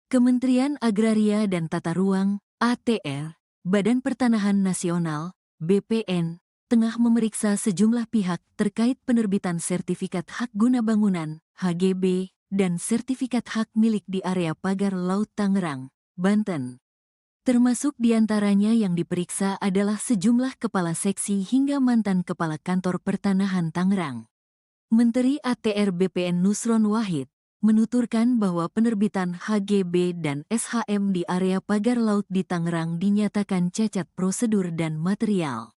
Kementerian Agraria dan Tata Ruang, ATR, Badan Pertanahan Nasional, BPN, tengah memeriksa sejumlah pihak terkait penerbitan sertifikat hak guna bangunan, HGB, dan sertifikat hak milik di area pagar Laut Tangerang, Banten. Termasuk diantaranya yang diperiksa adalah sejumlah kepala seksi hingga mantan kepala kantor pertanahan Tangerang. Menteri ATR BPN Nusron Wahid menuturkan bahwa penerbitan HGB dan SHM di area pagar laut di Tangerang dinyatakan cacat prosedur dan material.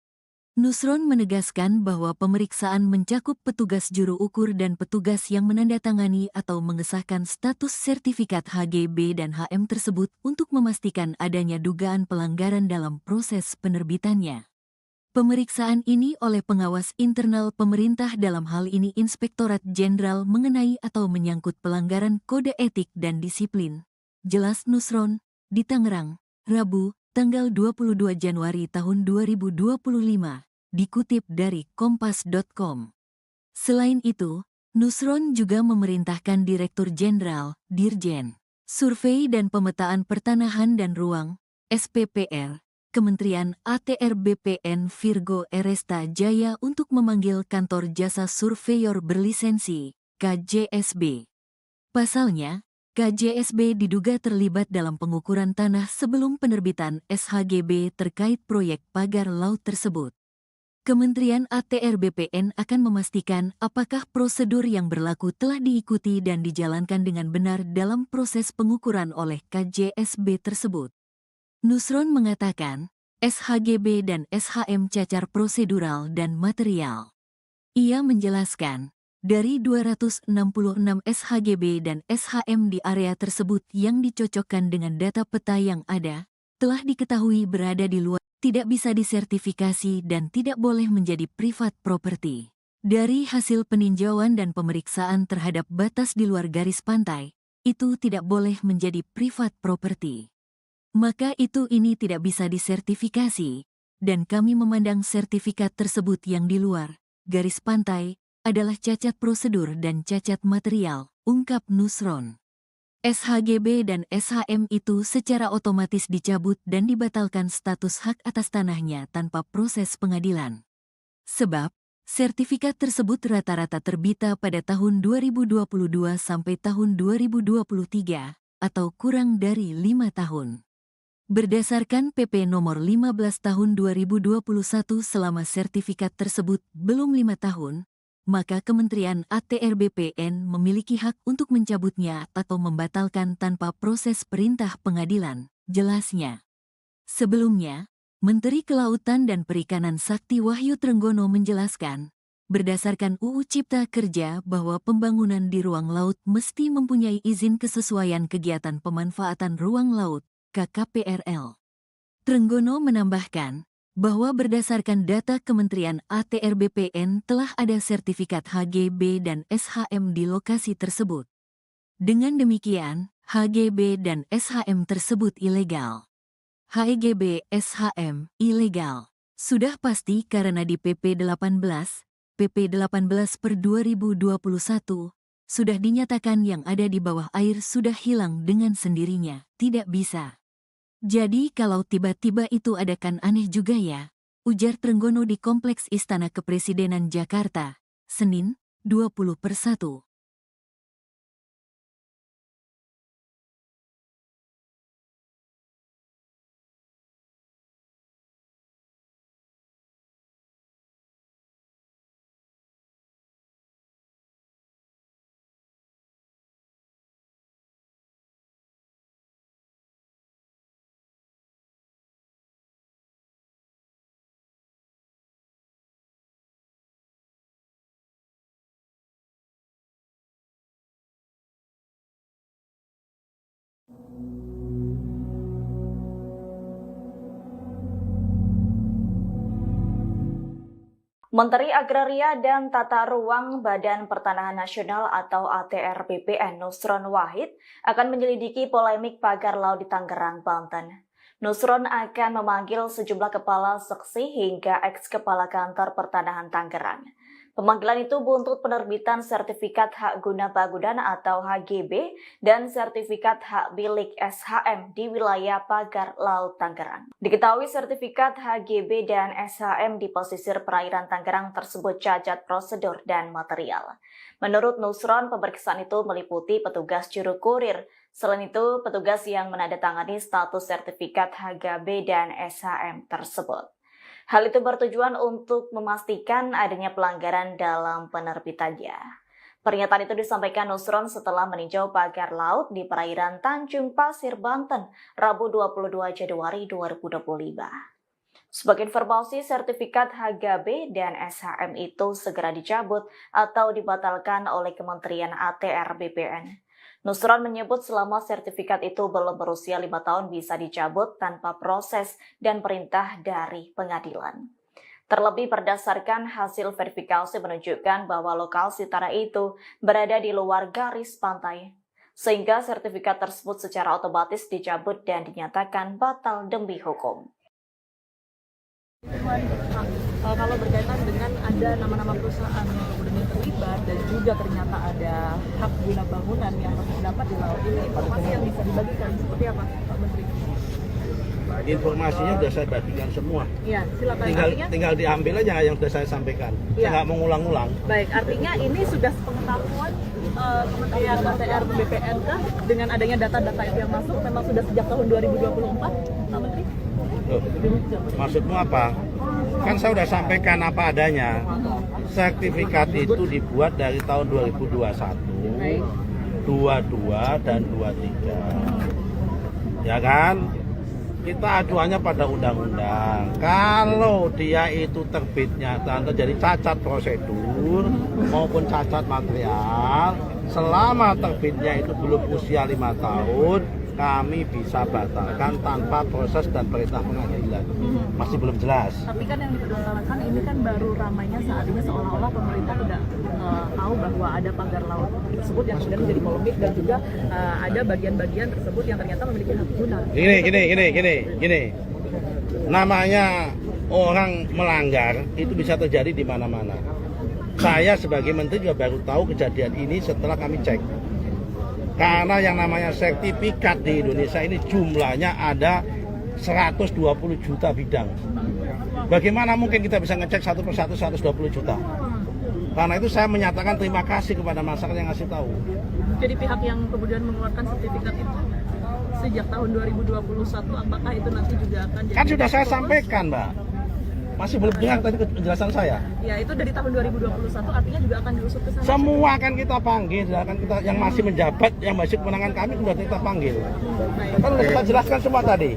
Nusron menegaskan bahwa pemeriksaan mencakup petugas juru ukur dan petugas yang menandatangani atau mengesahkan status sertifikat HGB dan HM tersebut untuk memastikan adanya dugaan pelanggaran dalam proses penerbitannya. Pemeriksaan ini oleh pengawas internal pemerintah dalam hal ini Inspektorat Jenderal mengenai atau menyangkut pelanggaran kode etik dan disiplin. Jelas Nusron, di Tangerang, Rabu, tanggal 22 Januari tahun 2025, dikutip dari kompas.com. Selain itu, Nusron juga memerintahkan Direktur Jenderal, Dirjen, Survei dan Pemetaan Pertanahan dan Ruang, SPPR, Kementerian ATR BPN Virgo Eresta Jaya untuk memanggil Kantor Jasa Surveyor Berlisensi, KJSB. Pasalnya, KJSB diduga terlibat dalam pengukuran tanah sebelum penerbitan SHGB terkait proyek pagar laut tersebut. Kementerian ATR BPN akan memastikan apakah prosedur yang berlaku telah diikuti dan dijalankan dengan benar dalam proses pengukuran oleh KJSB tersebut. Nusron mengatakan, SHGB dan SHM cacar prosedural dan material. Ia menjelaskan, dari 266 SHGB dan SHM di area tersebut yang dicocokkan dengan data peta yang ada, telah diketahui berada di luar, tidak bisa disertifikasi dan tidak boleh menjadi privat property. Dari hasil peninjauan dan pemeriksaan terhadap batas di luar garis pantai, itu tidak boleh menjadi privat property. Maka ini tidak bisa disertifikasi, dan kami memandang sertifikat tersebut yang di luar garis pantai adalah cacat prosedur dan cacat material, ungkap Nusron. SHGB dan SHM itu secara otomatis dicabut dan dibatalkan status hak atas tanahnya tanpa proses pengadilan. Sebab, sertifikat tersebut rata-rata terbita pada tahun 2022 sampai tahun 2023, atau kurang dari 5 tahun. Berdasarkan PP nomor 15 tahun 2021 selama sertifikat tersebut belum 5 tahun, maka Kementerian ATR BPN memiliki hak untuk mencabutnya atau membatalkan tanpa proses perintah pengadilan, jelasnya. Sebelumnya, Menteri Kelautan dan Perikanan Sakti Wahyu Trenggono menjelaskan, berdasarkan UU Cipta Kerja bahwa pembangunan di ruang laut mesti mempunyai izin kesesuaian kegiatan pemanfaatan ruang laut, KKPRL. Trenggono menambahkan bahwa berdasarkan data Kementerian ATR BPN telah ada sertifikat HGB dan SHM di lokasi tersebut. Dengan demikian, HGB dan SHM tersebut ilegal. HGB SHM ilegal. Sudah pasti karena di PP 18 per 2021, sudah dinyatakan yang ada di bawah air sudah hilang dengan sendirinya, tidak bisa. Jadi kalau tiba-tiba itu ada kan aneh juga ya, ujar Trenggono di Kompleks Istana Kepresidenan Jakarta, Senin, 20/1. Menteri Agraria dan Tata Ruang Badan Pertanahan Nasional atau ATR BPN Nusron Wahid akan menyelidiki polemik pagar laut di Tangerang, Banten. Nusron akan memanggil sejumlah kepala seksi hingga eks-kepala kantor pertanahan Tangerang. Pemanggilan itu buntut penerbitan Sertifikat Hak Guna Bangunan atau HGB dan Sertifikat Hak Milik SHM di wilayah Pagar Laut Tangerang. Diketahui sertifikat HGB dan SHM di pesisir perairan Tangerang tersebut cacat prosedur dan material. Menurut Nusron, pemeriksaan itu meliputi petugas juru kurir. Selain itu, petugas yang menandatangani status sertifikat HGB dan SHM tersebut. Hal itu bertujuan untuk memastikan adanya pelanggaran dalam penerbitannya. Pernyataan itu disampaikan Nusron setelah meninjau pagar laut di perairan Tanjung Pasir, Banten, Rabu 22 Januari 2025. Sebagai informasi, sertifikat HGB dan SHM itu segera dicabut atau dibatalkan oleh Kementerian ATR BPN. Nusron menyebut selama sertifikat itu belum berusia 5 tahun bisa dicabut tanpa proses dan perintah dari pengadilan. Terlebih berdasarkan hasil verifikasi menunjukkan bahwa lokasi tanah itu berada di luar garis pantai, sehingga sertifikat tersebut secara otomatis dicabut dan dinyatakan batal demi hukum. Kalau berkaitan dengan ada nama-nama perusahaan yang kemudian terlibat dan juga ternyata ada hak guna bangunan yang terdapat di laut ini, informasi yang bisa dibagikan seperti apa, Pak Menteri? Informasinya sudah saya bagikan semua. Iya, silakan. Tinggal diambil aja yang sudah saya sampaikan. Ya. Saya nggak mau ngulang-ulang. Baik, artinya ini sudah sepengetahuan Kementerian ATR BPN kah dengan adanya data-data itu yang masuk memang sudah sejak tahun 2024, Pak Menteri? Loh, maksudmu apa? Kan saya sudah sampaikan apa adanya. Sertifikat itu dibuat dari tahun 2021, 22 dan 23. Ya kan? Kita acuannya pada undang-undang. Kalau dia itu terbitnya terjadi cacat prosedur maupun cacat material, selama terbitnya itu belum usia 5 tahun, kami bisa batalkan tanpa proses dan perintah pengadilan. Masih belum jelas. Tapi kan yang dipermasalahkan ini kan baru ramainya saat ini seolah-olah pemerintah tidak tahu bahwa ada pagar laut tersebut yang kemudian menjadi polemik dan juga ada bagian-bagian tersebut yang ternyata memiliki hak guna. Gini. Namanya orang melanggar itu bisa terjadi di mana-mana. Saya sebagai menteri juga baru tahu kejadian ini setelah kami cek. Karena yang namanya sertifikat di Indonesia ini jumlahnya ada 120 juta bidang. Bagaimana mungkin kita bisa ngecek satu persatu 120 juta? Karena itu saya menyatakan terima kasih kepada masyarakat yang ngasih tahu. Jadi pihak yang kemudian mengeluarkan sertifikat itu sejak tahun 2021, apakah itu nanti juga akan jadi... Kan sudah saya sampaikan, Mbak. Masih belum dengar tadi penjelasan saya. Ya, itu dari tahun 2021 artinya juga akan diusut ke sana. Semua akan kita panggil, akan kita yang masih menjabat, yang masih kewenangan kami sudah kita panggil. Kan sudah kita jelaskan semua tadi.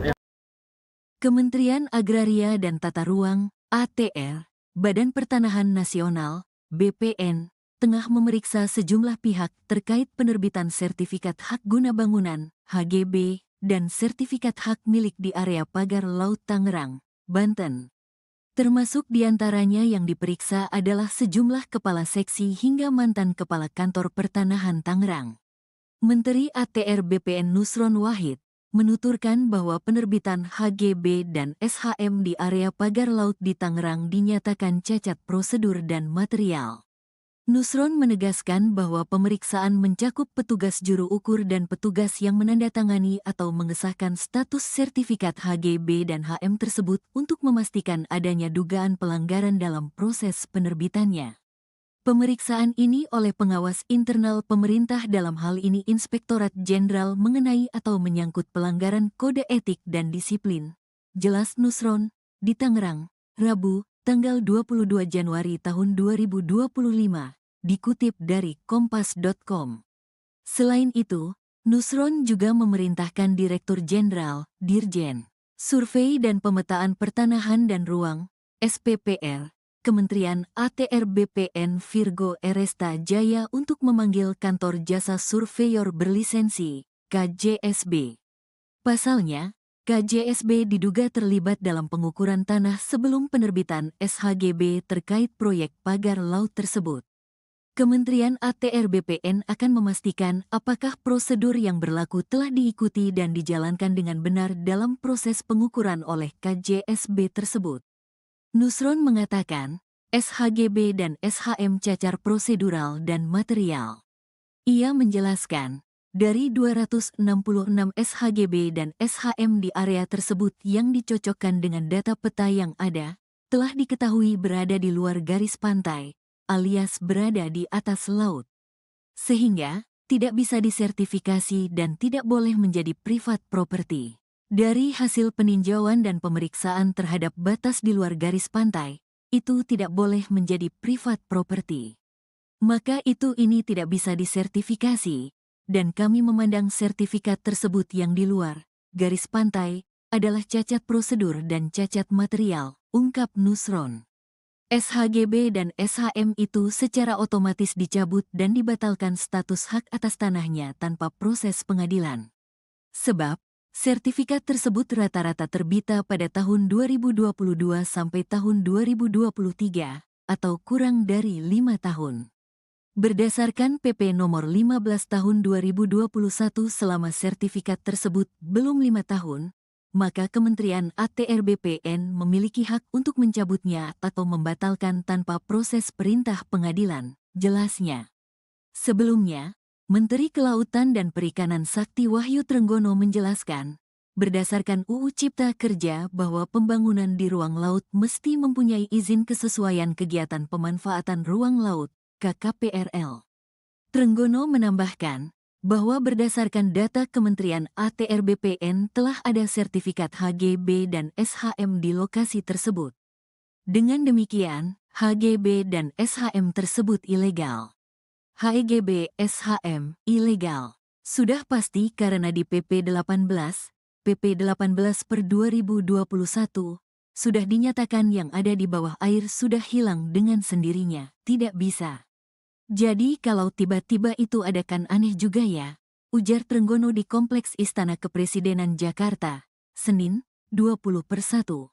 Kementerian Agraria dan Tata Ruang (ATR), Badan Pertanahan Nasional (BPN), tengah memeriksa sejumlah pihak terkait penerbitan sertifikat hak guna bangunan (HGB) dan sertifikat hak milik di area pagar Laut Tangerang, Banten. Termasuk diantaranya yang diperiksa adalah sejumlah kepala seksi hingga mantan kepala kantor pertanahan Tangerang. Menteri ATR BPN Nusron Wahid menuturkan bahwa penerbitan HGB dan SHM di area pagar laut di Tangerang dinyatakan cacat prosedur dan material. Nusron menegaskan bahwa pemeriksaan mencakup petugas juru ukur dan petugas yang menandatangani atau mengesahkan status sertifikat HGB dan HM tersebut untuk memastikan adanya dugaan pelanggaran dalam proses penerbitannya. Pemeriksaan ini oleh pengawas internal pemerintah dalam hal ini Inspektorat Jenderal mengenai atau menyangkut pelanggaran kode etik dan disiplin. Jelas Nusron, di Tangerang, Rabu, tanggal 22 Januari tahun 2025, dikutip dari kompas.com. Selain itu, Nusron juga memerintahkan Direktur Jenderal, Dirjen, Survei dan Pemetaan Pertanahan dan Ruang, SPPR, Kementerian ATR BPN Virgo Eresta Jaya untuk memanggil Kantor Jasa Surveyor Berlisensi, KJSB. Pasalnya, KJSB diduga terlibat dalam pengukuran tanah sebelum penerbitan SHGB terkait proyek pagar laut tersebut. Kementerian ATR BPN akan memastikan apakah prosedur yang berlaku telah diikuti dan dijalankan dengan benar dalam proses pengukuran oleh KJSB tersebut. Nusron mengatakan, SHGB dan SHM cacar prosedural dan material. Ia menjelaskan, dari 266 SHGB dan SHM di area tersebut yang dicocokkan dengan data peta yang ada, telah diketahui berada di luar garis pantai, alias berada di atas laut. Sehingga, tidak bisa disertifikasi dan tidak boleh menjadi privat property. Dari hasil peninjauan dan pemeriksaan terhadap batas di luar garis pantai, itu tidak boleh menjadi privat property. Maka ini tidak bisa disertifikasi, dan kami memandang sertifikat tersebut yang di luar garis pantai adalah cacat prosedur dan cacat material, ungkap Nusron. SHGB dan SHM itu secara otomatis dicabut dan dibatalkan status hak atas tanahnya tanpa proses pengadilan. Sebab, sertifikat tersebut rata-rata terbita pada tahun 2022 sampai tahun 2023, atau kurang dari 5 tahun. Berdasarkan PP nomor 15 tahun 2021 selama sertifikat tersebut belum 5 tahun, maka Kementerian ATR BPN memiliki hak untuk mencabutnya atau membatalkan tanpa proses perintah pengadilan, jelasnya. Sebelumnya, Menteri Kelautan dan Perikanan Sakti Wahyu Trenggono menjelaskan, berdasarkan UU Cipta Kerja bahwa pembangunan di ruang laut mesti mempunyai izin kesesuaian kegiatan pemanfaatan ruang laut, KKPRL. Trenggono menambahkan, bahwa berdasarkan data Kementerian ATR BPN telah ada sertifikat HGB dan SHM di lokasi tersebut. Dengan demikian, HGB dan SHM tersebut ilegal. HGB SHM ilegal. Sudah pasti karena di PP 18 per 2021, sudah dinyatakan yang ada di bawah air sudah hilang dengan sendirinya, tidak bisa. Jadi kalau tiba-tiba itu ada kan aneh juga ya, ujar Trenggono di Kompleks Istana Kepresidenan Jakarta, Senin, 20/1.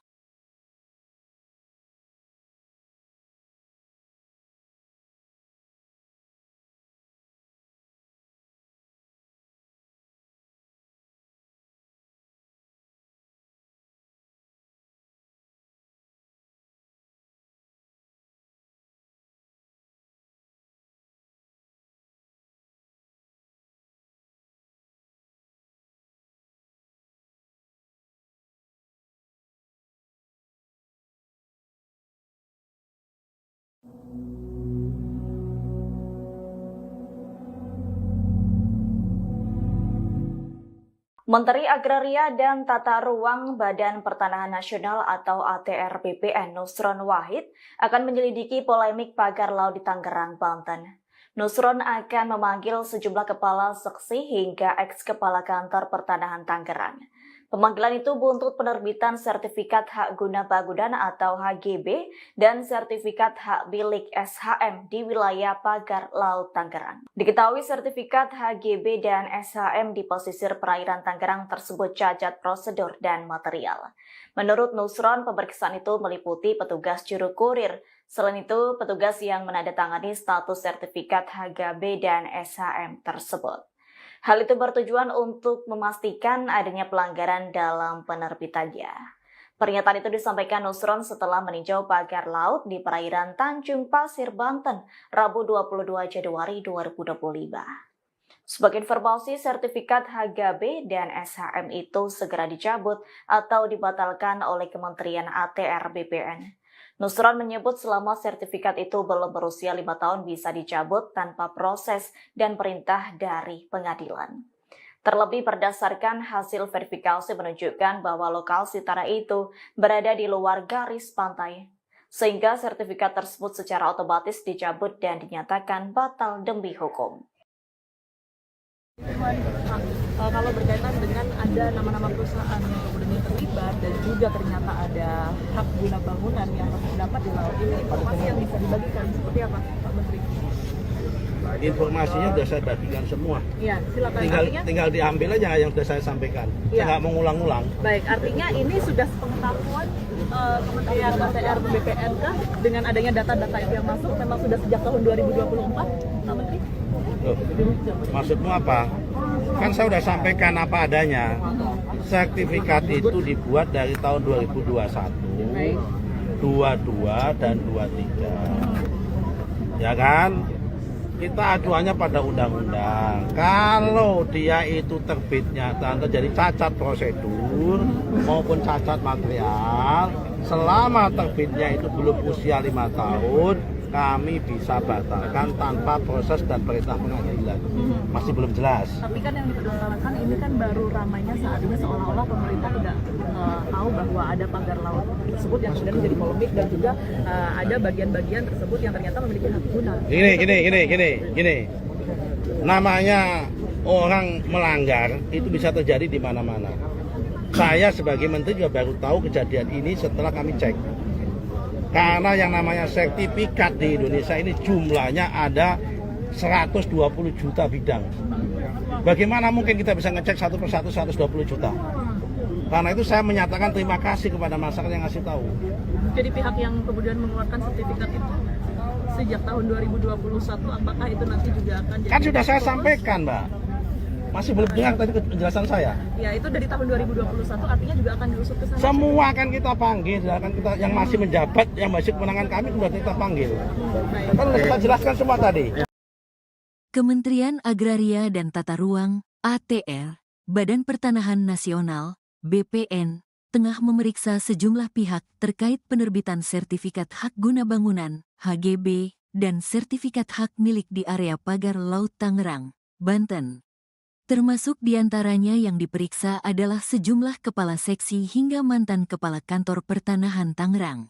Menteri Agraria dan Tata Ruang Badan Pertanahan Nasional atau ATR BPN Nusron Wahid akan menyelidiki polemik pagar laut di Tangerang, Banten. Nusron akan memanggil sejumlah kepala seksi hingga eks-kepala kantor pertanahan Tangerang. Pemanggilan itu buntut penerbitan sertifikat hak guna bangunan atau HGB dan sertifikat hak milik SHM di wilayah pagar laut Tangerang. Diketahui sertifikat HGB dan SHM di pesisir perairan Tangerang tersebut cacat prosedur dan material. Menurut Nusron, pemeriksaan itu meliputi petugas juru kurir. Selain itu, petugas yang menandatangani status sertifikat HGB dan SHM tersebut. Hal itu bertujuan untuk memastikan adanya pelanggaran dalam penerbitannya. Pernyataan itu disampaikan Nusron setelah meninjau pagar laut di perairan Tanjung Pasir, Banten, Rabu 22 Januari 2025. Sebagai informasi, sertifikat HGB dan SHM itu segera dicabut atau dibatalkan oleh Kementerian ATR BPN. Nusron menyebut selama sertifikat itu belum berusia 5 tahun bisa dicabut tanpa proses dan perintah dari pengadilan. Terlebih berdasarkan hasil verifikasi menunjukkan bahwa lokasi tanah itu berada di luar garis pantai, sehingga sertifikat tersebut secara otomatis dicabut dan dinyatakan batal demi hukum. Kalau berkaitan dengan ada nama-nama perusahaan yang kemudian terlibat dan juga ternyata ada hak guna bangunan yang terdapat di laut ini, informasi yang bisa dibagikan seperti apa, Pak Menteri? Informasinya sudah saya bagikan semua. Iya, silakan. Tinggal diambil aja yang sudah saya sampaikan. Saya nggak mengulang-ulang. Baik, artinya ini sudah sepengetahuan Kementerian ATR BPN kah dengan adanya data-data itu yang masuk memang sudah sejak tahun 2024, Pak Menteri? Loh, maksudmu apa? Kan saya sudah sampaikan apa adanya. Sertifikat itu dibuat dari tahun 2021. Baik. 22 dan 23. Ya kan? Kita acuannya pada undang-undang. Kalau dia itu terbitnya dan terjadi cacat prosedur maupun cacat material, selama terbitnya itu belum usia 5 tahun, kami bisa batalkan tanpa proses dan perintah pengadilan. Masih belum jelas. Tapi kan yang dipersoalkan ini kan baru ramainya saat ini seolah-olah pemerintah tidak tahu bahwa ada pagar laut tersebut yang sudah menjadi polemik dan juga ada bagian-bagian tersebut yang ternyata memiliki hak guna. Gini. Namanya orang melanggar itu bisa terjadi di mana-mana. Saya sebagai menteri juga baru tahu kejadian ini setelah kami cek. Karena yang namanya sertifikat di Indonesia ini jumlahnya ada 120 juta bidang. Bagaimana mungkin kita bisa ngecek satu persatu 120 juta? Karena itu saya menyatakan terima kasih kepada masyarakat yang ngasih tahu. Jadi pihak yang kemudian mengeluarkan sertifikat itu sejak tahun 2021, apakah itu nanti juga akan jadi... Kan sudah saya sampaikan, Mbak. Masih belum dengar tadi penjelasan saya. Ya, itu dari tahun 2021 artinya juga akan diusut ke sana. Semua akan kita panggil, akan kita yang masih menjabat, yang masih kewenangan kami sudah kita panggil. Kan sudah kita jelaskan semua tadi. Kementerian Agraria dan Tata Ruang, ATR, Badan Pertanahan Nasional, BPN, tengah memeriksa sejumlah pihak terkait penerbitan sertifikat hak guna bangunan, HGB, dan sertifikat hak milik di area pagar Laut Tangerang, Banten. Termasuk diantaranya yang diperiksa adalah sejumlah kepala seksi hingga mantan kepala kantor pertanahan Tangerang.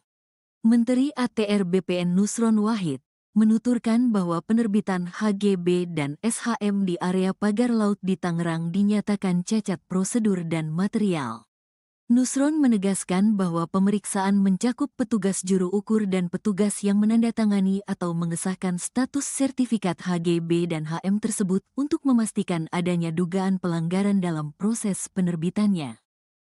Menteri ATR BPN Nusron Wahid menuturkan bahwa penerbitan HGB dan SHM di area pagar laut di Tangerang dinyatakan cacat prosedur dan material. Nusron menegaskan bahwa pemeriksaan mencakup petugas juru ukur dan petugas yang menandatangani atau mengesahkan status sertifikat HGB dan HM tersebut untuk memastikan adanya dugaan pelanggaran dalam proses penerbitannya.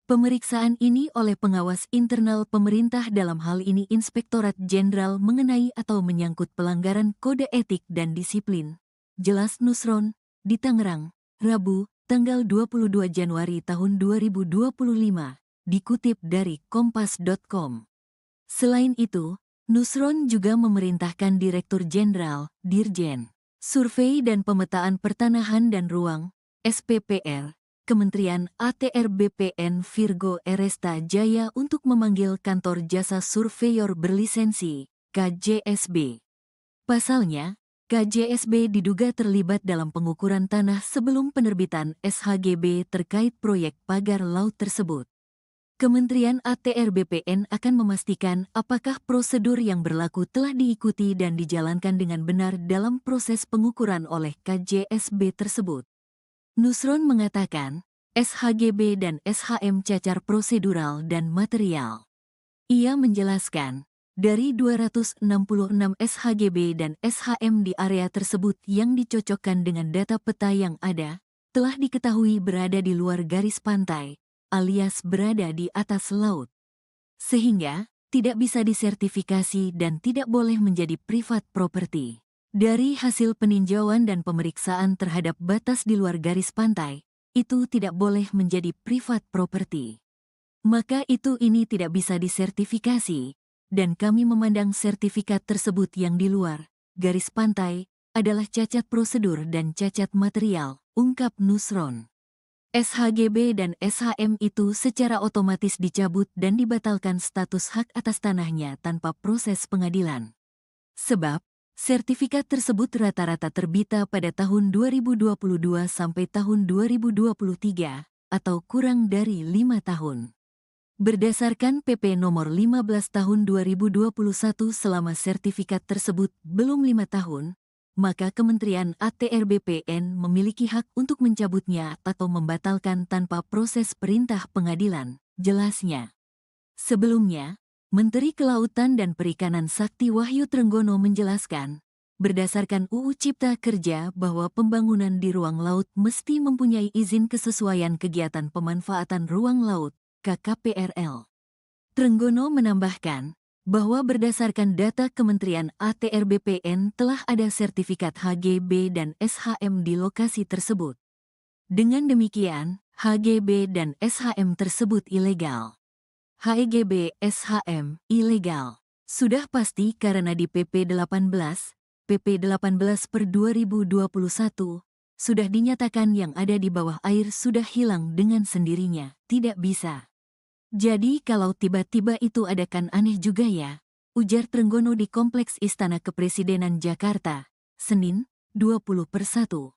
Pemeriksaan ini oleh pengawas internal pemerintah dalam hal ini Inspektorat Jenderal mengenai atau menyangkut pelanggaran kode etik dan disiplin. Jelas Nusron, di Tangerang, Rabu, tanggal 22 Januari tahun 2025. Dikutip dari kompas.com. Selain itu, Nusron juga memerintahkan Direktur Jenderal, Dirjen, Survei dan Pemetaan Pertanahan dan Ruang, SPPR, Kementerian ATR BPN Virgo Eresta Jaya untuk memanggil Kantor Jasa Surveyor Berlisensi, KJSB. Pasalnya, KJSB diduga terlibat dalam pengukuran tanah sebelum penerbitan SHGB terkait proyek pagar laut tersebut. Kementerian ATR BPN akan memastikan apakah prosedur yang berlaku telah diikuti dan dijalankan dengan benar dalam proses pengukuran oleh KJSB tersebut. Nusron mengatakan, SHGB dan SHM cacar prosedural dan material. Ia menjelaskan, dari 266 SHGB dan SHM di area tersebut yang dicocokkan dengan data peta yang ada, telah diketahui berada di luar garis pantai, alias berada di atas laut. Sehingga, tidak bisa disertifikasi dan tidak boleh menjadi private property. Dari hasil peninjauan dan pemeriksaan terhadap batas di luar garis pantai, itu tidak boleh menjadi private property. Maka ini tidak bisa disertifikasi, dan kami memandang sertifikat tersebut yang di luar garis pantai adalah cacat prosedur dan cacat material, ungkap Nusron. SHGB dan SHM itu secara otomatis dicabut dan dibatalkan status hak atas tanahnya tanpa proses pengadilan. Sebab, sertifikat tersebut rata-rata terbita pada tahun 2022 sampai tahun 2023, atau kurang dari 5 tahun. Berdasarkan PP nomor 15 tahun 2021 selama sertifikat tersebut belum 5 tahun, maka Kementerian ATR BPN memiliki hak untuk mencabutnya atau membatalkan tanpa proses perintah pengadilan, jelasnya. Sebelumnya, Menteri Kelautan dan Perikanan Sakti Wahyu Trenggono menjelaskan, berdasarkan UU Cipta Kerja bahwa pembangunan di ruang laut mesti mempunyai izin kesesuaian kegiatan pemanfaatan ruang laut, KKPRL. Trenggono menambahkan, bahwa berdasarkan data Kementerian ATR BPN telah ada sertifikat HGB dan SHM di lokasi tersebut. Dengan demikian, HGB dan SHM tersebut ilegal. HEGB SHM ilegal. Sudah pasti karena di PP 18 per 2021 sudah dinyatakan yang ada di bawah air sudah hilang dengan sendirinya, tidak bisa. Jadi kalau tiba-tiba itu ada kan aneh juga ya, ujar Trenggono di Kompleks Istana Kepresidenan Jakarta, Senin, 20/1.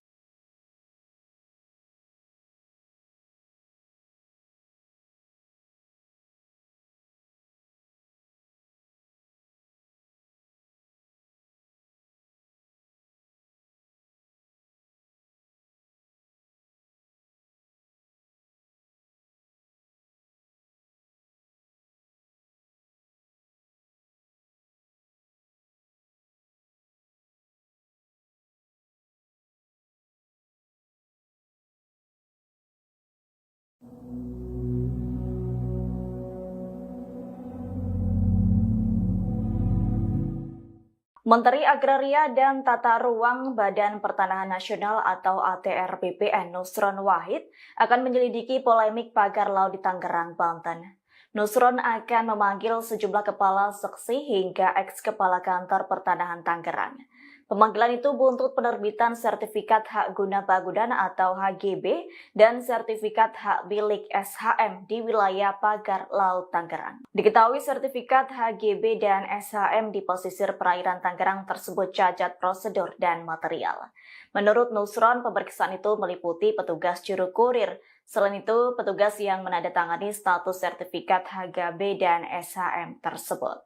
Menteri Agraria dan Tata Ruang Badan Pertanahan Nasional atau ATR BPN Nusron Wahid akan menyelidiki polemik pagar laut di Tangerang, Banten. Nusron akan memanggil sejumlah kepala seksi hingga eks-kepala kantor pertanahan Tangerang. Pemanggilan itu buntut penerbitan sertifikat hak guna bangunan atau HGB dan sertifikat hak milik SHM di wilayah pagar laut Tangerang. Diketahui sertifikat HGB dan SHM di pesisir perairan Tangerang tersebut cacat prosedur dan material. Menurut Nusron, pemeriksaan itu meliputi petugas juru kurir. Selain itu, petugas yang menandatangani status sertifikat HGB dan SHM tersebut.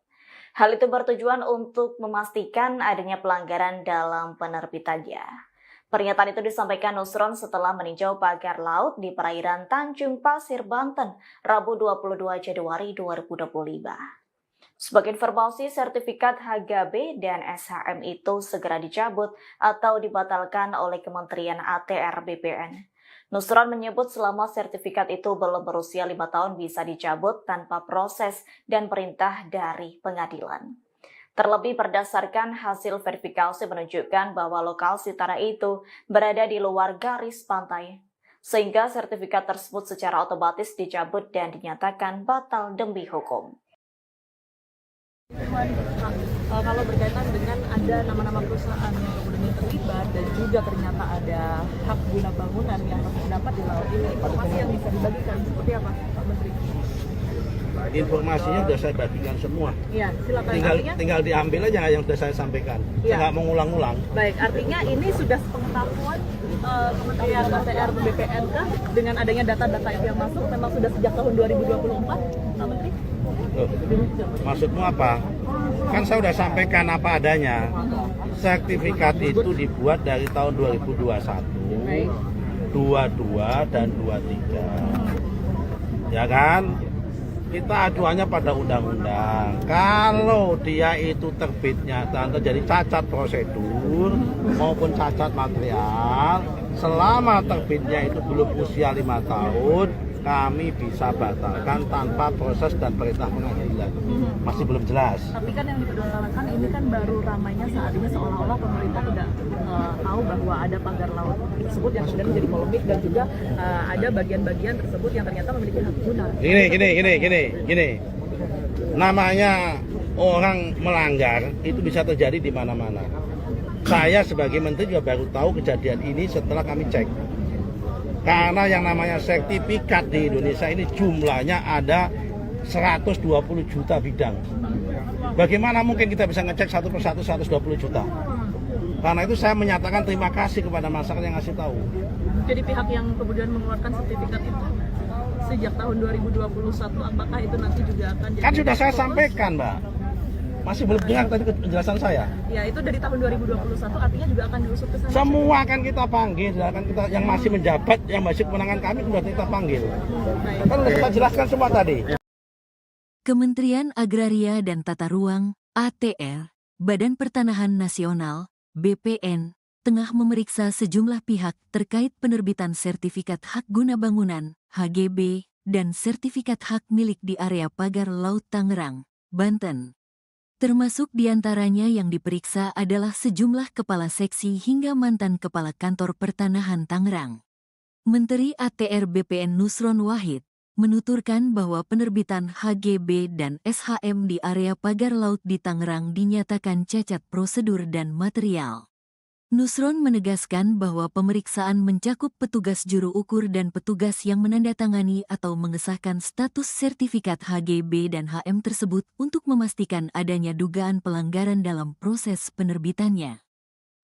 Hal itu bertujuan untuk memastikan adanya pelanggaran dalam penerbitannya. Pernyataan itu disampaikan Nusron setelah meninjau pagar laut di perairan Tanjung Pasir, Banten, Rabu 22 Januari 2025. Sebagai informasi, sertifikat HGB dan SHM itu segera dicabut atau dibatalkan oleh Kementerian ATR BPN. Nusron menyebut selama sertifikat itu belum berusia 5 tahun bisa dicabut tanpa proses dan perintah dari pengadilan. Terlebih berdasarkan hasil verifikasi menunjukkan bahwa lokasi tanah itu berada di luar garis pantai, sehingga sertifikat tersebut secara otomatis dicabut dan dinyatakan batal demi hukum. Kalau berkaitan dengan ada nama-nama perusahaan yang kemudian terlibat dan juga ternyata ada hak guna bangunan yang terdapat di laut ini, informasi yang bisa dibagikan seperti apa, Pak Menteri? Informasinya sudah saya bagikan semua. Iya, silakan. Tinggal diambil aja yang sudah saya sampaikan. Saya nggak mau ngulang-ngulang. Baik, artinya ini sudah sepengetahuan Kementerian ATR BPN kah dengan adanya data-data itu yang masuk memang sudah sejak tahun 2024, Pak Menteri? Loh, maksudmu apa? Kan saya sudah sampaikan apa adanya. Sertifikat itu dibuat dari tahun 2021, 22 dan 23. Ya kan? Kita aduannya pada undang-undang. Kalau dia itu terbitnya dan terjadi cacat prosedur maupun cacat material, selama terbitnya itu belum usia 5 tahun, kami bisa batalkan tanpa proses dan perintah pengadilan. Masih belum jelas. Tapi kan yang dipersoalkan ini kan baru ramainya saat ini seolah-olah pemerintah tidak tahu bahwa ada pagar laut tersebut yang kemudian menjadi polemik dan juga ada bagian-bagian tersebut yang ternyata memiliki hak guna. Gini. Namanya orang melanggar itu bisa terjadi di mana-mana. Saya sebagai menteri juga baru tahu kejadian ini setelah kami cek. Karena yang namanya sertifikat di Indonesia ini jumlahnya ada 120 juta bidang. Bagaimana mungkin kita bisa ngecek satu persatu 120 juta? Karena itu saya menyatakan terima kasih kepada masyarakat yang ngasih tahu. Jadi pihak yang kemudian mengeluarkan sertifikat itu sejak tahun 2021, apakah itu nanti juga akan jadi... Kan sudah saya sampaikan, Mbak. Masih belum dengar tadi penjelasan saya. Ya, itu dari tahun 2021 artinya juga akan diusut ke sana. Semua akan kita panggil, akan kita yang masih menjabat, yang masih kewenangan kami sudah kita panggil. Kan sudah kita jelaskan semua tadi. Kementerian Agraria dan Tata Ruang (ATR), Badan Pertanahan Nasional (BPN), tengah memeriksa sejumlah pihak terkait penerbitan sertifikat hak guna bangunan (HGB) dan sertifikat hak milik di area pagar laut Tangerang, Banten. Termasuk diantaranya yang diperiksa adalah sejumlah kepala seksi hingga mantan kepala kantor pertanahan Tangerang. Menteri ATR BPN Nusron Wahid menuturkan bahwa penerbitan HGB dan SHM di area pagar laut di Tangerang dinyatakan cacat prosedur dan material. Nusron menegaskan bahwa pemeriksaan mencakup petugas juru ukur dan petugas yang menandatangani atau mengesahkan status sertifikat HGB dan HM tersebut untuk memastikan adanya dugaan pelanggaran dalam proses penerbitannya.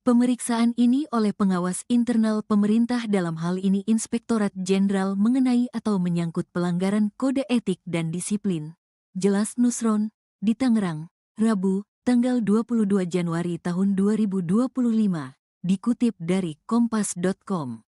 Pemeriksaan ini oleh pengawas internal pemerintah dalam hal ini Inspektorat Jenderal mengenai atau menyangkut pelanggaran kode etik dan disiplin. Jelas Nusron, di Tangerang, Rabu, tanggal 22 Januari tahun 2025, dikutip dari kompas.com.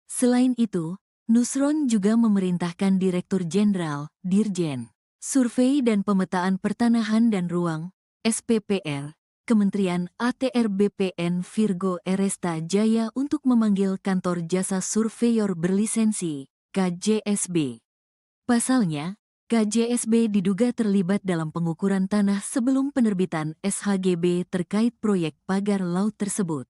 Selain itu, Nusron juga memerintahkan Direktur Jenderal, Dirjen, Survei dan Pemetaan Pertanahan dan Ruang, SPPR, Kementerian ATR BPN Virgo Eresta Jaya untuk memanggil Kantor Jasa Surveyor Berlisensi, KJSB. Pasalnya, KJSB diduga terlibat dalam pengukuran tanah sebelum penerbitan SHGB terkait proyek pagar laut tersebut.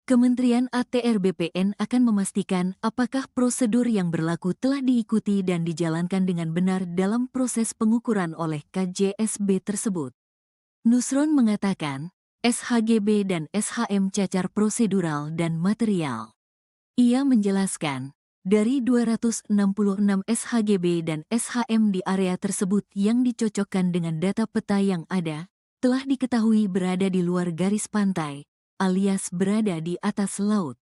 Kementerian ATR BPN akan memastikan apakah prosedur yang berlaku telah diikuti dan dijalankan dengan benar dalam proses pengukuran oleh KJSB tersebut. Nusron mengatakan, SHGB dan SHM cacar prosedural dan material. Ia menjelaskan, dari 266 SHGB dan SHM di area tersebut yang dicocokkan dengan data peta yang ada, telah diketahui berada di luar garis pantai, alias berada di atas laut.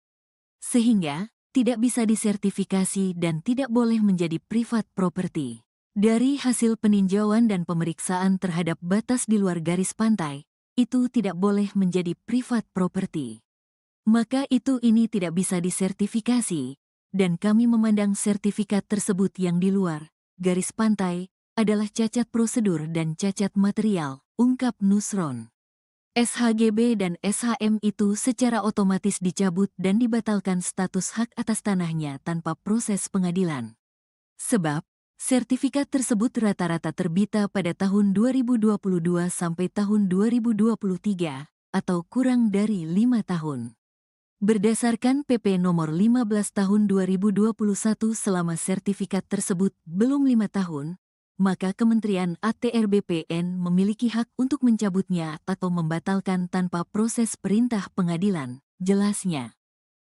Sehingga, tidak bisa disertifikasi dan tidak boleh menjadi privat property. Dari hasil peninjauan dan pemeriksaan terhadap batas di luar garis pantai, itu tidak boleh menjadi privat property. Maka ini tidak bisa disertifikasi, dan kami memandang sertifikat tersebut yang di luar garis pantai adalah cacat prosedur dan cacat material, ungkap Nusron. SHGB dan SHM itu secara otomatis dicabut dan dibatalkan status hak atas tanahnya tanpa proses pengadilan. Sebab, sertifikat tersebut rata-rata terbita pada tahun 2022 sampai tahun 2023, atau kurang dari 5 tahun. Berdasarkan PP nomor 15 tahun 2021 selama sertifikat tersebut belum 5 tahun, maka Kementerian ATR BPN memiliki hak untuk mencabutnya atau membatalkan tanpa proses perintah pengadilan, jelasnya.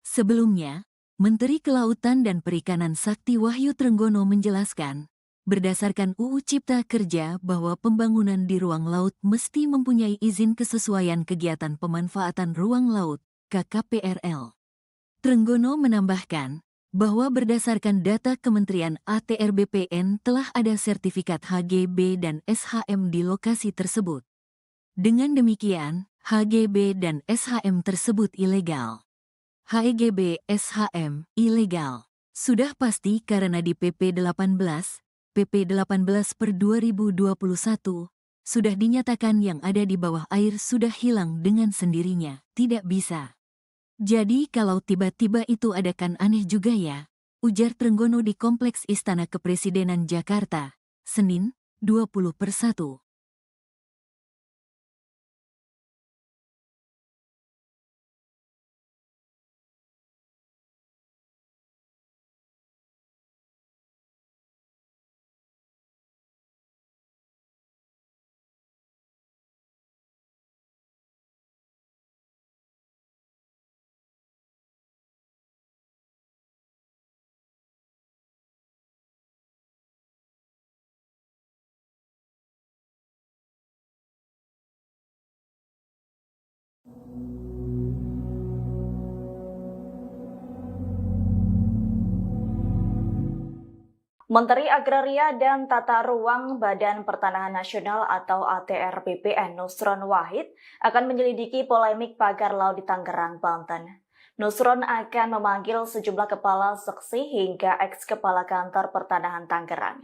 Sebelumnya, Menteri Kelautan dan Perikanan Sakti Wahyu Trenggono menjelaskan, berdasarkan UU Cipta Kerja bahwa pembangunan di ruang laut mesti mempunyai izin kesesuaian kegiatan pemanfaatan ruang laut, KKPRL. Trenggono menambahkan bahwa berdasarkan data Kementerian ATR BPN telah ada sertifikat HGB dan SHM di lokasi tersebut. Dengan demikian, HGB dan SHM tersebut ilegal. HGB SHM ilegal. Sudah pasti karena di PP 18 per 2021, sudah dinyatakan yang ada di bawah air sudah hilang dengan sendirinya, tidak bisa. Jadi kalau tiba-tiba itu ada kan aneh juga ya, ujar Trenggono di Kompleks Istana Kepresidenan Jakarta, Senin, 20/1. Menteri Agraria dan Tata Ruang Badan Pertanahan Nasional atau ATR BPN Nusron Wahid akan menyelidiki polemik pagar laut di Tangerang, Banten. Nusron akan memanggil sejumlah kepala seksi hingga eks-kepala kantor pertanahan Tangerang.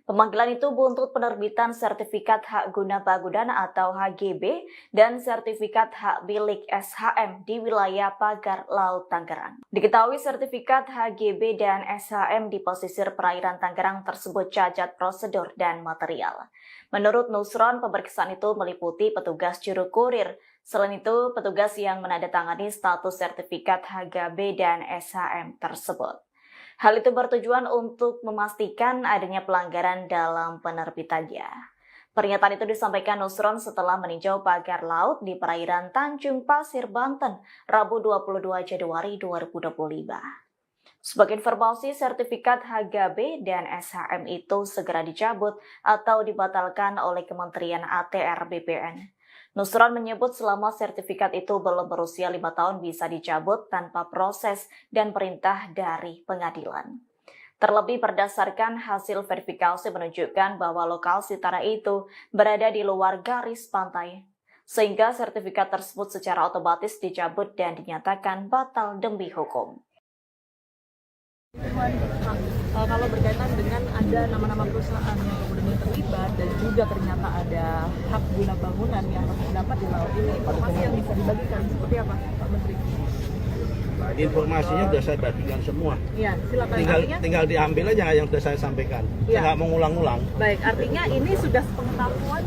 Pemanggilan itu buntut penerbitan sertifikat hak guna bangunan atau HGB dan sertifikat hak milik SHM di wilayah pagar laut Tangerang. Diketahui sertifikat HGB dan SHM di pesisir perairan Tangerang tersebut cacat prosedur dan material. Menurut Nusron, pemeriksaan itu meliputi petugas juru kurir. Selain itu, petugas yang menandatangani status sertifikat HGB dan SHM tersebut. Hal itu bertujuan untuk memastikan adanya pelanggaran dalam penerbitannya. Pernyataan itu disampaikan Nusron setelah meninjau pagar laut di perairan Tanjung Pasir, Banten, Rabu 22 Januari 2025. Sebagai informasi, sertifikat HGB dan SHM itu segera dicabut atau dibatalkan oleh Kementerian ATR BPN. Nusron menyebut selama sertifikat itu belum berusia 5 tahun bisa dicabut tanpa proses dan perintah dari pengadilan. Terlebih berdasarkan hasil verifikasi menunjukkan bahwa lokasi tanah itu berada di luar garis pantai, sehingga sertifikat tersebut secara otomatis dicabut dan dinyatakan batal demi hukum. Kalau berkaitan dengan ada nama-nama perusahaan yang kemudian terlibat dan juga ternyata ada hak guna bangunan yang terdapat di laut ini, informasi yang bisa dibagikan seperti apa, Pak Menteri? Informasinya sudah saya bagikan semua. Ya, silakan. Tinggal diambil aja yang sudah saya sampaikan. Ya. Saya nggak mau ngulang-ngulang. Baik, artinya ini sudah sepengetahuan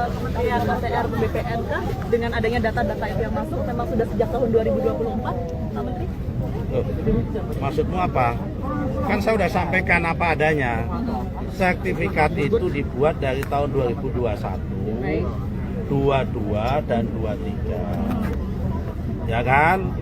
Kementerian ATR BPN kah dengan adanya data-data itu yang masuk memang sudah sejak tahun 2024, Pak Menteri? Loh, maksudmu apa? Kan saya sudah sampaikan apa adanya. Sertifikat itu dibuat dari tahun 2021, 22 dan 23. Ya kan?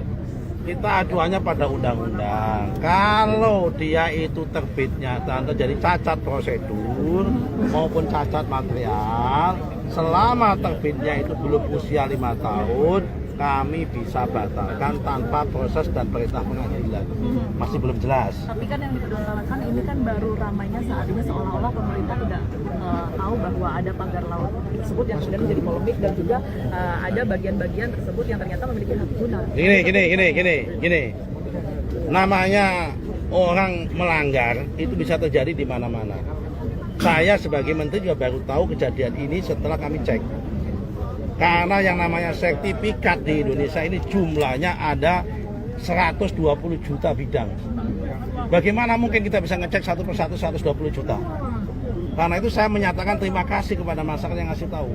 Kita acuannya pada undang-undang. Kalau dia itu terbitnya terjadi cacat prosedur maupun cacat material, selama terbitnya itu belum usia 5 tahun, kami bisa batalkan tanpa proses dan perintah pengadilan. Masih belum jelas. Tapi kan yang dipermasalahkan ini kan baru ramainya saat ini seolah-olah pemerintah tidak tahu bahwa ada pagar laut tersebut yang kemudian menjadi polemik dan juga ada bagian-bagian tersebut yang ternyata memiliki hak guna. Gini. Namanya orang melanggar itu bisa terjadi di mana-mana. Saya sebagai menteri juga baru tahu kejadian ini setelah kami cek. Karena yang namanya sertifikat di Indonesia ini jumlahnya ada 120 juta bidang. Bagaimana mungkin kita bisa ngecek satu persatu 120 juta? Karena itu saya menyatakan terima kasih kepada masyarakat yang ngasih tahu.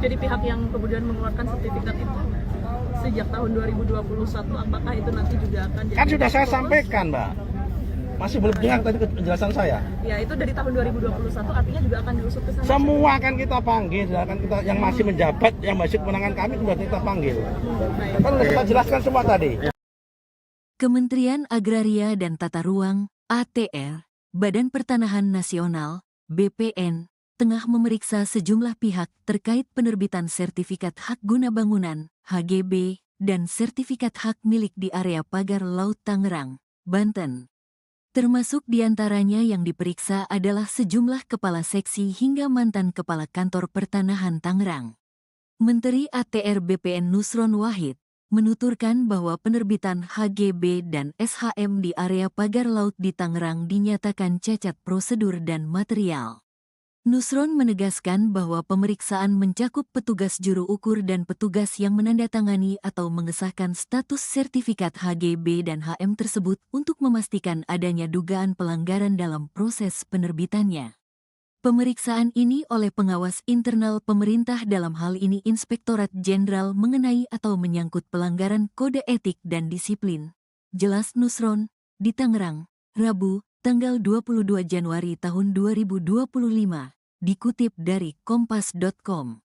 Jadi pihak yang kemudian mengeluarkan sertifikat itu sejak tahun 2021, apakah itu nanti juga akan jadi... Kan sudah saya sampaikan, Mbak. Masih belum dengar tadi penjelasan saya. Ya, itu dari tahun 2021 artinya juga akan diusut ke sana. Semua akan kita panggil, akan kita yang masih menjabat, yang masih kewenangan kami sudah kita panggil. Kan sudah kita jelaskan semua tadi. Kementerian Agraria dan Tata Ruang (ATR), Badan Pertanahan Nasional (BPN), tengah memeriksa sejumlah pihak terkait penerbitan sertifikat hak guna bangunan (HGB) dan sertifikat hak milik di area pagar Laut Tangerang, Banten. Termasuk diantaranya yang diperiksa adalah sejumlah kepala seksi hingga mantan kepala kantor pertanahan Tangerang. Menteri ATR BPN Nusron Wahid menuturkan bahwa penerbitan HGB dan SHM di area pagar laut di Tangerang dinyatakan cacat prosedur dan material. Nusron menegaskan bahwa pemeriksaan mencakup petugas juru ukur dan petugas yang menandatangani atau mengesahkan status sertifikat HGB dan HM tersebut untuk memastikan adanya dugaan pelanggaran dalam proses penerbitannya. Pemeriksaan ini oleh pengawas internal pemerintah dalam hal ini Inspektorat Jenderal mengenai atau menyangkut pelanggaran kode etik dan disiplin. Jelas Nusron, di Tangerang, Rabu, tanggal 22 Januari tahun 2025. Dikutip dari kompas.com.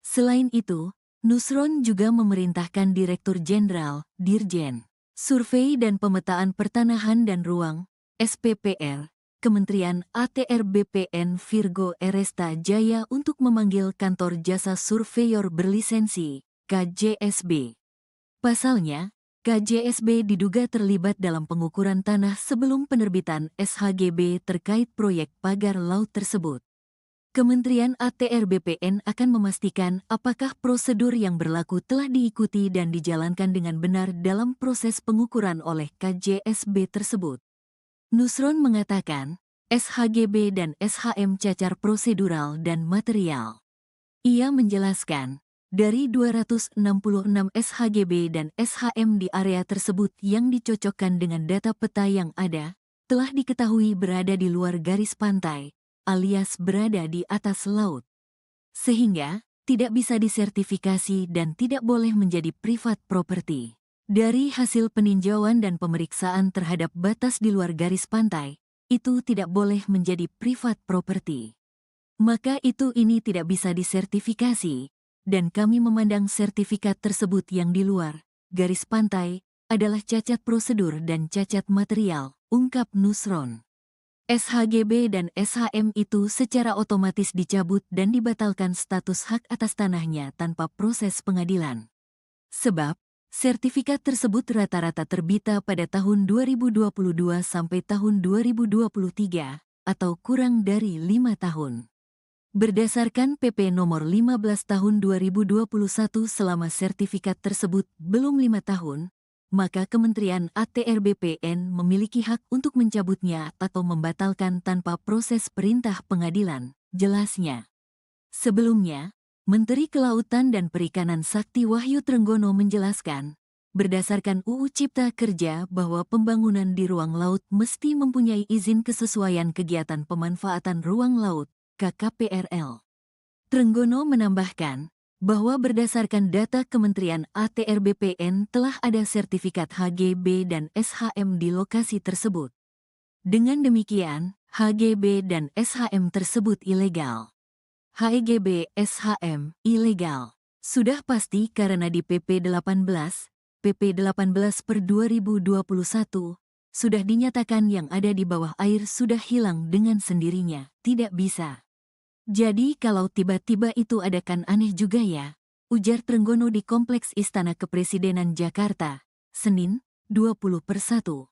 Selain itu, Nusron juga memerintahkan Direktur Jenderal, Dirjen, Survei dan Pemetaan Pertanahan dan Ruang, SPPR, Kementerian ATR BPN Virgo Eresta Jaya untuk memanggil Kantor Jasa Surveyor Berlisensi, KJSB. Pasalnya, KJSB diduga terlibat dalam pengukuran tanah sebelum penerbitan SHGB terkait proyek pagar laut tersebut. Kementerian ATR BPN akan memastikan apakah prosedur yang berlaku telah diikuti dan dijalankan dengan benar dalam proses pengukuran oleh KJSB tersebut. Nusron mengatakan, SHGB dan SHM cacar prosedural dan material. Ia menjelaskan, dari 266 SHGB dan SHM di area tersebut yang dicocokkan dengan data peta yang ada, telah diketahui berada di luar garis pantai, alias berada di atas laut. Sehingga, tidak bisa disertifikasi dan tidak boleh menjadi private property. Dari hasil peninjauan dan pemeriksaan terhadap batas di luar garis pantai, itu tidak boleh menjadi private property. Maka ini tidak bisa disertifikasi, dan kami memandang sertifikat tersebut yang di luar garis pantai adalah cacat prosedur dan cacat material, ungkap Nusron. SHGB dan SHM itu secara otomatis dicabut dan dibatalkan status hak atas tanahnya tanpa proses pengadilan. Sebab, sertifikat tersebut rata-rata terbita pada tahun 2022 sampai tahun 2023, atau kurang dari 5 tahun. Berdasarkan PP nomor 15 tahun 2021 selama sertifikat tersebut belum 5 tahun, maka Kementerian ATR BPN memiliki hak untuk mencabutnya atau membatalkan tanpa proses perintah pengadilan, jelasnya. Sebelumnya, Menteri Kelautan dan Perikanan Sakti Wahyu Trenggono menjelaskan, berdasarkan UU Cipta Kerja bahwa pembangunan di ruang laut mesti mempunyai izin kesesuaian kegiatan pemanfaatan ruang laut, KKPRL. Trenggono menambahkan, bahwa berdasarkan data Kementerian ATR BPN telah ada sertifikat HGB dan SHM di lokasi tersebut. Dengan demikian, HGB dan SHM tersebut ilegal. HGB SHM ilegal. Sudah pasti karena di PP 18 per 2021, sudah dinyatakan yang ada di bawah air sudah hilang dengan sendirinya, tidak bisa. Jadi kalau tiba-tiba itu ada kan aneh juga ya, ujar Trenggono di Kompleks Istana Kepresidenan Jakarta, Senin, 20/1.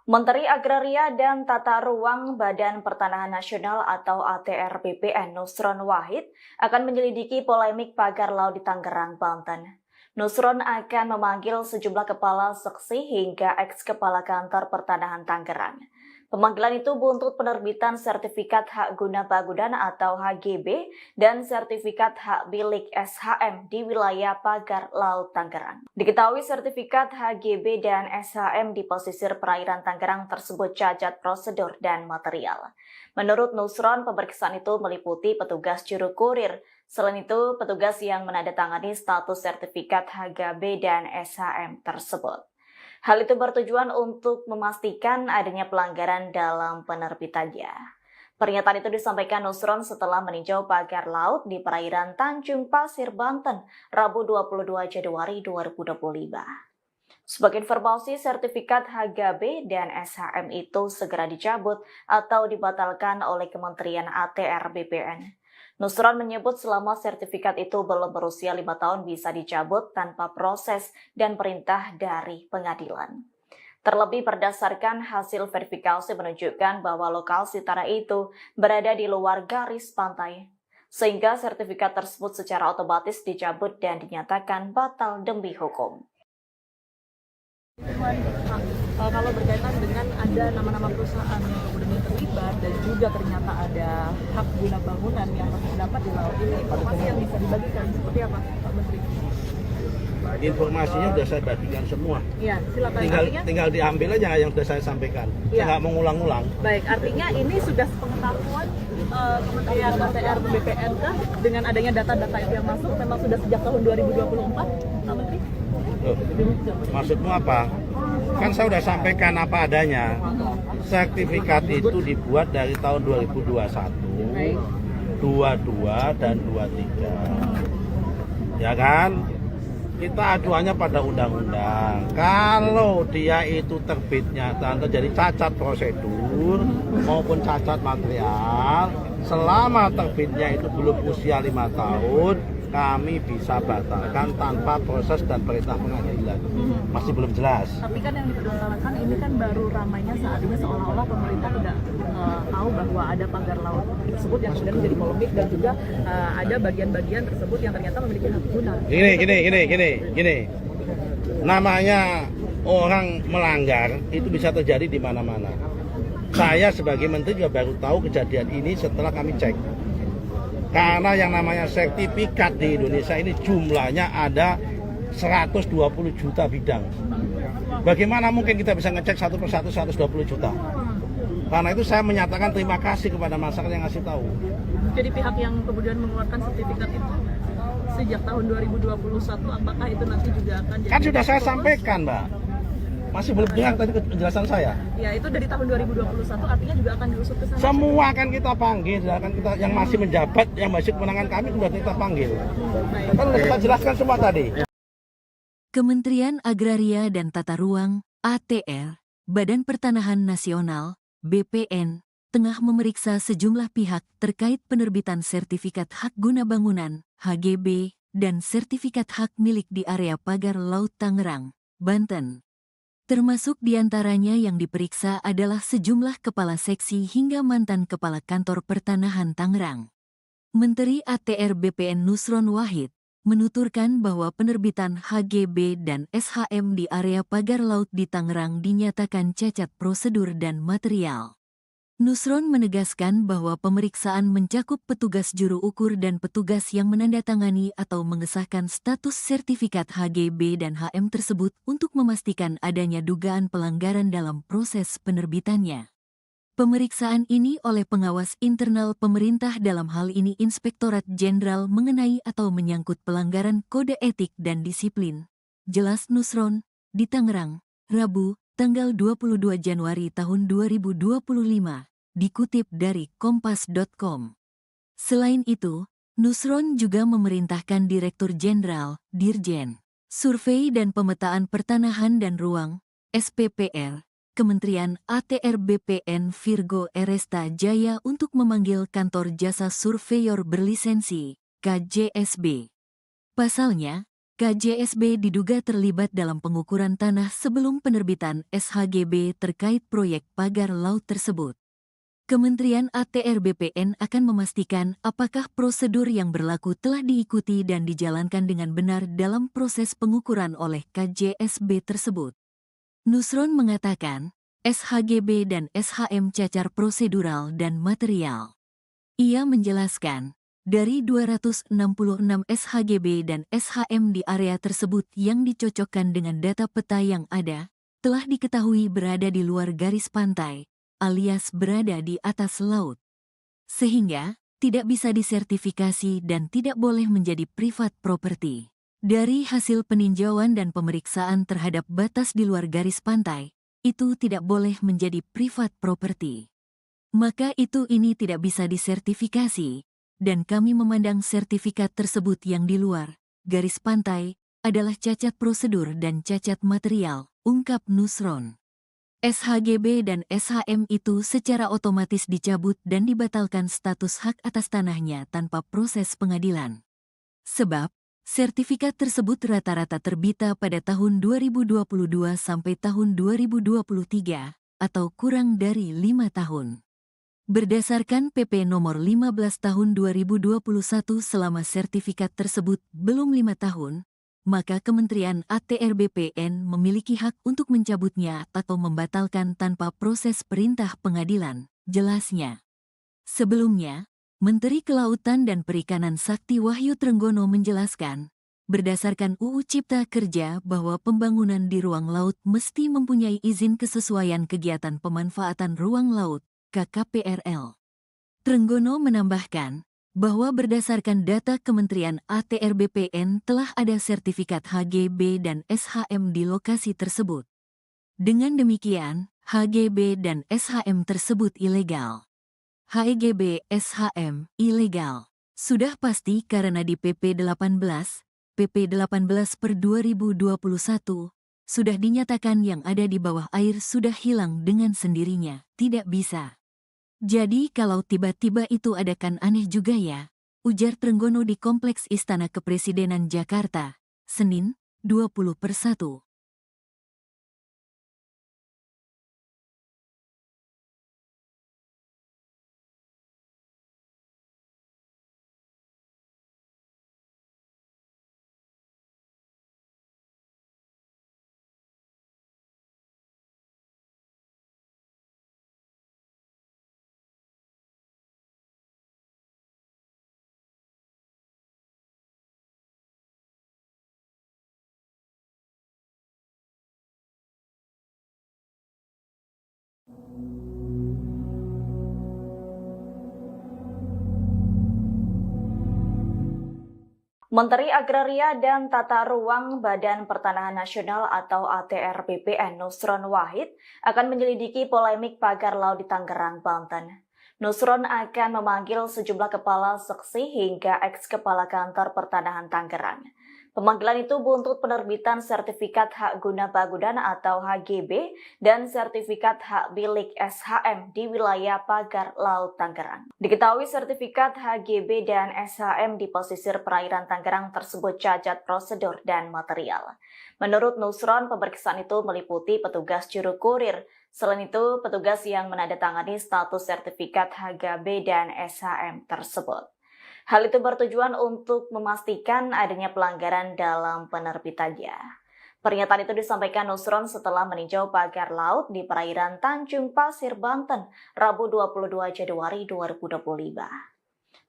Menteri Agraria dan Tata Ruang Badan Pertanahan Nasional atau ATR BPN Nusron Wahid akan menyelidiki polemik pagar laut di Tangerang, Banten. Nusron akan memanggil sejumlah kepala seksi hingga eks-kepala kantor pertanahan Tangerang. Pemanggilan itu buntut penerbitan sertifikat hak guna bangunan atau HGB dan sertifikat hak milik SHM di wilayah pagar laut Tangerang. Diketahui sertifikat HGB dan SHM di pesisir perairan Tangerang tersebut cacat prosedur dan material. Menurut Nusron, pemeriksaan itu meliputi petugas juru kurir. Selain itu, petugas yang menandatangani status sertifikat HGB dan SHM tersebut. Hal itu bertujuan untuk memastikan adanya pelanggaran dalam penerbitannya. Pernyataan itu disampaikan Nusron setelah meninjau pagar laut di perairan Tanjung Pasir, Banten, Rabu 22 Januari 2025. Sebagai informasi, sertifikat HGB dan SHM itu segera dicabut atau dibatalkan oleh Kementerian ATR BPN. Nusron menyebut selama sertifikat itu belum berusia 5 tahun bisa dicabut tanpa proses dan perintah dari pengadilan. Terlebih berdasarkan hasil verifikasi menunjukkan bahwa lokasi tanah itu berada di luar garis pantai, sehingga sertifikat tersebut secara otomatis dicabut dan dinyatakan batal demi hukum. Kalau berkaitan dengan ada nama-nama perusahaan yang kemudian terlibat dan juga ternyata ada hak guna bangunan yang terdapat di laut ini, informasi yang bisa dibagikan seperti apa, Pak Menteri? Informasinya sudah saya bagikan semua. Iya, silakan. Tinggal diambil aja yang sudah saya sampaikan. Saya nggak mengulang-ulang. Baik, artinya ini sudah sepengetahuan Kementerian ATR BPN dengan adanya data-data itu yang masuk memang sudah sejak tahun 2024, Pak Menteri? Maksudmu apa? Kan saya sudah sampaikan apa adanya. Sertifikat itu dibuat dari tahun 2021, 22 dan 23. Ya kan? Kita acuannya pada undang-undang. Kalau dia itu terbitnya dan terjadi cacat prosedur maupun cacat material, selama terbitnya itu belum usia 5 tahun, kami bisa batalkan tanpa proses dan perintah pengadilan. Masih belum jelas. Tapi kan yang dipermasalahkan ini kan baru ramainya saat ini seolah-olah pemerintah tidak tahu bahwa ada pagar laut tersebut yang kemudian menjadi polemik dan juga ada bagian-bagian tersebut yang ternyata memiliki hak guna. Gini. Namanya orang melanggar itu bisa terjadi di mana-mana. Saya sebagai menteri juga baru tahu kejadian ini setelah kami cek. Karena yang namanya sertifikat di Indonesia ini jumlahnya ada 120 juta bidang. Bagaimana mungkin kita bisa ngecek satu persatu 120 juta? Karena itu saya menyatakan terima kasih kepada masyarakat yang ngasih tahu. Jadi pihak yang kemudian mengeluarkan sertifikat itu sejak tahun 2021, apakah itu nanti juga akan jadi... Kan sudah saya sampaikan, Mbak. Masih belum dengar tadi penjelasan saya. Ya, itu dari tahun 2021 artinya juga akan diusut ke sana. Semua akan kita panggil, akan kita yang masih menjabat, yang masih kewenangan kami sudah kita panggil. Kan sudah kita jelaskan semua tadi. Kementerian Agraria dan Tata Ruang, ATR, Badan Pertanahan Nasional, BPN, tengah memeriksa sejumlah pihak terkait penerbitan sertifikat hak guna bangunan, HGB, dan sertifikat hak milik di area pagar Laut Tangerang, Banten. Termasuk diantaranya yang diperiksa adalah sejumlah kepala seksi hingga mantan kepala kantor pertanahan Tangerang. Menteri ATR BPN Nusron Wahid menuturkan bahwa penerbitan HGB dan SHM di area pagar laut di Tangerang dinyatakan cacat prosedur dan material. Nusron menegaskan bahwa pemeriksaan mencakup petugas juru ukur dan petugas yang menandatangani atau mengesahkan status sertifikat HGB dan HM tersebut untuk memastikan adanya dugaan pelanggaran dalam proses penerbitannya. Pemeriksaan ini oleh pengawas internal pemerintah dalam hal ini Inspektorat Jenderal mengenai atau menyangkut pelanggaran kode etik dan disiplin. Jelas Nusron, di Tangerang, Rabu, tanggal 22 Januari tahun 2025, dikutip dari kompas.com. Selain itu, Nusron juga memerintahkan Direktur Jenderal, Dirjen, Survei dan Pemetaan Pertanahan dan Ruang, SPPR, Kementerian ATR BPN Virgo Eresta Jaya untuk memanggil Kantor Jasa Surveyor Berlisensi, KJSB. Pasalnya, KJSB diduga terlibat dalam pengukuran tanah sebelum penerbitan SHGB terkait proyek pagar laut tersebut. Kementerian ATR BPN akan memastikan apakah prosedur yang berlaku telah diikuti dan dijalankan dengan benar dalam proses pengukuran oleh KJSB tersebut. Nusron mengatakan, SHGB dan SHM cacar prosedural dan material. Ia menjelaskan, dari 266 SHGB dan SHM di area tersebut yang dicocokkan dengan data peta yang ada, telah diketahui berada di luar garis pantai, alias berada di atas laut. Sehingga, tidak bisa disertifikasi dan tidak boleh menjadi privat property. Dari hasil peninjauan dan pemeriksaan terhadap batas di luar garis pantai, itu tidak boleh menjadi privat property. Maka ini tidak bisa disertifikasi. Dan kami memandang sertifikat tersebut yang di luar garis pantai adalah cacat prosedur dan cacat material, ungkap Nusron. SHGB dan SHM itu secara otomatis dicabut dan dibatalkan status hak atas tanahnya tanpa proses pengadilan. Sebab, sertifikat tersebut rata-rata terbita pada tahun 2022 sampai tahun 2023, atau kurang dari 5 tahun. Berdasarkan PP nomor 15 tahun 2021 selama sertifikat tersebut belum 5 tahun, maka Kementerian ATR BPN memiliki hak untuk mencabutnya atau membatalkan tanpa proses perintah pengadilan, jelasnya. Sebelumnya, Menteri Kelautan dan Perikanan Sakti Wahyu Trenggono menjelaskan, berdasarkan UU Cipta Kerja bahwa pembangunan di ruang laut mesti mempunyai izin kesesuaian kegiatan pemanfaatan ruang laut, KKPRL. Trenggono menambahkan bahwa berdasarkan data Kementerian ATR BPN telah ada sertifikat HGB dan SHM di lokasi tersebut. Dengan demikian, HGB dan SHM tersebut ilegal. HGB SHM ilegal. Sudah pasti karena di PP 18 per 2021, sudah dinyatakan yang ada di bawah air sudah hilang dengan sendirinya, tidak bisa. Jadi kalau tiba-tiba itu ada kan aneh juga ya, ujar Trenggono di Kompleks Istana Kepresidenan Jakarta, Senin, 20/1. Menteri Agraria dan Tata Ruang Badan Pertanahan Nasional atau ATR BPN Nusron Wahid akan menyelidiki polemik pagar laut di Tangerang, Banten. Nusron akan memanggil sejumlah kepala seksi hingga eks-kepala kantor pertanahan Tangerang. Pemanggilan itu buntut penerbitan sertifikat hak guna bangunan atau HGB dan sertifikat hak milik SHM di wilayah pagar laut Tangerang. Diketahui sertifikat HGB dan SHM di pesisir perairan Tangerang tersebut cacat prosedur dan material. Menurut Nusron, pemeriksaan itu meliputi petugas juru kurir. Selain itu, petugas yang menandatangani status sertifikat HGB dan SHM tersebut. Hal itu bertujuan untuk memastikan adanya pelanggaran dalam penerbitannya. Pernyataan itu disampaikan Nusron setelah meninjau pagar laut di perairan Tanjung Pasir, Banten, Rabu 22 Januari 2025.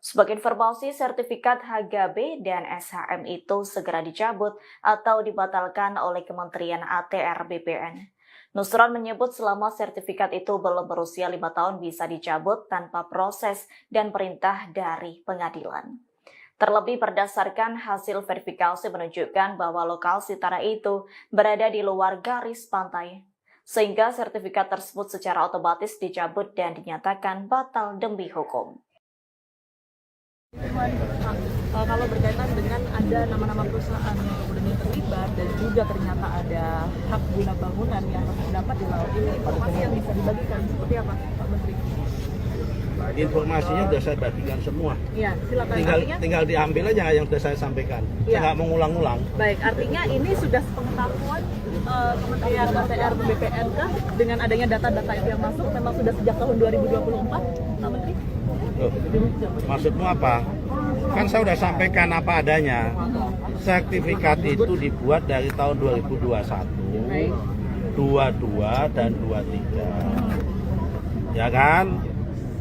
Sebagai informasi, sertifikat HGB dan SHM itu segera dicabut atau dibatalkan oleh Kementerian ATR BPN. Nusron menyebut selama sertifikat itu belum berusia 5 tahun bisa dicabut tanpa proses dan perintah dari pengadilan. Terlebih berdasarkan hasil verifikasi menunjukkan bahwa lokasi tanah itu berada di luar garis pantai, sehingga sertifikat tersebut secara otomatis dicabut dan dinyatakan batal demi hukum. Kalau berkaitan dengan ada nama-nama perusahaan yang kemudian terlibat dan juga ternyata ada hak guna bangunan yang terdapat di laut ini, informasi yang bisa dibagikan seperti apa, Pak Menteri? Informasinya sudah saya bagikan semua. Iya, silakan. Tinggal diambil aja yang sudah saya sampaikan. Saya nggak mengulang-ulang. Baik, artinya ini sudah sepengetahuan Kementerian ATR BPN kah dengan adanya data-data itu yang masuk memang sudah sejak tahun 2024, Pak Menteri? Loh, maksudmu apa? Kan saya sudah sampaikan apa adanya. Sertifikat itu dibuat dari tahun 2021, 22 dan 23. Ya kan?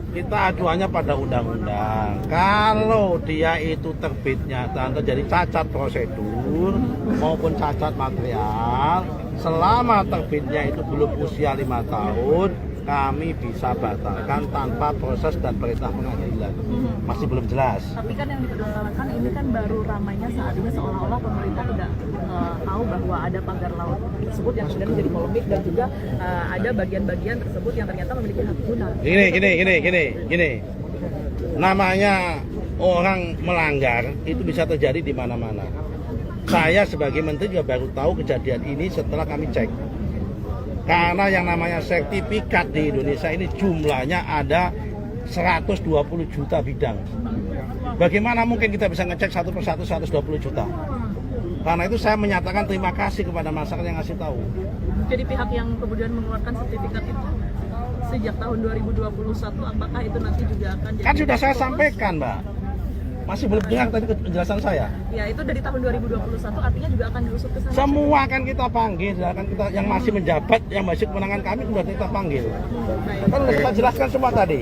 Kita acuannya pada undang-undang. Kalau dia itu terbitnya terjadi cacat prosedur maupun cacat material, selama terbitnya itu belum usia 5 tahun, kami bisa batalkan tanpa proses dan perintah pengadilan. Masih belum jelas. Tapi kan yang dipermasalahkan ini kan baru ramainya saat ini seolah-olah pemerintah tidak tahu bahwa ada pagar laut tersebut yang kemudian menjadi polemik dan juga ada bagian-bagian tersebut yang ternyata memiliki hak guna. Gini. Namanya orang melanggar itu bisa terjadi di mana-mana. Saya sebagai menteri juga baru tahu kejadian ini setelah kami cek. Karena yang namanya sertifikat di Indonesia ini jumlahnya ada 120 juta bidang. Bagaimana mungkin kita bisa ngecek satu persatu 120 juta? Karena itu saya menyatakan terima kasih kepada masyarakat yang ngasih tahu. Jadi pihak yang kemudian mengeluarkan sertifikat itu sejak tahun 2021, apakah itu nanti juga akan jadi... Kan sudah saya sampaikan, Mbak. Masih belum dengar tadi penjelasan saya. Ya, itu dari tahun 2021 artinya juga akan diusut ke sana. Semua akan kita panggil, akan kita yang masih menjabat, yang masih kewenangan kami sudah kita panggil. Kan sudah kita jelaskan semua tadi.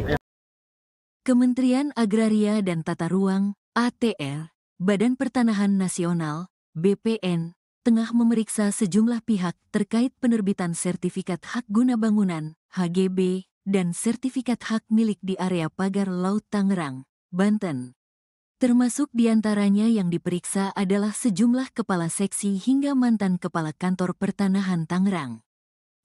Kementerian Agraria dan Tata Ruang (ATR), Badan Pertanahan Nasional (BPN), tengah memeriksa sejumlah pihak terkait penerbitan sertifikat hak guna bangunan (HGB) dan sertifikat hak milik di area pagar laut Tangerang, Banten. Termasuk diantaranya yang diperiksa adalah sejumlah kepala seksi hingga mantan kepala kantor pertanahan Tangerang.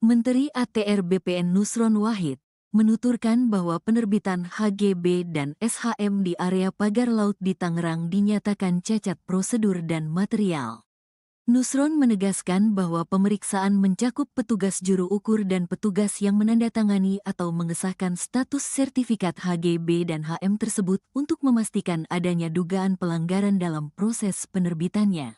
Menteri ATR BPN Nusron Wahid menuturkan bahwa penerbitan HGB dan SHM di area pagar laut di Tangerang dinyatakan cacat prosedur dan material. Nusron menegaskan bahwa pemeriksaan mencakup petugas juru ukur dan petugas yang menandatangani atau mengesahkan status sertifikat HGB dan HM tersebut untuk memastikan adanya dugaan pelanggaran dalam proses penerbitannya.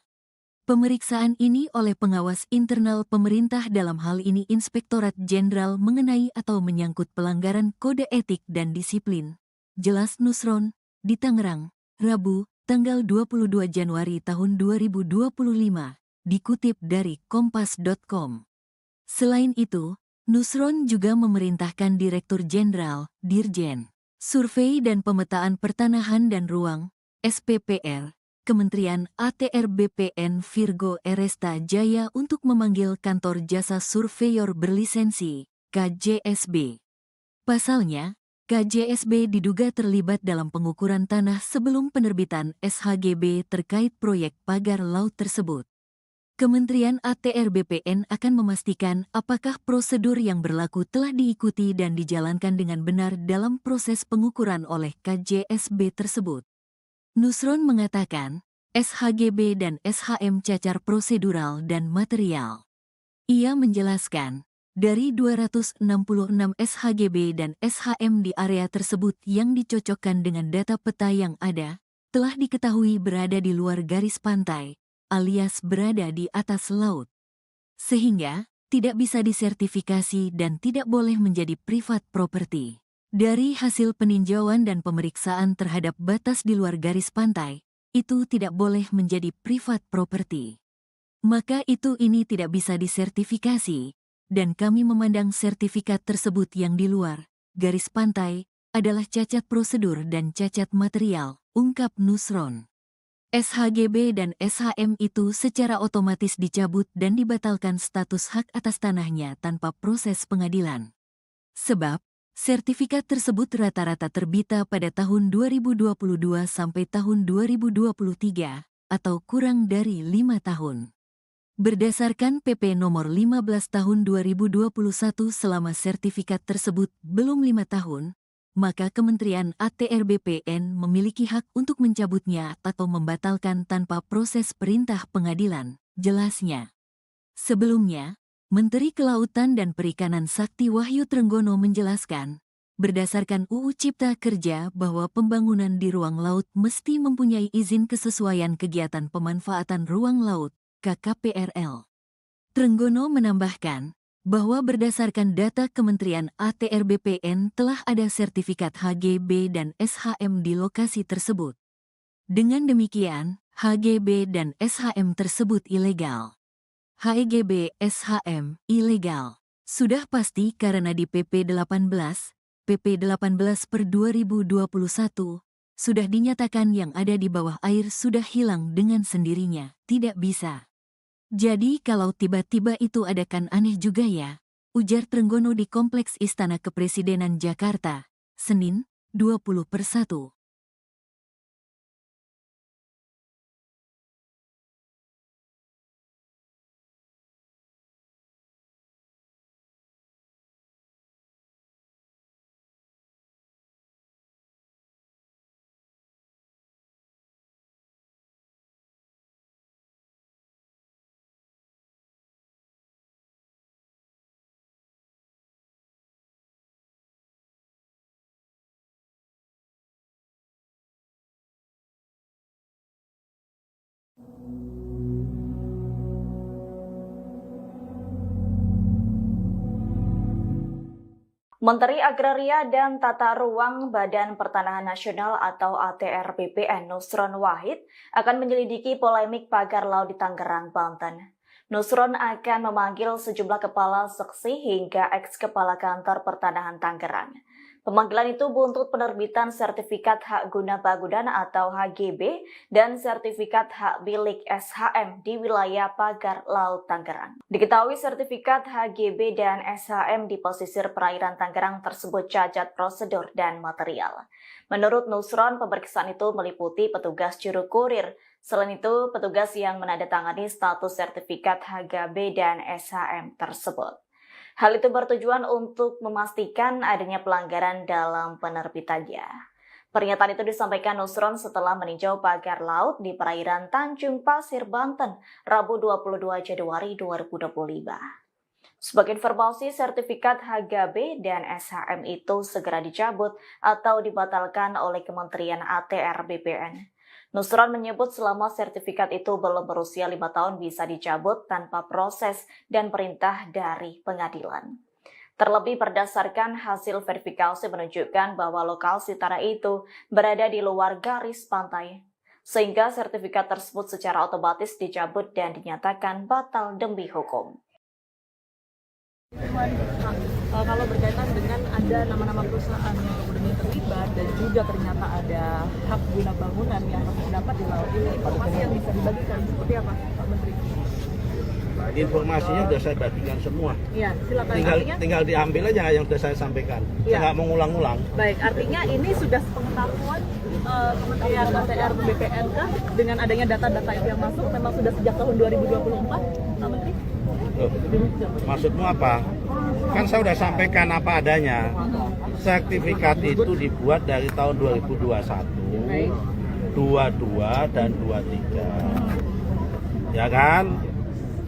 Pemeriksaan ini oleh pengawas internal pemerintah, dalam hal ini Inspektorat Jenderal, mengenai atau menyangkut pelanggaran kode etik dan disiplin. Jelas Nusron, di Tangerang, Rabu, tanggal 22 Januari tahun 2025, dikutip dari kompas.com. Selain itu, Nusron juga memerintahkan Direktur Jenderal, Dirjen, Survei dan Pemetaan Pertanahan dan Ruang, SPPR, Kementerian ATR BPN Virgo Eresta Jaya untuk memanggil Kantor Jasa Surveyor Berlisensi, KJSB. Pasalnya, KJSB diduga terlibat dalam pengukuran tanah sebelum penerbitan SHGB terkait proyek pagar laut tersebut. Kementerian ATR BPN akan memastikan apakah prosedur yang berlaku telah diikuti dan dijalankan dengan benar dalam proses pengukuran oleh KJSB tersebut. Nusron mengatakan, SHGB dan SHM cacar prosedural dan material. Ia menjelaskan, dari 266 SHGB dan SHM di area tersebut yang dicocokkan dengan data peta yang ada, telah diketahui berada di luar garis pantai, alias berada di atas laut. Sehingga, tidak bisa disertifikasi dan tidak boleh menjadi privat property. Dari hasil peninjauan dan pemeriksaan terhadap batas di luar garis pantai, itu tidak boleh menjadi privat property. Maka ini tidak bisa disertifikasi, dan kami memandang sertifikat tersebut yang di luar garis pantai adalah cacat prosedur dan cacat material, ungkap Nusron. SHGB dan SHM itu secara otomatis dicabut dan dibatalkan status hak atas tanahnya tanpa proses pengadilan. Sebab, sertifikat tersebut rata-rata terbita pada tahun 2022 sampai tahun 2023, atau kurang dari 5 tahun. Berdasarkan PP nomor 15 tahun 2021, selama sertifikat tersebut belum 5 tahun, maka Kementerian ATR BPN memiliki hak untuk mencabutnya atau membatalkan tanpa proses perintah pengadilan, jelasnya. Sebelumnya, Menteri Kelautan dan Perikanan Sakti Wahyu Trenggono menjelaskan, berdasarkan UU Cipta Kerja bahwa pembangunan di ruang laut mesti mempunyai izin kesesuaian kegiatan pemanfaatan ruang laut, KKPRL. Trenggono menambahkan bahwa berdasarkan data Kementerian ATR BPN telah ada sertifikat HGB dan SHM di lokasi tersebut. Dengan demikian, HGB dan SHM tersebut ilegal. HGB SHM ilegal sudah pasti karena di PP 18 per 2021 sudah dinyatakan yang ada di bawah air sudah hilang dengan sendirinya, tidak bisa. Jadi kalau tiba-tiba itu ada kan aneh juga ya, ujar Trenggono di Kompleks Istana Kepresidenan Jakarta, Senin, 20/1. Menteri Agraria dan Tata Ruang Badan Pertanahan Nasional atau ATR BPN Nusron Wahid akan menyelidiki polemik pagar laut di Tangerang, Banten. Nusron akan memanggil sejumlah kepala seksi hingga eks-kepala kantor pertanahan Tangerang. Pemanggilan itu buntut penerbitan sertifikat hak guna bangunan atau HGB dan sertifikat hak milik SHM di wilayah pagar laut Tangerang. Diketahui sertifikat HGB dan SHM di pesisir perairan Tangerang tersebut cacat prosedur dan material. Menurut Nusron, pemeriksaan itu meliputi petugas juru kurir. Selain itu, petugas yang menandatangani status sertifikat HGB dan SHM tersebut. Hal itu bertujuan untuk memastikan adanya pelanggaran dalam penerbitannya. Pernyataan itu disampaikan Nusron setelah meninjau pagar laut di perairan Tanjung Pasir, Banten, Rabu 22 Januari 2025. Sebagai informasi, sertifikat HGB dan SHM itu segera dicabut atau dibatalkan oleh Kementerian ATR BPN. Nusron menyebut selama sertifikat itu belum berusia 5 tahun bisa dicabut tanpa proses dan perintah dari pengadilan. Terlebih berdasarkan hasil verifikasi menunjukkan bahwa lokasi tanah itu berada di luar garis pantai, sehingga sertifikat tersebut secara otomatis dicabut dan dinyatakan batal demi hukum. Kalau berkaitan dengan ada nama-nama perusahaan yang kemudian terlibat dan juga ternyata ada hak guna bangunan yang terdapat di laut ini, informasi yang bisa dibagikan seperti apa, Pak Menteri? Informasinya sudah saya bagikan semua. Iya, silakan. Tinggal diambil aja yang sudah saya sampaikan. Ya. Saya nggak mau ngulang-ngulang. Baik, artinya ini sudah sepengetahuan Kementerian ATR BPN kah dengan adanya data-data itu yang masuk memang sudah sejak tahun 2024, Pak Menteri? Loh, maksudmu apa? Kan saya sudah sampaikan apa adanya. Sertifikat itu dibuat dari tahun 2021, 22 dan 23. Ya kan?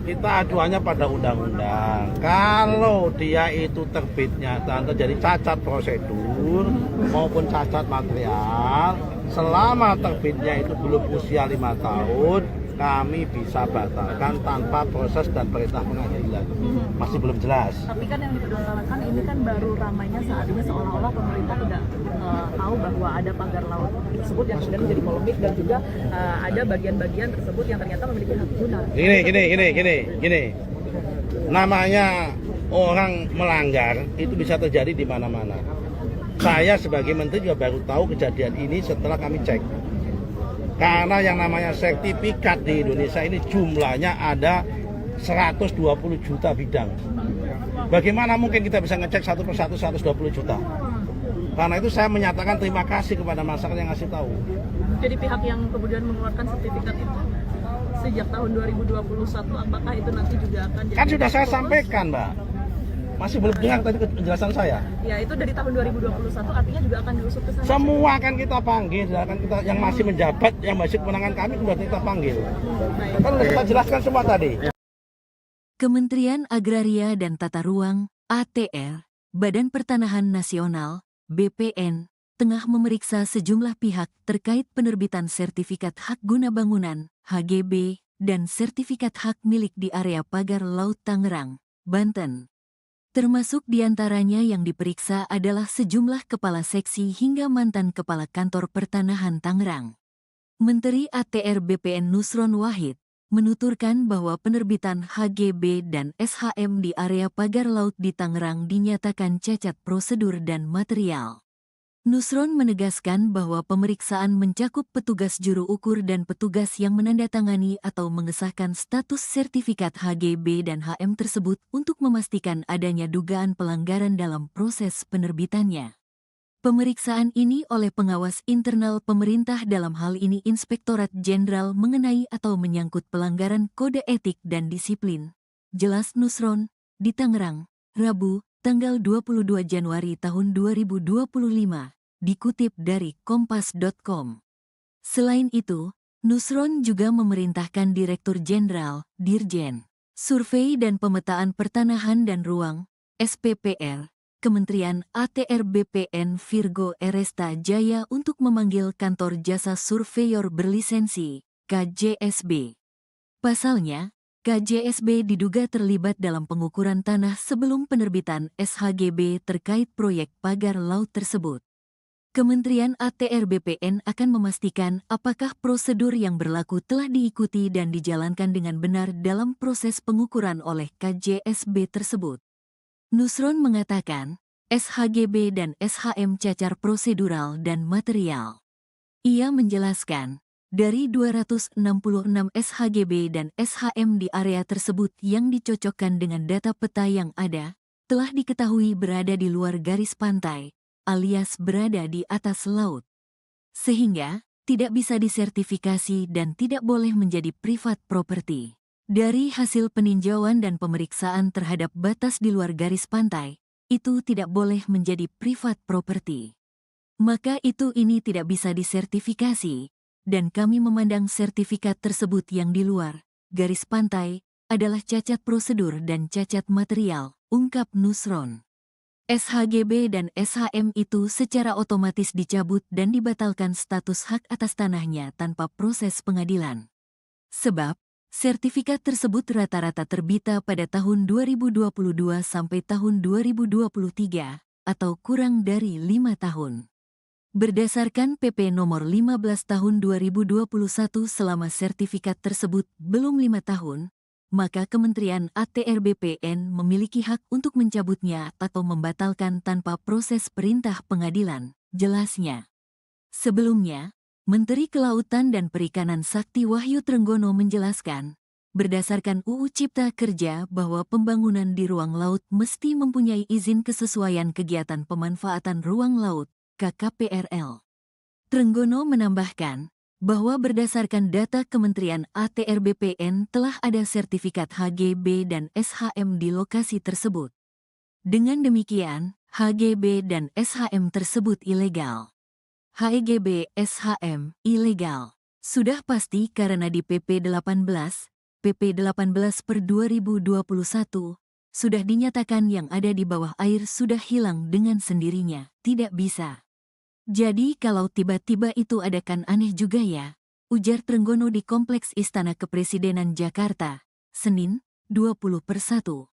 Kita acuannya pada undang-undang. Kalau dia itu terbitnya dan terjadi cacat prosedur maupun cacat material, selama terbitnya itu belum usia 5 tahun, kami bisa batalkan tanpa proses dan perintah pengadilan. Masih belum jelas. Tapi kan yang diperdebatkan ini kan baru ramainya saat ini seolah-olah pemerintah tidak tahu bahwa ada pagar laut tersebut yang kemudian menjadi polemik dan juga ada bagian-bagian tersebut yang ternyata memiliki hak guna. Gini. Namanya orang melanggar itu bisa terjadi di mana-mana. Saya sebagai menteri juga baru tahu kejadian ini setelah kami cek. Karena yang namanya sertifikat di Indonesia ini jumlahnya ada 120 juta bidang. Bagaimana mungkin kita bisa ngecek satu persatu 120 juta? Karena itu saya menyatakan terima kasih kepada masyarakat yang ngasih tahu. Jadi pihak yang kemudian mengeluarkan sertifikat itu sejak tahun 2021, apakah itu nanti juga akan jadi... Kan sudah saya sampaikan, Mbak. Masih belum dengar tadi penjelasan saya. Ya, itu dari tahun 2021 artinya juga akan diusut ke sana. Semua akan kita panggil, akan kita yang masih menjabat, yang masih kewenangan kami sudah kita panggil. Kan sudah kita jelaskan semua tadi. Kementerian Agraria dan Tata Ruang (ATR), Badan Pertanahan Nasional (BPN), tengah memeriksa sejumlah pihak terkait penerbitan sertifikat hak guna bangunan (HGB) dan sertifikat hak milik di area pagar Laut Tangerang, Banten. Termasuk diantaranya yang diperiksa adalah sejumlah kepala seksi hingga mantan kepala kantor pertanahan Tangerang. Menteri ATR BPN Nusron Wahid menuturkan bahwa penerbitan HGB dan SHM di area pagar laut di Tangerang dinyatakan cacat prosedur dan material. Nusron menegaskan bahwa pemeriksaan mencakup petugas juru ukur dan petugas yang menandatangani atau mengesahkan status sertifikat HGB dan HM tersebut untuk memastikan adanya dugaan pelanggaran dalam proses penerbitannya. Pemeriksaan ini oleh pengawas internal pemerintah dalam hal ini Inspektorat Jenderal mengenai atau menyangkut pelanggaran kode etik dan disiplin. Jelas Nusron, di Tangerang, Rabu, tanggal 22 Januari tahun 2025. Dikutip dari kompas.com. Selain itu, Nusron juga memerintahkan Direktur Jenderal, Dirjen, Survei dan Pemetaan Pertanahan dan Ruang, SPPR, Kementerian ATR BPN Virgo Eresta Jaya untuk memanggil Kantor Jasa Surveyor Berlisensi, KJSB. Pasalnya, KJSB diduga terlibat dalam pengukuran tanah sebelum penerbitan SHGB terkait proyek pagar laut tersebut. Kementerian ATR BPN akan memastikan apakah prosedur yang berlaku telah diikuti dan dijalankan dengan benar dalam proses pengukuran oleh KJSB tersebut. Nusron mengatakan, SHGB dan SHM cacar prosedural dan material. Ia menjelaskan, dari 266 SHGB dan SHM di area tersebut yang dicocokkan dengan data peta yang ada, telah diketahui berada di luar garis pantai, alias berada di atas laut. Sehingga, tidak bisa disertifikasi dan tidak boleh menjadi privat property. Dari hasil peninjauan dan pemeriksaan terhadap batas di luar garis pantai, itu tidak boleh menjadi privat property. maka ini tidak bisa disertifikasi, dan kami memandang sertifikat tersebut yang di luar garis pantai adalah cacat prosedur dan cacat material, ungkap Nusron. SHGB dan SHM itu secara otomatis dicabut dan dibatalkan status hak atas tanahnya tanpa proses pengadilan. Sebab, sertifikat tersebut rata-rata terbita pada tahun 2022 sampai tahun 2023, atau kurang dari 5 tahun. Berdasarkan PP nomor 15 tahun 2021 selama sertifikat tersebut belum 5 tahun, maka Kementerian ATR BPN memiliki hak untuk mencabutnya atau membatalkan tanpa proses perintah pengadilan, jelasnya. Sebelumnya, Menteri Kelautan dan Perikanan Sakti Wahyu Trenggono menjelaskan, berdasarkan UU Cipta Kerja bahwa pembangunan di ruang laut mesti mempunyai izin kesesuaian kegiatan pemanfaatan ruang laut, KKPRL. Trenggono menambahkan bahwa berdasarkan data Kementerian ATR BPN telah ada sertifikat HGB dan SHM di lokasi tersebut. Dengan demikian, HGB dan SHM tersebut ilegal. HGB SHM ilegal sudah pasti karena di PP 18 per 2021 sudah dinyatakan yang ada di bawah air sudah hilang dengan sendirinya, tidak bisa. Jadi kalau tiba-tiba itu ada kan aneh juga ya, ujar Trenggono di Kompleks Istana Kepresidenan Jakarta, Senin, 20/1.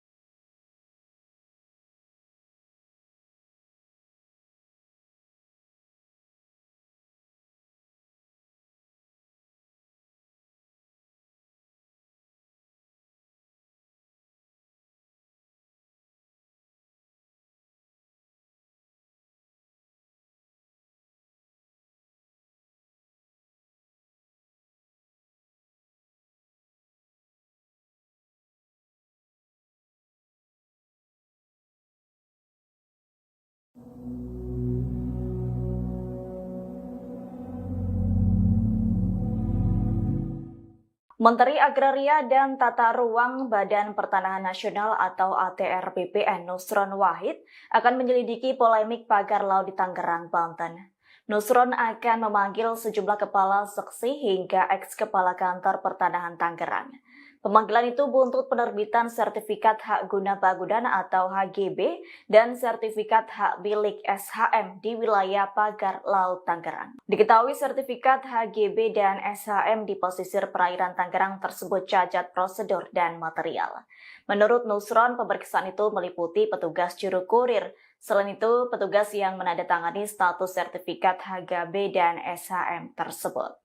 Menteri Agraria dan Tata Ruang Badan Pertanahan Nasional atau ATR BPN Nusron Wahid akan menyelidiki polemik pagar laut di Tangerang, Banten. Nusron akan memanggil sejumlah kepala seksi hingga eks-kepala kantor pertanahan Tangerang. Pemanggilan itu buntut penerbitan sertifikat hak guna bangunan atau HGB dan sertifikat hak milik SHM di wilayah pagar laut Tangerang. Diketahui sertifikat HGB dan SHM di pesisir perairan Tangerang tersebut cacat prosedur dan material. Menurut Nusron, pemeriksaan itu meliputi petugas juru kurir. Selain itu, petugas yang menandatangani status sertifikat HGB dan SHM tersebut.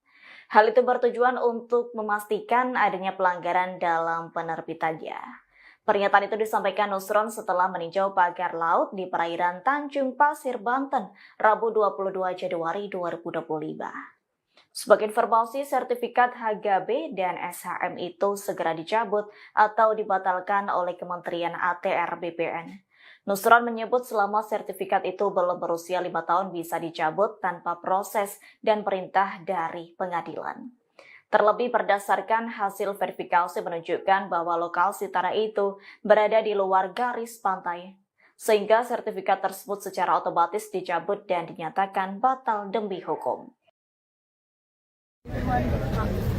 Hal itu bertujuan untuk memastikan adanya pelanggaran dalam penerbitannya. Pernyataan itu disampaikan Nusron setelah meninjau pagar laut di perairan Tanjung Pasir, Banten, Rabu 22 Januari 2025. Sebagai informasi, sertifikat HGB dan SHM itu segera dicabut atau dibatalkan oleh Kementerian ATR BPN. Nusron menyebut selama sertifikat itu belum berusia 5 tahun bisa dicabut tanpa proses dan perintah dari pengadilan. Terlebih berdasarkan hasil verifikasi menunjukkan bahwa lokasi tanah itu berada di luar garis pantai, sehingga sertifikat tersebut secara otomatis dicabut dan dinyatakan batal demi hukum.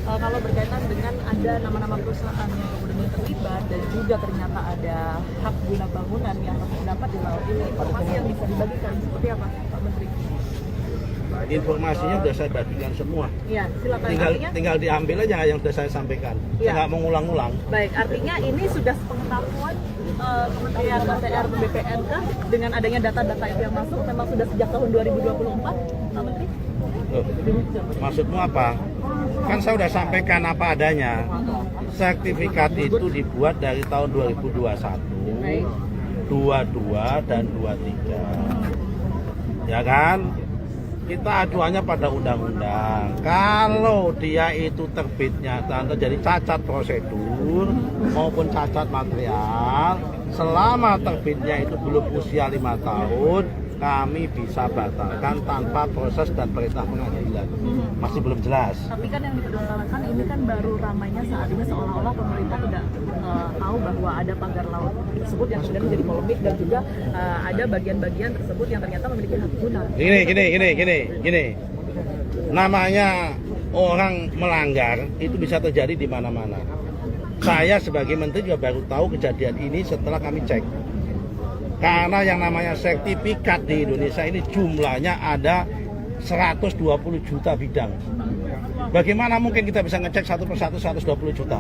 Kalau berkaitan dengan ada nama-nama perusahaan yang kemudian terlibat dan juga ternyata ada hak guna bangunan yang terdapat di laut ini, informasi yang bisa dibagikan seperti apa, Pak Menteri? Informasinya sudah saya bagikan semua. Iya, silakan. Tinggal diambil aja yang sudah saya sampaikan. Saya nggak mau ngulang-ulang. Baik, artinya ini sudah sepengetahuan Kementerian ATR BPN kah dengan adanya data-data itu yang masuk memang sudah sejak tahun 2024, Pak Menteri? Maksudmu apa? Kan saya sudah sampaikan apa adanya. Sertifikat itu dibuat dari tahun 2021, 22 dan 23. Ya kan? Kita aduannya pada undang-undang. Kalau dia itu terbitnya terjadi cacat prosedur maupun cacat material, selama terbitnya itu belum usia 5 tahun, kami bisa batalkan tanpa proses dan perintah pengadilan. Masih belum jelas. Tapi kan yang dipermasalahkan ini kan baru ramainya saat ini seolah-olah pemerintah tidak tahu bahwa ada pagar laut tersebut yang kemudian menjadi polemik dan juga ada bagian-bagian tersebut yang ternyata memiliki hak guna. Gini. Namanya orang melanggar itu bisa terjadi di mana-mana. Saya sebagai menteri juga baru tahu kejadian ini setelah kami cek. Karena yang namanya sertifikat di Indonesia ini jumlahnya ada 120 juta bidang. Bagaimana mungkin kita bisa ngecek satu persatu 120 juta?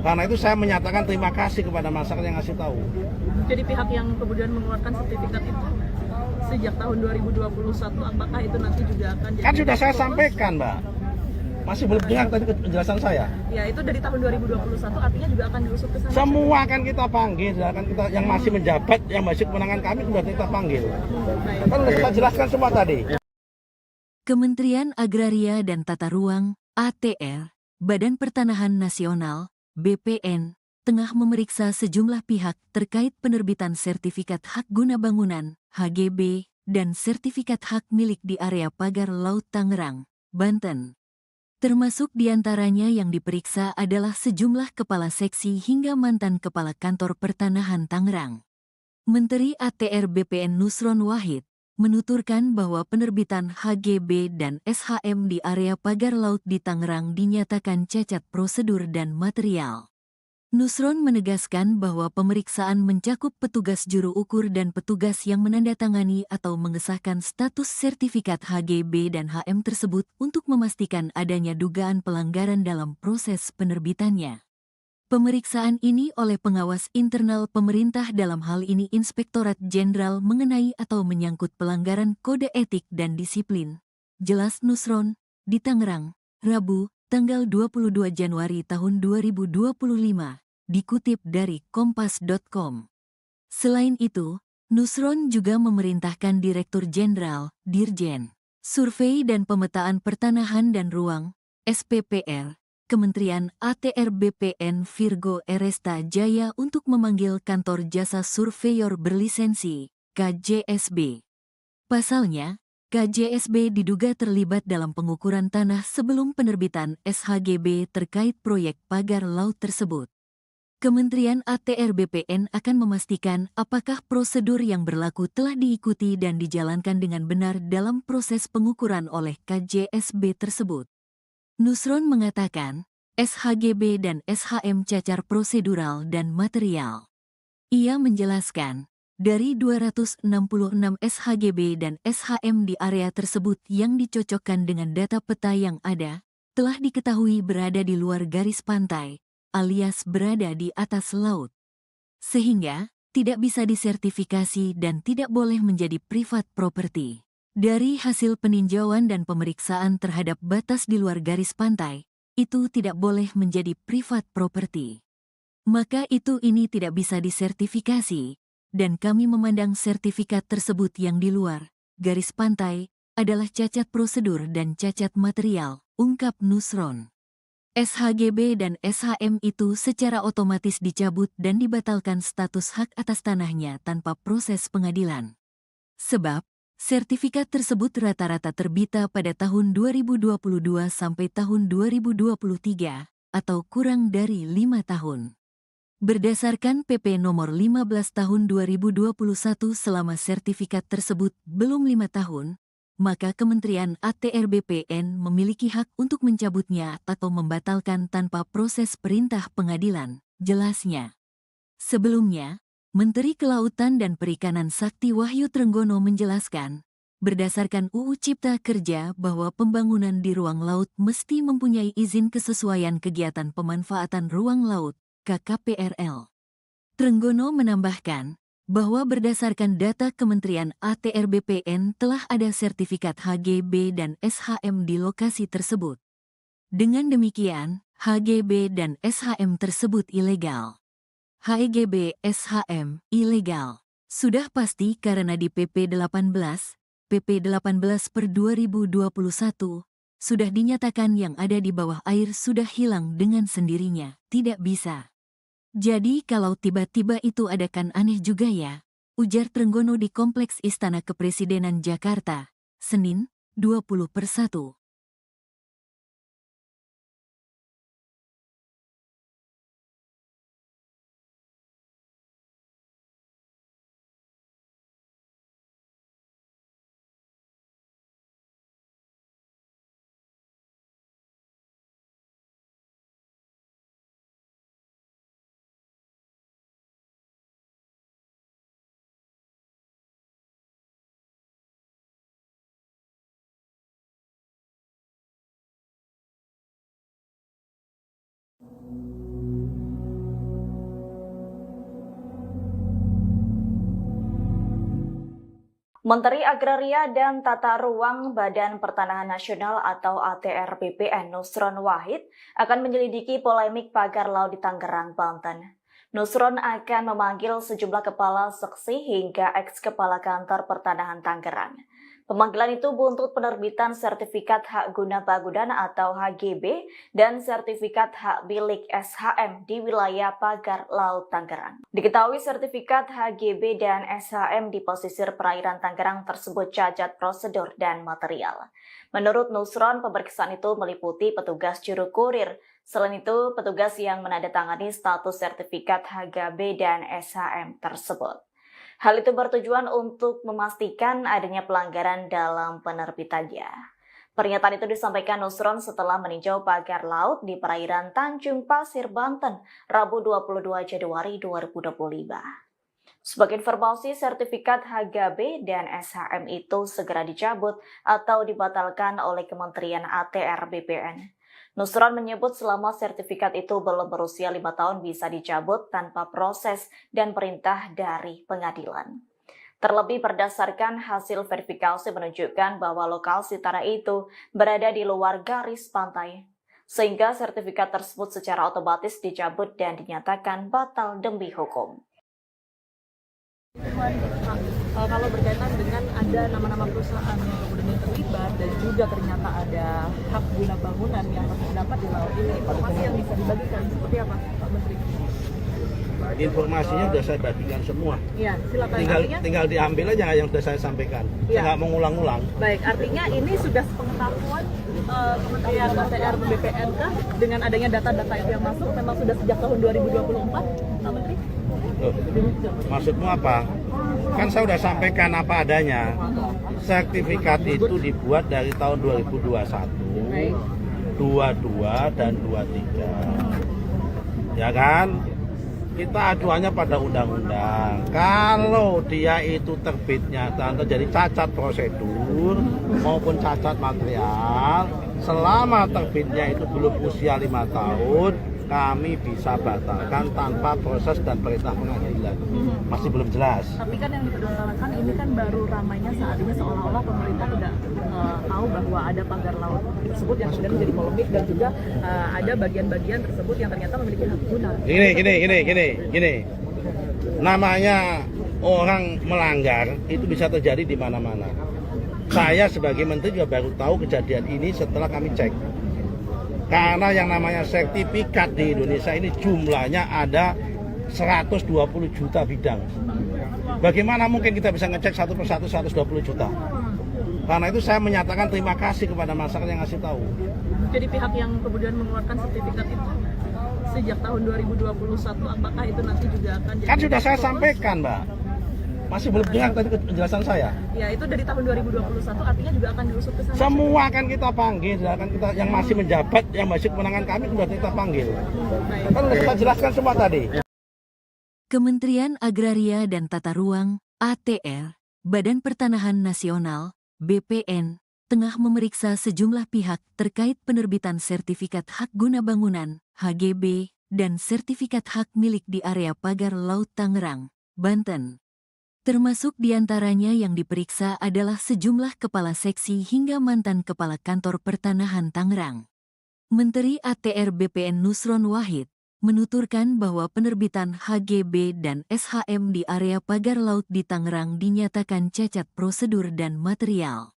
Karena itu saya menyatakan terima kasih kepada masyarakat yang ngasih tahu. Jadi pihak yang kemudian mengeluarkan sertifikat itu sejak tahun 2021, apakah itu nanti juga akan jadi... Kan sudah saya sampaikan, Mbak. Masih belum dengar tadi penjelasan saya. Ya, itu dari tahun 2021 artinya juga akan diusut ke sana. Semua akan kita panggil, akan kita yang masih menjabat, yang masih kewenangan kami sudah kita panggil. Kan sudah kita jelaskan semua tadi. Kementerian Agraria dan Tata Ruang (ATR), Badan Pertanahan Nasional (BPN), tengah memeriksa sejumlah pihak terkait penerbitan sertifikat hak guna bangunan (HGB) dan sertifikat hak milik di area pagar Laut Tangerang, Banten. Termasuk diantaranya yang diperiksa adalah sejumlah kepala seksi hingga mantan kepala kantor pertanahan Tangerang. Menteri ATR BPN Nusron Wahid menuturkan bahwa penerbitan HGB dan SHM di area pagar laut di Tangerang dinyatakan cacat prosedur dan material. Nusron menegaskan bahwa pemeriksaan mencakup petugas juru ukur dan petugas yang menandatangani atau mengesahkan status sertifikat HGB dan HM tersebut untuk memastikan adanya dugaan pelanggaran dalam proses penerbitannya. Pemeriksaan ini oleh pengawas internal pemerintah dalam hal ini Inspektorat Jenderal mengenai atau menyangkut pelanggaran kode etik dan disiplin. Jelas Nusron, di Tangerang, Rabu, tanggal 22 Januari tahun 2025, dikutip dari kompas.com. Selain itu, Nusron juga memerintahkan Direktur Jenderal, Dirjen, Survei dan Pemetaan Pertanahan dan Ruang, SPPR, Kementerian ATR BPN Virgo Eresta Jaya untuk memanggil Kantor Jasa Surveyor Berlisensi, KJSB. Pasalnya, KJSB diduga terlibat dalam pengukuran tanah sebelum penerbitan SHGB terkait proyek pagar laut tersebut. Kementerian ATR BPN akan memastikan apakah prosedur yang berlaku telah diikuti dan dijalankan dengan benar dalam proses pengukuran oleh KJSB tersebut. Nusron mengatakan, SHGB dan SHM cacar prosedural dan material. Ia menjelaskan, dari 266 SHGB dan SHM di area tersebut yang dicocokkan dengan data peta yang ada, telah diketahui berada di luar garis pantai, alias berada di atas laut. Sehingga, tidak bisa disertifikasi dan tidak boleh menjadi privat property. Dari hasil peninjauan dan pemeriksaan terhadap batas di luar garis pantai, itu tidak boleh menjadi privat property. Maka ini tidak bisa disertifikasi. Dan kami memandang sertifikat tersebut yang di luar garis pantai adalah cacat prosedur dan cacat material, ungkap Nusron. SHGB dan SHM itu secara otomatis dicabut dan dibatalkan status hak atas tanahnya tanpa proses pengadilan. Sebab, sertifikat tersebut rata-rata terbita pada tahun 2022 sampai tahun 2023, atau kurang dari 5 tahun. Berdasarkan PP nomor 15 tahun 2021 selama sertifikat tersebut belum 5 tahun, maka Kementerian ATR BPN memiliki hak untuk mencabutnya atau membatalkan tanpa proses perintah pengadilan, jelasnya. Sebelumnya, Menteri Kelautan dan Perikanan Sakti Wahyu Trenggono menjelaskan, berdasarkan UU Cipta Kerja bahwa pembangunan di ruang laut mesti mempunyai izin kesesuaian kegiatan pemanfaatan ruang laut, KKPRL. Trenggono menambahkan bahwa berdasarkan data Kementerian ATR BPN telah ada sertifikat HGB dan SHM di lokasi tersebut. Dengan demikian, HGB dan SHM tersebut ilegal. HGB SHM ilegal. Sudah pasti karena di PP 18 per 2021, sudah dinyatakan yang ada di bawah air sudah hilang dengan sendirinya, tidak bisa. Jadi kalau tiba-tiba itu ada kan aneh juga ya. ujar Trenggono di Kompleks Istana Kepresidenan Jakarta, Senin, 20/1. Menteri Agraria dan Tata Ruang Badan Pertanahan Nasional atau ATR BPN Nusron Wahid akan menyelidiki polemik pagar laut di Tangerang, Banten. Nusron akan memanggil sejumlah kepala seksi hingga eks-kepala kantor pertanahan Tangerang. Pemanggilan itu buntut penerbitan sertifikat hak guna bangunan atau HGB dan sertifikat hak milik SHM di wilayah pagar laut Tangerang. Diketahui sertifikat HGB dan SHM di pesisir perairan Tangerang tersebut cacat prosedur dan material. Menurut Nusron, pemeriksaan itu meliputi petugas juru kurir. Selain itu, petugas yang menandatangani status sertifikat HGB dan SHM tersebut. Hal itu bertujuan untuk memastikan adanya pelanggaran dalam penerbitannya. Pernyataan itu disampaikan Nusron setelah meninjau pagar laut di perairan Tanjung Pasir, Banten, Rabu 22 Januari 2025. Sebagai informasi, sertifikat HGB dan SHM itu segera dicabut atau dibatalkan oleh Kementerian ATR BPN. Nusron menyebut selama sertifikat itu belum berusia 5 tahun bisa dicabut tanpa proses dan perintah dari pengadilan. Terlebih berdasarkan hasil verifikasi menunjukkan bahwa lokasi tanah itu berada di luar garis pantai, sehingga sertifikat tersebut secara otomatis dicabut dan dinyatakan batal demi hukum. Kalau berkaitan dengan ada nama-nama perusahaan yang kemudian terlibat dan juga ternyata ada hak guna bangunan yang terdapat di laut ini, informasi yang bisa dibagikan seperti apa, Pak Menteri? Informasinya sudah saya bagikan semua. Iya, silakan. Tinggal diambil aja yang sudah saya sampaikan. Saya nggak mau ngulang-ulang. Baik, artinya ini sudah sepengetahuan Kementerian ATR BPN kah dengan adanya data-data itu yang masuk memang sudah sejak tahun 2024, Pak Menteri? Loh, maksudmu apa? Kan saya sudah sampaikan apa adanya. Sertifikat itu dibuat dari tahun 2021, 22 dan 23. Ya kan? Kita acuannya pada undang-undang. Kalau dia itu terbitnya terjadi cacat prosedur maupun cacat material, selama terbitnya itu belum usia 5 tahun, kami bisa batalkan tanpa proses dan perintah pengadilan. Masih belum jelas. Tapi kan yang dipermasalahkan ini kan baru ramainya saat ini seolah-olah pemerintah tidak tahu bahwa ada pagar laut tersebut yang kemudian menjadi polemik dan juga ada bagian-bagian tersebut yang ternyata memiliki hak guna. Gini. Namanya orang melanggar itu bisa terjadi di mana-mana. Saya sebagai menteri juga baru tahu kejadian ini setelah kami cek. Karena yang namanya sertifikat di Indonesia ini jumlahnya ada 120 juta bidang. Bagaimana mungkin kita bisa ngecek satu persatu 120 juta? Karena itu saya menyatakan terima kasih kepada masyarakat yang ngasih tahu. Jadi pihak yang kemudian mengeluarkan sertifikat itu sejak tahun 2021, apakah itu nanti juga akan jadi... Kan sudah saya sampaikan, Mbak. Masih belum dengar tadi penjelasan saya. Ya, itu dari tahun 2021 artinya juga akan diusut ke sana. Semua akan kita panggil, akan kita yang masih menjabat, yang masih kewenangan kami sudah kita panggil. Kan sudah kita jelaskan semua tadi. Kementerian Agraria dan Tata Ruang (ATR), Badan Pertanahan Nasional (BPN), tengah memeriksa sejumlah pihak terkait penerbitan sertifikat hak guna bangunan (HGB) dan sertifikat hak milik di area pagar laut Tangerang, Banten. Termasuk diantaranya yang diperiksa adalah sejumlah kepala seksi hingga mantan kepala kantor pertanahan Tangerang. Menteri ATR BPN Nusron Wahid menuturkan bahwa penerbitan HGB dan SHM di area pagar laut di Tangerang dinyatakan cacat prosedur dan material.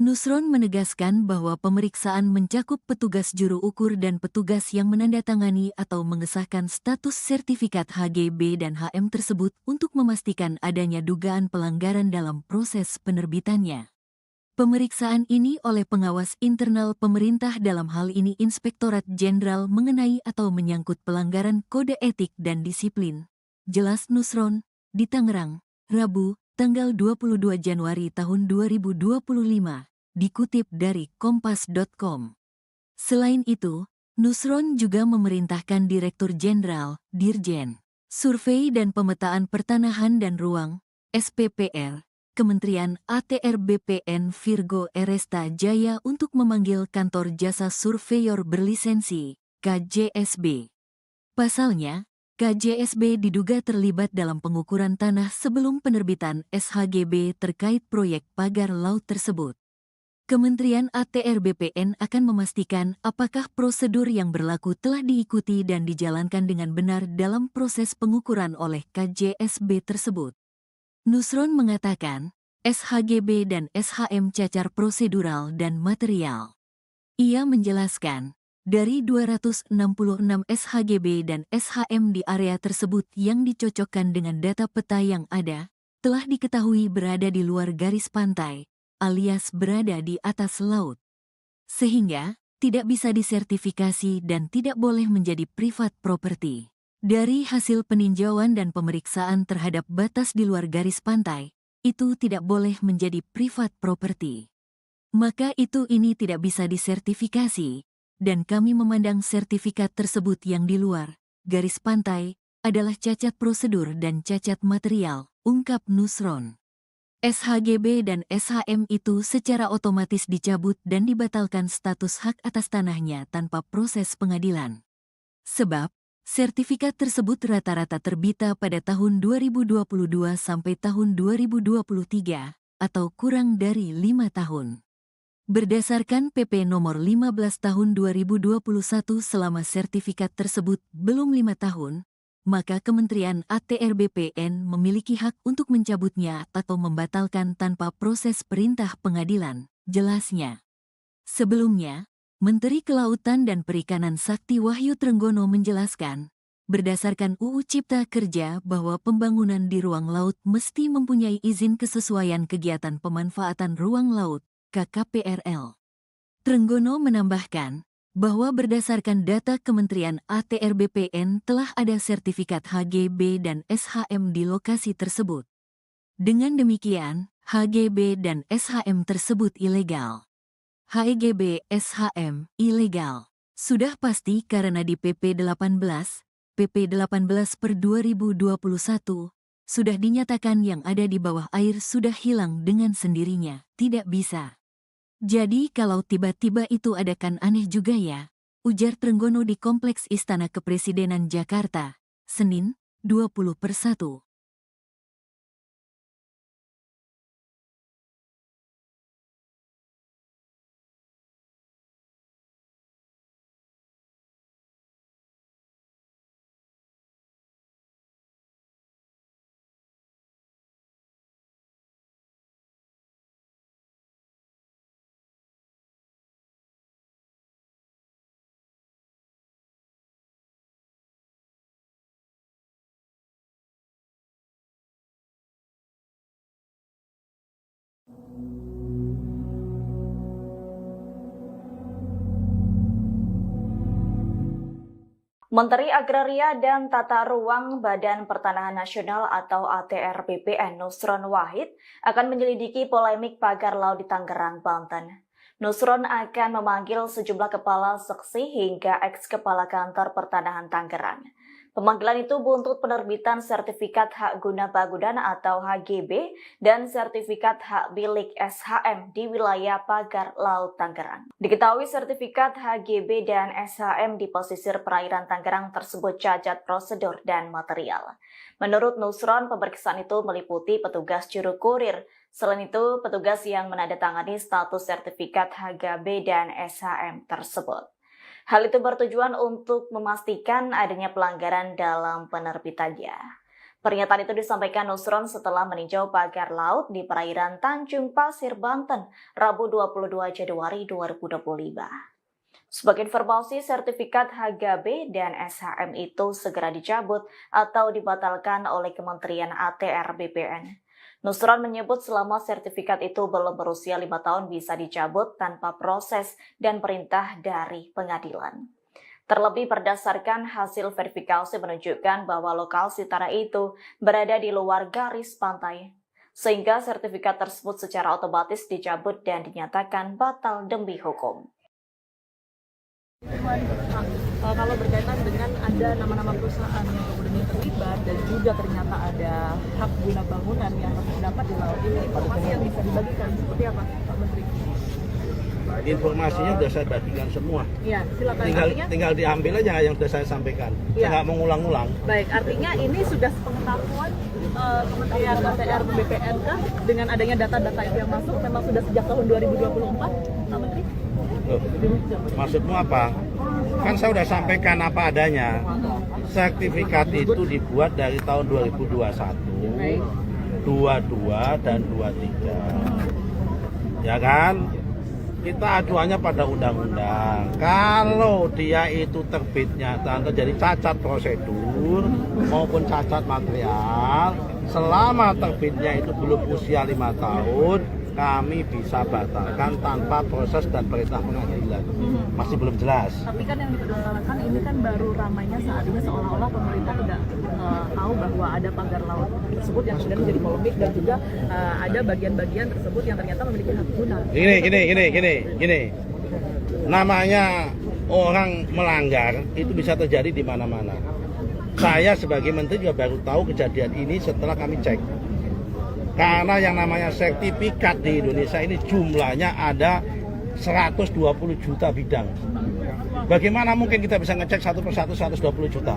Nusron menegaskan bahwa pemeriksaan mencakup petugas juru ukur dan petugas yang menandatangani atau mengesahkan status sertifikat HGB dan HM tersebut untuk memastikan adanya dugaan pelanggaran dalam proses penerbitannya. Pemeriksaan ini oleh pengawas internal pemerintah dalam hal ini Inspektorat Jenderal mengenai atau menyangkut pelanggaran kode etik dan disiplin. Jelas Nusron, di Tangerang, Rabu, tanggal 22 Januari tahun 2025. Dikutip dari kompas.com. Selain itu, Nusron juga memerintahkan Direktur Jenderal, Dirjen, Survei dan Pemetaan Pertanahan dan Ruang, SPPR, Kementerian ATR BPN Virgo Eresta Jaya untuk memanggil Kantor Jasa Surveyor Berlisensi, KJSB. Pasalnya, KJSB diduga terlibat dalam pengukuran tanah sebelum penerbitan SHGB terkait proyek pagar laut tersebut. Kementerian ATR BPN akan memastikan apakah prosedur yang berlaku telah diikuti dan dijalankan dengan benar dalam proses pengukuran oleh KJSB tersebut. Nusron mengatakan, SHGB dan SHM cacar prosedural dan material. Ia menjelaskan, dari 266 SHGB dan SHM di area tersebut yang dicocokkan dengan data peta yang ada, telah diketahui berada di luar garis pantai, alias berada di atas laut. Sehingga, tidak bisa disertifikasi dan tidak boleh menjadi private property. Dari hasil peninjauan dan pemeriksaan terhadap batas di luar garis pantai, itu tidak boleh menjadi private property. Maka ini tidak bisa disertifikasi, dan kami memandang sertifikat tersebut yang di luar garis pantai adalah cacat prosedur dan cacat material, ungkap Nusron. SHGB dan SHM itu secara otomatis dicabut dan dibatalkan status hak atas tanahnya tanpa proses pengadilan. Sebab, sertifikat tersebut rata-rata terbita pada tahun 2022 sampai tahun 2023, atau kurang dari 5 tahun. Berdasarkan PP nomor 15 tahun 2021 selama sertifikat tersebut belum 5 tahun, maka Kementerian ATR BPN memiliki hak untuk mencabutnya atau membatalkan tanpa proses perintah pengadilan, jelasnya. Sebelumnya, Menteri Kelautan dan Perikanan Sakti Wahyu Trenggono menjelaskan, berdasarkan UU Cipta Kerja bahwa pembangunan di ruang laut mesti mempunyai izin kesesuaian kegiatan pemanfaatan ruang laut, KKPRL. Trenggono menambahkan, bahwa berdasarkan data Kementerian ATR BPN telah ada sertifikat HGB dan SHM di lokasi tersebut. Dengan demikian, HGB dan SHM tersebut ilegal. HGB SHM ilegal. Sudah pasti karena di PP 18 per 2021, sudah dinyatakan yang ada di bawah air sudah hilang dengan sendirinya, tidak bisa. Jadi kalau tiba-tiba itu ada kan aneh juga ya, ujar Trenggono di Kompleks Istana Kepresidenan Jakarta, Senin, 20/1. Menteri Agraria dan Tata Ruang Badan Pertanahan Nasional atau ATR BPN Nusron Wahid akan menyelidiki polemik pagar laut di Tangerang, Banten. Nusron akan memanggil sejumlah kepala seksi hingga eks-kepala kantor pertanahan Tangerang. Pemanggilan itu buntut penerbitan sertifikat hak guna bangunan atau HGB dan sertifikat hak milik SHM di wilayah pagar laut Tangerang. Diketahui sertifikat HGB dan SHM di pesisir perairan Tangerang tersebut cacat prosedur dan material. Menurut Nusron, pemeriksaan itu meliputi petugas juru kurir. Selain itu, petugas yang menandatangani status sertifikat HGB dan SHM tersebut. Hal itu bertujuan untuk memastikan adanya pelanggaran dalam penerbitannya. Pernyataan itu disampaikan Nusron setelah meninjau pagar laut di perairan Tanjung Pasir, Banten, Rabu 22 Januari 2025. Sebagai informasi, sertifikat HGB dan SHM itu segera dicabut atau dibatalkan oleh Kementerian ATR BPN. Nusron menyebut selama sertifikat itu belum berusia 5 tahun bisa dicabut tanpa proses dan perintah dari pengadilan. Terlebih berdasarkan hasil verifikasi menunjukkan bahwa lokasi tanah itu berada di luar garis pantai, sehingga sertifikat tersebut secara otomatis dicabut dan dinyatakan batal demi hukum. Kalau berkaitan dengan ada nama-nama perusahaan yang kemudian terlibat dan juga ternyata ada hak guna bangunan yang terdapat di laut ini, informasi yang bisa dibagikan seperti apa, Pak Menteri? Informasinya sudah saya bagikan semua. Iya, silakan. Tinggal diambil aja yang sudah saya sampaikan. Iya. Saya nggak mengulang-ulang. Baik, artinya ini sudah sepengetahuan Kementerian ATR BPN kah dengan adanya data-data itu yang masuk memang sudah sejak tahun 2024, Pak Menteri? Loh, maksudmu apa? Kan saya sudah sampaikan apa adanya. Sertifikat itu dibuat dari tahun 2021, Baik. 22 dan 23. Ya kan? Kita acuannya pada undang-undang. Kalau dia itu terbitnya dan terjadi cacat prosedur maupun cacat material, selama terbitnya itu belum usia 5 tahun, kami bisa batalkan tanpa proses dan perintah pengadilan. Masih belum jelas. Tapi kan yang dipermasalahkan ini kan baru ramainya saat ini seolah-olah pemerintah tidak tahu bahwa ada pagar laut tersebut yang kemudian menjadi polemik dan juga ada bagian-bagian tersebut yang ternyata memiliki hak guna. Gini. Namanya orang melanggar itu bisa terjadi di mana-mana. Saya sebagai menteri juga baru tahu kejadian ini setelah kami cek. Karena yang namanya sertifikat di Indonesia ini jumlahnya ada 120 juta bidang. Bagaimana mungkin kita bisa ngecek satu persatu 120 juta?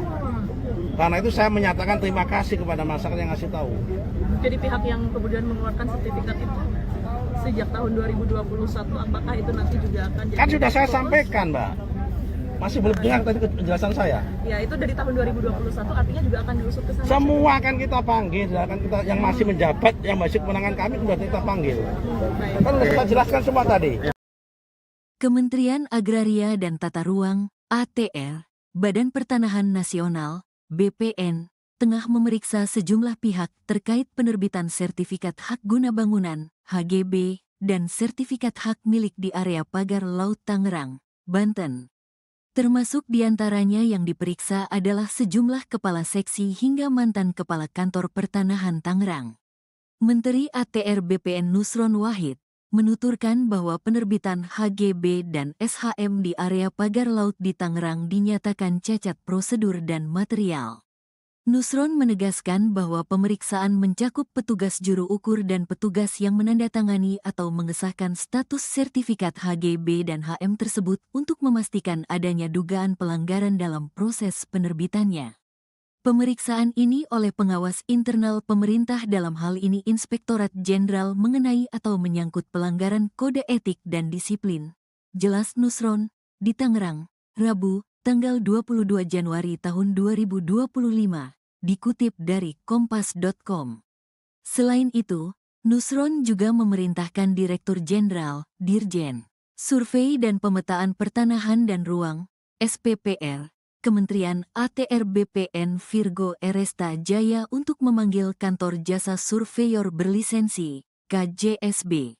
Karena itu saya menyatakan terima kasih kepada masyarakat yang ngasih tahu. Jadi pihak yang kemudian mengeluarkan sertifikat itu sejak tahun 2021, apakah itu nanti juga akan jadi... Kan sudah saya sampaikan, Mbak. Masih belum dengar tadi penjelasan saya. Ya, itu dari tahun 2021 artinya juga akan diusut ke sana. Semua akan kita panggil, akan kita yang masih menjabat, yang masih kewenangan kami sudah kita panggil. Kan sudah kita jelaskan semua tadi. Kementerian Agraria dan Tata Ruang (ATR), Badan Pertanahan Nasional (BPN), tengah memeriksa sejumlah pihak terkait penerbitan sertifikat hak guna bangunan (HGB) dan sertifikat hak milik di area pagar Laut Tangerang, Banten. Termasuk diantaranya yang diperiksa adalah sejumlah kepala seksi hingga mantan kepala kantor pertanahan Tangerang. Menteri ATR BPN Nusron Wahid menuturkan bahwa penerbitan HGB dan SHM di area pagar laut di Tangerang dinyatakan cacat prosedur dan material. Nusron menegaskan bahwa pemeriksaan mencakup petugas juru ukur dan petugas yang menandatangani atau mengesahkan status sertifikat HGB dan HM tersebut untuk memastikan adanya dugaan pelanggaran dalam proses penerbitannya. Pemeriksaan ini oleh pengawas internal pemerintah dalam hal ini Inspektorat Jenderal mengenai atau menyangkut pelanggaran kode etik dan disiplin. Jelas Nusron, di Tangerang, Rabu, tanggal 22 Januari tahun 2025, dikutip dari kompas.com. Selain itu, Nusron juga memerintahkan Direktur Jenderal, Dirjen, Survei dan Pemetaan Pertanahan dan Ruang, SPPR, Kementerian ATR BPN Virgo Eresta Jaya untuk memanggil Kantor Jasa Surveyor Berlisensi, KJSB.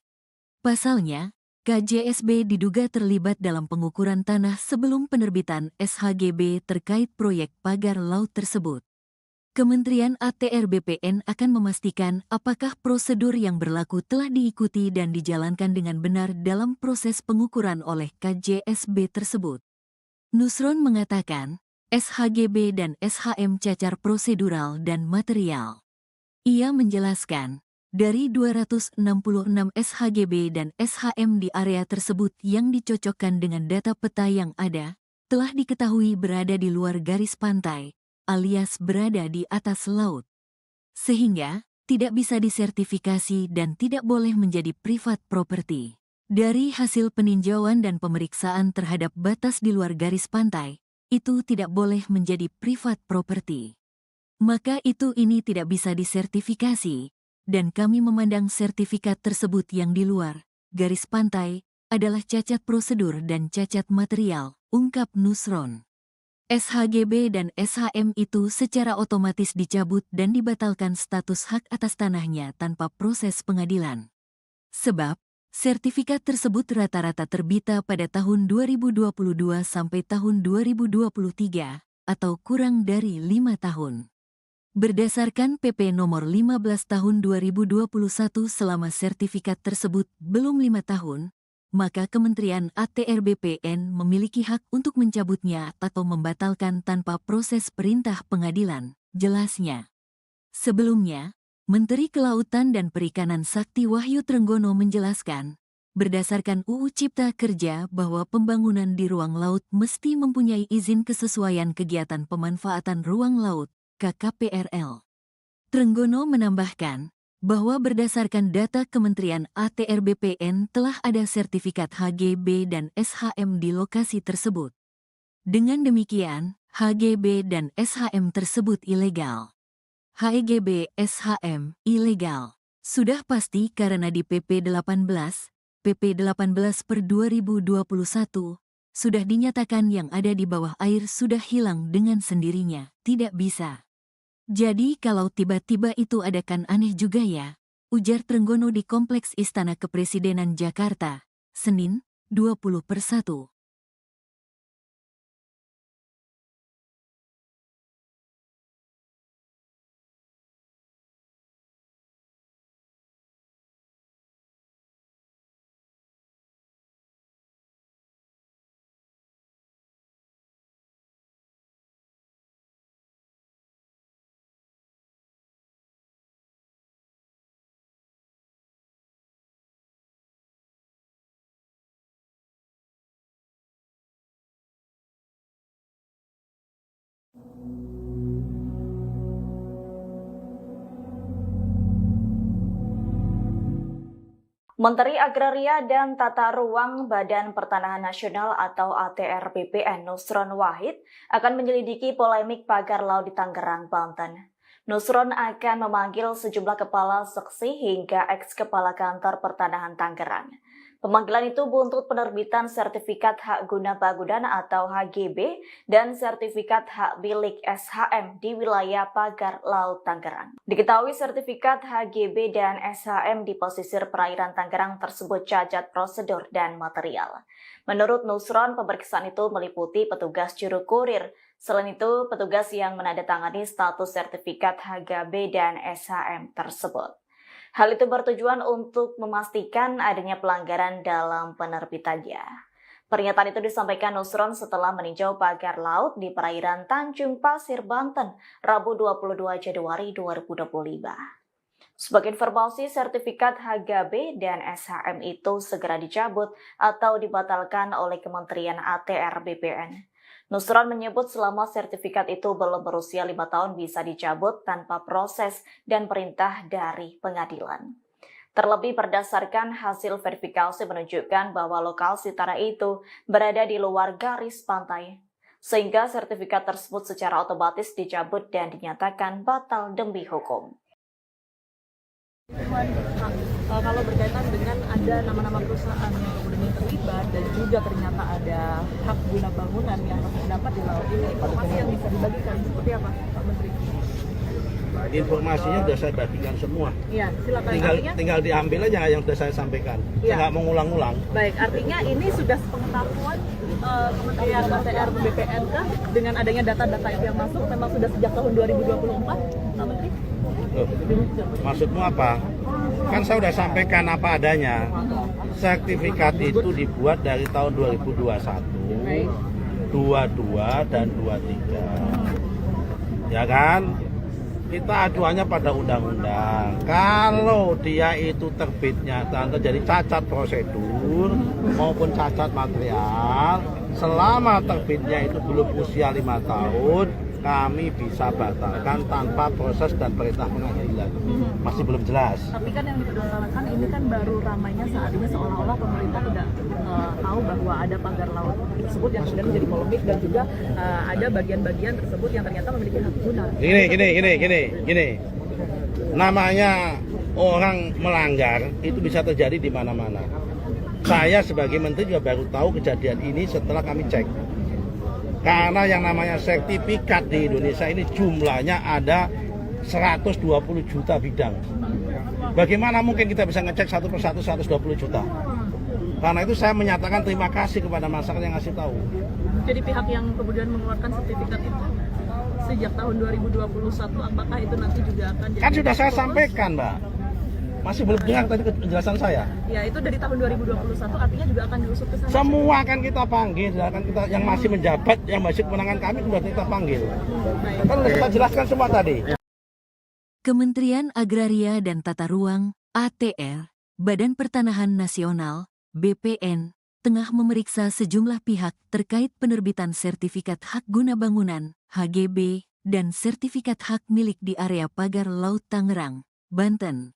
Pasalnya, KJSB diduga terlibat dalam pengukuran tanah sebelum penerbitan SHGB terkait proyek pagar laut tersebut. Kementerian ATR BPN akan memastikan apakah prosedur yang berlaku telah diikuti dan dijalankan dengan benar dalam proses pengukuran oleh KJSB tersebut. Nusron mengatakan, SHGB dan SHM cacar prosedural dan material. Ia menjelaskan, dari 266 SHGB dan SHM di area tersebut yang dicocokkan dengan data peta yang ada, telah diketahui berada di luar garis pantai, alias berada di atas laut. Sehingga, tidak bisa disertifikasi dan tidak boleh menjadi privat property. Dari hasil peninjauan dan pemeriksaan terhadap batas di luar garis pantai, itu tidak boleh menjadi privat property. maka ini tidak bisa disertifikasi, dan kami memandang sertifikat tersebut yang di luar garis pantai adalah cacat prosedur dan cacat material, ungkap Nusron. SHGB dan SHM itu secara otomatis dicabut dan dibatalkan status hak atas tanahnya tanpa proses pengadilan. Sebab, sertifikat tersebut rata-rata terbita pada tahun 2022 sampai tahun 2023, atau kurang dari 5 tahun. Berdasarkan PP nomor 15 tahun 2021 selama sertifikat tersebut belum 5 tahun, maka Kementerian ATR BPN memiliki hak untuk mencabutnya atau membatalkan tanpa proses perintah pengadilan, jelasnya. Sebelumnya, Menteri Kelautan dan Perikanan Sakti Wahyu Trenggono menjelaskan, berdasarkan UU Cipta Kerja bahwa pembangunan di ruang laut mesti mempunyai izin kesesuaian kegiatan pemanfaatan ruang laut, KKPRL. Trenggono menambahkan bahwa berdasarkan data Kementerian ATR BPN telah ada sertifikat HGB dan SHM di lokasi tersebut. Dengan demikian, HGB dan SHM tersebut ilegal. HGB SHM ilegal sudah pasti karena di PP 18 per 2021 sudah dinyatakan yang ada di bawah air sudah hilang dengan sendirinya, tidak bisa. Jadi kalau tiba-tiba itu ada kan aneh juga ya, ujar Trenggono di Kompleks Istana Kepresidenan Jakarta, Senin, 20/1. Menteri Agraria dan Tata Ruang Badan Pertanahan Nasional atau ATR BPN Nusron Wahid akan menyelidiki polemik pagar laut di Tangerang, Banten. Nusron akan memanggil sejumlah kepala seksi hingga eks-kepala kantor pertanahan Tangerang. Pemanggilan itu buntut penerbitan sertifikat hak guna bangunan atau HGB dan sertifikat hak milik SHM di wilayah pagar laut Tangerang. Diketahui sertifikat HGB dan SHM di pesisir perairan Tangerang tersebut cacat prosedur dan material. Menurut Nusron, pemeriksaan itu meliputi petugas juru kurir. Selain itu, petugas yang menandatangani status sertifikat HGB dan SHM tersebut. Hal itu bertujuan untuk memastikan adanya pelanggaran dalam penerbitannya. Pernyataan itu disampaikan Nusron setelah meninjau pagar laut di perairan Tanjung Pasir, Banten, Rabu 22 Januari 2025. Sebagai informasi, sertifikat HGB dan SHM itu segera dicabut atau dibatalkan oleh Kementerian ATR BPN. Nusron menyebut selama sertifikat itu belum berusia 5 tahun bisa dicabut tanpa proses dan perintah dari pengadilan. Terlebih berdasarkan hasil verifikasi menunjukkan bahwa lokasi tanah itu berada di luar garis pantai, sehingga sertifikat tersebut secara otomatis dicabut dan dinyatakan batal demi hukum. Kalau berkaitan dengan ada nama-nama perusahaan yang kemudian terlibat dan juga ternyata ada hak guna bangunan yang terdapat di laut ini, informasi yang bisa dibagikan seperti apa, Pak Menteri? Informasinya sudah saya bagikan semua. Iya, silakan. Tinggal diambil aja yang sudah saya sampaikan. Saya nggak mau ngulang-ngulang. Baik, artinya ini sudah sepengetahuan Kementerian ATR BPN kah dengan adanya data-data itu yang masuk memang sudah sejak tahun 2024, Pak Menteri? Loh, maksudmu apa? Kan saya sudah sampaikan apa adanya. Sertifikat itu dibuat dari tahun 2021, 22 dan 23. Ya kan? Kita acuannya pada undang-undang. Kalau dia itu terbitnya terjadi cacat prosedur maupun cacat material, selama terbitnya itu belum usia 5 tahun, kami bisa batalkan tanpa proses dan perintah pengadilan. Masih belum jelas. Tapi kan yang dipermasalahkan ini kan baru ramainya saat ini seolah-olah pemerintah tidak tahu bahwa ada pagar laut tersebut yang kemudian menjadi polemik dan juga ada bagian-bagian tersebut yang ternyata memiliki hak guna. Gini. Namanya orang melanggar itu bisa terjadi di mana-mana. Saya sebagai menteri juga baru tahu kejadian ini setelah kami cek. Karena yang namanya sertifikat di Indonesia ini jumlahnya ada 120 juta bidang. Bagaimana mungkin kita bisa ngecek satu persatu 120 juta? Karena itu saya menyatakan terima kasih kepada masyarakat yang ngasih tahu. Jadi pihak yang kemudian mengeluarkan sertifikat itu sejak tahun 2021, apakah itu nanti juga akan jadi... Kan sudah saya sampaikan, Mbak. Masih belum dengar tadi penjelasan saya. Ya, itu dari tahun 2021 artinya juga akan diusut ke sana. Semua akan kita panggil, akan kita yang masih menjabat, yang masih kewenangan kami sudah kita panggil. Kan sudah kita jelaskan semua tadi. Kementerian Agraria dan Tata Ruang (ATR), Badan Pertanahan Nasional (BPN), tengah memeriksa sejumlah pihak terkait penerbitan sertifikat hak guna bangunan (HGB) dan sertifikat hak milik di area pagar Laut Tangerang, Banten.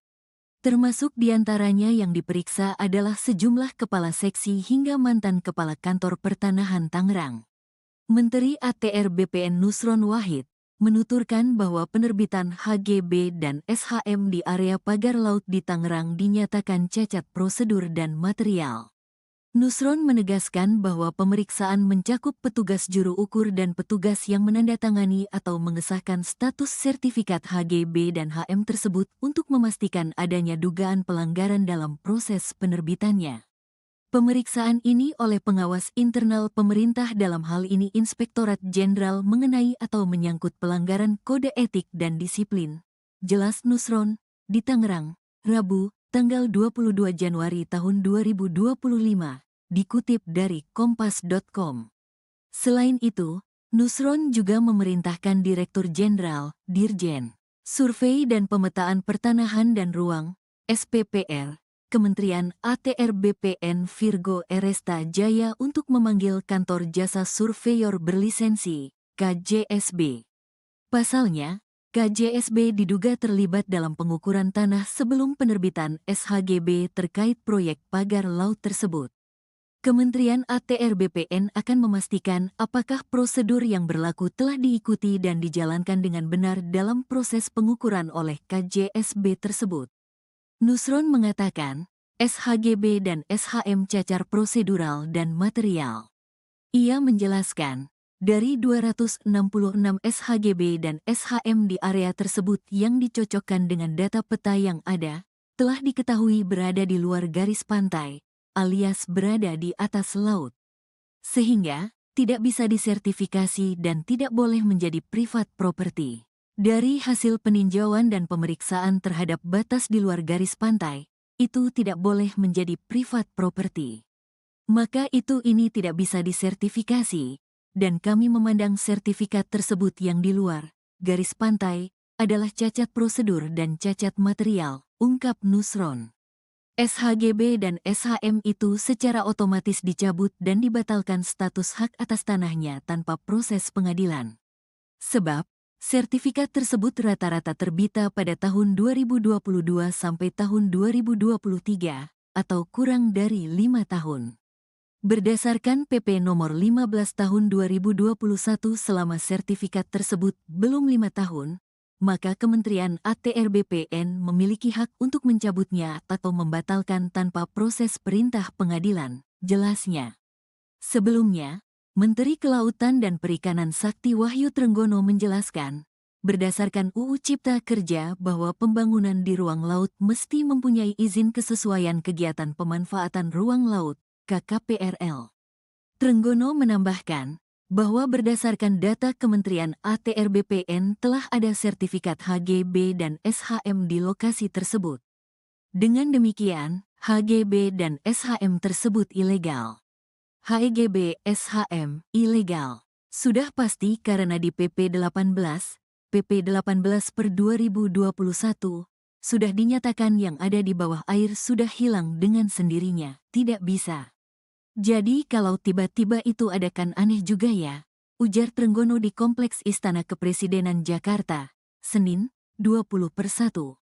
Termasuk diantaranya yang diperiksa adalah sejumlah kepala seksi hingga mantan kepala kantor pertanahan Tangerang. Menteri ATR BPN Nusron Wahid menuturkan bahwa penerbitan HGB dan SHM di area pagar laut di Tangerang dinyatakan cacat prosedur dan material. Nusron menegaskan bahwa pemeriksaan mencakup petugas juru ukur dan petugas yang menandatangani atau mengesahkan status sertifikat HGB dan HM tersebut untuk memastikan adanya dugaan pelanggaran dalam proses penerbitannya. Pemeriksaan ini oleh pengawas internal pemerintah dalam hal ini Inspektorat Jenderal mengenai atau menyangkut pelanggaran kode etik dan disiplin. Jelas Nusron, di Tangerang, Rabu, tanggal 22 Januari tahun 2025, dikutip dari kompas.com. Selain itu, Nusron juga memerintahkan Direktur Jenderal, Dirjen, Survei dan Pemetaan Pertanahan dan Ruang, SPPR, Kementerian ATR BPN Virgo Eresta Jaya untuk memanggil Kantor Jasa Surveyor Berlisensi, KJSB. Pasalnya, KJSB diduga terlibat dalam pengukuran tanah sebelum penerbitan SHGB terkait proyek pagar laut tersebut. Kementerian ATR BPN akan memastikan apakah prosedur yang berlaku telah diikuti dan dijalankan dengan benar dalam proses pengukuran oleh KJSB tersebut. Nusron mengatakan, SHGB dan SHM cacar prosedural dan material. Ia menjelaskan, dari 266 SHGB dan SHM di area tersebut yang dicocokkan dengan data peta yang ada, telah diketahui berada di luar garis pantai, alias berada di atas laut. Sehingga, tidak bisa disertifikasi dan tidak boleh menjadi privat property. Dari hasil peninjauan dan pemeriksaan terhadap batas di luar garis pantai, itu tidak boleh menjadi privat property. Maka ini tidak bisa disertifikasi, dan kami memandang sertifikat tersebut yang di luar garis pantai adalah cacat prosedur dan cacat material, ungkap Nusron. SHGB dan SHM itu secara otomatis dicabut dan dibatalkan status hak atas tanahnya tanpa proses pengadilan. Sebab, sertifikat tersebut rata-rata terbita pada tahun 2022 sampai tahun 2023, atau kurang dari 5 tahun. Berdasarkan PP nomor 15 tahun 2021 selama sertifikat tersebut belum 5 tahun, maka Kementerian ATR BPN memiliki hak untuk mencabutnya atau membatalkan tanpa proses perintah pengadilan, jelasnya. Sebelumnya, Menteri Kelautan dan Perikanan Sakti Wahyu Trenggono menjelaskan, berdasarkan UU Cipta Kerja bahwa pembangunan di ruang laut mesti mempunyai izin kesesuaian kegiatan pemanfaatan ruang laut, KKPRL. Trenggono menambahkan, bahwa berdasarkan data Kementerian ATR BPN telah ada sertifikat HGB dan SHM di lokasi tersebut. Dengan demikian, HGB dan SHM tersebut ilegal. HGB SHM ilegal. Sudah pasti karena di PP 18 per 2021, sudah dinyatakan yang ada di bawah air sudah hilang dengan sendirinya, tidak bisa. Jadi kalau tiba-tiba itu ada kan aneh juga ya. ujar Trenggono di Kompleks Istana Kepresidenan Jakarta, Senin, 20/1.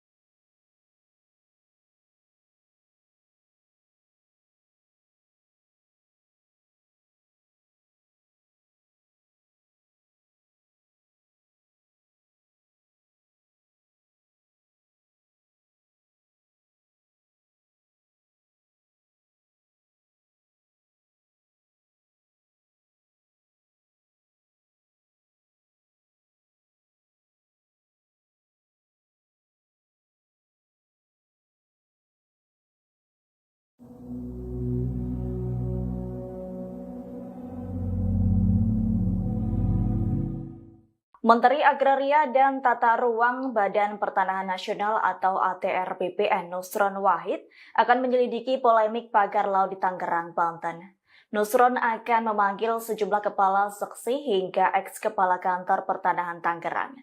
Menteri Agraria dan Tata Ruang Badan Pertanahan Nasional atau ATR BPN Nusron Wahid akan menyelidiki polemik pagar laut di Tangerang, Banten. Nusron akan memanggil sejumlah kepala seksi hingga eks-kepala kantor pertanahan Tangerang.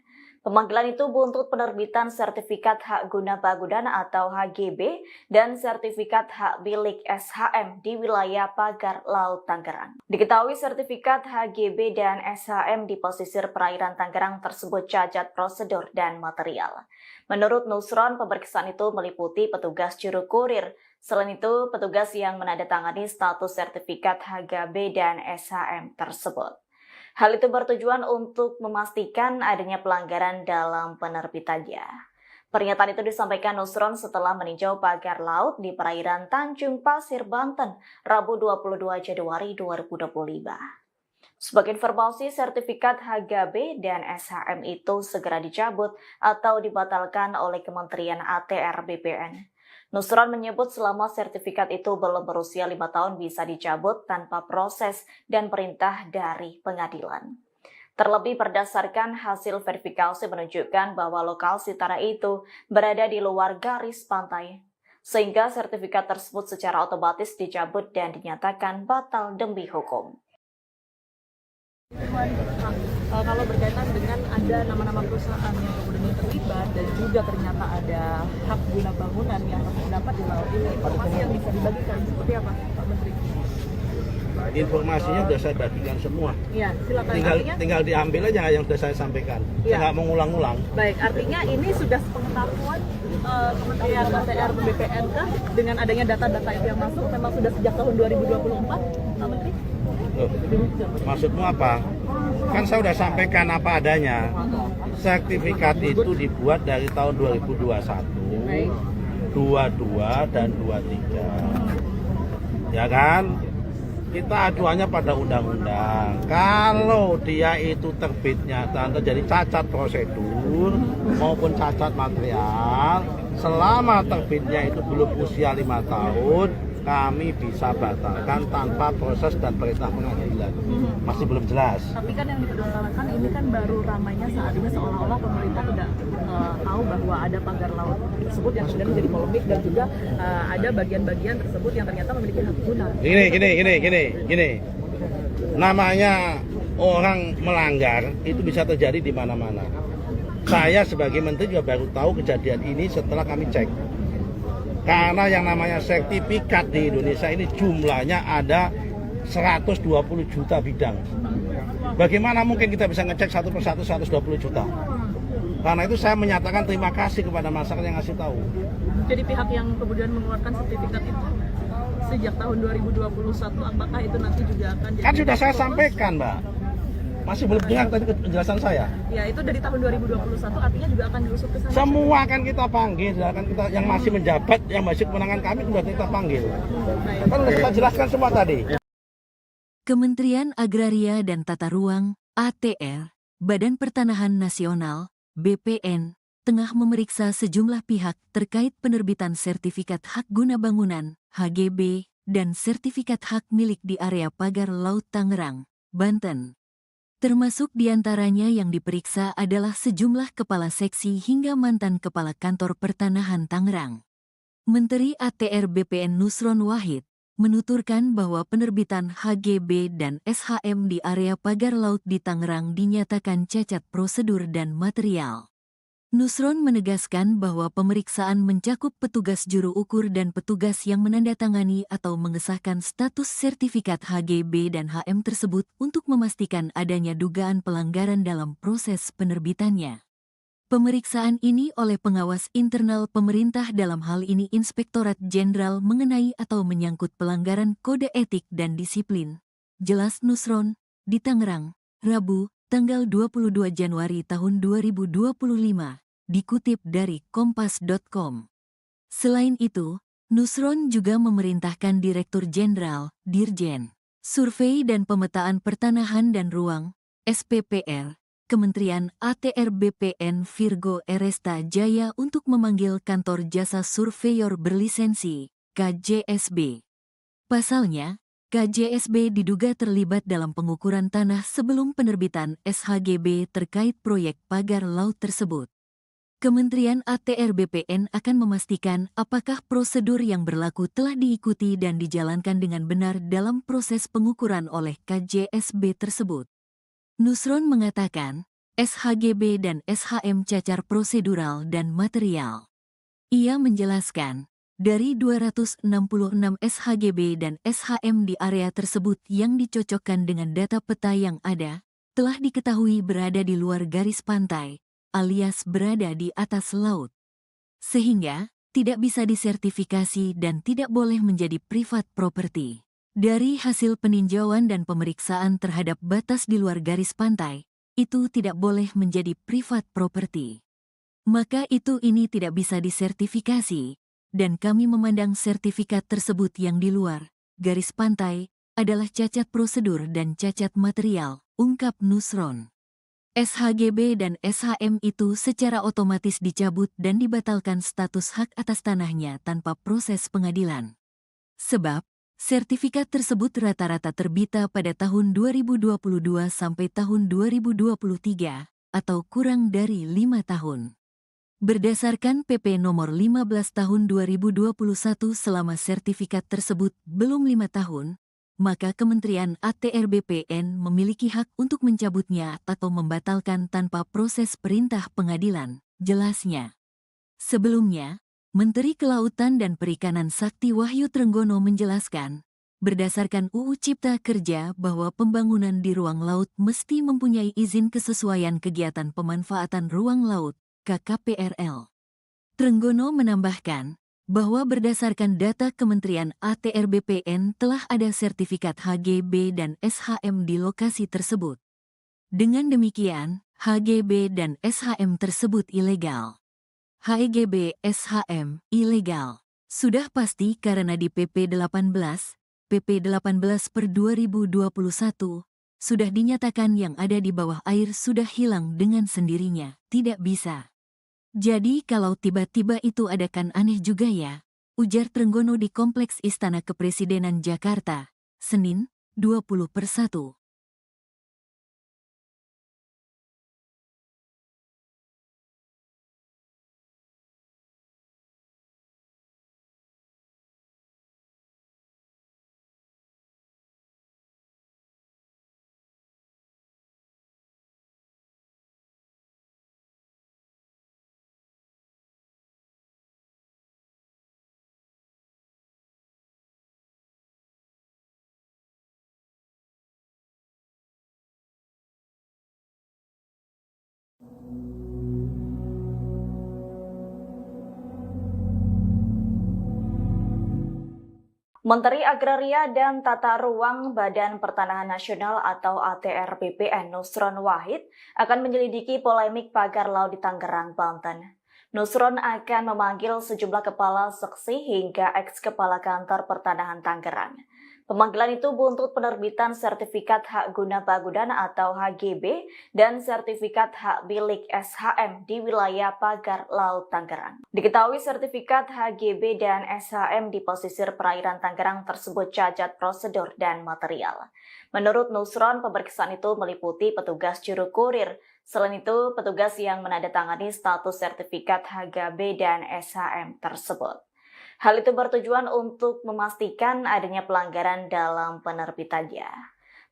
Pemanggilan itu buntut penerbitan sertifikat hak guna bangunan atau HGB dan sertifikat hak milik SHM di wilayah pagar laut Tangerang. Diketahui sertifikat HGB dan SHM di pesisir perairan Tangerang tersebut cacat prosedur dan material. Menurut Nusron, pemeriksaan itu meliputi petugas juru kurir. Selain itu, petugas yang menandatangani status sertifikat HGB dan SHM tersebut. Hal itu bertujuan untuk memastikan adanya pelanggaran dalam penerbitannya. Pernyataan itu disampaikan Nusron setelah meninjau pagar laut di perairan Tanjung Pasir, Banten, Rabu 22 Januari 2025. Sebagai informasi, sertifikat HGB dan SHM itu segera dicabut atau dibatalkan oleh Kementerian ATR BPN. Nusron menyebut selama sertifikat itu belum berusia 5 tahun bisa dicabut tanpa proses dan perintah dari pengadilan. Terlebih berdasarkan hasil verifikasi menunjukkan bahwa lokasi tanah itu berada di luar garis pantai, sehingga sertifikat tersebut secara otomatis dicabut dan dinyatakan batal demi hukum. Kalau berkaitan dengan ada nama-nama perusahaan yang kemudian terlibat dan juga ternyata ada hak guna bangunan yang terdapat di laut ini, informasi yang bisa dibagikan seperti apa, Pak Menteri? Informasinya sudah saya bagikan semua. Iya, silakan. Tinggal diambil aja yang sudah saya sampaikan. Saya nggak mengulang-ulang. Baik, artinya ini sudah sepengetahuan Kementerian ATR BPN kah dengan adanya data-data itu yang masuk memang sudah sejak tahun 2024, Pak Menteri? Loh, maksudmu apa? Kan saya sudah sampaikan apa adanya. Sertifikat itu dibuat dari tahun 2021, 22 dan 23. Ya kan? Kita acuannya pada undang-undang. Kalau dia itu terbitnya terjadi cacat prosedur maupun cacat material, selama terbitnya itu belum usia 5 tahun, kami bisa batalkan tanpa proses dan perintah pengadilan. Masih belum jelas. Tapi kan yang diperdebatkan ini kan baru ramainya saat ini seolah-olah pemerintah tidak tahu bahwa ada pagar laut tersebut yang sudah menjadi polemik dan juga ada bagian-bagian tersebut yang ternyata memiliki hak guna. Gini. Namanya orang melanggar itu bisa terjadi di mana-mana. Saya sebagai menteri juga baru tahu kejadian ini setelah kami cek. Karena yang namanya sertifikat di Indonesia ini jumlahnya ada 120 juta bidang. Bagaimana mungkin kita bisa ngecek satu persatu 120 juta? Karena itu saya menyatakan terima kasih kepada masyarakat yang ngasih tahu. Jadi pihak yang kemudian mengeluarkan sertifikat itu sejak tahun 2021, apakah itu nanti juga akan jadi... Kan sudah saya sampaikan, Mbak. Masih belum dengar tadi penjelasan saya. Ya, itu dari tahun 2021 artinya juga akan diusut ke sana. Semua akan kita panggil, akan kita yang masih menjabat, yang masih kewenangan kami sudah kita panggil. Kan sudah kita jelaskan semua tadi. Kementerian Agraria dan Tata Ruang (ATR), Badan Pertanahan Nasional (BPN), tengah memeriksa sejumlah pihak terkait penerbitan sertifikat hak guna bangunan (HGB) dan sertifikat hak milik di area pagar laut Tangerang, Banten. Termasuk diantaranya yang diperiksa adalah sejumlah kepala seksi hingga mantan kepala kantor pertanahan Tangerang. Menteri ATR BPN Nusron Wahid menuturkan bahwa penerbitan HGB dan SHM di area pagar laut di Tangerang dinyatakan cacat prosedur dan material. Nusron menegaskan bahwa pemeriksaan mencakup petugas juru ukur dan petugas yang menandatangani atau mengesahkan status sertifikat HGB dan HM tersebut untuk memastikan adanya dugaan pelanggaran dalam proses penerbitannya. Pemeriksaan ini oleh pengawas internal pemerintah dalam hal ini Inspektorat Jenderal mengenai atau menyangkut pelanggaran kode etik dan disiplin. Jelas Nusron, di Tangerang, Rabu, tanggal 22 Januari tahun 2025. Dikutip dari kompas.com. Selain itu, Nusron juga memerintahkan Direktur Jenderal, Dirjen, Survei dan Pemetaan Pertanahan dan Ruang, SPPR, Kementerian ATR BPN Virgo Eresta Jaya untuk memanggil Kantor Jasa Surveyor Berlisensi, KJSB. Pasalnya, KJSB diduga terlibat dalam pengukuran tanah sebelum penerbitan SHGB terkait proyek pagar laut tersebut. Kementerian ATR BPN akan memastikan apakah prosedur yang berlaku telah diikuti dan dijalankan dengan benar dalam proses pengukuran oleh KJSB tersebut. Nusron mengatakan, SHGB dan SHM cacar prosedural dan material. Ia menjelaskan, dari 266 SHGB dan SHM di area tersebut yang dicocokkan dengan data peta yang ada, telah diketahui berada di luar garis pantai, alias berada di atas laut. Sehingga, tidak bisa disertifikasi dan tidak boleh menjadi privat property. Dari hasil peninjauan dan pemeriksaan terhadap batas di luar garis pantai, itu tidak boleh menjadi privat property. Maka ini tidak bisa disertifikasi, dan kami memandang sertifikat tersebut yang di luar garis pantai adalah cacat prosedur dan cacat material, ungkap Nusron. SHGB dan SHM itu secara otomatis dicabut dan dibatalkan status hak atas tanahnya tanpa proses pengadilan. Sebab, sertifikat tersebut rata-rata terbita pada tahun 2022 sampai tahun 2023, atau kurang dari 5 tahun. Berdasarkan PP nomor 15 tahun 2021 selama sertifikat tersebut belum 5 tahun, maka Kementerian ATR BPN memiliki hak untuk mencabutnya atau membatalkan tanpa proses perintah pengadilan, jelasnya. Sebelumnya, Menteri Kelautan dan Perikanan Sakti Wahyu Trenggono menjelaskan, berdasarkan UU Cipta Kerja bahwa pembangunan di ruang laut mesti mempunyai izin kesesuaian kegiatan pemanfaatan ruang laut, KKPRL. Trenggono menambahkan, bahwa berdasarkan data Kementerian ATR BPN telah ada sertifikat HGB dan SHM di lokasi tersebut. Dengan demikian, HGB dan SHM tersebut ilegal. HGB SHM ilegal. Sudah pasti karena di PP 18 per 2021, sudah dinyatakan yang ada di bawah air sudah hilang dengan sendirinya, tidak bisa. Jadi kalau tiba-tiba itu ada kan aneh juga ya, ujar Trenggono di Kompleks Istana Kepresidenan Jakarta, Senin, 20/1. Menteri Agraria dan Tata Ruang Badan Pertanahan Nasional atau ATR BPN Nusron Wahid akan menyelidiki polemik pagar laut di Tangerang, Banten. Nusron akan memanggil sejumlah kepala seksi hingga eks-kepala kantor pertanahan Tangerang. Pemanggilan itu buntut penerbitan sertifikat hak guna bangunan atau HGB dan sertifikat hak milik SHM di wilayah pagar laut Tangerang. Diketahui sertifikat HGB dan SHM di pesisir perairan Tangerang tersebut cacat prosedur dan material. Menurut Nusron, pemeriksaan itu meliputi petugas juru kurir. Selain itu, petugas yang menandatangani status sertifikat HGB dan SHM tersebut. Hal itu bertujuan untuk memastikan adanya pelanggaran dalam penerbitannya.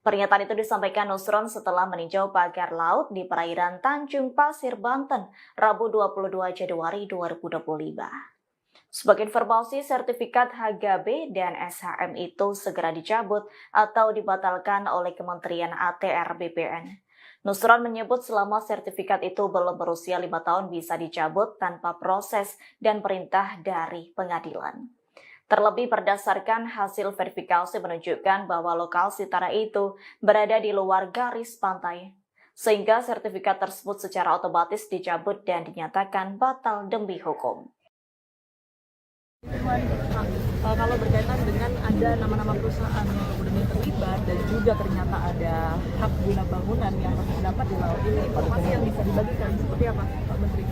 Pernyataan itu disampaikan Nusron setelah meninjau pagar laut di perairan Tanjung Pasir, Banten, Rabu 22 Januari 2025. Sebagai informasi, sertifikat HGB dan SHM itu segera dicabut atau dibatalkan oleh Kementerian ATR BPN. Nusron menyebut selama sertifikat itu belum berusia 5 tahun bisa dicabut tanpa proses dan perintah dari pengadilan. Terlebih berdasarkan hasil verifikasi menunjukkan bahwa lokasi tanah itu berada di luar garis pantai, sehingga sertifikat tersebut secara otomatis dicabut dan dinyatakan batal demi hukum. Kalau berkaitan dengan ada nama-nama perusahaan yang kemudian terlibat dan juga ternyata ada hak guna bangunan yang harus didapat di laut ini, informasi yang bisa dibagikan seperti apa, Pak Menteri?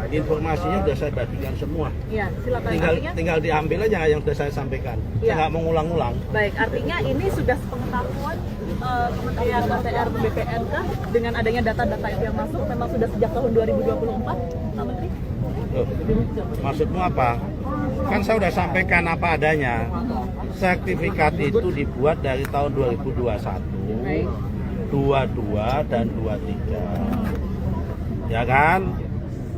Informasinya sudah saya bagikan semua. Iya, silakan. Tinggal diambil aja yang sudah saya sampaikan. Ya. Saya nggak mengulang-ulang. Baik, artinya ini sudah sepengetahuan Kementerian ATR BPN kah dengan adanya data-data itu yang masuk memang sudah sejak tahun 2024, Pak Menteri? Loh, maksudmu apa? Kan saya sudah sampaikan apa adanya. Sertifikat itu dibuat dari tahun 2021, 22 dan 23. Ya kan?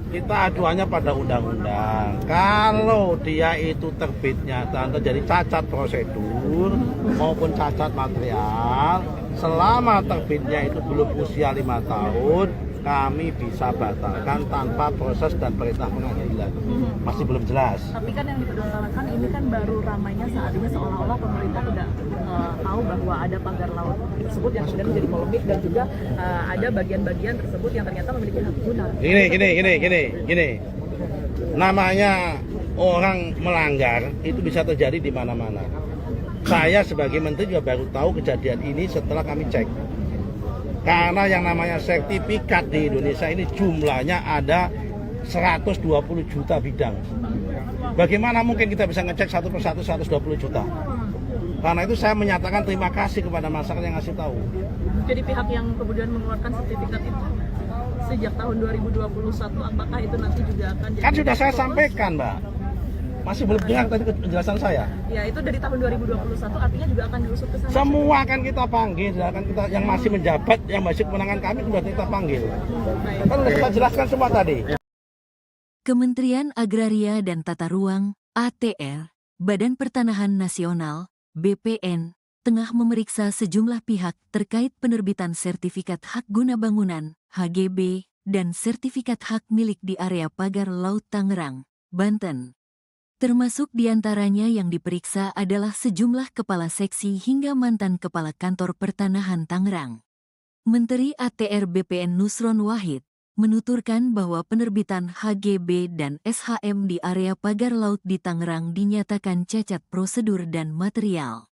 Kita aduannya pada undang-undang. Kalau dia itu terbitnya dan terjadi cacat prosedur maupun cacat material, selama terbitnya itu belum usia 5 tahun, kami bisa batalkan tanpa proses dan perintah pengadilan. Masih belum jelas. Tapi kan yang dipermasalahkan ini kan baru ramainya saat ini seolah-olah pemerintah tidak tahu bahwa ada pagar laut tersebut yang kemudian menjadi polemik dan juga ada bagian-bagian tersebut yang ternyata memiliki hak guna. Gini. Namanya orang melanggar itu bisa terjadi di mana-mana. Saya sebagai menteri juga baru tahu kejadian ini setelah kami cek. Karena yang namanya sertifikat di Indonesia ini jumlahnya ada 120 juta bidang. Bagaimana mungkin kita bisa ngecek satu persatu 120 juta? Karena itu saya menyatakan terima kasih kepada masyarakat yang ngasih tahu. Jadi pihak yang kemudian mengeluarkan sertifikat itu sejak tahun 2021, apakah itu nanti juga akan jadi... Kan sudah saya sampaikan, Mbak. Masih belum dengar tadi penjelasan saya. Ya, itu dari tahun 2021 artinya juga akan diusut ke sana. Semua akan kita panggil, akan kita yang masih menjabat, yang masih kewenangan kami sudah kita panggil. Kan sudah kita jelaskan semua tadi. Kementerian Agraria dan Tata Ruang (ATR), Badan Pertanahan Nasional (BPN), tengah memeriksa sejumlah pihak terkait penerbitan sertifikat hak guna bangunan (HGB) dan sertifikat hak milik di area pagar Laut Tangerang, Banten. Termasuk diantaranya yang diperiksa adalah sejumlah kepala seksi hingga mantan kepala kantor pertanahan Tangerang. Menteri ATR BPN Nusron Wahid menuturkan bahwa penerbitan HGB dan SHM di area pagar laut di Tangerang dinyatakan cacat prosedur dan material.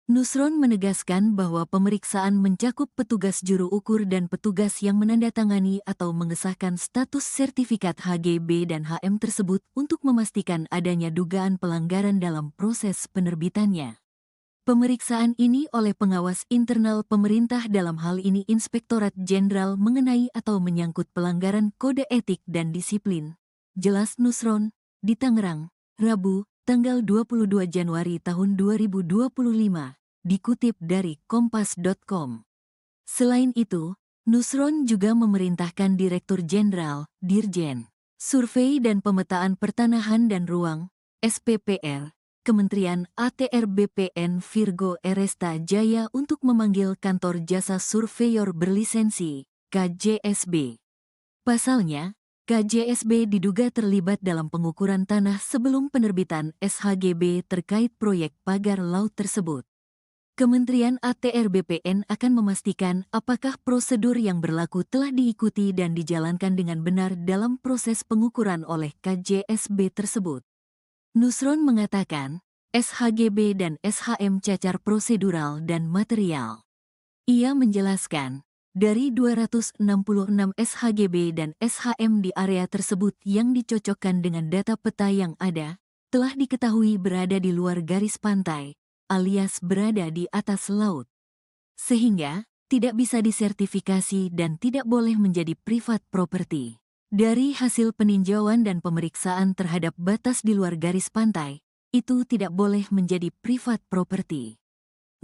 Nusron menegaskan bahwa pemeriksaan mencakup petugas juru ukur dan petugas yang menandatangani atau mengesahkan status sertifikat HGB dan HM tersebut untuk memastikan adanya dugaan pelanggaran dalam proses penerbitannya. Pemeriksaan ini oleh pengawas internal pemerintah dalam hal ini Inspektorat Jenderal mengenai atau menyangkut pelanggaran kode etik dan disiplin. Jelas Nusron, di Tangerang, Rabu, tanggal 22 Januari tahun 2025, dikutip dari kompas.com. Selain itu, Nusron juga memerintahkan Direktur Jenderal, Dirjen, Survei dan Pemetaan Pertanahan dan Ruang, SPPR, Kementerian ATR BPN Virgo Eresta Jaya untuk memanggil Kantor Jasa Surveyor Berlisensi, KJSB. Pasalnya, KJSB diduga terlibat dalam pengukuran tanah sebelum penerbitan SHGB terkait proyek pagar laut tersebut. Kementerian ATR BPN akan memastikan apakah prosedur yang berlaku telah diikuti dan dijalankan dengan benar dalam proses pengukuran oleh KJSB tersebut. Nusron mengatakan, SHGB dan SHM cacar prosedural dan material. Ia menjelaskan, dari 266 SHGB dan SHM di area tersebut yang dicocokkan dengan data peta yang ada, telah diketahui berada di luar garis pantai, alias berada di atas laut. Sehingga, tidak bisa disertifikasi dan tidak boleh menjadi privat property. Dari hasil peninjauan dan pemeriksaan terhadap batas di luar garis pantai, itu tidak boleh menjadi privat property.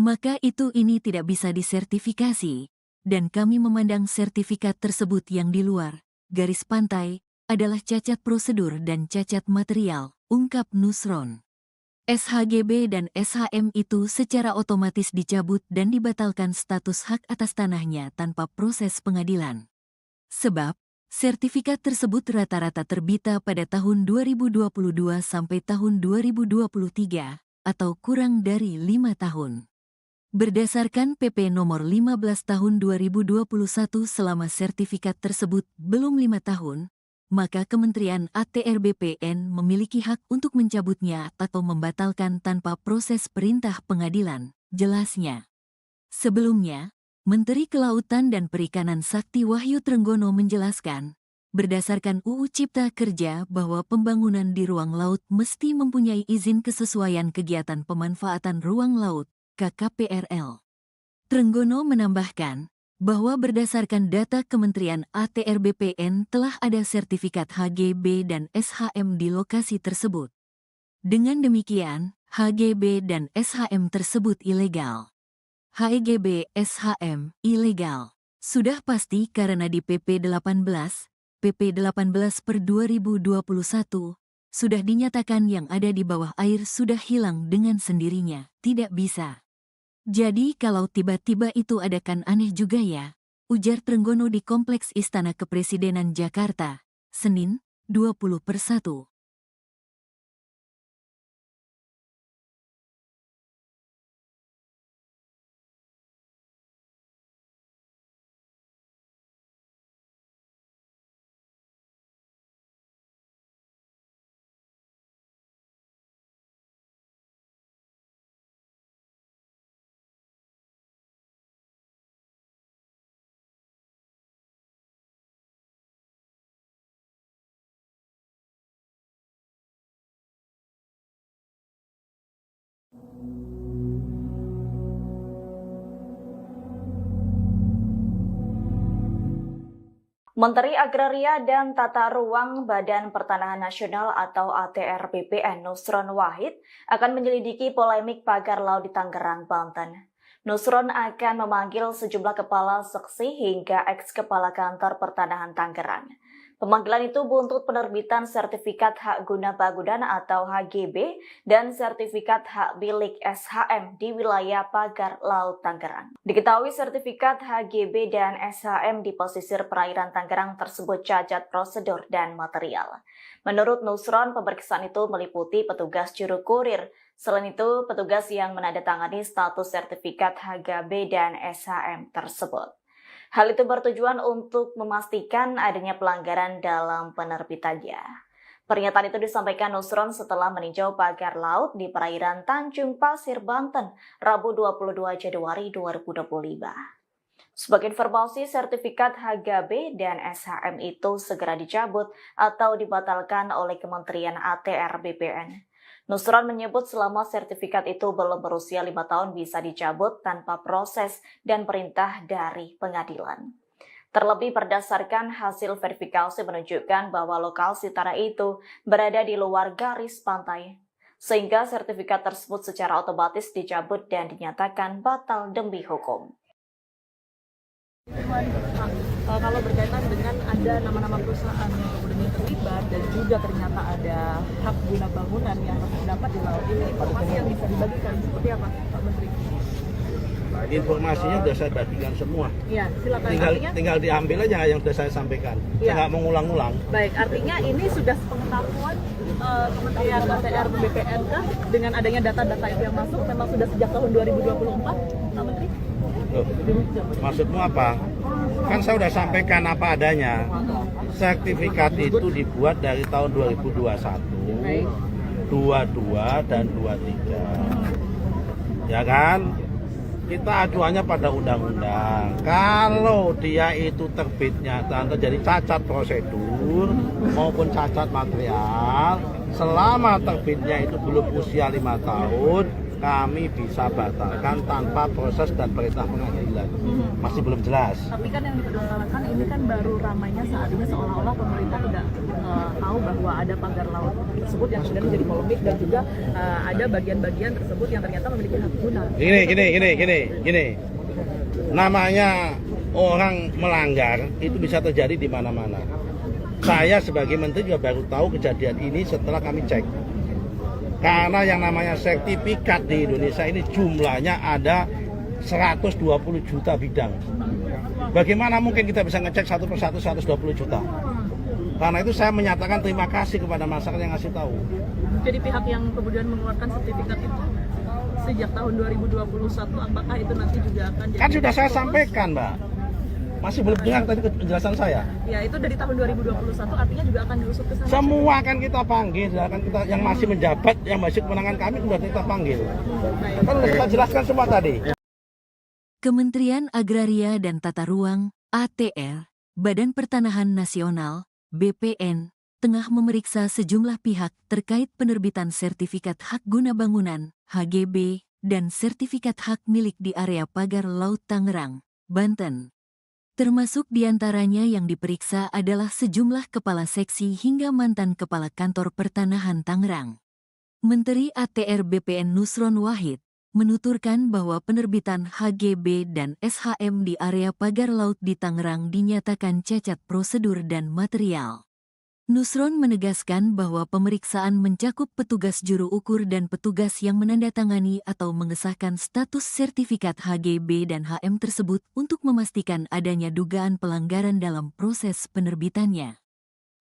maka ini tidak bisa disertifikasi, dan kami memandang sertifikat tersebut yang di luar garis pantai adalah cacat prosedur dan cacat material, ungkap Nusron. SHGB dan SHM itu secara otomatis dicabut dan dibatalkan status hak atas tanahnya tanpa proses pengadilan. Sebab, sertifikat tersebut rata-rata terbita pada tahun 2022 sampai tahun 2023, atau kurang dari 5 tahun. Berdasarkan PP nomor 15 tahun 2021 selama sertifikat tersebut belum 5 tahun, maka Kementerian ATR BPN memiliki hak untuk mencabutnya atau membatalkan tanpa proses perintah pengadilan, jelasnya. Sebelumnya, Menteri Kelautan dan Perikanan Sakti Wahyu Trenggono menjelaskan, berdasarkan UU Cipta Kerja bahwa pembangunan di ruang laut mesti mempunyai izin kesesuaian kegiatan pemanfaatan ruang laut, KKPRL. Trenggono menambahkan bahwa berdasarkan data Kementerian ATR BPN telah ada sertifikat HGB dan SHM di lokasi tersebut. Dengan demikian, HGB dan SHM tersebut ilegal. HGB SHM ilegal. Sudah pasti karena di PP 18 per 2021 sudah dinyatakan yang ada di bawah air sudah hilang dengan sendirinya, tidak bisa. Jadi kalau tiba-tiba itu ada kan aneh juga ya, ujar Trenggono di Kompleks Istana Kepresidenan Jakarta, Senin, 20/1. Menteri Agraria dan Tata Ruang Badan Pertanahan Nasional atau ATR BPN Nusron Wahid akan menyelidiki polemik pagar laut di Tangerang, Banten. Nusron akan memanggil sejumlah kepala seksi hingga eks-kepala kantor pertanahan Tangerang. Pemanggilan itu buntut penerbitan sertifikat hak guna bangunan atau HGB dan sertifikat hak milik SHM di wilayah pagar laut Tangerang. Diketahui sertifikat HGB dan SHM di pesisir perairan Tangerang tersebut cacat prosedur dan material. Menurut Nusron, pemeriksaan itu meliputi petugas juru kurir. Selain itu, petugas yang menandatangani status sertifikat HGB dan SHM tersebut. Hal itu bertujuan untuk memastikan adanya pelanggaran dalam penerbitannya. Pernyataan itu disampaikan Nusron setelah meninjau pagar laut di perairan Tanjung Pasir, Banten, Rabu 22 Januari 2025. Sebagai informasi, sertifikat HGB dan SHM itu segera dicabut atau dibatalkan oleh Kementerian ATR BPN. Nusron menyebut selama sertifikat itu belum berusia 5 tahun bisa dicabut tanpa proses dan perintah dari pengadilan. Terlebih berdasarkan hasil verifikasi menunjukkan bahwa lokasi tanah itu berada di luar garis pantai, sehingga sertifikat tersebut secara otomatis dicabut dan dinyatakan batal demi hukum. Kalau berkaitan dengan ada nama-nama perusahaan yang kemudian terlibat dan juga ternyata ada hak guna bangunan yang terdapat di laut ini, informasi yang bisa dibagikan seperti apa, Pak Menteri? Informasinya sudah saya bagikan semua. Ya, silakan. Tinggal diambil aja yang sudah saya sampaikan. Ya. Saya nggak mau ngulang-ngulang. Baik, artinya ini sudah sepengetahuan Kementerian ATR BPN kah dengan adanya data-data itu yang masuk memang sudah sejak tahun 2024, Pak Menteri? Loh, maksudmu apa? Kan saya sudah sampaikan apa adanya. Sertifikat itu dibuat dari tahun 2021, 22 dan 23. Ya kan? Kita acuannya pada undang-undang. Kalau dia itu terbitnya terjadi cacat prosedur maupun cacat material, selama terbitnya itu belum usia 5 tahun, kami bisa batalkan tanpa proses dan perintah pengadilan. Masih belum jelas. Tapi kan yang dipermasalahkan ini kan baru ramainya saat ini seolah-olah pemerintah tidak tahu bahwa ada pagar laut tersebut yang kemudian menjadi polemik dan juga ada bagian-bagian tersebut yang ternyata memiliki hak guna. Gini. Namanya orang melanggar itu bisa terjadi di mana-mana. Saya sebagai menteri juga baru tahu kejadian ini setelah kami cek. Karena yang namanya sertifikat di Indonesia ini jumlahnya ada 120 juta bidang. Bagaimana mungkin kita bisa ngecek satu persatu 120 juta? Karena itu saya menyatakan terima kasih kepada masyarakat yang ngasih tahu. Jadi pihak yang kemudian mengeluarkan sertifikat itu sejak tahun 2021, apakah itu nanti juga akan jadi... Kan sudah saya sampaikan, Mbak. Masih belum dengar tadi penjelasan saya. Ya, itu dari tahun 2021 artinya juga akan diusut ke sana. Semua akan kita panggil, akan kita yang masih menjabat, yang masih kewenangan kami sudah kita panggil. Kan sudah kita jelaskan semua tadi. Kementerian Agraria dan Tata Ruang, ATR, Badan Pertanahan Nasional, BPN, tengah memeriksa sejumlah pihak terkait penerbitan sertifikat hak guna bangunan, HGB, dan sertifikat hak milik di area pagar Laut Tangerang, Banten. Termasuk diantaranya yang diperiksa adalah sejumlah kepala seksi hingga mantan kepala kantor pertanahan Tangerang. Menteri ATR BPN Nusron Wahid menuturkan bahwa penerbitan HGB dan SHM di area pagar laut di Tangerang dinyatakan cacat prosedur dan material. Nusron menegaskan bahwa pemeriksaan mencakup petugas juru ukur dan petugas yang menandatangani atau mengesahkan status sertifikat HGB dan HM tersebut untuk memastikan adanya dugaan pelanggaran dalam proses penerbitannya.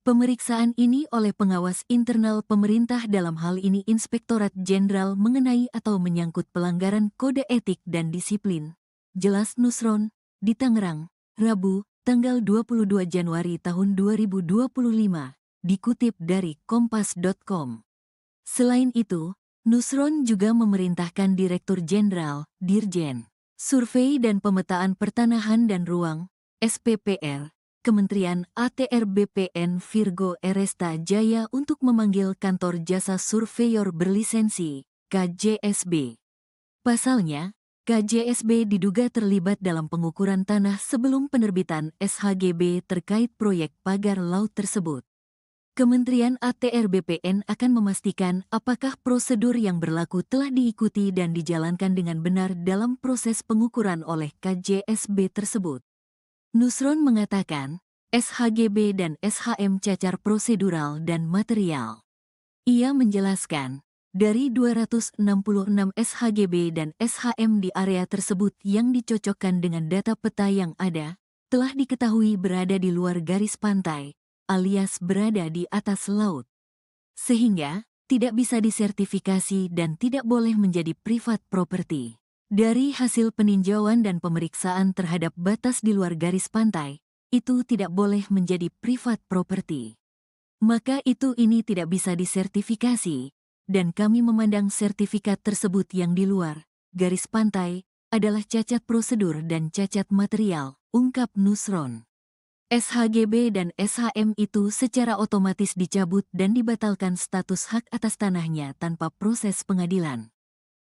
Pemeriksaan ini oleh pengawas internal pemerintah dalam hal ini Inspektorat Jenderal mengenai atau menyangkut pelanggaran kode etik dan disiplin. Jelas Nusron, di Tangerang, Rabu, tanggal 22 Januari tahun 2025. Dikutip dari kompas.com. Selain itu, Nusron juga memerintahkan Direktur Jenderal, Dirjen, Survei dan Pemetaan Pertanahan dan Ruang, SPPR, Kementerian ATR BPN Virgo Eresta Jaya untuk memanggil Kantor Jasa Surveyor Berlisensi, KJSB. Pasalnya, KJSB diduga terlibat dalam pengukuran tanah sebelum penerbitan SHGB terkait proyek pagar laut tersebut. Kementerian ATR BPN akan memastikan apakah prosedur yang berlaku telah diikuti dan dijalankan dengan benar dalam proses pengukuran oleh KJSB tersebut. Nusron mengatakan, SHGB dan SHM cacar prosedural dan material. Ia menjelaskan, dari 266 SHGB dan SHM di area tersebut yang dicocokkan dengan data peta yang ada, telah diketahui berada di luar garis pantai, alias berada di atas laut. Sehingga, tidak bisa disertifikasi dan tidak boleh menjadi private property. Dari hasil peninjauan dan pemeriksaan terhadap batas di luar garis pantai, itu tidak boleh menjadi private property. Maka ini tidak bisa disertifikasi, dan kami memandang sertifikat tersebut yang di luar garis pantai adalah cacat prosedur dan cacat material, ungkap Nusron. SHGB dan SHM itu secara otomatis dicabut dan dibatalkan status hak atas tanahnya tanpa proses pengadilan.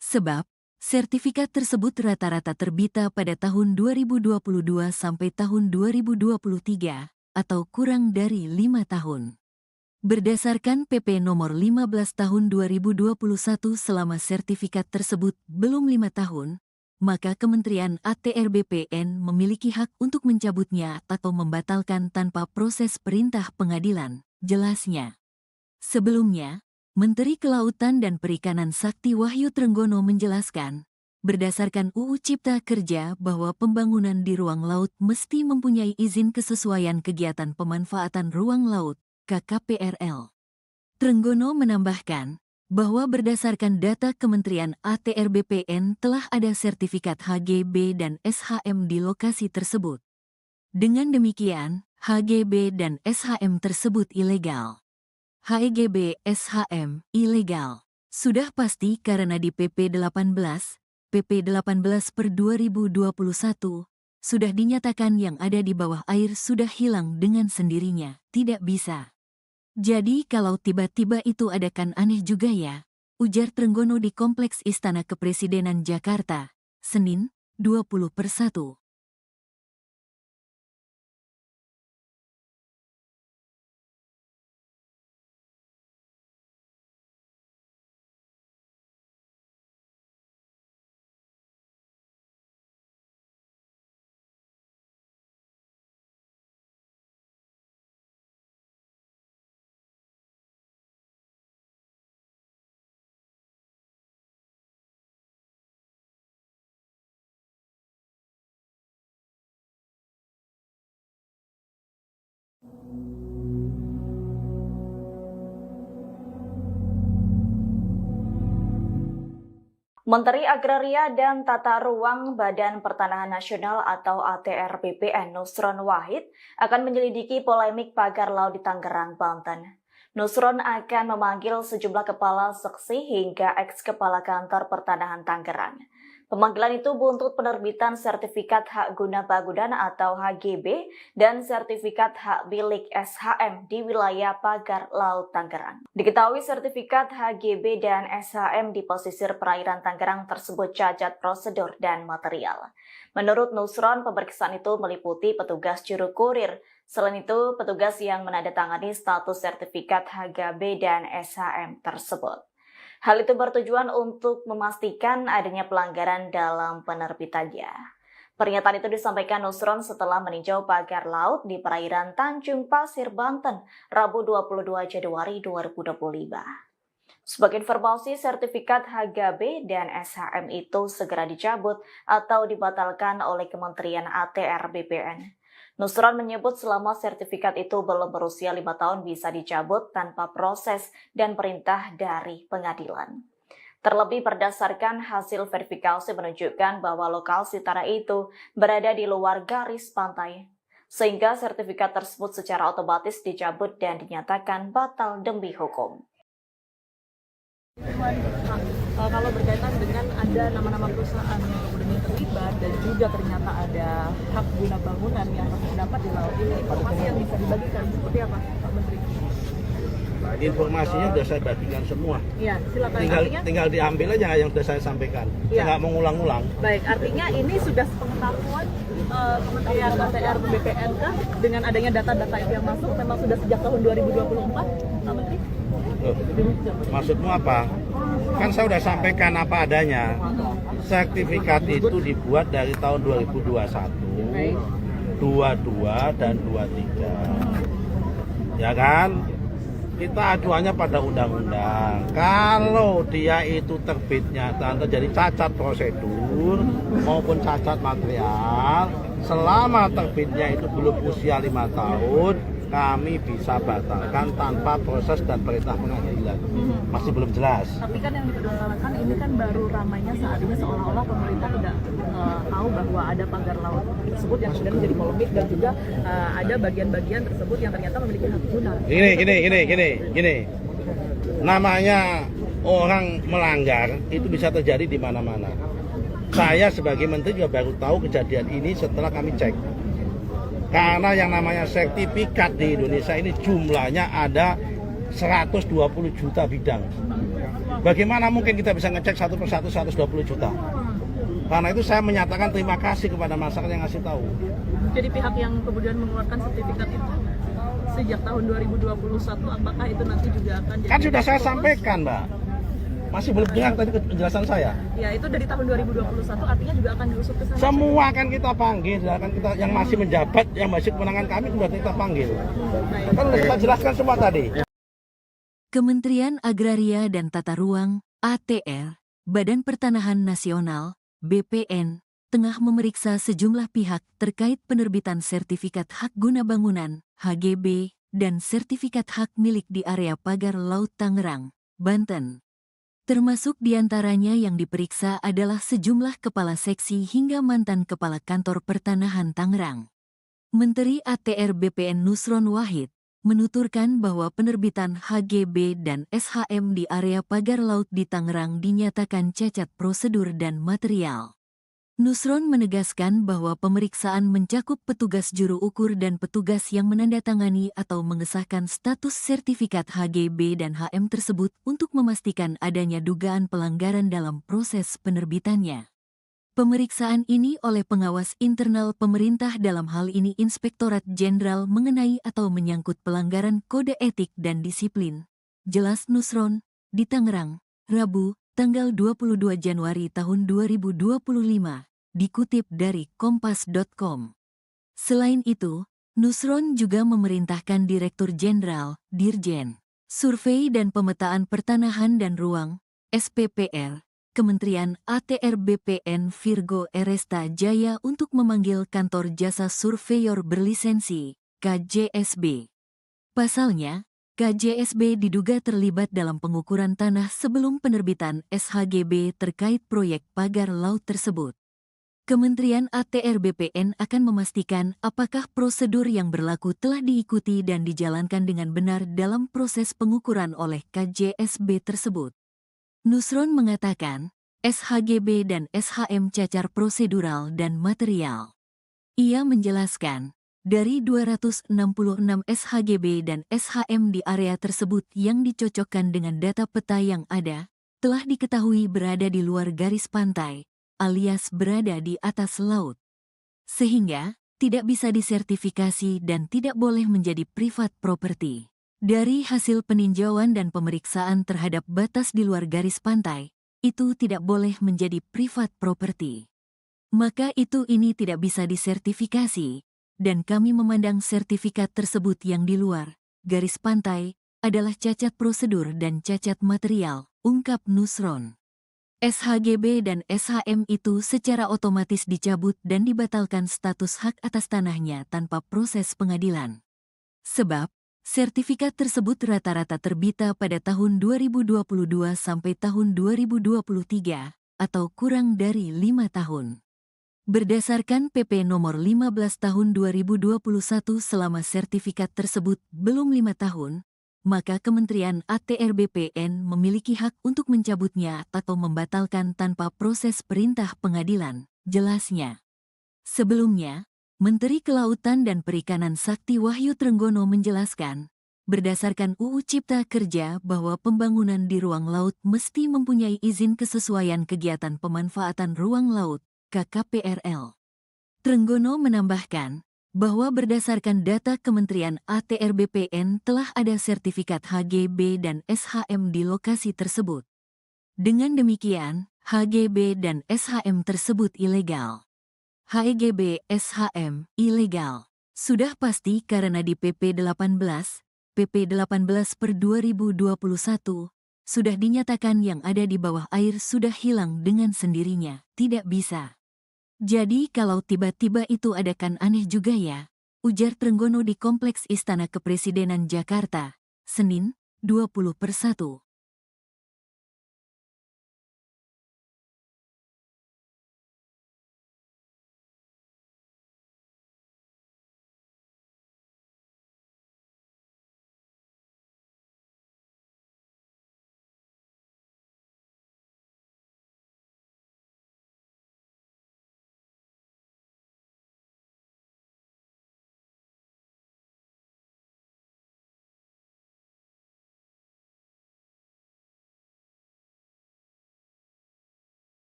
Sebab, sertifikat tersebut rata-rata terbita pada tahun 2022 sampai tahun 2023, atau kurang dari 5 tahun. Berdasarkan PP nomor 15 tahun 2021 selama sertifikat tersebut belum 5 tahun, maka Kementerian ATR BPN memiliki hak untuk mencabutnya atau membatalkan tanpa proses perintah pengadilan, jelasnya. Sebelumnya, Menteri Kelautan dan Perikanan Sakti Wahyu Trenggono menjelaskan, berdasarkan UU Cipta Kerja bahwa pembangunan di ruang laut mesti mempunyai izin kesesuaian kegiatan pemanfaatan ruang laut, KKPRL. Trenggono menambahkan, bahwa berdasarkan data Kementerian ATR BPN telah ada sertifikat HGB dan SHM di lokasi tersebut. Dengan demikian, HGB dan SHM tersebut ilegal. HGB SHM ilegal. Sudah pasti karena di PP 18 per 2021, sudah dinyatakan yang ada di bawah air sudah hilang dengan sendirinya, tidak bisa. Jadi kalau tiba-tiba itu ada kan aneh juga ya. ujar Trenggono di Kompleks Istana Kepresidenan Jakarta, Senin, 20/1. Menteri Agraria dan Tata Ruang Badan Pertanahan Nasional atau ATR BPN Nusron Wahid akan menyelidiki polemik pagar laut di Tangerang, Banten. Nusron akan memanggil sejumlah kepala seksi hingga eks-kepala kantor pertanahan Tangerang. Pemanggilan itu buntut penerbitan sertifikat hak guna bangunan atau HGB dan sertifikat hak milik SHM di wilayah pagar laut Tangerang. Diketahui sertifikat HGB dan SHM di pesisir perairan Tangerang tersebut cacat prosedur dan material. Menurut Nusron, pemeriksaan itu meliputi petugas juru kurir. Selain itu, petugas yang menandatangani status sertifikat HGB dan SHM tersebut. Hal itu bertujuan untuk memastikan adanya pelanggaran dalam penerbitannya. Pernyataan itu disampaikan Nusron setelah meninjau pagar laut di perairan Tanjung Pasir, Banten, Rabu 22 Januari 2025. Sebagai informasi, sertifikat HGB dan SHM itu segera dicabut atau dibatalkan oleh Kementerian ATR BPN. Nusron menyebut selama sertifikat itu belum berusia 5 tahun bisa dicabut tanpa proses dan perintah dari pengadilan. Terlebih berdasarkan hasil verifikasi menunjukkan bahwa lokasi tanah itu berada di luar garis pantai, sehingga sertifikat tersebut secara otomatis dicabut dan dinyatakan batal demi hukum. Kalau berkaitan dengan ada nama-nama perusahaan yang kemudian terlibat dan juga ternyata ada hak guna bangunan yang terdapat di laut ini, informasi yang bisa dibagikan seperti apa, Pak Menteri? Informasinya sudah saya bagikan semua. Iya, silakan. Tinggal diambil aja yang sudah saya sampaikan. Saya nggak mau ngulang-ngulang. Baik, artinya ini sudah sepengetahuan Kementerian ATR BPN kah dengan adanya data-data itu yang masuk memang sudah sejak tahun 2024, Pak Menteri? Maksudmu apa? Kan saya sudah sampaikan apa adanya. Sertifikat itu dibuat dari tahun 2021, 22 dan 23. Ya kan? Kita acuannya pada undang-undang. Kalau dia itu terbitnya dan terjadi cacat prosedur maupun cacat material, selama terbitnya itu belum usia 5 tahun, kami bisa batalkan tanpa proses dan perintah pengadilan. Masih belum jelas. Tapi kan yang dipermasalahkan ini kan baru ramainya saat ini seolah-olah pemerintah tidak tahu bahwa ada pagar laut tersebut yang kemudian menjadi polemik dan juga ada bagian-bagian tersebut yang ternyata memiliki hak guna. Gini. Namanya orang melanggar itu bisa terjadi di mana-mana. Saya sebagai menteri juga baru tahu kejadian ini setelah kami cek. Karena yang namanya sertifikat di Indonesia ini jumlahnya ada 120 juta bidang. Bagaimana mungkin kita bisa ngecek satu persatu 120 juta? Karena itu saya menyatakan terima kasih kepada masyarakat yang ngasih tahu. Jadi pihak yang kemudian mengeluarkan sertifikat itu sejak tahun 2021, apakah itu nanti juga akan jadi... Kan sudah saya sampaikan, Mbak. Masih belum dengar tadi penjelasan saya. Ya, itu dari tahun 2021 artinya juga akan diusut ke sana. Semua akan kita panggil, akan kita yang masih menjabat, yang masih kewenangan kami sudah kita panggil. Kan sudah kita jelaskan semua tadi. Kementerian Agraria dan Tata Ruang (ATR), Badan Pertanahan Nasional (BPN), tengah memeriksa sejumlah pihak terkait penerbitan sertifikat hak guna bangunan (HGB) dan sertifikat hak milik di area pagar laut Tangerang, Banten. Termasuk diantaranya yang diperiksa adalah sejumlah kepala seksi hingga mantan kepala kantor pertanahan Tangerang. Menteri ATR BPN Nusron Wahid menuturkan bahwa penerbitan HGB dan SHM di area pagar laut di Tangerang dinyatakan cacat prosedur dan material. Nusron menegaskan bahwa pemeriksaan mencakup petugas juru ukur dan petugas yang menandatangani atau mengesahkan status sertifikat HGB dan HM tersebut untuk memastikan adanya dugaan pelanggaran dalam proses penerbitannya. Pemeriksaan ini oleh pengawas internal pemerintah dalam hal ini Inspektorat Jenderal mengenai atau menyangkut pelanggaran kode etik dan disiplin. Jelas Nusron, di Tangerang, Rabu, tanggal 22 Januari tahun 2025, dikutip dari kompas.com. Selain itu, Nusron juga memerintahkan Direktur Jenderal, Dirjen, Survei dan Pemetaan Pertanahan dan Ruang, SPPR, Kementerian ATR BPN Virgo Eresta Jaya untuk memanggil Kantor Jasa Surveyor Berlisensi, KJSB. Pasalnya, KJSB diduga terlibat dalam pengukuran tanah sebelum penerbitan SHGB terkait proyek pagar laut tersebut. Kementerian ATR BPN akan memastikan apakah prosedur yang berlaku telah diikuti dan dijalankan dengan benar dalam proses pengukuran oleh KJSB tersebut. Nusron mengatakan, SHGB dan SHM cacar prosedural dan material. Ia menjelaskan, dari 266 SHGB dan SHM di area tersebut yang dicocokkan dengan data peta yang ada, telah diketahui berada di luar garis pantai, alias berada di atas laut. Sehingga, tidak bisa disertifikasi dan tidak boleh menjadi privat property. Dari hasil peninjauan dan pemeriksaan terhadap batas di luar garis pantai, itu tidak boleh menjadi privat property. Maka ini tidak bisa disertifikasi, dan kami memandang sertifikat tersebut yang di luar garis pantai adalah cacat prosedur dan cacat material, ungkap Nusron. SHGB dan SHM itu secara otomatis dicabut dan dibatalkan status hak atas tanahnya tanpa proses pengadilan. Sebab, sertifikat tersebut rata-rata terbita pada tahun 2022 sampai tahun 2023, atau kurang dari 5 tahun. Berdasarkan PP nomor 15 tahun 2021 selama sertifikat tersebut belum 5 tahun, maka Kementerian ATR BPN memiliki hak untuk mencabutnya atau membatalkan tanpa proses perintah pengadilan, jelasnya. Sebelumnya, Menteri Kelautan dan Perikanan Sakti Wahyu Trenggono menjelaskan, berdasarkan UU Cipta Kerja bahwa pembangunan di ruang laut mesti mempunyai izin kesesuaian kegiatan pemanfaatan ruang laut, KKPRL. Trenggono menambahkan bahwa berdasarkan data Kementerian ATR BPN telah ada sertifikat HGB dan SHM di lokasi tersebut. Dengan demikian, HGB dan SHM tersebut ilegal. HGB SHM ilegal. Sudah pasti karena di PP 18 per 2021, sudah dinyatakan yang ada di bawah air sudah hilang dengan sendirinya, tidak bisa. Jadi kalau tiba-tiba itu ada kan aneh juga ya, ujar Trenggono di Kompleks Istana Kepresidenan Jakarta, Senin, 20/1.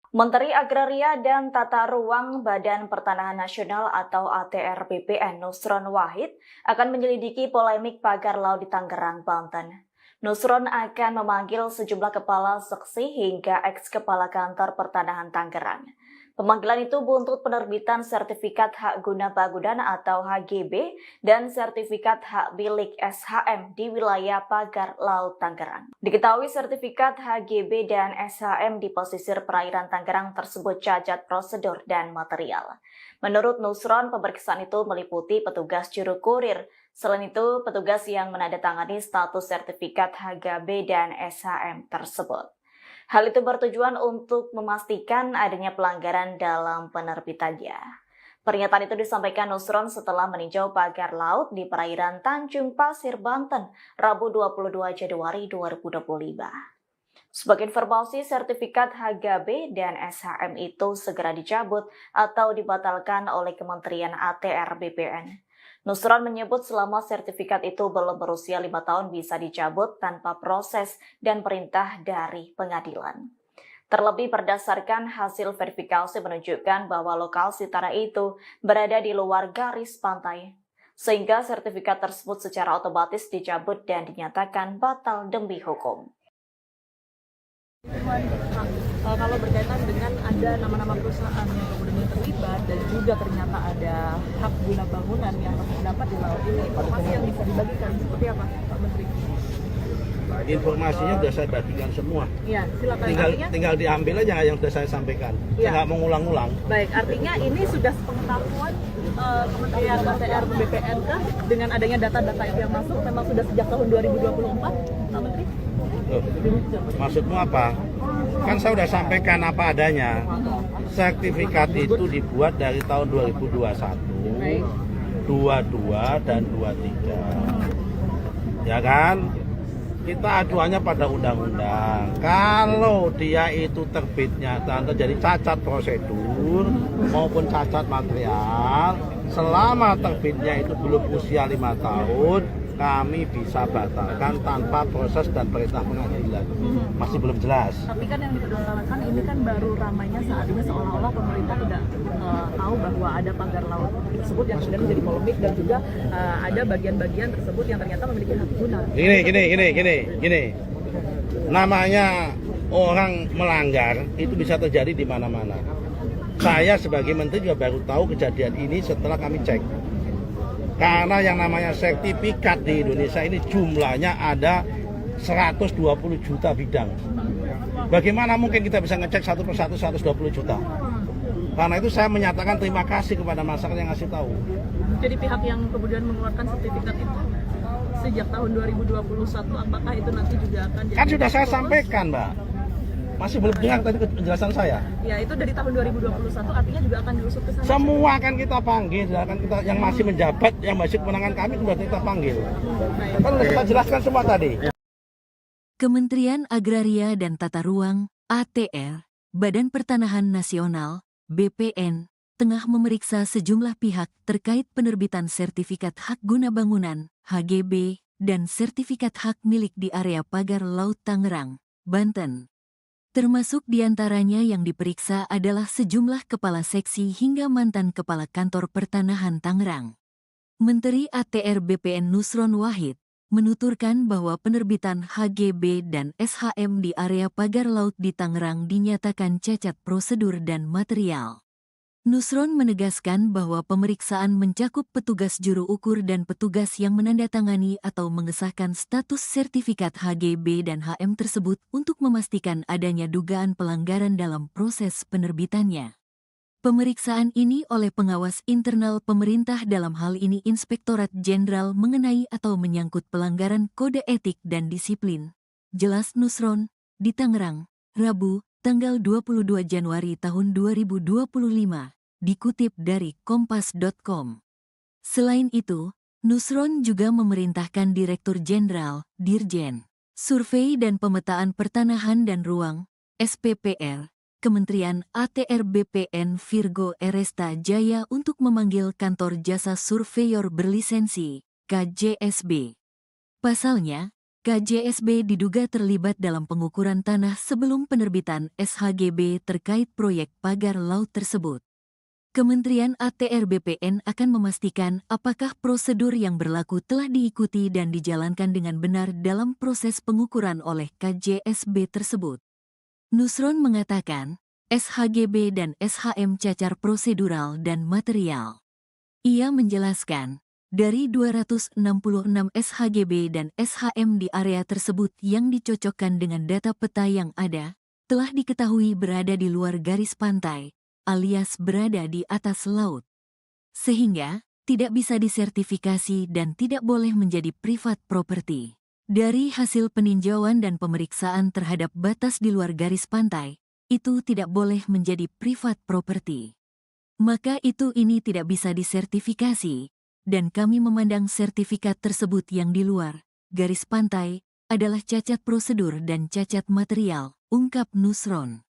Menteri Agraria dan Tata Ruang Badan Pertanahan Nasional atau ATR BPN Nusron Wahid akan menyelidiki polemik pagar laut di Tangerang, Banten. Nusron akan memanggil sejumlah kepala seksi hingga eks-kepala kantor pertanahan Tangerang. Pemanggilan itu buntut penerbitan sertifikat hak guna bangunan atau HGB dan sertifikat hak milik SHM di wilayah pagar laut Tangerang. Diketahui sertifikat HGB dan SHM di pesisir perairan Tangerang tersebut cacat prosedur dan material. Menurut Nusron, pemeriksaan itu meliputi petugas juru kurir. Selain itu, petugas yang menandatangani status sertifikat HGB dan SHM tersebut. Hal itu bertujuan untuk memastikan adanya pelanggaran dalam penerbitannya. Pernyataan itu disampaikan Nusron setelah meninjau pagar laut di perairan Tanjung Pasir, Banten, Rabu 22 Januari 2025. Sebagai informasi, sertifikat HGB dan SHM itu segera dicabut atau dibatalkan oleh Kementerian ATR BPN. Nusron menyebut selama sertifikat itu belum berusia 5 tahun bisa dicabut tanpa proses dan perintah dari pengadilan. Terlebih berdasarkan hasil verifikasi menunjukkan bahwa lokasi tanah itu berada di luar garis pantai, sehingga sertifikat tersebut secara otomatis dicabut dan dinyatakan batal demi hukum. Kalau berkaitan dengan ada nama-nama perusahaan yang kemudian terlibat dan juga ternyata ada hak guna bangunan yang terdapat di laut ini, informasi yang bisa dibagikan seperti apa, Pak Menteri? Informasinya sudah saya bagikan semua. Iya, silakan. Tinggal diambil aja yang sudah saya sampaikan. Ya. Saya nggak mau ngulang-ngulang. Baik, artinya ini sudah sepengetahuan Kementerian ATR BPN kah dengan adanya data-data itu yang masuk memang sudah sejak tahun 2024, Pak Menteri? Loh, maksudmu apa? Kan saya sudah sampaikan apa adanya. Sertifikat itu dibuat dari tahun 2021, Baik. 22 dan 23. Ya kan? Kita acuannya pada undang-undang. Kalau dia itu terbitnya terjadi cacat prosedur maupun cacat material, selama terbitnya itu belum usia 5 tahun, kami bisa batalkan tanpa proses dan perintah pengadilan. Masih belum jelas. Tapi kan yang dipermasalahkan ini kan baru ramainya saat ini seolah-olah pemerintah tidak tahu bahwa ada pagar laut tersebut yang kemudian menjadi polemik dan juga ada bagian-bagian tersebut yang ternyata memiliki hak guna. Gini. Namanya orang melanggar itu bisa terjadi di mana-mana. Saya sebagai menteri juga baru tahu kejadian ini setelah kami cek. Karena yang namanya sertifikat di Indonesia ini jumlahnya ada 120 juta bidang. Bagaimana mungkin kita bisa ngecek satu persatu 120 juta? Karena itu saya menyatakan terima kasih kepada masyarakat yang ngasih tahu. Jadi pihak yang kemudian mengeluarkan sertifikat itu sejak tahun 2021, apakah itu nanti juga akan jadi... Kan sudah saya sampaikan, Mbak. Masih belum dengar tadi penjelasan saya. Ya, itu dari tahun 2021 artinya juga akan diusut ke sana. Semua akan kita panggil, akan kita yang masih menjabat, yang masih kewenangan kami sudah kita panggil. Kan sudah kita jelaskan semua tadi. Kementerian Agraria dan Tata Ruang (ATR), Badan Pertanahan Nasional (BPN), tengah memeriksa sejumlah pihak terkait penerbitan sertifikat hak guna bangunan (HGB) dan sertifikat hak milik di area pagar Laut Tangerang, Banten. Termasuk diantaranya yang diperiksa adalah sejumlah kepala seksi hingga mantan kepala kantor pertanahan Tangerang. Menteri ATR BPN Nusron Wahid menuturkan bahwa penerbitan HGB dan SHM di area pagar laut di Tangerang dinyatakan cacat prosedur dan material. Nusron menegaskan bahwa pemeriksaan mencakup petugas juru ukur dan petugas yang menandatangani atau mengesahkan status sertifikat HGB dan HM tersebut untuk memastikan adanya dugaan pelanggaran dalam proses penerbitannya. Pemeriksaan ini oleh pengawas internal pemerintah dalam hal ini Inspektorat Jenderal mengenai atau menyangkut pelanggaran kode etik dan disiplin. Jelas Nusron, di Tangerang, Rabu, tanggal 22 Januari tahun 2025, dikutip dari kompas.com. Selain itu, Nusron juga memerintahkan Direktur Jenderal, Dirjen, Survei dan Pemetaan Pertanahan dan Ruang, SPPR, Kementerian ATR BPN Virgo Eresta Jaya untuk memanggil Kantor Jasa Surveyor Berlisensi, KJSB. Pasalnya, KJSB diduga terlibat dalam pengukuran tanah sebelum penerbitan SHGB terkait proyek pagar laut tersebut. Kementerian ATR BPN akan memastikan apakah prosedur yang berlaku telah diikuti dan dijalankan dengan benar dalam proses pengukuran oleh KJSB tersebut. Nusron mengatakan, SHGB dan SHM cacar prosedural dan material. Ia menjelaskan, dari 266 SHGB dan SHM di area tersebut yang dicocokkan dengan data peta yang ada, telah diketahui berada di luar garis pantai, alias berada di atas laut. Sehingga, tidak bisa disertifikasi dan tidak boleh menjadi privat property. Dari hasil peninjauan dan pemeriksaan terhadap batas di luar garis pantai, itu tidak boleh menjadi privat property. maka ini tidak bisa disertifikasi, dan kami memandang sertifikat tersebut yang di luar garis pantai adalah cacat prosedur dan cacat material, ungkap Nusron.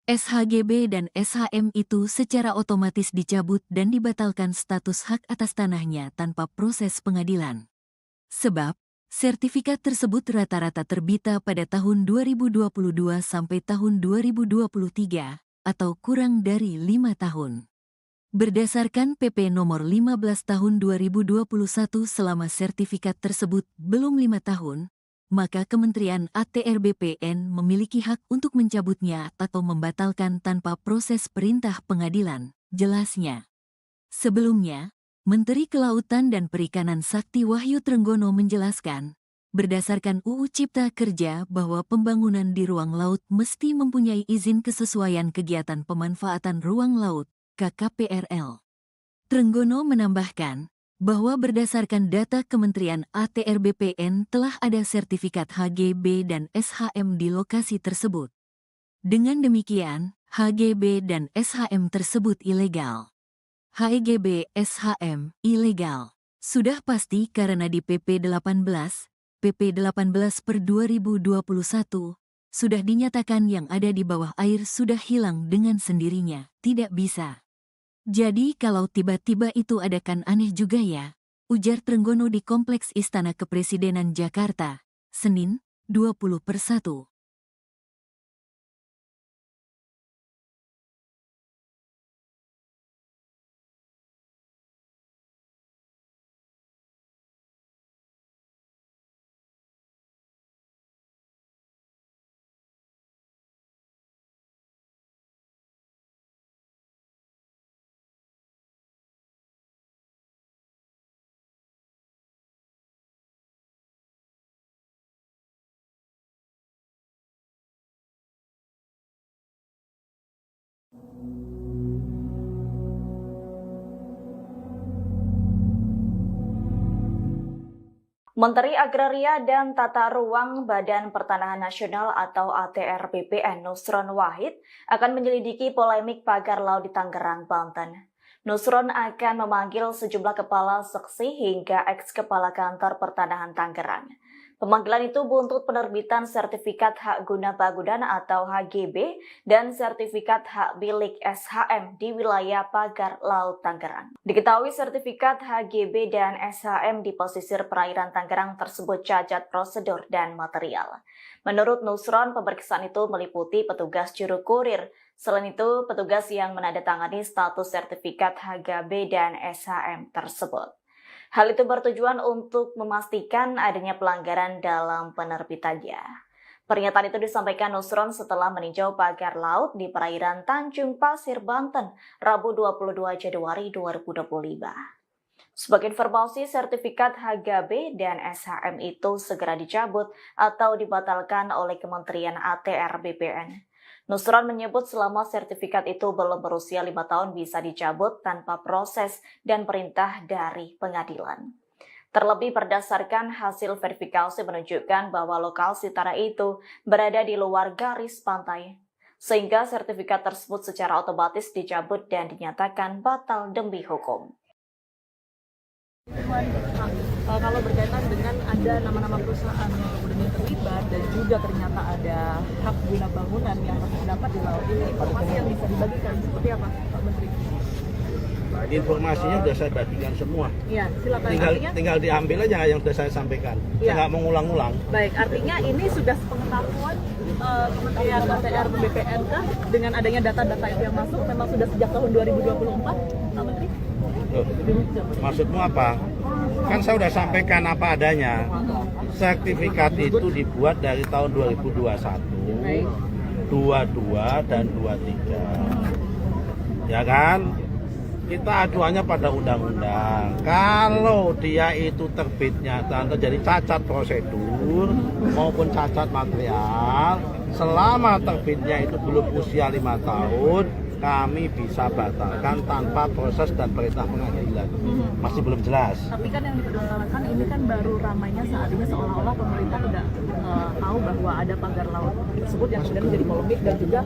SHGB dan SHM itu secara otomatis dicabut dan dibatalkan status hak atas tanahnya tanpa proses pengadilan. Sebab, sertifikat tersebut rata-rata terbita pada tahun 2022 sampai tahun 2023, atau kurang dari 5 tahun. Berdasarkan PP nomor 15 tahun 2021 selama sertifikat tersebut belum 5 tahun, maka Kementerian ATR BPN memiliki hak untuk mencabutnya atau membatalkan tanpa proses perintah pengadilan, jelasnya. Sebelumnya, Menteri Kelautan dan Perikanan Sakti Wahyu Trenggono menjelaskan, berdasarkan UU Cipta Kerja bahwa pembangunan di ruang laut mesti mempunyai izin kesesuaian kegiatan pemanfaatan ruang laut, KKPRL. Trenggono menambahkan bahwa berdasarkan data Kementerian ATR BPN telah ada sertifikat HGB dan SHM di lokasi tersebut. Dengan demikian, HGB dan SHM tersebut ilegal. HGB SHM ilegal sudah pasti karena di PP 18 per 2021 sudah dinyatakan yang ada di bawah air sudah hilang dengan sendirinya, tidak bisa. Jadi kalau tiba-tiba itu ada kan aneh juga ya, ujar Trenggono di Kompleks Istana Kepresidenan Jakarta, Senin, 20/1. Menteri Agraria dan Tata Ruang Badan Pertanahan Nasional atau ATR BPN Nusron Wahid akan menyelidiki polemik pagar laut di Tangerang, Banten. Nusron akan memanggil sejumlah kepala seksi hingga eks-kepala kantor pertanahan Tangerang. Pemanggilan itu buntut penerbitan sertifikat hak guna bangunan atau HGB dan sertifikat hak milik SHM di wilayah pagar laut Tangerang. Diketahui sertifikat HGB dan SHM di pesisir perairan Tangerang tersebut cacat prosedur dan material. Menurut Nusron, pemeriksaan itu meliputi petugas juru kurir. Selain itu, petugas yang menandatangani status sertifikat HGB dan SHM tersebut. Hal itu bertujuan untuk memastikan adanya pelanggaran dalam penerbitannya. Pernyataan itu disampaikan Nusron setelah meninjau pagar laut di perairan Tanjung Pasir, Banten, Rabu 22 Januari 2025. Sebagai informasi, sertifikat HGB dan SHM itu segera dicabut atau dibatalkan oleh Kementerian ATR BPN. Nusron menyebut selama sertifikat itu belum berusia 5 tahun bisa dicabut tanpa proses dan perintah dari pengadilan. Terlebih berdasarkan hasil verifikasi menunjukkan bahwa lokasi tanah itu berada di luar garis pantai, sehingga sertifikat tersebut secara otomatis dicabut dan dinyatakan batal demi hukum. Kalau berkaitan dengan ada nama-nama perusahaan yang kemudian terlibat dan juga ternyata ada hak guna bangunan yang terdapat di laut ini, informasi yang bisa dibagikan seperti apa, Pak Menteri? Informasinya sudah saya bagikan semua. Iya, silakan. Tinggal diambil aja yang sudah saya sampaikan. Saya nggak mengulang-ulang. Baik, artinya ini sudah sepengetahuan Kementerian ATR BPN dengan adanya data-data itu yang masuk memang sudah sejak tahun 2024, Pak Menteri? Loh, maksudmu apa? Kan saya sudah sampaikan apa adanya. Sertifikat itu dibuat dari tahun 2021, 22 dan 23. Ya kan? Kita acuannya pada undang-undang. Kalau dia itu terbitnya terjadi cacat prosedur maupun cacat material, selama terbitnya itu belum usia 5 tahun, kami bisa batalkan tanpa proses dan perintah pengadilan. Masih belum jelas. Tapi kan yang diperdebatkan ini kan baru ramainya saat ini seolah-olah pemerintah tidak tahu bahwa ada pagar laut tersebut yang kemudian menjadi polemik dan juga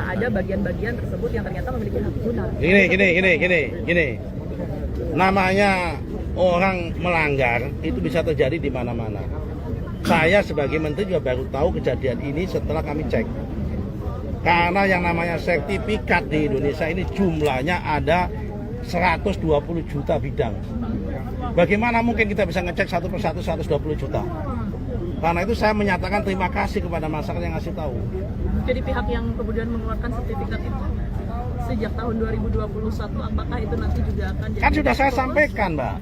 ada bagian-bagian tersebut yang ternyata memiliki hak guna. Gini. Namanya orang melanggar itu bisa terjadi di mana-mana. Saya sebagai menteri juga baru tahu kejadian ini setelah kami cek. Karena yang namanya sertifikat di Indonesia ini jumlahnya ada 120 juta bidang. Bagaimana mungkin kita bisa ngecek satu persatu 120 juta? Karena itu saya menyatakan terima kasih kepada masyarakat yang ngasih tahu. Jadi pihak yang kemudian mengeluarkan sertifikat itu sejak tahun 2021, apakah itu nanti juga akan jadi... Kan sudah saya sampaikan, Mbak.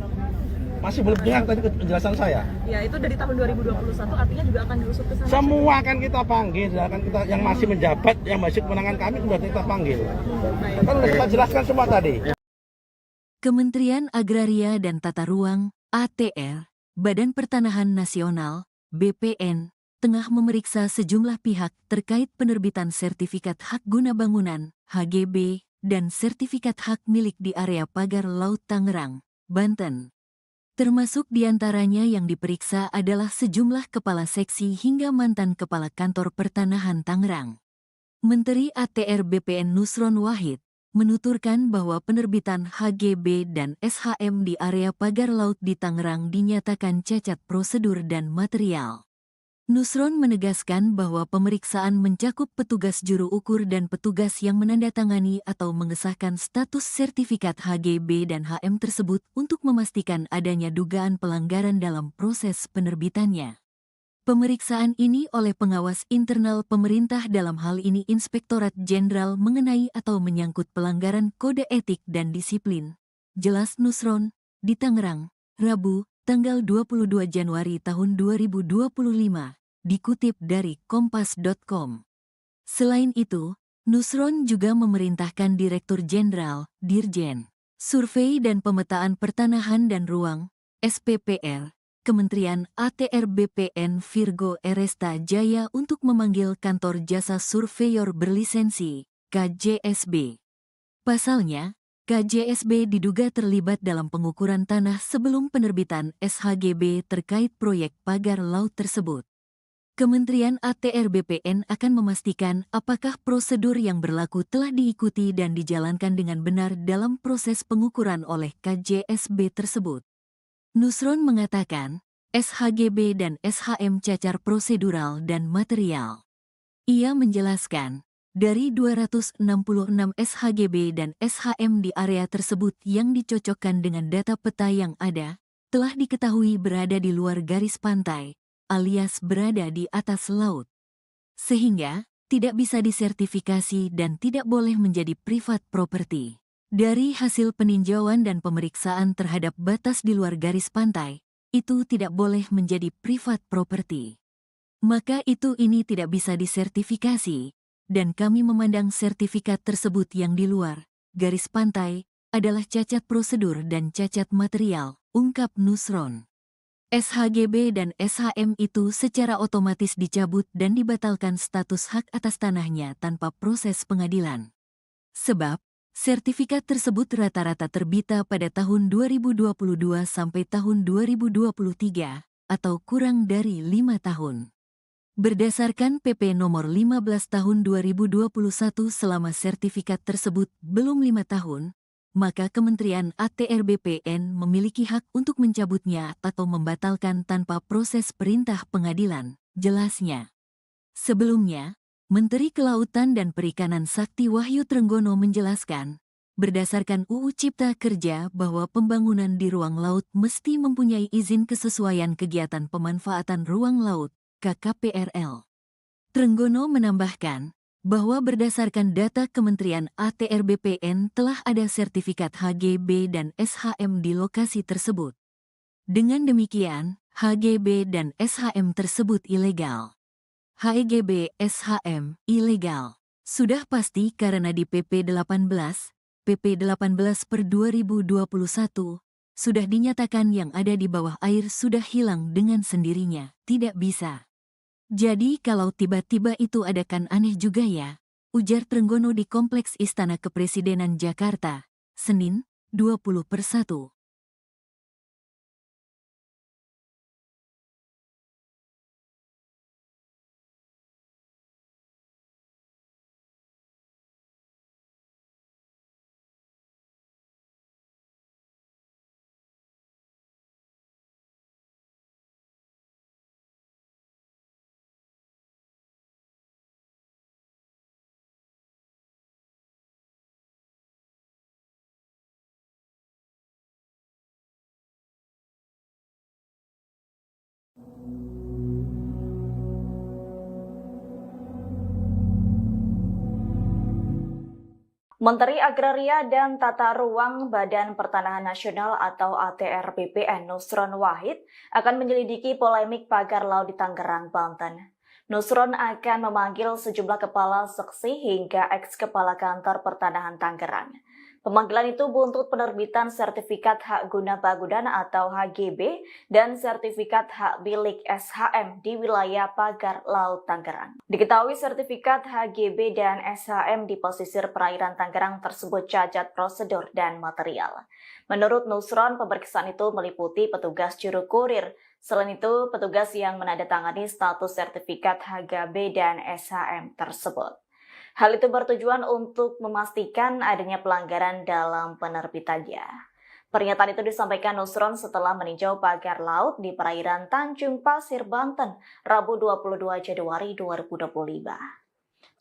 Masih belum dengar tadi penjelasan saya. Ya, itu dari tahun 2021 artinya juga akan diusut ke sana. Semua akan kita panggil, akan kita yang masih menjabat, yang masih kewenangan kami sudah kita panggil. Kan sudah kita jelaskan semua tadi. Kementerian Agraria dan Tata Ruang, ATR, Badan Pertanahan Nasional, BPN, tengah memeriksa sejumlah pihak terkait penerbitan sertifikat hak guna bangunan, HGB, dan sertifikat hak milik di area pagar Laut Tangerang, Banten. Termasuk diantaranya yang diperiksa adalah sejumlah kepala seksi hingga mantan kepala kantor pertanahan Tangerang. Menteri ATR BPN Nusron Wahid menuturkan bahwa penerbitan HGB dan SHM di area pagar laut di Tangerang dinyatakan cacat prosedur dan material. Nusron menegaskan bahwa pemeriksaan mencakup petugas juru ukur dan petugas yang menandatangani atau mengesahkan status sertifikat HGB dan HM tersebut untuk memastikan adanya dugaan pelanggaran dalam proses penerbitannya. Pemeriksaan ini oleh pengawas internal pemerintah dalam hal ini Inspektorat Jenderal mengenai atau menyangkut pelanggaran kode etik dan disiplin. Jelas Nusron, di Tangerang, Rabu, tanggal 22 Januari tahun 2025. Dikutip dari kompas.com. Selain itu, Nusron juga memerintahkan Direktur Jenderal, Dirjen, Survei dan Pemetaan Pertanahan dan Ruang, SPPR, Kementerian ATR BPN Virgo Eresta Jaya untuk memanggil Kantor Jasa Surveyor Berlisensi, KJSB. Pasalnya, KJSB diduga terlibat dalam pengukuran tanah sebelum penerbitan SHGB terkait proyek pagar laut tersebut. Kementerian ATR BPN akan memastikan apakah prosedur yang berlaku telah diikuti dan dijalankan dengan benar dalam proses pengukuran oleh KJSB tersebut. Nusron mengatakan, SHGB dan SHM cacar prosedural dan material. Ia menjelaskan, dari 266 SHGB dan SHM di area tersebut yang dicocokkan dengan data peta yang ada, telah diketahui berada di luar garis pantai, alias berada di atas laut. Sehingga, tidak bisa disertifikasi dan tidak boleh menjadi privat property. Dari hasil peninjauan dan pemeriksaan terhadap batas di luar garis pantai, itu tidak boleh menjadi privat property. Maka ini tidak bisa disertifikasi, dan kami memandang sertifikat tersebut yang di luar garis pantai adalah cacat prosedur dan cacat material, ungkap Nusron. SHGB dan SHM itu secara otomatis dicabut dan dibatalkan status hak atas tanahnya tanpa proses pengadilan. Sebab, sertifikat tersebut rata-rata terbita pada tahun 2022 sampai tahun 2023, atau kurang dari 5 tahun. Berdasarkan PP nomor 15 tahun 2021 selama sertifikat tersebut belum 5 tahun, maka Kementerian ATR BPN memiliki hak untuk mencabutnya atau membatalkan tanpa proses perintah pengadilan, jelasnya. Sebelumnya, Menteri Kelautan dan Perikanan Sakti Wahyu Trenggono menjelaskan, berdasarkan UU Cipta Kerja bahwa pembangunan di ruang laut mesti mempunyai izin kesesuaian kegiatan pemanfaatan ruang laut, KKPRL. Trenggono menambahkan, bahwa berdasarkan data Kementerian ATR BPN telah ada sertifikat HGB dan SHM di lokasi tersebut. Dengan demikian, HGB dan SHM tersebut ilegal. HGB SHM ilegal. Sudah pasti karena di PP 18 per 2021, sudah dinyatakan yang ada di bawah air sudah hilang dengan sendirinya, tidak bisa. Jadi kalau tiba-tiba itu ada kan aneh juga ya, ujar Trenggono di Kompleks Istana Kepresidenan Jakarta, Senin, 20/1. Menteri Agraria dan Tata Ruang Badan Pertanahan Nasional atau ATR BPN Nusron Wahid akan menyelidiki polemik pagar laut di Tangerang, Banten. Nusron akan memanggil sejumlah kepala seksi hingga eks-kepala kantor pertanahan Tangerang. Pemanggilan itu buntut penerbitan sertifikat hak guna bangunan atau HGB dan sertifikat hak milik SHM di wilayah pagar laut Tangerang. Diketahui sertifikat HGB dan SHM di pesisir perairan Tangerang tersebut cacat prosedur dan material. Menurut Nusron, pemeriksaan itu meliputi petugas juru kurir. Selain itu, petugas yang menandatangani status sertifikat HGB dan SHM tersebut. Hal itu bertujuan untuk memastikan adanya pelanggaran dalam penerbitannya. Pernyataan itu disampaikan Nusron setelah meninjau pagar laut di perairan Tanjung Pasir, Banten, Rabu 22 Januari 2025.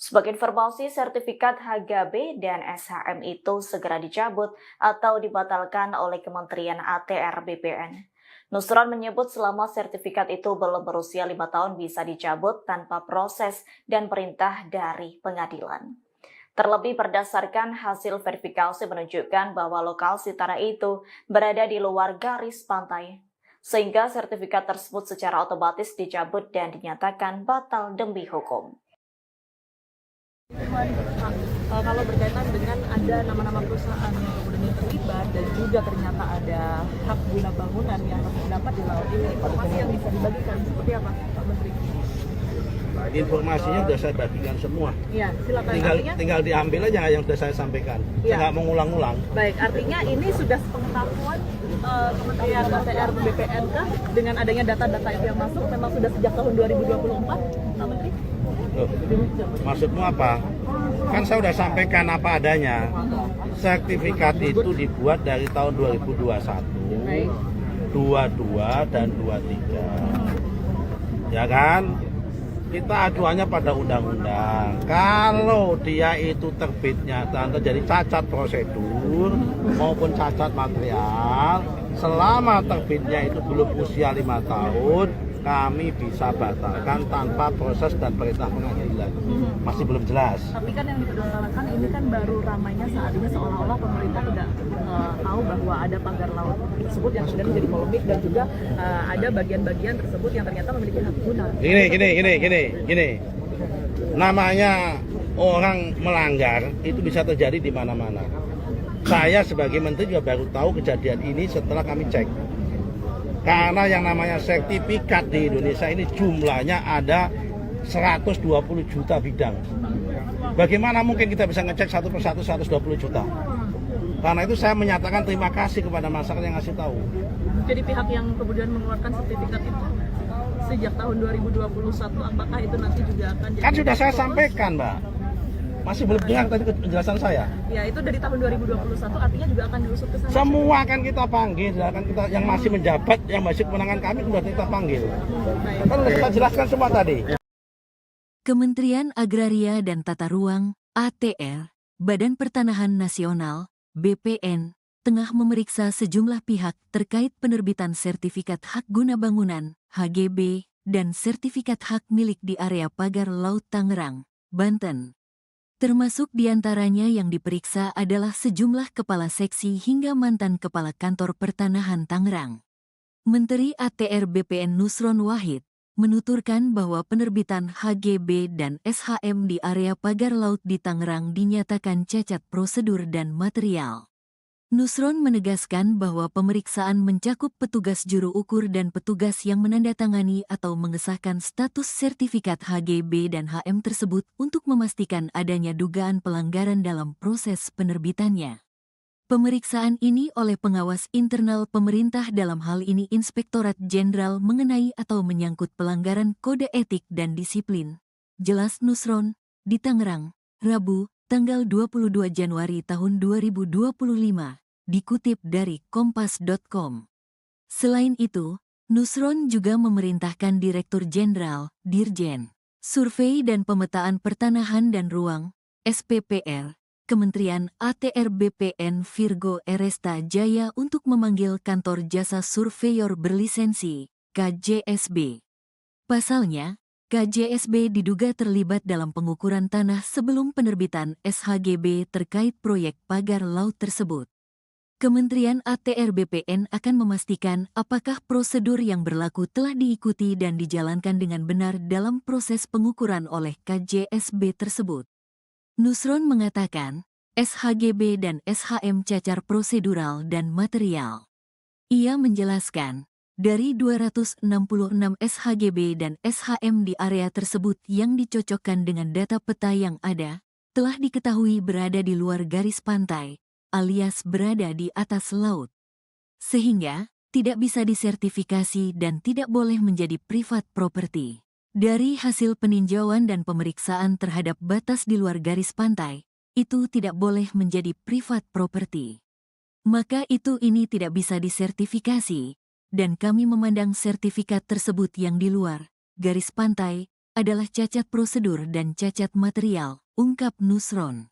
Sebagai informasi, sertifikat HGB dan SHM itu segera dicabut atau dibatalkan oleh Kementerian ATR BPN. Nusron menyebut selama sertifikat itu belum berusia 5 tahun bisa dicabut tanpa proses dan perintah dari pengadilan. Terlebih berdasarkan hasil verifikasi menunjukkan bahwa lokasi tanah itu berada di luar garis pantai, sehingga sertifikat tersebut secara otomatis dicabut dan dinyatakan batal demi hukum. Kalau berkaitan dengan ada nama-nama perusahaan yang kemudian terlibat dan juga ternyata ada hak guna bangunan yang harus didapat di laut ini, informasi yang bisa dibagikan seperti apa, Pak Menteri? Informasinya sudah saya bagikan semua. Iya, silakan. Tinggal diambil aja yang sudah saya sampaikan. Saya nggak mau ngulang-ngulang. Baik, artinya ini sudah sepengetahuan Kementerian ATR BPN kah dengan adanya data-data itu yang masuk memang sudah sejak tahun 2024, Pak Menteri? Loh, maksudmu apa? Kan saya sudah sampaikan apa adanya. Sertifikat itu dibuat dari tahun 2021, 22 dan 23. Ya kan? Kita aduannya pada undang-undang. Kalau dia itu terbitnya dan terjadi cacat prosedur maupun cacat material, selama terbitnya itu belum usia 5 tahun, kami bisa batalkan tanpa proses dan perintah pengadilan. Masih belum jelas. Tapi kan yang dipermasalahkan ini kan baru ramainya saat ini seolah-olah pemerintah tidak tahu bahwa ada pagar laut tersebut yang sudah menjadi polemik dan juga ada bagian-bagian tersebut yang ternyata memiliki hak guna. Gini. Namanya orang melanggar itu bisa terjadi di mana-mana. Saya sebagai menteri juga baru tahu kejadian ini setelah kami cek. Karena yang namanya sertifikat di Indonesia ini jumlahnya ada 120 juta bidang. Bagaimana mungkin kita bisa ngecek satu persatu 120 juta? Karena itu saya menyatakan terima kasih kepada masyarakat yang ngasih tahu. Jadi pihak yang kemudian mengeluarkan sertifikat itu sejak tahun 2021, apakah itu nanti juga akan jadi... Kan sudah saya sampaikan, Mbak. Masih belum dengar tadi penjelasan saya. Ya, itu dari tahun 2021 artinya juga akan diusut ke sana. Semua akan kita panggil, akan kita yang masih menjabat, yang masih kewenangan kami sudah kita panggil. Kan sudah kita jelaskan semua tadi. Kementerian Agraria dan Tata Ruang (ATR), Badan Pertanahan Nasional (BPN), tengah memeriksa sejumlah pihak terkait penerbitan sertifikat hak guna bangunan (HGB) dan sertifikat hak milik di area pagar laut Tangerang, Banten. Termasuk diantaranya yang diperiksa adalah sejumlah kepala seksi hingga mantan kepala kantor pertanahan Tangerang. Menteri ATR BPN Nusron Wahid menuturkan bahwa penerbitan HGB dan SHM di area pagar laut di Tangerang dinyatakan cacat prosedur dan material. Nusron menegaskan bahwa pemeriksaan mencakup petugas juru ukur dan petugas yang menandatangani atau mengesahkan status sertifikat HGB dan HM tersebut untuk memastikan adanya dugaan pelanggaran dalam proses penerbitannya. Pemeriksaan ini oleh pengawas internal pemerintah, dalam hal ini Inspektorat Jenderal, mengenai atau menyangkut pelanggaran kode etik dan disiplin. Jelas Nusron, di Tangerang, Rabu, tanggal 22 Januari tahun 2025, dikutip dari kompas.com. Selain itu, Nusron juga memerintahkan Direktur Jenderal, Dirjen, Survei dan Pemetaan Pertanahan dan Ruang, SPPR, Kementerian ATR BPN Virgo Eresta Jaya untuk memanggil Kantor Jasa Surveyor Berlisensi, KJSB. Pasalnya, KJSB diduga terlibat dalam pengukuran tanah sebelum penerbitan SHGB terkait proyek pagar laut tersebut. Kementerian ATR BPN akan memastikan apakah prosedur yang berlaku telah diikuti dan dijalankan dengan benar dalam proses pengukuran oleh KJSB tersebut. Nusron mengatakan, SHGB dan SHM cacar prosedural dan material. Ia menjelaskan, dari 266 SHGB dan SHM di area tersebut yang dicocokkan dengan data peta yang ada, telah diketahui berada di luar garis pantai, alias berada di atas laut. Sehingga, tidak bisa disertifikasi dan tidak boleh menjadi privat property. Dari hasil peninjauan dan pemeriksaan terhadap batas di luar garis pantai, itu tidak boleh menjadi privat property. Maka ini tidak bisa disertifikasi, dan kami memandang sertifikat tersebut yang di luar garis pantai adalah cacat prosedur dan cacat material, ungkap Nusron.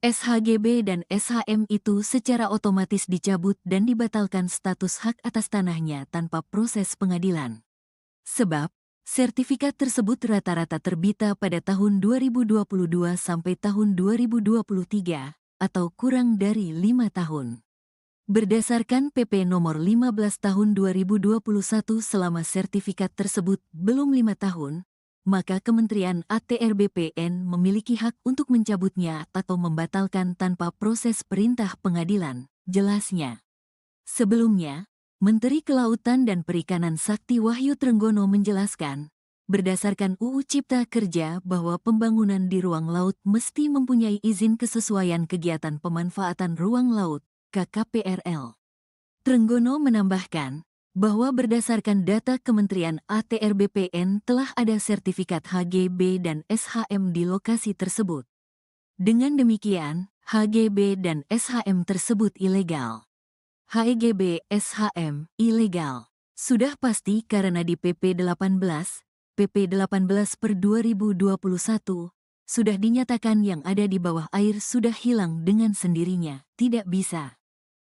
SHGB dan SHM itu secara otomatis dicabut dan dibatalkan status hak atas tanahnya tanpa proses pengadilan. Sebab, sertifikat tersebut rata-rata terbita pada tahun 2022 sampai tahun 2023, atau kurang dari 5 tahun. Berdasarkan PP nomor 15 tahun 2021, selama sertifikat tersebut belum 5 tahun, maka Kementerian ATR BPN memiliki hak untuk mencabutnya atau membatalkan tanpa proses perintah pengadilan, jelasnya. Sebelumnya, Menteri Kelautan dan Perikanan Sakti Wahyu Trenggono menjelaskan, berdasarkan UU Cipta Kerja bahwa pembangunan di ruang laut mesti mempunyai izin kesesuaian kegiatan pemanfaatan ruang laut, KKPRL. Trenggono menambahkan bahwa berdasarkan data Kementerian ATR BPN telah ada sertifikat HGB dan SHM di lokasi tersebut. Dengan demikian, HGB dan SHM tersebut ilegal. HGB SHM ilegal sudah pasti karena di PP 18 per 2021 sudah dinyatakan yang ada di bawah air sudah hilang dengan sendirinya, tidak bisa.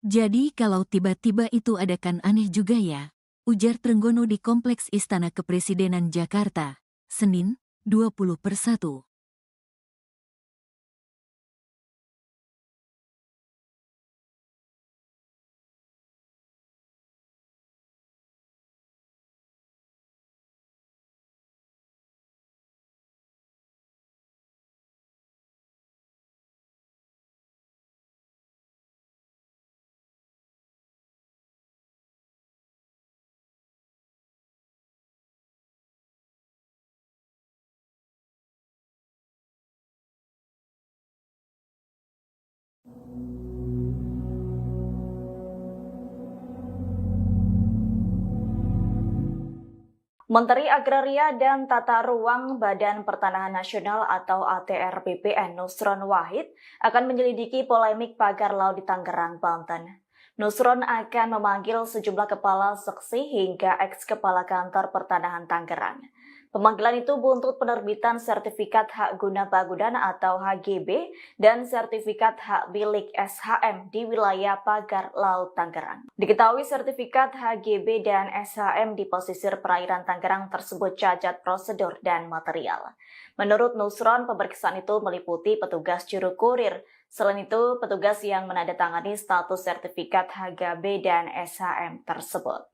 Jadi kalau tiba-tiba itu ada kan aneh juga ya, ujar Trenggono di Kompleks Istana Kepresidenan Jakarta, Senin, 20/1. Menteri Agraria dan Tata Ruang Badan Pertanahan Nasional atau ATR BPN Nusron Wahid akan menyelidiki polemik pagar laut di Tangerang, Banten. Nusron akan memanggil sejumlah kepala seksi hingga eks-kepala kantor pertanahan Tangerang. Pemanggilan itu buntut penerbitan sertifikat hak guna bangunan atau HGB dan sertifikat hak milik SHM di wilayah pagar laut Tangerang. Diketahui sertifikat HGB dan SHM di pesisir perairan Tangerang tersebut cacat prosedur dan material. Menurut Nusron, pemeriksaan itu meliputi petugas juru kurir. Selain itu, petugas yang menandatangani status sertifikat HGB dan SHM tersebut.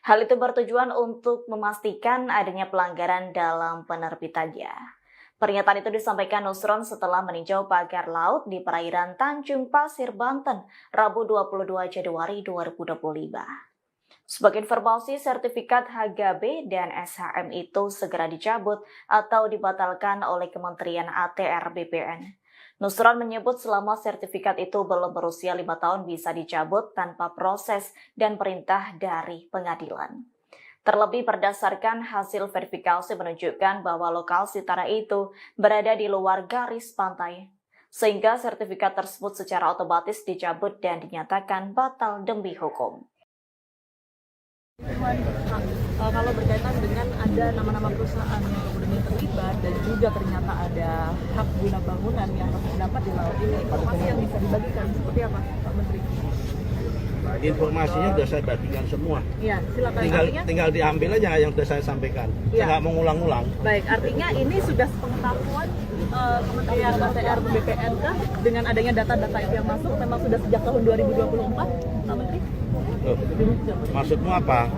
Hal itu bertujuan untuk memastikan adanya pelanggaran dalam penerbitannya. Pernyataan itu disampaikan Nusron setelah meninjau pagar laut di perairan Tanjung Pasir, Banten, Rabu 22 Januari 2025. Sebagai informasi, sertifikat HGB dan SHM itu segera dicabut atau dibatalkan oleh Kementerian ATR BPN. Nusron menyebut selama sertifikat itu belum berusia 5 tahun bisa dicabut tanpa proses dan perintah dari pengadilan. Terlebih berdasarkan hasil verifikasi menunjukkan bahwa lokasi tanah itu berada di luar garis pantai, sehingga sertifikat tersebut secara otomatis dicabut dan dinyatakan batal demi hukum. Kalau berkaitan dengan ada nama-nama perusahaan yang kemudian terlibat dan juga ternyata ada hak guna bangunan yang harus didapat di laut ini, informasi yang bisa dibagikan seperti apa, Pak Menteri? Informasinya sudah saya bagikan semua. Iya, silakan. Tinggal diambil aja yang sudah saya sampaikan. Ya. Saya nggak mau ngulang-ngulang. Baik, artinya ini sudah sepengetahuan Kementerian ATR BPN kah dengan adanya data-data itu yang masuk memang sudah sejak tahun 2024, Pak Menteri? Loh, maksudmu apa?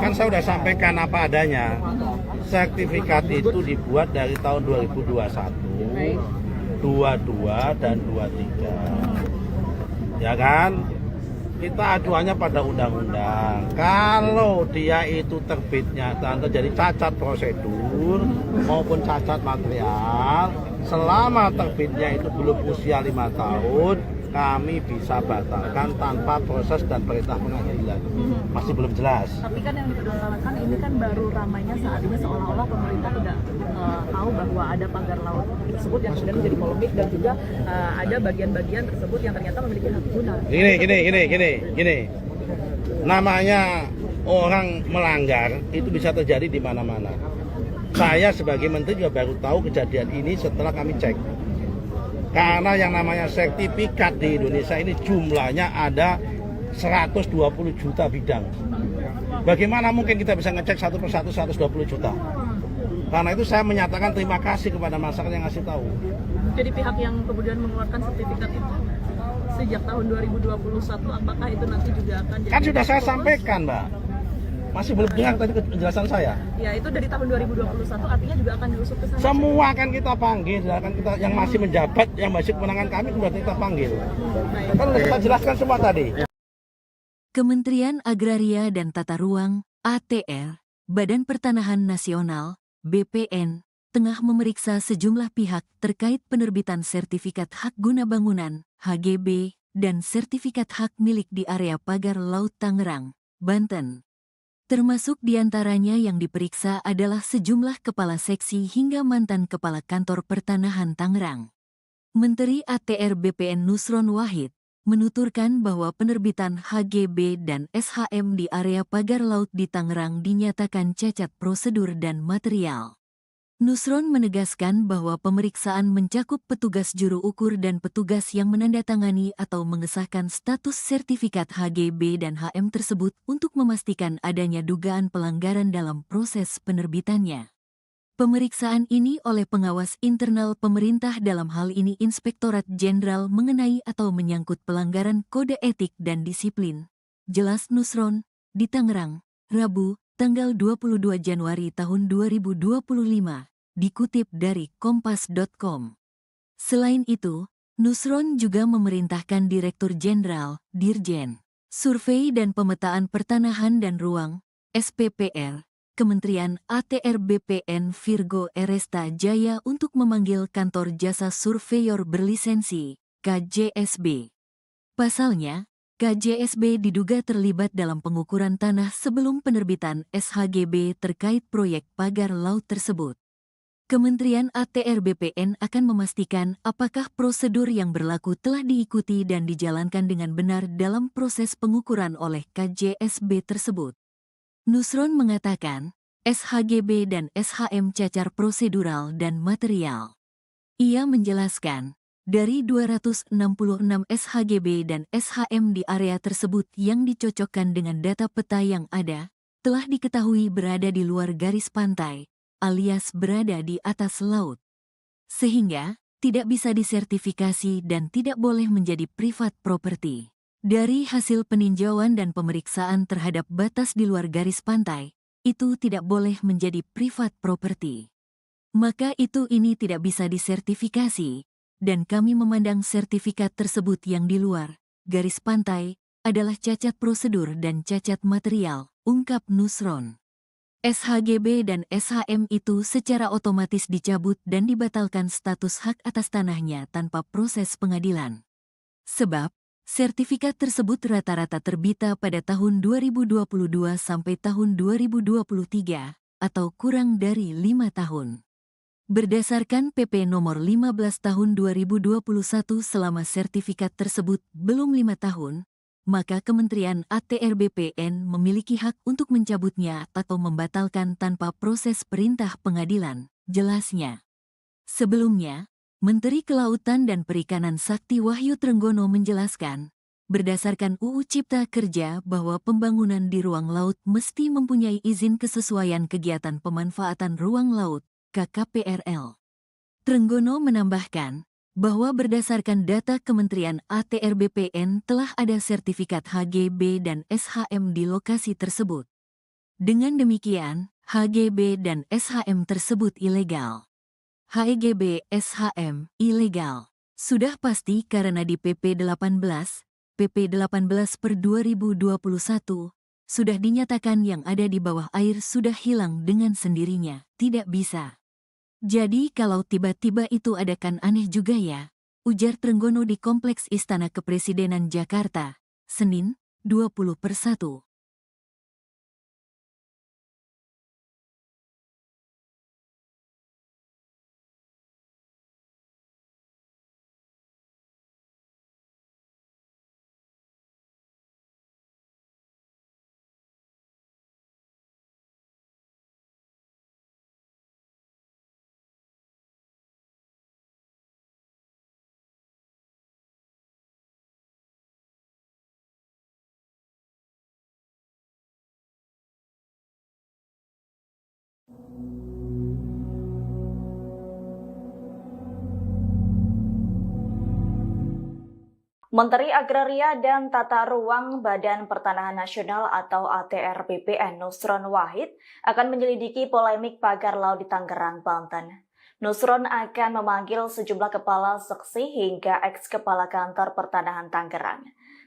Kan saya sudah sampaikan apa adanya. Sertifikat itu dibuat dari tahun 2021, 22 dan 23. Ya kan? Kita aduannya pada undang-undang. Kalau dia itu terbitnya dan terjadi cacat prosedur maupun cacat material, selama terbitnya itu belum usia 5 tahun, kami bisa batalkan tanpa proses dan perintah pengadilan. Masih belum jelas. Tapi kan yang dipermasalahkan ini kan baru ramainya saat ini seolah-olah pemerintah tidak tahu bahwa ada pagar laut tersebut yang kemudian menjadi polemik dan juga ada bagian-bagian tersebut yang ternyata memiliki hak guna. Gini. Namanya orang melanggar itu bisa terjadi di mana-mana. Saya sebagai menteri juga baru tahu kejadian ini setelah kami cek. Karena yang namanya sertifikat di Indonesia ini jumlahnya ada 120 juta bidang. Bagaimana mungkin kita bisa ngecek satu persatu 120 juta? Karena itu saya menyatakan terima kasih kepada masyarakat yang ngasih tahu. Jadi pihak yang kemudian mengeluarkan sertifikat itu sejak tahun 2021, apakah itu nanti juga akan jadi... Kan sudah saya sampaikan, Mbak. Masih belum dengar tadi penjelasan saya. Ya, itu dari tahun 2021 artinya juga akan diusut ke sana. Semua akan kita panggil, akan kita yang masih menjabat, yang masih kewenangan kami sudah kita panggil. Kan sudah kita jelaskan semua tadi. Kementerian Agraria dan Tata Ruang (ATR), Badan Pertanahan Nasional (BPN), tengah memeriksa sejumlah pihak terkait penerbitan sertifikat hak guna bangunan (HGB) dan sertifikat hak milik di area pagar Laut Tangerang, Banten. Termasuk diantaranya yang diperiksa adalah sejumlah kepala seksi hingga mantan kepala kantor pertanahan Tangerang. Menteri ATR BPN Nusron Wahid menuturkan bahwa penerbitan HGB dan SHM di area pagar laut di Tangerang dinyatakan cacat prosedur dan material. Nusron menegaskan bahwa pemeriksaan mencakup petugas juru ukur dan petugas yang menandatangani atau mengesahkan status sertifikat HGB dan HM tersebut untuk memastikan adanya dugaan pelanggaran dalam proses penerbitannya. Pemeriksaan ini oleh pengawas internal pemerintah dalam hal ini Inspektorat Jenderal mengenai atau menyangkut pelanggaran kode etik dan disiplin. Jelas Nusron, di Tangerang, Rabu, tanggal 22 Januari tahun 2025, dikutip dari kompas.com. Selain itu, Nusron juga memerintahkan Direktur Jenderal, Dirjen, Survei dan Pemetaan Pertanahan dan Ruang, SPPR, Kementerian ATR BPN Virgo Eresta Jaya untuk memanggil Kantor Jasa Surveyor Berlisensi, KJSB. Pasalnya, KJSB diduga terlibat dalam pengukuran tanah sebelum penerbitan SHGB terkait proyek pagar laut tersebut. Kementerian ATR BPN akan memastikan apakah prosedur yang berlaku telah diikuti dan dijalankan dengan benar dalam proses pengukuran oleh KJSB tersebut. Nusron mengatakan, SHGB dan SHM cacar prosedural dan material. Ia menjelaskan, dari 266 SHGB dan SHM di area tersebut yang dicocokkan dengan data peta yang ada, telah diketahui berada di luar garis pantai, alias berada di atas laut. Sehingga, tidak bisa disertifikasi dan tidak boleh menjadi privat property. Dari hasil peninjauan dan pemeriksaan terhadap batas di luar garis pantai, itu tidak boleh menjadi privat property. maka ini tidak bisa disertifikasi, dan kami memandang sertifikat tersebut yang di luar garis pantai adalah cacat prosedur dan cacat material, ungkap Nusron. SHGB dan SHM itu secara otomatis dicabut dan dibatalkan status hak atas tanahnya tanpa proses pengadilan. Sebab, sertifikat tersebut rata-rata terbita pada tahun 2022 sampai tahun 2023, atau kurang dari 5 tahun. Berdasarkan PP nomor 15 tahun 2021 selama sertifikat tersebut belum 5 tahun, maka Kementerian ATR BPN memiliki hak untuk mencabutnya atau membatalkan tanpa proses perintah pengadilan, jelasnya. Sebelumnya, Menteri Kelautan dan Perikanan Sakti Wahyu Trenggono menjelaskan, berdasarkan UU Cipta Kerja bahwa pembangunan di ruang laut mesti mempunyai izin kesesuaian kegiatan pemanfaatan ruang laut, KKPRL. Trenggono menambahkan bahwa berdasarkan data Kementerian ATR BPN telah ada sertifikat HGB dan SHM di lokasi tersebut. Dengan demikian, HGB dan SHM tersebut ilegal. HGB SHM ilegal sudah pasti karena di PP 18 per 2021 sudah dinyatakan yang ada di bawah air sudah hilang dengan sendirinya, tidak bisa. Jadi kalau tiba-tiba itu ada kan aneh juga ya, ujar Trenggono di Kompleks Istana Kepresidenan Jakarta, Senin, 20/1. Menteri Agraria dan Tata Ruang Badan Pertanahan Nasional atau ATR BPN Nusron Wahid akan menyelidiki polemik pagar laut di Tangerang, Banten. Nusron akan memanggil sejumlah kepala seksi hingga eks-kepala kantor pertanahan Tangerang.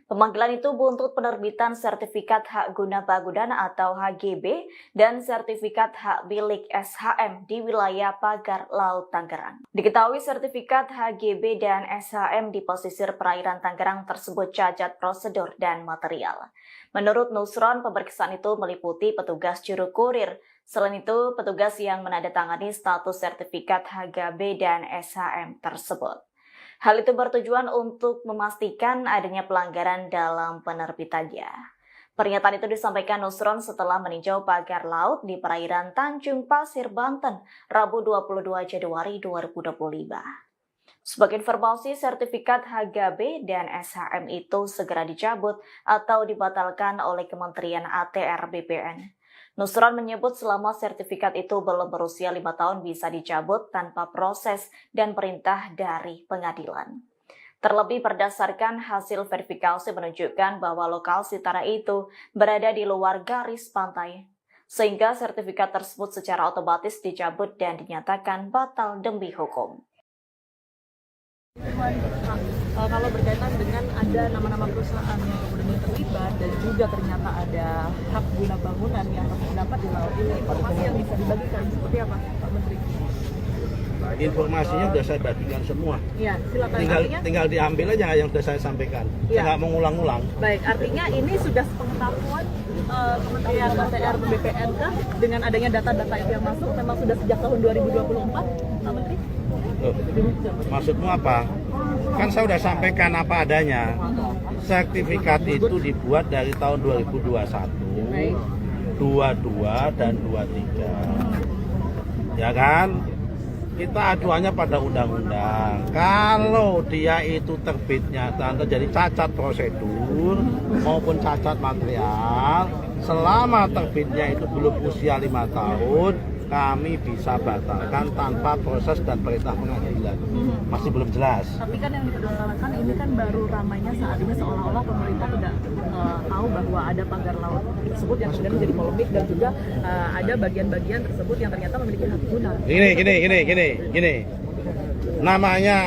Pemanggilan itu buntut penerbitan sertifikat hak guna bangunan atau HGB dan sertifikat hak milik SHM di wilayah pagar laut Tangerang. Diketahui sertifikat HGB dan SHM di pesisir perairan Tangerang tersebut cacat prosedur dan material. Menurut Nusron, pemeriksaan itu meliputi petugas juru kurir. Selain itu, petugas yang menandatangani status sertifikat HGB dan SHM tersebut. Hal itu bertujuan untuk memastikan adanya pelanggaran dalam penerbitannya. Pernyataan itu disampaikan Nusron setelah meninjau pagar laut di perairan Tanjung Pasir, Banten, Rabu 22 Januari 2025. Sebagai informasi, sertifikat HGB dan SHM itu segera dicabut atau dibatalkan oleh Kementerian ATR BPN. Nusron menyebut selama sertifikat itu belum berusia 5 tahun bisa dicabut tanpa proses dan perintah dari pengadilan. Terlebih berdasarkan hasil verifikasi menunjukkan bahwa lokasi tanah itu berada di luar garis pantai, sehingga sertifikat tersebut secara otomatis dicabut dan dinyatakan batal demi hukum. Kalau berkaitan dengan ada nama-nama perusahaan yang kemudian terlibat dan juga ternyata ada hak guna bangunan yang terdapat di laut ini, informasi yang bisa dibagikan seperti apa, Pak Menteri? Informasinya sudah saya bagikan semua. Ya, silakan. Tinggal diambil aja yang sudah saya sampaikan. Ya. Saya nggak mau ngulang-ngulang. Baik, artinya ini sudah sepengetahuan Kementerian ATR BPN kah dengan adanya data-data itu yang masuk memang sudah sejak tahun 2024, Pak Menteri? Loh, maksudmu apa? Kan saya sudah sampaikan apa adanya. Sertifikat itu dibuat dari tahun 2021, 22 dan 23. Ya kan? Kita acuannya pada undang-undang. Kalau dia itu terbitnya terjadi cacat prosedur maupun cacat material, selama terbitnya itu belum usia 5 tahun, kami bisa batalkan tanpa proses dan perintah pengadilan. Masih belum jelas. Tapi kan yang dipermasalahkan ini ini kan baru ramainya saat ini seolah-olah pemerintah tidak tahu bahwa ada pagar laut tersebut yang kemudian menjadi polemik dan juga ada bagian-bagian tersebut yang ternyata memiliki hak guna. Gini. Namanya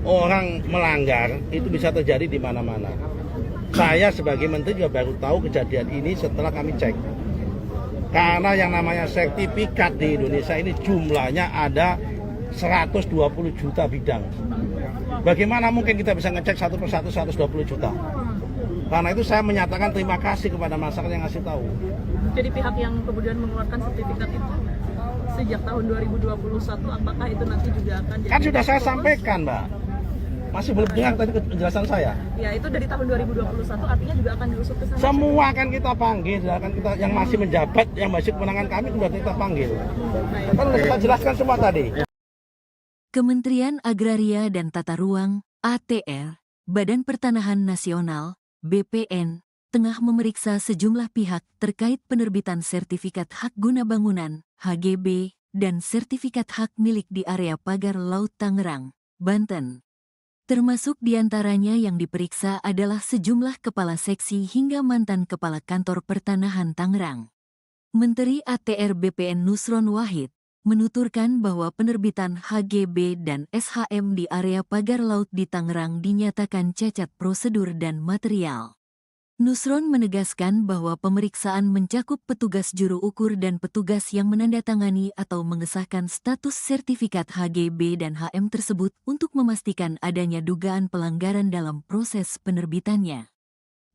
orang melanggar itu bisa terjadi di mana-mana. Saya sebagai menteri juga baru tahu kejadian ini setelah kami cek. Karena yang namanya sertifikat di Indonesia ini jumlahnya ada 120 juta bidang. Bagaimana mungkin kita bisa ngecek satu persatu 120 juta? Karena itu saya menyatakan terima kasih kepada masyarakat yang ngasih tahu. Jadi pihak yang kemudian mengeluarkan sertifikat itu sejak tahun 2021, apakah itu nanti juga akan jadi... Kan sudah saya sampaikan, Mbak. Masih belum dengar tadi penjelasan saya. Ya, itu dari tahun 2021 artinya juga akan diusut ke sana. Semua akan kita panggil, akan kita yang masih menjabat, yang masih kewenangan kami sudah kita panggil. Kan sudah kita jelaskan semua tadi. Kementerian Agraria dan Tata Ruang, ATR, Badan Pertanahan Nasional, BPN, tengah memeriksa sejumlah pihak terkait penerbitan sertifikat hak guna bangunan, HGB, dan sertifikat hak milik di area pagar Laut Tangerang, Banten. Termasuk diantaranya yang diperiksa adalah sejumlah kepala seksi hingga mantan kepala kantor pertanahan Tangerang. Menteri ATR BPN Nusron Wahid menuturkan bahwa penerbitan HGB dan SHM di area pagar laut di Tangerang dinyatakan cacat prosedur dan material. Nusron menegaskan bahwa pemeriksaan mencakup petugas juru ukur dan petugas yang menandatangani atau mengesahkan status sertifikat HGB dan HM tersebut untuk memastikan adanya dugaan pelanggaran dalam proses penerbitannya.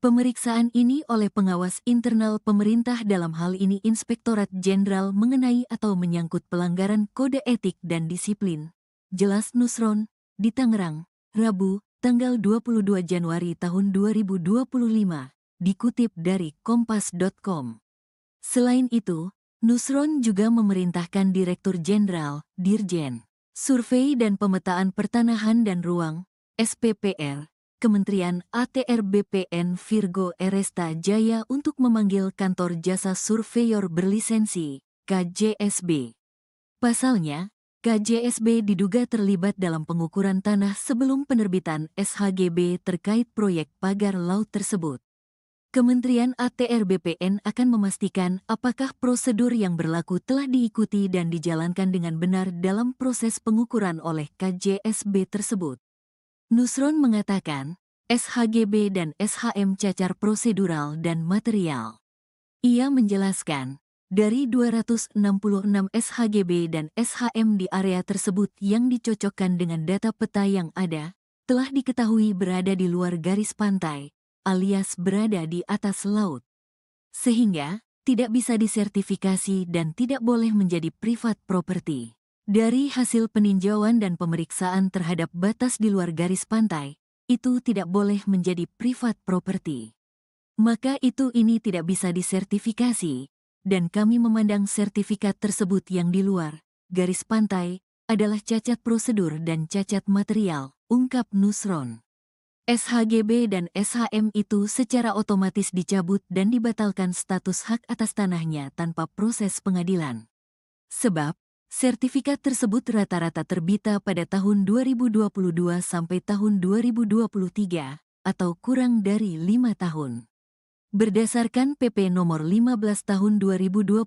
Pemeriksaan ini oleh pengawas internal pemerintah dalam hal ini Inspektorat Jenderal mengenai atau menyangkut pelanggaran kode etik dan disiplin. Jelas Nusron, di Tangerang, Rabu, tanggal 22 Januari tahun 2025. Dikutip dari kompas.com. Selain itu, Nusron juga memerintahkan Direktur Jenderal, Dirjen, Survei dan Pemetaan Pertanahan dan Ruang, SPPR, Kementerian ATR BPN Virgo Eresta Jaya untuk memanggil Kantor Jasa Surveyor Berlisensi, KJSB. Pasalnya, KJSB diduga terlibat dalam pengukuran tanah sebelum penerbitan SHGB terkait proyek pagar laut tersebut. Kementerian ATR BPN akan memastikan apakah prosedur yang berlaku telah diikuti dan dijalankan dengan benar dalam proses pengukuran oleh KJSB tersebut. Nusron mengatakan, SHGB dan SHM cacar prosedural dan material. Ia menjelaskan, dari 266 SHGB dan SHM di area tersebut yang dicocokkan dengan data peta yang ada, telah diketahui berada di luar garis pantai, alias berada di atas laut. Sehingga, tidak bisa disertifikasi dan tidak boleh menjadi private property. Dari hasil peninjauan dan pemeriksaan terhadap batas di luar garis pantai, itu tidak boleh menjadi private property. Maka ini tidak bisa disertifikasi, dan kami memandang sertifikat tersebut yang di luar garis pantai adalah cacat prosedur dan cacat material, ungkap Nusron. SHGB dan SHM itu secara otomatis dicabut dan dibatalkan status hak atas tanahnya tanpa proses pengadilan. Sebab, sertifikat tersebut rata-rata terbita pada tahun 2022 sampai tahun 2023, atau kurang dari 5 tahun. Berdasarkan PP nomor 15 tahun 2021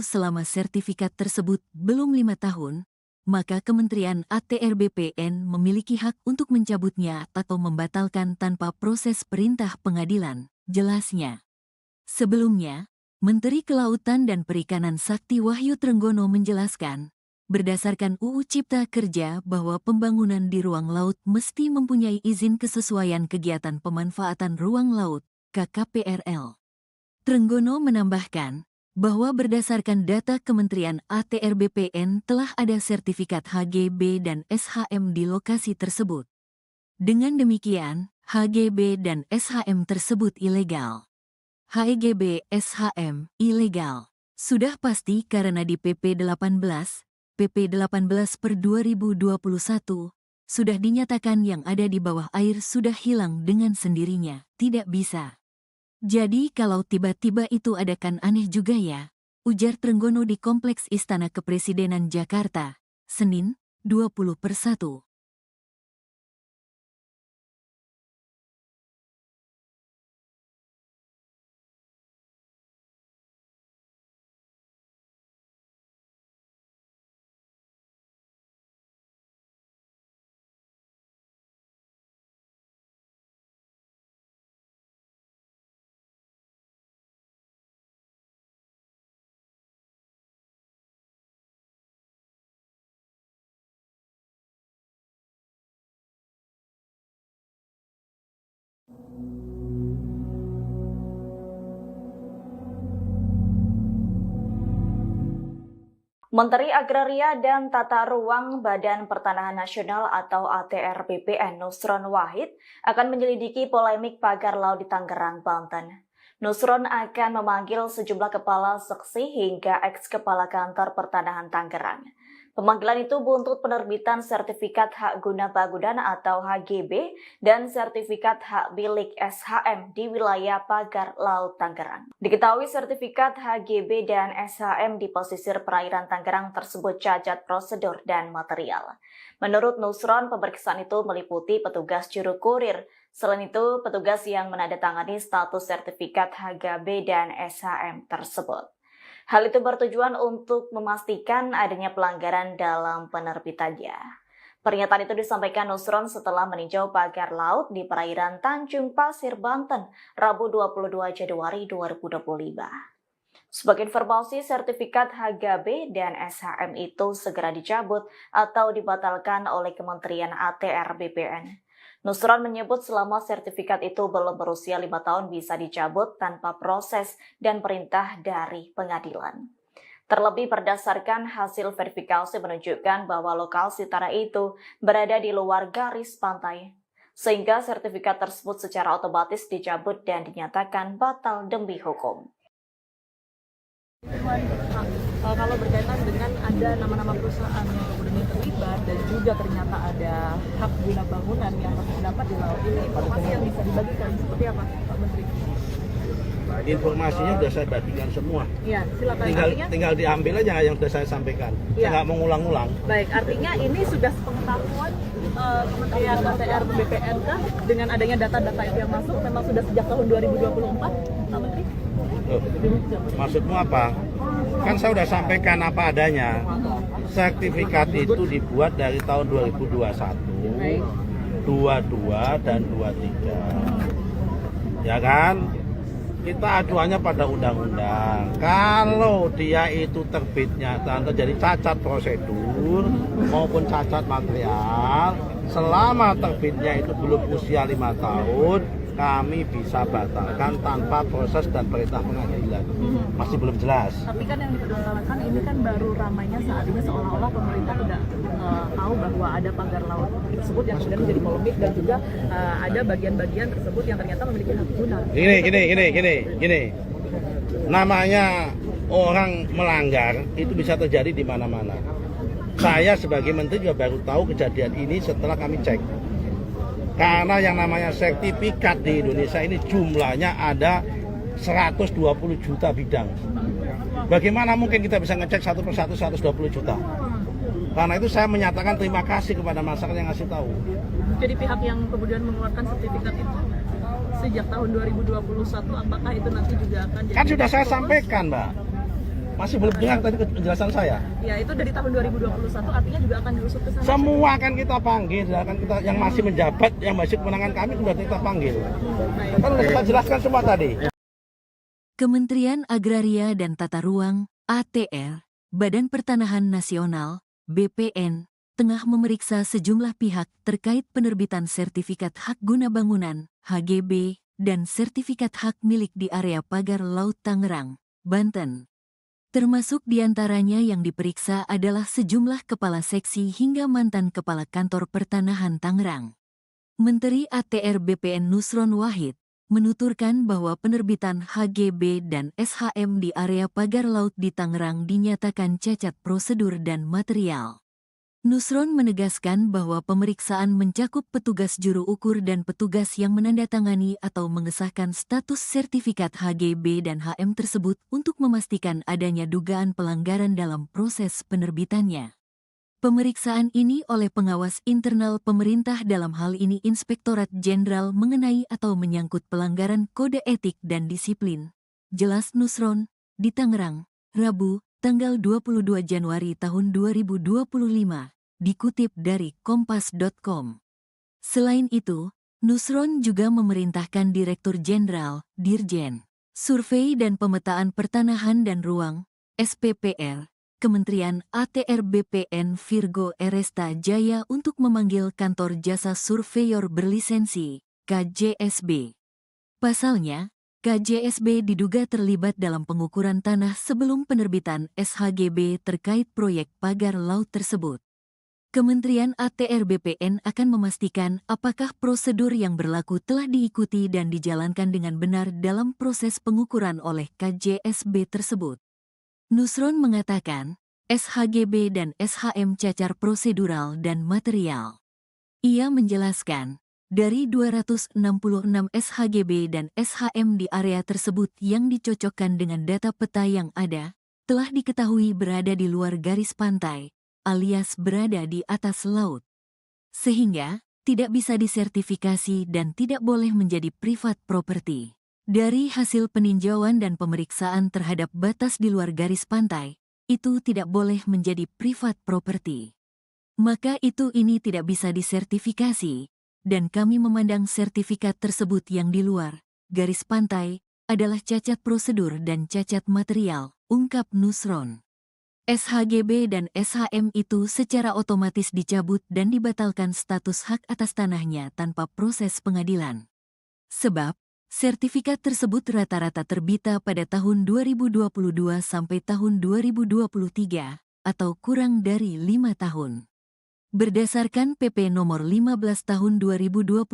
selama sertifikat tersebut belum 5 tahun, maka Kementerian ATR BPN memiliki hak untuk mencabutnya atau membatalkan tanpa proses perintah pengadilan, jelasnya. Sebelumnya, Menteri Kelautan dan Perikanan Sakti Wahyu Trenggono menjelaskan, berdasarkan UU Cipta Kerja bahwa pembangunan di ruang laut mesti mempunyai izin kesesuaian kegiatan pemanfaatan ruang laut, KKPRL. Trenggono menambahkan, bahwa berdasarkan data Kementerian ATR BPN telah ada sertifikat HGB dan SHM di lokasi tersebut. Dengan demikian, HGB dan SHM tersebut ilegal. HGB SHM ilegal. Sudah pasti karena di PP 18 per 2021, sudah dinyatakan yang ada di bawah air sudah hilang dengan sendirinya, tidak bisa. Jadi kalau tiba-tiba itu ada kan aneh juga ya, ujar Trenggono di Kompleks Istana Kepresidenan Jakarta, Senin, 20/1. Menteri Agraria dan Tata Ruang Badan Pertanahan Nasional atau ATR BPN Nusron Wahid akan menyelidiki polemik pagar laut di Tangerang, Banten. Nusron akan memanggil sejumlah kepala seksi hingga eks-kepala kantor pertanahan Tangerang. Pemanggilan itu buntut penerbitan sertifikat hak guna bangunan atau HGB dan sertifikat hak milik SHM di wilayah pagar laut Tangerang. Diketahui sertifikat HGB dan SHM di pesisir perairan Tangerang tersebut cacat prosedur dan material. Menurut Nusron, pemeriksaan itu meliputi petugas juru kurir. Selain itu, petugas yang menandatangani status sertifikat HGB dan SHM tersebut. Hal itu bertujuan untuk memastikan adanya pelanggaran dalam penerbitannya. Pernyataan itu disampaikan Nusron setelah meninjau pagar laut di perairan Tanjung Pasir, Banten, Rabu 22 Januari 2025. Sebagai informasi, sertifikat HGB dan SHM itu segera dicabut atau dibatalkan oleh Kementerian ATR BPN. Nusron menyebut selama sertifikat itu belum berusia 5 tahun bisa dicabut tanpa proses dan perintah dari pengadilan. Terlebih berdasarkan hasil verifikasi menunjukkan bahwa lokasi tanah itu berada di luar garis pantai, sehingga sertifikat tersebut secara otomatis dicabut dan dinyatakan batal demi hukum. Kalau berkaitan dengan ada nama-nama perusahaan yang kemudian terlibat dan juga ternyata ada hak guna bangunan yang terdapat di laut ini, informasi yang bisa dibagikan seperti apa, Pak Menteri? Informasinya sudah saya bagikan semua. Iya, silakan. Tinggal diambil aja yang sudah saya sampaikan. Ya. Saya nggak mengulang-ulang. Baik, artinya ini sudah sepengetahuan Kementerian ATR BPN kah dengan adanya data-data itu yang masuk memang sudah sejak tahun 2024, Pak Menteri? Maksudmu apa? Kan saya sudah sampaikan apa adanya. Sertifikat itu dibuat dari tahun 2021, 22 dan 23. Ya kan? Kita acuannya pada undang-undang. Kalau dia itu terbitnya dan terjadi cacat prosedur maupun cacat material, selama terbitnya itu belum usia 5 tahun, kami bisa batalkan tanpa proses dan perintah pengadilan. Masih belum jelas. Tapi kan yang dipermasalahkan ini kan baru ramainya saat ini seolah-olah pemerintah tidak tahu bahwa ada pagar laut tersebut yang kemudian menjadi polemik dan juga ada bagian-bagian tersebut yang ternyata memiliki hak guna. Gini. Namanya orang melanggar itu bisa terjadi di mana-mana. Saya sebagai menteri juga baru tahu kejadian ini setelah kami cek. Karena yang namanya sertifikat di Indonesia ini jumlahnya ada 120 juta bidang. Bagaimana mungkin kita bisa ngecek satu persatu 120 juta? Karena itu saya menyatakan terima kasih kepada masyarakat yang ngasih tahu. Jadi pihak yang kemudian mengeluarkan sertifikat itu sejak tahun 2021, apakah itu nanti juga akan jadi... Kan sudah saya sampaikan, Mbak. Masih belum dengar tadi penjelasan saya. Ya, itu dari tahun 2021 artinya juga akan diusut ke sana. Semua akan kita panggil, akan kita yang masih menjabat, yang masih kewenangan kami sudah kita panggil. Kan sudah kita jelaskan semua tadi. Kementerian Agraria dan Tata Ruang (ATR), Badan Pertanahan Nasional (BPN), tengah memeriksa sejumlah pihak terkait penerbitan sertifikat hak guna bangunan (HGB) dan sertifikat hak milik di area pagar laut Tangerang, Banten. Termasuk diantaranya yang diperiksa adalah sejumlah kepala seksi hingga mantan kepala kantor pertanahan Tangerang. Menteri ATR BPN Nusron Wahid menuturkan bahwa penerbitan HGB dan SHM di area pagar laut di Tangerang dinyatakan cacat prosedur dan material. Nusron menegaskan bahwa pemeriksaan mencakup petugas juru ukur dan petugas yang menandatangani atau mengesahkan status sertifikat HGB dan HM tersebut untuk memastikan adanya dugaan pelanggaran dalam proses penerbitannya. Pemeriksaan ini oleh pengawas internal pemerintah dalam hal ini Inspektorat Jenderal mengenai atau menyangkut pelanggaran kode etik dan disiplin. Jelas Nusron, di Tangerang, Rabu, tanggal 22 Januari tahun 2025, dikutip dari kompas.com. Selain itu, Nusron juga memerintahkan Direktur Jenderal, Dirjen, Survei dan Pemetaan Pertanahan dan Ruang, SPPR, Kementerian ATR BPN Virgo Eresta Jaya untuk memanggil Kantor Jasa Surveyor Berlisensi, KJSB. Pasalnya, KJSB diduga terlibat dalam pengukuran tanah sebelum penerbitan SHGB terkait proyek pagar laut tersebut. Kementerian ATR BPN akan memastikan apakah prosedur yang berlaku telah diikuti dan dijalankan dengan benar dalam proses pengukuran oleh KJSB tersebut. Nusron mengatakan, SHGB dan SHM cacar prosedural dan material. Ia menjelaskan, dari 266 SHGB dan SHM di area tersebut yang dicocokkan dengan data peta yang ada, telah diketahui berada di luar garis pantai, alias berada di atas laut. Sehingga, tidak bisa disertifikasi dan tidak boleh menjadi private property. Dari hasil peninjauan dan pemeriksaan terhadap batas di luar garis pantai, itu tidak boleh menjadi private property. Maka ini tidak bisa disertifikasi, dan kami memandang sertifikat tersebut yang di luar garis pantai adalah cacat prosedur dan cacat material, ungkap Nusron. SHGB dan SHM itu secara otomatis dicabut dan dibatalkan status hak atas tanahnya tanpa proses pengadilan. Sebab, sertifikat tersebut rata-rata terbita pada tahun 2022 sampai tahun 2023, atau kurang dari 5 tahun. Berdasarkan PP nomor 15 tahun 2021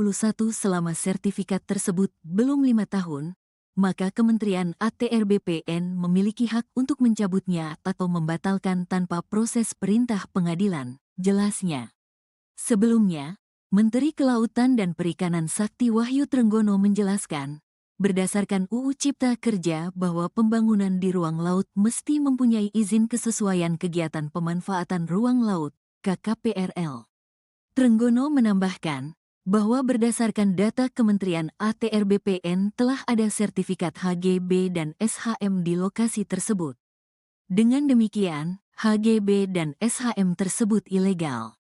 selama sertifikat tersebut belum 5 tahun, maka Kementerian ATR BPN memiliki hak untuk mencabutnya atau membatalkan tanpa proses perintah pengadilan, jelasnya. Sebelumnya, Menteri Kelautan dan Perikanan Sakti Wahyu Trenggono menjelaskan, berdasarkan UU Cipta Kerja bahwa pembangunan di ruang laut mesti mempunyai izin kesesuaian kegiatan pemanfaatan ruang laut, KKPRL. Trenggono menambahkan, bahwa berdasarkan data Kementerian ATR BPN telah ada sertifikat HGB dan SHM di lokasi tersebut. Dengan demikian, HGB dan SHM tersebut ilegal.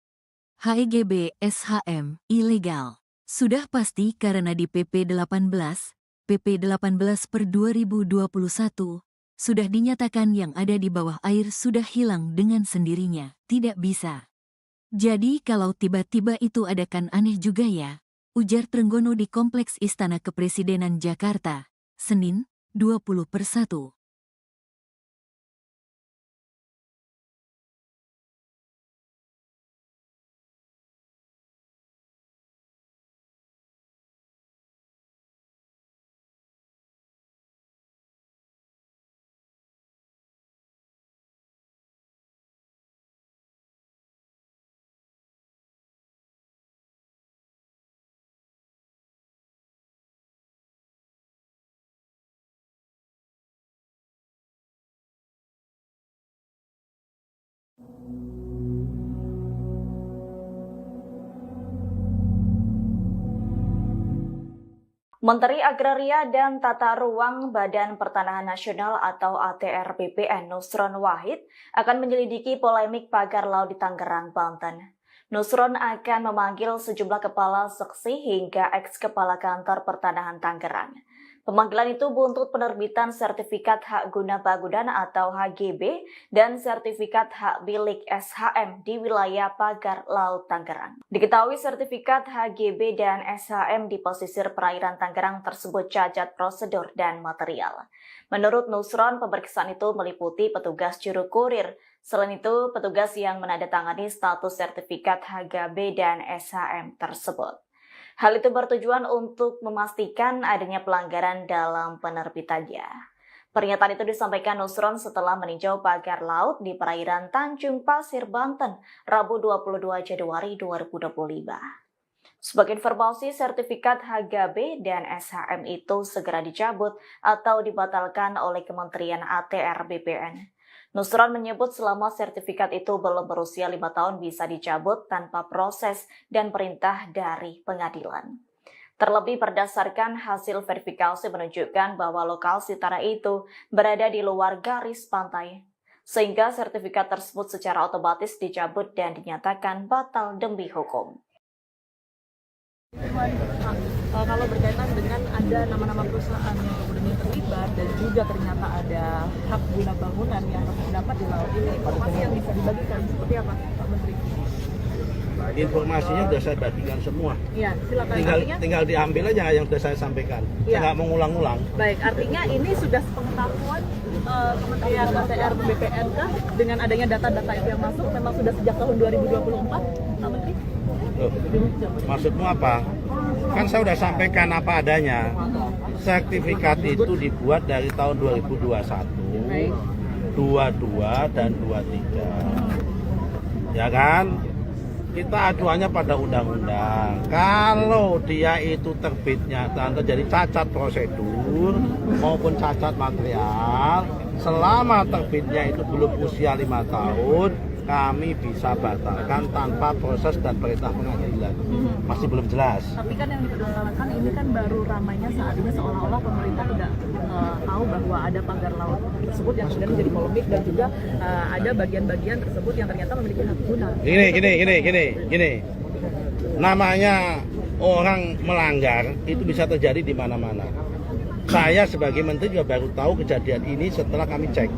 HGB SHM ilegal. Sudah pasti karena di PP 18 per 2021, sudah dinyatakan yang ada di bawah air sudah hilang dengan sendirinya, tidak bisa. Jadi kalau tiba-tiba itu ada kan aneh juga ya, ujar Trenggono di Kompleks Istana Kepresidenan Jakarta, Senin, 20/1. Menteri Agraria dan Tata Ruang Badan Pertanahan Nasional atau ATR BPN Nusron Wahid akan menyelidiki polemik pagar laut di Tangerang, Banten. Nusron akan memanggil sejumlah kepala seksi hingga eks-kepala kantor pertanahan Tangerang. Pemanggilan itu buntut penerbitan sertifikat hak guna bangunan atau HGB dan sertifikat hak milik SHM di wilayah pagar laut Tangerang. Diketahui sertifikat HGB dan SHM di pesisir perairan Tangerang tersebut cacat prosedur dan material. Menurut Nusron, pemeriksaan itu meliputi petugas juru kurir. Selain itu, petugas yang menandatangani status sertifikat HGB dan SHM tersebut. Hal itu bertujuan untuk memastikan adanya pelanggaran dalam penerbitannya. Pernyataan itu disampaikan Nusron setelah meninjau pagar laut di perairan Tanjung Pasir, Banten, Rabu 22 Januari 2025. Sebagai informasi, sertifikat HGB dan SHM itu segera dicabut atau dibatalkan oleh Kementerian ATR BPN. Nusron menyebut selama sertifikat itu belum berusia 5 tahun bisa dicabut tanpa proses dan perintah dari pengadilan. Terlebih berdasarkan hasil verifikasi menunjukkan bahwa lokasi tanah itu berada di luar garis pantai, sehingga sertifikat tersebut secara otomatis dicabut dan dinyatakan batal demi hukum. Kalau berkaitan dengan ada nama-nama perusahaan yang kemudian terlibat dan juga ternyata ada hak guna bangunan yang terdapat di laut ini, informasi yang bisa dibagikan seperti apa, Pak Menteri? informasinya sudah saya bagikan semua. Iya, silakan. Artinya, Tinggal diambil aja yang sudah saya sampaikan. Iya. Saya nggak mau ngulang-ulang. baik, artinya ini sudah sepengetahuan Kementerian ATR BPN kah dengan adanya data-data itu yang masuk memang sudah sejak tahun 2024, Pak Menteri? Loh, maksudmu apa? Kan saya sudah sampaikan apa adanya. Sertifikat itu dibuat dari tahun 2021, Baik. 22 dan 23. Ya kan? Kita acuannya pada undang-undang. Kalau dia itu terbitnya terjadi cacat prosedur maupun cacat material, selama terbitnya itu belum usia 5 tahun, kami bisa batalkan tanpa proses dan perintah pengadilan. Masih belum jelas. Tapi kan yang dipermasalahkan ini kan baru ramainya saat ini seolah-olah pemerintah tidak tahu bahwa ada pagar laut tersebut yang kemudian menjadi polemik dan juga ada bagian-bagian tersebut yang ternyata memiliki hak guna. Gini. Namanya orang melanggar itu bisa terjadi di mana-mana. Saya sebagai menteri juga baru tahu kejadian ini setelah kami cek.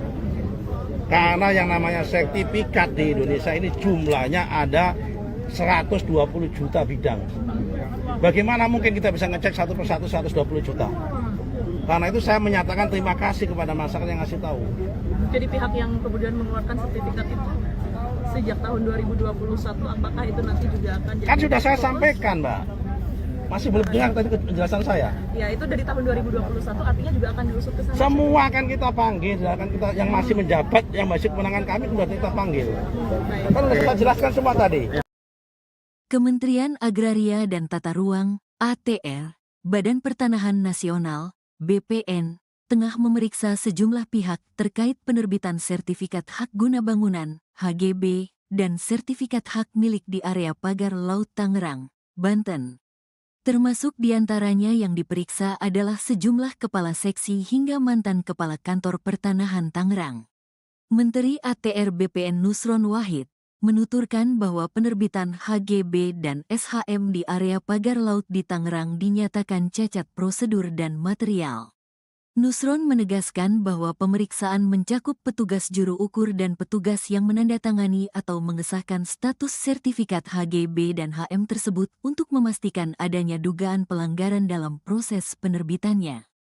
Karena yang namanya sertifikat di Indonesia ini jumlahnya ada 120 juta bidang. Bagaimana mungkin kita bisa ngecek satu persatu 120 juta? Karena itu saya menyatakan terima kasih kepada masyarakat yang ngasih tahu. Jadi pihak yang kemudian mengeluarkan sertifikat itu sejak tahun 2021, apakah itu nanti juga akan jadi... Kan sudah saya sampaikan, Mbak. Masih belum dengar tadi penjelasan saya. Ya, itu dari tahun 2021 artinya juga akan diusut ke sana. Semua kan kita panggil, kan kita yang masih menjabat, yang masih kewenangan kami sudah kita panggil. Kan sudah kita jelaskan semua tadi. Kementerian Agraria dan Tata Ruang (ATR), Badan Pertanahan Nasional (BPN), tengah memeriksa sejumlah pihak terkait penerbitan sertifikat hak guna bangunan (HGB) dan sertifikat hak milik di area pagar Laut Tangerang, Banten. Termasuk diantaranya yang diperiksa adalah sejumlah kepala seksi hingga mantan kepala kantor pertanahan Tangerang. Menteri ATR BPN Nusron Wahid menuturkan bahwa penerbitan HGB dan SHM di area pagar laut di Tangerang dinyatakan cacat prosedur dan material. Nusron menegaskan bahwa pemeriksaan mencakup petugas juru ukur dan petugas yang menandatangani atau mengesahkan status sertifikat HGB dan HM tersebut untuk memastikan adanya dugaan pelanggaran dalam proses penerbitannya.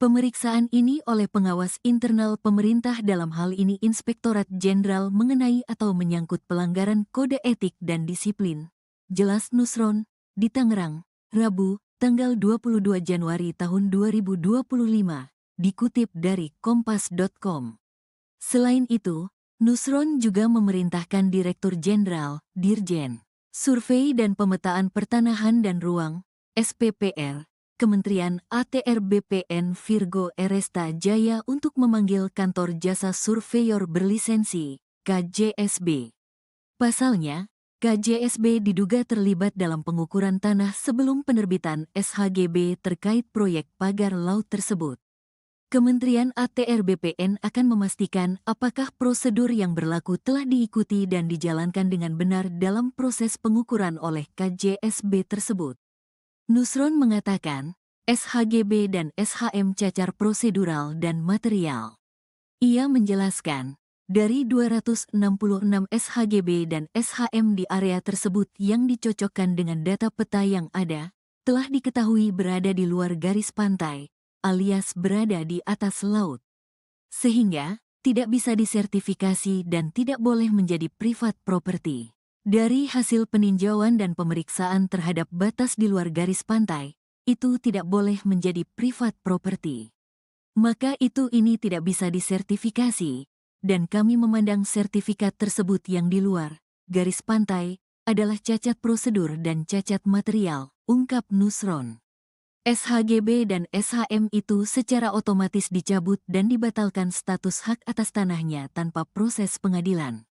Pemeriksaan ini oleh pengawas internal pemerintah dalam hal ini Inspektorat Jenderal mengenai atau menyangkut pelanggaran kode etik dan disiplin. Jelas Nusron, di Tangerang, Rabu, tanggal 22 Januari tahun 2025, dikutip dari kompas.com. Selain itu, Nusron juga memerintahkan Direktur Jenderal, Dirjen, Survei dan Pemetaan Pertanahan dan Ruang, SPPR, Kementerian ATR BPN Virgo Eresta Jaya untuk memanggil Kantor Jasa Surveyor Berlisensi, KJSB. Pasalnya, KJSB diduga terlibat dalam pengukuran tanah sebelum penerbitan SHGB terkait proyek pagar laut tersebut. Kementerian ATR BPN akan memastikan apakah prosedur yang berlaku telah diikuti dan dijalankan dengan benar dalam proses pengukuran oleh KJSB tersebut. Nusron mengatakan, SHGB dan SHM cacar prosedural dan material. Ia menjelaskan, dari 266 SHGB dan SHM di area tersebut yang dicocokkan dengan data peta yang ada, telah diketahui berada di luar garis pantai, alias berada di atas laut. Sehingga, tidak bisa disertifikasi dan tidak boleh menjadi privat property. Dari hasil peninjauan dan pemeriksaan terhadap batas di luar garis pantai, itu tidak boleh menjadi privat property. Maka ini tidak bisa disertifikasi, dan kami memandang sertifikat tersebut yang di luar garis pantai adalah cacat prosedur dan cacat material, ungkap Nusron. SHGB dan SHM itu secara otomatis dicabut dan dibatalkan status hak atas tanahnya tanpa proses pengadilan.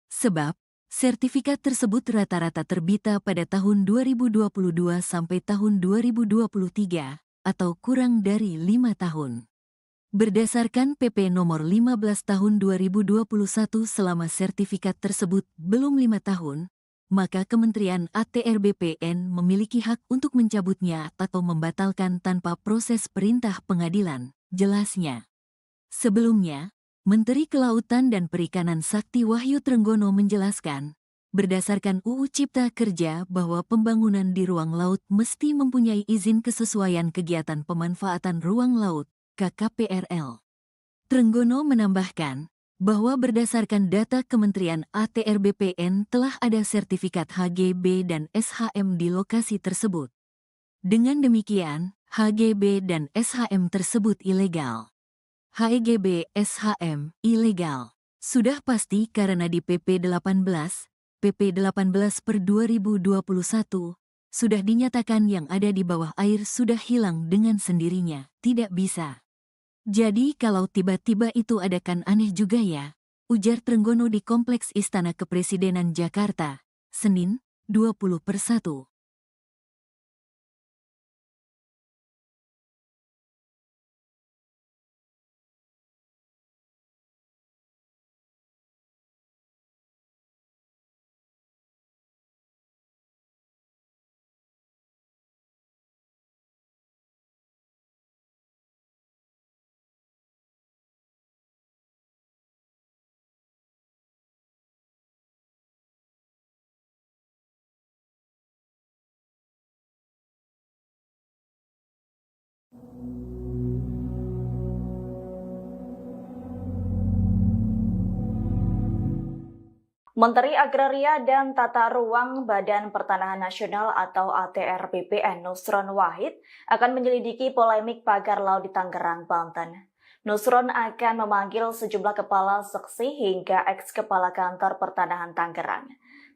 Sebab, sertifikat tersebut rata-rata terbita pada tahun 2022 sampai tahun 2023, atau kurang dari 5 tahun. Berdasarkan PP nomor 15 tahun 2021 selama sertifikat tersebut belum 5 tahun, maka Kementerian ATR BPN memiliki hak untuk mencabutnya atau membatalkan tanpa proses perintah pengadilan, jelasnya. Sebelumnya, Menteri Kelautan dan Perikanan Sakti Wahyu Trenggono menjelaskan, berdasarkan UU Cipta Kerja bahwa pembangunan di ruang laut mesti mempunyai izin kesesuaian kegiatan pemanfaatan ruang laut, KKPRL. Trenggono menambahkan bahwa berdasarkan data Kementerian ATR BPN telah ada sertifikat HGB dan SHM di lokasi tersebut. Dengan demikian, HGB dan SHM tersebut ilegal. HGB SHM ilegal. Sudah pasti karena di PP 18 per 2021, sudah dinyatakan yang ada di bawah air sudah hilang dengan sendirinya, tidak bisa. Jadi kalau tiba-tiba itu ada kan aneh juga ya, ujar Trenggono di Kompleks Istana Kepresidenan Jakarta, Senin, 20/1. Menteri Agraria dan Tata Ruang Badan Pertanahan Nasional atau ATR BPN Nusron Wahid akan menyelidiki polemik pagar laut di Tangerang, Banten. Nusron akan memanggil sejumlah kepala seksi hingga eks-kepala kantor pertanahan Tangerang.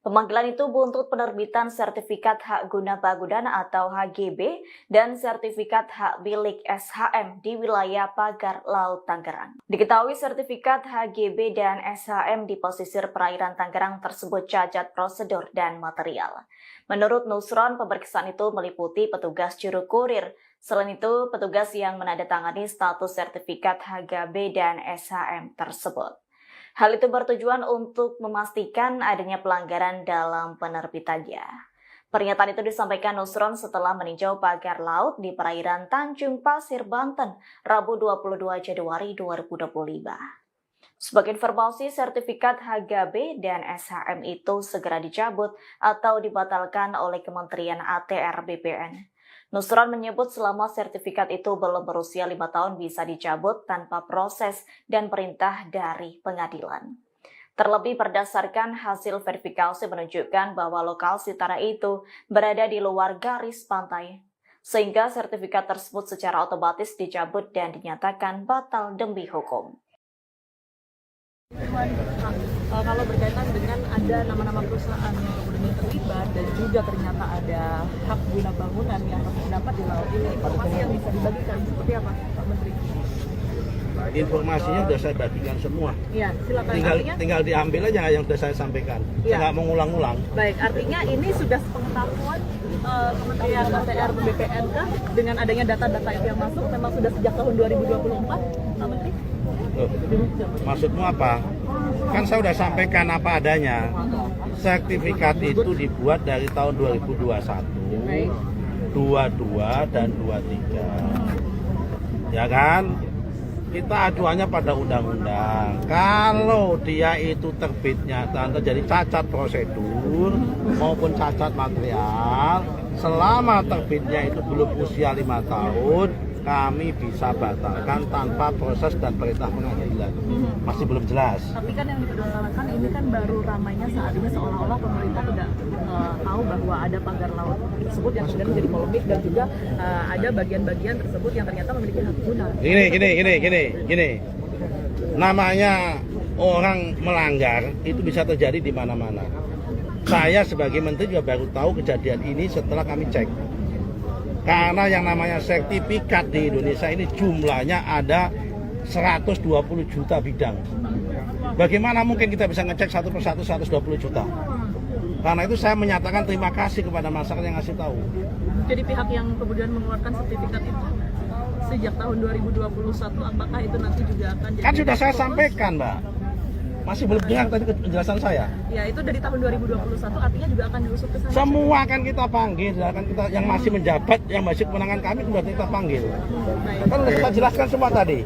Pemanggilan itu buntut penerbitan sertifikat hak guna bangunan atau HGB dan sertifikat hak milik SHM di wilayah pagar laut Tangerang. Diketahui sertifikat HGB dan SHM di pesisir perairan Tangerang tersebut cacat prosedur dan material. Menurut Nusron, pemeriksaan itu meliputi petugas juru kurir. Selain itu, petugas yang menandatangani status sertifikat HGB dan SHM tersebut. Hal itu bertujuan untuk memastikan adanya pelanggaran dalam penerbitannya. Pernyataan itu disampaikan Nusron setelah meninjau pagar laut di perairan Tanjung Pasir, Banten, Rabu 22 Januari 2025. Sebagai informasi, sertifikat HGB dan SHM itu segera dicabut atau dibatalkan oleh Kementerian ATR BPN. Nusron menyebut selama sertifikat itu belum berusia 5 tahun bisa dicabut tanpa proses dan perintah dari pengadilan. Terlebih berdasarkan hasil verifikasi menunjukkan bahwa lokasi tanah itu berada di luar garis pantai, sehingga sertifikat tersebut secara otomatis dicabut dan dinyatakan batal demi hukum. Kalau berkaitan dengan ada nama-nama perusahaan yang kemudian terlibat dan juga ternyata ada hak guna bangunan yang terdapat di laut ini, informasi yang bisa dibagikan seperti apa, Pak Menteri? Informasinya sudah saya bagikan semua. Iya, silakan. Tinggal diambil aja yang sudah saya sampaikan. Saya nggak mengulang-ulang. Baik, artinya ini sudah sepengetahuan Kementerian ATR BPN dengan adanya data-data itu yang masuk memang sudah sejak tahun 2024, Pak Menteri? Loh, maksudmu apa? Kan saya sudah sampaikan apa adanya. Sertifikat itu dibuat dari tahun 2021, 22 dan 23. Ya kan? Kita acuannya pada undang-undang. Kalau dia itu terbitnya terjadi cacat prosedur maupun cacat material, selama terbitnya itu belum usia 5 tahun, kami bisa batalkan tanpa proses dan perintah pengadilan. Masih belum jelas. Tapi kan yang dipersoalkan ini kan baru ramainya saat ini seolah-olah pemerintah tidak tahu bahwa ada pagar laut tersebut yang kemudian menjadi polemik dan juga ada bagian-bagian tersebut yang ternyata memiliki hak guna. Gini. Namanya orang melanggar itu bisa terjadi di mana-mana. Saya sebagai menteri juga baru tahu kejadian ini setelah kami cek. Karena yang namanya sertifikat di Indonesia ini jumlahnya ada 120 juta bidang. Bagaimana mungkin kita bisa ngecek satu persatu 120 juta? Karena itu saya menyatakan terima kasih kepada masyarakat yang ngasih tahu. Jadi pihak yang kemudian mengeluarkan sertifikat itu sejak tahun 2021, apakah itu nanti juga akan jadi... Kan sudah saya sampaikan, Mbak. Masih belum dengar tadi penjelasan saya. Ya, itu dari tahun 2021 artinya juga akan diusut ke sana. Semua akan kita panggil, akan kita yang masih menjabat, yang masih kewenangan kami sudah kita panggil. Kan sudah kita jelaskan semua tadi.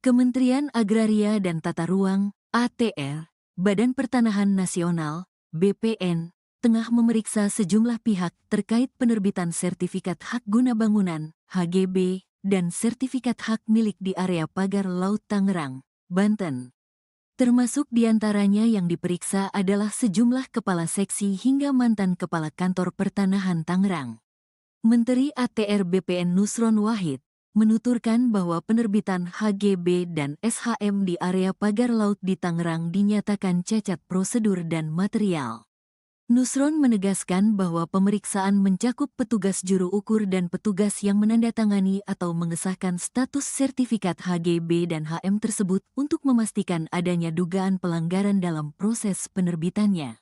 Kementerian Agraria dan Tata Ruang, ATR, Badan Pertanahan Nasional, BPN, tengah memeriksa sejumlah pihak terkait penerbitan sertifikat hak guna bangunan, HGB, dan sertifikat hak milik di area pagar laut Tangerang, Banten. Termasuk diantaranya yang diperiksa adalah sejumlah kepala seksi hingga mantan kepala kantor pertanahan Tangerang. Menteri ATR BPN Nusron Wahid menuturkan bahwa penerbitan HGB dan SHM di area pagar laut di Tangerang dinyatakan cacat prosedur dan material. Nusron menegaskan bahwa pemeriksaan mencakup petugas juru ukur dan petugas yang menandatangani atau mengesahkan status sertifikat HGB dan HM tersebut untuk memastikan adanya dugaan pelanggaran dalam proses penerbitannya.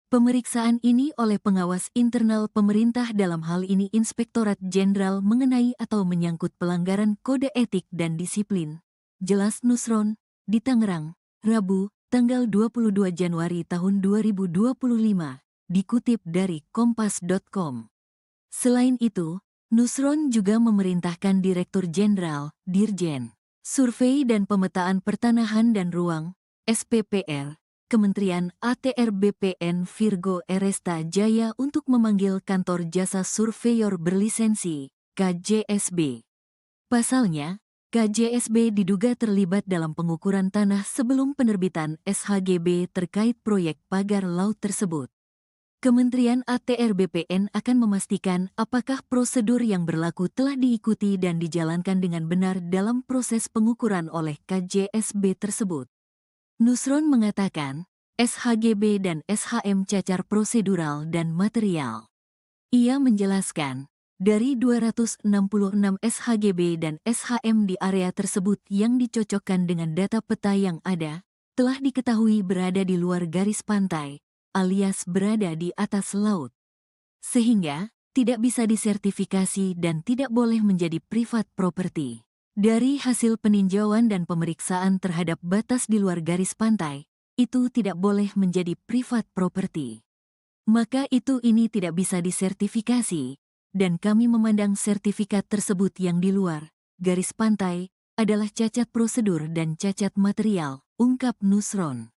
Pemeriksaan ini oleh pengawas internal pemerintah dalam hal ini Inspektorat Jenderal mengenai atau menyangkut pelanggaran kode etik dan disiplin. Jelas Nusron, di Tangerang, Rabu, tanggal 22 Januari tahun 2025. Dikutip dari kompas.com. Selain itu, Nusron juga memerintahkan Direktur Jenderal, Dirjen, Survei dan Pemetaan Pertanahan dan Ruang, SPPR, Kementerian ATR BPN Virgo Eresta Jaya untuk memanggil Kantor Jasa Surveyor Berlisensi, KJSB. Pasalnya, KJSB diduga terlibat dalam pengukuran tanah sebelum penerbitan SHGB terkait proyek pagar laut tersebut. Kementerian ATR BPN akan memastikan apakah prosedur yang berlaku telah diikuti dan dijalankan dengan benar dalam proses pengukuran oleh KJSB tersebut. Nusron mengatakan, SHGB dan SHM cacar prosedural dan material. Ia menjelaskan, dari 266 SHGB dan SHM di area tersebut yang dicocokkan dengan data peta yang ada, telah diketahui berada di luar garis pantai, alias berada di atas laut. Sehingga, tidak bisa disertifikasi dan tidak boleh menjadi privat property. Dari hasil peninjauan dan pemeriksaan terhadap batas di luar garis pantai, itu tidak boleh menjadi privat property. Maka ini tidak bisa disertifikasi, dan kami memandang sertifikat tersebut yang di luar garis pantai adalah cacat prosedur dan cacat material, ungkap Nusron.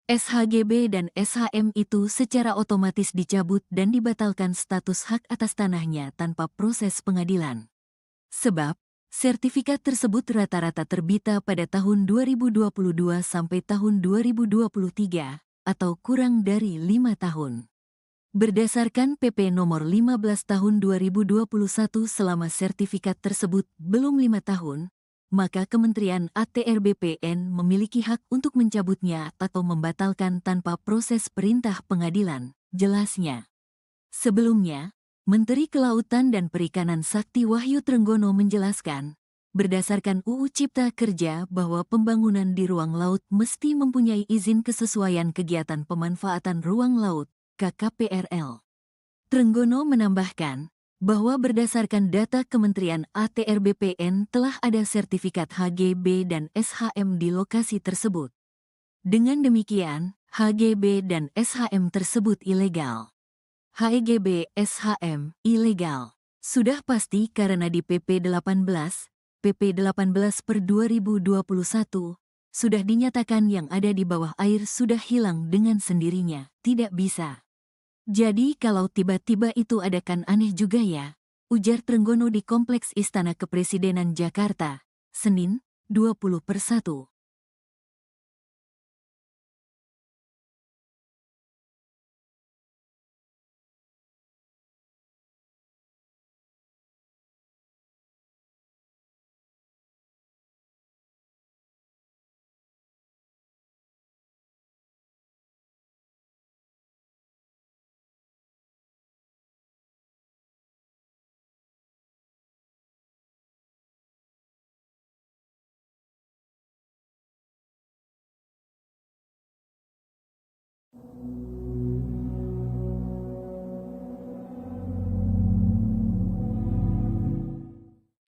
SHGB dan SHM itu secara otomatis dicabut dan dibatalkan status hak atas tanahnya tanpa proses pengadilan. Sebab, sertifikat tersebut rata-rata terbita pada tahun 2022 sampai tahun 2023, atau kurang dari 5 tahun. Berdasarkan PP nomor 15 tahun 2021 selama sertifikat tersebut belum 5 tahun, maka Kementerian ATR BPN memiliki hak untuk mencabutnya atau membatalkan tanpa proses perintah pengadilan, jelasnya. Sebelumnya, Menteri Kelautan dan Perikanan Sakti Wahyu Trenggono menjelaskan, berdasarkan UU Cipta Kerja bahwa pembangunan di ruang laut mesti mempunyai izin kesesuaian kegiatan pemanfaatan ruang laut, KKPRL. Trenggono menambahkan, bahwa berdasarkan data Kementerian ATR BPN telah ada sertifikat HGB dan SHM di lokasi tersebut. Dengan demikian, HGB dan SHM tersebut ilegal. HGB SHM ilegal. Sudah pasti karena di PP 18 per 2021, sudah dinyatakan yang ada di bawah air sudah hilang dengan sendirinya, tidak bisa. Jadi kalau tiba-tiba itu ada kan aneh juga ya, ujar Trenggono di Kompleks Istana Kepresidenan Jakarta, Senin, 20/1.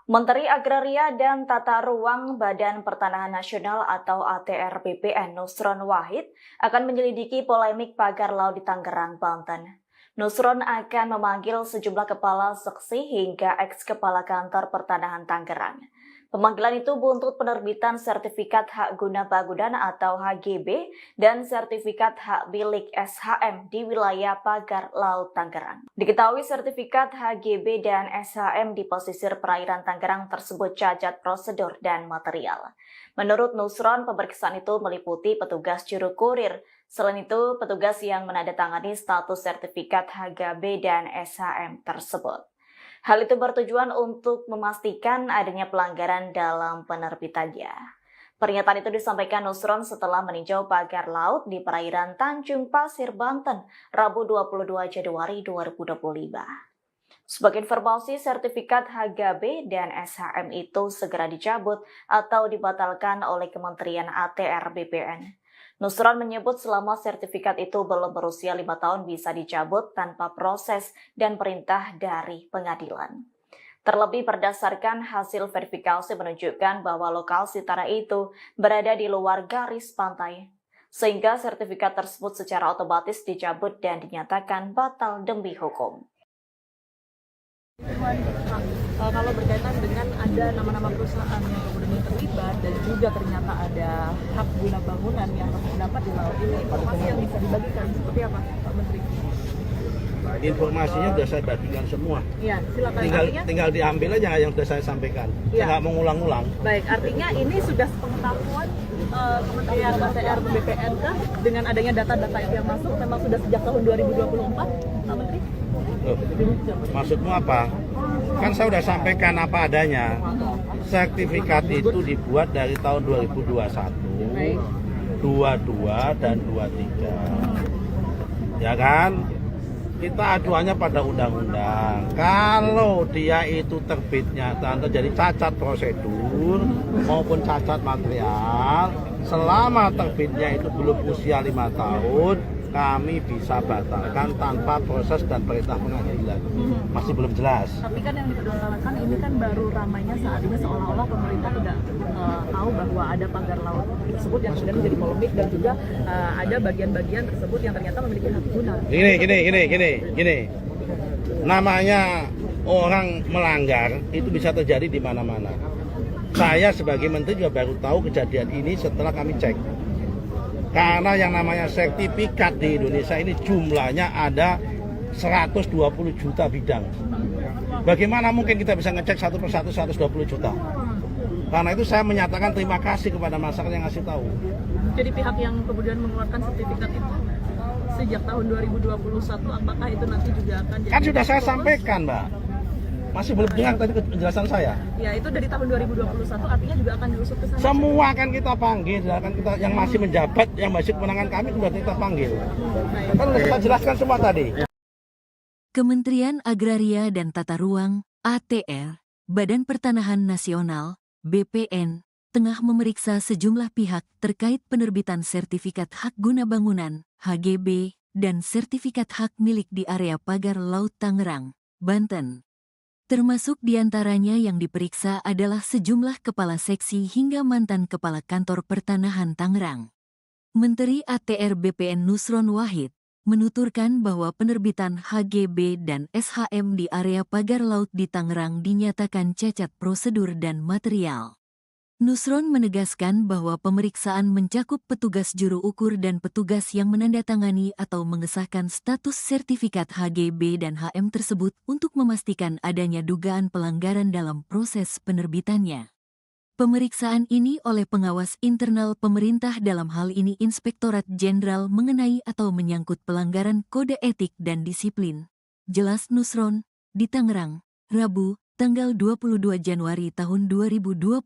Menteri Agraria dan Tata Ruang Badan Pertanahan Nasional atau ATR BPN Nusron Wahid akan menyelidiki polemik pagar laut di Tangerang, Banten. Nusron akan memanggil sejumlah kepala seksi hingga eks-kepala kantor pertanahan Tangerang. Pemanggilan itu buntut penerbitan Sertifikat Hak Guna Bangunan atau HGB dan Sertifikat Hak Milik SHM di wilayah Pagar Laut Tangerang. Diketahui sertifikat HGB dan SHM di pesisir perairan Tangerang tersebut cacat prosedur dan material. Menurut Nusron, pemeriksaan itu meliputi petugas juru kurir. Selain itu, petugas yang menandatangani status sertifikat HGB dan SHM tersebut. Hal itu bertujuan untuk memastikan adanya pelanggaran dalam penerbitannya. Pernyataan itu disampaikan Nusron setelah meninjau pagar laut di perairan Tanjung Pasir, Banten, Rabu 22 Januari 2025. Sebagai informasi, sertifikat HGB dan SHM itu segera dicabut atau dibatalkan oleh Kementerian ATR BPN. Nusron menyebut selama sertifikat itu belum berusia 5 tahun bisa dicabut tanpa proses dan perintah dari pengadilan. Terlebih berdasarkan hasil verifikasi menunjukkan bahwa lokasi tanah itu berada di luar garis pantai, sehingga sertifikat tersebut secara otomatis dicabut dan dinyatakan batal demi hukum. Kalau berkaitan dengan ada nama-nama perusahaan yang kemudian terlibat dan juga ternyata ada hak guna bangunan yang terdapat di laut ini, informasi yang bisa dibagikan seperti apa, Pak Menteri? Informasinya sudah saya bagikan semua. Iya, silakan. Tinggal diambil aja yang sudah saya sampaikan. Saya nggak mau ngulang-ulang. Baik, artinya ini sudah sepengetahuan Kementerian ATR BPN kah dengan adanya data-data itu yang masuk memang sudah sejak tahun 2024, Pak Menteri? Maksudmu apa? Kan saya sudah sampaikan apa adanya. Sertifikat itu dibuat dari tahun 2021, 22 dan 23. Ya kan? Kita aduannya pada undang-undang. Kalau dia itu terbitnya terjadi cacat prosedur maupun cacat material, selama terbitnya itu belum usia 5 tahun, kami bisa batalkan tanpa proses dan perintah pengadilan. Masih belum jelas. Tapi kan yang dipersoalkan ini kan baru ramainya saat ini seolah-olah pemerintah tidak tahu bahwa ada pagar laut tersebut yang sudah menjadi polemik dan juga ada bagian-bagian tersebut yang ternyata memiliki hak guna. Gini. Namanya orang melanggar itu bisa terjadi di mana-mana. Saya sebagai menteri juga baru tahu kejadian ini setelah kami cek. Karena yang namanya sertifikat di Indonesia ini jumlahnya ada 120 juta bidang. Bagaimana mungkin kita bisa ngecek satu persatu 120 juta? Karena itu saya menyatakan terima kasih kepada masyarakat yang ngasih tahu. Jadi pihak yang kemudian mengeluarkan sertifikat itu sejak tahun 2021, apakah itu nanti juga akan jadi... Kan sudah saya sampaikan, Mbak. Masih belum dengar tadi penjelasan saya. Ya, itu dari tahun 2021 artinya juga akan diusut ke sana. Semua akan kita panggil, akan kita yang masih menjabat, yang masih kewenangan kami sudah kita panggil. Kan sudah kita jelaskan semua tadi. Kementerian Agraria dan Tata Ruang (ATR), Badan Pertanahan Nasional (BPN), tengah memeriksa sejumlah pihak terkait penerbitan sertifikat hak guna bangunan (HGB) dan sertifikat hak milik di area pagar laut Tangerang, Banten. Termasuk diantaranya yang diperiksa adalah sejumlah kepala seksi hingga mantan kepala kantor pertanahan Tangerang. Menteri ATR BPN Nusron Wahid menuturkan bahwa penerbitan HGB dan SHM di area pagar laut di Tangerang dinyatakan cacat prosedur dan material. Nusron menegaskan bahwa pemeriksaan mencakup petugas juru ukur dan petugas yang menandatangani atau mengesahkan status sertifikat HGB dan HM tersebut untuk memastikan adanya dugaan pelanggaran dalam proses penerbitannya. Pemeriksaan ini oleh pengawas internal pemerintah dalam hal ini Inspektorat Jenderal mengenai atau menyangkut pelanggaran kode etik dan disiplin. Jelas Nusron, di Tangerang, Rabu, tanggal 22 Januari tahun 2025,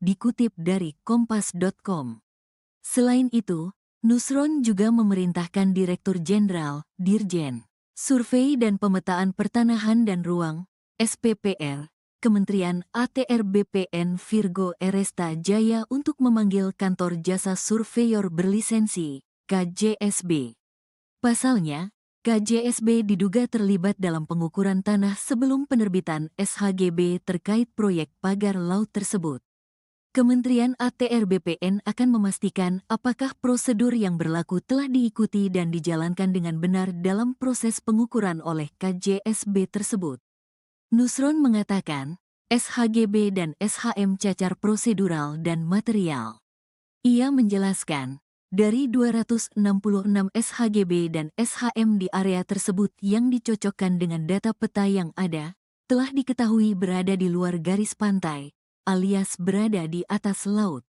dikutip dari kompas.com. Selain itu, Nusron juga memerintahkan Direktur Jenderal, Dirjen, Survei dan Pemetaan Pertanahan dan Ruang, SPPR, Kementerian ATR BPN Virgo Eresta Jaya untuk memanggil Kantor Jasa Surveyor Berlisensi, KJSB. Pasalnya, KJSB diduga terlibat dalam pengukuran tanah sebelum penerbitan SHGB terkait proyek pagar laut tersebut. Kementerian ATR BPN akan memastikan apakah prosedur yang berlaku telah diikuti dan dijalankan dengan benar dalam proses pengukuran oleh KJSB tersebut. Nusron mengatakan, SHGB dan SHM cacar prosedural dan material. Ia menjelaskan, dari 266 SHGB dan SHM di area tersebut yang dicocokkan dengan data peta yang ada, telah diketahui berada di luar garis pantai, alias berada di atas laut.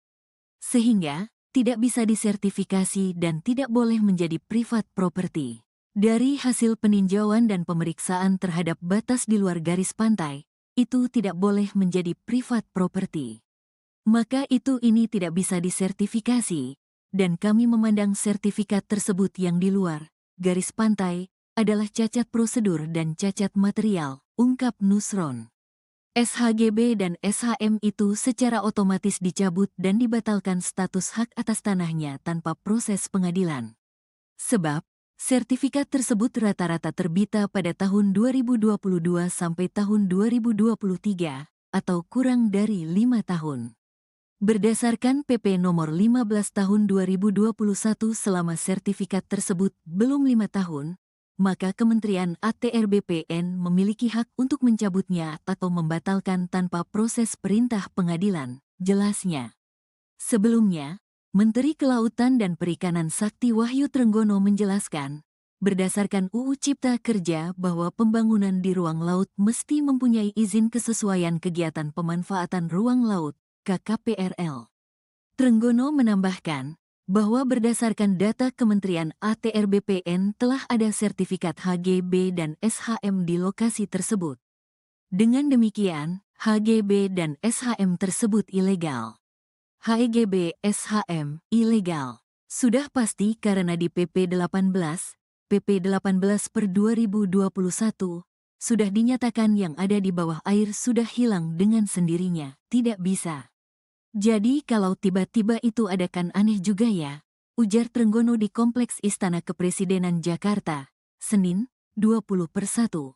Sehingga, tidak bisa disertifikasi dan tidak boleh menjadi privat property. Dari hasil peninjauan dan pemeriksaan terhadap batas di luar garis pantai, itu tidak boleh menjadi privat property. Maka ini tidak bisa disertifikasi, dan kami memandang sertifikat tersebut yang di luar garis pantai adalah cacat prosedur dan cacat material, ungkap Nusron. SHGB dan SHM itu secara otomatis dicabut dan dibatalkan status hak atas tanahnya tanpa proses pengadilan. Sebab, sertifikat tersebut rata-rata terbita pada tahun 2022 sampai tahun 2023, atau kurang dari 5 tahun. Berdasarkan PP nomor 15 tahun 2021 selama sertifikat tersebut belum 5 tahun, maka Kementerian ATR BPN memiliki hak untuk mencabutnya atau membatalkan tanpa proses perintah pengadilan, jelasnya. Sebelumnya, Menteri Kelautan dan Perikanan Sakti Wahyu Trenggono menjelaskan, berdasarkan UU Cipta Kerja bahwa pembangunan di ruang laut mesti mempunyai izin kesesuaian kegiatan pemanfaatan ruang laut, KKPRL. Trenggono menambahkan, bahwa berdasarkan data Kementerian ATR BPN telah ada sertifikat HGB dan SHM di lokasi tersebut. Dengan demikian, HGB dan SHM tersebut ilegal. HGB SHM ilegal. Sudah pasti karena di PP 18 per 2021, sudah dinyatakan yang ada di bawah air sudah hilang dengan sendirinya, tidak bisa. Jadi kalau tiba-tiba itu ada kan aneh juga ya, ujar Trenggono di Kompleks Istana Kepresidenan Jakarta, Senin, 20/1.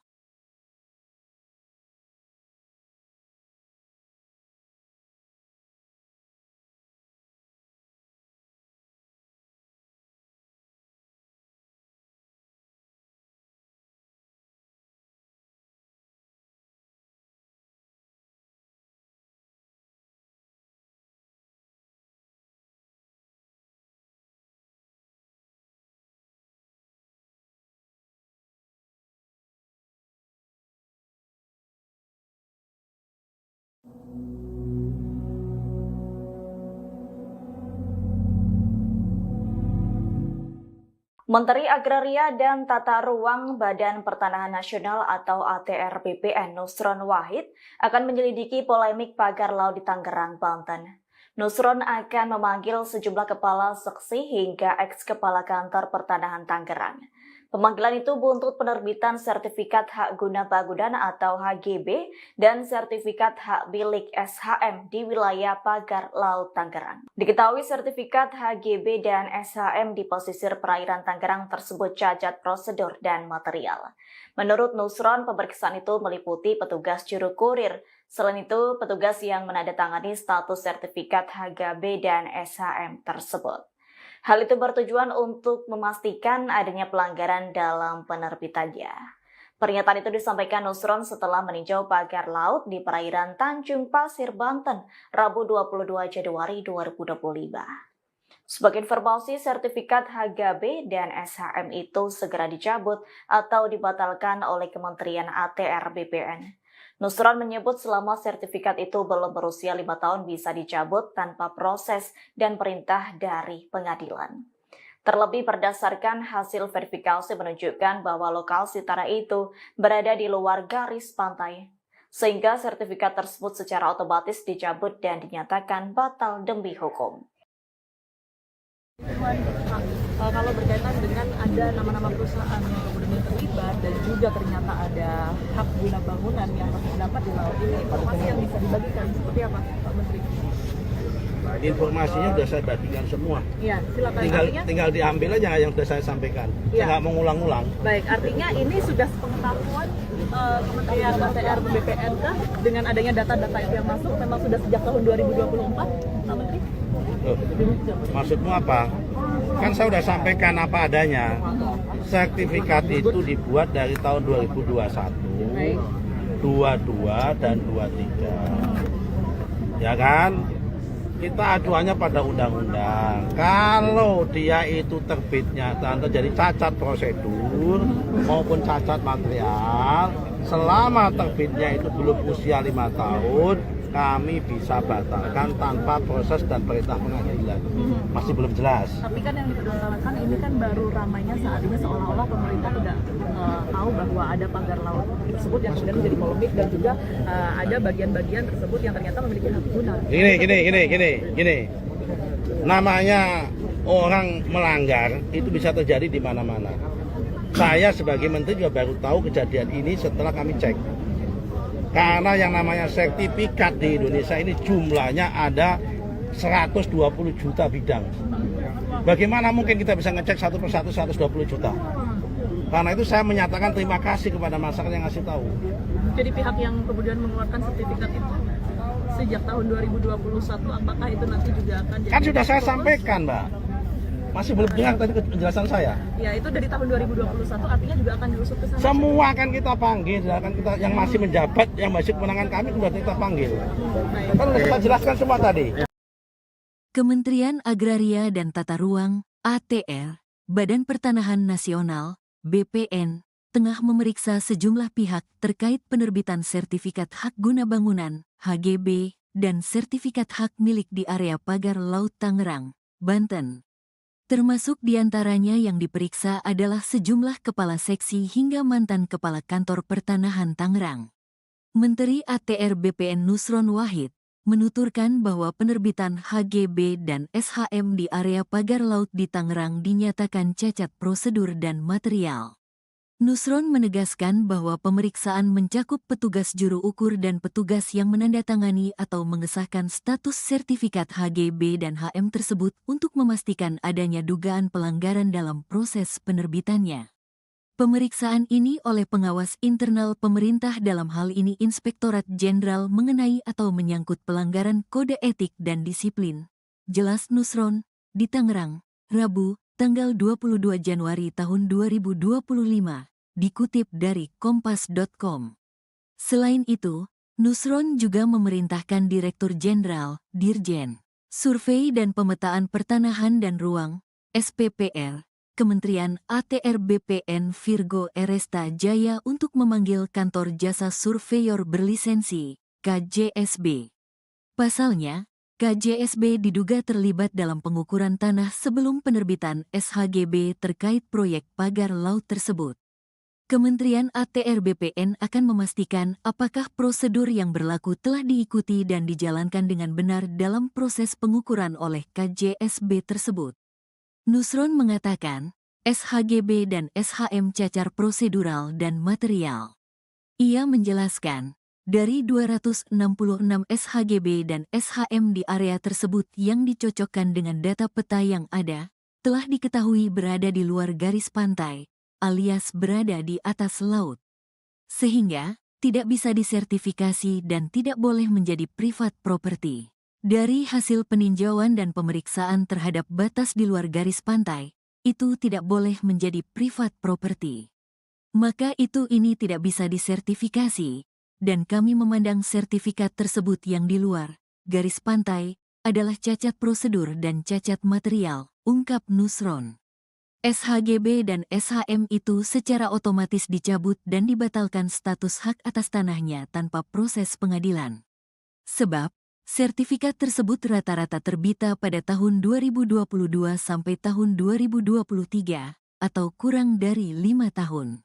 Menteri Agraria dan Tata Ruang Badan Pertanahan Nasional atau ATR BPN Nusron Wahid akan menyelidiki polemik pagar laut di Tangerang, Banten. Nusron akan memanggil sejumlah kepala seksi hingga eks-kepala kantor pertanahan Tangerang. Pemanggilan itu buntut penerbitan sertifikat hak guna bangunan atau HGB dan sertifikat hak milik SHM di wilayah pagar laut Tangerang. Diketahui sertifikat HGB dan SHM di pesisir perairan Tangerang tersebut cacat prosedur dan material. Menurut Nusron, pemeriksaan itu meliputi petugas juru kurir. Selain itu, petugas yang menandatangani status sertifikat HGB dan SHM tersebut. Hal itu bertujuan untuk memastikan adanya pelanggaran dalam penerbitannya. Pernyataan itu disampaikan Nusron setelah meninjau pagar laut di perairan Tanjung Pasir, Banten, Rabu 22 Januari 2025. Sebagai informasi, sertifikat HGB dan SHM itu segera dicabut atau dibatalkan oleh Kementerian ATR BPN. Nusron menyebut selama sertifikat itu belum berusia 5 tahun bisa dicabut tanpa proses dan perintah dari pengadilan. Terlebih berdasarkan hasil verifikasi menunjukkan bahwa lokasi tanah itu berada di luar garis pantai, sehingga sertifikat tersebut secara otomatis dicabut dan dinyatakan batal demi hukum. Kalau berkaitan dengan ada nama-nama perusahaan yang kemudian terlibat dan juga ternyata ada hak guna bangunan yang terdapat di laut ini, informasi yang bisa dibagikan seperti apa, Pak Menteri? Informasinya sudah saya bagikan semua. Iya, silakan. Tinggal diambil aja yang sudah saya sampaikan. Saya nggak mau ngulang-ulang. Baik, artinya ini sudah sepengetahuan Kementerian ATR BPN dengan adanya data-data itu yang masuk memang sudah sejak tahun 2024, Pak Menteri? Maksudmu apa? Kan saya sudah sampaikan apa adanya. Sertifikat itu dibuat dari tahun 2021. 22 dan 23. Ya kan? Kita acuannya pada undang-undang. Kalau dia itu terbitnya dan terjadi cacat prosedur maupun cacat material, selama terbitnya itu belum usia 5 tahun, kami bisa batalkan tanpa proses dan perintah pengadilan. Masih belum jelas. Tapi kan yang dipermasalahkan ini kan baru ramainya saat ini seolah-olah pemerintah tidak tahu bahwa ada pagar laut tersebut yang kemudian menjadi polemik dan juga ada bagian-bagian tersebut yang ternyata memiliki hak guna. Gini. Namanya orang melanggar itu bisa terjadi di mana-mana. Saya sebagai menteri juga baru tahu kejadian ini setelah kami cek. Karena yang namanya sertifikat di Indonesia ini jumlahnya ada 120 juta bidang. Bagaimana mungkin kita bisa ngecek satu persatu 120 juta? Karena itu saya menyatakan terima kasih kepada masyarakat yang ngasih tahu. Jadi pihak yang kemudian mengeluarkan sertifikat itu sejak tahun 2021, apakah itu nanti juga akan jadi... Kan sudah saya sampaikan, Mbak. Masih belum dengar tadi penjelasan saya. Ya, itu dari tahun 2021 artinya juga akan diusut ke sana. Semua akan kita panggil, akan kita yang masih menjabat, yang masih kewenangan kami sudah kita panggil. Kan sudah kita jelaskan semua tadi. Kementerian Agraria dan Tata Ruang (ATR), Badan Pertanahan Nasional (BPN), tengah memeriksa sejumlah pihak terkait penerbitan sertifikat hak guna bangunan (HGB) dan sertifikat hak milik di area pagar Laut Tangerang, Banten. Termasuk diantaranya yang diperiksa adalah sejumlah kepala seksi hingga mantan kepala kantor pertanahan Tangerang. Menteri ATR BPN Nusron Wahid menuturkan bahwa penerbitan HGB dan SHM di area pagar laut di Tangerang dinyatakan cacat prosedur dan material. Nusron menegaskan bahwa pemeriksaan mencakup petugas juru ukur dan petugas yang menandatangani atau mengesahkan status sertifikat HGB dan HM tersebut untuk memastikan adanya dugaan pelanggaran dalam proses penerbitannya. Pemeriksaan ini oleh pengawas internal pemerintah dalam hal ini Inspektorat Jenderal mengenai atau menyangkut pelanggaran kode etik dan disiplin. Jelas Nusron, di Tangerang, Rabu, tanggal 22 Januari tahun 2025. Dikutip dari kompas.com. Selain itu, Nusron juga memerintahkan Direktur Jenderal, Dirjen, Survei dan Pemetaan Pertanahan dan Ruang, SPPR, Kementerian ATR BPN Virgo Eresta Jaya untuk memanggil Kantor Jasa Surveyor Berlisensi, KJSB. Pasalnya, KJSB diduga terlibat dalam pengukuran tanah sebelum penerbitan SHGB terkait proyek pagar laut tersebut. Kementerian ATR BPN akan memastikan apakah prosedur yang berlaku telah diikuti dan dijalankan dengan benar dalam proses pengukuran oleh KJSB tersebut. Nusron mengatakan, SHGB dan SHM cacar prosedural dan material. Ia menjelaskan, dari 266 SHGB dan SHM di area tersebut yang dicocokkan dengan data peta yang ada, telah diketahui berada di luar garis pantai, alias berada di atas laut. Sehingga, tidak bisa disertifikasi dan tidak boleh menjadi private property. Dari hasil peninjauan dan pemeriksaan terhadap batas di luar garis pantai, itu tidak boleh menjadi private property. Maka ini tidak bisa disertifikasi, dan kami memandang sertifikat tersebut yang di luar garis pantai adalah cacat prosedur dan cacat material, ungkap Nusron. SHGB dan SHM itu secara otomatis dicabut dan dibatalkan status hak atas tanahnya tanpa proses pengadilan. Sebab, sertifikat tersebut rata-rata terbita pada tahun 2022 sampai tahun 2023, atau kurang dari 5 tahun.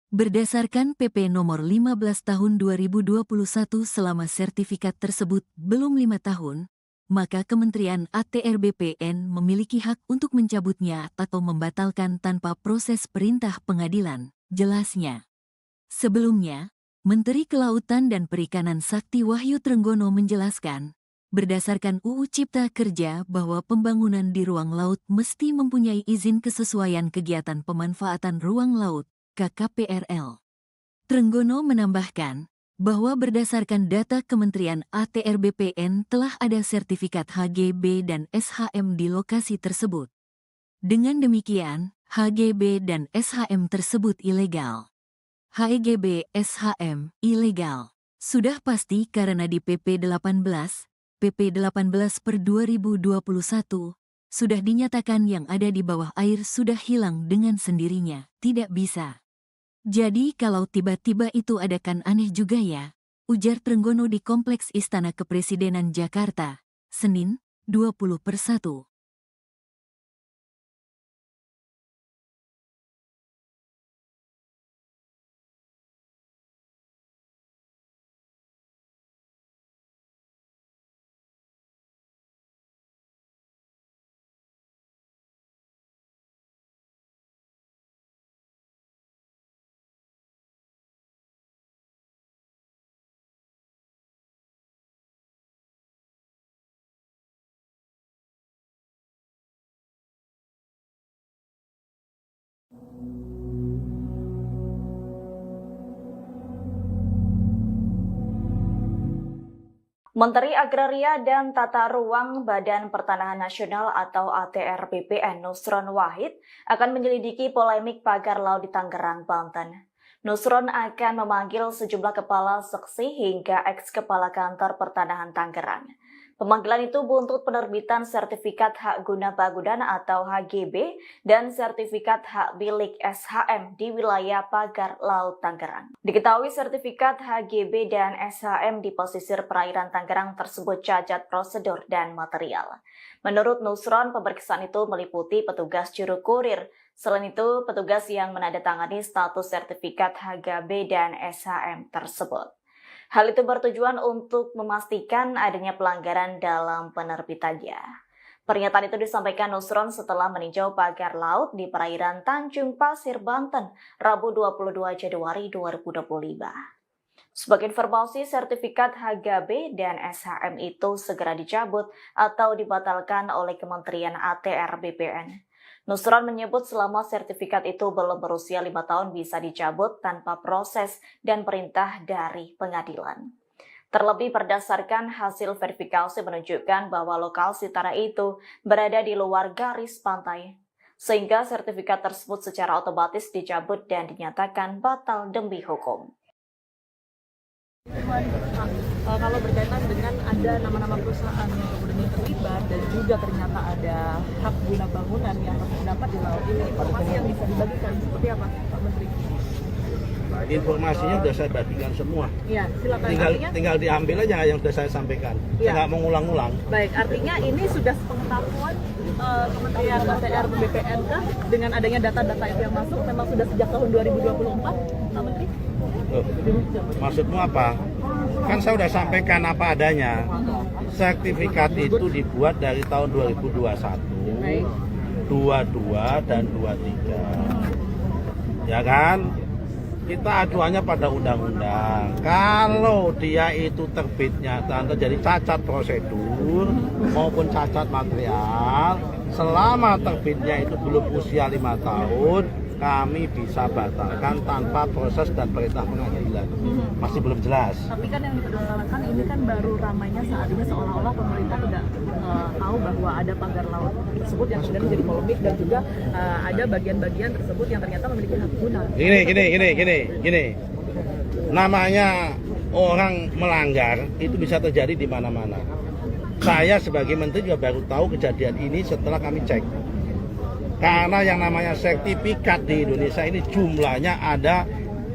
Berdasarkan PP nomor 15 tahun 2021 selama sertifikat tersebut belum 5 tahun, maka Kementerian ATR BPN memiliki hak untuk mencabutnya atau membatalkan tanpa proses perintah pengadilan, jelasnya. Sebelumnya, Menteri Kelautan dan Perikanan Sakti Wahyu Trenggono menjelaskan, berdasarkan UU Cipta Kerja bahwa pembangunan di ruang laut mesti mempunyai izin kesesuaian kegiatan pemanfaatan ruang laut, KKPRL. Trenggono menambahkan, bahwa berdasarkan data Kementerian ATR BPN telah ada sertifikat HGB dan SHM di lokasi tersebut. Dengan demikian, HGB dan SHM tersebut ilegal. HEGB SHM ilegal. Sudah pasti karena di PP 18 per 2021 sudah dinyatakan yang ada di bawah air sudah hilang dengan sendirinya, tidak bisa. Jadi kalau tiba-tiba itu ada kan aneh juga ya, ujar Trenggono di Kompleks Istana Kepresidenan Jakarta, Senin, 20/1. Menteri Agraria dan Tata Ruang Badan Pertanahan Nasional atau ATR BPN Nusron Wahid akan menyelidiki polemik pagar laut di Tangerang, Banten. Nusron akan memanggil sejumlah kepala seksi hingga eks-kepala kantor pertanahan Tangerang. Pemanggilan itu buntut penerbitan sertifikat hak guna bangunan atau HGB dan sertifikat hak milik SHM di wilayah pagar laut Tangerang. Diketahui sertifikat HGB dan SHM di pesisir perairan Tangerang tersebut cacat prosedur dan material. Menurut Nusron, pemeriksaan itu meliputi petugas juru kurir. Selain itu, petugas yang menandatangani status sertifikat HGB dan SHM tersebut. Hal itu bertujuan untuk memastikan adanya pelanggaran dalam penerbitannya. Pernyataan itu disampaikan Nusron setelah meninjau pagar laut di perairan Tanjung Pasir, Banten, Rabu 22 Januari 2025. Sebagai informasi, sertifikat HGB dan SHM itu segera dicabut atau dibatalkan oleh Kementerian ATR BPN. Nusron menyebut selama sertifikat itu belum berusia 5 tahun bisa dicabut tanpa proses dan perintah dari pengadilan. Terlebih berdasarkan hasil verifikasi menunjukkan bahwa lokasi tanah itu berada di luar garis pantai, sehingga sertifikat tersebut secara otomatis dicabut dan dinyatakan batal demi hukum. Kalau berkaitan dengan ada nama-nama perusahaan yang kemudian terlibat dan juga ternyata ada hak guna bangunan yang terdapat di laut ini, informasi yang bisa dibagikan seperti apa, Pak Menteri? Informasinya sudah saya bagikan semua. Iya, silakan. Tinggal diambil aja yang sudah saya sampaikan. Saya nggak mau ngulang-ngulang. Baik, artinya ini sudah sepengetahuan Kementerian ATR BPN kah dengan adanya data-data itu yang masuk memang sudah sejak tahun 2024, Pak Menteri? Maksudmu apa? Kan saya sudah sampaikan apa adanya. Sertifikat itu dibuat dari tahun 2021, 22 dan 23. Ya kan? Kita acuannya pada undang-undang. Kalau dia itu terbitnya dan terjadi cacat prosedur maupun cacat material, selama terbitnya itu belum usia 5 tahun, kami bisa batalkan tanpa proses dan perintah pengadilan. Masih belum jelas. Tapi kan yang dipersoalkan ini kan baru ramainya saat ini seolah-olah pemerintah tidak tahu bahwa ada pagar laut tersebut yang kemudian menjadi polemik dan juga ada bagian-bagian tersebut yang ternyata memiliki hak guna. Gini. Namanya orang melanggar itu bisa terjadi di mana-mana. Saya sebagai menteri juga baru tahu kejadian ini setelah kami cek. Karena yang namanya sertifikat di Indonesia ini jumlahnya ada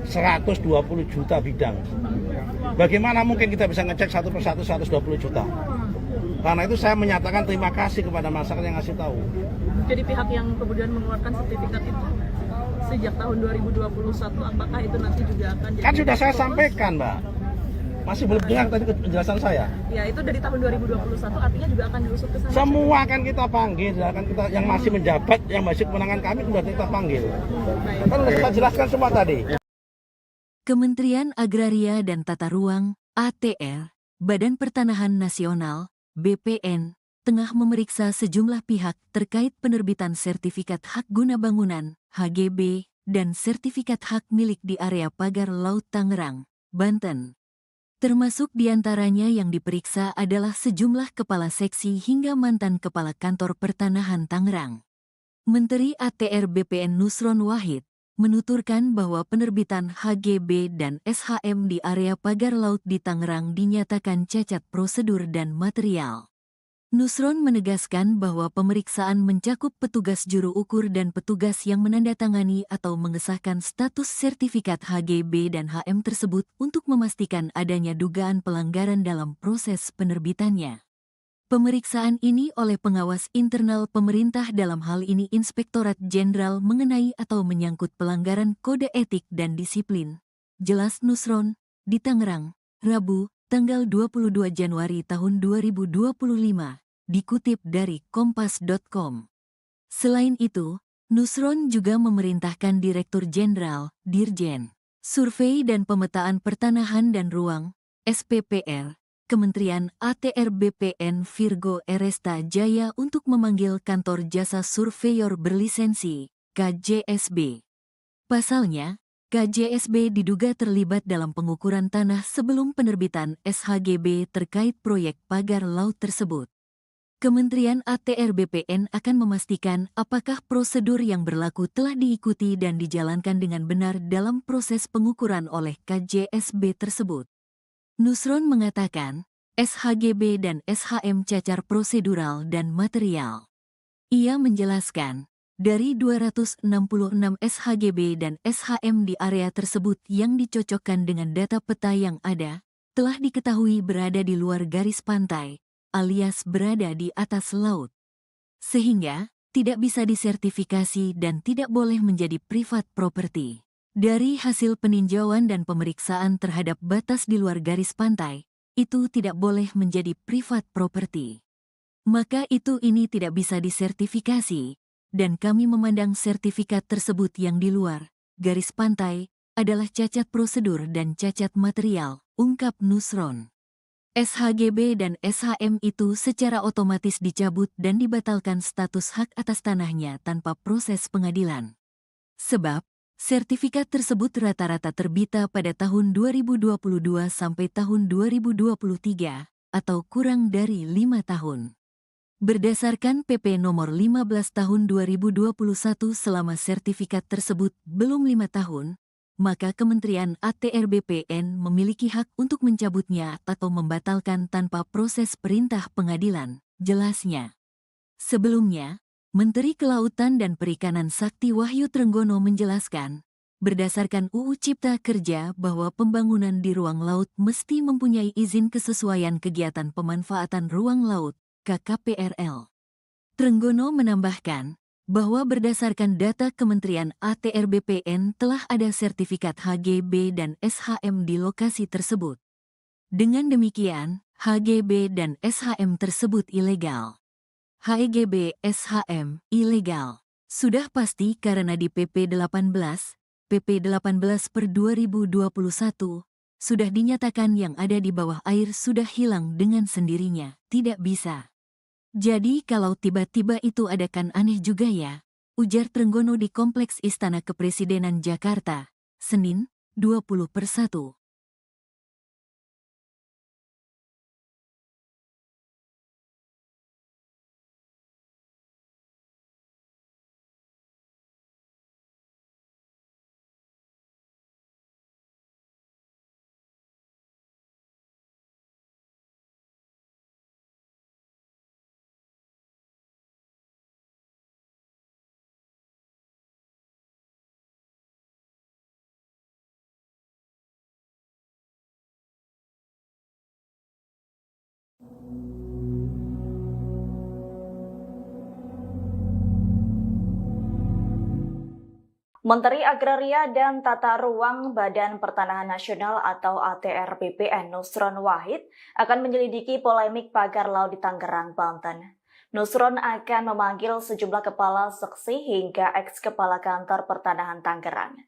120 juta bidang. Bagaimana mungkin kita bisa ngecek satu persatu 120 juta? Karena itu saya menyatakan terima kasih kepada masyarakat yang ngasih tahu. Jadi pihak yang kemudian mengeluarkan sertifikat itu sejak tahun 2021, apakah itu nanti juga akan jadi... Kan sudah saya sampaikan, Mbak. Masih belum dengar tadi penjelasan saya. Ya, itu dari tahun 2021 artinya juga akan diusut ke sana. Semua akan kita panggil, akan kita yang masih menjabat, yang masih kewenangan kami sudah kita panggil. Kan sudah kita jelaskan semua tadi. Kementerian Agraria dan Tata Ruang (ATR), Badan Pertanahan Nasional (BPN), tengah memeriksa sejumlah pihak terkait penerbitan sertifikat hak guna bangunan (HGB) dan sertifikat hak milik di area pagar laut Tangerang, Banten. Termasuk diantaranya yang diperiksa adalah sejumlah kepala seksi hingga mantan kepala kantor pertanahan Tangerang. Menteri ATR BPN Nusron Wahid menuturkan bahwa penerbitan HGB dan SHM di area pagar laut di Tangerang dinyatakan cacat prosedur dan material. Nusron menegaskan bahwa pemeriksaan mencakup petugas juru ukur dan petugas yang menandatangani atau mengesahkan status sertifikat HGB dan HM tersebut untuk memastikan adanya dugaan pelanggaran dalam proses penerbitannya. Pemeriksaan ini oleh pengawas internal pemerintah dalam hal ini Inspektorat Jenderal mengenai atau menyangkut pelanggaran kode etik dan disiplin. Jelas Nusron, di Tangerang, Rabu, tanggal 22 Januari tahun 2025, dikutip dari kompas.com. Selain itu, Nusron juga memerintahkan Direktur Jenderal, Dirjen, Survei dan Pemetaan Pertanahan dan Ruang, SPPR, Kementerian ATR BPN Virgo Eresta Jaya untuk memanggil Kantor Jasa Surveyor Berlisensi, KJSB. Pasalnya, KJSB diduga terlibat dalam pengukuran tanah sebelum penerbitan SHGB terkait proyek pagar laut tersebut. Kementerian ATR BPN akan memastikan apakah prosedur yang berlaku telah diikuti dan dijalankan dengan benar dalam proses pengukuran oleh KJSB tersebut. Nusron mengatakan, SHGB dan SHM cacar prosedural dan material. Ia menjelaskan, dari 266 SHGB dan SHM di area tersebut yang dicocokkan dengan data peta yang ada, telah diketahui berada di luar garis pantai, alias berada di atas laut. Sehingga, tidak bisa disertifikasi dan tidak boleh menjadi privat property. Dari hasil peninjauan dan pemeriksaan terhadap batas di luar garis pantai, itu tidak boleh menjadi privat property. Maka ini tidak bisa disertifikasi, dan kami memandang sertifikat tersebut yang di luar garis pantai adalah cacat prosedur dan cacat material, ungkap Nusron. SHGB dan SHM itu secara otomatis dicabut dan dibatalkan status hak atas tanahnya tanpa proses pengadilan. Sebab, sertifikat tersebut rata-rata terbita pada tahun 2022 sampai tahun 2023, atau kurang dari 5 tahun. Berdasarkan PP nomor 15 tahun 2021 selama sertifikat tersebut belum 5 tahun, maka Kementerian ATR BPN memiliki hak untuk mencabutnya atau membatalkan tanpa proses perintah pengadilan, jelasnya. Sebelumnya, Menteri Kelautan dan Perikanan Sakti Wahyu Trenggono menjelaskan, berdasarkan UU Cipta Kerja bahwa pembangunan di ruang laut mesti mempunyai izin kesesuaian kegiatan pemanfaatan ruang laut, KKPRL. Trenggono menambahkan bahwa berdasarkan data Kementerian ATR BPN telah ada sertifikat HGB dan SHM di lokasi tersebut. Dengan demikian, HGB dan SHM tersebut ilegal. HGB SHM ilegal. Sudah pasti karena di PP 18 per 2021, sudah dinyatakan yang ada di bawah air sudah hilang dengan sendirinya, tidak bisa. Jadi kalau tiba-tiba itu ada kan aneh juga ya, ujar Trenggono di Kompleks Istana Kepresidenan Jakarta, Senin, 20/1. Menteri Agraria dan Tata Ruang Badan Pertanahan Nasional atau ATR BPN Nusron Wahid akan menyelidiki polemik pagar laut di Tangerang, Banten. Nusron akan memanggil sejumlah kepala seksi hingga eks-kepala kantor pertanahan Tangerang.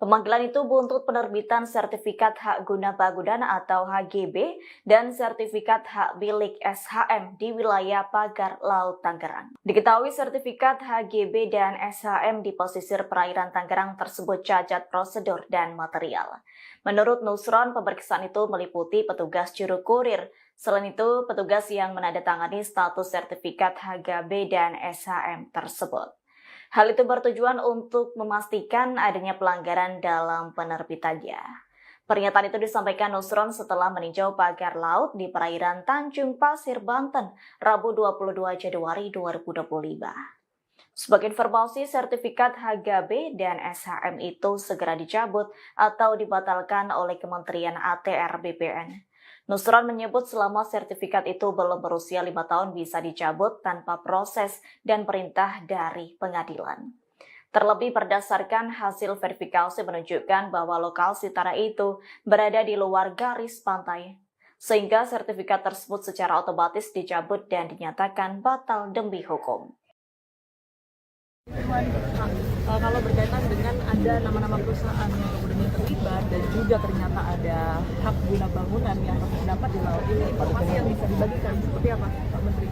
Pemanggilan itu buntut penerbitan sertifikat hak guna bangunan atau HGB dan sertifikat hak milik SHM di wilayah pagar laut Tangerang. Diketahui sertifikat HGB dan SHM di pesisir perairan Tangerang tersebut cacat prosedur dan material. Menurut Nusron, pemeriksaan itu meliputi petugas juru kurir. Selain itu, petugas yang menandatangani status sertifikat HGB dan SHM tersebut. Hal itu bertujuan untuk memastikan adanya pelanggaran dalam penerbitannya. Pernyataan itu disampaikan Nusron setelah meninjau pagar laut di perairan Tanjung Pasir, Banten, Rabu 22 Januari 2025. Sebagai informasi, sertifikat HGB dan SHM itu segera dicabut atau dibatalkan oleh Kementerian ATR BPN. Nusron menyebut selama sertifikat itu belum berusia 5 tahun bisa dicabut tanpa proses dan perintah dari pengadilan. Terlebih berdasarkan hasil verifikasi menunjukkan bahwa lokasi tanah itu berada di luar garis pantai, sehingga sertifikat tersebut secara otomatis dicabut dan dinyatakan batal demi hukum. Kalau berkaitan dengan ada nama-nama perusahaan yang kemudian terlibat dan juga ternyata ada hak guna bangunan yang terdapat di laut ini, informasi yang bisa dibagikan seperti apa, Pak Menteri?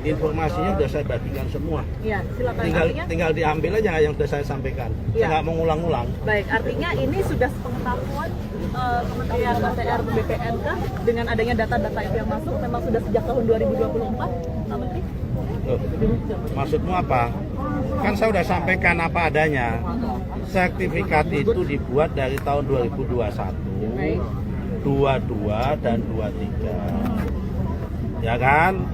Informasinya sudah saya bagikan semua. Iya, silakan. Tinggal diambil aja yang sudah saya sampaikan. Ya. Saya nggak mau ngulang-ngulang. Baik, artinya ini sudah sepengetahuan Kementerian ATR BPN kah dengan adanya data-data itu yang masuk memang sudah sejak tahun 2024, Pak Menteri? Loh, maksudmu apa? Kan saya sudah sampaikan apa adanya. Sertifikat itu dibuat dari tahun 2021, Baik. 22 dan 23. Ya kan?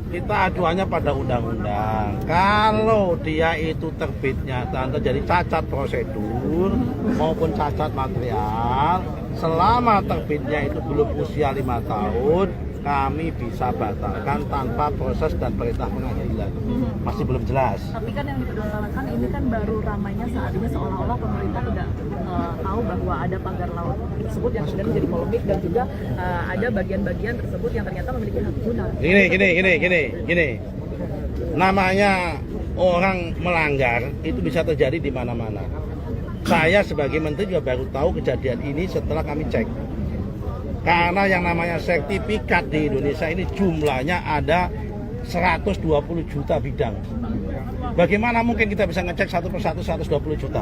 Kita acuannya pada undang-undang. Kalau dia itu terbitnya terjadi cacat prosedur maupun cacat material, selama terbitnya itu belum usia 5 tahun, kami bisa batalkan tanpa proses dan perintah pengadilan. Masih belum jelas. Tapi kan yang dipermasalahkan ini kan baru ramainya saat ini seolah-olah pemerintah tidak tahu bahwa ada pagar laut tersebut yang kemudian menjadi polemik dan juga ada bagian-bagian tersebut yang ternyata memiliki hak guna. Gini. Namanya orang melanggar itu bisa terjadi di mana-mana. Saya sebagai menteri juga baru tahu kejadian ini setelah kami cek. Karena yang namanya sertifikat di Indonesia ini jumlahnya ada 120 juta bidang. Bagaimana mungkin kita bisa ngecek satu persatu 120 juta?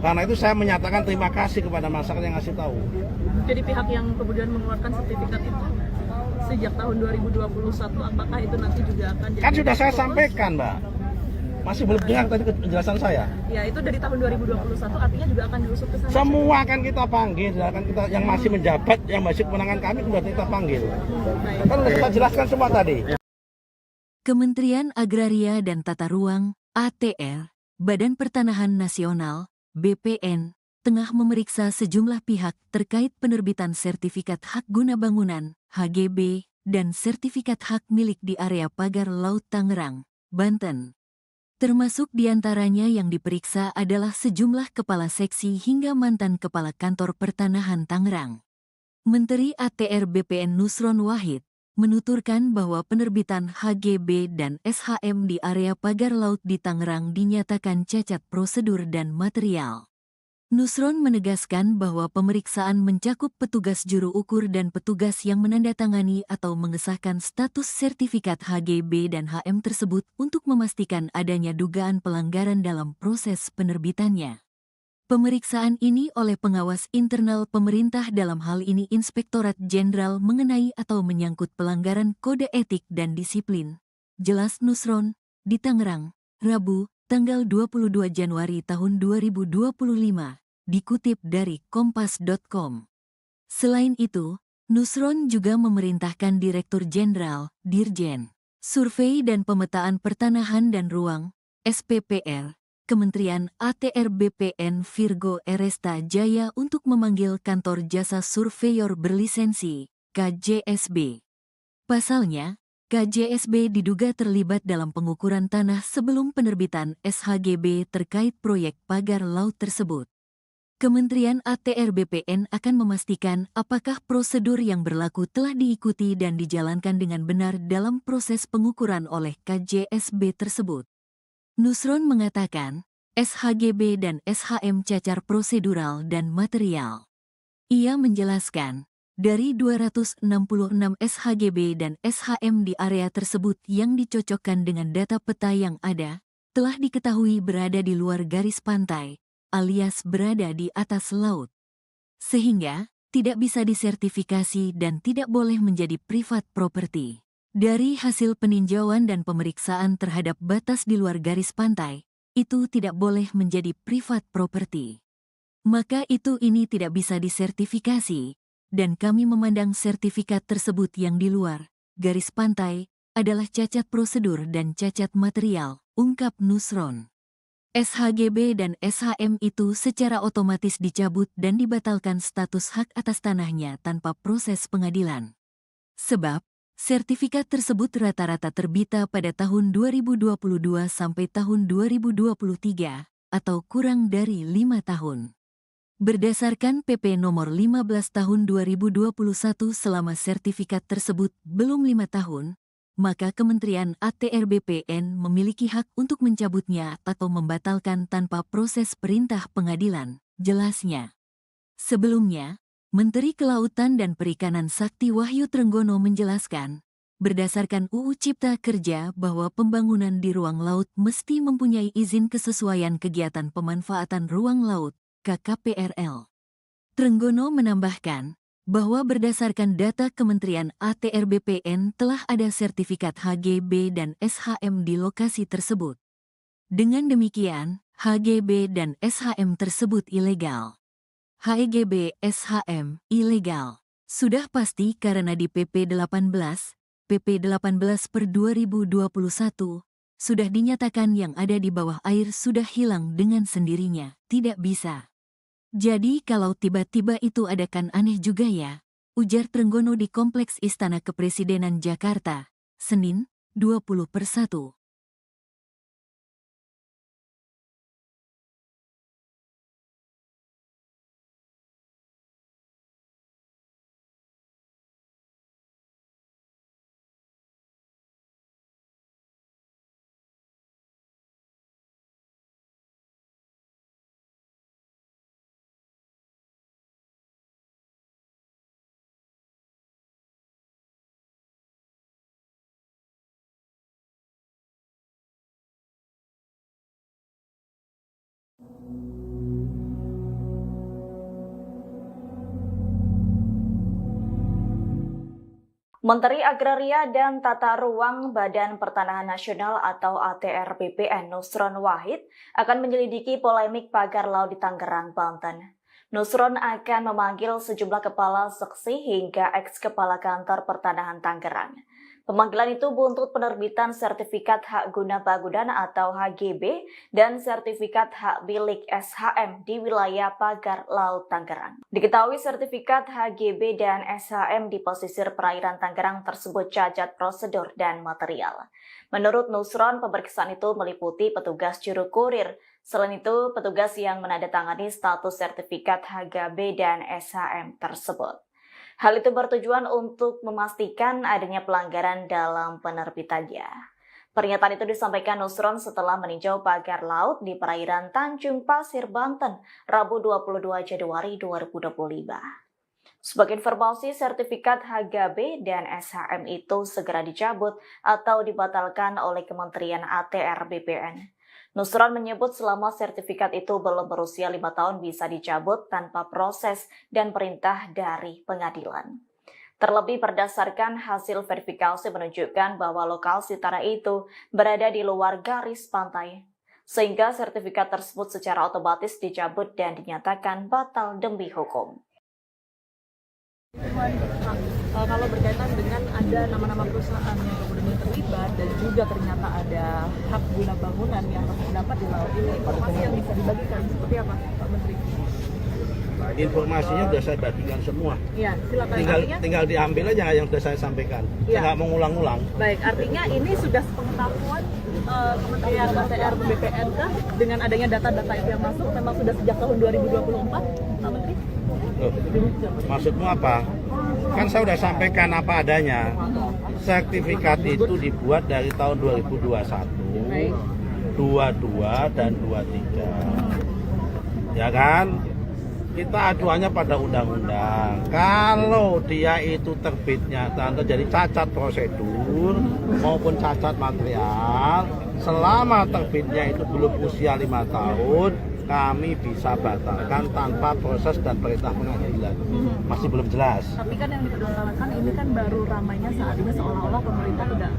Karena itu saya menyatakan terima kasih kepada masyarakat yang ngasih tahu. Jadi pihak yang kemudian mengeluarkan sertifikat itu sejak tahun 2021, apakah itu nanti juga akan jadi... Kan sudah saya sampaikan, Mbak. Masih belum dengar tadi penjelasan saya. Ya, itu dari tahun 2021 artinya juga akan diusut ke sana. Semua akan kita panggil, akan kita yang masih menjabat, yang masih kewenangan kami sudah kita panggil. Kan sudah kita jelaskan semua tadi. Kementerian Agraria dan Tata Ruang (ATR), Badan Pertanahan Nasional (BPN), tengah memeriksa sejumlah pihak terkait penerbitan sertifikat hak guna bangunan (HGB) dan sertifikat hak milik di area pagar Laut Tangerang, Banten. Termasuk diantaranya yang diperiksa adalah sejumlah kepala seksi hingga mantan kepala kantor pertanahan Tangerang. Menteri ATR BPN Nusron Wahid menuturkan bahwa penerbitan HGB dan SHM di area pagar laut di Tangerang dinyatakan cacat prosedur dan material. Nusron menegaskan bahwa pemeriksaan mencakup petugas juru ukur dan petugas yang menandatangani atau mengesahkan status sertifikat HGB dan HM tersebut untuk memastikan adanya dugaan pelanggaran dalam proses penerbitannya. Pemeriksaan ini oleh pengawas internal pemerintah dalam hal ini Inspektorat Jenderal mengenai atau menyangkut pelanggaran kode etik dan disiplin. Jelas Nusron, di Tangerang, Rabu, tanggal 22 Januari tahun 2025, dikutip dari kompas.com. Selain itu, Nusron juga memerintahkan Direktur Jenderal, Dirjen, Survei dan Pemetaan Pertanahan dan Ruang, SPPR, Kementerian ATR BPN Virgo Eresta Jaya untuk memanggil Kantor Jasa Surveyor Berlisensi, KJSB. Pasalnya, KJSB diduga terlibat dalam pengukuran tanah sebelum penerbitan SHGB terkait proyek pagar laut tersebut. Kementerian ATR BPN akan memastikan apakah prosedur yang berlaku telah diikuti dan dijalankan dengan benar dalam proses pengukuran oleh KJSB tersebut. Nusron mengatakan, SHGB dan SHM cacar prosedural dan material. Ia menjelaskan, dari 266 SHGB dan SHM di area tersebut yang dicocokkan dengan data peta yang ada, telah diketahui berada di luar garis pantai, alias berada di atas laut. Sehingga, tidak bisa disertifikasi dan tidak boleh menjadi private property. Dari hasil peninjauan dan pemeriksaan terhadap batas di luar garis pantai, itu tidak boleh menjadi privat property. Maka ini tidak bisa disertifikasi, dan kami memandang sertifikat tersebut yang di luar garis pantai adalah cacat prosedur dan cacat material, ungkap Nusron. SHGB dan SHM itu secara otomatis dicabut dan dibatalkan status hak atas tanahnya tanpa proses pengadilan. Sebab, sertifikat tersebut rata-rata terbita pada tahun 2022 sampai tahun 2023, atau kurang dari 5 tahun. Berdasarkan PP nomor 15 tahun 2021 selama sertifikat tersebut belum 5 tahun, maka Kementerian ATR BPN memiliki hak untuk mencabutnya atau membatalkan tanpa proses perintah pengadilan, jelasnya. Sebelumnya, Menteri Kelautan dan Perikanan Sakti Wahyu Trenggono menjelaskan, berdasarkan UU Cipta Kerja bahwa pembangunan di ruang laut mesti mempunyai izin kesesuaian kegiatan pemanfaatan ruang laut, KKPRL. Trenggono menambahkan bahwa berdasarkan data Kementerian ATR BPN telah ada sertifikat HGB dan SHM di lokasi tersebut. Dengan demikian, HGB dan SHM tersebut ilegal. HGB SHM ilegal. Sudah pasti karena di PP 18 per 2021 sudah dinyatakan yang ada di bawah air sudah hilang dengan sendirinya, tidak bisa. Jadi kalau tiba-tiba itu ada kan aneh juga ya, ujar Trenggono di Kompleks Istana Kepresidenan Jakarta, Senin, 20/1. Menteri Agraria dan Tata Ruang Badan Pertanahan Nasional atau ATR BPN Nusron Wahid akan menyelidiki polemik pagar laut di Tangerang, Banten. Nusron akan memanggil sejumlah kepala seksi hingga eks-kepala kantor pertanahan Tangerang. Pemanggilan itu buntut penerbitan sertifikat hak guna bangunan atau HGB dan sertifikat hak milik SHM di wilayah pagar laut Tangerang. Diketahui sertifikat HGB dan SHM di pesisir perairan Tangerang tersebut cacat prosedur dan material. Menurut Nusron, pemeriksaan itu meliputi petugas juru kurir. Selain itu, petugas yang menandatangani status sertifikat HGB dan SHM tersebut. Hal itu bertujuan untuk memastikan adanya pelanggaran dalam penerbitannya. Pernyataan itu disampaikan Nusron setelah meninjau pagar laut di perairan Tanjung Pasir, Banten, Rabu 22 Januari 2025. Sebagai informasi, sertifikat HGB dan SHM itu segera dicabut atau dibatalkan oleh Kementerian ATR BPN. Nusron menyebut selama sertifikat itu belum berusia 5 tahun bisa dicabut tanpa proses dan perintah dari pengadilan. Terlebih berdasarkan hasil verifikasi menunjukkan bahwa lokasi tanah itu berada di luar garis pantai, sehingga sertifikat tersebut secara otomatis dicabut dan dinyatakan batal demi hukum. Kalau berkaitan dengan ada nama-nama perusahaan yang kemudian terlibat dan juga ternyata ada hak guna bangunan yang terdapat di laut ini, informasi yang bisa dibagikan seperti apa, Pak Menteri? Informasinya sudah saya bagikan semua. Iya, silakan. Tinggal diambil aja yang sudah saya sampaikan. Saya nggak mengulang-ulang. Baik, artinya ini sudah sepengetahuan Kementerian ATR BPN kah dengan adanya data-data itu yang masuk memang sudah sejak tahun 2024, Pak Menteri? Loh, maksudmu apa? Kan saya sudah sampaikan apa adanya. Sertifikat itu dibuat dari tahun 2021, 22 dan 23. Ya kan? Kita acuannya pada undang-undang. Kalau dia itu terbitnya terjadi cacat prosedur maupun cacat material, selama terbitnya itu belum usia 5 tahun, kami bisa batalkan tanpa proses dan perintah pengadilan. Masih belum jelas. Tapi kan yang diperdebatkan ini kan baru ramainya saat ini seolah-olah pemerintah tidak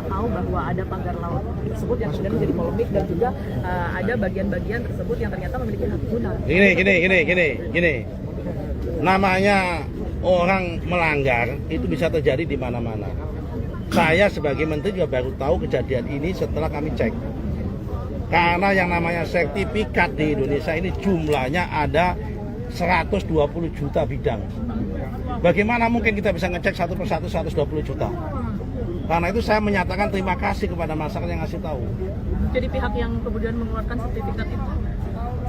tahu bahwa ada pagar laut tersebut yang kemudian menjadi polemik dan juga ada bagian-bagian tersebut yang ternyata memiliki hak guna. Gini. Namanya orang melanggar itu bisa terjadi di mana-mana. Saya sebagai menteri juga baru tahu kejadian ini setelah kami cek. Karena yang namanya sertifikat di Indonesia ini jumlahnya ada 120 juta bidang. Bagaimana mungkin kita bisa ngecek satu persatu 120 juta? Karena itu saya menyatakan terima kasih kepada masyarakat yang ngasih tahu. Jadi pihak yang kemudian mengeluarkan sertifikat itu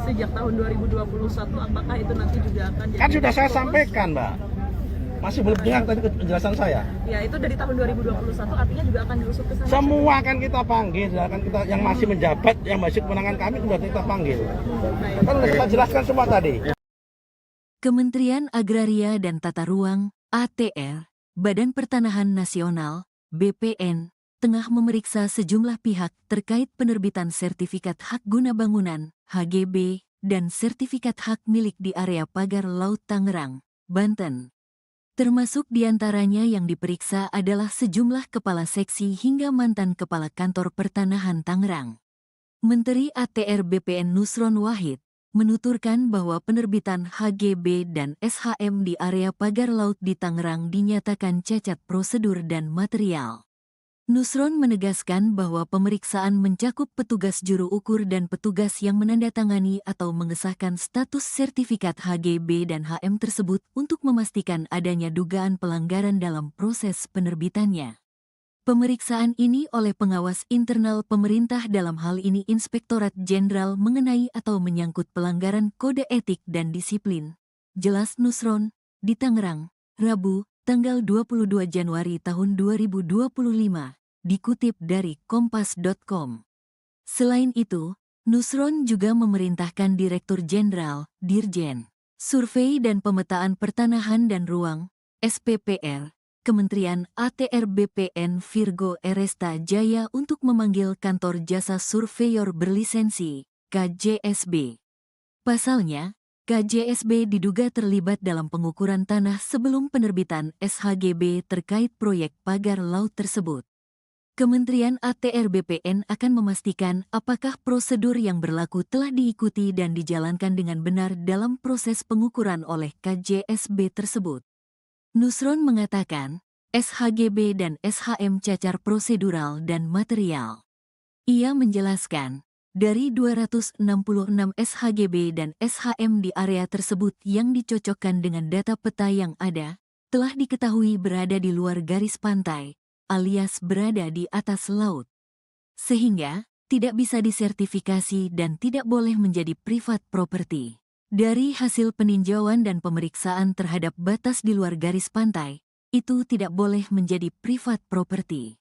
sejak tahun 2021, apakah itu nanti juga akan jadi... Kan sudah saya sampaikan, Mbak. Masih belum dengar tadi penjelasan saya. Ya, itu dari tahun 2021 artinya juga akan diusut ke sana. Semua akan kita panggil, akan kita yang masih menjabat, yang masih kewenangan kami sudah kita panggil. Kan sudah kita jelaskan semua tadi. Kementerian Agraria dan Tata Ruang, ATR, Badan Pertanahan Nasional, BPN, tengah memeriksa sejumlah pihak terkait penerbitan sertifikat hak guna bangunan, HGB, dan sertifikat hak milik di area pagar Laut Tangerang, Banten. Termasuk diantaranya yang diperiksa adalah sejumlah kepala seksi hingga mantan kepala kantor pertanahan Tangerang. Menteri ATR BPN Nusron Wahid menuturkan bahwa penerbitan HGB dan SHM di area pagar laut di Tangerang dinyatakan cacat prosedur dan material. Nusron menegaskan bahwa pemeriksaan mencakup petugas juru ukur dan petugas yang menandatangani atau mengesahkan status sertifikat HGB dan HM tersebut untuk memastikan adanya dugaan pelanggaran dalam proses penerbitannya. Pemeriksaan ini oleh pengawas internal pemerintah dalam hal ini Inspektorat Jenderal mengenai atau menyangkut pelanggaran kode etik dan disiplin. Jelas Nusron, di Tangerang, Rabu, tanggal 22 Januari tahun 2025. Dikutip dari kompas.com. Selain itu, Nusron juga memerintahkan Direktur Jenderal, Dirjen, Survei dan Pemetaan Pertanahan dan Ruang, SPPR, Kementerian ATR BPN Virgo Eresta Jaya untuk memanggil Kantor Jasa Surveyor Berlisensi, KJSB. Pasalnya, KJSB diduga terlibat dalam pengukuran tanah sebelum penerbitan SHGB terkait proyek pagar laut tersebut. Kementerian ATR BPN akan memastikan apakah prosedur yang berlaku telah diikuti dan dijalankan dengan benar dalam proses pengukuran oleh KJSB tersebut. Nusron mengatakan, SHGB dan SHM cacar prosedural dan material. Ia menjelaskan, dari 266 SHGB dan SHM di area tersebut yang dicocokkan dengan data peta yang ada, telah diketahui berada di luar garis pantai, alias berada di atas laut. Sehingga, tidak bisa disertifikasi dan tidak boleh menjadi privat property. Dari hasil peninjauan dan pemeriksaan terhadap batas di luar garis pantai, itu tidak boleh menjadi privat property.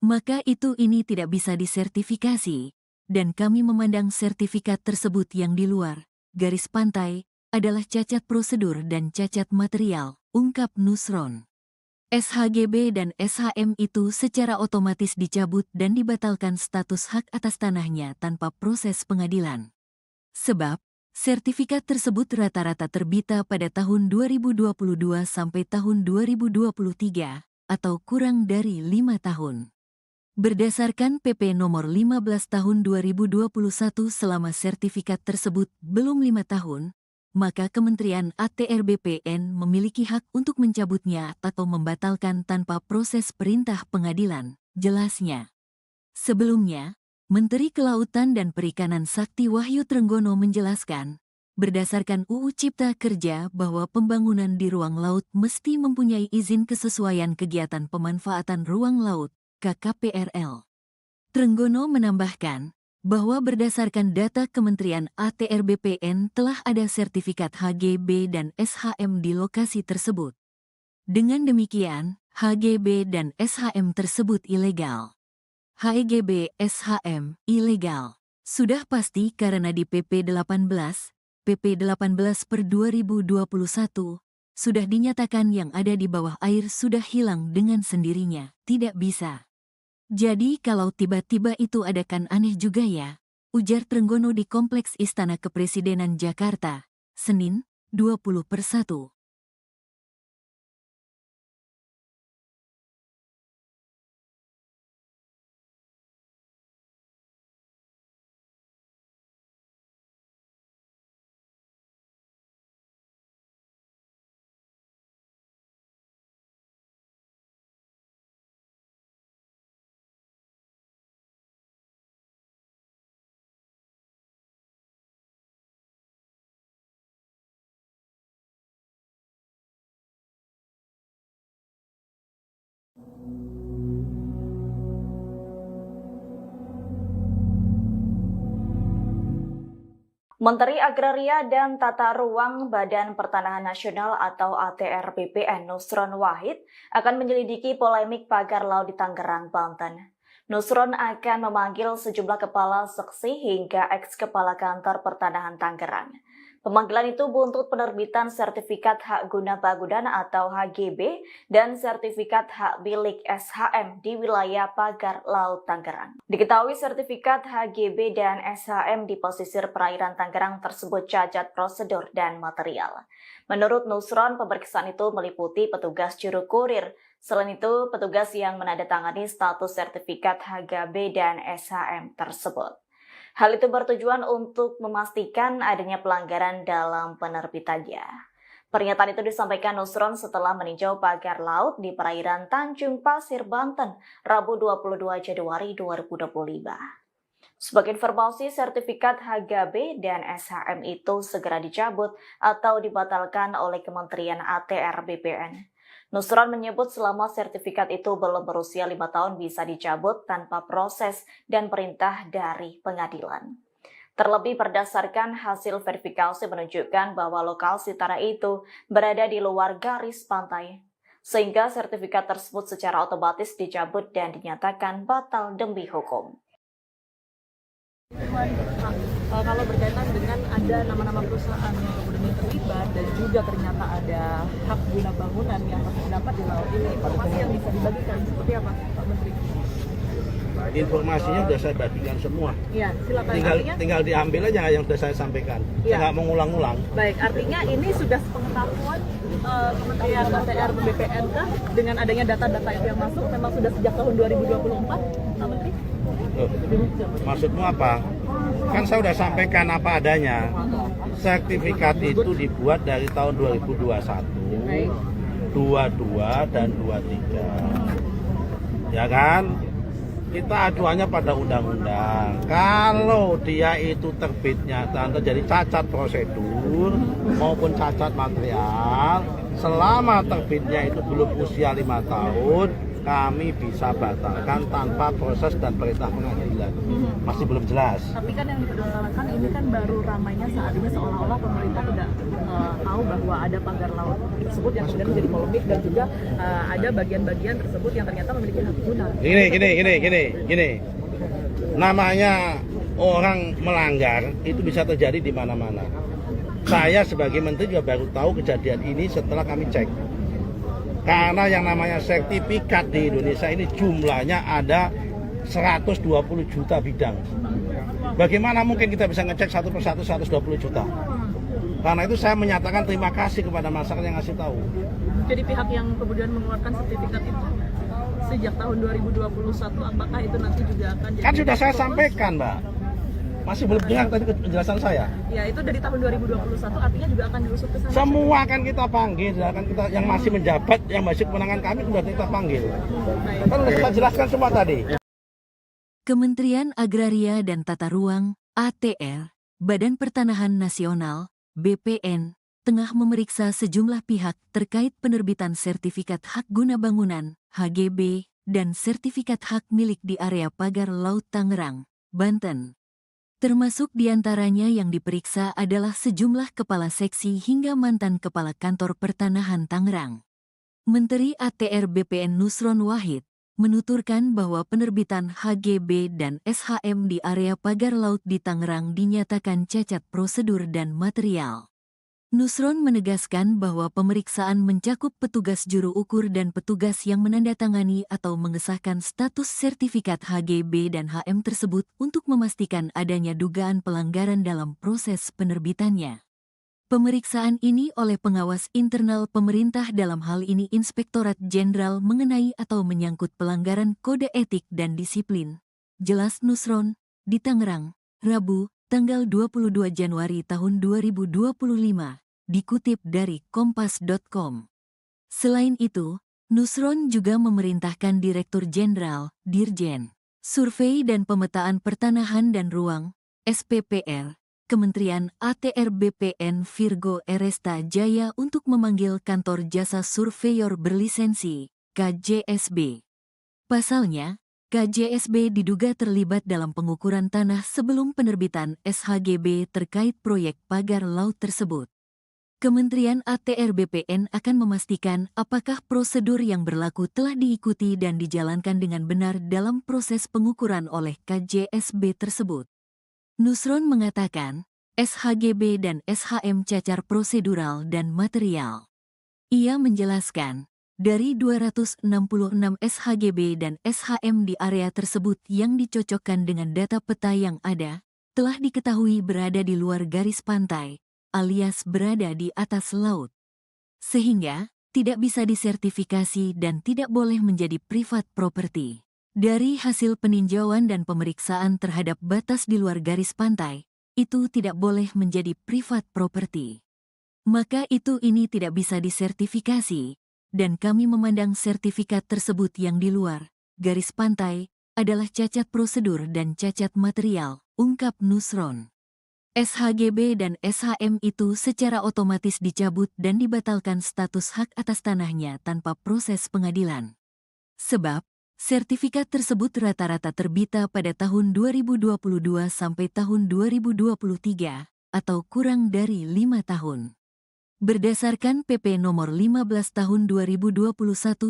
Maka ini tidak bisa disertifikasi, dan kami memandang sertifikat tersebut yang di luar garis pantai adalah cacat prosedur dan cacat material, ungkap Nusron. SHGB dan SHM itu secara otomatis dicabut dan dibatalkan status hak atas tanahnya tanpa proses pengadilan. Sebab, sertifikat tersebut rata-rata terbita pada tahun 2022 sampai tahun 2023, atau kurang dari 5 tahun. Berdasarkan PP nomor 15 tahun 2021 selama sertifikat tersebut belum 5 tahun, maka Kementerian ATR BPN memiliki hak untuk mencabutnya atau membatalkan tanpa proses perintah pengadilan, jelasnya. Sebelumnya, Menteri Kelautan dan Perikanan Sakti Wahyu Trenggono menjelaskan, berdasarkan UU Cipta Kerja bahwa pembangunan di ruang laut mesti mempunyai izin kesesuaian kegiatan pemanfaatan ruang laut, KKPRL. Trenggono menambahkan, bahwa berdasarkan data Kementerian ATR BPN telah ada sertifikat HGB dan SHM di lokasi tersebut. Dengan demikian, HGB dan SHM tersebut ilegal. HGB SHM ilegal. Sudah pasti karena di PP 18 per 2021, sudah dinyatakan yang ada di bawah air sudah hilang dengan sendirinya, tidak bisa. Jadi kalau tiba-tiba itu ada kan aneh juga ya. ujar Trenggono di Kompleks Istana Kepresidenan Jakarta, Senin, 20/1. Menteri Agraria dan Tata Ruang Badan Pertanahan Nasional atau ATR BPN Nusron Wahid akan menyelidiki polemik pagar laut di Tangerang, Banten. Nusron akan memanggil sejumlah kepala seksi hingga eks-kepala kantor pertanahan Tangerang. Pemanggilan itu buntut penerbitan sertifikat hak guna bangunan atau HGB dan sertifikat hak milik SHM di wilayah pagar laut Tangerang. Diketahui sertifikat HGB dan SHM di pesisir perairan Tangerang tersebut cacat prosedur dan material. Menurut Nusron, pemeriksaan itu meliputi petugas juru kurir. Selain itu, petugas yang menandatangani status sertifikat HGB dan SHM tersebut. Hal itu bertujuan untuk memastikan adanya pelanggaran dalam penerbitannya. Pernyataan itu disampaikan Nusron setelah meninjau pagar laut di perairan Tanjung Pasir, Banten, Rabu 22 Januari 2025. Sebagai informasi, sertifikat HGB dan SHM itu segera dicabut atau dibatalkan oleh Kementerian ATR BPN. Nusron menyebut selama sertifikat itu belum berusia 5 tahun bisa dicabut tanpa proses dan perintah dari pengadilan. Terlebih berdasarkan hasil verifikasi menunjukkan bahwa lokasi tanah itu berada di luar garis pantai, sehingga sertifikat tersebut secara otomatis dicabut dan dinyatakan batal demi hukum. Kalau berkaitan dengan ada nama-nama perusahaan yang kemudian terlibat dan juga ternyata ada hak guna bangunan yang harus didapat di laut ini, informasi yang bisa dibagikan seperti apa, Pak Menteri? Informasinya sudah saya bagikan semua. Iya, silakan. Tinggal diambil aja yang sudah saya sampaikan. Saya nggak mau ngulang-ngulang. Baik, artinya ini sudah sepengetahuan Kementerian ATR BPN kah dengan adanya data-data itu yang masuk memang sudah sejak tahun 2024, Pak Menteri? Maksudmu apa? Kan saya sudah sampaikan apa adanya. Sertifikat itu dibuat dari tahun 2021, 22 dan 23. Ya kan? Kita aduannya pada undang-undang. Kalau dia itu terbitnya dan terjadi cacat prosedur maupun cacat material, selama terbitnya itu belum usia 5 tahun, kami bisa batalkan tanpa proses dan perintah pengadilan. Masih belum jelas. Tapi kan yang dipermasalahkan ini kan baru ramainya saat ini seolah-olah pemerintah tidak tahu bahwa ada pagar laut tersebut yang kemudian menjadi polemik dan juga ada bagian-bagian tersebut yang ternyata memiliki hak guna. Gini. Namanya orang melanggar itu bisa terjadi di mana-mana. Saya sebagai menteri juga baru tahu kejadian ini setelah kami cek. Karena yang namanya sertifikat di Indonesia ini jumlahnya ada 120 juta bidang. Bagaimana mungkin kita bisa ngecek satu persatu 120 juta? Karena itu saya menyatakan terima kasih kepada masyarakat yang ngasih tahu. Jadi pihak yang kemudian mengeluarkan sertifikat itu sejak tahun 2021, apakah itu nanti juga akan jadi... Kan sudah saya sampaikan, Mbak. Masih belum dengar tadi penjelasan saya. Ya, itu dari tahun 2021 artinya juga akan diusut ke sana. Semua akan kita panggil, akan kita yang masih menjabat, yang masih kewenangan kami sudah kita panggil. Kan sudah kita jelaskan semua tadi. Kementerian Agraria dan Tata Ruang (ATR), Badan Pertanahan Nasional (BPN), tengah memeriksa sejumlah pihak terkait penerbitan sertifikat hak guna bangunan (HGB) dan sertifikat hak milik di area pagar laut Tangerang, Banten. Termasuk diantaranya yang diperiksa adalah sejumlah kepala seksi hingga mantan kepala kantor pertanahan Tangerang. Menteri ATR BPN Nusron Wahid menuturkan bahwa penerbitan HGB dan SHM di area pagar laut di Tangerang dinyatakan cacat prosedur dan material. Nusron menegaskan bahwa pemeriksaan mencakup petugas juru ukur dan petugas yang menandatangani atau mengesahkan status sertifikat HGB dan HM tersebut untuk memastikan adanya dugaan pelanggaran dalam proses penerbitannya. Pemeriksaan ini oleh pengawas internal pemerintah, dalam hal ini Inspektorat Jenderal, mengenai atau menyangkut pelanggaran kode etik dan disiplin. Jelas Nusron, di Tangerang, Rabu, tanggal 22 Januari tahun 2025, dikutip dari kompas.com. Selain itu, Nusron juga memerintahkan Direktur Jenderal, Dirjen, Survei dan Pemetaan Pertanahan dan Ruang, SPPR, Kementerian ATR BPN Virgo Eresta Jaya untuk memanggil Kantor Jasa Surveyor Berlisensi, KJSB. Pasalnya, KJSB diduga terlibat dalam pengukuran tanah sebelum penerbitan SHGB terkait proyek pagar laut tersebut. Kementerian ATR BPN akan memastikan apakah prosedur yang berlaku telah diikuti dan dijalankan dengan benar dalam proses pengukuran oleh KJSB tersebut. Nusron mengatakan, SHGB dan SHM cacar prosedural dan material. Ia menjelaskan, dari 266 SHGB dan SHM di area tersebut yang dicocokkan dengan data peta yang ada, telah diketahui berada di luar garis pantai, alias berada di atas laut. Sehingga, tidak bisa disertifikasi dan tidak boleh menjadi privat property. Dari hasil peninjauan dan pemeriksaan terhadap batas di luar garis pantai, itu tidak boleh menjadi privat property. Maka ini tidak bisa disertifikasi, dan kami memandang sertifikat tersebut yang di luar garis pantai adalah cacat prosedur dan cacat material, ungkap Nusron. SHGB dan SHM itu secara otomatis dicabut dan dibatalkan status hak atas tanahnya tanpa proses pengadilan. Sebab, sertifikat tersebut rata-rata terbita pada tahun 2022 sampai tahun 2023, atau kurang dari 5 tahun. Berdasarkan PP nomor 15 tahun 2021,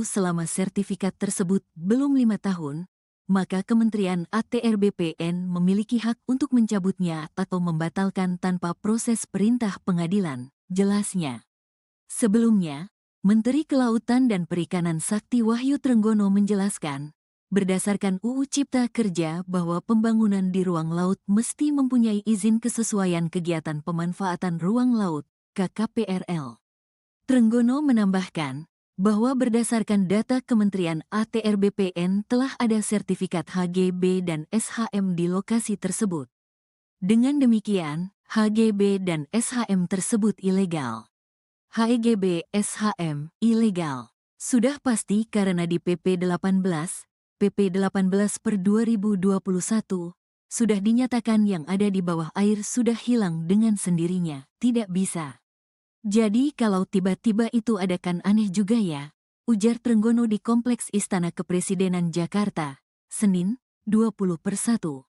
selama sertifikat tersebut belum 5 tahun, maka Kementerian ATR BPN memiliki hak untuk mencabutnya atau membatalkan tanpa proses perintah pengadilan, jelasnya. Sebelumnya, Menteri Kelautan dan Perikanan Sakti Wahyu Trenggono menjelaskan, berdasarkan UU Cipta Kerja bahwa pembangunan di ruang laut mesti mempunyai izin kesesuaian kegiatan pemanfaatan ruang laut, KKPRL. Trenggono menambahkan bahwa berdasarkan data Kementerian ATR BPN telah ada sertifikat HGB dan SHM di lokasi tersebut. Dengan demikian, HGB dan SHM tersebut ilegal. HGB SHM ilegal sudah pasti karena di PP 18 per 2021 sudah dinyatakan yang ada di bawah air sudah hilang dengan sendirinya, tidak bisa. Jadi kalau tiba-tiba itu ada kan aneh juga ya, ujar Trenggono di Kompleks Istana Kepresidenan Jakarta, Senin, 20/1.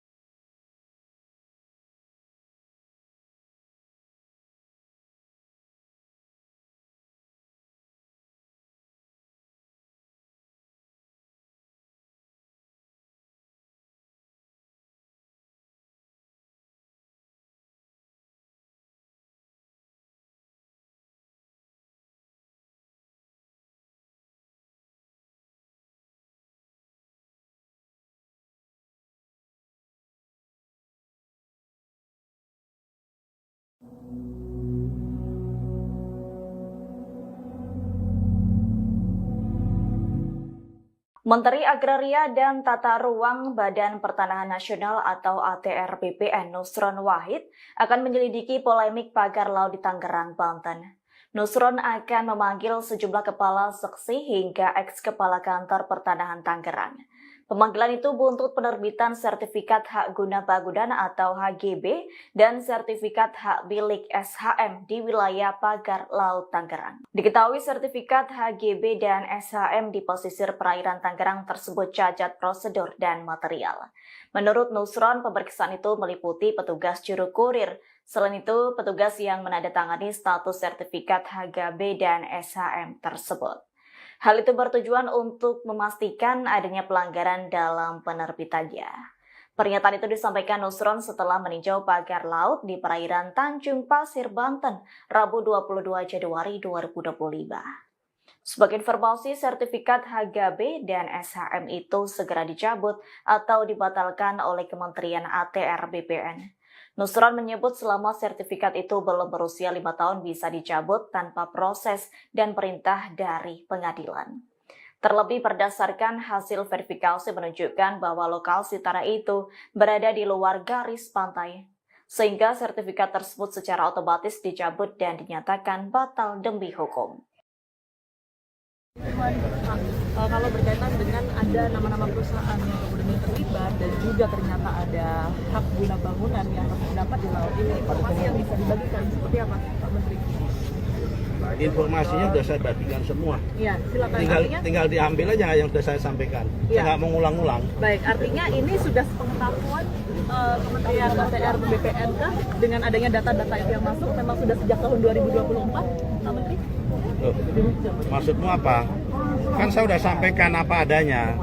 Menteri Agraria dan Tata Ruang Badan Pertanahan Nasional atau ATR BPN Nusron Wahid akan menyelidiki polemik pagar laut di Tangerang, Banten. Nusron akan memanggil sejumlah kepala seksi hingga eks-kepala kantor pertanahan Tangerang. Pemanggilan itu buntut penerbitan sertifikat hak guna bangunan atau HGB dan sertifikat hak milik SHM di wilayah pagar laut Tangerang. Diketahui sertifikat HGB dan SHM di pesisir perairan Tangerang tersebut cacat prosedur dan material. Menurut Nusron, pemeriksaan itu meliputi petugas juru kurir. Selain itu, petugas yang menandatangani status sertifikat HGB dan SHM tersebut. Hal itu bertujuan untuk memastikan adanya pelanggaran dalam penerbitannya. Pernyataan itu disampaikan Nusron setelah meninjau pagar laut di perairan Tanjung Pasir, Banten, Rabu 22 Januari 2025. Sebagai informasi, sertifikat HGB dan SHM itu segera dicabut atau dibatalkan oleh Kementerian ATR BPN. Nusron menyebut selama sertifikat itu belum berusia 5 tahun bisa dicabut tanpa proses dan perintah dari pengadilan. Terlebih berdasarkan hasil verifikasi menunjukkan bahwa lokasi tanah itu berada di luar garis pantai, sehingga sertifikat tersebut secara otomatis dicabut dan dinyatakan batal demi hukum. Kalau berkaitan dengan ada nama-nama perusahaan yang kemudian terlibat dan juga ternyata ada hak guna bangunan yang terdapat di laut ini, informasi yang bisa dibagikan seperti apa, Pak Menteri? Informasinya sudah saya bagikan semua. Iya, silakan. Tinggal diambil aja yang sudah saya sampaikan. Saya nggak mau ngulang-ngulang. Baik, artinya ini sudah sepengetahuan Kementerian ATR BPN kah dengan adanya data-data itu yang masuk memang sudah sejak tahun 2024, Pak Menteri? Loh, maksudmu apa? Kan saya sudah sampaikan apa adanya.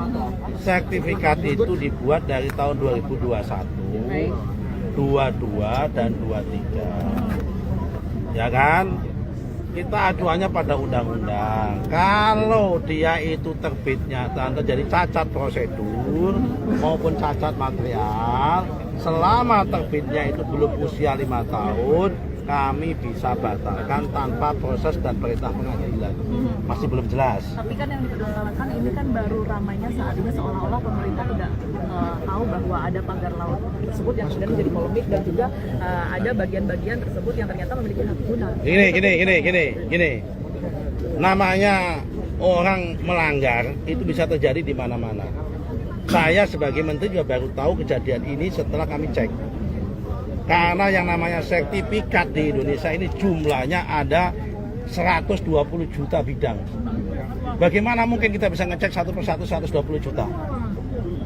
Sertifikat itu dibuat dari tahun 2021, 22 dan 23. Ya kan? Kita acuannya pada undang-undang. Kalau dia itu terbitnya terjadi cacat prosedur maupun cacat material, selama terbitnya itu belum usia 5 tahun, kami bisa batalkan tanpa proses dan perintah pengadilan. Masih belum jelas. Tapi kan yang dipermasalahkan ini kan baru ramainya saat ini seolah-olah pemerintah tidak tahu bahwa ada pagar laut tersebut yang kemudian menjadi polemik dan juga ada bagian-bagian tersebut yang ternyata memiliki hak guna. Gini. Namanya orang melanggar itu bisa terjadi di mana-mana. Saya sebagai menteri juga baru tahu kejadian ini setelah kami cek. Karena yang namanya sertifikat di Indonesia ini jumlahnya ada 120 juta bidang. Bagaimana mungkin kita bisa ngecek satu persatu 120 juta?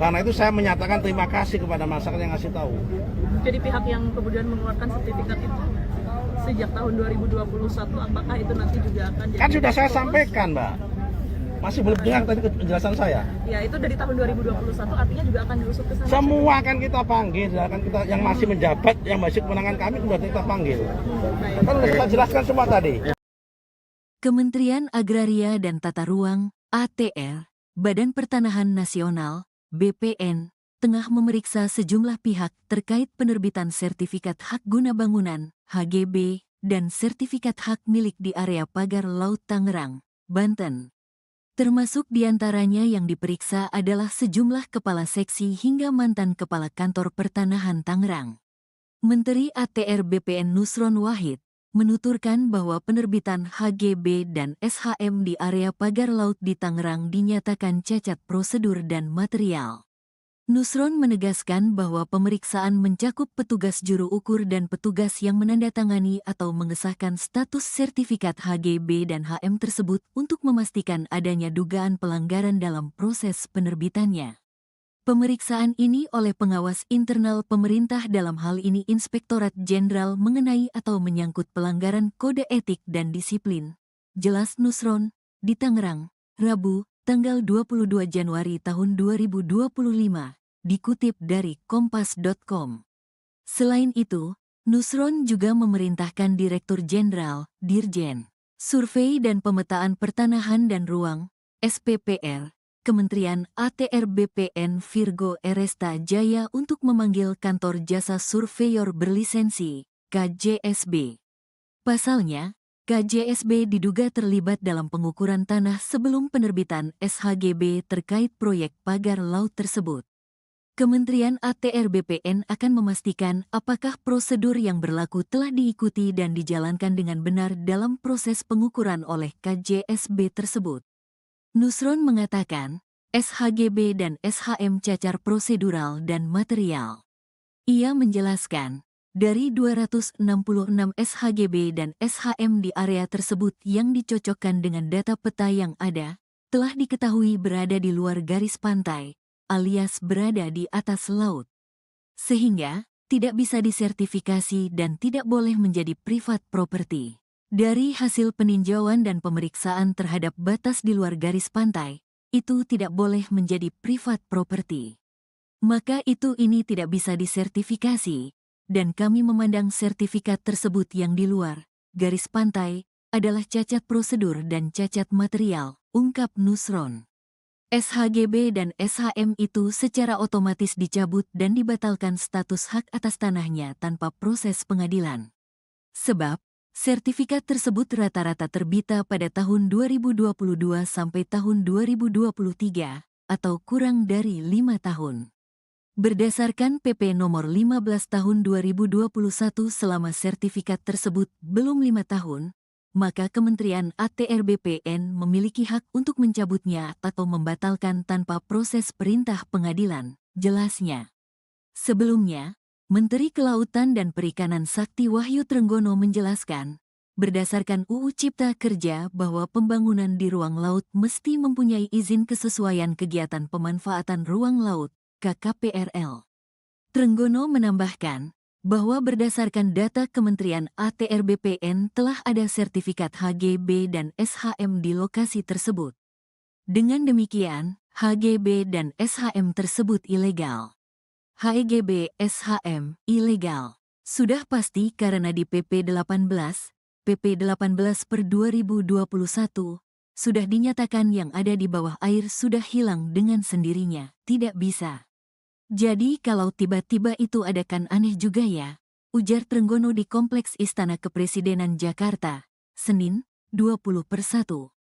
Karena itu saya menyatakan terima kasih kepada masyarakat yang ngasih tahu. Jadi pihak yang kemudian mengeluarkan sertifikat itu sejak tahun 2021, apakah itu nanti juga akan jadi... Kan sudah saya sampaikan, Mbak. Masih belum dengar tadi penjelasan saya. Ya, itu dari tahun 2021 artinya juga akan diusut ke sana. Semua akan kita panggil, akan kita yang masih menjabat, yang masih kewenangan kami sudah kita panggil. Kan sudah kita jelaskan semua tadi. Kementerian Agraria dan Tata Ruang (ATR), Badan Pertanahan Nasional (BPN), tengah memeriksa sejumlah pihak terkait penerbitan sertifikat hak guna bangunan (HGB) dan sertifikat hak milik di area pagar Laut Tangerang, Banten. Termasuk diantaranya yang diperiksa adalah sejumlah kepala seksi hingga mantan kepala kantor pertanahan Tangerang. Menteri ATR BPN Nusron Wahid menuturkan bahwa penerbitan HGB dan SHM di area pagar laut di Tangerang dinyatakan cacat prosedur dan material. Nusron menegaskan bahwa pemeriksaan mencakup petugas juru ukur dan petugas yang menandatangani atau mengesahkan status sertifikat HGB dan HM tersebut untuk memastikan adanya dugaan pelanggaran dalam proses penerbitannya. Pemeriksaan ini oleh pengawas internal pemerintah dalam hal ini Inspektorat Jenderal mengenai atau menyangkut pelanggaran kode etik dan disiplin. Jelas Nusron, di Tangerang, Rabu, tanggal 22 Januari tahun 2025. Dikutip dari kompas.com. Selain itu, Nusron juga memerintahkan Direktur Jenderal, Dirjen, Survei dan Pemetaan Pertanahan dan Ruang, SPPR, Kementerian ATR BPN Virgo Eresta Jaya untuk memanggil Kantor Jasa Surveyor Berlisensi, KJSB. Pasalnya, KJSB diduga terlibat dalam pengukuran tanah sebelum penerbitan SHGB terkait proyek pagar laut tersebut. Kementerian ATR BPN akan memastikan apakah prosedur yang berlaku telah diikuti dan dijalankan dengan benar dalam proses pengukuran oleh KJSB tersebut. Nusron mengatakan, SHGB dan SHM cacar prosedural dan material. Ia menjelaskan, dari 266 SHGB dan SHM di area tersebut yang dicocokkan dengan data peta yang ada, telah diketahui berada di luar garis pantai, alias berada di atas laut. Sehingga, tidak bisa disertifikasi dan tidak boleh menjadi private property. Dari hasil peninjauan dan pemeriksaan terhadap batas di luar garis pantai, itu tidak boleh menjadi private property. maka ini tidak bisa disertifikasi, dan kami memandang sertifikat tersebut yang di luar garis pantai adalah cacat prosedur dan cacat material, ungkap Nusron. SHGB dan SHM itu secara otomatis dicabut dan dibatalkan status hak atas tanahnya tanpa proses pengadilan. Sebab, sertifikat tersebut rata-rata terbita pada tahun 2022 sampai tahun 2023, atau kurang dari 5 tahun. Berdasarkan PP nomor 15 tahun 2021 selama sertifikat tersebut belum 5 tahun, maka Kementerian ATR BPN memiliki hak untuk mencabutnya atau membatalkan tanpa proses perintah pengadilan, jelasnya. Sebelumnya, Menteri Kelautan dan Perikanan Sakti Wahyu Trenggono menjelaskan, berdasarkan UU Cipta Kerja bahwa pembangunan di ruang laut mesti mempunyai izin kesesuaian kegiatan pemanfaatan ruang laut, KKPRL. Trenggono menambahkan, bahwa berdasarkan data Kementerian ATR BPN telah ada sertifikat HGB dan SHM di lokasi tersebut. Dengan demikian, HGB dan SHM tersebut ilegal. HGB SHM ilegal. Sudah pasti karena di PP 18 per 2021, sudah dinyatakan yang ada di bawah air sudah hilang dengan sendirinya, tidak bisa. Jadi kalau tiba-tiba itu ada kan aneh juga ya, ujar Trenggono di Kompleks Istana Kepresidenan Jakarta, Senin, 20/1.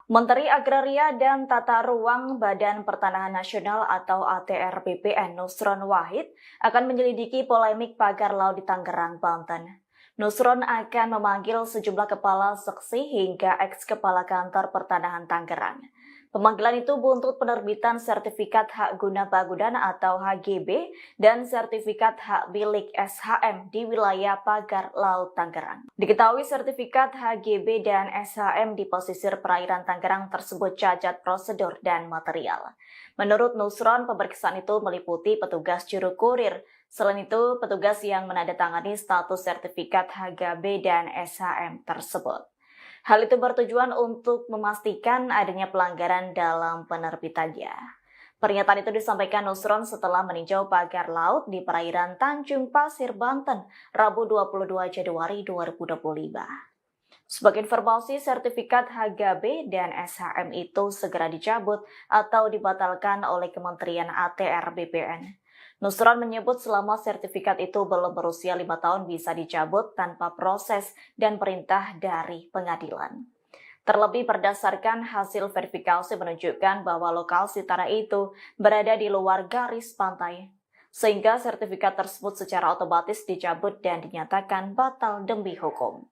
Menteri Agraria dan Tata Ruang Badan Pertanahan Nasional atau ATR BPN Nusron Wahid akan menyelidiki polemik pagar laut di Tangerang, Banten. Nusron akan memanggil sejumlah kepala seksi hingga eks-kepala kantor pertanahan Tangerang. Pemanggilan itu buntut penerbitan sertifikat hak guna bangunan atau HGB dan sertifikat hak milik SHM di wilayah pagar laut Tangerang. Diketahui sertifikat HGB dan SHM di pesisir perairan Tangerang tersebut cacat prosedur dan material. Menurut Nusron, pemeriksaan itu meliputi petugas juru kurir. Selain itu, petugas yang menandatangani status sertifikat HGB dan SHM tersebut. Hal itu bertujuan untuk memastikan adanya pelanggaran dalam penerbitannya. Pernyataan itu disampaikan Nusron setelah meninjau pagar laut di perairan Tanjung Pasir, Banten, Rabu 22 Januari 2025. Sebagai informasi, sertifikat HGB dan SHM itu segera dicabut atau dibatalkan oleh Kementerian ATR BPN. Nusron menyebut selama sertifikat itu belum berusia 5 tahun bisa dicabut tanpa proses dan perintah dari pengadilan. Terlebih berdasarkan hasil verifikasi menunjukkan bahwa lokasi tanah itu berada di luar garis pantai, sehingga sertifikat tersebut secara otomatis dicabut dan dinyatakan batal demi hukum.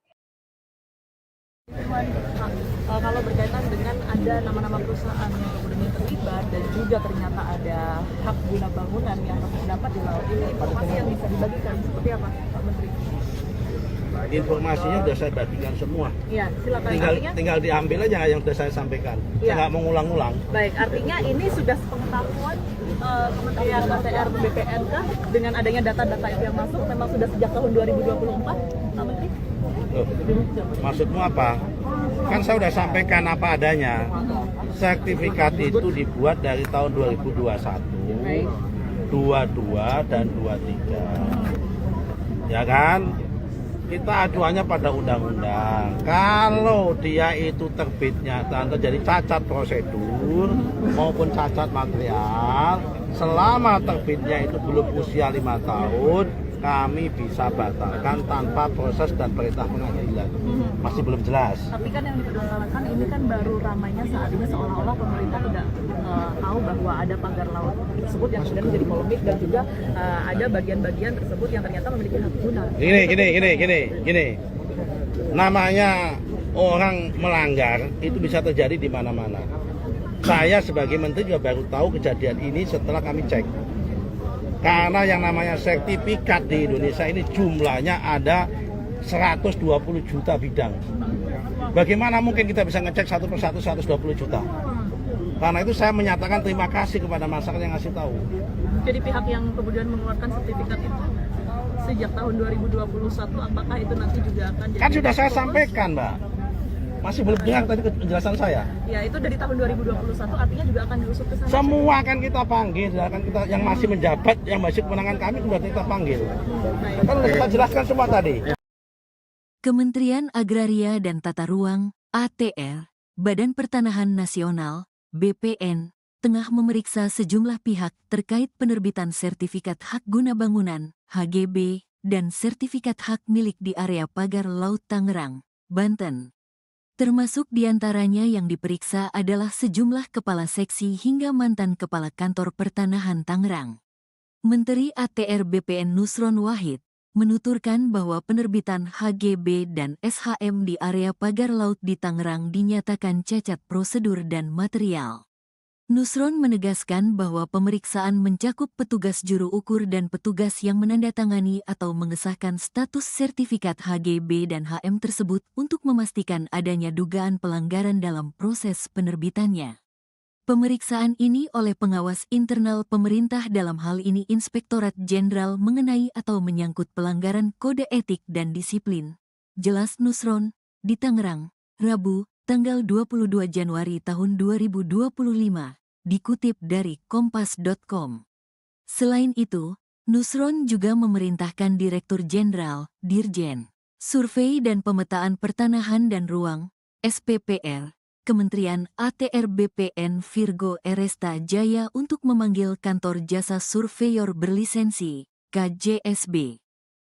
Kalau berkaitan dengan ada nama-nama perusahaan yang kemudian terlibat dan juga ternyata ada hak guna bangunan yang terdapat di laut ini, informasi yang bisa dibagikan seperti apa, Pak Menteri? Informasinya sudah saya bagikan semua. Iya, silakan. Tinggal diambil aja yang sudah saya sampaikan. Saya nggak mau ngulang-ngulang. Baik, artinya ini sudah sepengetahuan Kementerian ATR BPN kah dengan adanya data-data itu yang masuk memang sudah sejak tahun 2024, Pak Menteri? Maksudmu apa? Kan saya sudah sampaikan apa adanya. Sertifikat itu dibuat dari tahun 2021, 22 dan 23. Ya kan? Kita acuannya pada undang-undang. Kalau dia itu terbitnya dan terjadi cacat prosedur maupun cacat material, selama terbitnya itu belum usia 5 tahun, kami bisa batalkan tanpa proses dan perintah pengadilan. Masih belum jelas. Tapi kan yang dipermasalahkan ini kan baru ramainya saat ini seolah-olah pemerintah tidak tahu bahwa ada pagar laut tersebut yang kemudian menjadi polemik dan juga ada bagian-bagian tersebut yang ternyata memiliki hak guna. Gini. Namanya orang melanggar itu bisa terjadi di mana-mana. Saya sebagai menteri juga baru tahu kejadian ini setelah kami cek. Karena yang namanya sertifikat di Indonesia ini jumlahnya ada 120 juta bidang. Bagaimana mungkin kita bisa ngecek satu persatu 120 juta? Karena itu saya menyatakan terima kasih kepada masyarakat yang ngasih tahu. Jadi pihak yang kemudian mengeluarkan sertifikat itu sejak tahun 2021, apakah itu nanti juga akan jadi... Kan sudah saya sampaikan, Mbak. Masih belum dengar tadi penjelasan saya. Ya, itu dari tahun 2021 artinya juga akan diusut ke sana. Semua akan kita panggil, akan kita yang masih menjabat, yang masih kewenangan kami sudah kita panggil. Kan sudah kita jelaskan semua tadi. Kementerian Agraria dan Tata Ruang, ATR, Badan Pertanahan Nasional, BPN, tengah memeriksa sejumlah pihak terkait penerbitan sertifikat hak guna bangunan, HGB, dan sertifikat hak milik di area pagar Laut Tangerang, Banten. Termasuk diantaranya yang diperiksa adalah sejumlah kepala seksi hingga mantan kepala kantor pertanahan Tangerang. Menteri ATR BPN Nusron Wahid menuturkan bahwa penerbitan HGB dan SHM di area pagar laut di Tangerang dinyatakan cacat prosedur dan material. Nusron menegaskan bahwa pemeriksaan mencakup petugas juru ukur dan petugas yang menandatangani atau mengesahkan status sertifikat HGB dan HM tersebut untuk memastikan adanya dugaan pelanggaran dalam proses penerbitannya. Pemeriksaan ini oleh pengawas internal pemerintah dalam hal ini Inspektorat Jenderal mengenai atau menyangkut pelanggaran kode etik dan disiplin. Jelas Nusron, di Tangerang, Rabu, tanggal 22 Januari tahun 2025, dikutip dari kompas.com. Selain itu, Nusron juga memerintahkan Direktur Jenderal, Dirjen, Survei dan Pemetaan Pertanahan dan Ruang, SPPR, Kementerian ATR BPN Virgo Eresta Jaya untuk memanggil Kantor Jasa Surveyor Berlisensi, KJSB.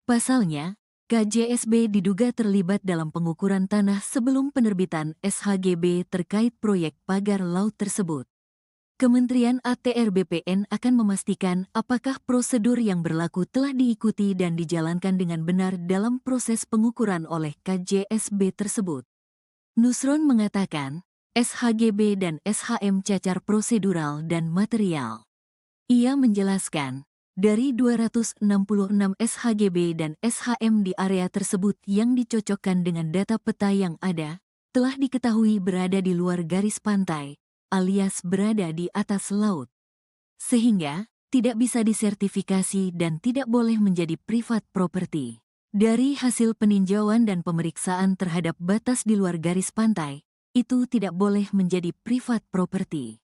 Pasalnya, KJSB diduga terlibat dalam pengukuran tanah sebelum penerbitan SHGB terkait proyek pagar laut tersebut. Kementerian ATR BPN akan memastikan apakah prosedur yang berlaku telah diikuti dan dijalankan dengan benar dalam proses pengukuran oleh KJSB tersebut. Nusron mengatakan, SHGB dan SHM cacar prosedural dan material. Ia menjelaskan, dari 266 SHGB dan SHM di area tersebut yang dicocokkan dengan data peta yang ada, telah diketahui berada di luar garis pantai, alias berada di atas laut. Sehingga, tidak bisa disertifikasi dan tidak boleh menjadi privat property. Dari hasil peninjauan dan pemeriksaan terhadap batas di luar garis pantai, itu tidak boleh menjadi privat property.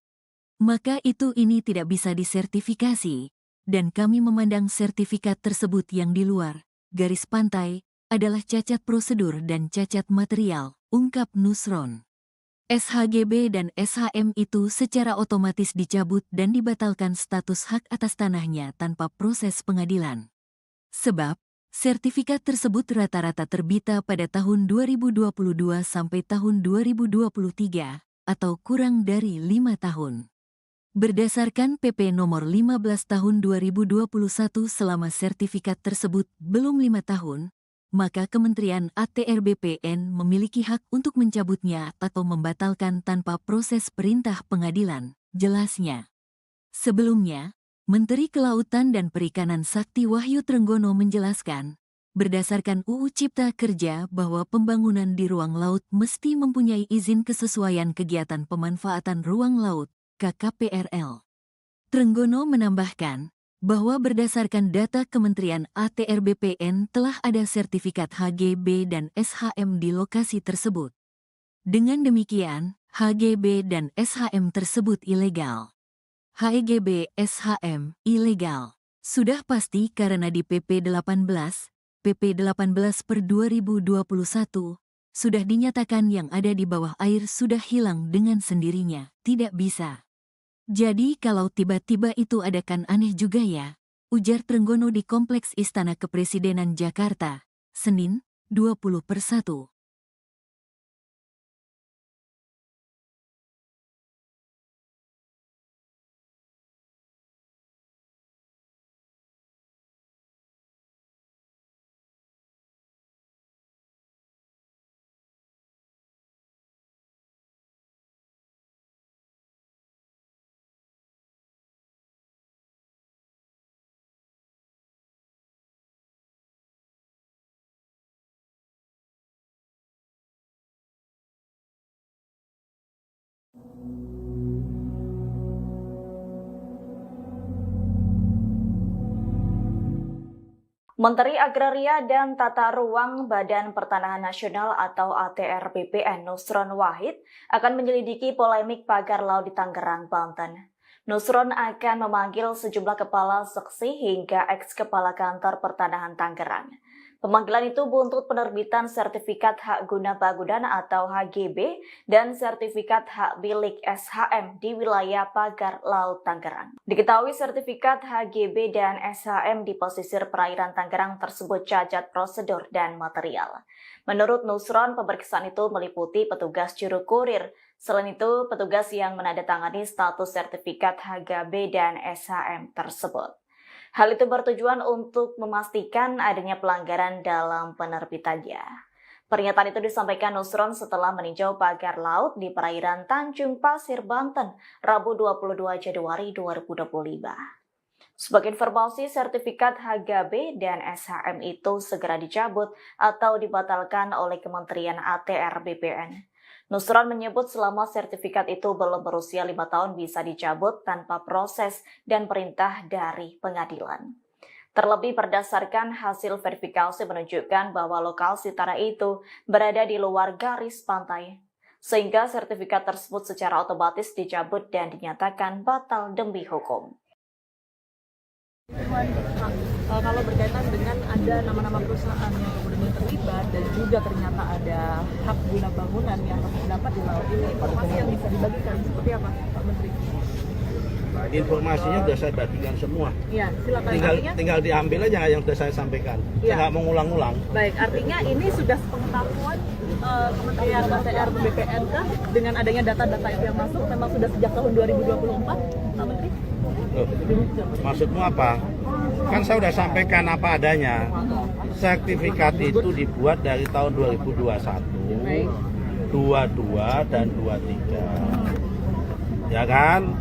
Maka ini tidak bisa disertifikasi. Dan kami memandang sertifikat tersebut yang di luar garis pantai adalah cacat prosedur dan cacat material, ungkap Nusron. SHGB dan SHM itu secara otomatis dicabut dan dibatalkan status hak atas tanahnya tanpa proses pengadilan. Sebab, sertifikat tersebut rata-rata terbita pada tahun 2022 sampai tahun 2023, atau kurang dari 5 tahun. Berdasarkan PP nomor 15 tahun 2021 selama sertifikat tersebut belum 5 tahun, maka Kementerian ATR BPN memiliki hak untuk mencabutnya atau membatalkan tanpa proses perintah pengadilan, jelasnya. Sebelumnya, Menteri Kelautan dan Perikanan Sakti Wahyu Trenggono menjelaskan, berdasarkan UU Cipta Kerja bahwa pembangunan di ruang laut mesti mempunyai izin kesesuaian kegiatan pemanfaatan ruang laut, KKPRL. Trenggono menambahkan bahwa berdasarkan data Kementerian ATR BPN telah ada sertifikat HGB dan SHM di lokasi tersebut. Dengan demikian, HGB dan SHM tersebut ilegal. HGB SHM ilegal. Sudah pasti karena di PP 18 per 2021, sudah dinyatakan yang ada di bawah air sudah hilang dengan sendirinya, tidak bisa. Jadi kalau tiba-tiba itu ada kan aneh juga ya, ujar Trenggono di Kompleks Istana Kepresidenan Jakarta, Senin, 20/1. Menteri Agraria dan Tata Ruang Badan Pertanahan Nasional atau ATR BPN Nusron Wahid akan menyelidiki polemik pagar laut di Tangerang, Banten. Nusron akan memanggil sejumlah kepala seksi hingga eks-kepala kantor pertanahan Tangerang. Pemanggilan itu buntut penerbitan sertifikat hak guna bangunan atau HGB dan sertifikat hak milik SHM di wilayah pagar laut Tangerang. Diketahui sertifikat HGB dan SHM di pesisir perairan Tangerang tersebut cacat prosedur dan material. Menurut Nusron, pemeriksaan itu meliputi petugas juru kurir. Selain itu, petugas yang menandatangani status sertifikat HGB dan SHM tersebut. Hal itu bertujuan untuk memastikan adanya pelanggaran dalam penerbitannya. Pernyataan itu disampaikan Nusron setelah meninjau pagar laut di perairan Tanjung Pasir, Banten, Rabu 22 Januari 2025. Sebagai informasi, sertifikat HGB dan SHM itu segera dicabut atau dibatalkan oleh Kementerian ATR BPN. Nusron menyebut selama sertifikat itu belum berusia 5 tahun bisa dicabut tanpa proses dan perintah dari pengadilan. Terlebih berdasarkan hasil verifikasi menunjukkan bahwa lokasi tanah itu berada di luar garis pantai, sehingga sertifikat tersebut secara otomatis dicabut dan dinyatakan batal demi hukum. Kalau berkaitan dengan ada nama-nama perusahaan yang kemudian terlibat dan juga ternyata ada hak guna bangunan yang terdapat di laut ini, informasi yang bisa dibagikan seperti apa, Pak Menteri? Informasinya sudah saya bagikan semua. Iya, silakan. Tinggal diambil aja yang sudah saya sampaikan. Saya nggak mau ngulang-ngulang. Baik, artinya ini sudah sepengetahuan Kementerian ATR BPN kah dengan adanya data-data itu yang masuk memang sudah sejak tahun 2024, Pak Menteri? Loh, maksudmu apa? Kan saya sudah sampaikan apa adanya. Sertifikat itu dibuat dari tahun 2021, 22 dan 23. Ya kan?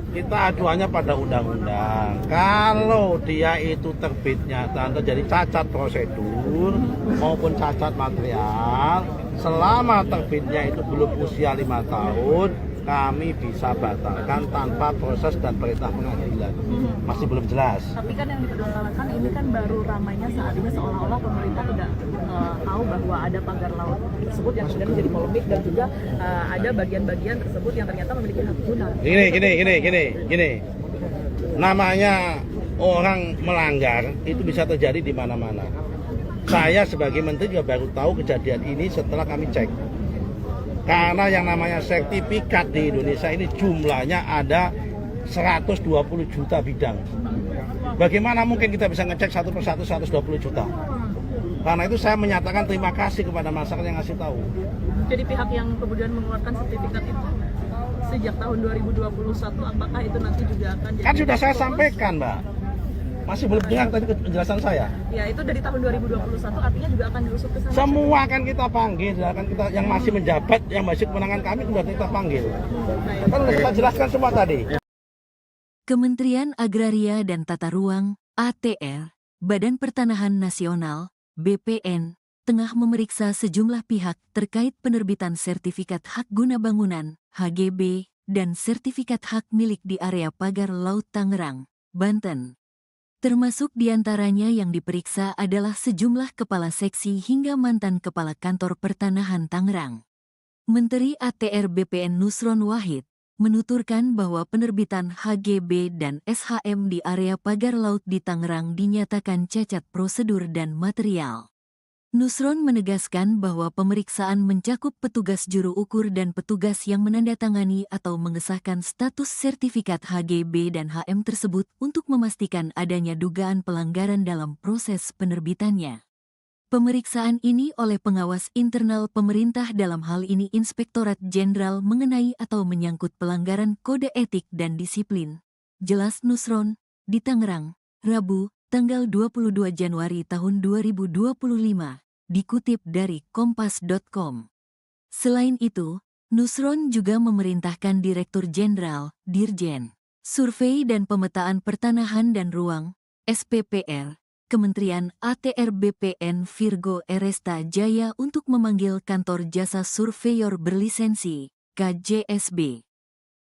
Kita acuannya pada undang-undang. Kalau dia itu terbitnya terjadi cacat prosedur maupun cacat material, selama terbitnya itu belum usia 5 tahun, kami bisa batalkan tanpa proses dan perintah pengadilan. Masih belum jelas. Tapi kan yang dipermasalahkan ini kan baru ramainya saat ini seolah-olah pemerintah tidak tahu bahwa ada pagar laut tersebut yang kemudian menjadi polemik dan juga ada bagian-bagian tersebut yang ternyata memiliki hak guna. Gini. Namanya orang melanggar itu bisa terjadi di mana-mana. Saya sebagai menteri juga baru tahu kejadian ini setelah kami cek. Karena yang namanya sertifikat di Indonesia ini jumlahnya ada 120 juta bidang. Bagaimana mungkin kita bisa ngecek satu persatu 120 juta? Karena itu saya menyatakan terima kasih kepada masyarakat yang ngasih tahu. Jadi pihak yang kemudian mengeluarkan sertifikat itu sejak tahun 2021, apakah itu nanti juga akan jadi... Kan sudah saya sampaikan, Mbak. Masih belum dengar tadi penjelasan saya. Ya, itu dari tahun 2021 artinya juga akan diusut ke sana. Semua akan kita panggil, akan kita yang masih menjabat, yang masih kewenangan kami sudah kita panggil. Kan sudah kita jelaskan semua tadi. Kementerian Agraria dan Tata Ruang (ATR), Badan Pertanahan Nasional (BPN), tengah memeriksa sejumlah pihak terkait penerbitan sertifikat hak guna bangunan (HGB) dan sertifikat hak milik di area pagar laut Tangerang, Banten. Termasuk diantaranya yang diperiksa adalah sejumlah kepala seksi hingga mantan kepala kantor pertanahan Tangerang. Menteri ATR BPN Nusron Wahid menuturkan bahwa penerbitan HGB dan SHM di area pagar laut di Tangerang dinyatakan cacat prosedur dan material. Nusron menegaskan bahwa pemeriksaan mencakup petugas juru ukur dan petugas yang menandatangani atau mengesahkan status sertifikat HGB dan HM tersebut untuk memastikan adanya dugaan pelanggaran dalam proses penerbitannya. Pemeriksaan ini oleh pengawas internal pemerintah, dalam hal ini Inspektorat Jenderal, mengenai atau menyangkut pelanggaran kode etik dan disiplin. Jelas Nusron, di Tangerang, Rabu, tanggal 22 Januari tahun 2025, dikutip dari kompas.com. Selain itu, Nusron juga memerintahkan Direktur Jenderal, Dirjen, Survei dan Pemetaan Pertanahan dan Ruang, SPPR, Kementerian ATR BPN Virgo Eresta Jaya untuk memanggil Kantor Jasa Surveyor Berlisensi, KJSB.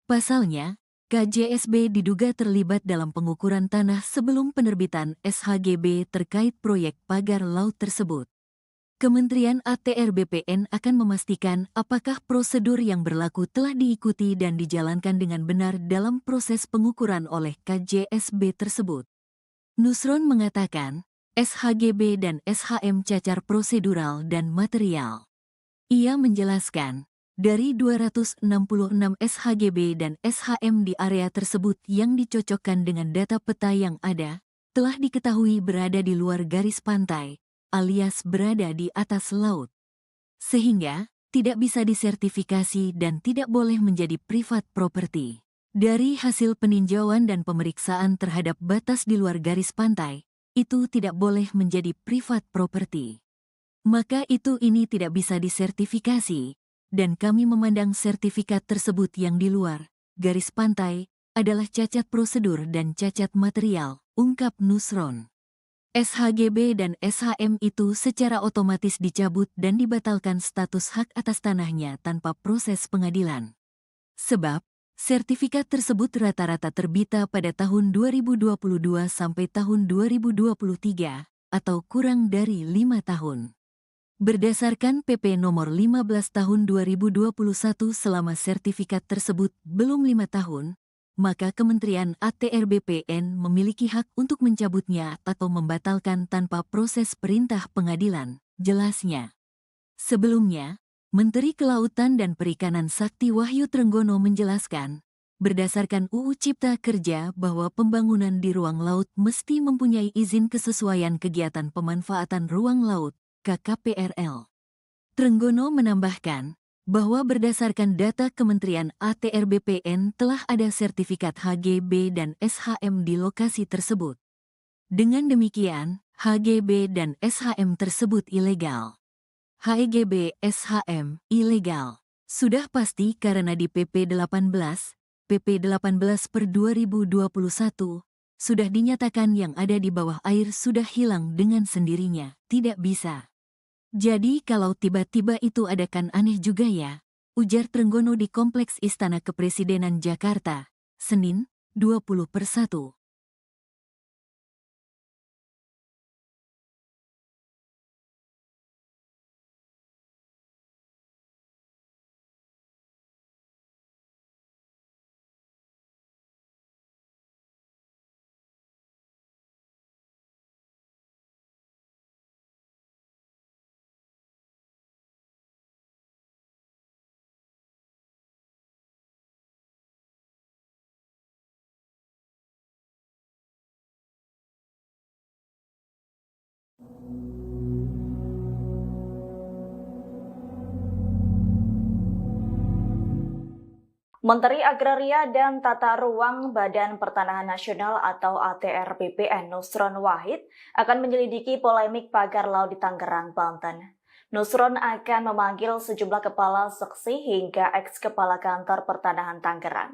Pasalnya, KJSB diduga terlibat dalam pengukuran tanah sebelum penerbitan SHGB terkait proyek pagar laut tersebut. Kementerian ATR BPN akan memastikan apakah prosedur yang berlaku telah diikuti dan dijalankan dengan benar dalam proses pengukuran oleh KJSB tersebut. Nusron mengatakan, SHGB dan SHM cacar prosedural dan material. Ia menjelaskan, dari 266 SHGB dan SHM di area tersebut yang dicocokkan dengan data peta yang ada, telah diketahui berada di luar garis pantai, alias berada di atas laut. Sehingga, tidak bisa disertifikasi dan tidak boleh menjadi privat property. Dari hasil peninjauan dan pemeriksaan terhadap batas di luar garis pantai, itu tidak boleh menjadi privat property. Maka ini tidak bisa disertifikasi, dan kami memandang sertifikat tersebut yang di luar garis pantai adalah cacat prosedur dan cacat material, ungkap Nusron. SHGB dan SHM itu secara otomatis dicabut dan dibatalkan status hak atas tanahnya tanpa proses pengadilan. Sebab, sertifikat tersebut rata-rata terbita pada tahun 2022 sampai tahun 2023, atau kurang dari 5 tahun. Berdasarkan PP nomor 15 tahun 2021, selama sertifikat tersebut belum 5 tahun, maka Kementerian ATR BPN memiliki hak untuk mencabutnya atau membatalkan tanpa proses perintah pengadilan, jelasnya. Sebelumnya, Menteri Kelautan dan Perikanan Sakti Wahyu Trenggono menjelaskan, berdasarkan UU Cipta Kerja bahwa pembangunan di ruang laut mesti mempunyai izin kesesuaian kegiatan pemanfaatan ruang laut, KKPRL. Trenggono menambahkan, bahwa berdasarkan data Kementerian ATR BPN telah ada sertifikat HGB dan SHM di lokasi tersebut. Dengan demikian, HGB dan SHM tersebut ilegal. HGB SHM ilegal. Sudah pasti karena di PP 18 per 2021, sudah dinyatakan yang ada di bawah air sudah hilang dengan sendirinya, tidak bisa. Jadi kalau tiba-tiba itu ada kan aneh juga ya, ujar Trenggono di Kompleks Istana Kepresidenan Jakarta, Senin, 20/1. Menteri Agraria dan Tata Ruang Badan Pertanahan Nasional atau ATR BPN Nusron Wahid akan menyelidiki polemik pagar laut di Tangerang, Banten. Nusron akan memanggil sejumlah kepala seksi hingga eks-kepala kantor pertanahan Tangerang.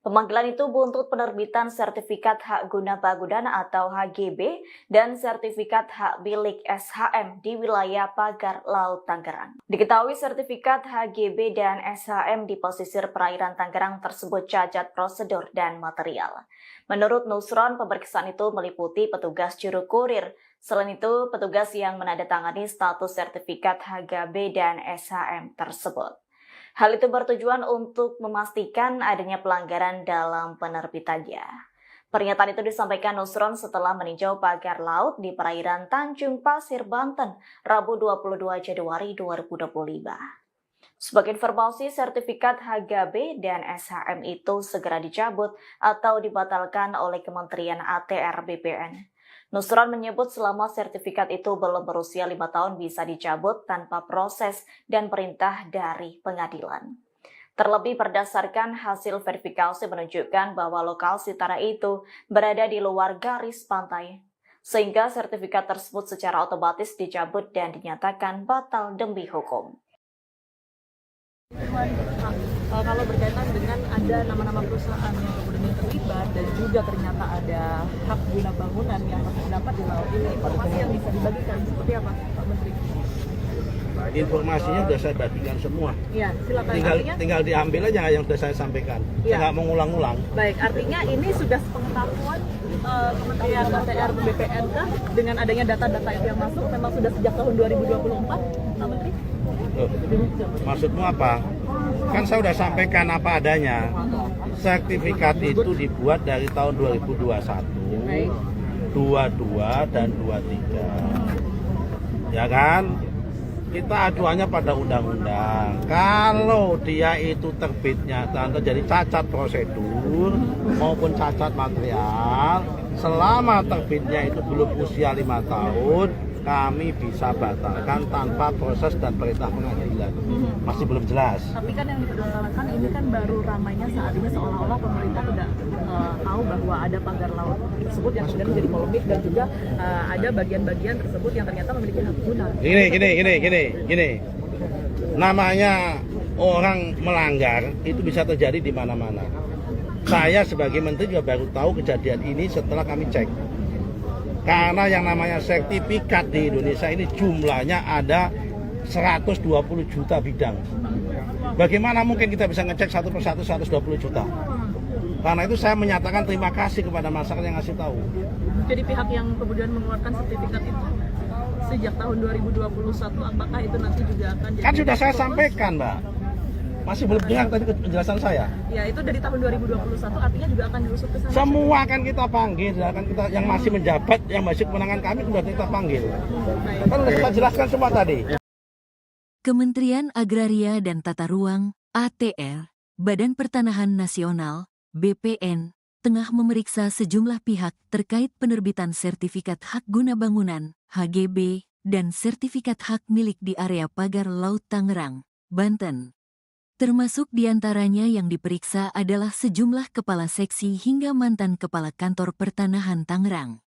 Pemanggilan itu buntut penerbitan sertifikat hak guna bangunan atau HGB dan sertifikat hak milik SHM di wilayah pagar laut Tangerang. Diketahui sertifikat HGB dan SHM di pesisir perairan Tangerang tersebut cacat prosedur dan material. Menurut Nusron, pemeriksaan itu meliputi petugas juru kurir. Selain itu, petugas yang menandatangani status sertifikat HGB dan SHM tersebut. Hal itu bertujuan untuk memastikan adanya pelanggaran dalam penerbitannya. Pernyataan itu disampaikan Nusron setelah meninjau pagar laut di perairan Tanjung Pasir, Banten, Rabu 22 Januari 2025. Sebagai informasi, sertifikat HGB dan SHM itu segera dicabut atau dibatalkan oleh Kementerian ATR BPN. Nusron menyebut selama sertifikat itu belum berusia 5 tahun bisa dicabut tanpa proses dan perintah dari pengadilan. Terlebih berdasarkan hasil verifikasi menunjukkan bahwa lokasi tanah itu berada di luar garis pantai, sehingga sertifikat tersebut secara otomatis dicabut dan dinyatakan batal demi hukum. Kalau berkaitan dengan ada nama-nama perusahaan yang kemudian terlibat dan juga ternyata ada hak guna bangunan yang masih terdapat di laut ini, informasi yang bisa dibagikan seperti apa, Pak Menteri? Informasinya sudah saya bagikan semua. Iya, silakan. Tinggal diambil aja yang sudah saya sampaikan. Ya. Saya nggak mengulang-ulang. Baik, artinya ini sudah sepengetahuan Kementerian ATR BPN kah dengan adanya data-data itu yang masuk memang sudah sejak tahun 2024, Pak Menteri? Loh, maksudmu apa? Kan saya sudah sampaikan apa adanya. Sertifikat itu dibuat dari tahun 2021, 22 dan 23. Ya kan? Kita acuannya pada undang-undang. Kalau dia itu terbitnya dan terjadi cacat prosedur maupun cacat material, selama terbitnya itu belum usia 5 tahun, kami bisa batalkan tanpa proses dan perintah pengadilan. Masih belum jelas. Tapi kan yang dipersoalkan ini kan baru ramainya saat ini seolah-olah pemerintah tidak tahu bahwa ada pagar laut tersebut yang kemudian menjadi polemik dan juga ada bagian-bagian tersebut yang ternyata memiliki hak guna. Gini. Namanya orang melanggar itu bisa terjadi di mana-mana. Saya sebagai menteri juga baru tahu kejadian ini setelah kami cek. Karena yang namanya sertifikat di Indonesia ini jumlahnya ada 120 juta bidang. Bagaimana mungkin kita bisa ngecek satu persatu 120 juta? Karena itu saya menyatakan terima kasih kepada masyarakat yang ngasih tahu. Jadi pihak yang kemudian mengeluarkan sertifikat itu sejak tahun 2021, apakah itu nanti juga akan jadi... Kan sudah saya sampaikan, Mbak. Masih belum dengar tadi penjelasan saya. Ya, itu dari tahun 2021 artinya juga akan diusut ke sana. Semua akan kita panggil, akan kita yang masih menjabat, yang masih kewenangan kami sudah kita panggil. Kan sudah kita jelaskan semua tadi. Kementerian Agraria dan Tata Ruang (ATR), Badan Pertanahan Nasional (BPN), tengah memeriksa sejumlah pihak terkait penerbitan sertifikat hak guna bangunan (HGB) dan sertifikat hak milik di area pagar Laut Tangerang, Banten. Termasuk diantaranya yang diperiksa adalah sejumlah kepala seksi hingga mantan kepala kantor pertanahan Tangerang.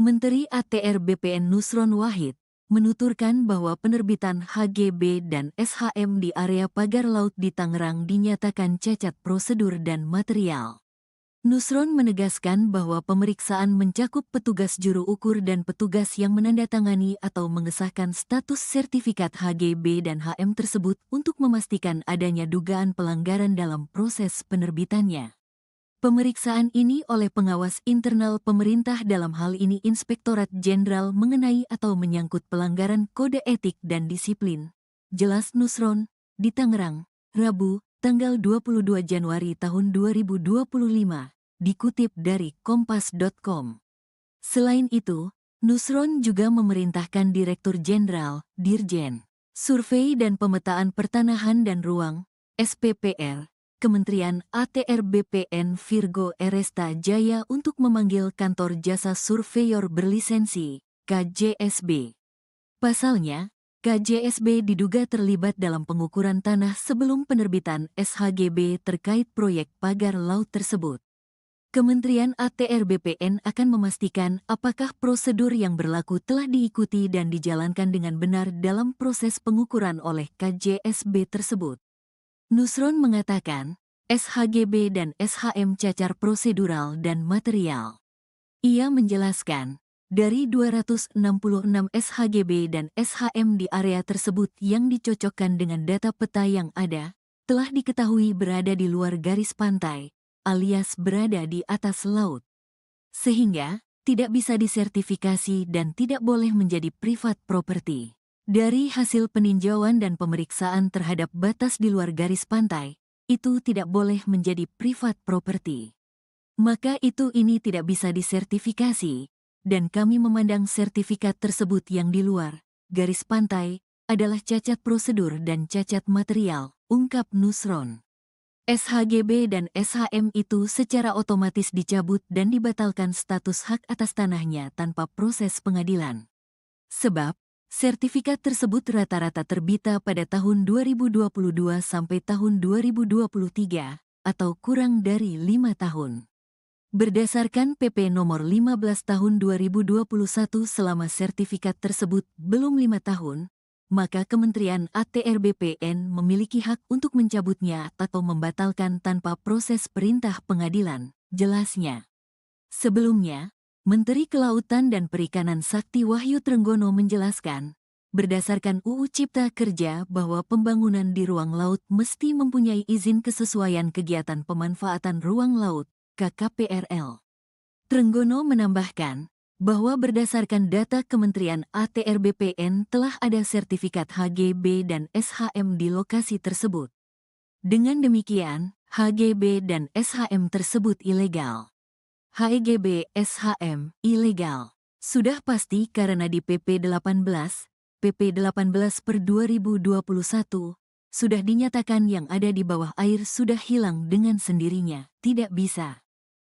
Menteri ATR BPN Nusron Wahid menuturkan bahwa penerbitan HGB dan SHM di area pagar laut di Tangerang dinyatakan cacat prosedur dan material. Nusron menegaskan bahwa pemeriksaan mencakup petugas juru ukur dan petugas yang menandatangani atau mengesahkan status sertifikat HGB dan HM tersebut untuk memastikan adanya dugaan pelanggaran dalam proses penerbitannya. Pemeriksaan ini oleh pengawas internal pemerintah dalam hal ini Inspektorat Jenderal mengenai atau menyangkut pelanggaran kode etik dan disiplin. Jelas Nusron, di Tangerang, Rabu, tanggal 22 Januari tahun 2025. Dikutip dari kompas.com. Selain itu, Nusron juga memerintahkan Direktur Jenderal, Dirjen, Survei dan Pemetaan Pertanahan dan Ruang, SPPR, Kementerian ATR BPN Virgo Eresta Jaya untuk memanggil Kantor Jasa Surveyor Berlisensi, KJSB. Pasalnya, KJSB diduga terlibat dalam pengukuran tanah sebelum penerbitan SHGB terkait proyek pagar laut tersebut. Kementerian ATR BPN akan memastikan apakah prosedur yang berlaku telah diikuti dan dijalankan dengan benar dalam proses pengukuran oleh KJSB tersebut. Nusron mengatakan, SHGB dan SHM cacar prosedural dan material. Ia menjelaskan, dari 266 SHGB dan SHM di area tersebut yang dicocokkan dengan data peta yang ada, telah diketahui berada di luar garis pantai, alias berada di atas laut. Sehingga, tidak bisa disertifikasi dan tidak boleh menjadi private property. Dari hasil peninjauan dan pemeriksaan terhadap batas di luar garis pantai, itu tidak boleh menjadi private property. maka ini tidak bisa disertifikasi, dan kami memandang sertifikat tersebut yang di luar garis pantai adalah cacat prosedur dan cacat material, ungkap Nusron. SHGB dan SHM itu secara otomatis dicabut dan dibatalkan status hak atas tanahnya tanpa proses pengadilan. Sebab, sertifikat tersebut rata-rata terbita pada tahun 2022 sampai tahun 2023, atau kurang dari 5 tahun. Berdasarkan PP nomor 15 tahun 2021 selama sertifikat tersebut belum 5 tahun, maka Kementerian ATR BPN memiliki hak untuk mencabutnya atau membatalkan tanpa proses perintah pengadilan, jelasnya. Sebelumnya, Menteri Kelautan dan Perikanan Sakti Wahyu Trenggono menjelaskan, berdasarkan UU Cipta Kerja bahwa pembangunan di ruang laut mesti mempunyai izin kesesuaian kegiatan pemanfaatan ruang laut, KKPRL. Trenggono menambahkan, bahwa berdasarkan data Kementerian ATR BPN telah ada sertifikat HGB dan SHM di lokasi tersebut. Dengan demikian, HGB dan SHM tersebut ilegal. HGB SHM ilegal. Sudah pasti karena di PP 18 per 2021, sudah dinyatakan yang ada di bawah air sudah hilang dengan sendirinya, tidak bisa.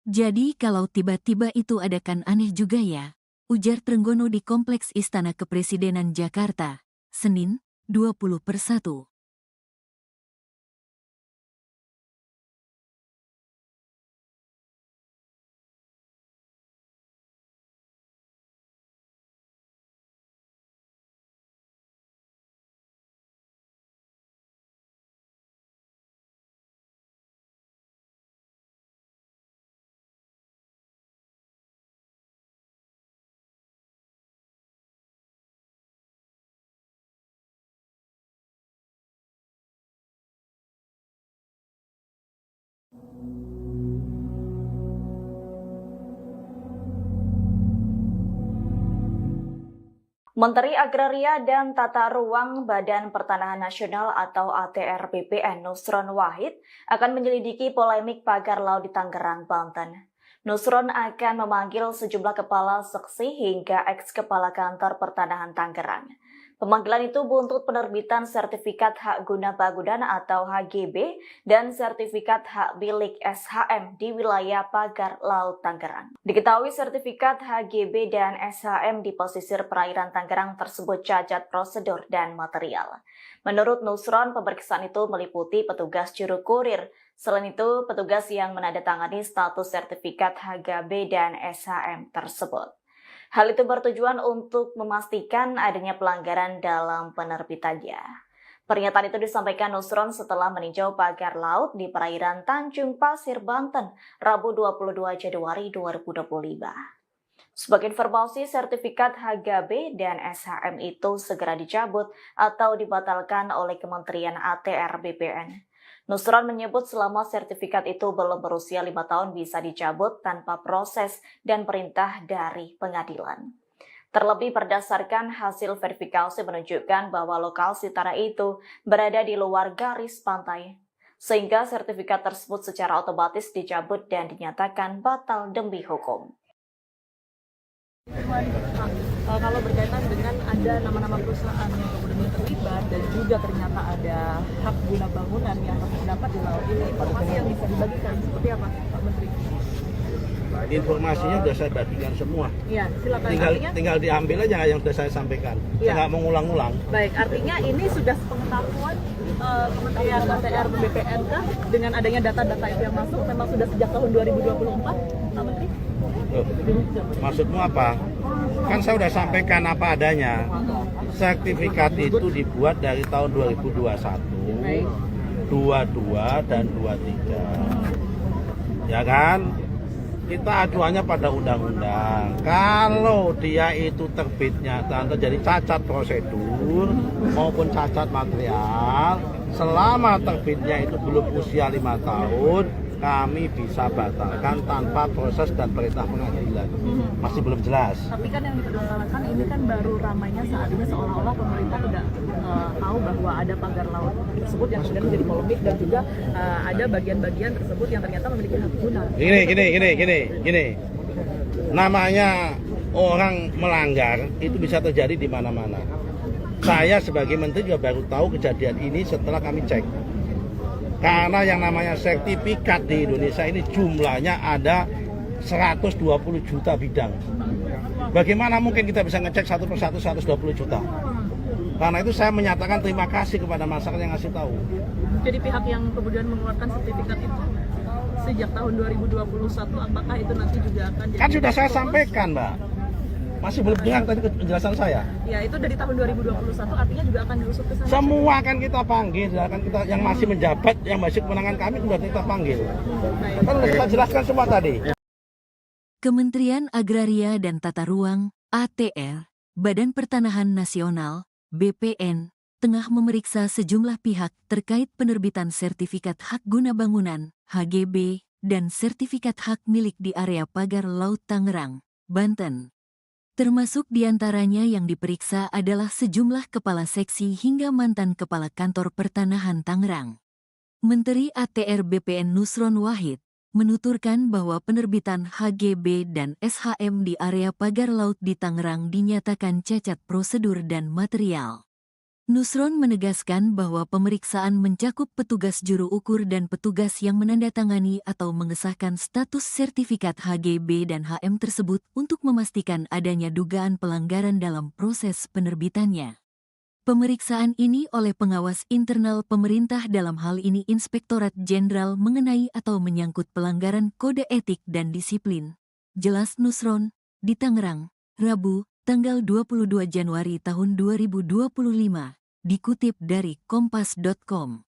Jadi kalau tiba-tiba itu ada kan aneh juga ya, ujar Trenggono di Kompleks Istana Kepresidenan Jakarta, Senin, 20/1. Menteri Agraria dan Tata Ruang Badan Pertanahan Nasional atau ATR BPN Nusron Wahid akan menyelidiki polemik pagar laut di Tangerang, Banten. Nusron akan memanggil sejumlah kepala seksi hingga eks-kepala kantor pertanahan Tangerang. Pemanggilan itu buntut penerbitan sertifikat hak guna bangunan atau HGB dan sertifikat hak milik SHM di wilayah pagar laut Tangerang. Diketahui sertifikat HGB dan SHM di pesisir perairan Tangerang tersebut cacat prosedur dan material. Menurut Nusron, pemeriksaan itu meliputi petugas juru kurir. Selain itu, petugas yang menandatangani status sertifikat HGB dan SHM tersebut. Hal itu bertujuan untuk memastikan adanya pelanggaran dalam penerbitannya. Pernyataan itu disampaikan Nusron setelah meninjau pagar laut di perairan Tanjung Pasir, Banten, Rabu 22 Januari 2025. Sebagai informasi, sertifikat HGB dan SHM itu segera dicabut atau dibatalkan oleh Kementerian ATR BPN. Nusron menyebut selama sertifikat itu belum berusia 5 tahun bisa dicabut tanpa proses dan perintah dari pengadilan. Terlebih berdasarkan hasil verifikasi menunjukkan bahwa lokasi tanah itu berada di luar garis pantai, sehingga sertifikat tersebut secara otomatis dicabut dan dinyatakan batal demi hukum. Kalau berkaitan dengan ada nama-nama perusahaan yang kemudian terlibat dan juga ternyata ada hak guna bangunan yang terdapat di laut ini, informasi yang bisa dibagikan seperti apa, Pak Menteri? Informasinya sudah saya bagikan semua. Iya, silakan. Tinggal diambil aja yang sudah saya sampaikan. Saya nggak mau ngulang-ngulang. Baik, artinya ini sudah sepengetahuan Kementerian ATR BPN dengan adanya data-data itu yang masuk memang sudah sejak tahun 2024, Pak Menteri? Maksudmu apa? Kan saya sudah sampaikan apa adanya. Sertifikat itu dibuat dari tahun 2021, 22 dan 23. Ya kan? Kita acuannya pada undang-undang. Kalau dia itu terbitnya dan terjadi cacat prosedur maupun cacat material, selama terbitnya itu belum usia 5 tahun, kami bisa batalkan tanpa proses dan perintah pengadilan. Masih belum jelas. Tapi kan yang dipermasalahkan ini kan baru ramainya saat ini seolah-olah pemerintah tidak tahu bahwa ada pagar laut tersebut yang kemudian menjadi polemik dan juga ada bagian-bagian tersebut yang ternyata memiliki hak guna. Gini. Namanya orang melanggar itu bisa terjadi di mana-mana. Saya sebagai menteri juga baru tahu kejadian ini setelah kami cek. Karena yang namanya sertifikat di Indonesia ini jumlahnya ada 120 juta bidang. Bagaimana mungkin kita bisa ngecek satu persatu 120 juta? Karena itu saya menyatakan terima kasih kepada masyarakat yang ngasih tahu. Jadi pihak yang kemudian mengeluarkan sertifikat itu sejak tahun 2021, apakah itu nanti juga akan jadi... Kan sudah saya sampaikan, Mbak. Masih belum dengar tadi penjelasan saya. Ya, itu dari tahun 2021 artinya juga akan diusut ke sana. Semua akan kita panggil, akan kita yang masih menjabat, yang masih kewenangan kami sudah kita panggil. Kan sudah kita jelaskan semua tadi. Kementerian Agraria dan Tata Ruang, ATR, Badan Pertanahan Nasional, BPN, tengah memeriksa sejumlah pihak terkait penerbitan sertifikat hak guna bangunan, HGB, dan sertifikat hak milik di area pagar Laut Tangerang, Banten. Termasuk diantaranya yang diperiksa adalah sejumlah kepala seksi hingga mantan kepala kantor pertanahan Tangerang. Menteri ATR BPN Nusron Wahid menuturkan bahwa penerbitan HGB dan SHM di area pagar laut di Tangerang dinyatakan cacat prosedur dan material. Nusron menegaskan bahwa pemeriksaan mencakup petugas juru ukur dan petugas yang menandatangani atau mengesahkan status sertifikat HGB dan HM tersebut untuk memastikan adanya dugaan pelanggaran dalam proses penerbitannya. Pemeriksaan ini oleh pengawas internal pemerintah dalam hal ini Inspektorat Jenderal mengenai atau menyangkut pelanggaran kode etik dan disiplin. Jelas Nusron, di Tangerang, Rabu, tanggal 22 Januari tahun 2025, dikutip dari kompas.com.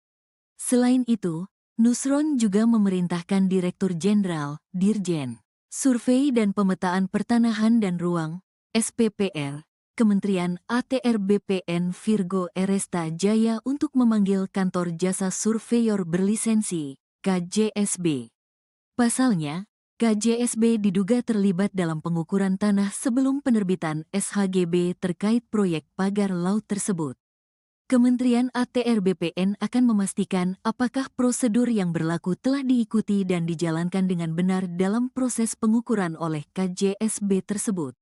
Selain itu, Nusron juga memerintahkan Direktur Jenderal, Dirjen, Survei dan Pemetaan Pertanahan dan Ruang, SPPR, Kementerian ATR BPN Virgo Eresta Jaya untuk memanggil Kantor Jasa Surveyor Berlisensi, KJSB. Pasalnya, KJSB diduga terlibat dalam pengukuran tanah sebelum penerbitan SHGB terkait proyek pagar laut tersebut. Kementerian ATR BPN akan memastikan apakah prosedur yang berlaku telah diikuti dan dijalankan dengan benar dalam proses pengukuran oleh KJSB tersebut.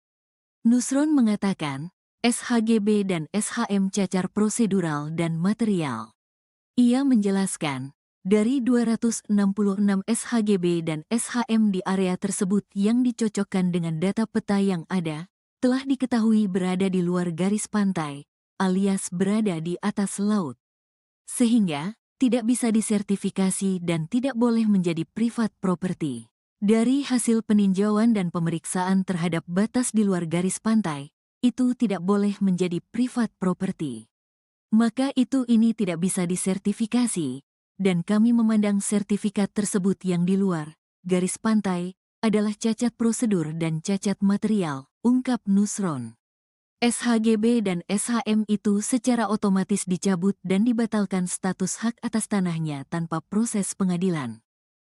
Nusron mengatakan, SHGB dan SHM cacar prosedural dan material. Ia menjelaskan, dari 266 SHGB dan SHM di area tersebut yang dicocokkan dengan data peta yang ada, telah diketahui berada di luar garis pantai, alias berada di atas laut. Sehingga, tidak bisa disertifikasi dan tidak boleh menjadi privat property. Dari hasil peninjauan dan pemeriksaan terhadap batas di luar garis pantai, itu tidak boleh menjadi privat property. Maka ini tidak bisa disertifikasi. Dan kami memandang sertifikat tersebut yang di luar garis pantai adalah cacat prosedur dan cacat material, ungkap Nusron. SHGB dan SHM itu secara otomatis dicabut dan dibatalkan status hak atas tanahnya tanpa proses pengadilan.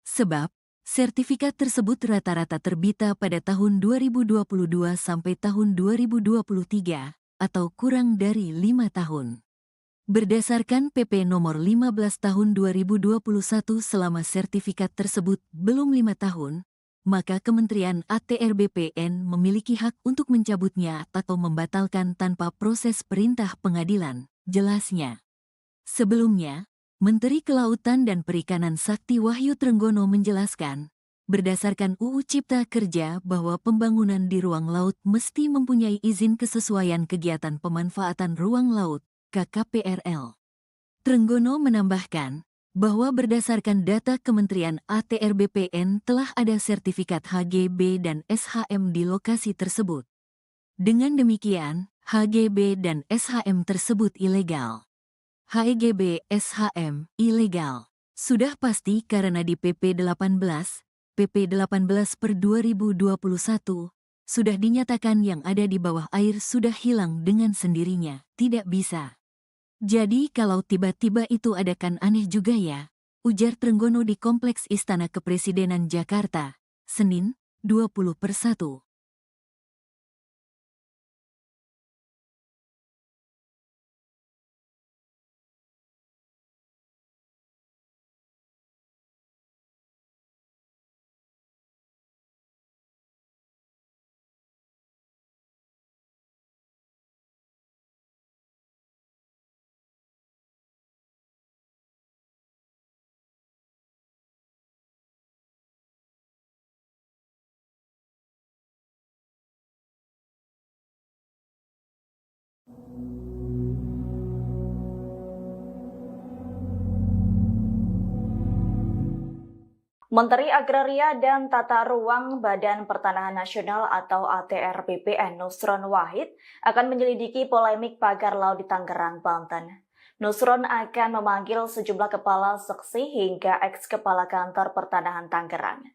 Sebab, sertifikat tersebut rata-rata terbita pada tahun 2022 sampai tahun 2023, atau kurang dari 5 tahun. Berdasarkan PP nomor 15 tahun 2021 selama sertifikat tersebut belum 5 tahun, maka Kementerian ATR BPN memiliki hak untuk mencabutnya atau membatalkan tanpa proses perintah pengadilan, jelasnya. Sebelumnya, Menteri Kelautan dan Perikanan Sakti Wahyu Trenggono menjelaskan, berdasarkan UU Cipta Kerja bahwa pembangunan di ruang laut mesti mempunyai izin kesesuaian kegiatan pemanfaatan ruang laut, KKPRL. Trenggono menambahkan bahwa berdasarkan data Kementerian ATR BPN telah ada sertifikat HGB dan SHM di lokasi tersebut. Dengan demikian, HGB dan SHM tersebut ilegal. HGB SHM ilegal. Sudah pasti karena di PP 18 per 2021, sudah dinyatakan yang ada di bawah air sudah hilang dengan sendirinya, tidak bisa. Jadi kalau tiba-tiba itu ada kan aneh juga ya, ujar Trenggono di Kompleks Istana Kepresidenan Jakarta, Senin, 20/1. Menteri Agraria dan Tata Ruang Badan Pertanahan Nasional atau ATR BPN Nusron Wahid akan menyelidiki polemik pagar laut di Tangerang, Banten. Nusron akan memanggil sejumlah kepala seksi hingga eks-kepala kantor pertanahan Tangerang.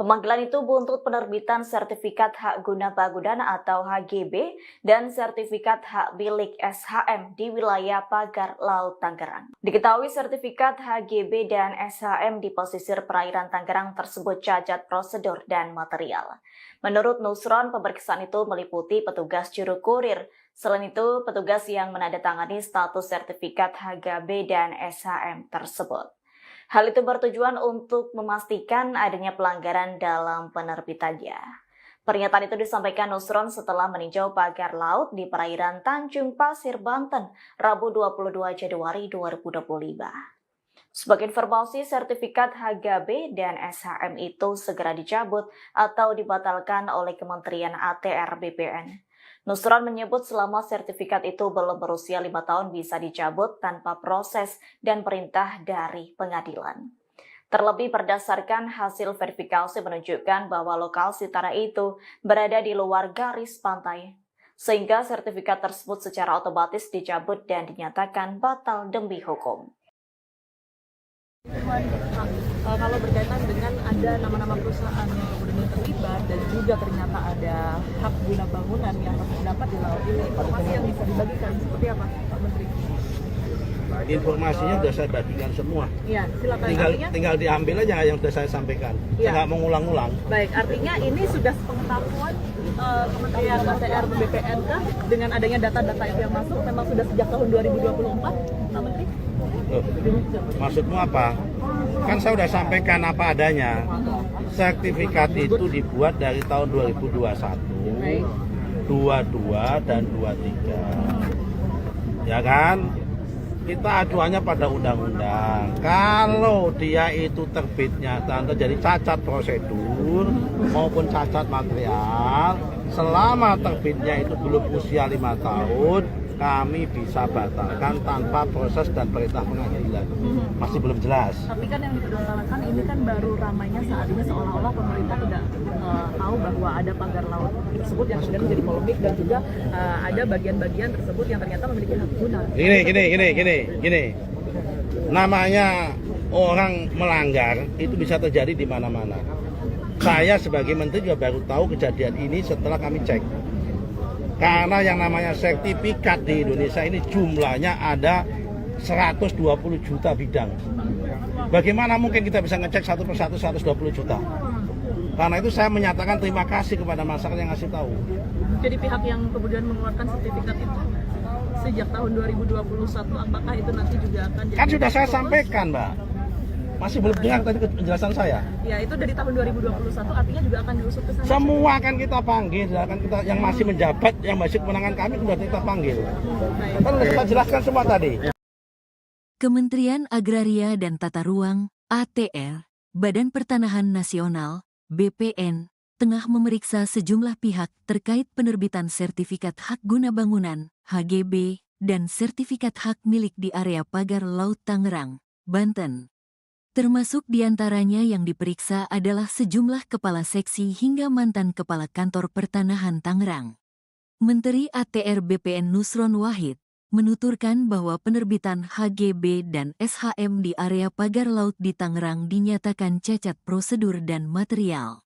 Pemanggilan itu buntut penerbitan sertifikat hak guna bangunan atau HGB dan sertifikat hak milik SHM di wilayah pagar laut Tangerang. Diketahui sertifikat HGB dan SHM di pesisir perairan Tangerang tersebut cacat prosedur dan material. Menurut Nusron, pemeriksaan itu meliputi petugas juru kurir. Selain itu, petugas yang menandatangani status sertifikat HGB dan SHM tersebut. Hal itu bertujuan untuk memastikan adanya pelanggaran dalam penerbitannya. Pernyataan itu disampaikan Nusron setelah meninjau pagar laut di perairan Tanjung Pasir, Banten, Rabu 22 Januari 2025. Sebagai informasi, sertifikat HGB dan SHM itu segera dicabut atau dibatalkan oleh Kementerian ATR BPN. Nusron menyebut selama sertifikat itu belum berusia 5 tahun bisa dicabut tanpa proses dan perintah dari pengadilan. Terlebih berdasarkan hasil verifikasi menunjukkan bahwa lokasi tanah itu berada di luar garis pantai, sehingga sertifikat tersebut secara otomatis dicabut dan dinyatakan batal demi hukum. Kalau berkaitan dengan ada nama-nama perusahaan yang kemudian terlibat dan juga ternyata ada hak guna bangunan yang terdapat di laut ini, informasi yang bisa dibagikan seperti apa, Pak Menteri? Informasinya sudah saya bagikan semua. Iya, silakan. Tinggal diambil aja yang sudah saya sampaikan. Saya nggak mau ngulang-ngulang. Baik, artinya ini sudah sepengetahuan Kementerian ATR BPN kah dengan adanya data-data itu yang masuk memang sudah sejak tahun 2024, Pak Menteri? Loh, maksudmu apa? Kan saya sudah sampaikan apa adanya. Sertifikat itu dibuat dari tahun 2021, 22 dan 23. Ya kan? Kita acuannya pada undang-undang. Kalau dia itu terbitnya terjadi cacat prosedur maupun cacat material, selama terbitnya itu belum usia 5 tahun, kami bisa batalkan tanpa proses dan perintah pengadilan. Masih belum jelas. Tapi kan yang dipermasalahkan ini kan baru ramainya saat ini seolah-olah pemerintah tidak tahu bahwa ada pagar laut tersebut yang kemudian menjadi polemik dan juga ada bagian-bagian tersebut yang ternyata memiliki hak guna. Gini. Namanya orang melanggar itu bisa terjadi di mana-mana. Saya sebagai menteri juga baru tahu kejadian ini setelah kami cek. Karena yang namanya sertifikat di Indonesia ini jumlahnya ada 120 juta bidang. Bagaimana mungkin kita bisa ngecek satu persatu 120 juta? Karena itu saya menyatakan terima kasih kepada masyarakat yang ngasih tahu. Jadi pihak yang kemudian mengeluarkan sertifikat itu sejak tahun 2021, apakah itu nanti juga akan jadi... Kan sudah saya sampaikan, Mbak. Masih belum dengar tadi penjelasan saya. Ya, itu dari tahun 2021 artinya juga akan diusut ke sana. Semua akan kita panggil, akan kita yang masih menjabat, yang masih kewenangan kami sudah kita panggil. Kan sudah kita jelaskan semua tadi. Kementerian Agraria dan Tata Ruang (ATR), Badan Pertanahan Nasional (BPN), tengah memeriksa sejumlah pihak terkait penerbitan sertifikat hak guna bangunan (HGB) dan sertifikat hak milik di area pagar laut Tangerang, Banten. Termasuk diantaranya yang diperiksa adalah sejumlah kepala seksi hingga mantan kepala kantor pertanahan Tangerang. Menteri ATR BPN Nusron Wahid menuturkan bahwa penerbitan HGB dan SHM di area pagar laut di Tangerang dinyatakan cacat prosedur dan material.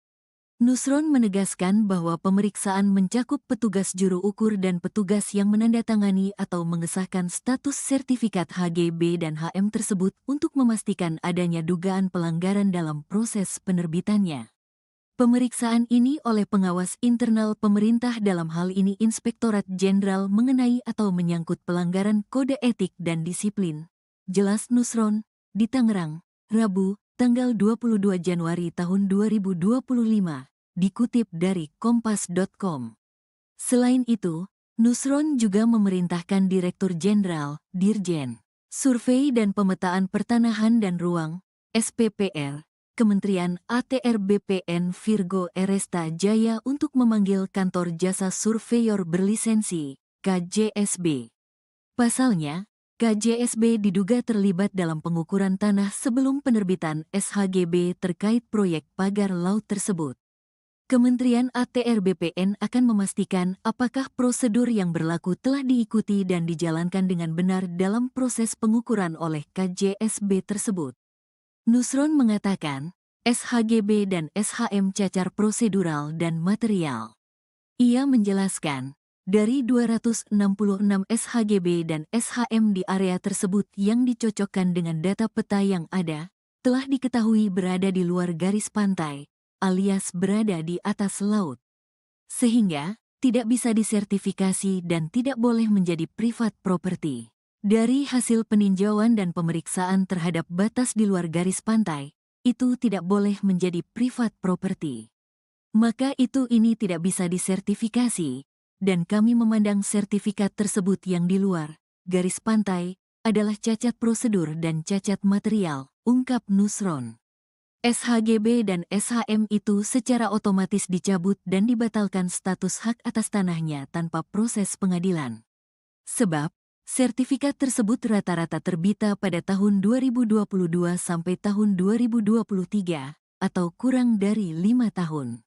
Nusron menegaskan bahwa pemeriksaan mencakup petugas juru ukur dan petugas yang menandatangani atau mengesahkan status sertifikat HGB dan HM tersebut untuk memastikan adanya dugaan pelanggaran dalam proses penerbitannya. Pemeriksaan ini oleh pengawas internal pemerintah, dalam hal ini Inspektorat Jenderal, mengenai atau menyangkut pelanggaran kode etik dan disiplin. Jelas Nusron, di Tangerang, Rabu, tanggal 22 Januari tahun 2025, dikutip dari kompas.com. Selain itu, Nusron juga memerintahkan Direktur Jenderal, Dirjen, Survei dan Pemetaan Pertanahan dan Ruang, SPPR, Kementerian ATR BPN Virgo Eresta Jaya untuk memanggil Kantor Jasa Surveyor Berlisensi, KJSB. Pasalnya, KJSB diduga terlibat dalam pengukuran tanah sebelum penerbitan SHGB terkait proyek pagar laut tersebut. Kementerian ATR BPN akan memastikan apakah prosedur yang berlaku telah diikuti dan dijalankan dengan benar dalam proses pengukuran oleh KJSB tersebut. Nusron mengatakan, SHGB dan SHM cacar prosedural dan material. Ia menjelaskan, dari 266 SHGB dan SHM di area tersebut yang dicocokkan dengan data peta yang ada, telah diketahui berada di luar garis pantai, alias berada di atas laut. Sehingga, tidak bisa disertifikasi dan tidak boleh menjadi privat property. Dari hasil peninjauan dan pemeriksaan terhadap batas di luar garis pantai, itu tidak boleh menjadi privat property. Maka ini tidak bisa disertifikasi, dan kami memandang sertifikat tersebut yang di luar garis pantai adalah cacat prosedur dan cacat material, ungkap Nusron. SHGB dan SHM itu secara otomatis dicabut dan dibatalkan status hak atas tanahnya tanpa proses pengadilan. Sebab, sertifikat tersebut rata-rata terbita pada tahun 2022 sampai tahun 2023, atau kurang dari 5 tahun.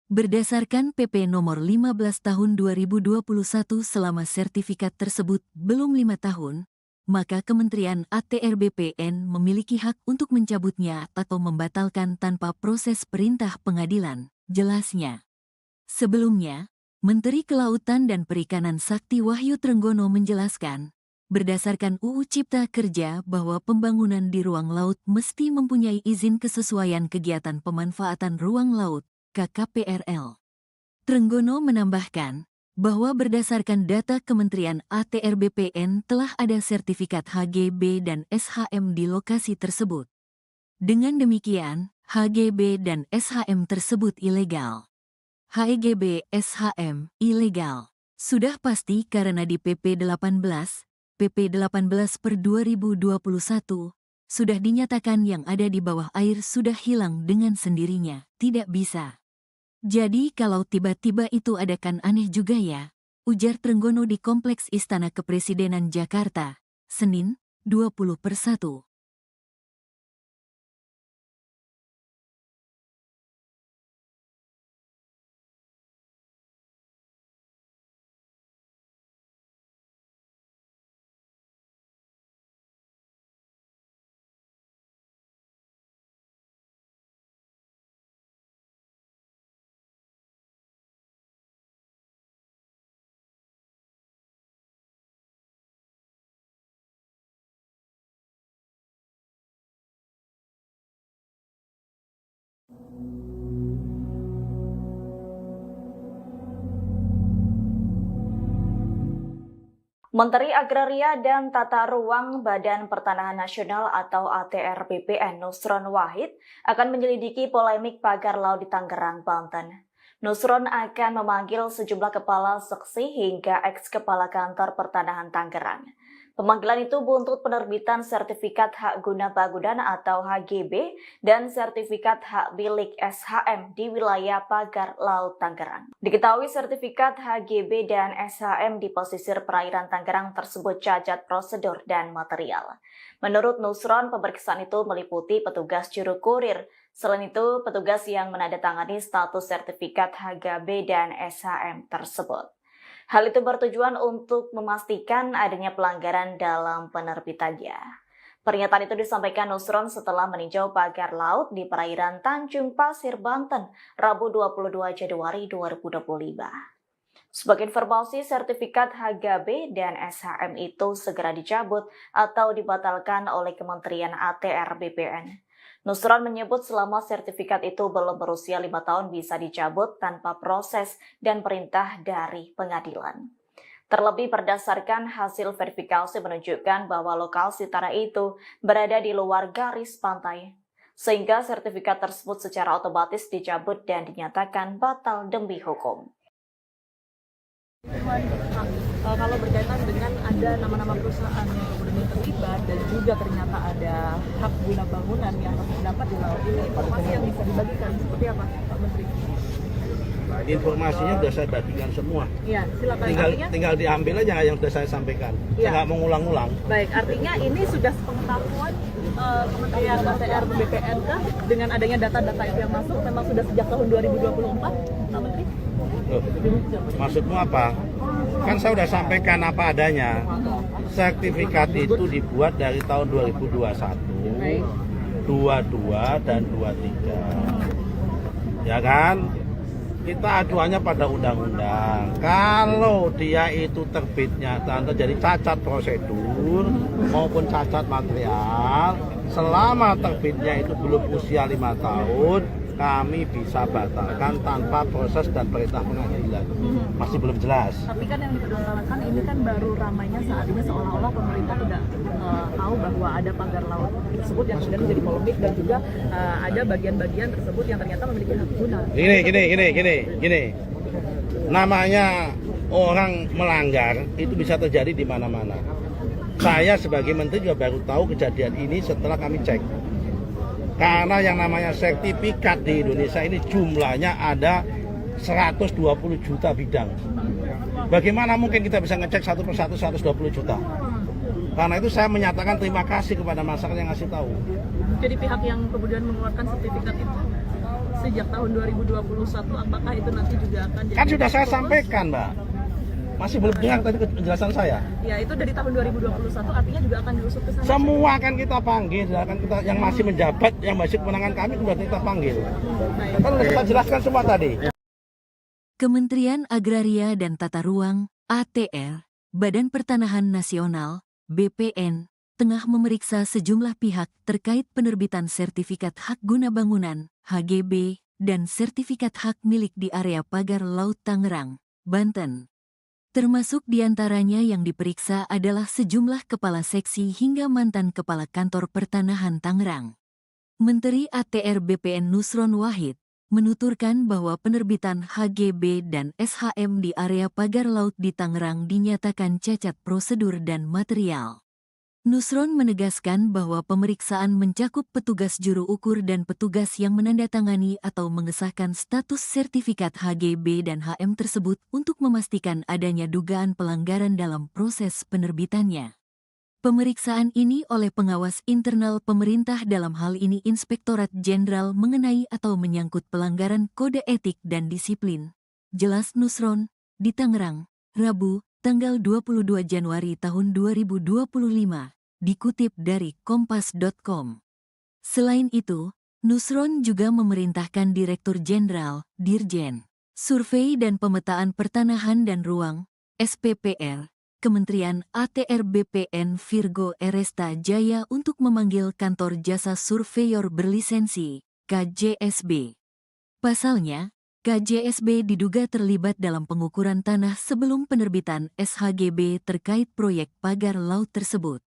Berdasarkan PP nomor 15 tahun 2021, selama sertifikat tersebut belum 5 tahun, maka Kementerian ATR BPN memiliki hak untuk mencabutnya atau membatalkan tanpa proses perintah pengadilan, jelasnya. Sebelumnya, Menteri Kelautan dan Perikanan Sakti Wahyu Trenggono menjelaskan, berdasarkan UU Cipta Kerja bahwa pembangunan di ruang laut mesti mempunyai izin kesesuaian kegiatan pemanfaatan ruang laut, KKPRL. Trenggono menambahkan bahwa berdasarkan data Kementerian ATR BPN telah ada sertifikat HGB dan SHM di lokasi tersebut. Dengan demikian, HGB dan SHM tersebut ilegal. HGB SHM ilegal. Sudah pasti karena di PP 18 per 2021, sudah dinyatakan yang ada di bawah air sudah hilang dengan sendirinya, tidak bisa. Jadi kalau tiba-tiba itu ada kan aneh juga ya, ujar Trenggono di Kompleks Istana Kepresidenan Jakarta, Senin, 20/1. Menteri Agraria dan Tata Ruang Badan Pertanahan Nasional atau ATR BPN Nusron Wahid akan menyelidiki polemik pagar laut di Tangerang, Banten. Nusron akan memanggil sejumlah kepala seksi hingga eks-kepala kantor pertanahan Tangerang. Pemanggilan itu buntut penerbitan sertifikat hak guna bangunan atau HGB dan sertifikat hak milik SHM di wilayah pagar laut Tangerang. Diketahui sertifikat HGB dan SHM di pesisir perairan Tangerang tersebut cacat prosedur dan material. Menurut Nusron, pemeriksaan itu meliputi petugas juru kurir. Selain itu, petugas yang menandatangani status sertifikat HGB dan SHM tersebut. Hal itu bertujuan untuk memastikan adanya pelanggaran dalam penerbitannya. Pernyataan itu disampaikan Nusron setelah meninjau pagar laut di perairan Tanjung Pasir, Banten, Rabu 22 Januari 2025. Sebagai informasi, sertifikat HGB dan SHM itu segera dicabut atau dibatalkan oleh Kementerian ATR BPN. Nusron menyebut selama sertifikat itu belum berusia 5 tahun bisa dicabut tanpa proses dan perintah dari pengadilan. Terlebih berdasarkan hasil verifikasi menunjukkan bahwa lokasi tanah itu berada di luar garis pantai, sehingga sertifikat tersebut secara otomatis dicabut dan dinyatakan batal demi hukum. Kalau berkaitan dengan ada nama-nama perusahaan yang kemudian terlibat dan juga ternyata ada hak guna bangunan yang terdapat di laut ini, informasi yang bisa dibagikan seperti apa, Pak Menteri? Informasinya sudah saya bagikan semua. Iya, silakan. Tinggal diambil aja yang sudah saya sampaikan. Ya. Saya nggak mengulang-ulang. Baik, artinya ini sudah sepengetahuan Kementerian ATR BPN kah dengan adanya data-data itu yang masuk memang sudah sejak tahun 2024, Pak Menteri? Loh, maksudmu apa? Kan saya sudah sampaikan apa adanya. Sertifikat itu dibuat dari tahun 2021, 22 dan 23. Ya kan? Kita acuannya pada undang-undang. Kalau dia itu terbitnya terjadi cacat prosedur maupun cacat material, selama terbitnya itu belum usia 5 tahun, kami bisa batalkan tanpa proses dan perintah pengadilan. Masih belum jelas. Tapi kan yang dipermasalahkan ini kan baru ramainya saat ini seolah-olah pemerintah tidak tahu bahwa ada pagar laut tersebut yang kemudian menjadi polemik dan juga ada bagian-bagian tersebut yang ternyata memiliki hak guna. Gini. Namanya orang melanggar itu bisa terjadi di mana-mana. Saya sebagai menteri juga baru tahu kejadian ini setelah kami cek. Karena yang namanya sertifikat di Indonesia ini jumlahnya ada 120 juta bidang. Bagaimana mungkin kita bisa ngecek satu persatu 120 juta? Karena itu saya menyatakan terima kasih kepada masyarakat yang ngasih tahu. Jadi pihak yang kemudian mengeluarkan sertifikat itu sejak tahun 2021, apakah itu nanti juga akan jadi... Kan sudah saya sampaikan, Mbak. Masih belum dengar tadi penjelasan saya. Ya, itu dari tahun 2021 artinya juga akan diusut ke sana. Semua akan kita panggil, akan kita yang masih menjabat, yang masih kewenangan kami sudah kita panggil. Kan sudah kita jelaskan semua tadi. Kementerian Agraria dan Tata Ruang (ATR), Badan Pertanahan Nasional (BPN), tengah memeriksa sejumlah pihak terkait penerbitan sertifikat hak guna bangunan (HGB) dan sertifikat hak milik di area pagar Laut Tangerang, Banten. Termasuk diantaranya yang diperiksa adalah sejumlah kepala seksi hingga mantan kepala kantor pertanahan Tangerang. Menteri ATR BPN Nusron Wahid menuturkan bahwa penerbitan HGB dan SHM di area pagar laut di Tangerang dinyatakan cacat prosedur dan material. Nusron menegaskan bahwa pemeriksaan mencakup petugas juru ukur dan petugas yang menandatangani atau mengesahkan status sertifikat HGB dan HM tersebut untuk memastikan adanya dugaan pelanggaran dalam proses penerbitannya. Pemeriksaan ini oleh pengawas internal pemerintah dalam hal ini Inspektorat Jenderal mengenai atau menyangkut pelanggaran kode etik dan disiplin. Jelas Nusron, di Tangerang, Rabu, tanggal 22 Januari tahun 2025. Dikutip dari kompas.com. Selain itu, Nusron juga memerintahkan Direktur Jenderal, Dirjen, Survei dan Pemetaan Pertanahan dan Ruang, SPPR, Kementerian ATR BPN Virgo Eresta Jaya untuk memanggil Kantor Jasa Surveyor Berlisensi, KJSB. Pasalnya, KJSB diduga terlibat dalam pengukuran tanah sebelum penerbitan SHGB terkait proyek pagar laut tersebut.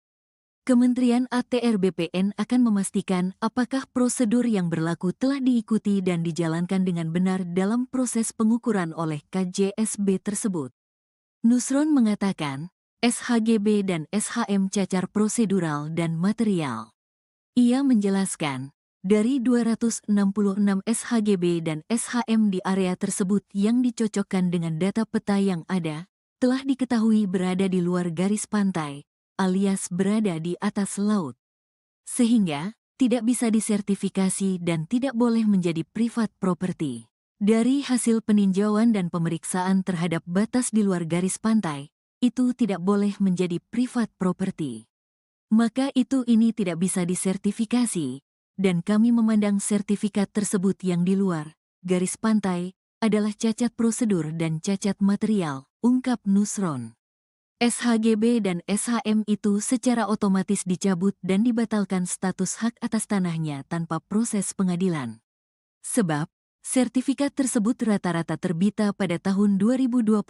Kementerian ATR BPN akan memastikan apakah prosedur yang berlaku telah diikuti dan dijalankan dengan benar dalam proses pengukuran oleh KJSB tersebut. Nusron mengatakan, SHGB dan SHM cacar prosedural dan material. Ia menjelaskan, dari 266 SHGB dan SHM di area tersebut yang dicocokkan dengan data peta yang ada, telah diketahui berada di luar garis pantai, alias berada di atas laut. Sehingga, tidak bisa disertifikasi dan tidak boleh menjadi privat property. Dari hasil peninjauan dan pemeriksaan terhadap batas di luar garis pantai, itu tidak boleh menjadi privat property. maka ini tidak bisa disertifikasi, dan kami memandang sertifikat tersebut yang di luar garis pantai adalah cacat prosedur dan cacat material, ungkap Nusron. SHGB dan SHM itu secara otomatis dicabut dan dibatalkan status hak atas tanahnya tanpa proses pengadilan. Sebab, sertifikat tersebut rata-rata terbita pada tahun 2022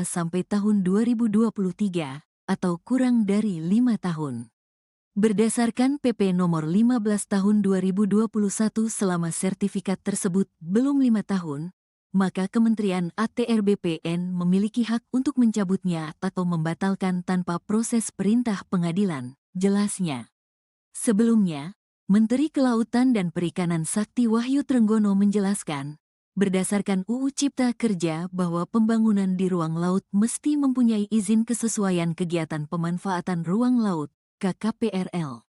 sampai tahun 2023, atau kurang dari 5 tahun. Berdasarkan PP nomor 15 tahun 2021 selama sertifikat tersebut belum 5 tahun, maka Kementerian ATR BPN memiliki hak untuk mencabutnya atau membatalkan tanpa proses perintah pengadilan, jelasnya. Sebelumnya, Menteri Kelautan dan Perikanan Sakti Wahyu Trenggono menjelaskan, berdasarkan UU Cipta Kerja bahwa pembangunan di ruang laut mesti mempunyai izin kesesuaian kegiatan pemanfaatan ruang laut, KKPRL.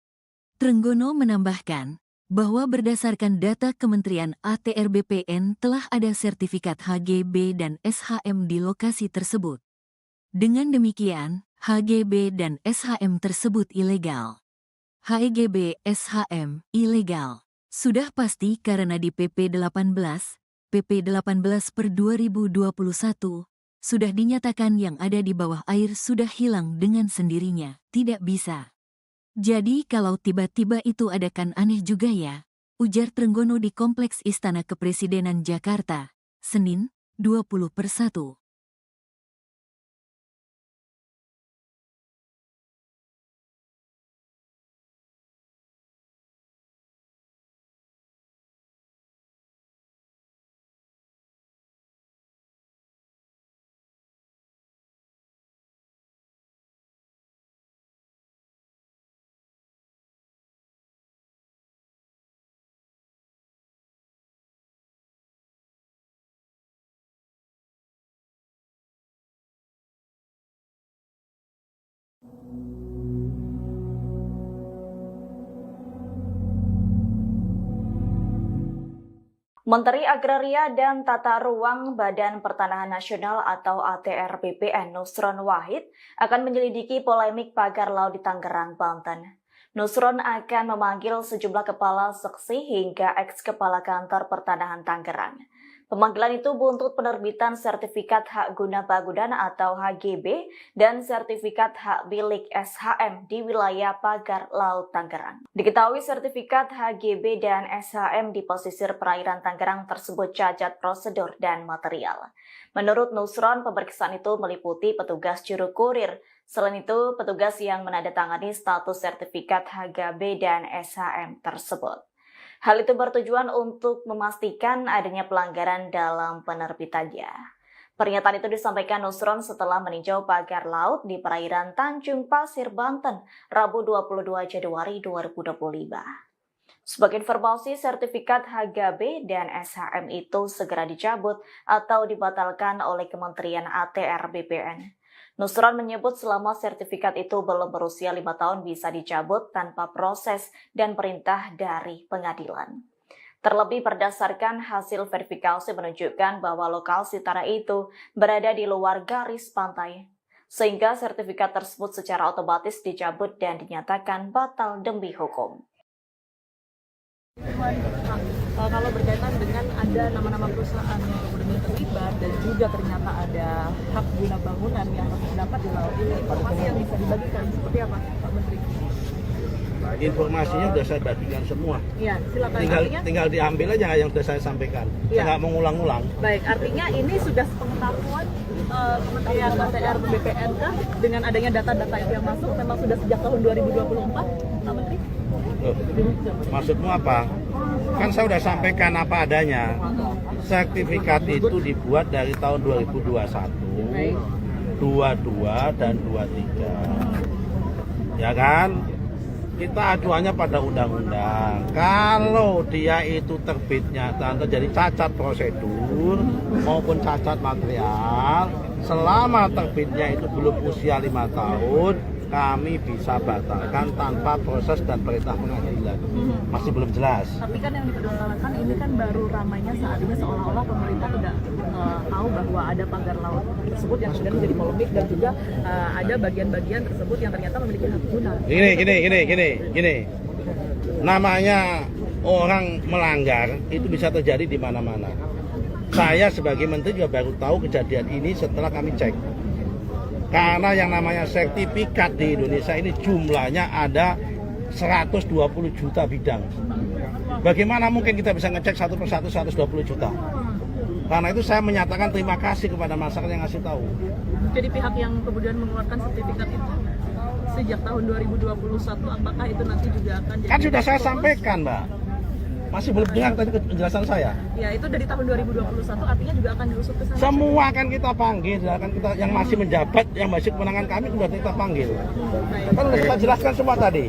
Trenggono menambahkan, bahwa berdasarkan data Kementerian ATR BPN telah ada sertifikat HGB dan SHM di lokasi tersebut. Dengan demikian, HGB dan SHM tersebut ilegal. HGB SHM ilegal. Sudah pasti karena di PP 18 per 2021, sudah dinyatakan yang ada di bawah air sudah hilang dengan sendirinya, tidak bisa. Jadi kalau tiba-tiba itu ada kan aneh juga ya, ujar Trenggono di Kompleks Istana Kepresidenan Jakarta, Senin, 20/1. Menteri Agraria dan Tata Ruang Badan Pertanahan Nasional atau ATR BPN Nusron Wahid akan menyelidiki polemik pagar laut di Tangerang, Banten. Nusron akan memanggil sejumlah kepala seksi hingga eks-kepala kantor pertanahan Tangerang. Pemanggilan itu buntut penerbitan sertifikat hak guna bangunan atau HGB dan sertifikat hak milik SHM di wilayah pagar laut Tangerang. Diketahui sertifikat HGB dan SHM di pesisir perairan Tangerang tersebut cacat prosedur dan material. Menurut Nusron, pemeriksaan itu meliputi petugas juru kurir. Selain itu, petugas yang menandatangani status sertifikat HGB dan SHM tersebut. Hal itu bertujuan untuk memastikan adanya pelanggaran dalam penerbitannya. Pernyataan itu disampaikan Nusron setelah meninjau pagar laut di perairan Tanjung Pasir, Banten, Rabu 22 Januari 2025. Sebagai informasi, sertifikat HGB dan SHM itu segera dicabut atau dibatalkan oleh Kementerian ATR BPN. Nusron menyebut selama sertifikat itu belum berusia 5 tahun bisa dicabut tanpa proses dan perintah dari pengadilan. Terlebih berdasarkan hasil verifikasi menunjukkan bahwa lokasi tanah itu berada di luar garis pantai, sehingga sertifikat tersebut secara otomatis dicabut dan dinyatakan batal demi hukum. Kalau berkaitan dengan ada nama-nama perusahaan yang kemudian terlibat dan juga ternyata ada hak guna bangunan yang harus didapat di laut ini, informasi yang bisa dibagikan seperti apa, Pak Menteri? Informasinya sudah saya bagikan semua. Iya, silakan. Tinggal diambil aja yang sudah saya sampaikan. Saya nggak mau ngulang-ulang. Baik, artinya ini sudah sepengetahuan Kementerian ATR BPN kah dengan adanya data-data itu yang masuk memang sudah sejak tahun 2024, Pak Menteri? Maksudmu apa? Kan saya sudah sampaikan apa adanya. Sertifikat itu dibuat dari tahun 2021, 22 dan 23. Ya kan? Kita acuannya pada undang-undang. Kalau dia itu terbitnya terjadi cacat prosedur maupun cacat material, selama terbitnya itu belum usia 5 tahun, kami bisa batalkan tanpa proses dan perintah pengadilan. Masih belum jelas. Tapi kan yang dipermasalahkan ini kan baru ramainya saat ini seolah-olah pemerintah tidak tahu bahwa ada pagar laut tersebut yang kemudian menjadi polemik dan juga ada bagian-bagian tersebut yang ternyata memiliki hak guna. Gini. Namanya orang melanggar itu bisa terjadi di mana-mana. Saya sebagai menteri juga baru tahu kejadian ini setelah kami cek. Karena yang namanya sertifikat di Indonesia ini jumlahnya ada 120 juta bidang. Bagaimana mungkin kita bisa ngecek satu persatu 120 juta? Karena itu saya menyatakan terima kasih kepada masyarakat yang ngasih tahu. Jadi pihak yang kemudian mengeluarkan sertifikat itu sejak tahun 2021, apakah itu nanti juga akan jadi... Kan sudah saya sampaikan, Mbak. Masih belum dengar tadi penjelasan saya. Ya, itu dari tahun 2021 artinya juga akan diusut ke sana. Semua akan kita panggil, akan kita yang masih menjabat, yang masih kewenangan kami sudah kita panggil. Kan sudah kita jelaskan semua tadi.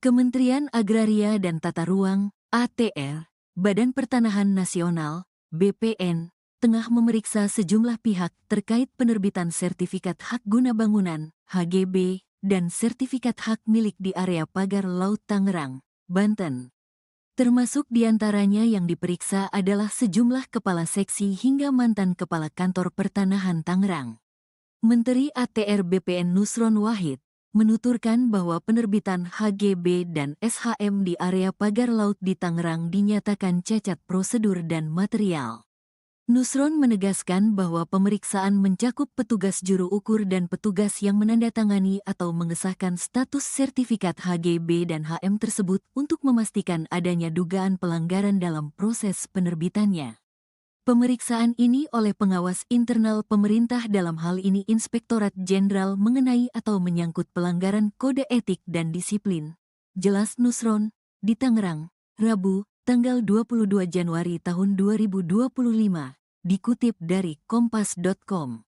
Kementerian Agraria dan Tata Ruang (ATR), Badan Pertanahan Nasional (BPN), tengah memeriksa sejumlah pihak terkait penerbitan sertifikat hak guna bangunan (HGB) dan sertifikat hak milik di area pagar Laut Tangerang, Banten. Termasuk diantaranya yang diperiksa adalah sejumlah kepala seksi hingga mantan kepala kantor pertanahan Tangerang. Menteri ATR BPN Nusron Wahid menuturkan bahwa penerbitan HGB dan SHM di area pagar laut di Tangerang dinyatakan cacat prosedur dan material. Nusron menegaskan bahwa pemeriksaan mencakup petugas juru ukur dan petugas yang menandatangani atau mengesahkan status sertifikat HGB dan HM tersebut untuk memastikan adanya dugaan pelanggaran dalam proses penerbitannya. Pemeriksaan ini oleh pengawas internal pemerintah dalam hal ini Inspektorat Jenderal mengenai atau menyangkut pelanggaran kode etik dan disiplin. Jelas Nusron, di Tangerang, Rabu, tanggal 22 Januari tahun 2025, dikutip dari kompas.com.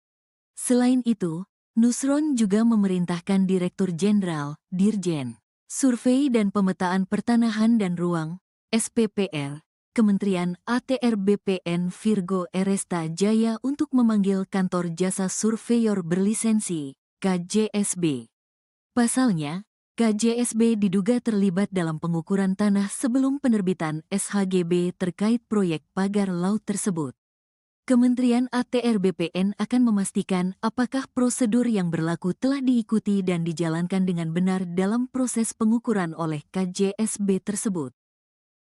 Selain itu, Nusron juga memerintahkan Direktur Jenderal, Dirjen, Survei dan Pemetaan Pertanahan dan Ruang, SPPR, Kementerian ATR BPN Virgo Eresta Jaya untuk memanggil Kantor Jasa Surveyor Berlisensi, KJSB. Pasalnya, KJSB diduga terlibat dalam pengukuran tanah sebelum penerbitan SHGB terkait proyek pagar laut tersebut. Kementerian ATR BPN akan memastikan apakah prosedur yang berlaku telah diikuti dan dijalankan dengan benar dalam proses pengukuran oleh KJSB tersebut.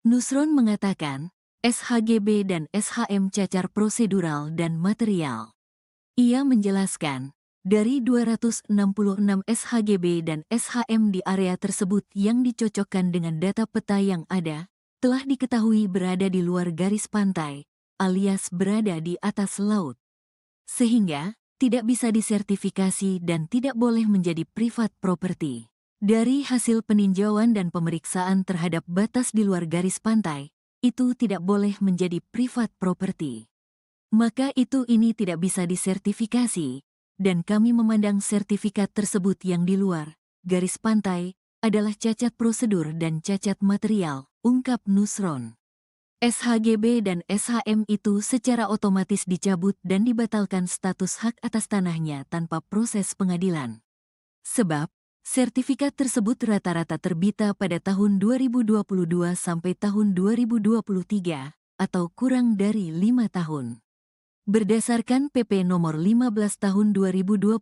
Nusron mengatakan, SHGB dan SHM cacar prosedural dan material. Ia menjelaskan, dari 266 SHGB dan SHM di area tersebut yang dicocokkan dengan data peta yang ada, telah diketahui berada di luar garis pantai, alias berada di atas laut. Sehingga, tidak bisa disertifikasi dan tidak boleh menjadi privat property. Dari hasil peninjauan dan pemeriksaan terhadap batas di luar garis pantai, itu tidak boleh menjadi privat property. Maka ini tidak bisa disertifikasi, dan kami memandang sertifikat tersebut yang di luar garis pantai adalah cacat prosedur dan cacat material, ungkap Nusron. SHGB dan SHM itu secara otomatis dicabut dan dibatalkan status hak atas tanahnya tanpa proses pengadilan. Sebab, sertifikat tersebut rata-rata terbita pada tahun 2022 sampai tahun 2023, atau kurang dari 5 tahun. Berdasarkan PP nomor 15 tahun 2021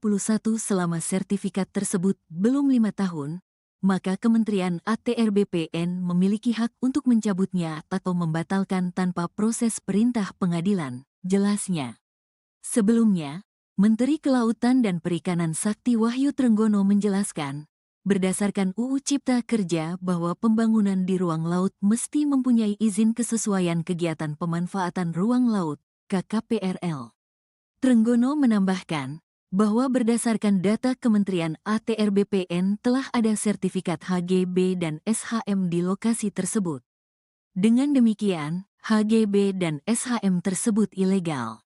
selama sertifikat tersebut belum 5 tahun, maka Kementerian ATR BPN memiliki hak untuk mencabutnya atau membatalkan tanpa proses perintah pengadilan, jelasnya. Sebelumnya, Menteri Kelautan dan Perikanan Sakti Wahyu Trenggono menjelaskan, berdasarkan UU Cipta Kerja bahwa pembangunan di ruang laut mesti mempunyai izin kesesuaian kegiatan pemanfaatan ruang laut, KKPRL. Trenggono menambahkan bahwa berdasarkan data Kementerian ATR BPN telah ada sertifikat HGB dan SHM di lokasi tersebut. Dengan demikian, HGB dan SHM tersebut ilegal.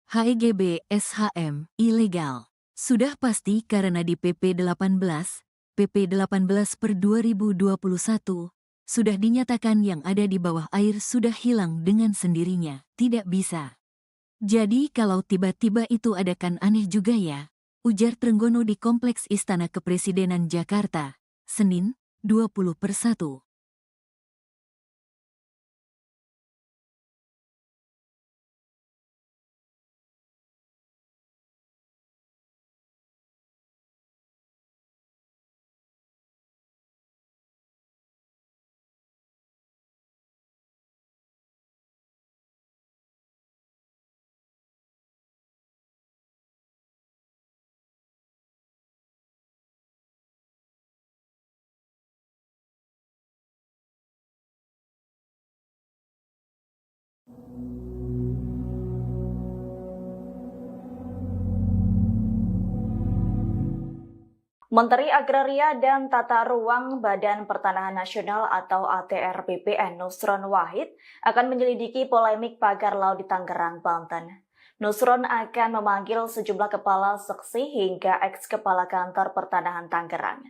HGB SHM ilegal. Sudah pasti karena di PP 18 per 2021, sudah dinyatakan yang ada di bawah air sudah hilang dengan sendirinya, tidak bisa. Jadi kalau tiba-tiba itu ada kan aneh juga ya, ujar Trenggono di Kompleks Istana Kepresidenan Jakarta, Senin, 20/1. Menteri Agraria dan Tata Ruang Badan Pertanahan Nasional atau ATR BPN Nusron Wahid akan menyelidiki polemik pagar laut di Tangerang, Banten. Nusron akan memanggil sejumlah kepala seksi hingga eks-kepala kantor pertanahan Tangerang.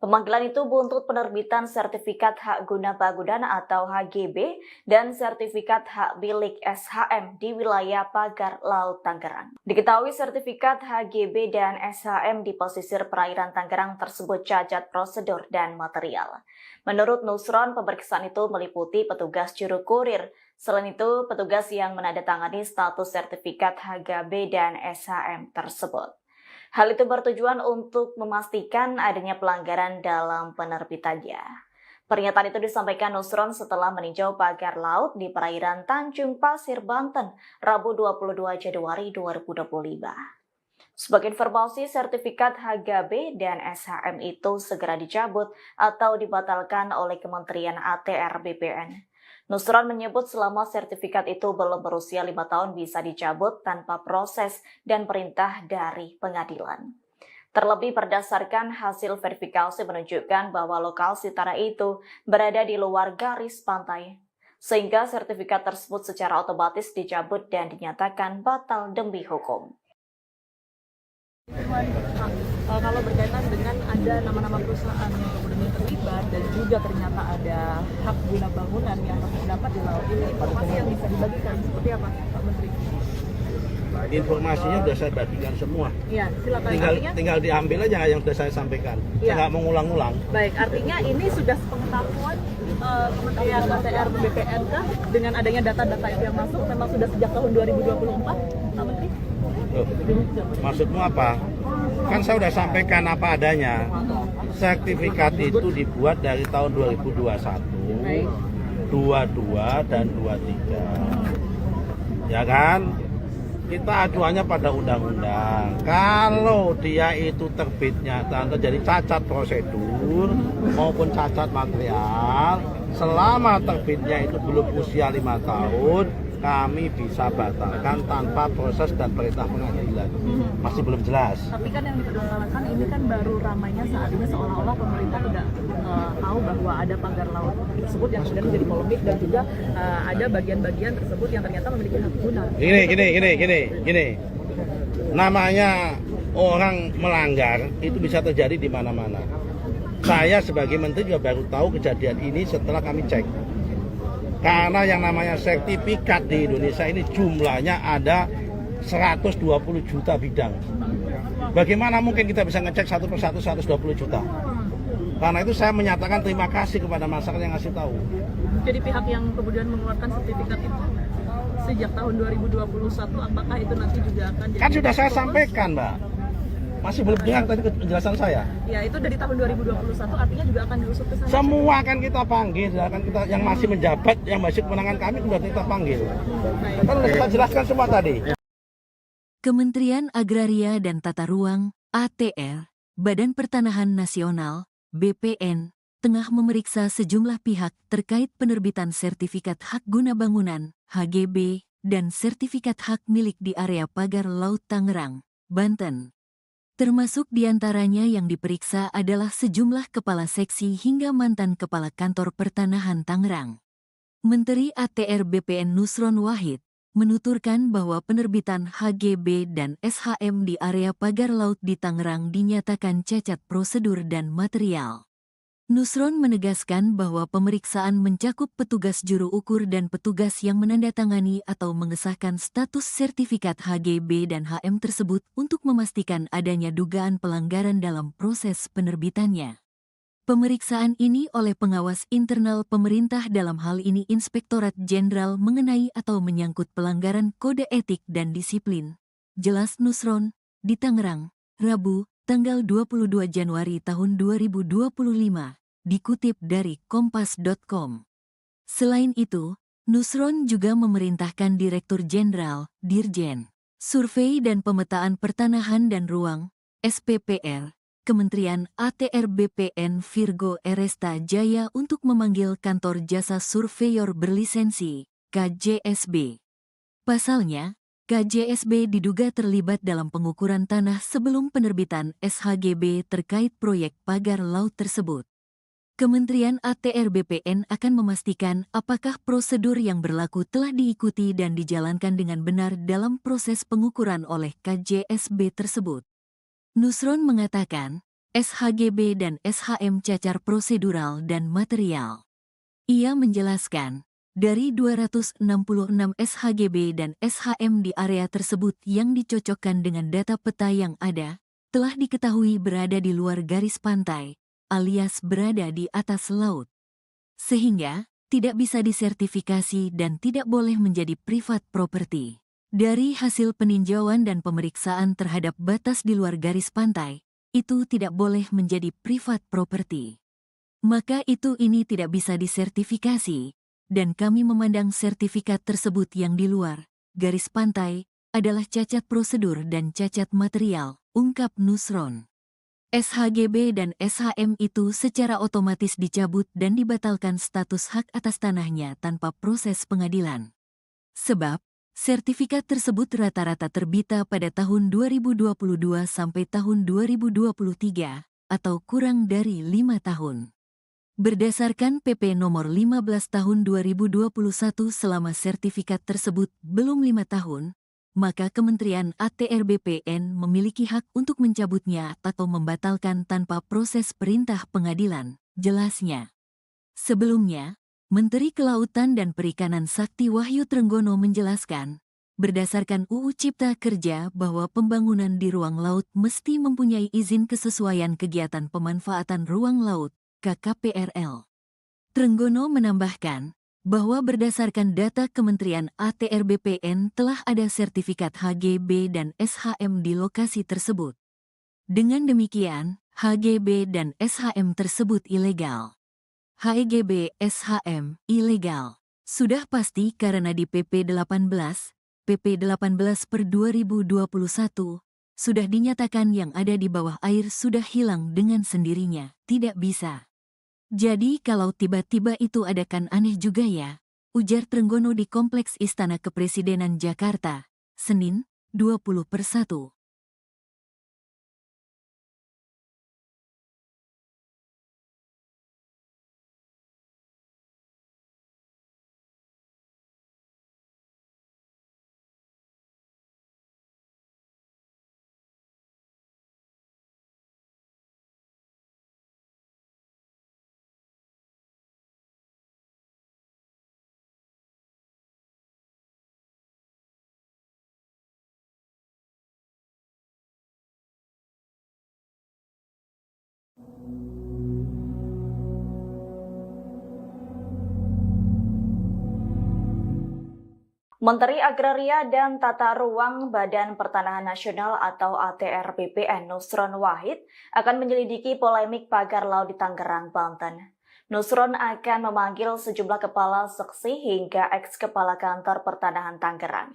Pemanggilan itu buntut penerbitan sertifikat hak guna bangunan atau HGB dan sertifikat hak milik SHM di wilayah pagar laut Tangerang. Diketahui sertifikat HGB dan SHM di pesisir perairan Tangerang tersebut cacat prosedur dan material. Menurut Nusron, pemeriksaan itu meliputi petugas juru kurir. Selain itu, petugas yang menandatangani status sertifikat HGB dan SHM tersebut. Hal itu bertujuan untuk memastikan adanya pelanggaran dalam penerbitannya. Pernyataan itu disampaikan Nusron setelah meninjau pagar laut di perairan Tanjung Pasir, Banten, Rabu 22 Januari 2025. Sebagai informasi, sertifikat HGB dan SHM itu segera dicabut atau dibatalkan oleh Kementerian ATR BPN. Nusron menyebut selama sertifikat itu belum berusia 5 tahun bisa dicabut tanpa proses dan perintah dari pengadilan. Terlebih berdasarkan hasil verifikasi menunjukkan bahwa lokasi tanah itu berada di luar garis pantai, sehingga sertifikat tersebut secara otomatis dicabut dan dinyatakan batal demi hukum. Kalau berkaitan dengan ada nama-nama perusahaan yang kemudian terlibat dan juga ternyata ada hak guna bangunan yang terdapat di laut ini, informasi yang bisa dibagikan seperti apa, Pak Menteri? Informasinya sudah saya bagikan semua. Iya, silakan. Tinggal diambil aja yang sudah saya sampaikan. Saya nggak mau ngulang-ngulang. Baik, artinya ini sudah sepengetahuan Kementerian ATR BPN kah dengan adanya data-data itu yang masuk memang sudah sejak tahun 2024, Pak Menteri? Loh, maksudmu apa? Kan saya sudah sampaikan apa adanya. Sertifikat itu dibuat dari tahun 2021, 22 dan 23. Ya kan? Kita acuannya pada undang-undang. Kalau dia itu terbitnya terjadi cacat prosedur maupun cacat material, selama terbitnya itu belum usia 5 tahun, kami bisa batalkan tanpa proses dan perintah pengadilan. Masih belum jelas. Tapi kan yang dipermasalahkan ini kan baru ramainya saat ini seolah-olah pemerintah tidak tahu bahwa ada pagar laut tersebut yang kemudian menjadi polemik dan juga ada bagian-bagian tersebut yang ternyata memiliki hak guna. Gini. Namanya orang melanggar itu bisa terjadi di mana-mana. Saya sebagai menteri juga baru tahu kejadian ini setelah kami cek. Karena yang namanya sertifikat di Indonesia ini jumlahnya ada 120 juta bidang. Bagaimana mungkin kita bisa ngecek satu persatu 120 juta? Karena itu saya menyatakan terima kasih kepada masyarakat yang ngasih tahu. Jadi pihak yang kemudian mengeluarkan sertifikat itu sejak tahun 2021, apakah itu nanti juga akan jadi... Kan sudah saya sampaikan, Mbak. Masih belum dengar tadi penjelasan saya. Ya, itu dari tahun 2021 artinya juga akan diusut ke sana. Semua akan kita panggil, akan kita yang masih menjabat, yang masih kewenangan kami sudah kita panggil. Kan sudah kita jelaskan semua tadi. Kementerian Agraria dan Tata Ruang (ATR), Badan Pertanahan Nasional (BPN), tengah memeriksa sejumlah pihak terkait penerbitan sertifikat hak guna bangunan (HGB) dan sertifikat hak milik di area pagar laut Tangerang, Banten. Termasuk diantaranya yang diperiksa adalah sejumlah kepala seksi hingga mantan kepala kantor pertanahan Tangerang. Menteri ATR BPN Nusron Wahid menuturkan bahwa penerbitan HGB dan SHM di area pagar laut di Tangerang dinyatakan cacat prosedur dan material. Nusron menegaskan bahwa pemeriksaan mencakup petugas juru ukur dan petugas yang menandatangani atau mengesahkan status sertifikat HGB dan HM tersebut untuk memastikan adanya dugaan pelanggaran dalam proses penerbitannya. Pemeriksaan ini oleh pengawas internal pemerintah dalam hal ini Inspektorat Jenderal mengenai atau menyangkut pelanggaran kode etik dan disiplin. Jelas Nusron, di Tangerang, Rabu, tanggal 22 Januari tahun 2025. Dikutip dari kompas.com. Selain itu, Nusron juga memerintahkan Direktur Jenderal, Dirjen, Survei dan Pemetaan Pertanahan dan Ruang, SPPR, Kementerian ATR BPN Virgo Eresta Jaya untuk memanggil Kantor Jasa Surveyor Berlisensi, KJSB. Pasalnya, KJSB diduga terlibat dalam pengukuran tanah sebelum penerbitan SHGB terkait proyek pagar laut tersebut. Kementerian ATR BPN akan memastikan apakah prosedur yang berlaku telah diikuti dan dijalankan dengan benar dalam proses pengukuran oleh KJSB tersebut. Nusron mengatakan, SHGB dan SHM cacar prosedural dan material. Ia menjelaskan, dari 266 SHGB dan SHM di area tersebut yang dicocokkan dengan data peta yang ada, telah diketahui berada di luar garis pantai, alias berada di atas laut. Sehingga, tidak bisa disertifikasi dan tidak boleh menjadi private property. Dari hasil peninjauan dan pemeriksaan terhadap batas di luar garis pantai, itu tidak boleh menjadi private property. Maka ini tidak bisa disertifikasi, dan kami memandang sertifikat tersebut yang di luar garis pantai adalah cacat prosedur dan cacat material, ungkap Nusron. SHGB dan SHM itu secara otomatis dicabut dan dibatalkan status hak atas tanahnya tanpa proses pengadilan. Sebab, sertifikat tersebut rata-rata terbita pada tahun 2022 sampai tahun 2023, atau kurang dari 5 tahun. Berdasarkan PP nomor 15 tahun 2021 selama sertifikat tersebut belum 5 tahun, maka Kementerian ATR BPN memiliki hak untuk mencabutnya atau membatalkan tanpa proses perintah pengadilan, jelasnya. Sebelumnya, Menteri Kelautan dan Perikanan Sakti Wahyu Trenggono menjelaskan, berdasarkan UU Cipta Kerja bahwa pembangunan di ruang laut mesti mempunyai izin kesesuaian kegiatan pemanfaatan ruang laut, KKPRL. Trenggono menambahkan, bahwa berdasarkan data Kementerian ATR BPN telah ada sertifikat HGB dan SHM di lokasi tersebut. Dengan demikian, HGB dan SHM tersebut ilegal. HGB SHM ilegal. Sudah pasti karena di PP 18 per 2021, sudah dinyatakan yang ada di bawah air sudah hilang dengan sendirinya, tidak bisa. Jadi kalau tiba-tiba itu ada kan aneh juga ya, ujar Trenggono di Kompleks Istana Kepresidenan Jakarta, Senin, 20/1. Menteri Agraria dan Tata Ruang Badan Pertanahan Nasional atau ATR BPN Nusron Wahid akan menyelidiki polemik pagar laut di Tangerang, Banten. Nusron akan memanggil sejumlah kepala seksi hingga eks-kepala kantor pertanahan Tangerang.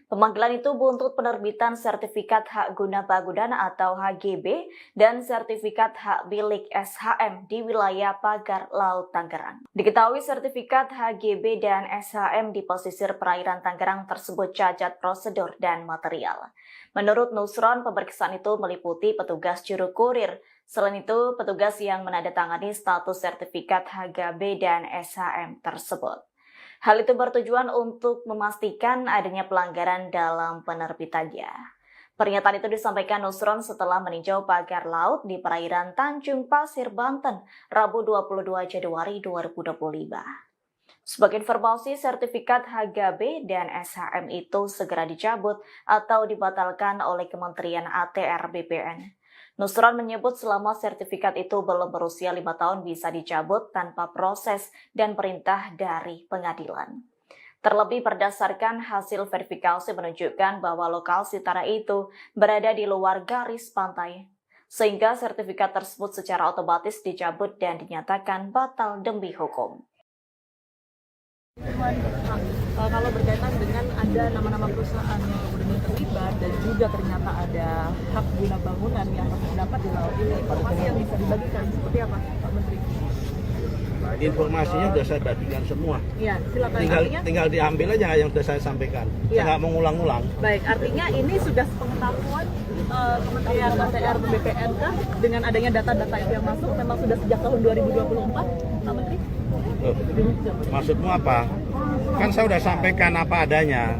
Pemanggilan itu buntut penerbitan sertifikat hak guna bangunan atau HGB dan sertifikat hak milik SHM di wilayah pagar laut Tangerang. Diketahui sertifikat HGB dan SHM di pesisir perairan Tangerang tersebut cacat prosedur dan material. Menurut Nusron, pemeriksaan itu meliputi petugas juru kurir. Selain itu, petugas yang menandatangani status sertifikat HGB dan SHM tersebut. Hal itu bertujuan untuk memastikan adanya pelanggaran dalam penerbitannya. Pernyataan itu disampaikan Nusron setelah meninjau pagar laut di perairan Tanjung Pasir, Banten, Rabu 22 Januari 2025. Sebagai informasi, sertifikat HGB dan SHM itu segera dicabut atau dibatalkan oleh Kementerian ATR BPN. Nusron menyebut selama sertifikat itu belum berusia 5 tahun bisa dicabut tanpa proses dan perintah dari pengadilan. Terlebih berdasarkan hasil verifikasi menunjukkan bahwa lokasi tanah itu berada di luar garis pantai, sehingga sertifikat tersebut secara otomatis dicabut dan dinyatakan batal demi hukum. Kalau berkaitan dengan ada nama-nama perusahaan yang kemudian terlibat dan juga ternyata ada hak guna bangunan yang terdapat di laut ini, informasi yang bisa dibagikan seperti apa, Pak Menteri? Informasinya sudah saya bagikan semua. Iya, silakan. Tinggal diambil aja yang sudah saya sampaikan. Ya. Saya nggak mengulang-ulang. Baik, artinya ini sudah sepengetahuan Kementerian ATR BPN kah dengan adanya data-data itu yang masuk memang sudah sejak tahun 2024, Pak Menteri? Maksudmu apa? Kan saya sudah sampaikan apa adanya.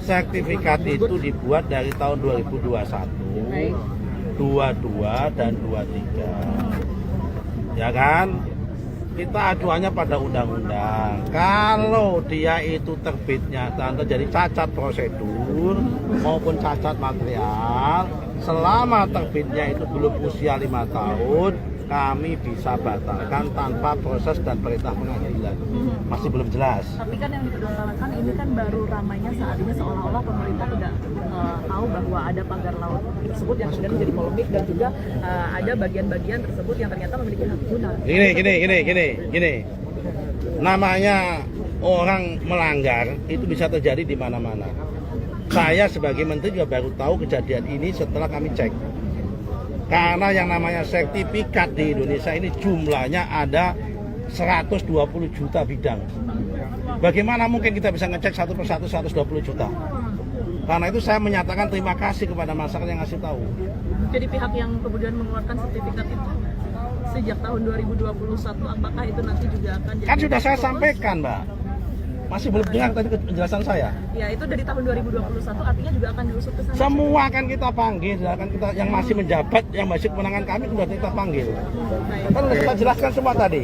Sertifikat itu dibuat dari tahun 2021, 22 dan 23. Ya kan? Kita acuannya pada undang-undang. Kalau dia itu terbitnya dan terjadi cacat prosedur maupun cacat material, selama terbitnya itu belum usia 5 tahun, kami bisa batalkan tanpa proses dan perintah pengadilan. Masih belum jelas. Tapi kan yang dipermasalahkan ini kan baru ramainya saat ini seolah-olah pemerintah tidak tahu bahwa ada pagar laut tersebut yang kemudian menjadi polemik dan juga ada bagian-bagian tersebut yang ternyata memiliki hak guna. Gini. Namanya orang melanggar itu bisa terjadi di mana-mana. Saya sebagai menteri juga baru tahu kejadian ini setelah kami cek. Karena yang namanya sertifikat di Indonesia ini jumlahnya ada 120 juta bidang. Bagaimana mungkin kita bisa ngecek satu persatu 120 juta? Karena itu saya menyatakan terima kasih kepada masyarakat yang ngasih tahu. Jadi pihak yang kemudian mengeluarkan sertifikat itu sejak tahun 2021, apakah itu nanti juga akan jadi... Kan sudah saya sampaikan, Mbak. Masih belum dengar tadi penjelasan saya. Ya, itu dari tahun 2021 artinya juga akan diusut ke sana. Semua akan kita panggil, akan kita yang masih menjabat, yang masih kewenangan kami sudah kita panggil. Kan sudah kita jelaskan semua tadi.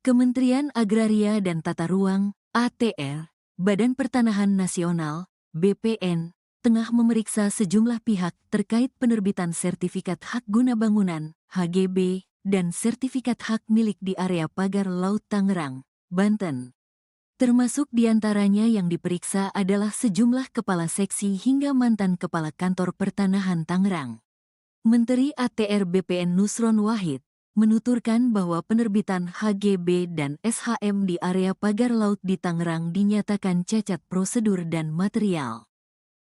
Kementerian Agraria dan Tata Ruang (ATR), Badan Pertanahan Nasional (BPN), tengah memeriksa sejumlah pihak terkait penerbitan sertifikat hak guna bangunan (HGB) dan sertifikat hak milik di area pagar Laut Tangerang, Banten. Termasuk diantaranya yang diperiksa adalah sejumlah kepala seksi hingga mantan kepala kantor pertanahan Tangerang. Menteri ATR BPN Nusron Wahid menuturkan bahwa penerbitan HGB dan SHM di area pagar laut di Tangerang dinyatakan cacat prosedur dan material.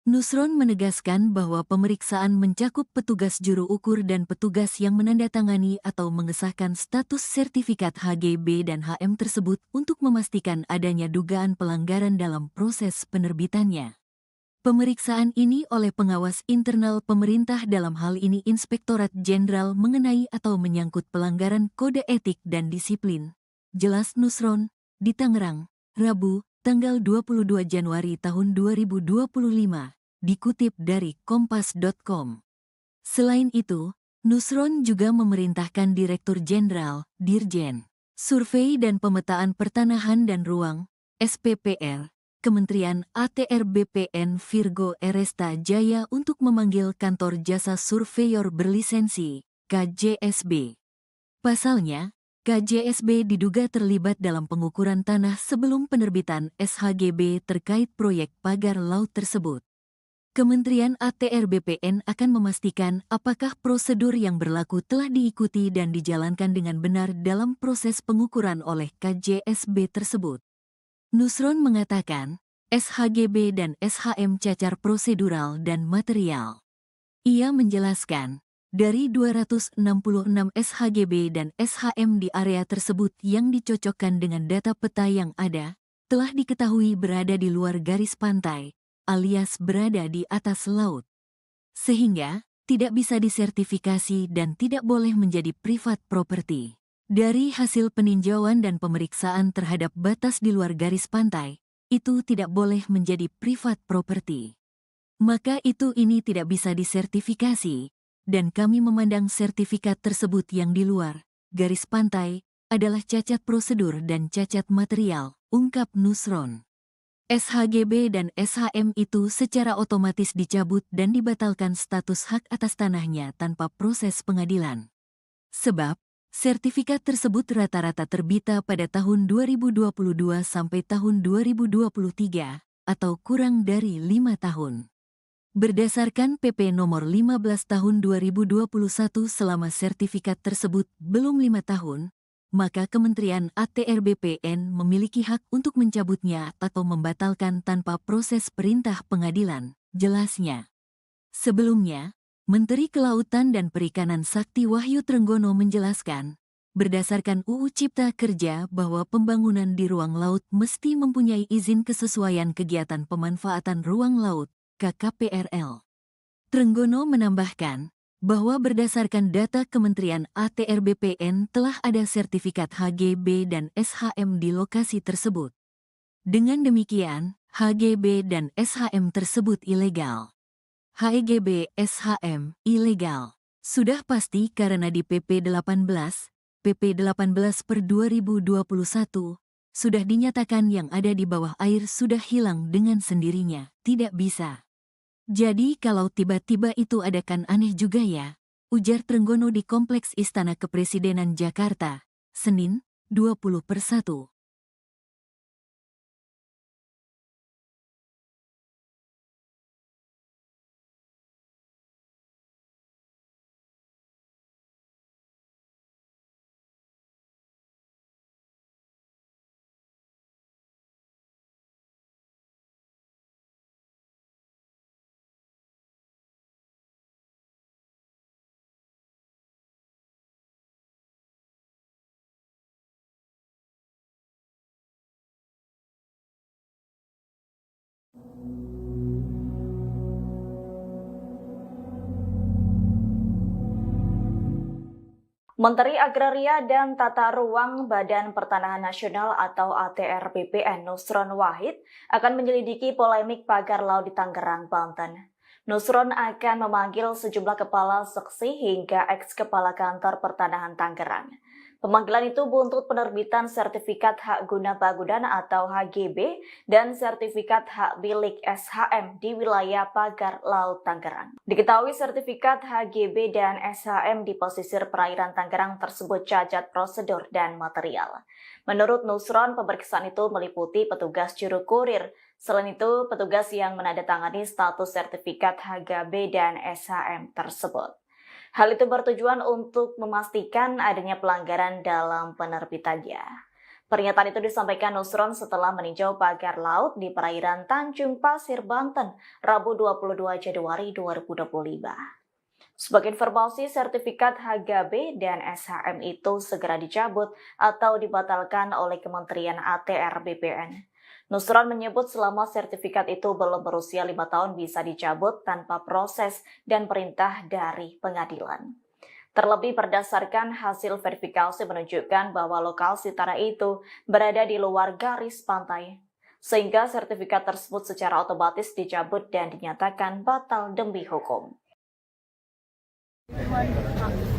Nusron menegaskan bahwa pemeriksaan mencakup petugas juru ukur dan petugas yang menandatangani atau mengesahkan status sertifikat HGB dan HM tersebut untuk memastikan adanya dugaan pelanggaran dalam proses penerbitannya. Pemeriksaan ini oleh pengawas internal pemerintah dalam hal ini Inspektorat Jenderal mengenai atau menyangkut pelanggaran kode etik dan disiplin. Jelas Nusron, di Tangerang, Rabu, tanggal 22 Januari tahun 2025, dikutip dari kompas.com. Selain itu, Nusron juga memerintahkan Direktur Jenderal, Dirjen, Survei dan Pemetaan Pertanahan dan Ruang, SPPR, Kementerian ATR BPN Virgo Eresta Jaya untuk memanggil Kantor Jasa Surveyor Berlisensi, KJSB. Pasalnya, KJSB diduga terlibat dalam pengukuran tanah sebelum penerbitan SHGB terkait proyek pagar laut tersebut. Kementerian ATR BPN akan memastikan apakah prosedur yang berlaku telah diikuti dan dijalankan dengan benar dalam proses pengukuran oleh KJSB tersebut. Nusron mengatakan, SHGB dan SHM cacar prosedural dan material. Ia menjelaskan, dari 266 SHGB dan SHM di area tersebut yang dicocokkan dengan data peta yang ada, telah diketahui berada di luar garis pantai, alias berada di atas laut. Sehingga, tidak bisa disertifikasi dan tidak boleh menjadi privat property. Dari hasil peninjauan dan pemeriksaan terhadap batas di luar garis pantai, itu tidak boleh menjadi privat property. maka ini tidak bisa disertifikasi, dan kami memandang sertifikat tersebut yang di luar garis pantai adalah cacat prosedur dan cacat material, ungkap Nusron. SHGB dan SHM itu secara otomatis dicabut dan dibatalkan status hak atas tanahnya tanpa proses pengadilan. Sebab, sertifikat tersebut rata-rata terbita pada tahun 2022 sampai tahun 2023, atau kurang dari 5 tahun. Berdasarkan PP nomor 15 tahun 2021 selama sertifikat tersebut belum 5 tahun, maka Kementerian ATR BPN memiliki hak untuk mencabutnya atau membatalkan tanpa proses perintah pengadilan, jelasnya. Sebelumnya, Menteri Kelautan dan Perikanan Sakti Wahyu Trenggono menjelaskan, berdasarkan UU Cipta Kerja bahwa pembangunan di ruang laut mesti mempunyai izin kesesuaian kegiatan pemanfaatan ruang laut, KKPRL. Trenggono menambahkan bahwa berdasarkan data Kementerian ATR BPN telah ada sertifikat HGB dan SHM di lokasi tersebut. Dengan demikian, HGB dan SHM tersebut ilegal. HGB SHM ilegal. Sudah pasti karena di PP 18 per 2021, sudah dinyatakan yang ada di bawah air sudah hilang dengan sendirinya, tidak bisa. Jadi kalau tiba-tiba itu ada kan aneh juga ya, ujar Trenggono di Kompleks Istana Kepresidenan Jakarta, Senin, 20/1. Menteri Agraria dan Tata Ruang Badan Pertanahan Nasional atau ATR BPN Nusron Wahid akan menyelidiki polemik pagar laut di Tangerang, Banten. Nusron akan memanggil sejumlah kepala seksi hingga eks-kepala kantor pertanahan Tangerang. Pemanggilan itu buntut penerbitan sertifikat hak guna bangunan atau HGB dan sertifikat hak milik SHM di wilayah pagar laut Tangerang. Diketahui sertifikat HGB dan SHM di pesisir perairan Tangerang tersebut cacat prosedur dan material. Menurut Nusron, pemeriksaan itu meliputi petugas juru kurir. Selain itu, petugas yang menandatangani status sertifikat HGB dan SHM tersebut. Hal itu bertujuan untuk memastikan adanya pelanggaran dalam penerbitannya. Pernyataan itu disampaikan Nusron setelah meninjau pagar laut di perairan Tanjung Pasir, Banten, Rabu 22 Januari 2025. Sebagai informasi, sertifikat HGB dan SHM itu segera dicabut atau dibatalkan oleh Kementerian ATR BPN. Nusron menyebut selama sertifikat itu belum berusia 5 tahun bisa dicabut tanpa proses dan perintah dari pengadilan. Terlebih berdasarkan hasil verifikasi menunjukkan bahwa lokasi tanah itu berada di luar garis pantai, sehingga sertifikat tersebut secara otomatis dicabut dan dinyatakan batal demi hukum.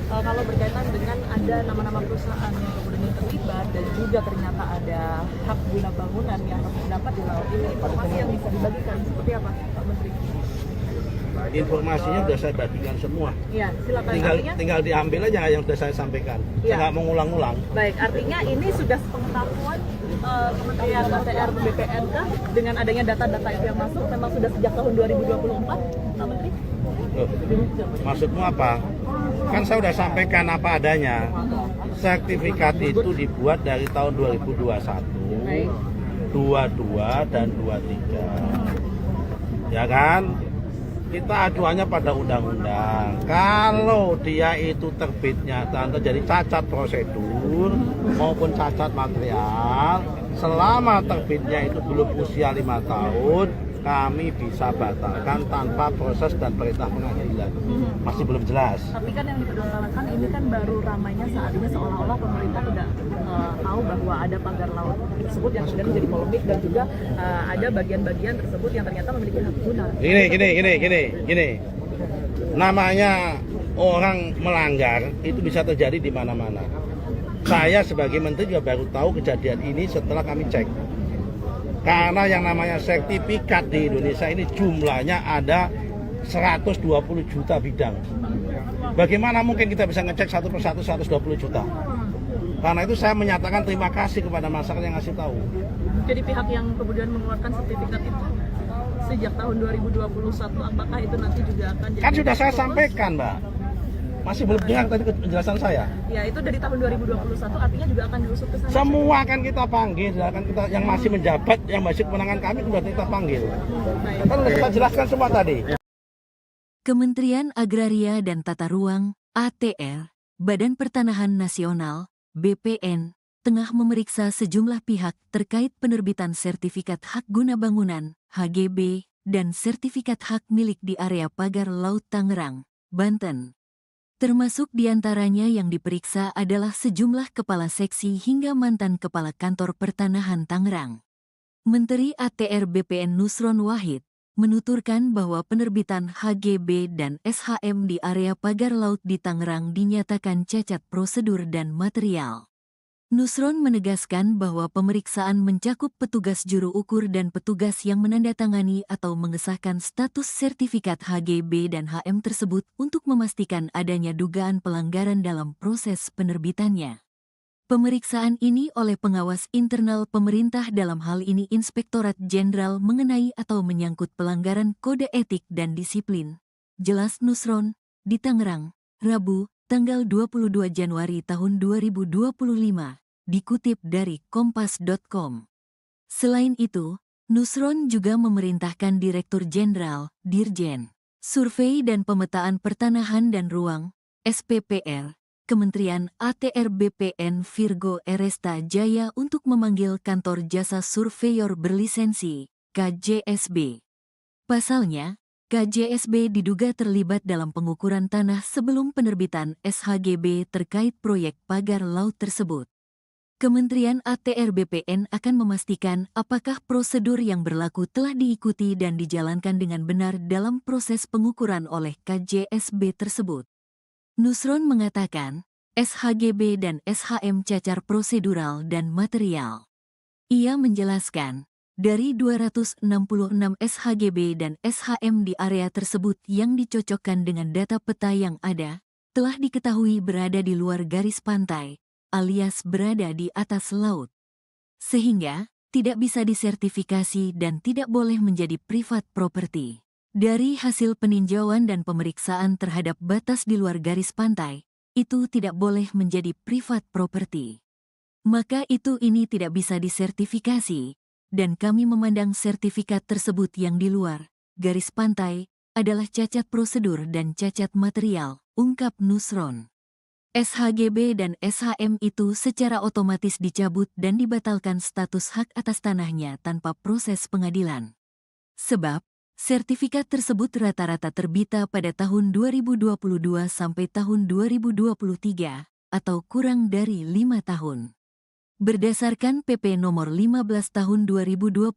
Kalau berkaitan dengan ada nama-nama perusahaan yang kemudian terlibat dan juga ternyata ada hak guna bangunan yang terdapat di laut ini, informasi yang bisa dibagikan seperti apa, Pak Menteri? Informasinya sudah saya bagikan semua. Iya, silakan. Tinggal diambil aja yang sudah saya sampaikan. Saya nggak mau ngulang-ngulang. Baik, artinya ini sudah sepengetahuan Kementerian ATR BPN kah dengan adanya data-data itu yang masuk memang sudah sejak tahun 2024, Pak Menteri? Loh, maksudmu apa? Kan saya sudah sampaikan apa adanya. Sertifikat itu dibuat dari tahun 2021, 22 dan 23. Ya kan? Kita acuannya pada undang-undang. Kalau dia itu terbitnya terjadi cacat prosedur maupun cacat material, selama terbitnya itu belum usia 5 tahun, kami bisa batalkan tanpa proses dan perintah pengadilan. Masih belum jelas. Tapi kan yang dipermasalahkan ini kan baru ramainya saat ini seolah-olah pemerintah tidak tahu bahwa ada pagar laut tersebut yang kemudian menjadi polemik dan juga ada bagian-bagian tersebut yang ternyata memiliki hak guna. Gini. Namanya orang melanggar itu bisa terjadi di mana-mana. Saya sebagai menteri juga baru tahu kejadian ini setelah kami cek. Karena yang namanya sertifikat di Indonesia ini jumlahnya ada 120 juta bidang. Bagaimana mungkin kita bisa ngecek satu persatu 120 juta? Karena itu saya menyatakan terima kasih kepada masyarakat yang ngasih tahu. Jadi pihak yang kemudian mengeluarkan sertifikat itu sejak tahun 2021, apakah itu nanti juga akan jadi... Kan sudah saya sampaikan, Mbak. Masih belum dengar tadi penjelasan saya. Ya, itu dari tahun 2021 artinya juga akan diusut ke sana. Semua akan kita panggil, akan kita yang masih menjabat, yang masih kewenangan kami sudah kita panggil. Kan sudah kita jelaskan semua tadi. Kementerian Agraria dan Tata Ruang (ATR), Badan Pertanahan Nasional (BPN), tengah memeriksa sejumlah pihak terkait penerbitan sertifikat hak guna bangunan (HGB) dan sertifikat hak milik di area pagar Laut Tangerang, Banten. Termasuk diantaranya yang diperiksa adalah sejumlah kepala seksi hingga mantan kepala kantor pertanahan Tangerang. Menteri ATR BPN Nusron Wahid menuturkan bahwa penerbitan HGB dan SHM di area pagar laut di Tangerang dinyatakan cacat prosedur dan material. Nusron menegaskan bahwa pemeriksaan mencakup petugas juru ukur dan petugas yang menandatangani atau mengesahkan status sertifikat HGB dan HM tersebut untuk memastikan adanya dugaan pelanggaran dalam proses penerbitannya. Pemeriksaan ini oleh pengawas internal pemerintah, dalam hal ini Inspektorat Jenderal, mengenai atau menyangkut pelanggaran kode etik dan disiplin. Jelas Nusron, di Tangerang, Rabu, tanggal 22 Januari tahun 2025, dikutip dari kompas.com. Selain itu, Nusron juga memerintahkan Direktur Jenderal, Dirjen, Survei dan Pemetaan Pertanahan dan Ruang, SPPR, Kementerian ATR BPN Virgo Eresta Jaya untuk memanggil Kantor Jasa Surveyor Berlisensi, KJSB. Pasalnya, KJSB diduga terlibat dalam pengukuran tanah sebelum penerbitan SHGB terkait proyek pagar laut tersebut. Kementerian ATR BPN akan memastikan apakah prosedur yang berlaku telah diikuti dan dijalankan dengan benar dalam proses pengukuran oleh KJSB tersebut. Nusron mengatakan, SHGB dan SHM cacar prosedural dan material. Ia menjelaskan, dari 266 SHGB dan SHM di area tersebut yang dicocokkan dengan data peta yang ada, telah diketahui berada di luar garis pantai, alias berada di atas laut. Sehingga, tidak bisa disertifikasi dan tidak boleh menjadi privat property. Dari hasil peninjauan dan pemeriksaan terhadap batas di luar garis pantai, itu tidak boleh menjadi privat property. Maka ini tidak bisa disertifikasi, dan kami memandang sertifikat tersebut yang di luar garis pantai adalah cacat prosedur dan cacat material, ungkap Nusron. SHGB dan SHM itu secara otomatis dicabut dan dibatalkan status hak atas tanahnya tanpa proses pengadilan. Sebab, sertifikat tersebut rata-rata terbita pada tahun 2022 sampai tahun 2023, atau kurang dari 5 tahun. Berdasarkan PP nomor 15 tahun 2021,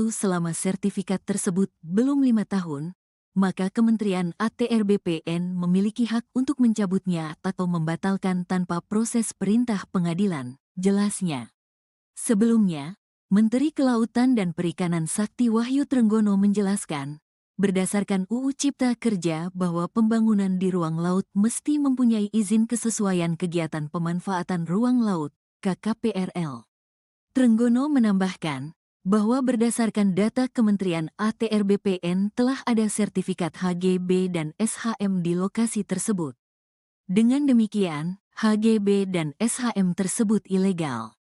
selama sertifikat tersebut belum 5 tahun, maka Kementerian ATR BPN memiliki hak untuk mencabutnya atau membatalkan tanpa proses perintah pengadilan, jelasnya. Sebelumnya, Menteri Kelautan dan Perikanan Sakti Wahyu Trenggono menjelaskan, berdasarkan UU Cipta Kerja bahwa pembangunan di ruang laut mesti mempunyai izin kesesuaian kegiatan pemanfaatan ruang laut, KKPRL. Trenggono menambahkan bahwa berdasarkan data Kementerian ATR BPN telah ada sertifikat HGB dan SHM di lokasi tersebut. Dengan demikian, HGB dan SHM tersebut ilegal.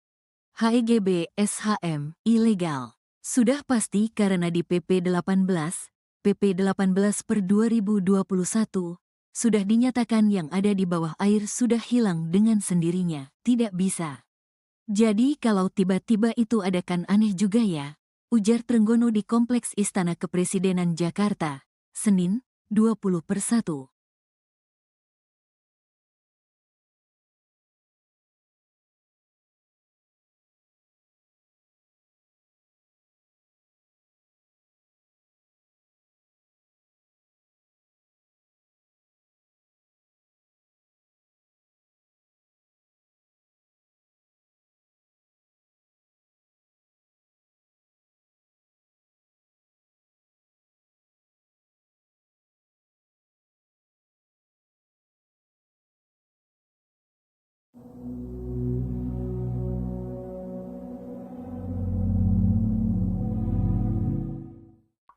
HGB SHM ilegal sudah pasti karena di PP 18 per 2021 sudah dinyatakan yang ada di bawah air sudah hilang dengan sendirinya, tidak bisa. Jadi kalau tiba-tiba itu ada kan aneh juga ya. ujar Trenggono di Kompleks Istana Kepresidenan Jakarta, Senin, 20/1.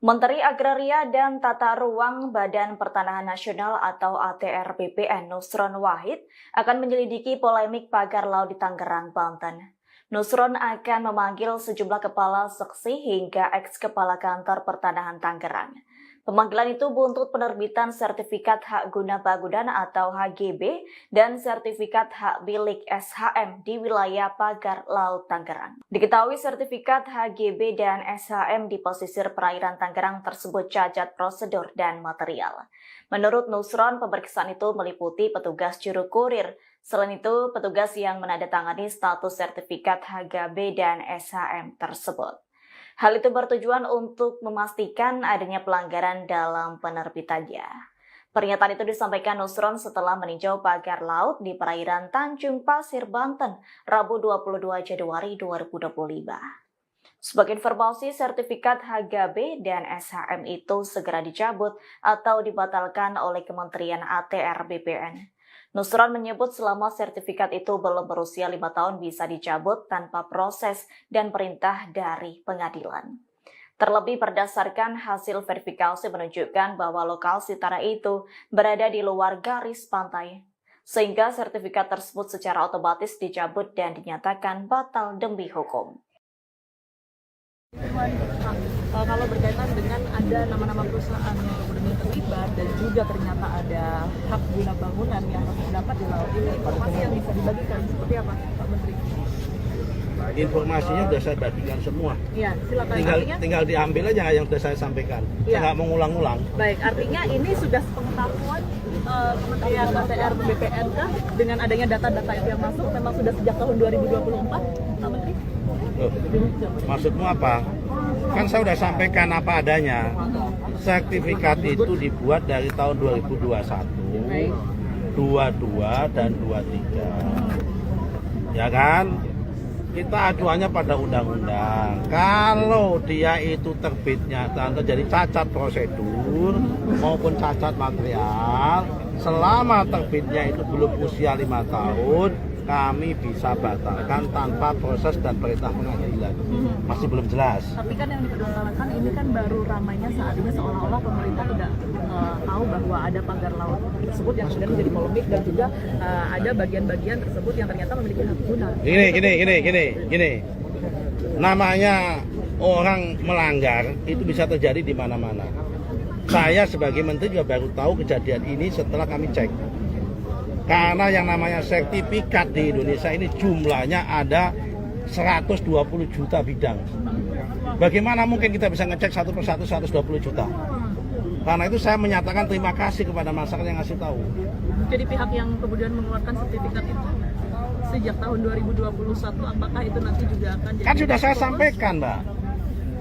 Menteri Agraria dan Tata Ruang Badan Pertanahan Nasional atau ATR BPN Nusron Wahid akan menyelidiki polemik pagar laut di Tangerang, Banten. Nusron akan memanggil sejumlah kepala seksi hingga eks-kepala kantor pertanahan Tangerang. Pemanggilan itu buntut penerbitan sertifikat hak guna bangunan atau HGB dan sertifikat hak milik SHM di wilayah pagar laut Tangerang. Diketahui sertifikat HGB dan SHM di pesisir perairan Tangerang tersebut cacat prosedur dan material. Menurut Nusron, pemeriksaan itu meliputi petugas juru kurir. Selain itu, petugas yang menandatangani status sertifikat HGB dan SHM tersebut. Hal itu bertujuan untuk memastikan adanya pelanggaran dalam penerbitannya. Pernyataan itu disampaikan Nusron setelah meninjau pagar laut di perairan Tanjung Pasir, Banten, Rabu 22 Januari 2025. Sebagai informasi, sertifikat HGB dan SHM itu segera dicabut atau dibatalkan oleh Kementerian ATR BPN. Nusron menyebut selama sertifikat itu belum berusia 5 tahun bisa dicabut tanpa proses dan perintah dari pengadilan. Terlebih berdasarkan hasil verifikasi menunjukkan bahwa lokasi tanah itu berada di luar garis pantai, sehingga sertifikat tersebut secara otomatis dicabut dan dinyatakan batal demi hukum. Kalau berkaitan dengan ada nama-nama perusahaan yang kemudian terlibat dan juga ternyata ada hak guna bangunan yang terdapat di laut ini, informasi yang bisa dibagikan seperti apa, Pak Menteri? Informasinya sudah saya bagikan semua. Iya, silakan. Tinggal diambil aja yang sudah saya sampaikan. Ya. Saya nggak mengulang-ulang. Baik, artinya ini sudah sepengetahuan Kementerian ATR BPN kah dengan adanya data-data itu yang masuk memang sudah sejak tahun 2024, Pak Menteri? Loh, maksudmu apa? Kan saya sudah sampaikan apa adanya. Sertifikat itu dibuat dari tahun 2021, 22 dan 23. Ya kan? Kita acuannya pada undang-undang. Kalau dia itu terbitnya terjadi cacat prosedur maupun cacat material, selama terbitnya itu belum usia 5 tahun, kami bisa batalkan tanpa proses dan perintah pengadilan. Masih belum jelas. Tapi kan yang diperdebatkan ini kan baru ramainya saat ini seolah-olah pemerintah tidak tahu bahwa ada pagar laut tersebut yang kemudian menjadi polemik dan juga ada bagian-bagian tersebut yang ternyata memiliki hak guna. Gini. Namanya orang melanggar itu bisa terjadi di mana-mana. Saya sebagai menteri juga baru tahu kejadian ini setelah kami cek. Karena yang namanya sertifikat di Indonesia ini jumlahnya ada 120 juta bidang. Bagaimana mungkin kita bisa ngecek satu persatu 120 juta? Karena itu saya menyatakan terima kasih kepada masyarakat yang ngasih tahu. Jadi pihak yang kemudian mengeluarkan sertifikat itu sejak tahun 2021, apakah itu nanti juga akan jadi... Kan sudah saya sampaikan, Mbak.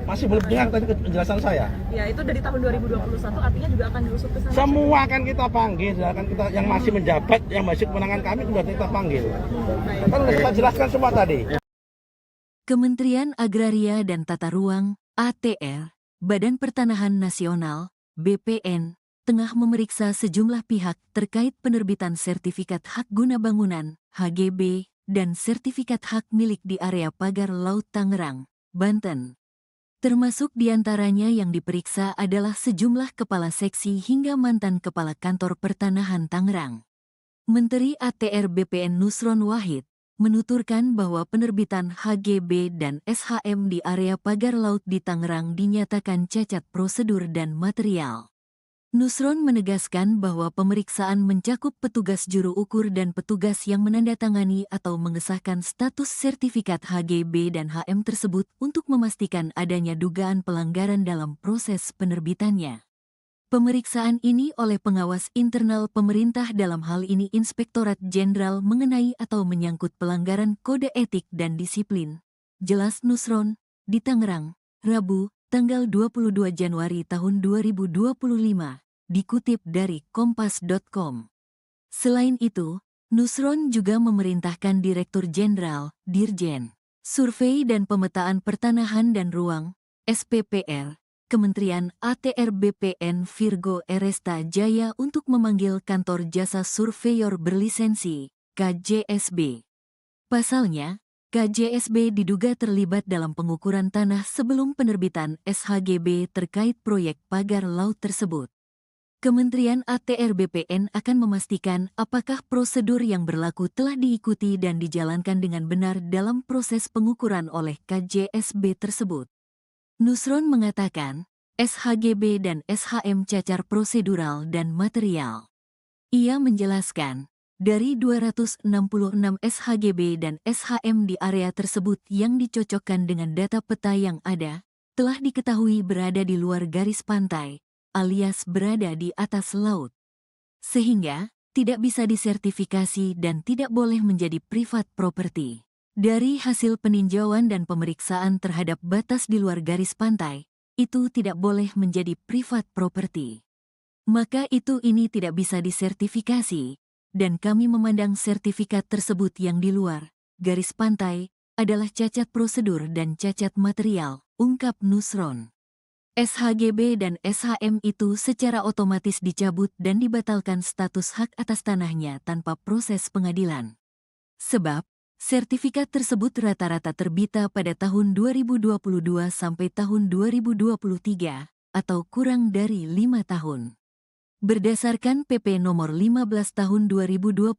Masih belum dengar tadi penjelasan saya. Ya, itu dari tahun 2021 artinya juga akan diusut ke sana. Semua akan kita panggil, akan kita yang masih menjabat, yang masih kewenangan kami sudah kita panggil. Kan sudah kita jelaskan semua tadi. Kementerian Agraria dan Tata Ruang (ATR), Badan Pertanahan Nasional (BPN), tengah memeriksa sejumlah pihak terkait penerbitan sertifikat hak guna bangunan (HGB) dan sertifikat hak milik di area pagar laut Tangerang, Banten. Termasuk diantaranya yang diperiksa adalah sejumlah kepala seksi hingga mantan kepala kantor pertanahan Tangerang. Menteri ATR BPN Nusron Wahid menuturkan bahwa penerbitan HGB dan SHM di area pagar laut di Tangerang dinyatakan cacat prosedur dan material. Nusron menegaskan bahwa pemeriksaan mencakup petugas juru ukur dan petugas yang menandatangani atau mengesahkan status sertifikat HGB dan HM tersebut untuk memastikan adanya dugaan pelanggaran dalam proses penerbitannya. Pemeriksaan ini oleh pengawas internal pemerintah dalam hal ini Inspektorat Jenderal mengenai atau menyangkut pelanggaran kode etik dan disiplin. Jelas Nusron, di Tangerang, Rabu, tanggal 22 Januari tahun 2025. Dikutip dari kompas.com. Selain itu, Nusron juga memerintahkan Direktur Jenderal, Dirjen, Survei dan Pemetaan Pertanahan dan Ruang, SPPR, Kementerian ATR BPN Virgo Eresta Jaya untuk memanggil Kantor Jasa Surveyor Berlisensi, KJSB. Pasalnya, KJSB diduga terlibat dalam pengukuran tanah sebelum penerbitan SHGB terkait proyek pagar laut tersebut. Kementerian ATR BPN akan memastikan apakah prosedur yang berlaku telah diikuti dan dijalankan dengan benar dalam proses pengukuran oleh KJSB tersebut. Nusron mengatakan, SHGB dan SHM cacar prosedural dan material. Ia menjelaskan, dari 266 SHGB dan SHM di area tersebut yang dicocokkan dengan data peta yang ada, telah diketahui berada di luar garis pantai, alias berada di atas laut. Sehingga, tidak bisa disertifikasi dan tidak boleh menjadi privat property. Dari hasil peninjauan dan pemeriksaan terhadap batas di luar garis pantai, itu tidak boleh menjadi privat property. Maka ini tidak bisa disertifikasi, dan kami memandang sertifikat tersebut yang di luar garis pantai adalah cacat prosedur dan cacat material, ungkap Nusron. SHGB dan SHM itu secara otomatis dicabut dan dibatalkan status hak atas tanahnya tanpa proses pengadilan. Sebab, sertifikat tersebut rata-rata terbita pada tahun 2022 sampai tahun 2023, atau kurang dari 5 tahun. Berdasarkan PP nomor 15 tahun 2021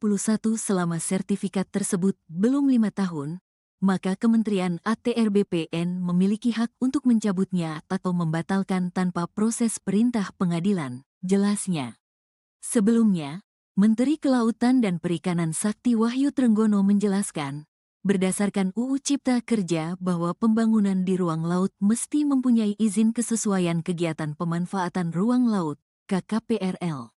selama sertifikat tersebut belum 5 tahun, maka Kementerian ATR BPN memiliki hak untuk mencabutnya atau membatalkan tanpa proses perintah pengadilan, jelasnya. Sebelumnya, Menteri Kelautan dan Perikanan Sakti Wahyu Trenggono menjelaskan, berdasarkan UU Cipta Kerja bahwa pembangunan di ruang laut mesti mempunyai izin kesesuaian kegiatan pemanfaatan ruang laut, KKPRL.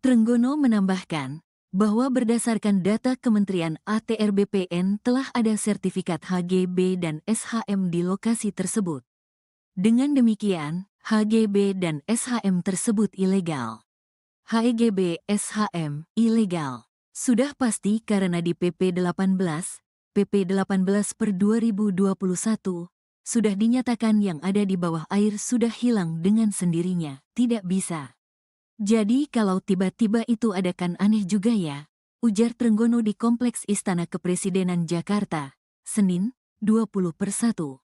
Trenggono menambahkan, bahwa berdasarkan data Kementerian ATR BPN telah ada sertifikat HGB dan SHM di lokasi tersebut. Dengan demikian, HGB dan SHM tersebut ilegal. HGB SHM ilegal. Sudah pasti karena di PP 18 per 2021, sudah dinyatakan yang ada di bawah air sudah hilang dengan sendirinya, tidak bisa. Jadi kalau tiba-tiba itu ada kan aneh juga ya, ujar Trenggono di Kompleks Istana Kepresidenan Jakarta, Senin, 20/1.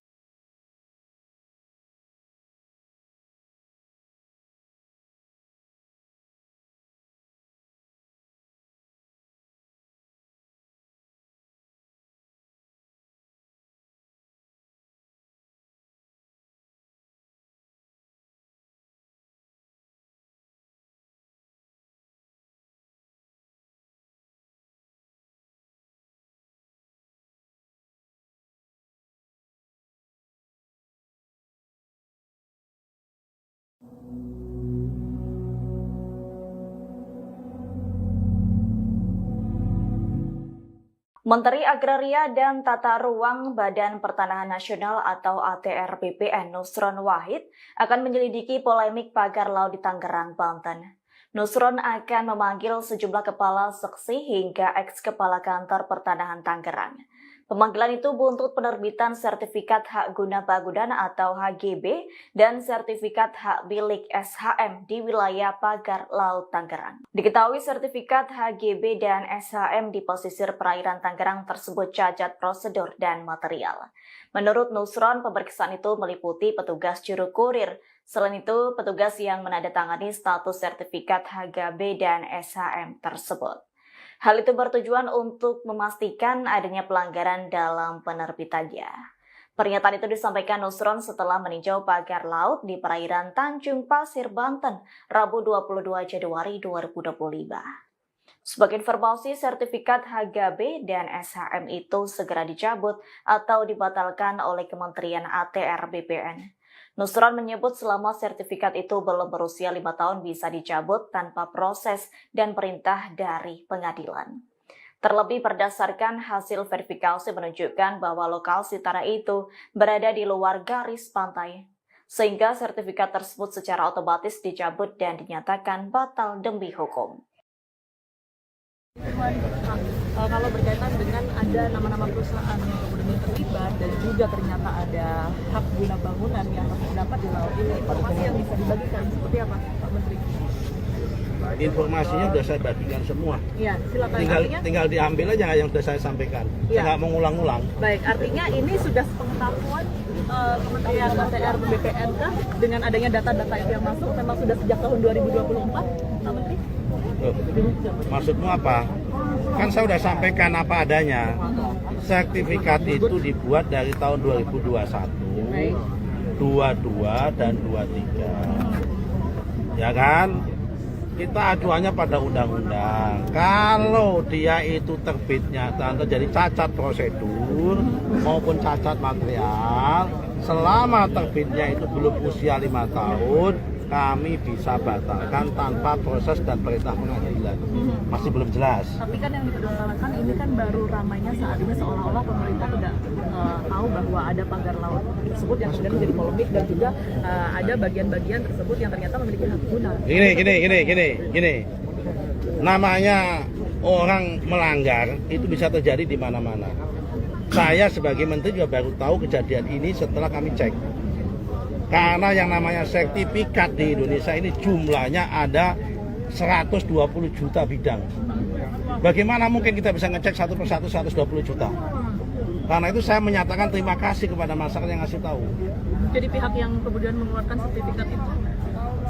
Menteri Agraria dan Tata Ruang Badan Pertanahan Nasional atau ATR BPN Nusron Wahid akan menyelidiki polemik pagar laut di Tangerang, Banten. Nusron akan memanggil sejumlah kepala seksi hingga eks-kepala kantor pertanahan Tangerang. Pemanggilan itu buntut penerbitan sertifikat hak guna bangunan atau HGB dan sertifikat hak milik SHM di wilayah pagar laut Tangerang. Diketahui sertifikat HGB dan SHM di pesisir perairan Tangerang tersebut cacat prosedur dan material. Menurut Nusron, pemeriksaan itu meliputi petugas juru kurir. Selain itu, petugas yang menandatangani status sertifikat HGB dan SHM tersebut. Hal itu bertujuan untuk memastikan adanya pelanggaran dalam penerbitannya. Pernyataan itu disampaikan Nusron setelah meninjau pagar laut di perairan Tanjung Pasir, Banten, Rabu 22 Januari 2025. Sebagai informasi, sertifikat HGB dan SHM itu segera dicabut atau dibatalkan oleh Kementerian ATR BPN. Nusron menyebut selama sertifikat itu belum berusia 5 tahun bisa dicabut tanpa proses dan perintah dari pengadilan. Terlebih berdasarkan hasil verifikasi menunjukkan bahwa lokasi tanah itu berada di luar garis pantai, sehingga sertifikat tersebut secara otomatis dicabut dan dinyatakan batal demi hukum. Kalau berkaitan dengan ada nama-nama perusahaan yang kemudian terlibat dan juga ternyata ada hak guna bangunan yang harus didapat di laut ini, informasi yang bisa dibagikan seperti apa, Pak Menteri? Informasinya sudah saya bagikan semua. Iya, silakan. Tinggal diambil aja yang sudah saya sampaikan. Ya. Saya nggak mau ngulang-ngulang. Baik, artinya ini sudah sepengetahuan Kementerian ATR BPN kah dengan adanya data-data itu yang masuk memang sudah sejak tahun 2024, Pak Menteri? Maksudmu apa? Kan saya sudah sampaikan apa adanya. Sertifikat itu dibuat dari tahun 2021, 22 dan 23. Ya kan? Kita acuannya pada undang-undang. Kalau dia itu terbitnya terjadi cacat prosedur maupun cacat material, selama terbitnya itu belum usia 5 tahun, kami bisa batalkan tanpa proses dan perintah pengadilan. Masih belum jelas. Tapi kan yang dipermasalahkan ini kan baru ramainya saat ini seolah-olah pemerintah tidak tahu bahwa ada pagar laut tersebut yang kemudian menjadi polemik dan juga ada bagian-bagian tersebut yang ternyata memiliki hak guna. Gini. Namanya orang melanggar itu bisa terjadi di mana-mana. Saya sebagai menteri juga baru tahu kejadian ini setelah kami cek. Karena yang namanya sertifikat di Indonesia ini jumlahnya ada 120 juta bidang. Bagaimana mungkin kita bisa ngecek satu persatu 120 juta? Karena itu saya menyatakan terima kasih kepada masyarakat yang ngasih tahu. Jadi pihak yang kemudian mengeluarkan sertifikat itu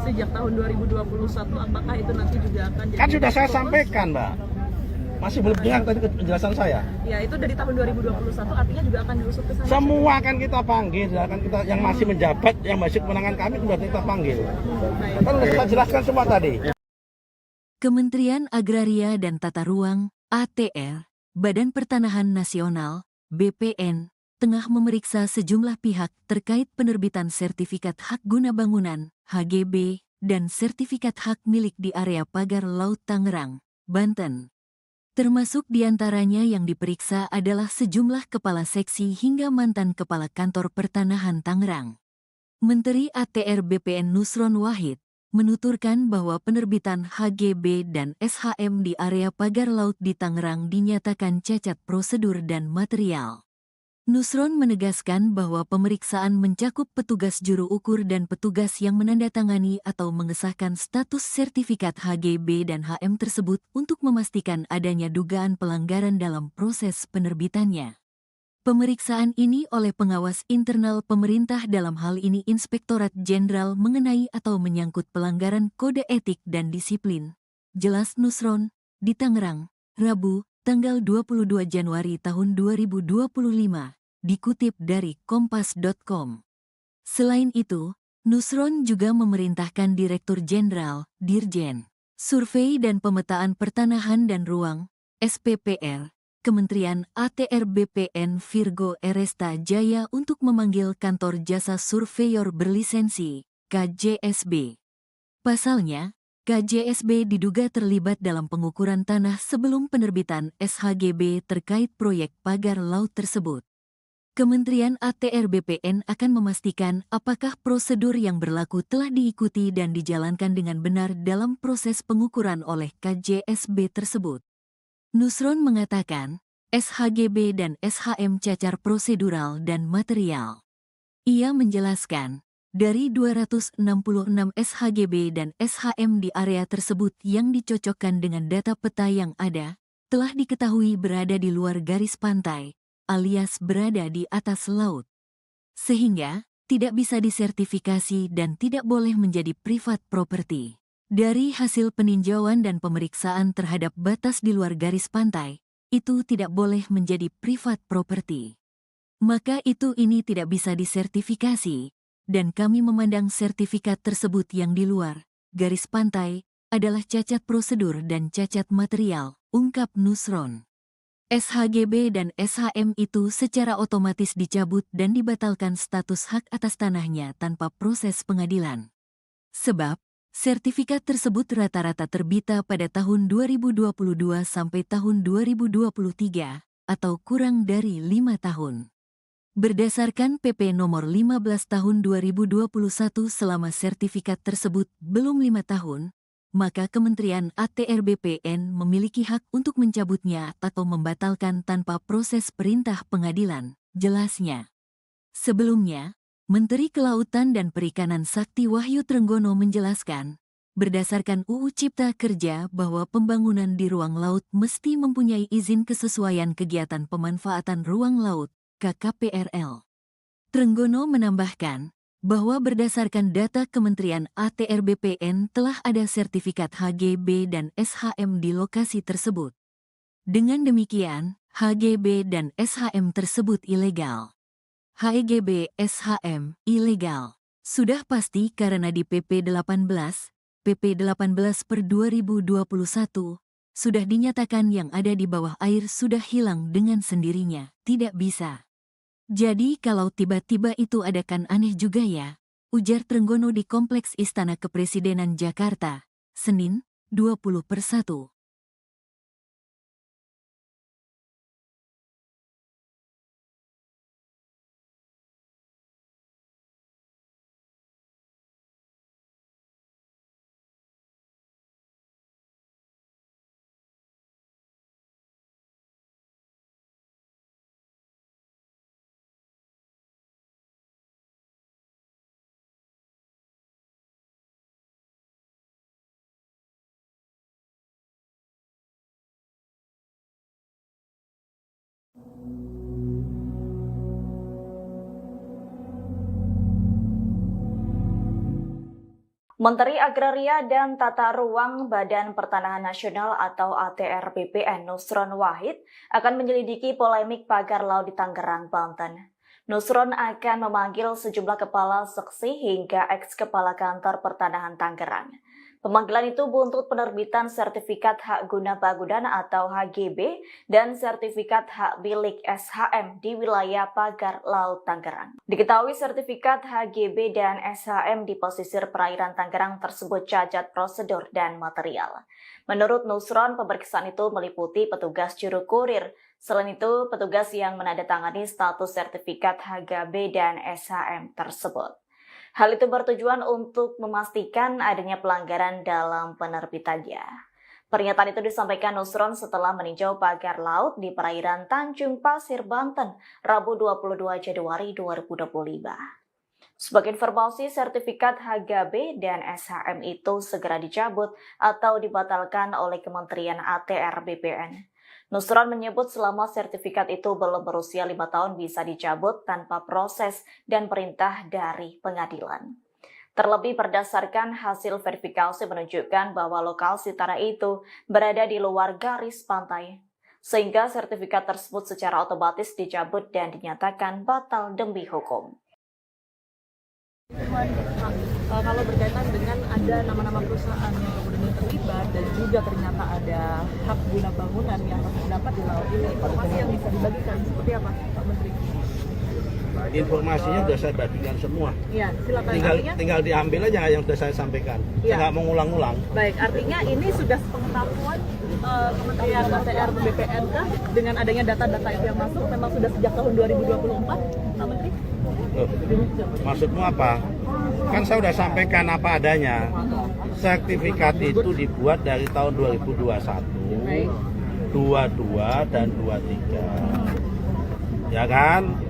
sejak tahun 2021, apakah itu nanti juga akan jadi... Kan sudah saya sampaikan, Mbak. Masih belum dengar tadi penjelasan saya. Ya, itu dari tahun 2021 artinya juga akan diusut ke sana. Semua akan kita panggil, akan kita yang masih menjabat, yang masih kewenangan kami sudah kita panggil. Kan sudah kita jelaskan semua tadi. Kementerian Agraria dan Tata Ruang (ATR), Badan Pertanahan Nasional (BPN), tengah memeriksa sejumlah pihak terkait penerbitan sertifikat hak guna bangunan (HGB) dan sertifikat hak milik di area pagar Laut Tangerang, Banten. Termasuk diantaranya yang diperiksa adalah sejumlah kepala seksi hingga mantan kepala kantor pertanahan Tangerang. Menteri ATR BPN Nusron Wahid menuturkan bahwa penerbitan HGB dan SHM di area pagar laut di Tangerang dinyatakan cacat prosedur dan material. Nusron menegaskan bahwa pemeriksaan mencakup petugas juru ukur dan petugas yang menandatangani atau mengesahkan status sertifikat HGB dan HM tersebut untuk memastikan adanya dugaan pelanggaran dalam proses penerbitannya. Pemeriksaan ini oleh pengawas internal pemerintah dalam hal ini Inspektorat Jenderal mengenai atau menyangkut pelanggaran kode etik dan disiplin. Jelas Nusron, di Tangerang, Rabu, tanggal 22 Januari tahun 2025, dikutip dari kompas.com. Selain itu, Nusron juga memerintahkan Direktur Jenderal, Dirjen, Survei dan Pemetaan Pertanahan dan Ruang, SPPR, Kementerian ATR BPN Virgo Eresta Jaya untuk memanggil Kantor Jasa Surveyor Berlisensi, KJSB. Pasalnya, KJSB diduga terlibat dalam pengukuran tanah sebelum penerbitan SHGB terkait proyek pagar laut tersebut. Kementerian ATR BPN akan memastikan apakah prosedur yang berlaku telah diikuti dan dijalankan dengan benar dalam proses pengukuran oleh KJSB tersebut. Nusron mengatakan, SHGB dan SHM cacar prosedural dan material. Ia menjelaskan, dari 266 SHGB dan SHM di area tersebut yang dicocokkan dengan data peta yang ada, telah diketahui berada di luar garis pantai, alias berada di atas laut. Sehingga, tidak bisa disertifikasi dan tidak boleh menjadi privat property. Dari hasil peninjauan dan pemeriksaan terhadap batas di luar garis pantai, itu tidak boleh menjadi privat property. maka ini tidak bisa disertifikasi, dan kami memandang sertifikat tersebut yang di luar garis pantai adalah cacat prosedur dan cacat material, ungkap Nusron. SHGB dan SHM itu secara otomatis dicabut dan dibatalkan status hak atas tanahnya tanpa proses pengadilan. Sebab, sertifikat tersebut rata-rata terbita pada tahun 2022 sampai tahun 2023, atau kurang dari 5 tahun. Berdasarkan PP nomor 15 tahun 2021 selama sertifikat tersebut belum 5 tahun, maka Kementerian ATR BPN memiliki hak untuk mencabutnya atau membatalkan tanpa proses perintah pengadilan, jelasnya. Sebelumnya, Menteri Kelautan dan Perikanan Sakti Wahyu Trenggono menjelaskan, berdasarkan UU Cipta Kerja bahwa pembangunan di ruang laut mesti mempunyai izin kesesuaian kegiatan pemanfaatan ruang laut, KKPRL. Trenggono menambahkan, bahwa berdasarkan data Kementerian ATR BPN telah ada sertifikat HGB dan SHM di lokasi tersebut. Dengan demikian, HGB dan SHM tersebut ilegal. HGB SHM ilegal. Sudah pasti karena di PP 18 per 2021, sudah dinyatakan yang ada di bawah air sudah hilang dengan sendirinya, tidak bisa. Jadi kalau tiba-tiba itu ada kan aneh juga ya, ujar Trenggono di Kompleks Istana Kepresidenan Jakarta, Senin, 20/1. Menteri Agraria dan Tata Ruang Badan Pertanahan Nasional atau ATR BPN Nusron Wahid akan menyelidiki polemik pagar laut di Tangerang, Banten. Nusron akan memanggil sejumlah kepala seksi hingga eks-kepala kantor pertanahan Tangerang. Pemanggilan itu buntut penerbitan sertifikat hak guna bangunan atau HGB dan sertifikat hak milik SHM di wilayah pagar laut Tangerang. Diketahui sertifikat HGB dan SHM di pesisir perairan Tangerang tersebut cacat prosedur dan material. Menurut Nusron, pemeriksaan itu meliputi petugas juru kurir. Selain itu, petugas yang menandatangani status sertifikat HGB dan SHM tersebut. Hal itu bertujuan untuk memastikan adanya pelanggaran dalam penerbitannya. Pernyataan itu disampaikan Nusron setelah meninjau pagar laut di perairan Tanjung Pasir, Banten, Rabu 22 Januari 2025. Sebagai informasi, sertifikat HGB dan SHM itu segera dicabut atau dibatalkan oleh Kementerian ATR BPN. Nusron menyebut selama sertifikat itu belum berusia 5 tahun bisa dicabut tanpa proses dan perintah dari pengadilan. Terlebih berdasarkan hasil verifikasi menunjukkan bahwa lokasi tanah itu berada di luar garis pantai, sehingga sertifikat tersebut secara otomatis dicabut dan dinyatakan batal demi hukum. Kalau berkaitan dengan ada nama-nama perusahaan yang kemudian terlibat dan juga ternyata ada hak guna bangunan yang terdapat di laut ini, informasi yang bisa dibagikan seperti apa, Pak Menteri? Informasinya sudah saya bagikan semua. Ya, silakan. Tinggal diambil aja yang sudah saya sampaikan. Ya. Saya nggak mau ngulang-ngulang. Baik, artinya ini sudah sepengetahuan Kementerian ATR BPN dengan adanya data-data itu yang masuk memang sudah sejak tahun 2024, Pak Menteri? Loh, maksudmu apa? Kan saya sudah sampaikan apa adanya. Sertifikat itu dibuat dari tahun 2021, 22 dan 23. Ya kan?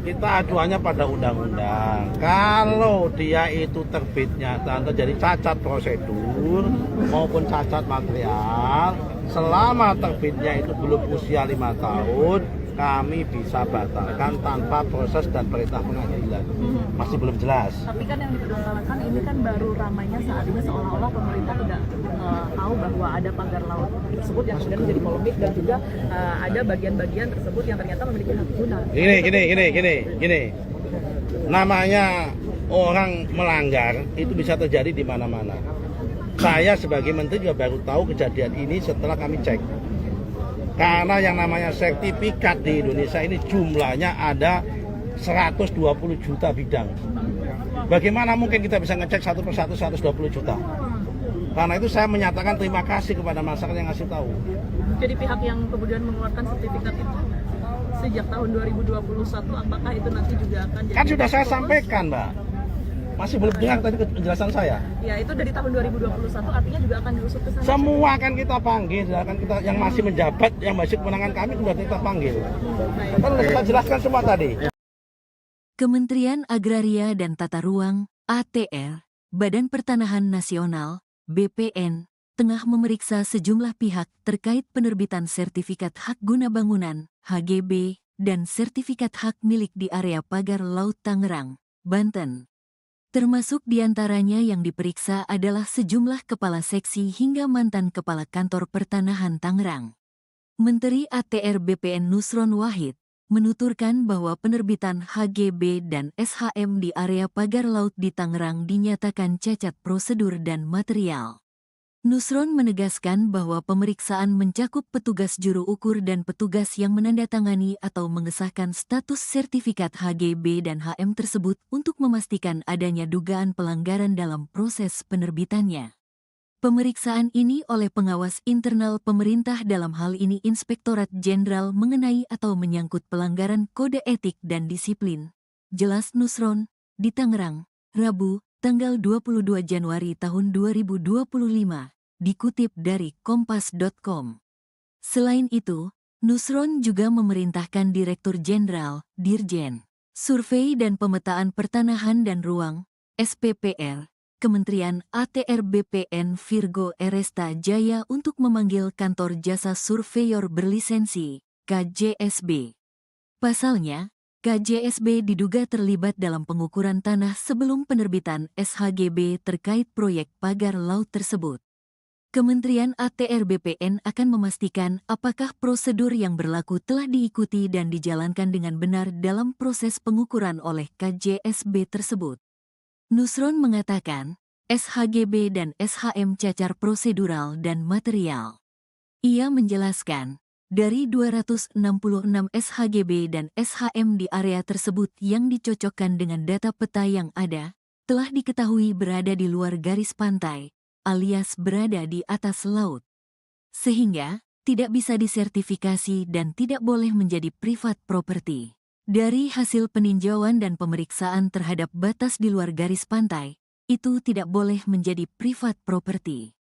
Kita acuannya pada undang-undang. Kalau dia itu terbitnya terjadi cacat prosedur maupun cacat material, selama terbitnya itu belum usia 5 tahun, kami bisa batalkan tanpa proses dan perintah pengadilan. Masih belum jelas. Tapi kan yang dipermasalahkan ini kan baru ramainya saat ini seolah-olah pemerintah tidak tahu bahwa ada pagar laut tersebut yang kemudian menjadi polemik dan juga ada bagian-bagian tersebut yang ternyata memiliki hak guna. Gini. Namanya orang melanggar itu bisa terjadi di mana-mana. Saya sebagai menteri juga baru tahu kejadian ini setelah kami cek. Karena yang namanya sertifikat di Indonesia ini jumlahnya ada 120 juta bidang. Bagaimana mungkin kita bisa ngecek satu persatu 120 juta? Karena itu saya menyatakan terima kasih kepada masyarakat yang ngasih tahu. Jadi pihak yang kemudian mengeluarkan sertifikat itu sejak tahun 2021, apakah itu nanti juga akan jadi... Kan sudah saya sampaikan, Mbak. Masih belum dengar tadi penjelasan saya. Ya, itu dari tahun 2021 artinya juga akan diusut ke sana. Semua akan kita panggil, akan kita yang masih menjabat, yang masih kewenangan kami sudah kita panggil. Kan sudah kita jelaskan semua tadi. Kementerian Agraria dan Tata Ruang (ATR), Badan Pertanahan Nasional (BPN), tengah memeriksa sejumlah pihak terkait penerbitan sertifikat hak guna bangunan (HGB) dan sertifikat hak milik di area pagar Laut Tangerang, Banten. Termasuk diantaranya yang diperiksa adalah sejumlah kepala seksi hingga mantan kepala kantor pertanahan Tangerang. Menteri ATR BPN Nusron Wahid menuturkan bahwa penerbitan HGB dan SHM di area pagar laut di Tangerang dinyatakan cacat prosedur dan material. Nusron menegaskan bahwa pemeriksaan mencakup petugas juru ukur dan petugas yang menandatangani atau mengesahkan status sertifikat HGB dan HM tersebut untuk memastikan adanya dugaan pelanggaran dalam proses penerbitannya. Pemeriksaan ini oleh pengawas internal pemerintah dalam hal ini Inspektorat Jenderal mengenai atau menyangkut pelanggaran kode etik dan disiplin. Jelas Nusron, di Tangerang, Rabu, tanggal 22 Januari tahun 2025. Dikutip dari kompas.com. Selain itu, Nusron juga memerintahkan Direktur Jenderal, Dirjen, Survei dan Pemetaan Pertanahan dan Ruang, SPPR, Kementerian ATR BPN Virgo Eresta Jaya untuk memanggil Kantor Jasa Surveyor Berlisensi, KJSB. Pasalnya, KJSB diduga terlibat dalam pengukuran tanah sebelum penerbitan SHGB terkait proyek pagar laut tersebut. Kementerian ATR BPN akan memastikan apakah prosedur yang berlaku telah diikuti dan dijalankan dengan benar dalam proses pengukuran oleh KJSB tersebut. Nusron mengatakan, SHGB dan SHM cacar prosedural dan material. Ia menjelaskan, dari 266 SHGB dan SHM di area tersebut yang dicocokkan dengan data peta yang ada, telah diketahui berada di luar garis pantai, alias berada di atas laut. Sehingga, tidak bisa disertifikasi dan tidak boleh menjadi private property. Dari hasil peninjauan dan pemeriksaan terhadap batas di luar garis pantai, itu tidak boleh menjadi private property.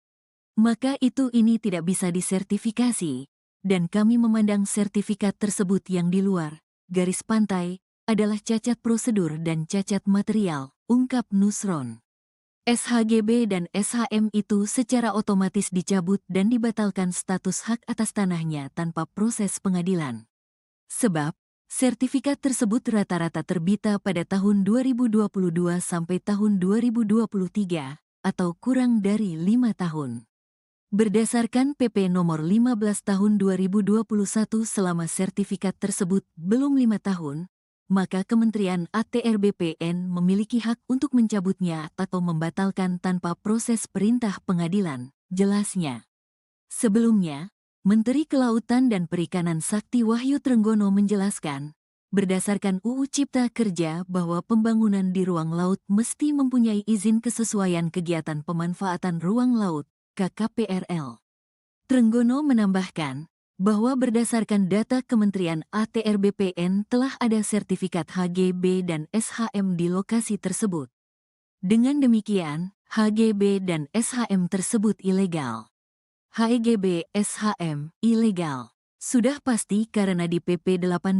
Maka ini tidak bisa disertifikasi, dan kami memandang sertifikat tersebut yang di luar garis pantai adalah cacat prosedur dan cacat material, ungkap Nusron. SHGB dan SHM itu secara otomatis dicabut dan dibatalkan status hak atas tanahnya tanpa proses pengadilan. Sebab, sertifikat tersebut rata-rata terbita pada tahun 2022 sampai tahun 2023, atau kurang dari 5 tahun. Berdasarkan PP nomor 15 tahun 2021 selama sertifikat tersebut belum 5 tahun, maka Kementerian ATR BPN memiliki hak untuk mencabutnya atau membatalkan tanpa proses perintah pengadilan, jelasnya. Sebelumnya, Menteri Kelautan dan Perikanan Sakti Wahyu Trenggono menjelaskan, berdasarkan UU Cipta Kerja bahwa pembangunan di ruang laut mesti mempunyai izin kesesuaian kegiatan pemanfaatan ruang laut, KKPRL. Trenggono menambahkan, bahwa berdasarkan data Kementerian ATR BPN telah ada sertifikat HGB dan SHM di lokasi tersebut. Dengan demikian, HGB dan SHM tersebut ilegal. HGB SHM ilegal. Sudah pasti karena di PP 18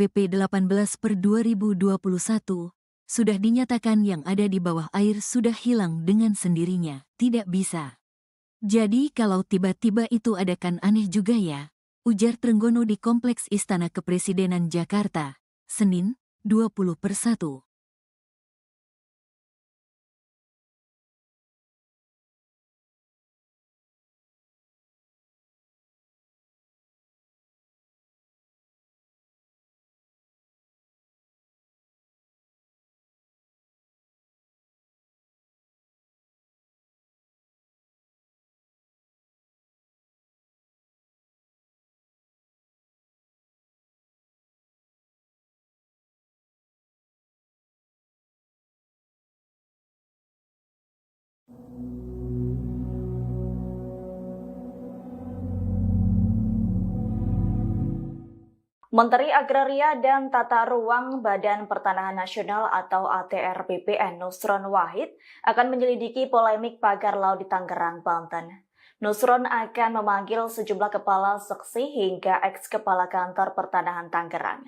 per 2021, sudah dinyatakan yang ada di bawah air sudah hilang dengan sendirinya, tidak bisa. Jadi kalau tiba-tiba itu ada kan aneh juga ya, ujar Trenggono di Kompleks Istana Kepresidenan Jakarta, Senin, 20/1. Menteri Agraria dan Tata Ruang Badan Pertanahan Nasional atau ATR BPN Nusron Wahid akan menyelidiki polemik pagar laut di Tangerang, Banten. Nusron akan memanggil sejumlah kepala seksi hingga eks-kepala kantor pertanahan Tangerang.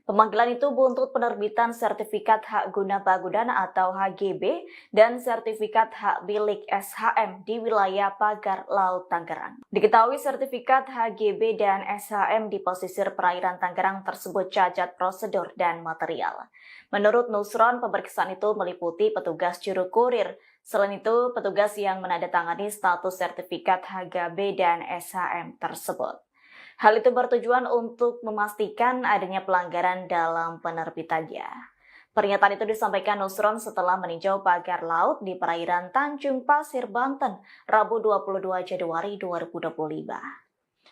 Pemanggilan itu buntut penerbitan sertifikat hak guna bangunan atau HGB dan sertifikat hak milik SHM di wilayah pagar laut Tangerang. Diketahui sertifikat HGB dan SHM di pesisir perairan Tangerang tersebut cacat prosedur dan material. Menurut Nusron, pemeriksaan itu meliputi petugas juru kurir. Selain itu, petugas yang menandatangani status sertifikat HGB dan SHM tersebut. Hal itu bertujuan untuk memastikan adanya pelanggaran dalam penerbitannya. Pernyataan itu disampaikan Nusron setelah meninjau pagar laut di perairan Tanjung Pasir, Banten, Rabu 22 Januari 2025.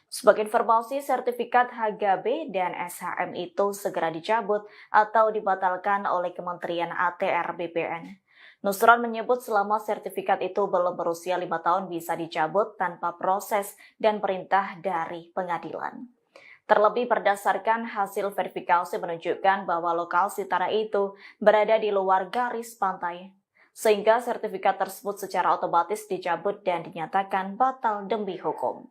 Sebagai informasi, sertifikat HGB dan SHM itu segera dicabut atau dibatalkan oleh Kementerian ATR BPN. Nusron menyebut selama sertifikat itu belum berusia 5 tahun bisa dicabut tanpa proses dan perintah dari pengadilan. Terlebih berdasarkan hasil verifikasi menunjukkan bahwa lokasi tanah itu berada di luar garis pantai, sehingga sertifikat tersebut secara otomatis dicabut dan dinyatakan batal demi hukum.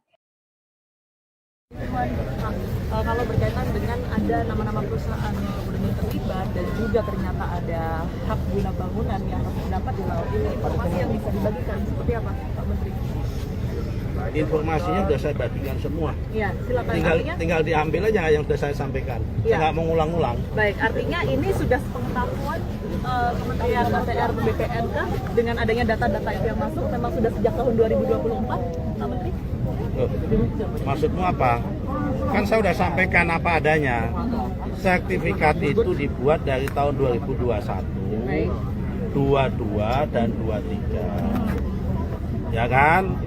Kalau berkaitan dengan ada nama-nama perusahaan yang kemudian terlibat dan juga ternyata ada hak guna bangunan yang terdapat di laut ini, informasi yang bisa dibagikan seperti apa, Pak Menteri? Informasinya sudah saya bagikan semua. Iya, silakan. Tinggal diambil aja yang sudah saya sampaikan. Ya. Saya nggak mau ngulang-ulang. Baik, artinya ini sudah sepengetahuan Kementerian ATR BPN kah dengan adanya data-data itu yang masuk memang sudah sejak tahun 2024, Pak Menteri? Maksudmu apa? Kan saya sudah sampaikan apa adanya. Sertifikat itu dibuat dari tahun 2021, 22 dan 23. Ya kan?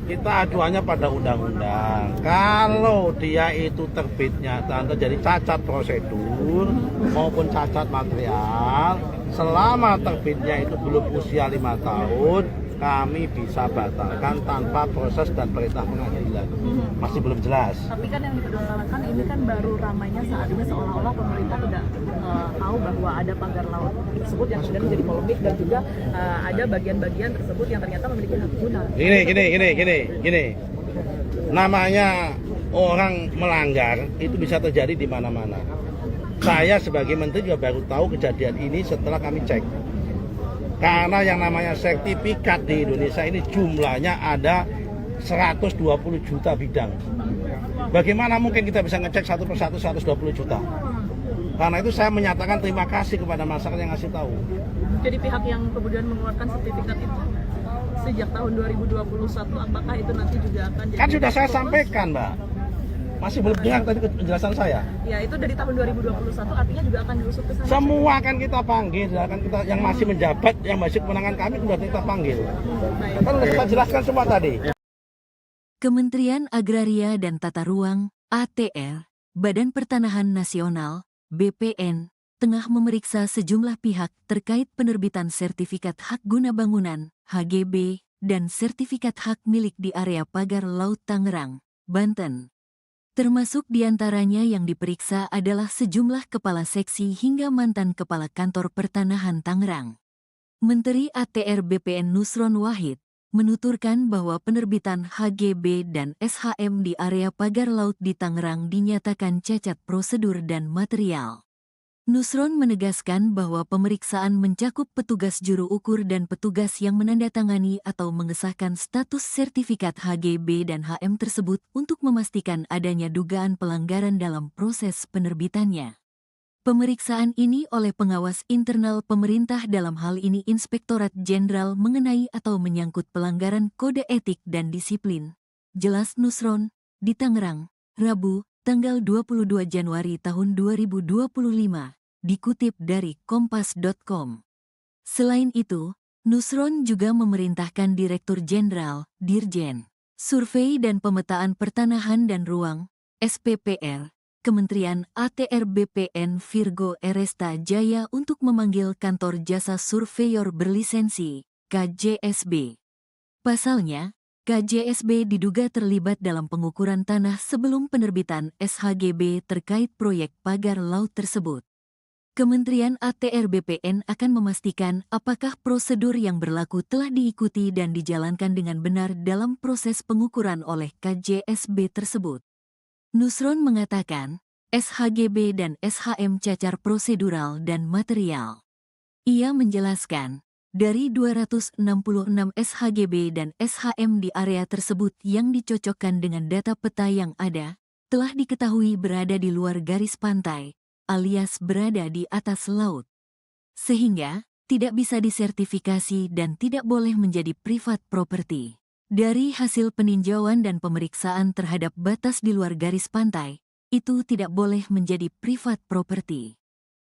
Kita acuannya pada undang-undang. Kalau dia itu terbitnya dan terjadi cacat prosedur maupun cacat material, selama terbitnya itu belum usia 5 tahun, kami bisa batalkan tanpa proses dan perintah pengadilan. Masih belum jelas. Tapi kan yang dipermasalahkan ini kan baru ramainya saat ini seolah-olah pemerintah tidak tahu bahwa ada pagar laut tersebut yang sudah menjadi polemik dan juga ada bagian-bagian tersebut yang ternyata memiliki hak guna. Gini. Namanya orang melanggar itu bisa terjadi di mana-mana. Saya sebagai menteri juga baru tahu kejadian ini setelah kami cek. Karena yang namanya sertifikat di Indonesia ini jumlahnya ada 120 juta bidang. Bagaimana mungkin kita bisa ngecek satu persatu 120 juta? Karena itu saya menyatakan terima kasih kepada masyarakat yang ngasih tahu. Jadi pihak yang kemudian mengeluarkan sertifikat itu sejak tahun 2021, apakah itu nanti juga akan jadi... Kan sudah saya sampaikan, Mbak. Masih belum dengar tadi penjelasan saya. Ya, itu dari tahun 2021 artinya juga akan diusut ke sana. Semua akan kita panggil, akan kita yang masih menjabat, yang masih kewenangan kami sudah kita panggil. Kan sudah kita jelaskan semua tadi. Kementerian Agraria dan Tata Ruang, ATR, Badan Pertanahan Nasional, BPN, tengah memeriksa sejumlah pihak terkait penerbitan sertifikat hak guna bangunan, HGB, dan sertifikat hak milik di area pagar laut Tangerang, Banten. Termasuk diantaranya yang diperiksa adalah sejumlah kepala seksi hingga mantan kepala kantor pertanahan Tangerang. Menteri ATR BPN Nusron Wahid menuturkan bahwa penerbitan HGB dan SHM di area pagar laut di Tangerang dinyatakan cacat prosedur dan material. Nusron menegaskan bahwa pemeriksaan mencakup petugas juru ukur dan petugas yang menandatangani atau mengesahkan status sertifikat HGB dan HM tersebut untuk memastikan adanya dugaan pelanggaran dalam proses penerbitannya. Pemeriksaan ini oleh pengawas internal pemerintah dalam hal ini Inspektorat Jenderal mengenai atau menyangkut pelanggaran kode etik dan disiplin. Jelas Nusron, di Tangerang, Rabu, tanggal 22 Januari tahun 2025, dikutip dari kompas.com. Selain itu, Nusron juga memerintahkan Direktur Jenderal, Dirjen, Survei dan Pemetaan Pertanahan dan Ruang, SPPR, Kementerian ATR BPN Virgo Eresta Jaya untuk memanggil Kantor Jasa Surveyor Berlisensi, KJSB. Pasalnya, KJSB diduga terlibat dalam pengukuran tanah sebelum penerbitan SHGB terkait proyek pagar laut tersebut. Kementerian ATR BPN akan memastikan apakah prosedur yang berlaku telah diikuti dan dijalankan dengan benar dalam proses pengukuran oleh KJSB tersebut. Nusron mengatakan, SHGB dan SHM cacar prosedural dan material. Ia menjelaskan, dari 266 SHGB dan SHM di area tersebut yang dicocokkan dengan data peta yang ada, telah diketahui berada di luar garis pantai, alias berada di atas laut. Sehingga, tidak bisa disertifikasi dan tidak boleh menjadi privat property. Dari hasil peninjauan dan pemeriksaan terhadap batas di luar garis pantai, itu tidak boleh menjadi privat property.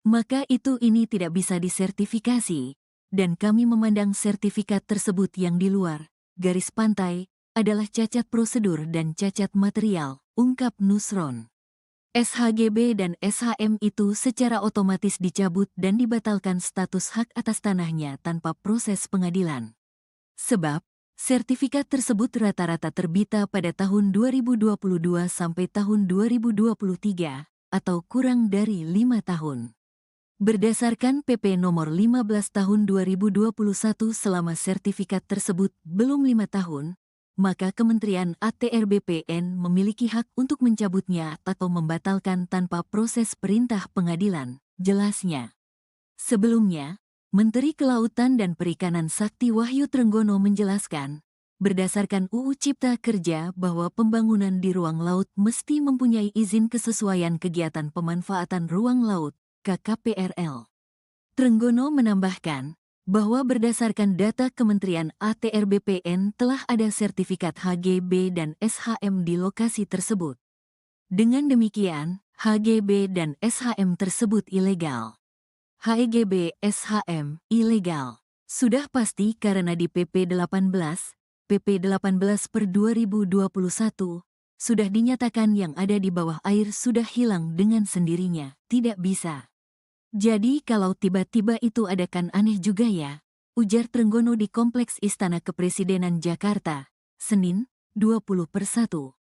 Maka ini tidak bisa disertifikasi, dan kami memandang sertifikat tersebut yang di luar garis pantai adalah cacat prosedur dan cacat material, ungkap Nusron. SHGB dan SHM itu secara otomatis dicabut dan dibatalkan status hak atas tanahnya tanpa proses pengadilan. Sebab, sertifikat tersebut rata-rata terbita pada tahun 2022 sampai tahun 2023, atau kurang dari 5 tahun. Berdasarkan PP nomor 15 tahun 2021 selama sertifikat tersebut belum 5 tahun, maka Kementerian ATR BPN memiliki hak untuk mencabutnya atau membatalkan tanpa proses perintah pengadilan, jelasnya. Sebelumnya, Menteri Kelautan dan Perikanan Sakti Wahyu Trenggono menjelaskan, berdasarkan UU Cipta Kerja bahwa pembangunan di ruang laut mesti mempunyai izin kesesuaian kegiatan pemanfaatan ruang laut, KKPRL. Trenggono menambahkan bahwa berdasarkan data Kementerian ATR BPN telah ada sertifikat HGB dan SHM di lokasi tersebut. Dengan demikian, HGB dan SHM tersebut ilegal. HGB SHM ilegal. Sudah pasti karena di PP 18 per 2021, sudah dinyatakan yang ada di bawah air sudah hilang dengan sendirinya, tidak bisa. Jadi kalau tiba-tiba itu ada kan aneh juga ya, ujar Trenggono di Kompleks Istana Kepresidenan Jakarta, Senin, 20/1.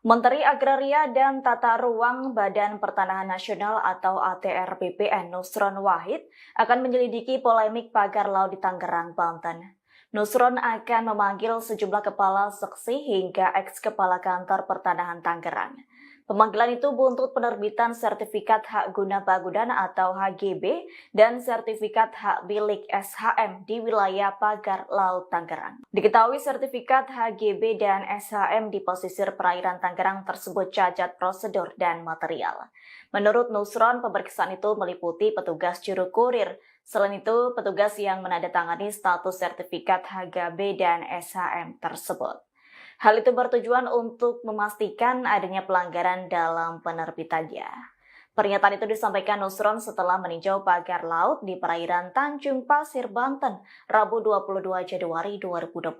Menteri Agraria dan Tata Ruang Badan Pertanahan Nasional atau ATR BPN Nusron Wahid akan menyelidiki polemik pagar laut di Tangerang, Banten. Nusron akan memanggil sejumlah kepala seksi hingga eks-kepala kantor pertanahan Tangerang. Pemanggilan itu buntut penerbitan sertifikat hak guna bangunan atau HGB dan sertifikat hak milik SHM di wilayah pagar laut Tangerang. Diketahui sertifikat HGB dan SHM di pesisir perairan Tangerang tersebut cacat prosedur dan material. Menurut Nusron, pemeriksaan itu meliputi petugas juru kurir. Selain itu, petugas yang menandatangani status sertifikat HGB dan SHM tersebut. Hal itu bertujuan untuk memastikan adanya pelanggaran dalam penerbitannya. Pernyataan itu disampaikan Nusron setelah meninjau pagar laut di perairan Tanjung Pasir, Banten, Rabu 22 Januari 2025.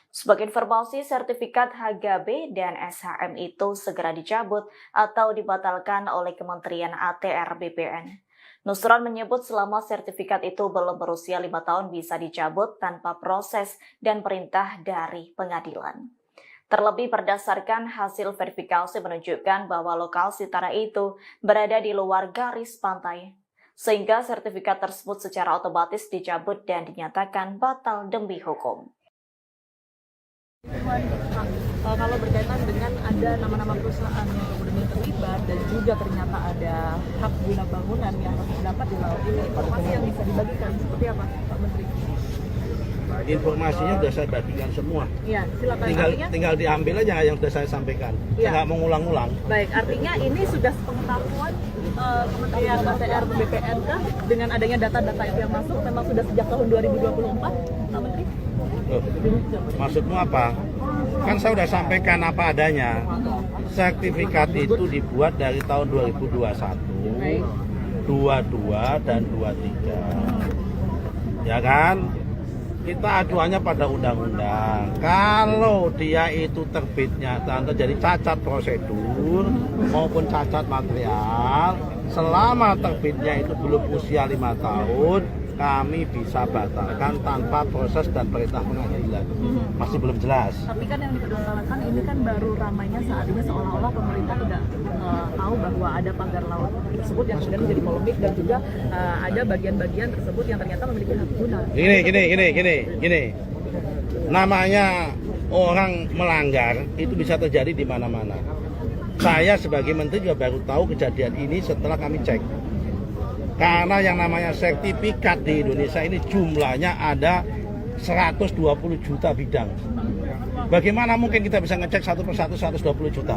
Sebagai informasi, sertifikat HGB dan SHM itu segera dicabut atau dibatalkan oleh Kementerian ATR BPN. Nusron menyebut selama sertifikat itu belum berusia 5 tahun bisa dicabut tanpa proses dan perintah dari pengadilan. Terlebih berdasarkan hasil verifikasi menunjukkan bahwa lokasi tanah itu berada di luar garis pantai, sehingga sertifikat tersebut secara otomatis dicabut dan dinyatakan batal demi hukum. Kalau berkaitan dengan ada nama-nama perusahaan yang kemudian terlibat dan juga ternyata ada hak guna bangunan yang harus didapat di laut ini, informasi yang bisa dibagikan seperti apa, Pak Menteri? Informasinya sudah saya bagikan semua. Iya, silakan. Tinggal diambil aja yang sudah saya sampaikan. Ya. Saya nggak mau ngulang-ngulang. Baik, artinya ini sudah sepengetahuan Kementerian ATR BPN kah dengan adanya data-data itu yang masuk memang sudah sejak tahun 2024, Pak Menteri? Loh, maksudmu apa? Kan saya sudah sampaikan apa adanya. Sertifikat itu dibuat dari tahun 2021, 22 dan 23. Ya kan? Kita acuannya pada undang-undang. Kalau dia itu terbitnya terjadi cacat prosedur maupun cacat material, selama terbitnya itu belum usia 5 tahun, kami bisa batalkan tanpa proses dan perintah pengadilan. Masih belum jelas. Tapi kan yang dipermasalahkan ini kan baru ramainya saat ini seolah-olah pemerintah tidak tahu bahwa ada pagar laut tersebut yang kemudian menjadi polemik dan juga ada bagian-bagian tersebut yang ternyata memiliki hak guna. Gini. Namanya orang melanggar itu bisa terjadi di mana-mana. Saya sebagai menteri juga baru tahu kejadian ini setelah kami cek. Karena yang namanya sertifikat di Indonesia ini jumlahnya ada 120 juta bidang. Bagaimana mungkin kita bisa ngecek satu persatu 120 juta?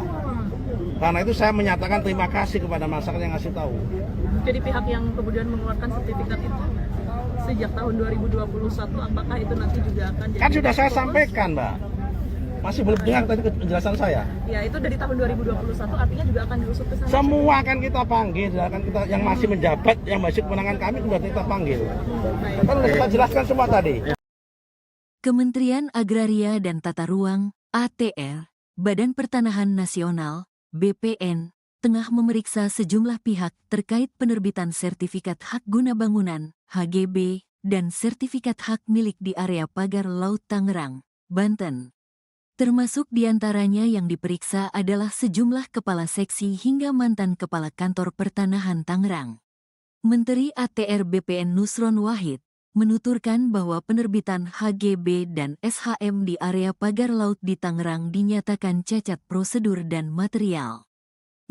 Karena itu saya menyatakan terima kasih kepada masyarakat yang ngasih tahu. Jadi pihak yang kemudian mengeluarkan sertifikat itu sejak tahun 2021, apakah itu nanti juga akan jadi... Kan sudah saya sampaikan, Mbak. Masih belum dengar tadi penjelasan saya. Ya, itu dari tahun 2021 artinya juga akan diusut ke sana. Semua akan kita panggil, akan kita yang masih menjabat, yang masih kewenangan kami sudah kita panggil. Kan sudah kita jelaskan semua tadi. Kementerian Agraria dan Tata Ruang (ATR), Badan Pertanahan Nasional (BPN), tengah memeriksa sejumlah pihak terkait penerbitan sertifikat hak guna bangunan (HGB) dan sertifikat hak milik di area pagar Laut Tangerang, Banten. Termasuk diantaranya yang diperiksa adalah sejumlah kepala seksi hingga mantan kepala kantor pertanahan Tangerang. Menteri ATR BPN Nusron Wahid menuturkan bahwa penerbitan HGB dan SHM di area pagar laut di Tangerang dinyatakan cacat prosedur dan material.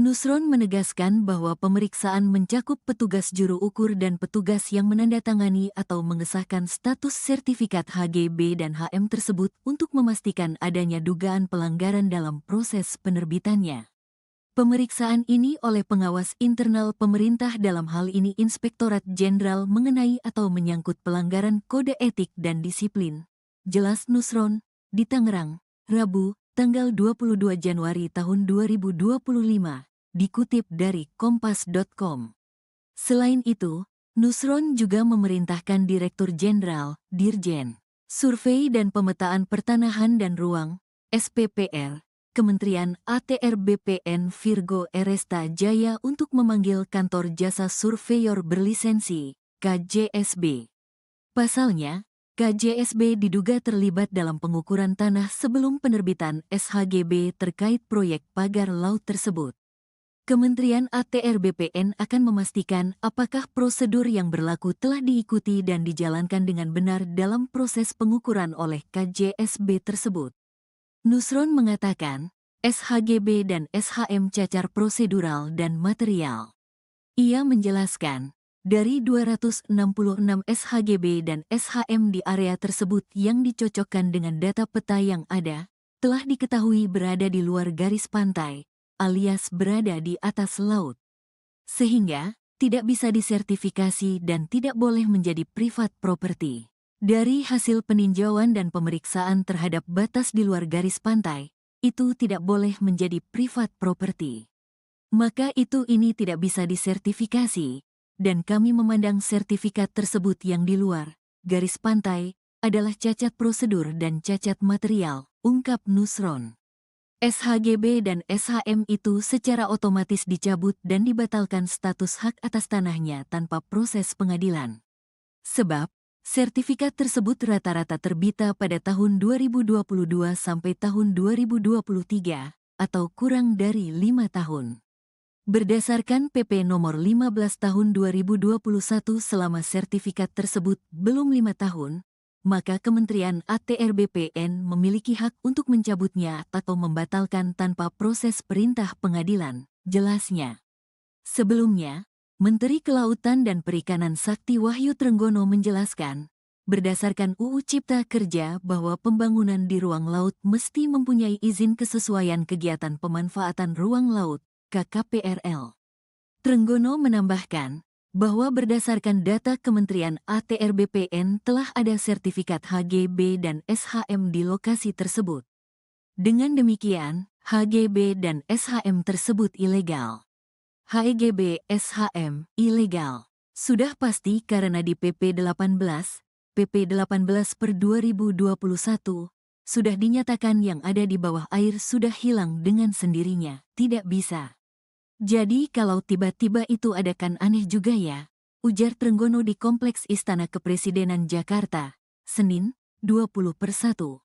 Nusron menegaskan bahwa pemeriksaan mencakup petugas juru ukur dan petugas yang menandatangani atau mengesahkan status sertifikat HGB dan HM tersebut untuk memastikan adanya dugaan pelanggaran dalam proses penerbitannya. Pemeriksaan ini oleh pengawas internal pemerintah dalam hal ini Inspektorat Jenderal mengenai atau menyangkut pelanggaran kode etik dan disiplin. Jelas Nusron, di Tangerang, Rabu, tanggal 22 Januari tahun 2025, dikutip dari kompas.com. Selain itu, Nusron juga memerintahkan Direktur Jenderal, Dirjen, Survei dan Pemetaan Pertanahan dan Ruang, SPPR, Kementerian ATR BPN Virgo Eresta Jaya untuk memanggil Kantor Jasa Surveyor Berlisensi, KJSB. Pasalnya, KJSB diduga terlibat dalam pengukuran tanah sebelum penerbitan SHGB terkait proyek pagar laut tersebut. Kementerian ATR BPN akan memastikan apakah prosedur yang berlaku telah diikuti dan dijalankan dengan benar dalam proses pengukuran oleh KJSB tersebut. Nusron mengatakan, SHGB dan SHM cacar prosedural dan material. Ia menjelaskan, dari 266 SHGB dan SHM di area tersebut yang dicocokkan dengan data peta yang ada, telah diketahui berada di luar garis pantai, alias berada di atas laut. Sehingga, tidak bisa disertifikasi dan tidak boleh menjadi privat property. Dari hasil peninjauan dan pemeriksaan terhadap batas di luar garis pantai, itu tidak boleh menjadi privat property. maka ini tidak bisa disertifikasi, dan kami memandang sertifikat tersebut yang di luar garis pantai adalah cacat prosedur dan cacat material, ungkap Nusron. SHGB dan SHM itu secara otomatis dicabut dan dibatalkan status hak atas tanahnya tanpa proses pengadilan. Sebab, sertifikat tersebut rata-rata terbita pada tahun 2022 sampai tahun 2023, atau kurang dari 5 tahun. Berdasarkan PP nomor 15 tahun 2021 selama sertifikat tersebut belum 5 tahun, maka Kementerian ATR BPN memiliki hak untuk mencabutnya atau membatalkan tanpa proses perintah pengadilan, jelasnya. Sebelumnya, Menteri Kelautan dan Perikanan Sakti Wahyu Trenggono menjelaskan, berdasarkan UU Cipta Kerja bahwa pembangunan di ruang laut mesti mempunyai izin kesesuaian kegiatan pemanfaatan ruang laut, KKPRL. Trenggono menambahkan bahwa berdasarkan data Kementerian ATR BPN telah ada sertifikat HGB dan SHM di lokasi tersebut. Dengan demikian, HGB dan SHM tersebut ilegal. HGB SHM ilegal sudah pasti karena di PP 18 per 2021 sudah dinyatakan yang ada di bawah air sudah hilang dengan sendirinya, tidak bisa. Jadi kalau tiba-tiba itu ada kan aneh juga ya, ujar Trenggono di Kompleks Istana Kepresidenan Jakarta, Senin, 20/1.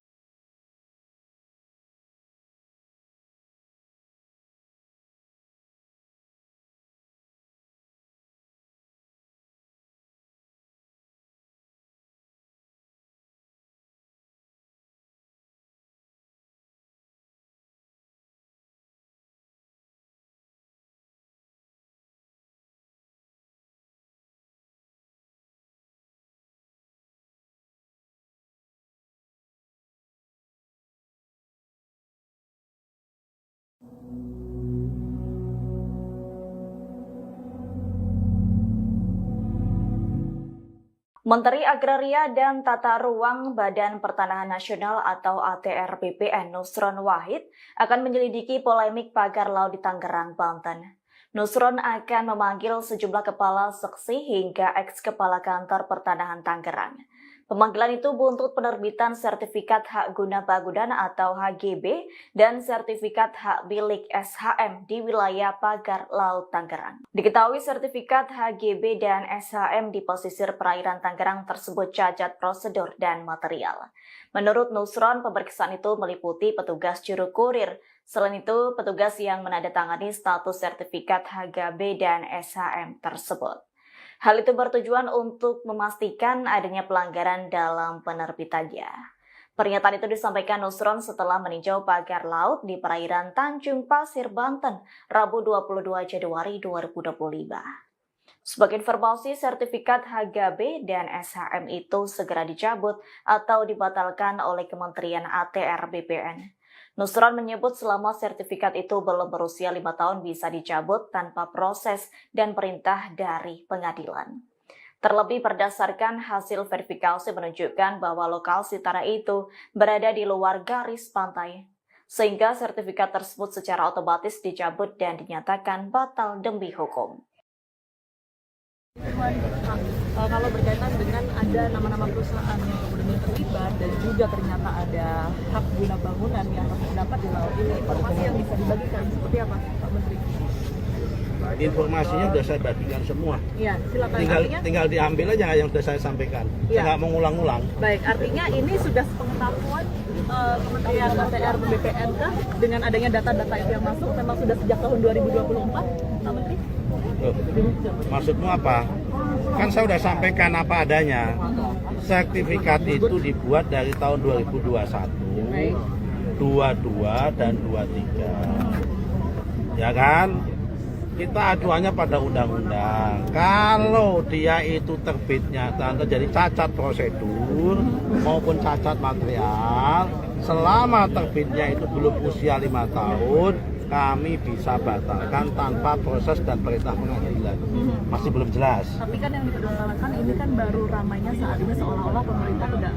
Menteri Agraria dan Tata Ruang Badan Pertanahan Nasional atau ATR BPN Nusron Wahid akan menyelidiki polemik pagar laut di Tangerang, Banten. Nusron akan memanggil sejumlah kepala seksi hingga eks-kepala kantor pertanahan Tangerang. Pemanggilan itu buntut penerbitan sertifikat hak guna bangunan atau HGB dan sertifikat hak milik SHM di wilayah pagar laut Tangerang. Diketahui sertifikat HGB dan SHM di pesisir perairan Tangerang tersebut cacat prosedur dan material. Menurut Nusron, pemeriksaan itu meliputi petugas juru kurir. Selain itu, petugas yang menandatangani status sertifikat HGB dan SHM tersebut. Hal itu bertujuan untuk memastikan adanya pelanggaran dalam penerbitannya. Pernyataan itu disampaikan Nusron setelah meninjau pagar laut di perairan Tanjung Pasir, Banten, Rabu 22 Januari 2025. Sebagai informasi, sertifikat HGB dan SHM itu segera dicabut atau dibatalkan oleh Kementerian ATR BPN. Nusron menyebut selama sertifikat itu belum berusia 5 tahun bisa dicabut tanpa proses dan perintah dari pengadilan. Terlebih berdasarkan hasil verifikasi menunjukkan bahwa lokasi tanah itu berada di luar garis pantai, sehingga sertifikat tersebut secara otomatis dicabut dan dinyatakan batal demi hukum. Kalau berkaitan dengan ada nama-nama perusahaan yang kemudian terlibat dan juga ternyata ada hak guna bangunan yang terdapat di laut ini, informasi yang bisa dibagikan seperti apa, Pak Menteri? Informasinya sudah saya bagikan semua. Iya, silakan. Tinggal diambil aja yang sudah saya sampaikan. Saya nggak mengulang-ulang. Baik, artinya ini sudah sepengetahuan Kementerian ATR BPN dengan adanya data-data itu yang masuk memang sudah sejak tahun 2024, Pak Menteri? Loh, maksudmu apa? Kan saya sudah sampaikan apa adanya. Sertifikat itu dibuat dari tahun 2021, 22 dan 23. Ya kan? Kita acuannya pada undang-undang. Kalau dia itu terbitnya dan terjadi cacat prosedur maupun cacat material, selama terbitnya itu belum usia 5 tahun, kami bisa batalkan tanpa proses dan perintah pengadilan. Masih belum jelas. Tapi kan yang dipersoalkan ini kan baru ramainya saat ini seolah-olah pemerintah tidak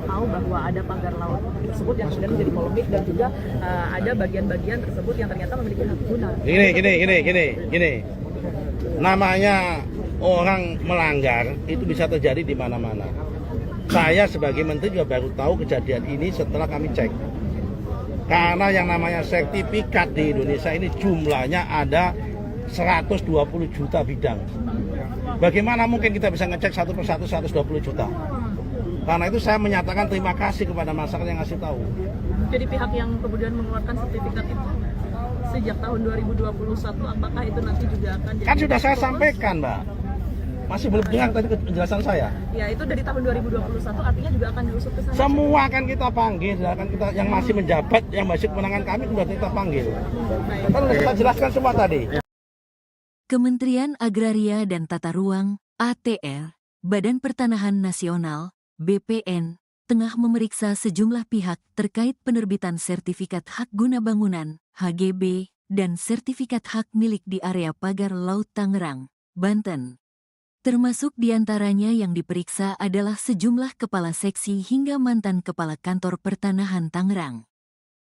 tahu tahu bahwa ada pagar laut tersebut yang kemudian menjadi polemik dan juga ada bagian-bagian tersebut yang ternyata memiliki hak guna. Gini. Namanya orang melanggar itu bisa terjadi di mana-mana. Saya sebagai menteri juga baru tahu kejadian ini setelah kami cek. Karena yang namanya sertifikat di Indonesia ini jumlahnya ada 120 juta bidang. Bagaimana mungkin kita bisa ngecek satu persatu 120 juta? Karena itu saya menyatakan terima kasih kepada masyarakat yang ngasih tahu. Jadi pihak yang kemudian mengeluarkan sertifikat itu sejak tahun 2021, apakah itu nanti juga akan jadi... Kan sudah saya sampaikan, Mbak. Masih belum dengar tadi penjelasan saya. Ya, itu dari tahun 2021 artinya juga akan diusut ke sana. Semua akan kita panggil, akan kita yang masih menjabat, yang masih kewenangan kami sudah kita panggil. Kan sudah kita jelaskan semua tadi. Kementerian Agraria dan Tata Ruang, ATR, Badan Pertanahan Nasional, BPN, tengah memeriksa sejumlah pihak terkait penerbitan sertifikat hak guna bangunan, HGB, dan sertifikat hak milik di area pagar Laut Tangerang, Banten. Termasuk diantaranya yang diperiksa adalah sejumlah kepala seksi hingga mantan kepala kantor pertanahan Tangerang.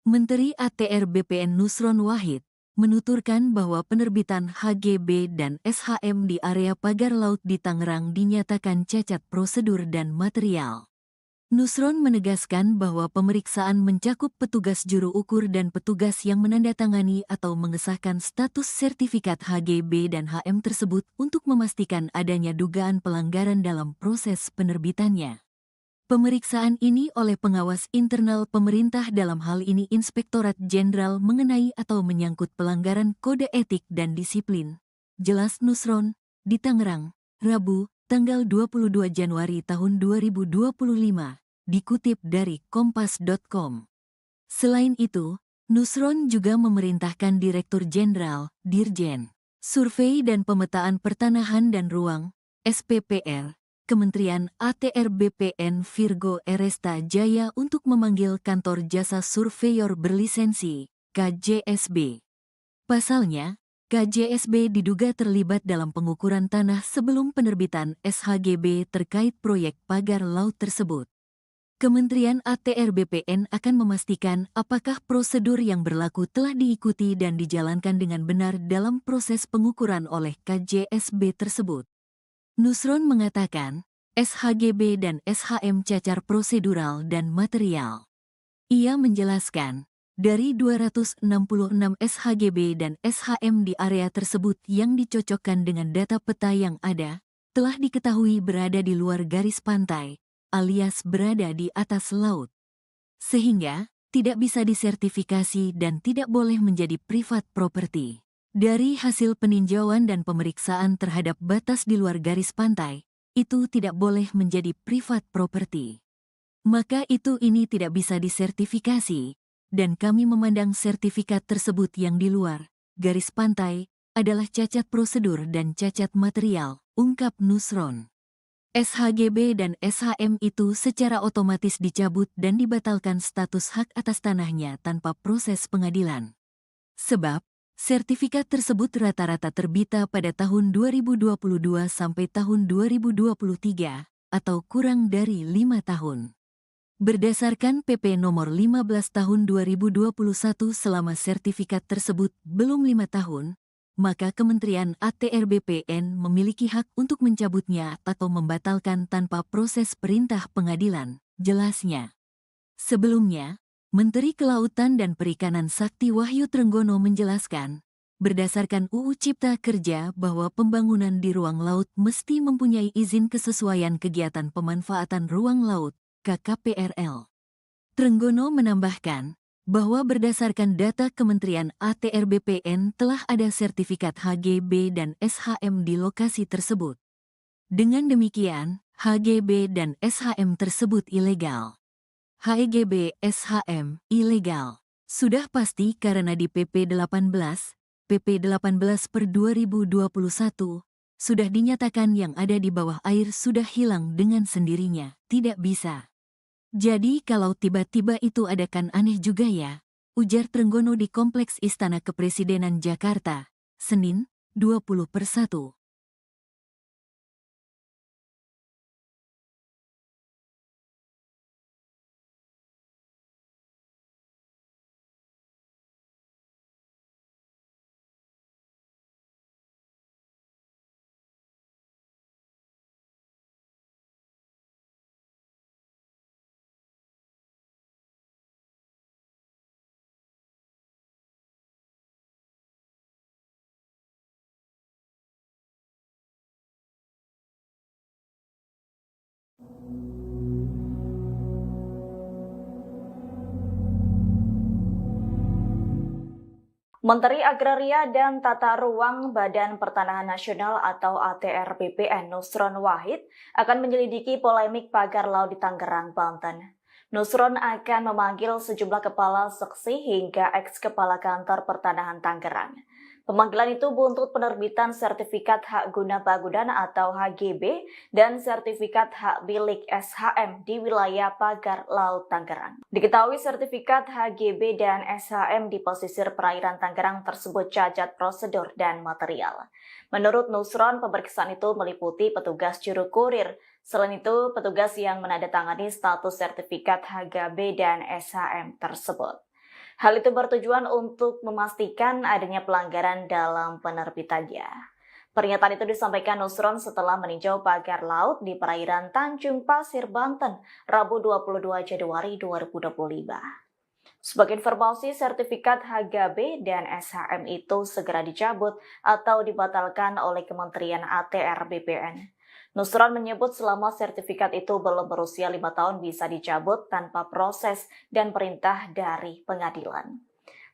Menteri ATR BPN Nusron Wahid menuturkan bahwa penerbitan HGB dan SHM di area pagar laut di Tangerang dinyatakan cacat prosedur dan material. Nusron menegaskan bahwa pemeriksaan mencakup petugas juru ukur dan petugas yang menandatangani atau mengesahkan status sertifikat HGB dan HM tersebut untuk memastikan adanya dugaan pelanggaran dalam proses penerbitannya. Pemeriksaan ini oleh pengawas internal pemerintah dalam hal ini Inspektorat Jenderal mengenai atau menyangkut pelanggaran kode etik dan disiplin. Jelas Nusron, di Tangerang, Rabu, tanggal 22 Januari tahun 2025. Dikutip dari kompas.com. Selain itu, Nusron juga memerintahkan Direktur Jenderal, Dirjen, Survei dan Pemetaan Pertanahan dan Ruang, SPPR, Kementerian ATR BPN Virgo Eresta Jaya untuk memanggil Kantor Jasa Surveyor Berlisensi, KJSB. Pasalnya, KJSB diduga terlibat dalam pengukuran tanah sebelum penerbitan SHGB terkait proyek pagar laut tersebut. Kementerian ATR BPN akan memastikan apakah prosedur yang berlaku telah diikuti dan dijalankan dengan benar dalam proses pengukuran oleh KJSB tersebut. Nusron mengatakan, SHGB dan SHM cacar prosedural dan material. Ia menjelaskan, dari 266 SHGB dan SHM di area tersebut yang dicocokkan dengan data peta yang ada, telah diketahui berada di luar garis pantai, alias berada di atas laut. Sehingga, tidak bisa disertifikasi dan tidak boleh menjadi privat property. Dari hasil peninjauan dan pemeriksaan terhadap batas di luar garis pantai, itu tidak boleh menjadi privat property. Maka ini tidak bisa disertifikasi, dan kami memandang sertifikat tersebut yang di luar garis pantai adalah cacat prosedur dan cacat material, ungkap Nusron. SHGB dan SHM itu secara otomatis dicabut dan dibatalkan status hak atas tanahnya tanpa proses pengadilan. Sebab, sertifikat tersebut rata-rata terbita pada tahun 2022 sampai tahun 2023, atau kurang dari 5 tahun. Berdasarkan PP nomor 15 tahun 2021 selama sertifikat tersebut belum 5 tahun, maka Kementerian ATR BPN memiliki hak untuk mencabutnya atau membatalkan tanpa proses perintah pengadilan, jelasnya. Sebelumnya, Menteri Kelautan dan Perikanan Sakti Wahyu Trenggono menjelaskan, berdasarkan UU Cipta Kerja bahwa pembangunan di ruang laut mesti mempunyai izin kesesuaian kegiatan pemanfaatan ruang laut, KKPRL. Trenggono menambahkan, bahwa berdasarkan data Kementerian ATR BPN telah ada sertifikat HGB dan SHM di lokasi tersebut. Dengan demikian, HGB dan SHM tersebut ilegal. HGB SHM ilegal. Sudah pasti karena di PP 18 per 2021, sudah dinyatakan yang ada di bawah air sudah hilang dengan sendirinya, tidak bisa. Jadi kalau tiba-tiba itu ada kan aneh juga ya, ujar Trenggono di Kompleks Istana Kepresidenan Jakarta, Senin, 20/1. Menteri Agraria dan Tata Ruang Badan Pertanahan Nasional atau ATR BPN Nusron Wahid akan menyelidiki polemik pagar laut di Tangerang, Banten. Nusron akan memanggil sejumlah kepala seksi hingga eks-kepala kantor pertanahan Tangerang. Pemanggilan itu buntut penerbitan sertifikat hak guna bangunan atau HGB dan sertifikat hak milik SHM di wilayah pagar laut Tangerang. Diketahui sertifikat HGB dan SHM di pesisir perairan Tangerang tersebut cacat prosedur dan material. Menurut Nusron, pemeriksaan itu meliputi petugas juru kurir. Selain itu, petugas yang menandatangani status sertifikat HGB dan SHM tersebut. Hal itu bertujuan untuk memastikan adanya pelanggaran dalam penerbitannya. Pernyataan itu disampaikan Nusron setelah meninjau pagar laut di perairan Tanjung Pasir, Banten, Rabu 22 Januari 2025. Sebagai informasi, sertifikat HGB dan SHM itu segera dicabut atau dibatalkan oleh Kementerian ATR BPN. Nusron menyebut selama sertifikat itu belum berusia 5 tahun bisa dicabut tanpa proses dan perintah dari pengadilan.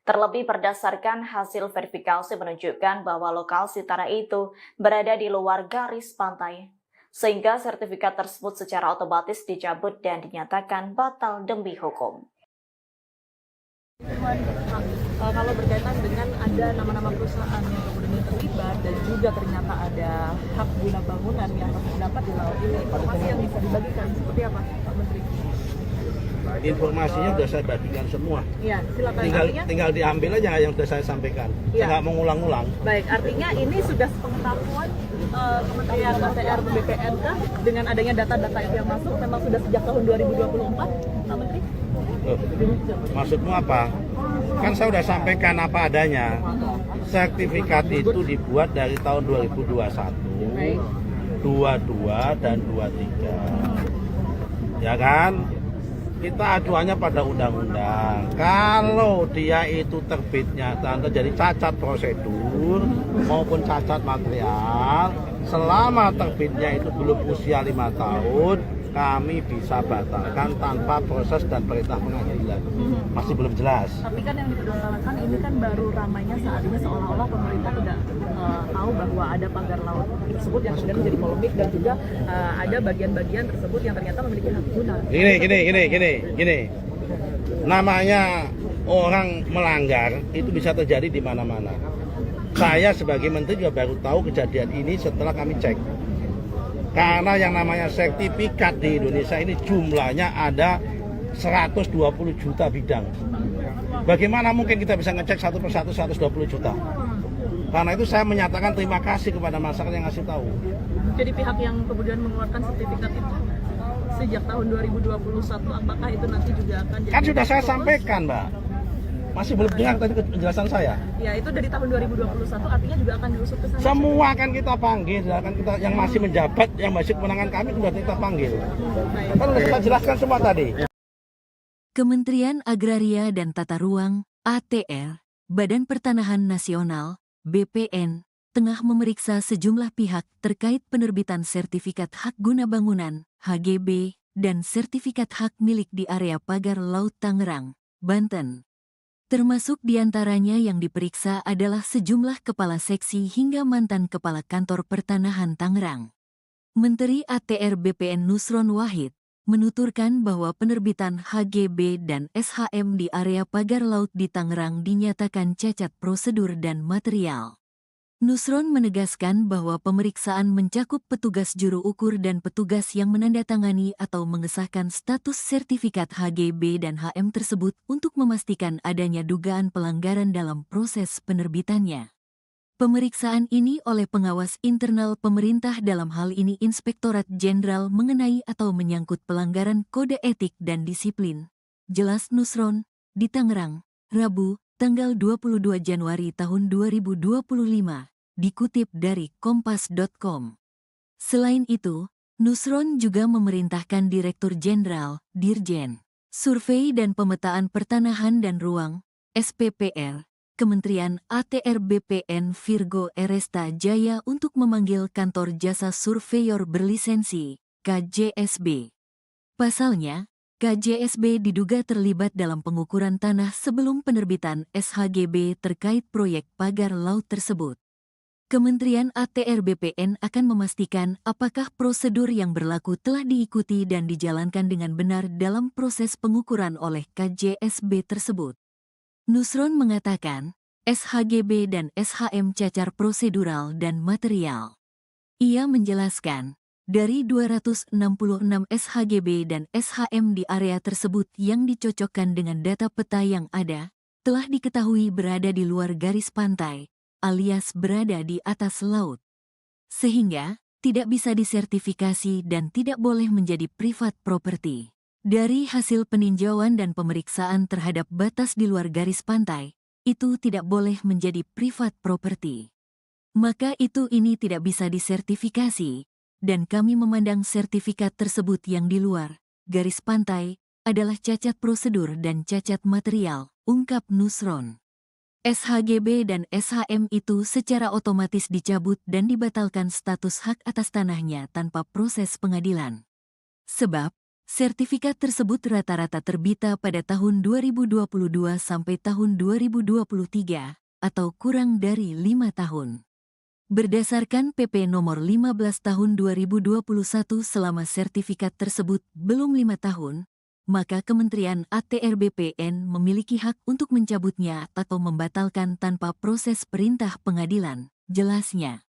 Terlebih berdasarkan hasil verifikasi menunjukkan bahwa lokasi tanah itu berada di luar garis pantai, sehingga sertifikat tersebut secara otomatis dicabut dan dinyatakan batal demi hukum. Kalau berkaitan dengan ada nama-nama perusahaan yang kemudian terlibat dan juga ternyata ada hak guna bangunan yang harus didapat di laut ini, informasi yang bisa dibagikan seperti apa, Pak Menteri? Informasinya sudah saya bagikan semua. Iya, silakan. Tinggal diambil aja yang sudah saya sampaikan. Saya nggak mau ngulang-ngulang. Baik, artinya ini sudah sepengetahuan Kementerian ATR BPN kah dengan adanya data-data itu yang masuk memang sudah sejak tahun 2024, Pak Menteri? Maksudmu apa? Kan saya sudah sampaikan apa adanya. Sertifikat itu dibuat dari tahun 2021, 22 dan 23. Ya kan? Kita acuannya pada undang-undang. Kalau dia itu terbitnya dan terjadi cacat prosedur maupun cacat material, selama terbitnya itu belum usia 5 tahun, kami bisa batalkan tanpa proses dan perintah pengadilan. Masih belum jelas. Tapi kan yang dipermasalahkan ini kan baru ramainya saat ini seolah-olah pemerintah tidak tahu bahwa ada pagar laut tersebut yang kemudian menjadi polemik dan juga ada bagian-bagian tersebut yang ternyata memiliki hak guna. Gini. Namanya orang melanggar itu bisa terjadi di mana-mana. Saya sebagai menteri juga baru tahu kejadian ini setelah kami cek. Karena yang namanya sertifikat di Indonesia ini jumlahnya ada 120 juta bidang. Bagaimana mungkin kita bisa ngecek satu persatu 120 juta? Karena itu saya menyatakan terima kasih kepada masyarakat yang ngasih tahu. Jadi pihak yang kemudian mengeluarkan sertifikat itu sejak tahun 2021, apakah itu nanti juga akan jadi... Kan sudah saya sampaikan, Mbak. Masih belum dengar tadi penjelasan saya. Ya, itu dari tahun 2021 artinya juga akan diusut ke sana. Semua akan kita panggil, akan kita yang masih menjabat, yang masih kewenangan kami sudah kita panggil. Kan sudah kita jelaskan semua tadi. Kementerian Agraria dan Tata Ruang (ATR), Badan Pertanahan Nasional (BPN), tengah memeriksa sejumlah pihak terkait penerbitan sertifikat hak guna bangunan (HGB) dan sertifikat hak milik di area pagar laut Tangerang, Banten. Termasuk diantaranya yang diperiksa adalah sejumlah kepala seksi hingga mantan kepala kantor pertanahan Tangerang. Menteri ATR BPN Nusron Wahid menuturkan bahwa penerbitan HGB dan SHM di area pagar laut di Tangerang dinyatakan cacat prosedur dan material. Nusron menegaskan bahwa pemeriksaan mencakup petugas juru ukur dan petugas yang menandatangani atau mengesahkan status sertifikat HGB dan HM tersebut untuk memastikan adanya dugaan pelanggaran dalam proses penerbitannya. Pemeriksaan ini oleh pengawas internal pemerintah dalam hal ini Inspektorat Jenderal mengenai atau menyangkut pelanggaran kode etik dan disiplin. Jelas Nusron, di Tangerang, Rabu, tanggal 22 Januari tahun 2025, dikutip dari kompas.com. Selain itu, Nusron juga memerintahkan Direktur Jenderal, Dirjen, Survei dan Pemetaan Pertanahan dan Ruang, SPPR, Kementerian ATR BPN Virgo Eresta Jaya untuk memanggil Kantor Jasa Surveyor Berlisensi, KJSB. Pasalnya, KJSB diduga terlibat dalam pengukuran tanah sebelum penerbitan SHGB terkait proyek pagar laut tersebut. Kementerian ATR BPN akan memastikan apakah prosedur yang berlaku telah diikuti dan dijalankan dengan benar dalam proses pengukuran oleh KJSB tersebut. Nusron mengatakan, SHGB dan SHM cacar prosedural dan material. Ia menjelaskan, dari 266 SHGB dan SHM di area tersebut yang dicocokkan dengan data peta yang ada, telah diketahui berada di luar garis pantai, alias berada di atas laut. Sehingga, tidak bisa disertifikasi dan tidak boleh menjadi privat property. Dari hasil peninjauan dan pemeriksaan terhadap batas di luar garis pantai, itu tidak boleh menjadi privat property. Maka ini tidak bisa disertifikasi, dan kami memandang sertifikat tersebut yang di luar garis pantai adalah cacat prosedur dan cacat material, ungkap Nusron. SHGB dan SHM itu secara otomatis dicabut dan dibatalkan status hak atas tanahnya tanpa proses pengadilan. Sebab, sertifikat tersebut rata-rata terbita pada tahun 2022 sampai tahun 2023, atau kurang dari 5 tahun. Berdasarkan PP nomor 15 tahun 2021 selama sertifikat tersebut belum 5 tahun, maka Kementerian ATR BPN memiliki hak untuk mencabutnya atau membatalkan tanpa proses perintah pengadilan, jelasnya.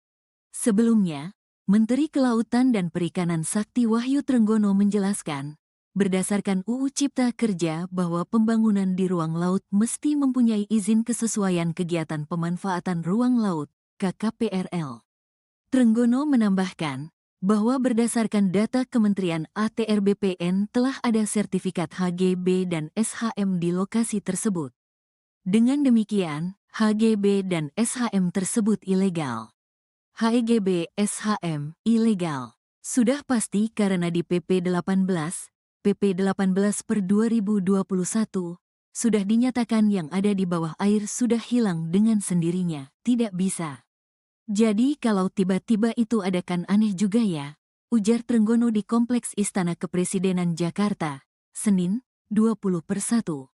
Sebelumnya, Menteri Kelautan dan Perikanan Sakti Wahyu Trenggono menjelaskan, berdasarkan UU Cipta Kerja bahwa pembangunan di ruang laut mesti mempunyai izin kesesuaian kegiatan pemanfaatan ruang laut, KKPRL. Trenggono menambahkan bahwa berdasarkan data Kementerian ATR BPN telah ada sertifikat HGB dan SHM di lokasi tersebut. Dengan demikian, HGB dan SHM tersebut ilegal. HGB SHM ilegal. Sudah pasti karena di PP 18 per 2021, sudah dinyatakan yang ada di bawah air sudah hilang dengan sendirinya, tidak bisa. Jadi kalau tiba-tiba itu ada kan aneh juga ya, ujar Trenggono di Kompleks Istana Kepresidenan Jakarta, Senin, 20/1.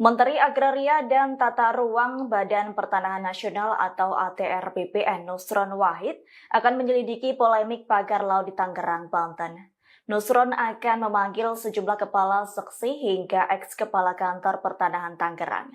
Menteri Agraria dan Tata Ruang Badan Pertanahan Nasional atau ATR BPN Nusron Wahid akan menyelidiki polemik pagar laut di Tangerang, Banten. Nusron akan memanggil sejumlah kepala seksi hingga eks-kepala kantor pertanahan Tangerang.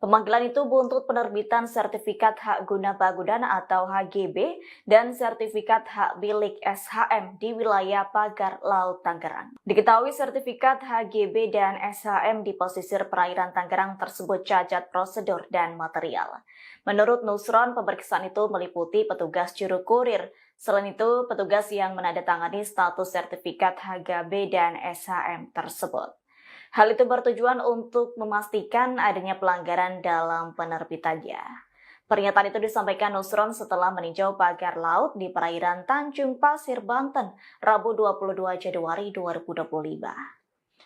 Pemanggilan itu buntut penerbitan sertifikat hak guna bangunan atau HGB dan sertifikat hak milik SHM di wilayah pagar laut Tangerang. Diketahui sertifikat HGB dan SHM di pesisir perairan Tangerang tersebut cacat prosedur dan material. Menurut Nusron, pemeriksaan itu meliputi petugas juru kurir. Selain itu, petugas yang menandatangani status sertifikat HGB dan SHM tersebut. Hal itu bertujuan untuk memastikan adanya pelanggaran dalam penerbitannya. Pernyataan itu disampaikan Nusron setelah meninjau pagar laut di perairan Tanjung Pasir, Banten, Rabu 22 Januari 2025.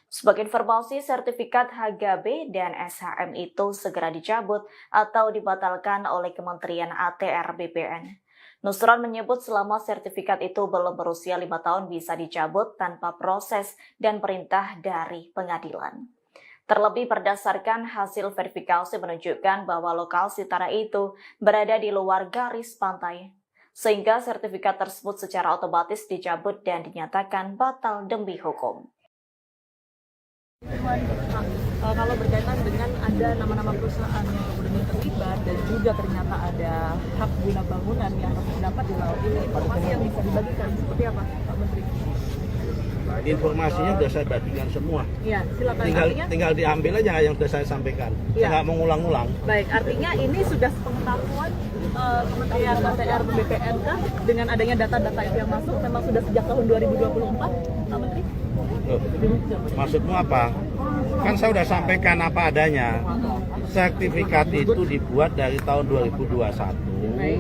Sebagai informasi, sertifikat HGB dan SHM itu segera dicabut atau dibatalkan oleh Kementerian ATR BPN. Nusron menyebut selama sertifikat itu belum berusia 5 tahun bisa dicabut tanpa proses dan perintah dari pengadilan. Terlebih berdasarkan hasil verifikasi menunjukkan bahwa lokasi tanah itu berada di luar garis pantai, sehingga sertifikat tersebut secara otomatis dicabut dan dinyatakan batal demi hukum. Kalau berkaitan dengan ada nama-nama perusahaan yang kemudian terlibat dan juga ternyata ada hak guna bangunan yang terdapat di laut ini, informasi yang bisa dibagikan seperti apa, Pak Menteri? Informasinya sudah saya bagikan semua. Ya, silakan. Tinggal diambil aja yang sudah saya sampaikan. Ya. Saya nggak mau ngulang-ngulang. Baik, artinya ini sudah sepengetahuan Kementerian ATR BPN kah dengan adanya data-data itu yang masuk memang sudah sejak tahun 2024, Pak Menteri? Loh, maksudmu apa? Kan saya sudah sampaikan apa adanya. Sertifikat itu dibuat dari tahun 2021, Baik.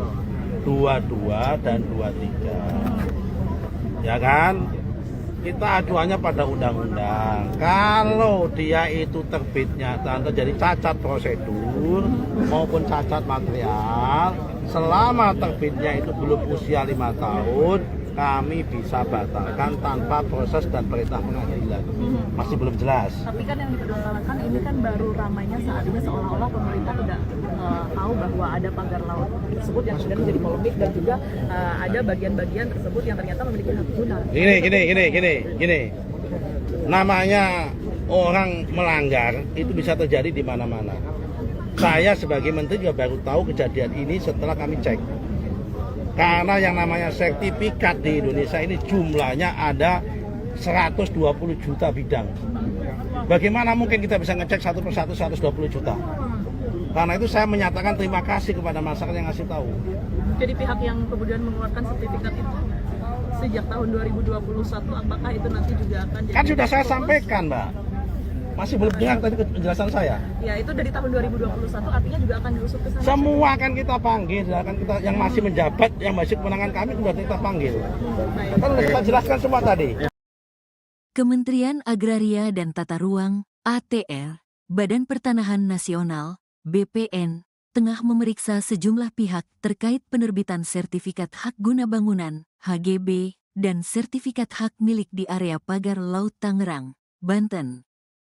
22 dan 23. Ya kan? Kita acuannya pada undang-undang. Kalau dia itu terbitnya terjadi cacat prosedur maupun cacat material, selama terbitnya itu belum usia 5 tahun, kami bisa batalkan tanpa proses dan perintah pengadilan. Masih belum jelas. Tapi kan yang dipermasalahkan ini kan baru ramainya saat ini seolah-olah pemerintah tidak tahu bahwa ada pagar laut tersebut yang kemudian menjadi polemik dan juga ada bagian-bagian tersebut yang ternyata memiliki hak guna. Gini. Namanya orang melanggar itu bisa terjadi di mana-mana. Saya sebagai menteri juga baru tahu kejadian ini setelah kami cek. Karena yang namanya sertifikat di Indonesia ini jumlahnya ada 120 juta bidang. Bagaimana mungkin kita bisa ngecek satu persatu 120 juta? Karena itu saya menyatakan terima kasih kepada masyarakat yang ngasih tahu. Jadi pihak yang kemudian mengeluarkan sertifikat itu sejak tahun 2021, apakah itu nanti juga akan jadi... Kan sudah saya sampaikan, Mbak. Masih belum dengar tadi penjelasan saya. Ya, itu dari tahun 2021 artinya juga akan diusut ke sana. Semua akan kita panggil, akan kita yang masih menjabat, yang masih kewenangan kami sudah kita panggil. Kan sudah kita jelaskan semua tadi. Kementerian Agraria dan Tata Ruang (ATR), Badan Pertanahan Nasional (BPN), tengah memeriksa sejumlah pihak terkait penerbitan sertifikat hak guna bangunan (HGB) dan sertifikat hak milik di area pagar Laut Tangerang, Banten.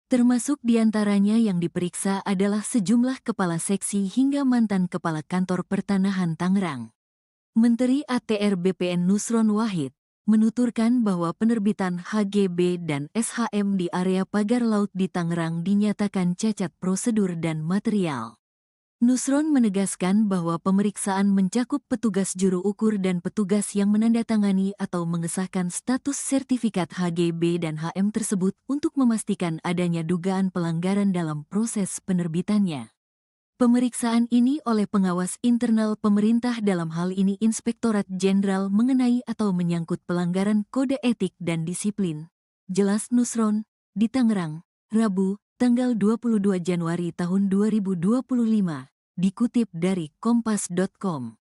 Termasuk diantaranya yang diperiksa adalah sejumlah kepala seksi hingga mantan kepala kantor pertanahan Tangerang. Menteri ATR BPN Nusron Wahid menuturkan bahwa penerbitan HGB dan SHM di area pagar laut di Tangerang dinyatakan cacat prosedur dan material. Nusron menegaskan bahwa pemeriksaan mencakup petugas juru ukur dan petugas yang menandatangani atau mengesahkan status sertifikat HGB dan HM tersebut untuk memastikan adanya dugaan pelanggaran dalam proses penerbitannya. Pemeriksaan ini oleh pengawas internal pemerintah dalam hal ini Inspektorat Jenderal mengenai atau menyangkut pelanggaran kode etik dan disiplin. Jelas Nusron, di Tangerang, Rabu, tanggal 22 Januari tahun 2025, dikutip dari kompas.com.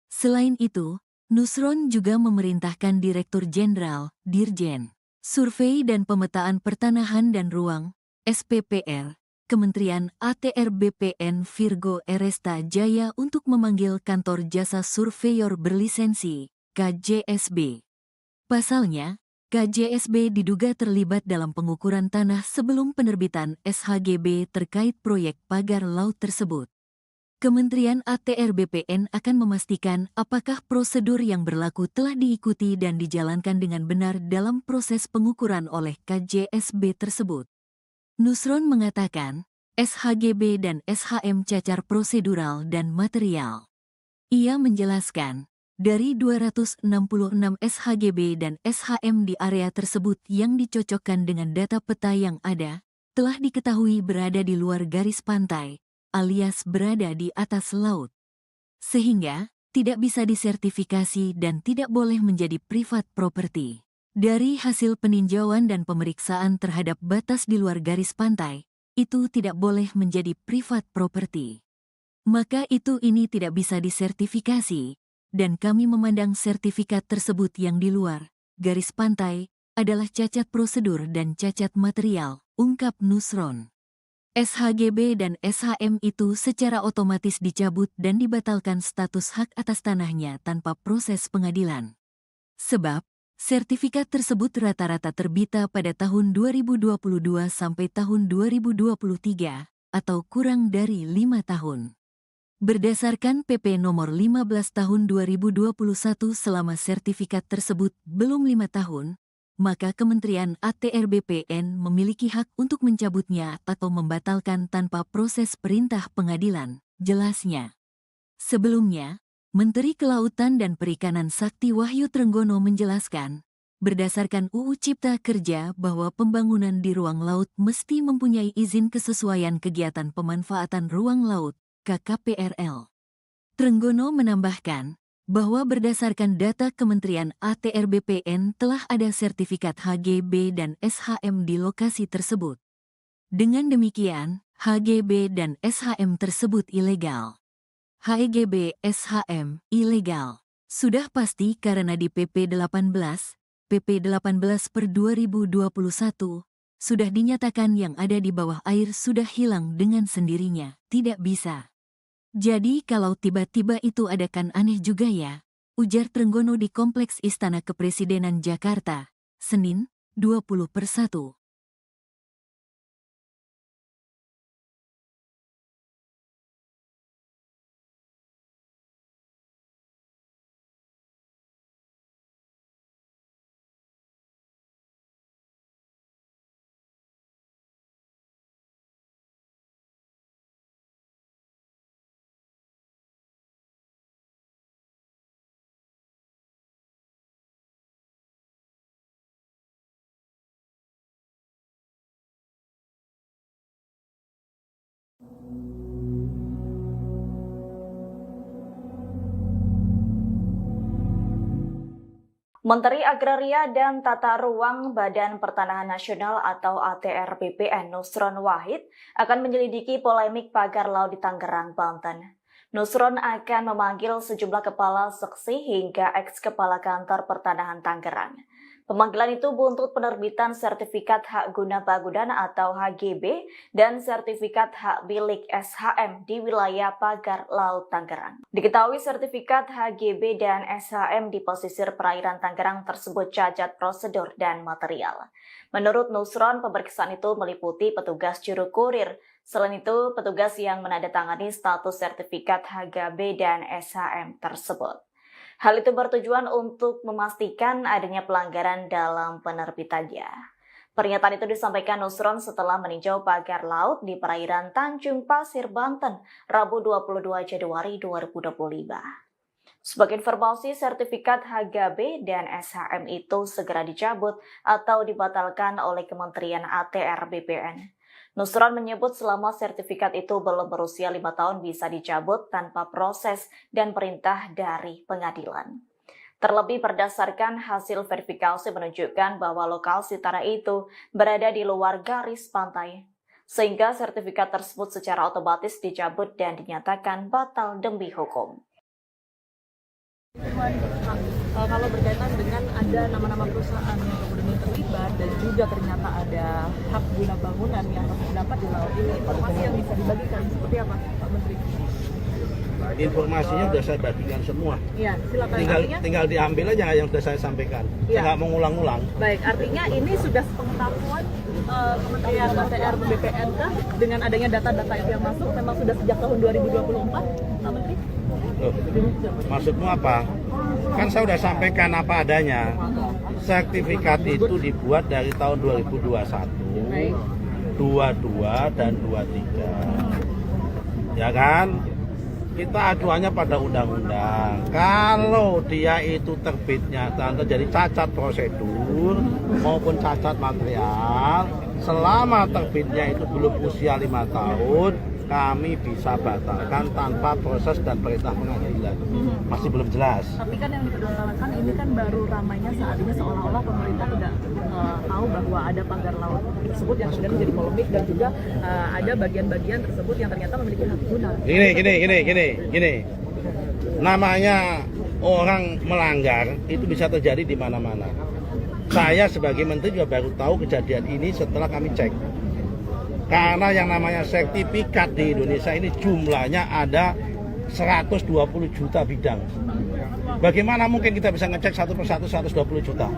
Selain itu, Nusron juga memerintahkan Direktur Jenderal, Dirjen, Survei dan Pemetaan Pertanahan dan Ruang, SPPR, Kementerian ATR BPN Virgo Eresta Jaya untuk memanggil Kantor Jasa Surveyor Berlisensi, KJSB. Pasalnya, KJSB diduga terlibat dalam pengukuran tanah sebelum penerbitan SHGB terkait proyek pagar laut tersebut. Kementerian ATR BPN akan memastikan apakah prosedur yang berlaku telah diikuti dan dijalankan dengan benar dalam proses pengukuran oleh KJSB tersebut. Nusron mengatakan, SHGB dan SHM cacar prosedural dan material. Ia menjelaskan, dari 266 SHGB dan SHM di area tersebut yang dicocokkan dengan data peta yang ada, telah diketahui berada di luar garis pantai, alias berada di atas laut. Sehingga, tidak bisa disertifikasi dan tidak boleh menjadi privat property. Dari hasil peninjauan dan pemeriksaan terhadap batas di luar garis pantai, itu tidak boleh menjadi privat property. Maka ini tidak bisa disertifikasi, dan kami memandang sertifikat tersebut yang di luar garis pantai adalah cacat prosedur dan cacat material, ungkap Nusron. SHGB dan SHM itu secara otomatis dicabut dan dibatalkan status hak atas tanahnya tanpa proses pengadilan. Sebab, sertifikat tersebut rata-rata terbita pada tahun 2022 sampai tahun 2023, atau kurang dari 5 tahun. Berdasarkan PP nomor 15 tahun 2021 selama sertifikat tersebut belum 5 tahun, maka Kementerian ATR BPN memiliki hak untuk mencabutnya atau membatalkan tanpa proses perintah pengadilan, jelasnya. Sebelumnya, Menteri Kelautan dan Perikanan Sakti Wahyu Trenggono menjelaskan, berdasarkan UU Cipta Kerja bahwa pembangunan di ruang laut mesti mempunyai izin kesesuaian kegiatan pemanfaatan ruang laut, KKPRL. Trenggono menambahkan bahwa berdasarkan data Kementerian ATR BPN telah ada sertifikat HGB dan SHM di lokasi tersebut. Dengan demikian, HGB dan SHM tersebut ilegal. HGB SHM ilegal. Sudah pasti karena di PP 18 per 2021 sudah dinyatakan yang ada di bawah air sudah hilang dengan sendirinya, tidak bisa. Jadi kalau tiba-tiba itu ada kan aneh juga ya, ujar Trenggono di Kompleks Istana Kepresidenan Jakarta, Senin, 20/1. Menteri Agraria dan Tata Ruang Badan Pertanahan Nasional atau ATR BPN Nusron Wahid akan menyelidiki polemik pagar laut di Tangerang, Banten. Nusron akan memanggil sejumlah kepala seksi hingga eks-kepala kantor pertanahan Tangerang. Pemanggilan itu buntut penerbitan sertifikat hak guna bangunan atau HGB dan sertifikat hak milik SHM di wilayah pagar laut Tangerang. Diketahui sertifikat HGB dan SHM di pesisir perairan Tangerang tersebut cacat prosedur dan material. Menurut Nusron, pemeriksaan itu meliputi petugas juru kurir. Selain itu, petugas yang menandatangani status sertifikat HGB dan SHM tersebut. Hal itu bertujuan untuk memastikan adanya pelanggaran dalam penerbitannya. Pernyataan itu disampaikan Nusron setelah meninjau pagar laut di perairan Tanjung Pasir, Banten, Rabu 22 Januari 2025. Sebagai informasi, sertifikat HGB dan SHM itu segera dicabut atau dibatalkan oleh Kementerian ATR BPN. Nusron menyebut selama sertifikat itu belum berusia 5 tahun bisa dicabut tanpa proses dan perintah dari pengadilan. Terlebih berdasarkan hasil verifikasi menunjukkan bahwa lokasi tanah itu berada di luar garis pantai, sehingga sertifikat tersebut secara otomatis dicabut dan dinyatakan batal demi hukum. Kalau berkaitan dengan ada nama-nama perusahaan yang kemudian terlibat dan juga ternyata ada hak guna bangunan yang terdapat di laut ini, informasi yang bisa dibagikan seperti apa, Pak Menteri? Informasinya sudah saya bagikan semua. Iya, silakan. Tinggal diambil aja yang sudah saya sampaikan. Saya nggak mau ngulang-ulang. Baik, artinya ini sudah sepengetahuan Kementerian ATR BPN dengan adanya data-data itu yang masuk memang sudah sejak tahun 2024, Pak Menteri? Loh, maksudmu apa? Kan saya sudah sampaikan apa adanya. Sertifikat itu dibuat dari tahun 2021, 22 dan 23. Ya kan? Kita acuannya pada undang-undang. Kalau dia itu terbitnya terjadi cacat prosedur maupun cacat material, selama terbitnya itu belum usia 5 tahun, kami bisa batalkan tanpa proses dan perintah pengadilan. Masih belum jelas. Tapi kan yang diperdebatkan ini kan baru ramainya saat ini seolah-olah pemerintah tidak tahu bahwa ada pagar laut tersebut yang kemudian menjadi polemik dan juga ada bagian-bagian tersebut yang ternyata memiliki hak guna. Gini. Namanya orang melanggar itu bisa terjadi di mana-mana. Saya sebagai menteri juga baru tahu kejadian ini setelah kami cek. Karena yang namanya sertifikat di Indonesia ini jumlahnya ada 120 juta bidang. Bagaimana mungkin kita bisa ngecek satu persatu 120 juta?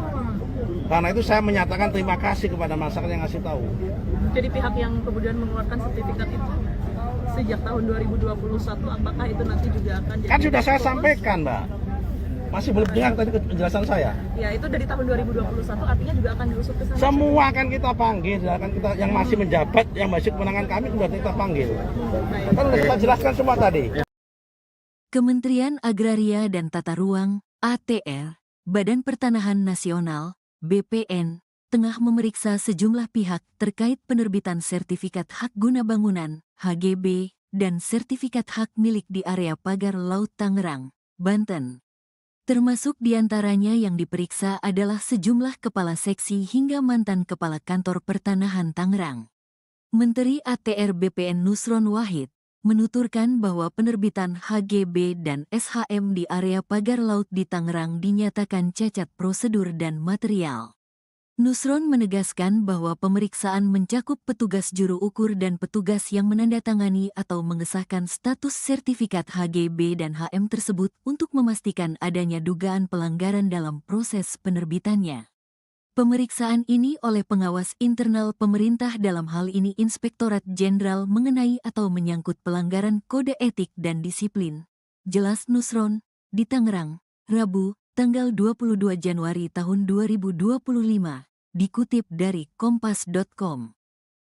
Karena itu saya menyatakan terima kasih kepada masyarakat yang ngasih tahu. Jadi pihak yang kemudian mengeluarkan sertifikat itu sejak tahun 2021, apakah itu nanti juga akan jadi... Kan sudah saya sampaikan, Mbak. Masih belum dengar tadi penjelasan saya. Ya, itu dari tahun 2021 artinya juga akan diusut ke sana. Semua akan kita panggil, akan kita yang masih menjabat, yang masih kewenangan kami sudah kita panggil. Kan sudah kita jelaskan semua tadi. Kementerian Agraria dan Tata Ruang, ATR, Badan Pertanahan Nasional, BPN, tengah memeriksa sejumlah pihak terkait penerbitan sertifikat hak guna bangunan, HGB, dan sertifikat hak milik di area pagar laut Tangerang, Banten. Termasuk diantaranya yang diperiksa adalah sejumlah kepala seksi hingga mantan kepala kantor pertanahan Tangerang. Menteri ATR BPN Nusron Wahid menuturkan bahwa penerbitan HGB dan SHM di area pagar laut di Tangerang dinyatakan cacat prosedur dan material. Nusron menegaskan bahwa pemeriksaan mencakup petugas juru ukur dan petugas yang menandatangani atau mengesahkan status sertifikat HGB dan HM tersebut untuk memastikan adanya dugaan pelanggaran dalam proses penerbitannya. Pemeriksaan ini oleh pengawas internal pemerintah dalam hal ini Inspektorat Jenderal mengenai atau menyangkut pelanggaran kode etik dan disiplin. Jelas Nusron, di Tangerang, Rabu, tanggal 22 Januari tahun 2025. Dikutip dari kompas.com.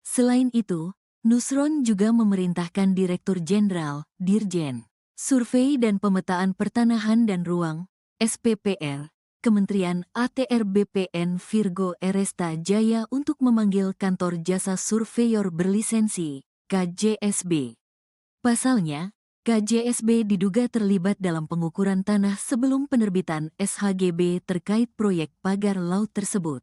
Selain itu, Nusron juga memerintahkan Direktur Jenderal, Dirjen, Survei dan Pemetaan Pertanahan dan Ruang, SPPR, Kementerian ATR BPN Virgo Eresta Jaya untuk memanggil Kantor Jasa Surveyor Berlisensi, KJSB. Pasalnya, KJSB diduga terlibat dalam pengukuran tanah sebelum penerbitan SHGB terkait proyek pagar laut tersebut.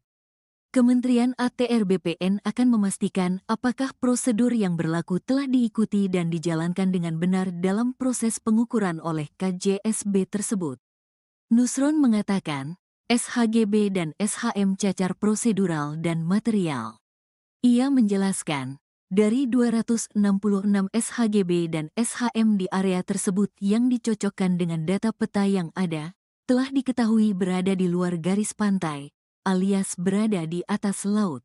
Kementerian ATR BPN akan memastikan apakah prosedur yang berlaku telah diikuti dan dijalankan dengan benar dalam proses pengukuran oleh KJSB tersebut. Nusron mengatakan, SHGB dan SHM cacar prosedural dan material. Ia menjelaskan, dari 266 SHGB dan SHM di area tersebut yang dicocokkan dengan data peta yang ada, telah diketahui berada di luar garis pantai, alias berada di atas laut.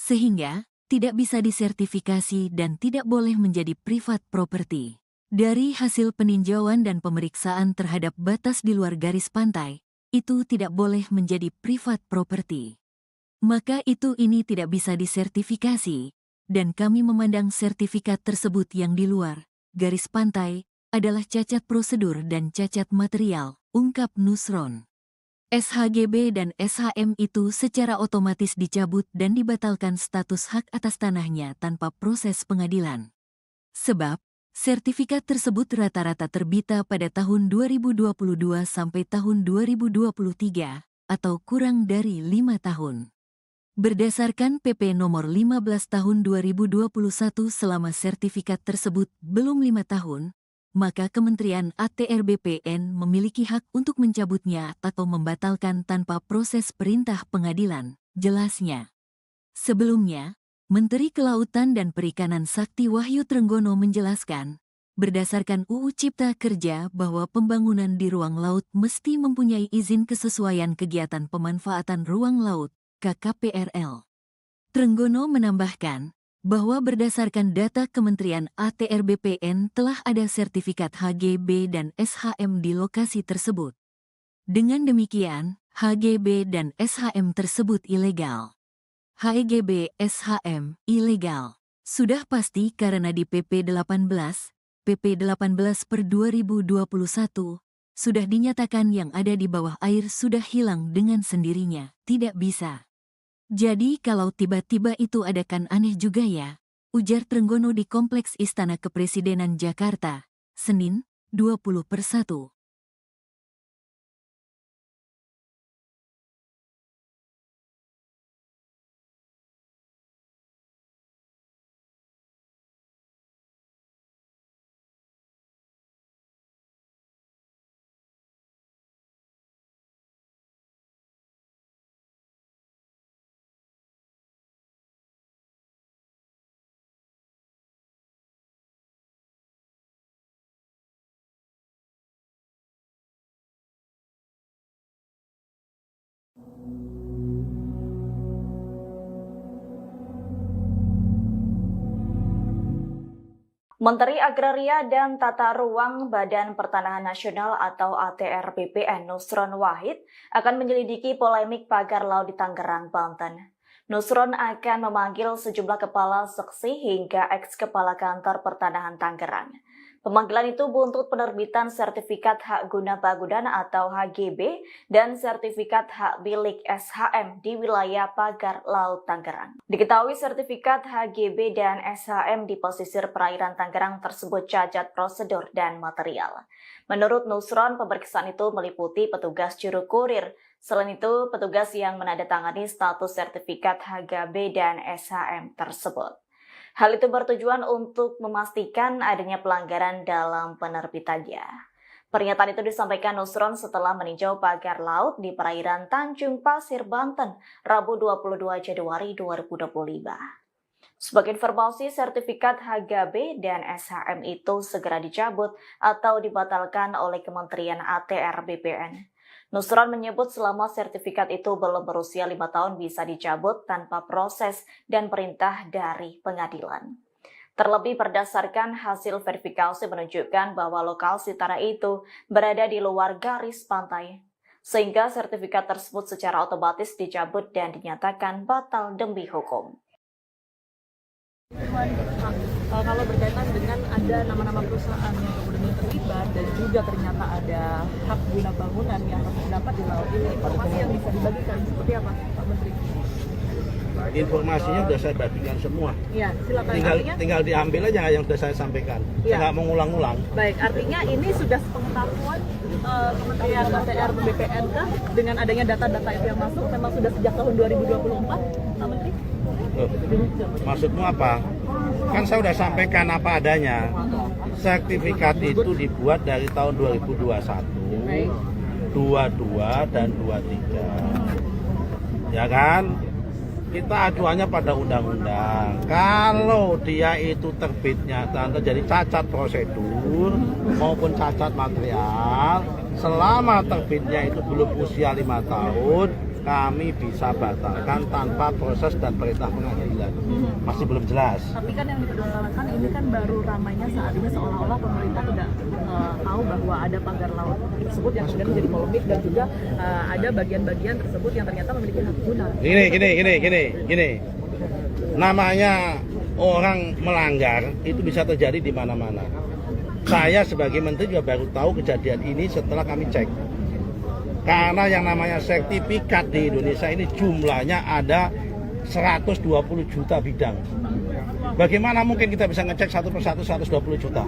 Sehingga, tidak bisa disertifikasi dan tidak boleh menjadi privat property. Dari hasil peninjauan dan pemeriksaan terhadap batas di luar garis pantai, itu tidak boleh menjadi privat property. Maka ini tidak bisa disertifikasi, dan kami memandang sertifikat tersebut yang di luar garis pantai adalah cacat prosedur dan cacat material, ungkap Nusron. SHGB dan SHM itu secara otomatis dicabut dan dibatalkan status hak atas tanahnya tanpa proses pengadilan. Sebab, sertifikat tersebut rata-rata terbita pada tahun 2022 sampai tahun 2023, atau kurang dari 5 tahun. Berdasarkan PP nomor 15 tahun 2021 selama sertifikat tersebut belum 5 tahun, maka Kementerian ATR BPN memiliki hak untuk mencabutnya atau membatalkan tanpa proses perintah pengadilan, jelasnya. Sebelumnya, Menteri Kelautan dan Perikanan Sakti Wahyu Trenggono menjelaskan, berdasarkan UU Cipta Kerja bahwa pembangunan di ruang laut mesti mempunyai izin kesesuaian kegiatan pemanfaatan ruang laut, KKPRL. Trenggono menambahkan, bahwa berdasarkan data Kementerian ATR BPN telah ada sertifikat HGB dan SHM di lokasi tersebut. Dengan demikian, HGB dan SHM tersebut ilegal. HGB SHM ilegal. Sudah pasti karena di PP 18 per 2021, sudah dinyatakan yang ada di bawah air sudah hilang dengan sendirinya, tidak bisa. Jadi kalau tiba-tiba itu ada kan aneh juga ya, ujar Trenggono di Kompleks Istana Kepresidenan Jakarta, Senin, 20/1. Menteri Agraria dan Tata Ruang Badan Pertanahan Nasional atau ATR BPN Nusron Wahid akan menyelidiki polemik pagar laut di Tangerang, Banten. Nusron akan memanggil sejumlah kepala seksi hingga eks-kepala kantor pertanahan Tangerang. Pemanggilan itu buntut penerbitan Sertifikat Hak Guna Bangunan atau HGB dan Sertifikat Hak Milik SHM di wilayah Pagar Laut Tangerang. Diketahui sertifikat HGB dan SHM di pesisir perairan Tangerang tersebut cacat prosedur dan material. Menurut Nusron, pemeriksaan itu meliputi petugas juru kurir. Selain itu, petugas yang menandatangani status sertifikat HGB dan SHM tersebut. Hal itu bertujuan untuk memastikan adanya pelanggaran dalam penerbitannya. Pernyataan itu disampaikan Nusron setelah meninjau pagar laut di perairan Tanjung Pasir, Banten, Rabu 22 Januari 2025. Sebagai informasi, sertifikat HGB dan SHM itu segera dicabut atau dibatalkan oleh Kementerian ATR BPN. Nusron menyebut selama sertifikat itu belum berusia 5 tahun bisa dicabut tanpa proses dan perintah dari pengadilan. Terlebih berdasarkan hasil verifikasi menunjukkan bahwa lokasi tanah itu berada di luar garis pantai, sehingga sertifikat tersebut secara otomatis dicabut dan dinyatakan batal demi hukum. Kalau berkaitan dengan ada nama-nama perusahaan yang kemudian terlibat dan juga ternyata ada hak guna bangunan yang harus didapat di laut ini, informasi yang bisa dibagikan seperti apa, Pak Menteri? Informasinya sudah saya bagikan semua. Ya, silakan. Tinggal diambil aja yang sudah saya sampaikan. Saya nggak mau ngulang-ngulang. Baik, artinya ini sudah sepengetahuan Kementerian ATR BPN dengan adanya data-data itu yang masuk memang sudah sejak tahun 2024, Pak Menteri? Maksudmu apa? Kan saya sudah sampaikan apa adanya. Sertifikat itu dibuat dari tahun 2021, 22 dan 23. Ya kan? Kita acuannya pada undang-undang. Kalau dia itu terbitnya dan terjadi cacat prosedur maupun cacat material, selama terbitnya itu belum usia 5 tahun, kami bisa batalkan tanpa proses dan perintah pengadilan. Masih belum jelas. Tapi kan yang dipermasalahkan ini kan baru ramainya saat ini seolah-olah pemerintah tidak tahu bahwa ada pagar laut tersebut yang kemudian menjadi polemik dan juga ada bagian-bagian tersebut yang ternyata memiliki hak guna. Gini. Namanya orang melanggar itu bisa terjadi di mana-mana. Saya sebagai menteri juga baru tahu kejadian ini setelah kami cek. Karena yang namanya sertifikat di Indonesia ini jumlahnya ada 120 juta bidang. Bagaimana mungkin kita bisa ngecek satu persatu 120 juta?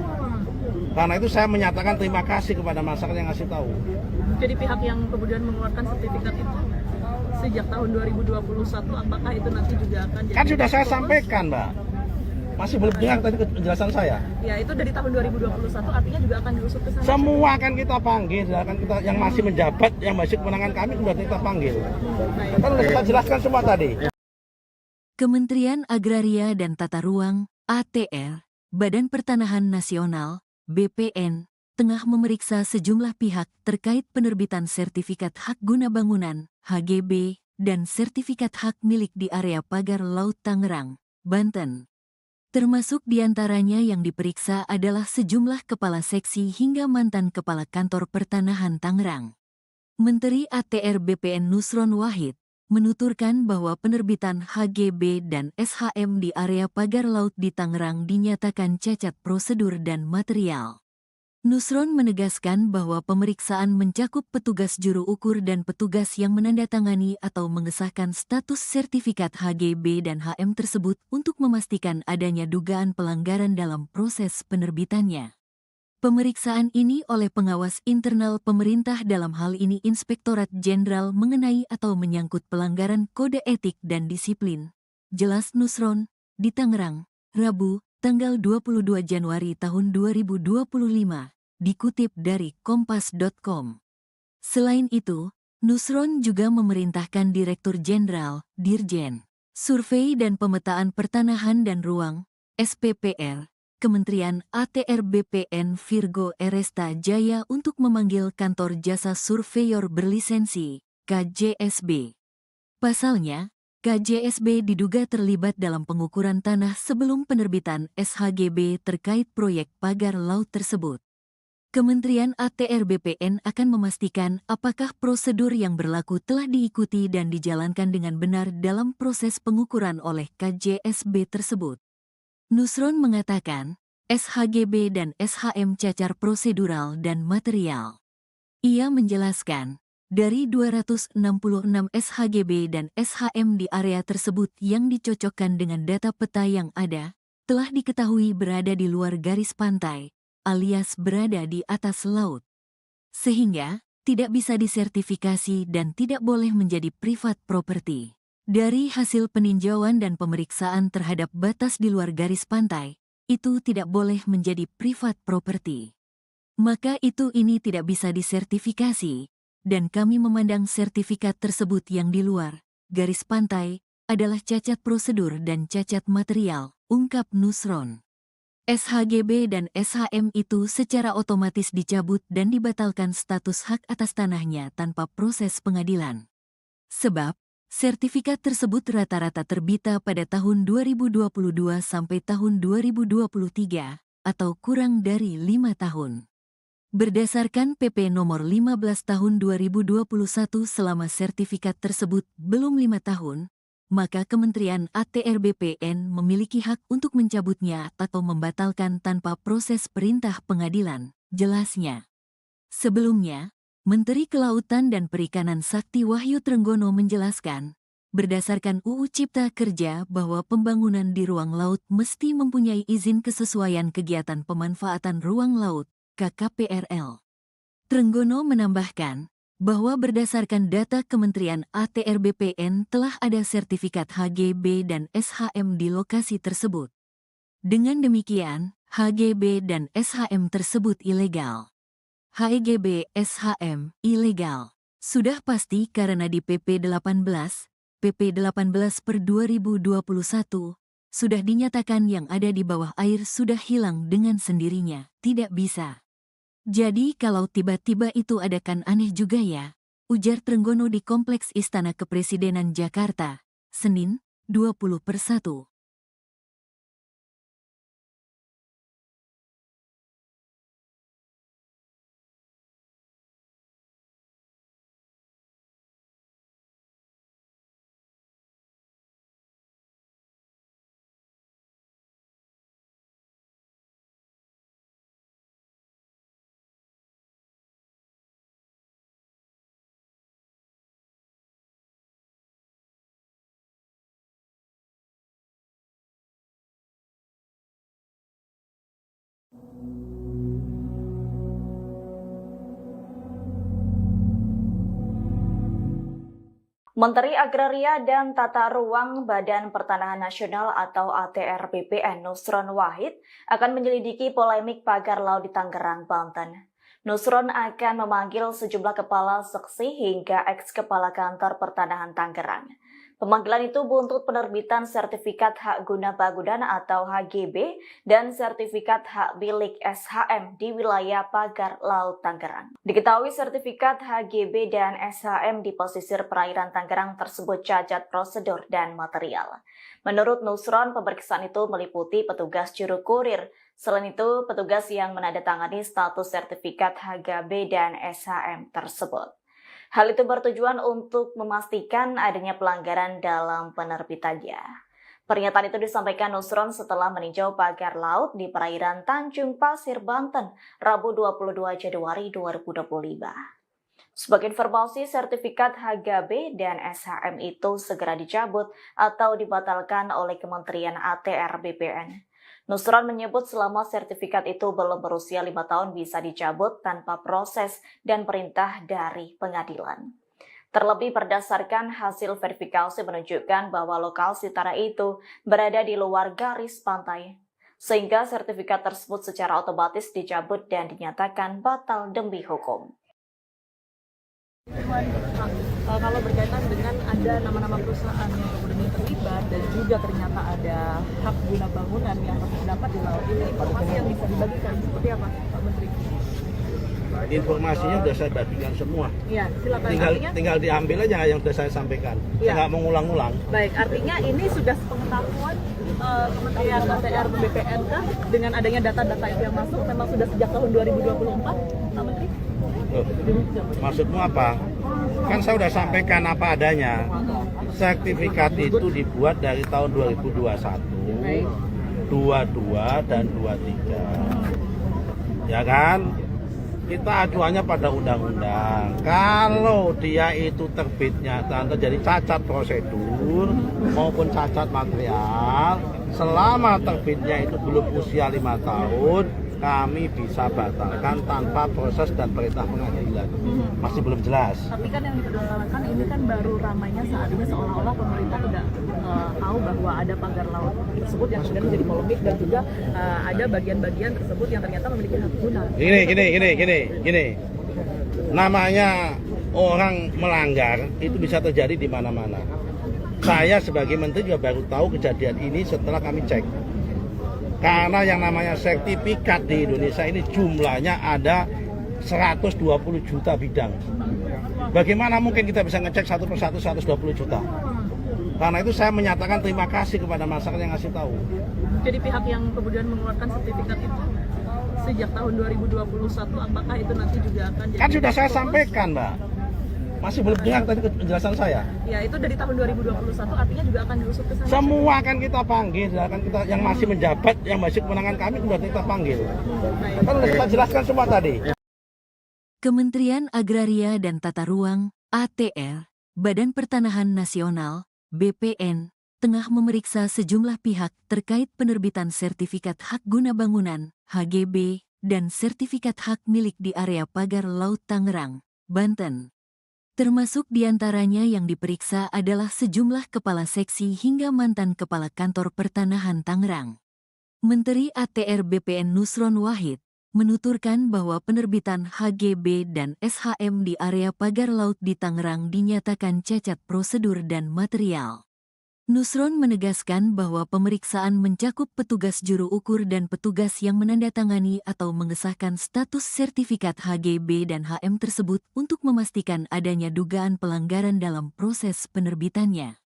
Karena itu saya menyatakan terima kasih kepada masyarakat yang ngasih tahu. Jadi pihak yang kemudian mengeluarkan sertifikat itu sejak tahun 2021, apakah itu nanti juga akan jadi... Kan sudah saya sampaikan, Mbak. Masih belum dengar tadi penjelasan saya. Ya, itu dari tahun 2021 artinya juga akan diusut ke sana. Semua akan kita panggil, akan kita yang masih menjabat, yang masih kewenangan kami sudah kita panggil. Kan sudah kita jelaskan semua tadi. Kementerian Agraria dan Tata Ruang (ATR), Badan Pertanahan Nasional (BPN), tengah memeriksa sejumlah pihak terkait penerbitan sertifikat hak guna bangunan (HGB) dan sertifikat hak milik di area pagar laut Tangerang, Banten. Termasuk diantaranya yang diperiksa adalah sejumlah kepala seksi hingga mantan kepala kantor pertanahan Tangerang. Menteri ATR BPN Nusron Wahid menuturkan bahwa penerbitan HGB dan SHM di area pagar laut di Tangerang dinyatakan cacat prosedur dan material. Nusron menegaskan bahwa pemeriksaan mencakup petugas juru ukur dan petugas yang menandatangani atau mengesahkan status sertifikat HGB dan HM tersebut untuk memastikan adanya dugaan pelanggaran dalam proses penerbitannya. Pemeriksaan ini oleh pengawas internal pemerintah dalam hal ini Inspektorat Jenderal mengenai atau menyangkut pelanggaran kode etik dan disiplin. Jelas Nusron, di Tangerang, Rabu, tanggal 22 Januari tahun 2025, dikutip dari kompas.com. Selain itu, Nusron juga memerintahkan Direktur Jenderal, Dirjen, Survei dan Pemetaan Pertanahan dan Ruang, SPPR, Kementerian ATR BPN Virgo Eresta Jaya untuk memanggil Kantor Jasa Surveyor Berlisensi, KJSB. Pasalnya, KJSB diduga terlibat dalam pengukuran tanah sebelum penerbitan SHGB terkait proyek pagar laut tersebut. Kementerian ATR BPN akan memastikan apakah prosedur yang berlaku telah diikuti dan dijalankan dengan benar dalam proses pengukuran oleh KJSB tersebut. Nusron mengatakan, SHGB dan SHM cacar prosedural dan material. Ia menjelaskan, dari 266 SHGB dan SHM di area tersebut yang dicocokkan dengan data peta yang ada, telah diketahui berada di luar garis pantai, alias berada di atas laut. Sehingga, tidak bisa disertifikasi dan tidak boleh menjadi privat property. Dari hasil peninjauan dan pemeriksaan terhadap batas di luar garis pantai, itu tidak boleh menjadi privat property. Maka ini tidak bisa disertifikasi, dan kami memandang sertifikat tersebut yang di luar garis pantai adalah cacat prosedur dan cacat material, ungkap Nusron. SHGB dan SHM itu secara otomatis dicabut dan dibatalkan status hak atas tanahnya tanpa proses pengadilan. Sebab, sertifikat tersebut rata-rata terbita pada tahun 2022 sampai tahun 2023, atau kurang dari 5 tahun. Berdasarkan PP nomor 15 tahun 2021 selama sertifikat tersebut belum 5 tahun, maka Kementerian ATR BPN memiliki hak untuk mencabutnya atau membatalkan tanpa proses perintah pengadilan, jelasnya. Sebelumnya, Menteri Kelautan dan Perikanan Sakti Wahyu Trenggono menjelaskan, berdasarkan UU Cipta Kerja bahwa pembangunan di ruang laut mesti mempunyai izin kesesuaian kegiatan pemanfaatan ruang laut, KKPRL. Trenggono menambahkan bahwa berdasarkan data Kementerian ATR BPN telah ada sertifikat HGB dan SHM di lokasi tersebut. Dengan demikian, HGB dan SHM tersebut ilegal. HGB SHM ilegal. Sudah pasti karena di PP 18 per 2021 sudah dinyatakan yang ada di bawah air sudah hilang dengan sendirinya, tidak bisa. Jadi kalau tiba-tiba itu ada kan aneh juga ya, ujar Trenggono di Kompleks Istana Kepresidenan Jakarta, Senin, 20/1. Menteri Agraria dan Tata Ruang Badan Pertanahan Nasional atau ATR BPN Nusron Wahid akan menyelidiki polemik pagar laut di Tangerang, Banten. Nusron akan memanggil sejumlah kepala seksi hingga eks-kepala kantor pertanahan Tangerang. Pemanggilan itu buntut penerbitan sertifikat hak guna bangunan atau HGB dan sertifikat hak milik SHM di wilayah pagar laut Tangerang. Diketahui sertifikat HGB dan SHM di pesisir perairan Tangerang tersebut cacat prosedur dan material. Menurut Nusron, pemeriksaan itu meliputi petugas juru kurir. Selain itu, petugas yang menandatangani status sertifikat HGB dan SHM tersebut. Hal itu bertujuan untuk memastikan adanya pelanggaran dalam penerbitannya. Pernyataan itu disampaikan Nusron setelah meninjau pagar laut di perairan Tanjung Pasir, Banten, Rabu 22 Januari 2025. Sebagai informasi, sertifikat HGB dan SHM itu segera dicabut atau dibatalkan oleh Kementerian ATR BPN. Nusron menyebut selama sertifikat itu belum berusia 5 tahun bisa dicabut tanpa proses dan perintah dari pengadilan. Terlebih berdasarkan hasil verifikasi menunjukkan bahwa lokasi tanah itu berada di luar garis pantai, sehingga sertifikat tersebut secara otomatis dicabut dan dinyatakan batal demi hukum. Kalau berkaitan dengan ada nama-nama perusahaan yang kemudian terlibat dan juga ternyata ada hak guna bangunan yang terdapat di laut ini, informasi yang bisa dibagikan seperti apa, Pak Menteri? Informasinya sudah saya bagikan semua. Iya, silakan. Tinggal diambil aja yang sudah saya sampaikan. Saya nggak mau ngulang-ngulang. Baik, artinya ini sudah sepengetahuan Kementerian ATR BPN dengan adanya data-data itu yang masuk memang sudah sejak tahun 2024, Pak Menteri? Loh, maksudmu apa? Kan saya sudah sampaikan apa adanya. Sertifikat itu dibuat dari tahun 2021. 22 dan 23. Ya kan? Kita acuannya pada undang-undang. Kalau dia itu terbitnya terjadi cacat prosedur maupun cacat material, selama terbitnya itu belum usia 5 tahun, kami bisa batalkan tanpa proses dan perintah pengadilan. Masih belum jelas. Tapi kan yang dipermasalahkan ini kan baru ramainya saat ini seolah-olah pemerintah tidak tahu bahwa ada pagar laut tersebut yang kemudian menjadi polemik dan juga ada bagian-bagian tersebut yang ternyata memiliki hak guna. Gini. Namanya orang melanggar itu bisa terjadi di mana-mana. Saya sebagai menteri juga baru tahu kejadian ini setelah kami cek. Karena yang namanya sertifikat di Indonesia ini jumlahnya ada 120 juta bidang. Bagaimana mungkin kita bisa ngecek satu persatu 120 juta? Karena itu saya menyatakan terima kasih kepada masyarakat yang ngasih tahu. Jadi pihak yang kemudian mengeluarkan sertifikat itu sejak tahun 2021, apakah itu nanti juga akan jadi... Kan sudah saya sampaikan, Mbak. Masih belum dengar tadi penjelasan saya. Ya, itu dari tahun 2021 artinya juga akan diusut ke sana. Semua akan kita panggil, akan kita yang masih menjabat, yang masih kewenangan kami sudah kita panggil. Kan sudah kita jelaskan semua tadi. Kementerian Agraria dan Tata Ruang (ATR), Badan Pertanahan Nasional (BPN), tengah memeriksa sejumlah pihak terkait penerbitan sertifikat hak guna bangunan (HGB) dan sertifikat hak milik di area pagar Laut Tangerang, Banten. Termasuk diantaranya yang diperiksa adalah sejumlah kepala seksi hingga mantan kepala kantor pertanahan Tangerang. Menteri ATR BPN Nusron Wahid menuturkan bahwa penerbitan HGB dan SHM di area pagar laut di Tangerang dinyatakan cacat prosedur dan material. Nusron menegaskan bahwa pemeriksaan mencakup petugas juru ukur dan petugas yang menandatangani atau mengesahkan status sertifikat HGB dan HM tersebut untuk memastikan adanya dugaan pelanggaran dalam proses penerbitannya.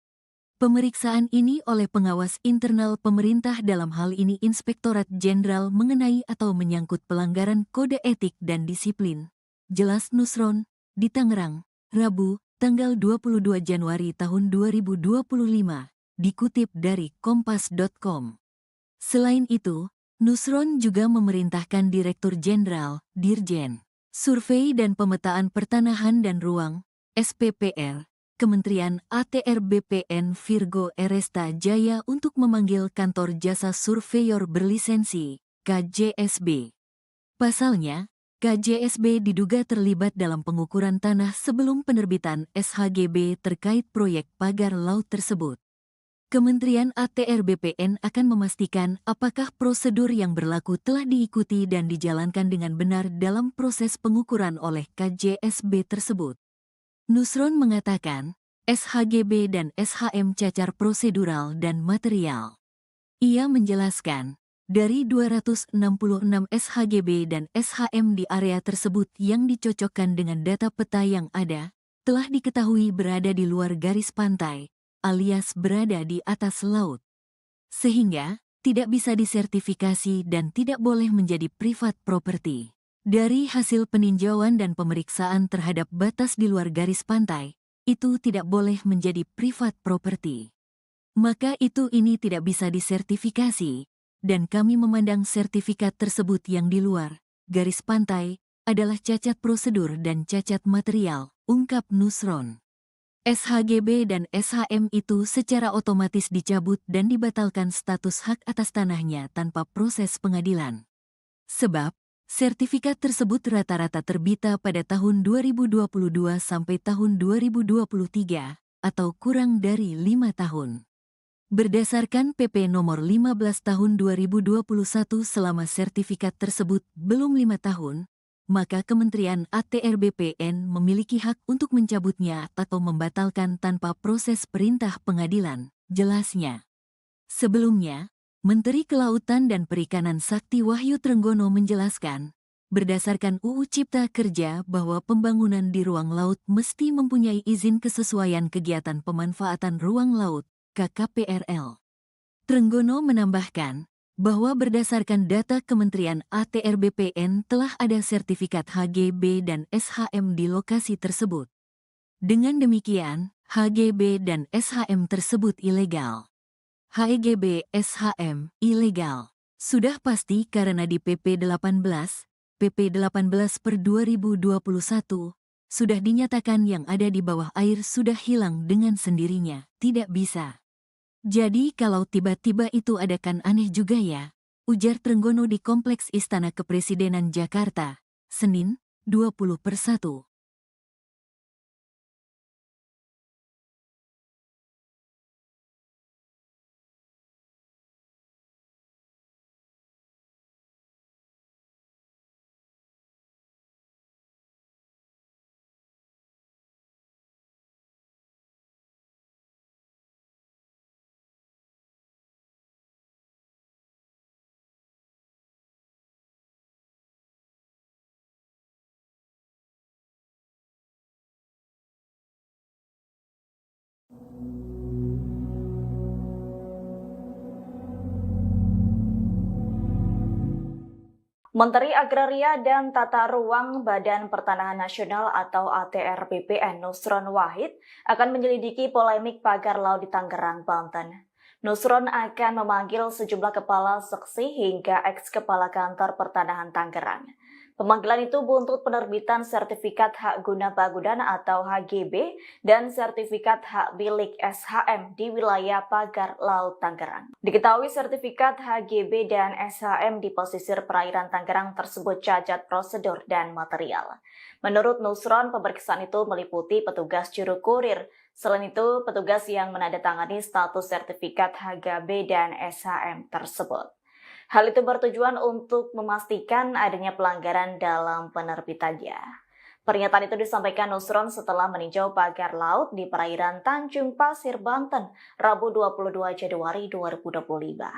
Pemeriksaan ini oleh pengawas internal pemerintah dalam hal ini Inspektorat Jenderal mengenai atau menyangkut pelanggaran kode etik dan disiplin. Jelas Nusron, di Tangerang, Rabu, tanggal 22 Januari tahun 2025. Dikutip dari kompas.com. Selain itu, Nusron juga memerintahkan Direktur Jenderal, Dirjen, Survei dan Pemetaan Pertanahan dan Ruang, SPPR, Kementerian ATR BPN Virgo Eresta Jaya untuk memanggil Kantor Jasa Surveyor Berlisensi, KJSB. Pasalnya, KJSB diduga terlibat dalam pengukuran tanah sebelum penerbitan SHGB terkait proyek pagar laut tersebut. Kementerian ATR BPN akan memastikan apakah prosedur yang berlaku telah diikuti dan dijalankan dengan benar dalam proses pengukuran oleh KJSB tersebut. Nusron mengatakan, SHGB dan SHM cacar prosedural dan material. Ia menjelaskan, dari 266 SHGB dan SHM di area tersebut yang dicocokkan dengan data peta yang ada, telah diketahui berada di luar garis pantai, alias berada di atas laut. Sehingga, tidak bisa disertifikasi dan tidak boleh menjadi private property. Dari hasil peninjauan dan pemeriksaan terhadap batas di luar garis pantai, itu tidak boleh menjadi private property. Maka ini tidak bisa disertifikasi, dan kami memandang sertifikat tersebut yang di luar garis pantai adalah cacat prosedur dan cacat material, ungkap Nusron. SHGB dan SHM itu secara otomatis dicabut dan dibatalkan status hak atas tanahnya tanpa proses pengadilan. Sebab, sertifikat tersebut rata-rata terbita pada tahun 2022 sampai tahun 2023, atau kurang dari 5 tahun. Berdasarkan PP nomor 15 tahun 2021 selama sertifikat tersebut belum 5 tahun, maka Kementerian ATR BPN memiliki hak untuk mencabutnya atau membatalkan tanpa proses perintah pengadilan, jelasnya. Sebelumnya, Menteri Kelautan dan Perikanan Sakti Wahyu Trenggono menjelaskan, berdasarkan UU Cipta Kerja bahwa pembangunan di ruang laut mesti mempunyai izin kesesuaian kegiatan pemanfaatan ruang laut, KKPRL. Trenggono menambahkan, bahwa berdasarkan data Kementerian ATR BPN telah ada sertifikat HGB dan SHM di lokasi tersebut. Dengan demikian, HGB dan SHM tersebut ilegal. HEGB SHM ilegal. Sudah pasti karena di PP 18 per 2021 sudah dinyatakan yang ada di bawah air sudah hilang dengan sendirinya, tidak bisa. Jadi kalau tiba-tiba itu ada kan aneh juga ya, ujar Trenggono di Kompleks Istana Kepresidenan Jakarta, Senin, 20/1. Menteri Agraria dan Tata Ruang Badan Pertanahan Nasional atau ATR BPN Nusron Wahid akan menyelidiki polemik pagar laut di Tangerang, Banten. Nusron akan memanggil sejumlah kepala seksi hingga eks-kepala kantor pertanahan Tangerang. Pemanggilan itu buntut penerbitan sertifikat hak guna bangunan atau HGB dan sertifikat hak milik SHM di wilayah pagar laut Tangerang. Diketahui sertifikat HGB dan SHM di pesisir perairan Tangerang tersebut cacat prosedur dan material. Menurut Nusron, pemeriksaan itu meliputi petugas juru kurir. Selain itu, petugas yang menandatangani status sertifikat HGB dan SHM tersebut. Hal itu bertujuan untuk memastikan adanya pelanggaran dalam penerbitannya. Pernyataan itu disampaikan Nusron setelah meninjau pagar laut di perairan Tanjung Pasir, Banten, Rabu 22 Januari 2025.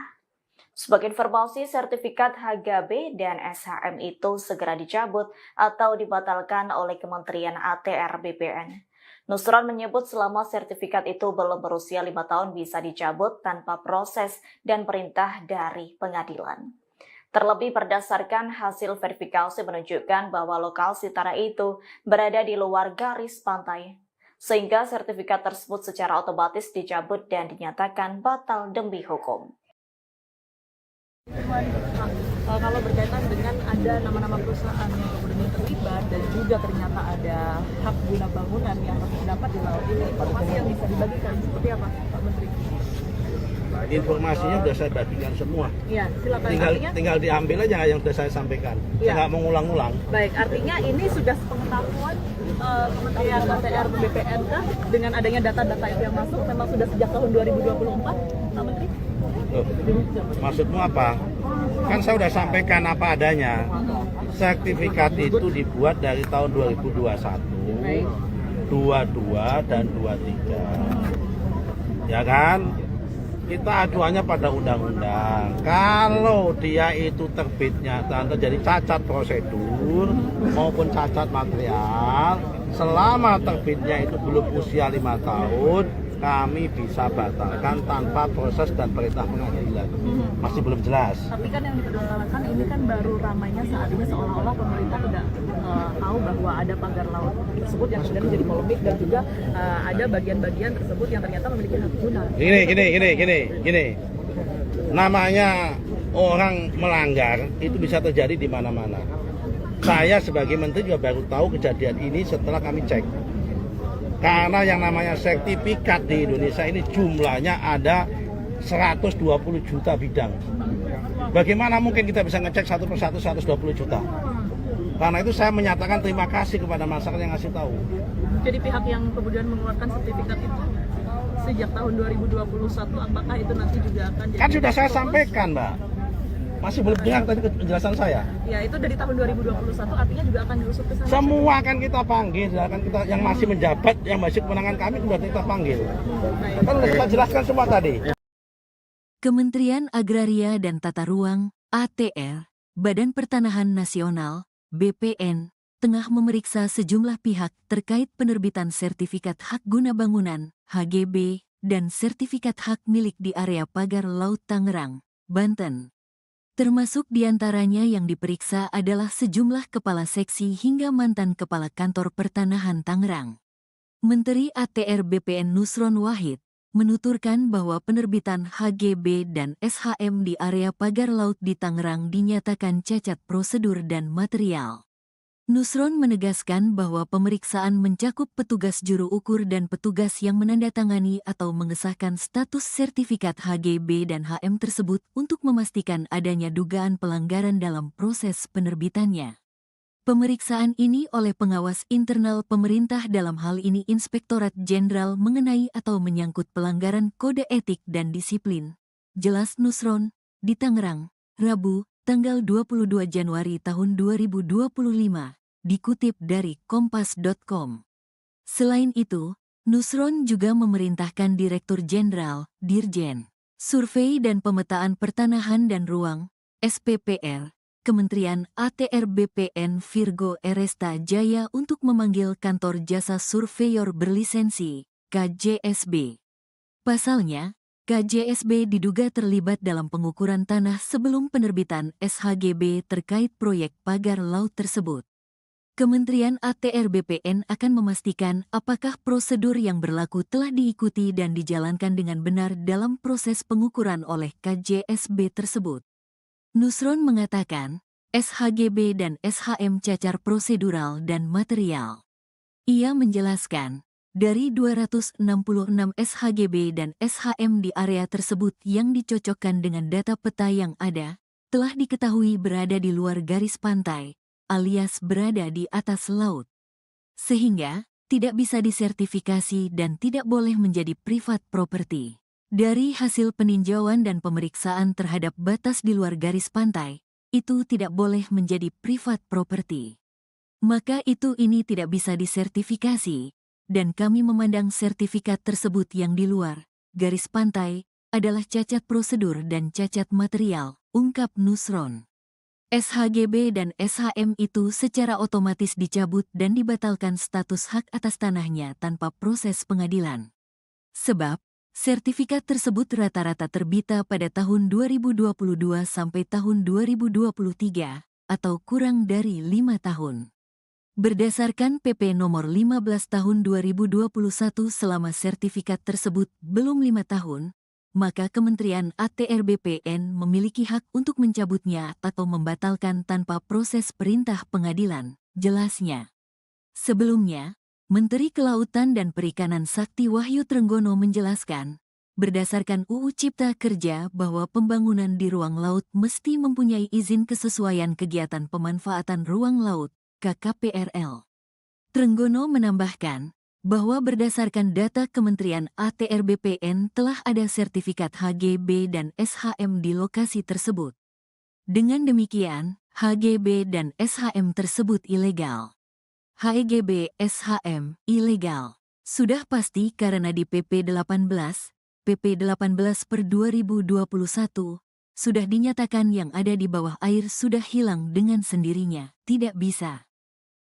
Sebagai informasi, sertifikat HGB dan SHM itu segera dicabut atau dibatalkan oleh Kementerian ATR BPN. Nusron menyebut selama sertifikat itu belum berusia 5 tahun bisa dicabut tanpa proses dan perintah dari pengadilan. Terlebih berdasarkan hasil verifikasi menunjukkan bahwa lokasi tanah itu berada di luar garis pantai, sehingga sertifikat tersebut secara otomatis dicabut dan dinyatakan batal demi hukum. Kalau berkaitan dengan ada nama-nama perusahaan yang kemudian terlibat dan juga ternyata ada hak guna bangunan yang terdapat di laut ini, informasi yang bisa dibagikan seperti apa, Pak Menteri? Informasinya sudah saya bagikan semua. Iya, silakan. Tinggal diambil aja yang sudah saya sampaikan. Saya nggak mengulang-ulang. Baik, artinya ini sudah sepengetahuan Kementerian ATR BPN kah dengan adanya data-data itu yang masuk memang sudah sejak tahun 2024, Pak Menteri? Maksudmu apa? Kan saya sudah sampaikan apa adanya. Sertifikat itu dibuat dari tahun 2021, 22 dan 23. Ya kan? Kita acuannya pada undang-undang. Kalau dia itu terbitnya dan terjadi cacat prosedur maupun cacat material, selama terbitnya itu belum usia 5 tahun, kami bisa batalkan tanpa proses dan perintah pengadilan. Masih belum jelas. Tapi kan yang dipermasalahkan ini kan baru ramainya saat ini seolah-olah pemerintah tidak tahu bahwa ada pagar laut tersebut yang sudah menjadi polemik dan juga ada bagian-bagian tersebut yang ternyata memiliki hak guna. Gini. Namanya orang melanggar itu bisa terjadi di mana-mana. Saya sebagai menteri juga baru tahu kejadian ini setelah kami cek. Karena yang namanya sertifikat di Indonesia ini jumlahnya ada 120 juta bidang. Bagaimana mungkin kita bisa ngecek satu persatu 120 juta? Karena itu saya menyatakan terima kasih kepada masyarakat yang ngasih tahu. Jadi pihak yang kemudian mengeluarkan sertifikat itu sejak tahun 2021, apakah itu nanti juga akan jadi... Kan sudah saya sampaikan, Mbak. Masih belum dengar tadi penjelasan saya. Ya, itu dari tahun 2021 artinya juga akan diusut ke sana. Semua akan kita panggil, akan kita yang masih menjabat, yang masih kewenangan kami sudah kita panggil. Kan sudah kita jelaskan semua tadi. Kementerian Agraria dan Tata Ruang (ATR), Badan Pertanahan Nasional (BPN), tengah memeriksa sejumlah pihak terkait penerbitan sertifikat hak guna bangunan (HGB) dan sertifikat hak milik di area pagar laut Tangerang, Banten. Termasuk diantaranya yang diperiksa adalah sejumlah kepala seksi hingga mantan kepala kantor pertanahan Tangerang. Menteri ATR BPN Nusron Wahid menuturkan bahwa penerbitan HGB dan SHM di area pagar laut di Tangerang dinyatakan cacat prosedur dan material. Nusron menegaskan bahwa pemeriksaan mencakup petugas juru ukur dan petugas yang menandatangani atau mengesahkan status sertifikat HGB dan HM tersebut untuk memastikan adanya dugaan pelanggaran dalam proses penerbitannya. Pemeriksaan ini oleh pengawas internal pemerintah dalam hal ini Inspektorat Jenderal mengenai atau menyangkut pelanggaran kode etik dan disiplin. Jelas Nusron, di Tangerang, Rabu, tanggal 22 Januari tahun 2025, dikutip dari kompas.com. Selain itu, Nusron juga memerintahkan Direktur Jenderal, Dirjen, Survei dan Pemetaan Pertanahan dan Ruang, SPPR, Kementerian ATR BPN Virgo Eresta Jaya untuk memanggil Kantor Jasa Surveyor Berlisensi, KJSB. Pasalnya, KJSB diduga terlibat dalam pengukuran tanah sebelum penerbitan SHGB terkait proyek pagar laut tersebut. Kementerian ATR BPN akan memastikan apakah prosedur yang berlaku telah diikuti dan dijalankan dengan benar dalam proses pengukuran oleh KJSB tersebut. Nusron mengatakan, SHGB dan SHM cacar prosedural dan material. Ia menjelaskan, dari 266 SHGB dan SHM di area tersebut yang dicocokkan dengan data peta yang ada, telah diketahui berada di luar garis pantai, alias berada di atas laut. Sehingga, tidak bisa disertifikasi dan tidak boleh menjadi privat property. Dari hasil peninjauan dan pemeriksaan terhadap batas di luar garis pantai, itu tidak boleh menjadi privat property. Maka ini tidak bisa disertifikasi. Dan kami memandang sertifikat tersebut yang di luar garis pantai adalah cacat prosedur dan cacat material, ungkap Nusron. SHGB dan SHM itu secara otomatis dicabut dan dibatalkan status hak atas tanahnya tanpa proses pengadilan. Sebab, sertifikat tersebut rata-rata terbita pada tahun 2022 sampai tahun 2023, atau kurang dari 5 tahun. Berdasarkan PP nomor 15 tahun 2021 selama sertifikat tersebut belum 5 tahun, maka Kementerian ATR BPN memiliki hak untuk mencabutnya atau membatalkan tanpa proses perintah pengadilan, jelasnya. Sebelumnya, Menteri Kelautan dan Perikanan Sakti Wahyu Trenggono menjelaskan, berdasarkan UU Cipta Kerja bahwa pembangunan di ruang laut mesti mempunyai izin kesesuaian kegiatan pemanfaatan ruang laut, KKPRL. Trenggono menambahkan bahwa berdasarkan data Kementerian ATR BPN telah ada sertifikat HGB dan SHM di lokasi tersebut. Dengan demikian, HGB dan SHM tersebut ilegal. HGB SHM ilegal. Sudah pasti karena di PP 18 per 2021, sudah dinyatakan yang ada di bawah air sudah hilang dengan sendirinya, tidak bisa.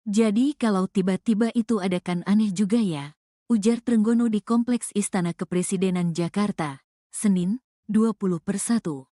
Jadi kalau tiba-tiba itu ada kan aneh juga ya, ujar Trenggono di Kompleks Istana Kepresidenan Jakarta, Senin, 20/1.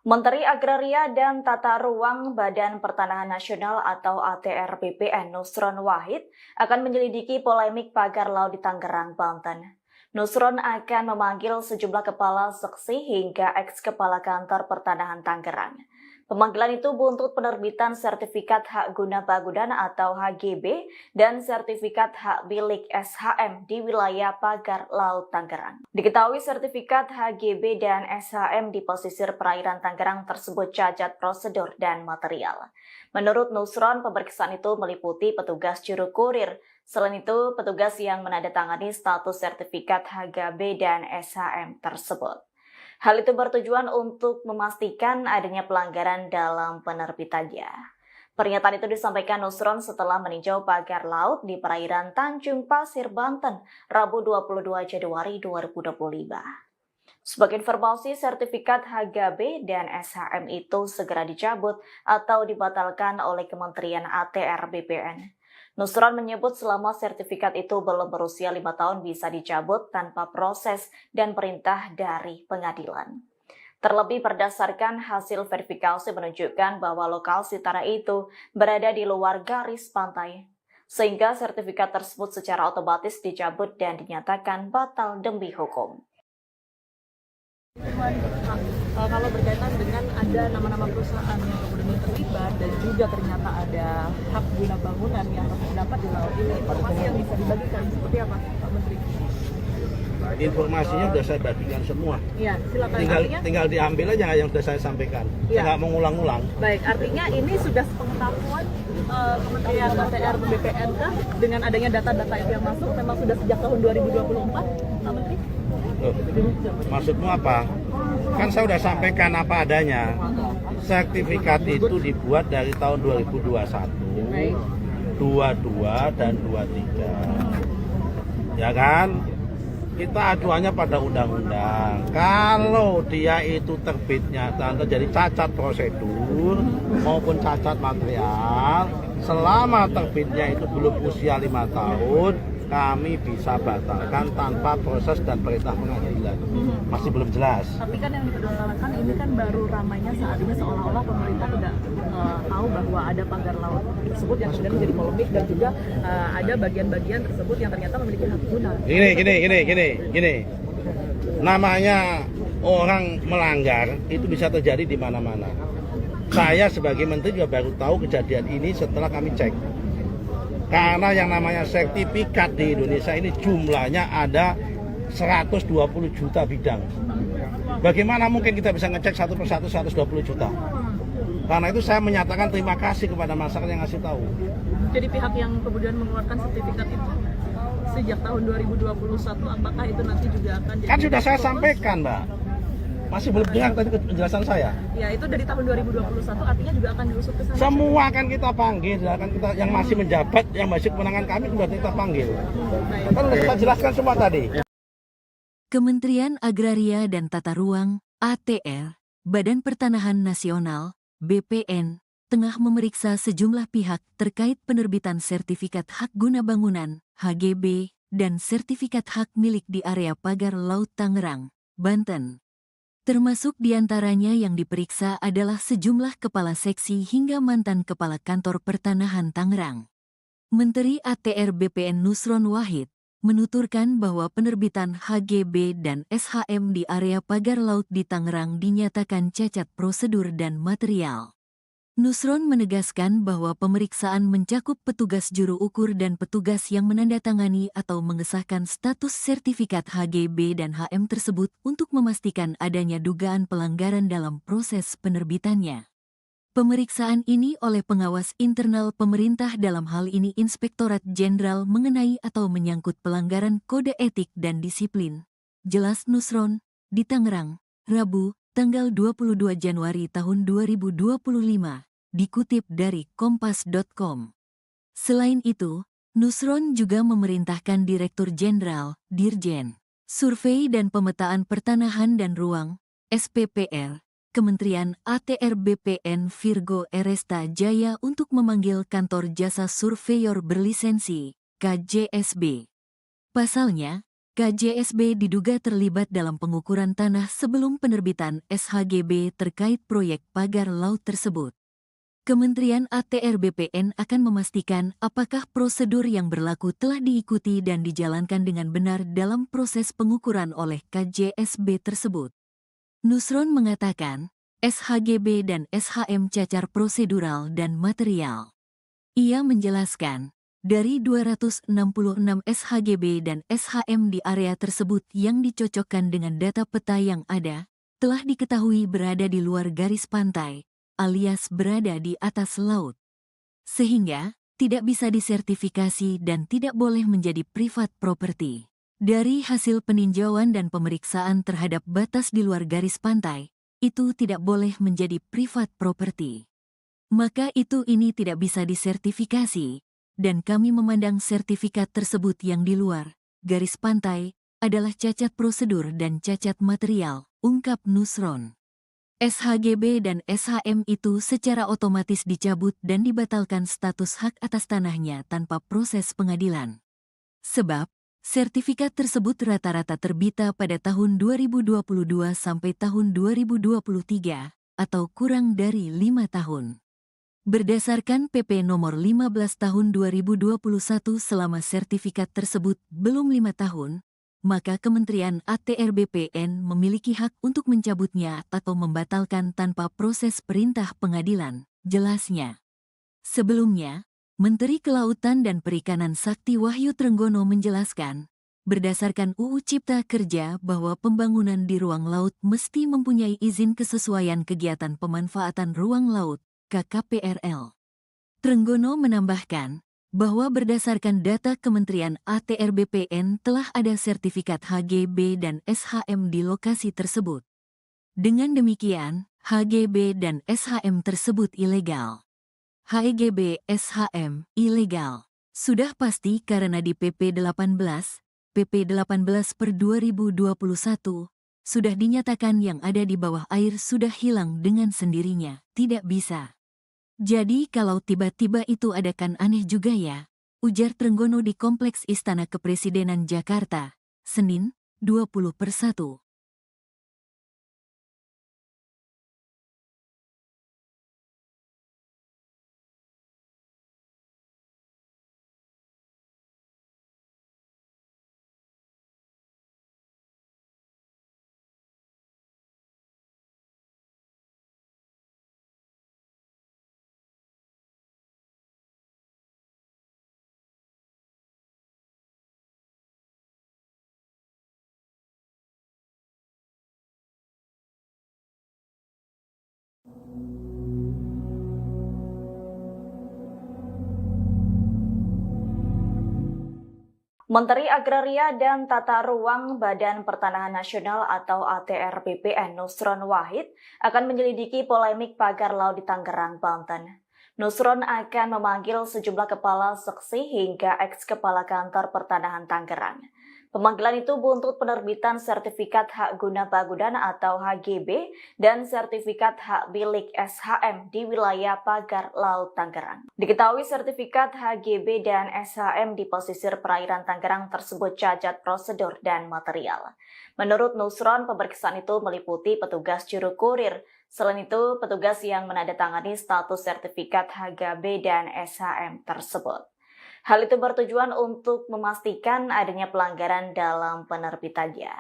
Menteri Agraria dan Tata Ruang Badan Pertanahan Nasional atau ATR BPN Nusron Wahid akan menyelidiki polemik pagar laut di Tangerang, Banten. Nusron akan memanggil sejumlah kepala seksi hingga eks-kepala kantor pertanahan Tangerang. Pemanggilan itu buntut penerbitan sertifikat hak guna bangunan atau HGB dan sertifikat hak milik SHM di wilayah pagar laut Tangerang. Diketahui sertifikat HGB dan SHM di pesisir perairan Tangerang tersebut cacat prosedur dan material. Menurut Nusron, pemeriksaan itu meliputi petugas juru kurir. Selain itu, petugas yang menandatangani status sertifikat HGB dan SHM tersebut. Hal itu bertujuan untuk memastikan adanya pelanggaran dalam penerbitannya. Pernyataan itu disampaikan Nusron setelah meninjau pagar laut di perairan Tanjung Pasir, Banten, Rabu 22 Januari 2025. Sebagai informasi, sertifikat HGB dan SHM itu segera dicabut atau dibatalkan oleh Kementerian ATR BPN. Nusron menyebut selama sertifikat itu belum berusia 5 tahun bisa dicabut tanpa proses dan perintah dari pengadilan. Terlebih berdasarkan hasil verifikasi menunjukkan bahwa lokasi tanah itu berada di luar garis pantai, sehingga sertifikat tersebut secara otomatis dicabut dan dinyatakan batal demi hukum. Kalau berkaitan dengan ada nama-nama perusahaan yang kemudian terlibat dan juga ternyata ada hak guna bangunan yang terdapat di laut ini, informasi yang bisa dibagikan seperti apa, Pak Menteri? Informasinya sudah saya bagikan semua. Iya, silakan. Tinggal diambil aja yang sudah saya sampaikan. Saya nggak mau ngulang-ngulang. Baik, artinya ini sudah sepengetahuan Kementerian ATR BPN kah dengan adanya data-data itu yang masuk memang sudah sejak tahun 2024, Pak Menteri? Loh, maksudmu apa? Kan saya sudah sampaikan apa adanya. Sertifikat itu dibuat dari tahun 2021, 22 dan 23. Ya kan? Kita acuannya pada undang-undang. Kalau dia itu terbitnya terjadi cacat prosedur maupun cacat material, selama terbitnya itu belum usia 5 tahun, kami bisa batalkan tanpa proses dan perintah pengadilan. Masih belum jelas. Tapi kan yang dipermasalahkan ini kan baru ramainya saat ini seolah-olah pemerintah tidak tahu bahwa ada pagar laut tersebut yang kemudian menjadi polemik dan juga ada bagian-bagian tersebut yang ternyata memiliki hak guna. Gini. Namanya orang melanggar itu bisa terjadi di mana-mana. Saya sebagai menteri juga baru tahu kejadian ini setelah kami cek. Karena yang namanya sertifikat di Indonesia ini jumlahnya ada 120 juta bidang. Bagaimana mungkin kita bisa ngecek satu persatu 120 juta? Karena itu saya menyatakan terima kasih kepada masyarakat yang ngasih tahu. Jadi pihak yang kemudian mengeluarkan sertifikat itu sejak tahun 2021, apakah itu nanti juga akan jadi... Kan sudah saya sampaikan, Mbak. Masih belum dengar tadi penjelasan saya. Ya, itu dari tahun 2021 artinya juga akan diusut ke sana. Semua akan kita panggil, akan kita yang masih menjabat, yang masih kewenangan kami sudah kita panggil. Kan sudah kita jelaskan semua tadi. Kementerian Agraria dan Tata Ruang (ATR), Badan Pertanahan Nasional (BPN), tengah memeriksa sejumlah pihak terkait penerbitan sertifikat hak guna bangunan (HGB) dan sertifikat hak milik di area pagar Laut Tangerang, Banten. Termasuk diantaranya yang diperiksa adalah sejumlah kepala seksi hingga mantan kepala kantor pertanahan Tangerang. Menteri ATR BPN Nusron Wahid menuturkan bahwa penerbitan HGB dan SHM di area pagar laut di Tangerang dinyatakan cacat prosedur dan material. Nusron menegaskan bahwa pemeriksaan mencakup petugas juru ukur dan petugas yang menandatangani atau mengesahkan status sertifikat HGB dan HM tersebut untuk memastikan adanya dugaan pelanggaran dalam proses penerbitannya. Pemeriksaan ini oleh pengawas internal pemerintah dalam hal ini Inspektorat Jenderal mengenai atau menyangkut pelanggaran kode etik dan disiplin. Jelas Nusron, di Tangerang, Rabu, tanggal 22 Januari tahun 2025, dikutip dari kompas.com. Selain itu, Nusron juga memerintahkan Direktur Jenderal, Dirjen, Survei dan Pemetaan Pertanahan dan Ruang, SPPR, Kementerian ATR BPN Virgo Eresta Jaya untuk memanggil Kantor Jasa Surveyor Berlisensi, KJSB. Pasalnya, KJSB diduga terlibat dalam pengukuran tanah sebelum penerbitan SHGB terkait proyek pagar laut tersebut. Kementerian ATR BPN akan memastikan apakah prosedur yang berlaku telah diikuti dan dijalankan dengan benar dalam proses pengukuran oleh KJSB tersebut. Nusron mengatakan, SHGB dan SHM cacar prosedural dan material. Ia menjelaskan, dari 266 SHGB dan SHM di area tersebut yang dicocokkan dengan data peta yang ada, telah diketahui berada di luar garis pantai, alias berada di atas laut. Sehingga, tidak bisa disertifikasi dan tidak boleh menjadi private property. Dari hasil peninjauan dan pemeriksaan terhadap batas di luar garis pantai, itu tidak boleh menjadi privat property. Maka ini tidak bisa disertifikasi, dan kami memandang sertifikat tersebut yang di luar garis pantai adalah cacat prosedur dan cacat material, ungkap Nusron. SHGB dan SHM itu secara otomatis dicabut dan dibatalkan status hak atas tanahnya tanpa proses pengadilan. Sebab, sertifikat tersebut rata-rata terbita pada tahun 2022 sampai tahun 2023, atau kurang dari 5 tahun. Berdasarkan PP nomor 15 tahun 2021 selama sertifikat tersebut belum 5 tahun, maka Kementerian ATR BPN memiliki hak untuk mencabutnya atau membatalkan tanpa proses perintah pengadilan, jelasnya. Sebelumnya, Menteri Kelautan dan Perikanan Sakti Wahyu Trenggono menjelaskan, berdasarkan UU Cipta Kerja bahwa pembangunan di ruang laut mesti mempunyai izin kesesuaian kegiatan pemanfaatan ruang laut, KKPRL. Trenggono menambahkan bahwa berdasarkan data Kementerian ATR BPN telah ada sertifikat HGB dan SHM di lokasi tersebut. Dengan demikian, HGB dan SHM tersebut ilegal. HGB SHM ilegal. Sudah pasti karena di PP 18 per 2021 sudah dinyatakan yang ada di bawah air sudah hilang dengan sendirinya, tidak bisa. Jadi kalau tiba-tiba itu ada kan aneh juga ya, ujar Trenggono di Kompleks Istana Kepresidenan Jakarta, Senin, 20/1. Menteri Agraria dan Tata Ruang Badan Pertanahan Nasional atau ATR BPN Nusron Wahid akan menyelidiki polemik pagar laut di Tangerang, Banten. Nusron akan memanggil sejumlah kepala seksi hingga eks-kepala kantor pertanahan Tangerang. Pemanggilan itu buntut penerbitan sertifikat hak guna bangunan atau HGB dan sertifikat hak milik SHM di wilayah pagar laut Tangerang. Diketahui sertifikat HGB dan SHM di pesisir perairan Tangerang tersebut cacat prosedur dan material. Menurut Nusron, pemeriksaan itu meliputi petugas juru kurir. Selain itu, petugas yang menandatangani status sertifikat HGB dan SHM tersebut. Hal itu bertujuan untuk memastikan adanya pelanggaran dalam penerbitannya.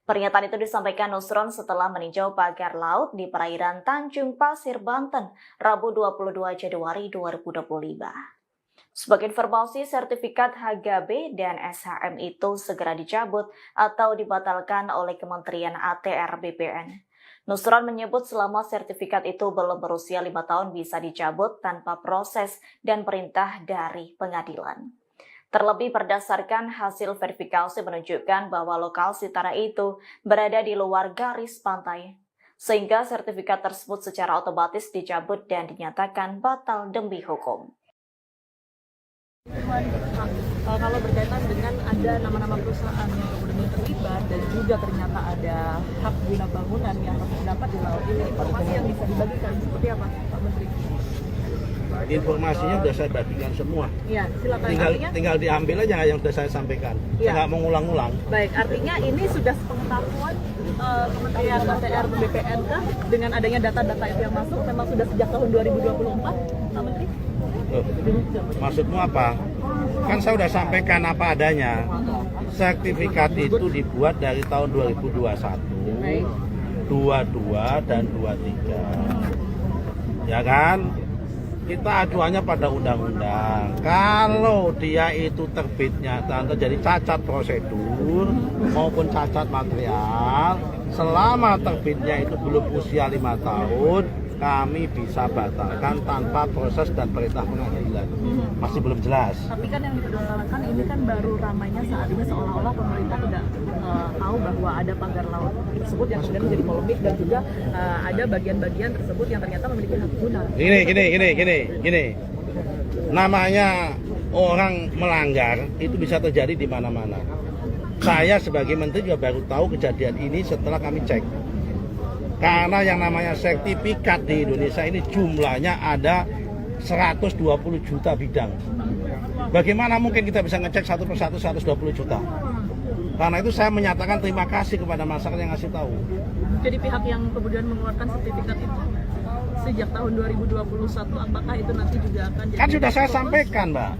Pernyataan itu disampaikan Nusron setelah meninjau pagar laut di perairan Tanjung Pasir, Banten, Rabu 22 Januari 2025. Sebagai informasi, sertifikat HGB dan SHM itu segera dicabut atau dibatalkan oleh Kementerian ATR BPN. Nusron menyebut selama sertifikat itu belum berusia 5 tahun bisa dicabut tanpa proses dan perintah dari pengadilan. Terlebih berdasarkan hasil verifikasi menunjukkan bahwa lokasi tanah itu berada di luar garis pantai, sehingga sertifikat tersebut secara otomatis dicabut dan dinyatakan batal demi hukum. Kalau berkaitan dengan ada nama-nama perusahaan yang kemudian terlibat dan juga ternyata ada hak guna bangunan yang terdapat di laut ini, informasi yang bisa dibagikan seperti apa, Pak Menteri? Informasinya sudah saya bagikan semua. Iya, silakan. Tinggal diambil aja yang sudah saya sampaikan. Saya nggak mau ngulang-ulang. Baik, artinya ini sudah sepengetahuan Kementerian ATR BPN dengan adanya data-data itu yang masuk memang sudah sejak tahun 2024, Pak Menteri? Maksudmu apa? Kan saya sudah sampaikan apa adanya. Sertifikat itu dibuat dari tahun 2021, 22 dan 23. Ya kan? Kita acuannya pada undang-undang. Kalau dia itu terbitnya dan terjadi cacat prosedur maupun cacat material, selama terbitnya itu belum usia 5 tahun, kami bisa batalkan tanpa proses dan perintah pengadilan. Masih belum jelas. Tapi kan yang dipersoalkan ini kan baru ramainya saat ini seolah-olah pemerintah tahu bahwa ada pagar laut tersebut yang kemudian menjadi polemik dan juga ada bagian-bagian tersebut yang ternyata memiliki hak guna. Gini. Namanya orang melanggar itu bisa terjadi di mana-mana. Saya sebagai menteri juga baru tahu kejadian ini setelah kami cek. Karena yang namanya sertifikat di Indonesia ini jumlahnya ada 120 juta bidang. Bagaimana mungkin kita bisa ngecek satu persatu 120 juta? Karena itu saya menyatakan terima kasih kepada masyarakat yang ngasih tahu. Jadi pihak yang kemudian mengeluarkan sertifikat itu sejak tahun 2021, apakah itu nanti juga akan jadi... Kan sudah saya sampaikan, Mbak.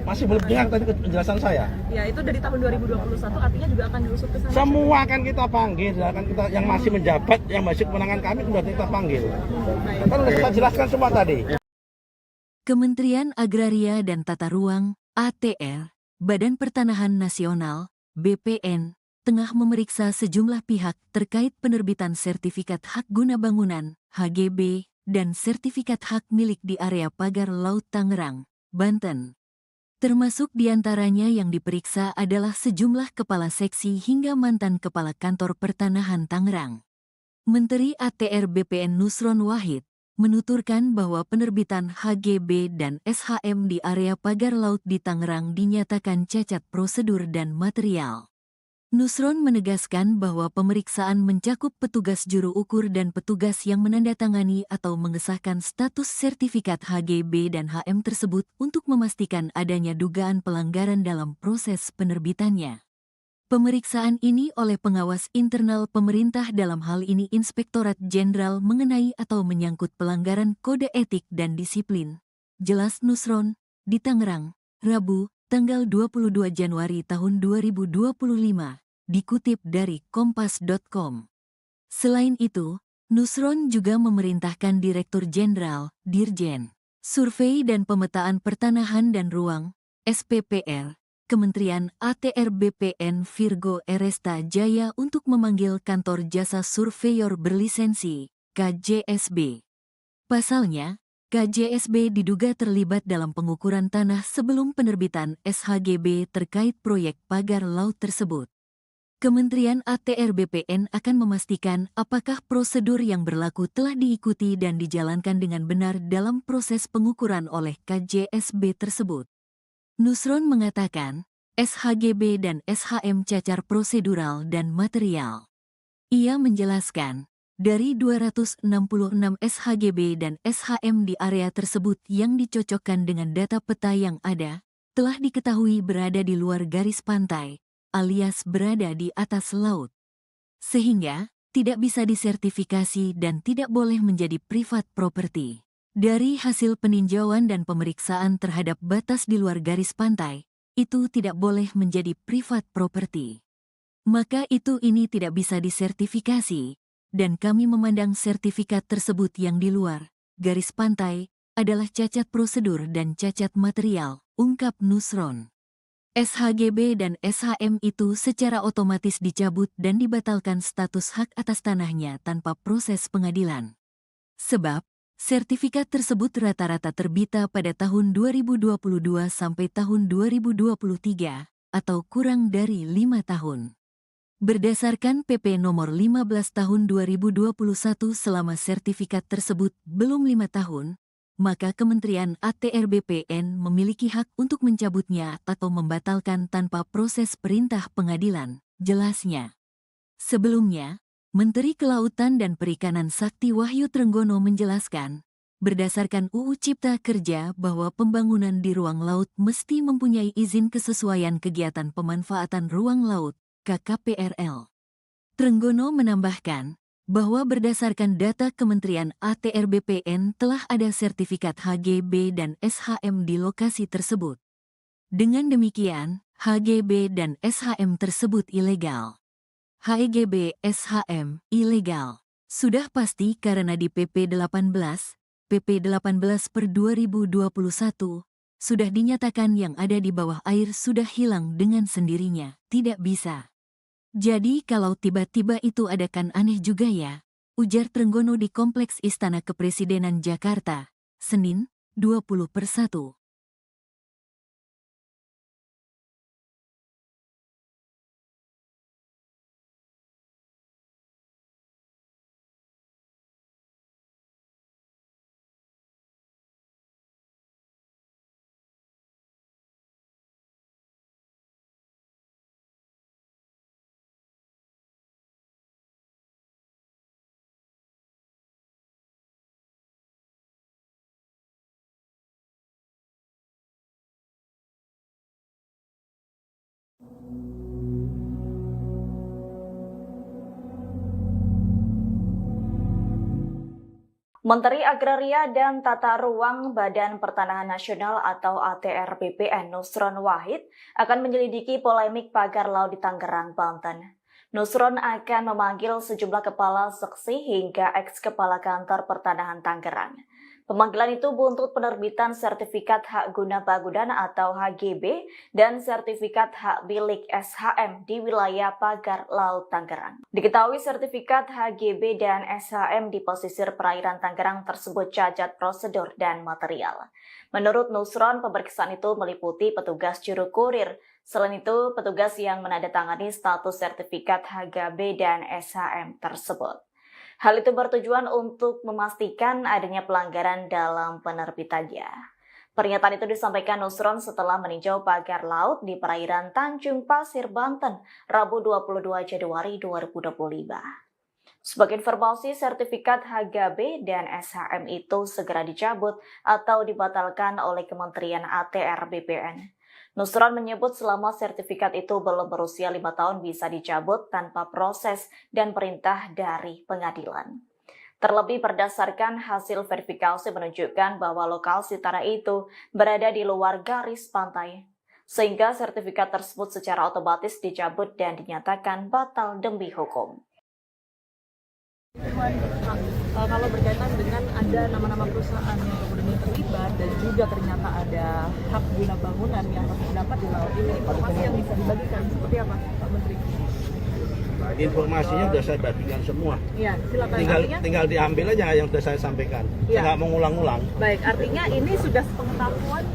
Masih belum dengar tadi penjelasan saya. Ya, itu dari tahun 2021 artinya juga akan diusut ke sana. Semua akan kita panggil, akan kita yang masih menjabat, yang masih kewenangan kami sudah kita panggil. Kan sudah kita jelaskan semua tadi. Kementerian Agraria dan Tata Ruang, ATR, Badan Pertanahan Nasional, BPN, tengah memeriksa sejumlah pihak terkait penerbitan sertifikat hak guna bangunan, HGB, dan sertifikat hak milik di area pagar Laut Tangerang, Banten. Termasuk diantaranya yang diperiksa adalah sejumlah kepala seksi hingga mantan kepala kantor pertanahan Tangerang. Menteri ATR BPN Nusron Wahid menuturkan bahwa penerbitan HGB dan SHM di area pagar laut di Tangerang dinyatakan cacat prosedur dan material. Nusron menegaskan bahwa pemeriksaan mencakup petugas juru ukur dan petugas yang menandatangani atau mengesahkan status sertifikat HGB dan HM tersebut untuk memastikan adanya dugaan pelanggaran dalam proses penerbitannya. Pemeriksaan ini oleh pengawas internal pemerintah dalam hal ini Inspektorat Jenderal mengenai atau menyangkut pelanggaran kode etik dan disiplin. Jelas Nusron, di Tangerang, Rabu, tanggal 22 Januari tahun 2025. Dikutip dari kompas.com. Selain itu, Nusron juga memerintahkan Direktur Jenderal, Dirjen, Survei dan Pemetaan Pertanahan dan Ruang, SPPR, Kementerian ATR BPN Virgo Eresta Jaya untuk memanggil Kantor Jasa Surveyor Berlisensi, KJSB. Pasalnya, KJSB diduga terlibat dalam pengukuran tanah sebelum penerbitan SHGB terkait proyek pagar laut tersebut. Kementerian ATR BPN akan memastikan apakah prosedur yang berlaku telah diikuti dan dijalankan dengan benar dalam proses pengukuran oleh KJSB tersebut. Nusron mengatakan, SHGB dan SHM cacar prosedural dan material. Ia menjelaskan, dari 266 SHGB dan SHM di area tersebut yang dicocokkan dengan data peta yang ada, telah diketahui berada di luar garis pantai, alias berada di atas laut. Sehingga, tidak bisa disertifikasi dan tidak boleh menjadi privat property. Dari hasil peninjauan dan pemeriksaan terhadap batas di luar garis pantai, itu tidak boleh menjadi privat property. Maka ini tidak bisa disertifikasi, dan kami memandang sertifikat tersebut yang di luar garis pantai adalah cacat prosedur dan cacat material, ungkap Nusron. SHGB dan SHM itu secara otomatis dicabut dan dibatalkan status hak atas tanahnya tanpa proses pengadilan. Sebab, sertifikat tersebut rata-rata terbita pada tahun 2022 sampai tahun 2023, atau kurang dari 5 tahun. Berdasarkan PP nomor 15 tahun 2021 selama sertifikat tersebut belum 5 tahun, maka Kementerian ATR BPN memiliki hak untuk mencabutnya atau membatalkan tanpa proses perintah pengadilan, jelasnya. Sebelumnya, Menteri Kelautan dan Perikanan Sakti Wahyu Trenggono menjelaskan, berdasarkan UU Cipta Kerja bahwa pembangunan di ruang laut mesti mempunyai izin kesesuaian kegiatan pemanfaatan ruang laut, KKPRL. Trenggono menambahkan, bahwa berdasarkan data Kementerian ATR BPN telah ada sertifikat HGB dan SHM di lokasi tersebut. Dengan demikian, HGB dan SHM tersebut ilegal. HGB SHM ilegal. Sudah pasti karena di PP 18 per 2021, sudah dinyatakan yang ada di bawah air sudah hilang dengan sendirinya, tidak bisa. Jadi kalau tiba-tiba itu ada kan aneh juga ya, ujar Trenggono di Kompleks Istana Kepresidenan Jakarta, Senin, 20/1. Menteri Agraria dan Tata Ruang Badan Pertanahan Nasional atau ATR BPN Nusron Wahid akan menyelidiki polemik pagar laut di Tangerang, Banten. Nusron akan memanggil sejumlah kepala seksi hingga eks-kepala kantor pertanahan Tangerang. Pemanggilan itu buntut penerbitan sertifikat hak guna bangunan atau HGB dan sertifikat hak milik SHM di wilayah pagar laut Tangerang. Diketahui sertifikat HGB dan SHM di pesisir perairan Tangerang tersebut cacat prosedur dan material. Menurut Nusron, pemeriksaan itu meliputi petugas juru kurir. Selain itu, petugas yang menandatangani status sertifikat HGB dan SHM tersebut. Hal itu bertujuan untuk memastikan adanya pelanggaran dalam penerbitannya. Pernyataan itu disampaikan Nusron setelah meninjau pagar laut di perairan Tanjung Pasir, Banten, Rabu 22 Januari 2025. Sebagai informasi, sertifikat HGB dan SHM itu segera dicabut atau dibatalkan oleh Kementerian ATR BPN. Nusron menyebut selama sertifikat itu belum berusia 5 tahun bisa dicabut tanpa proses dan perintah dari pengadilan. Terlebih berdasarkan hasil verifikasi menunjukkan bahwa lokasi tanah itu berada di luar garis pantai, sehingga sertifikat tersebut secara otomatis dicabut dan dinyatakan batal demi hukum. Kalau berkaitan dengan ada nama-nama perusahaan yang kemudian terlibat dan juga ternyata ada hak guna bangunan yang harus didapat di laut ini, informasi yang bisa dibagikan seperti apa, Pak Menteri? Informasinya sudah saya bagikan semua. Iya, silakan. Tinggal diambil aja yang sudah saya sampaikan. Ya. Saya nggak mau ngulang-ngulang. Baik, artinya ini sudah sepengetahuan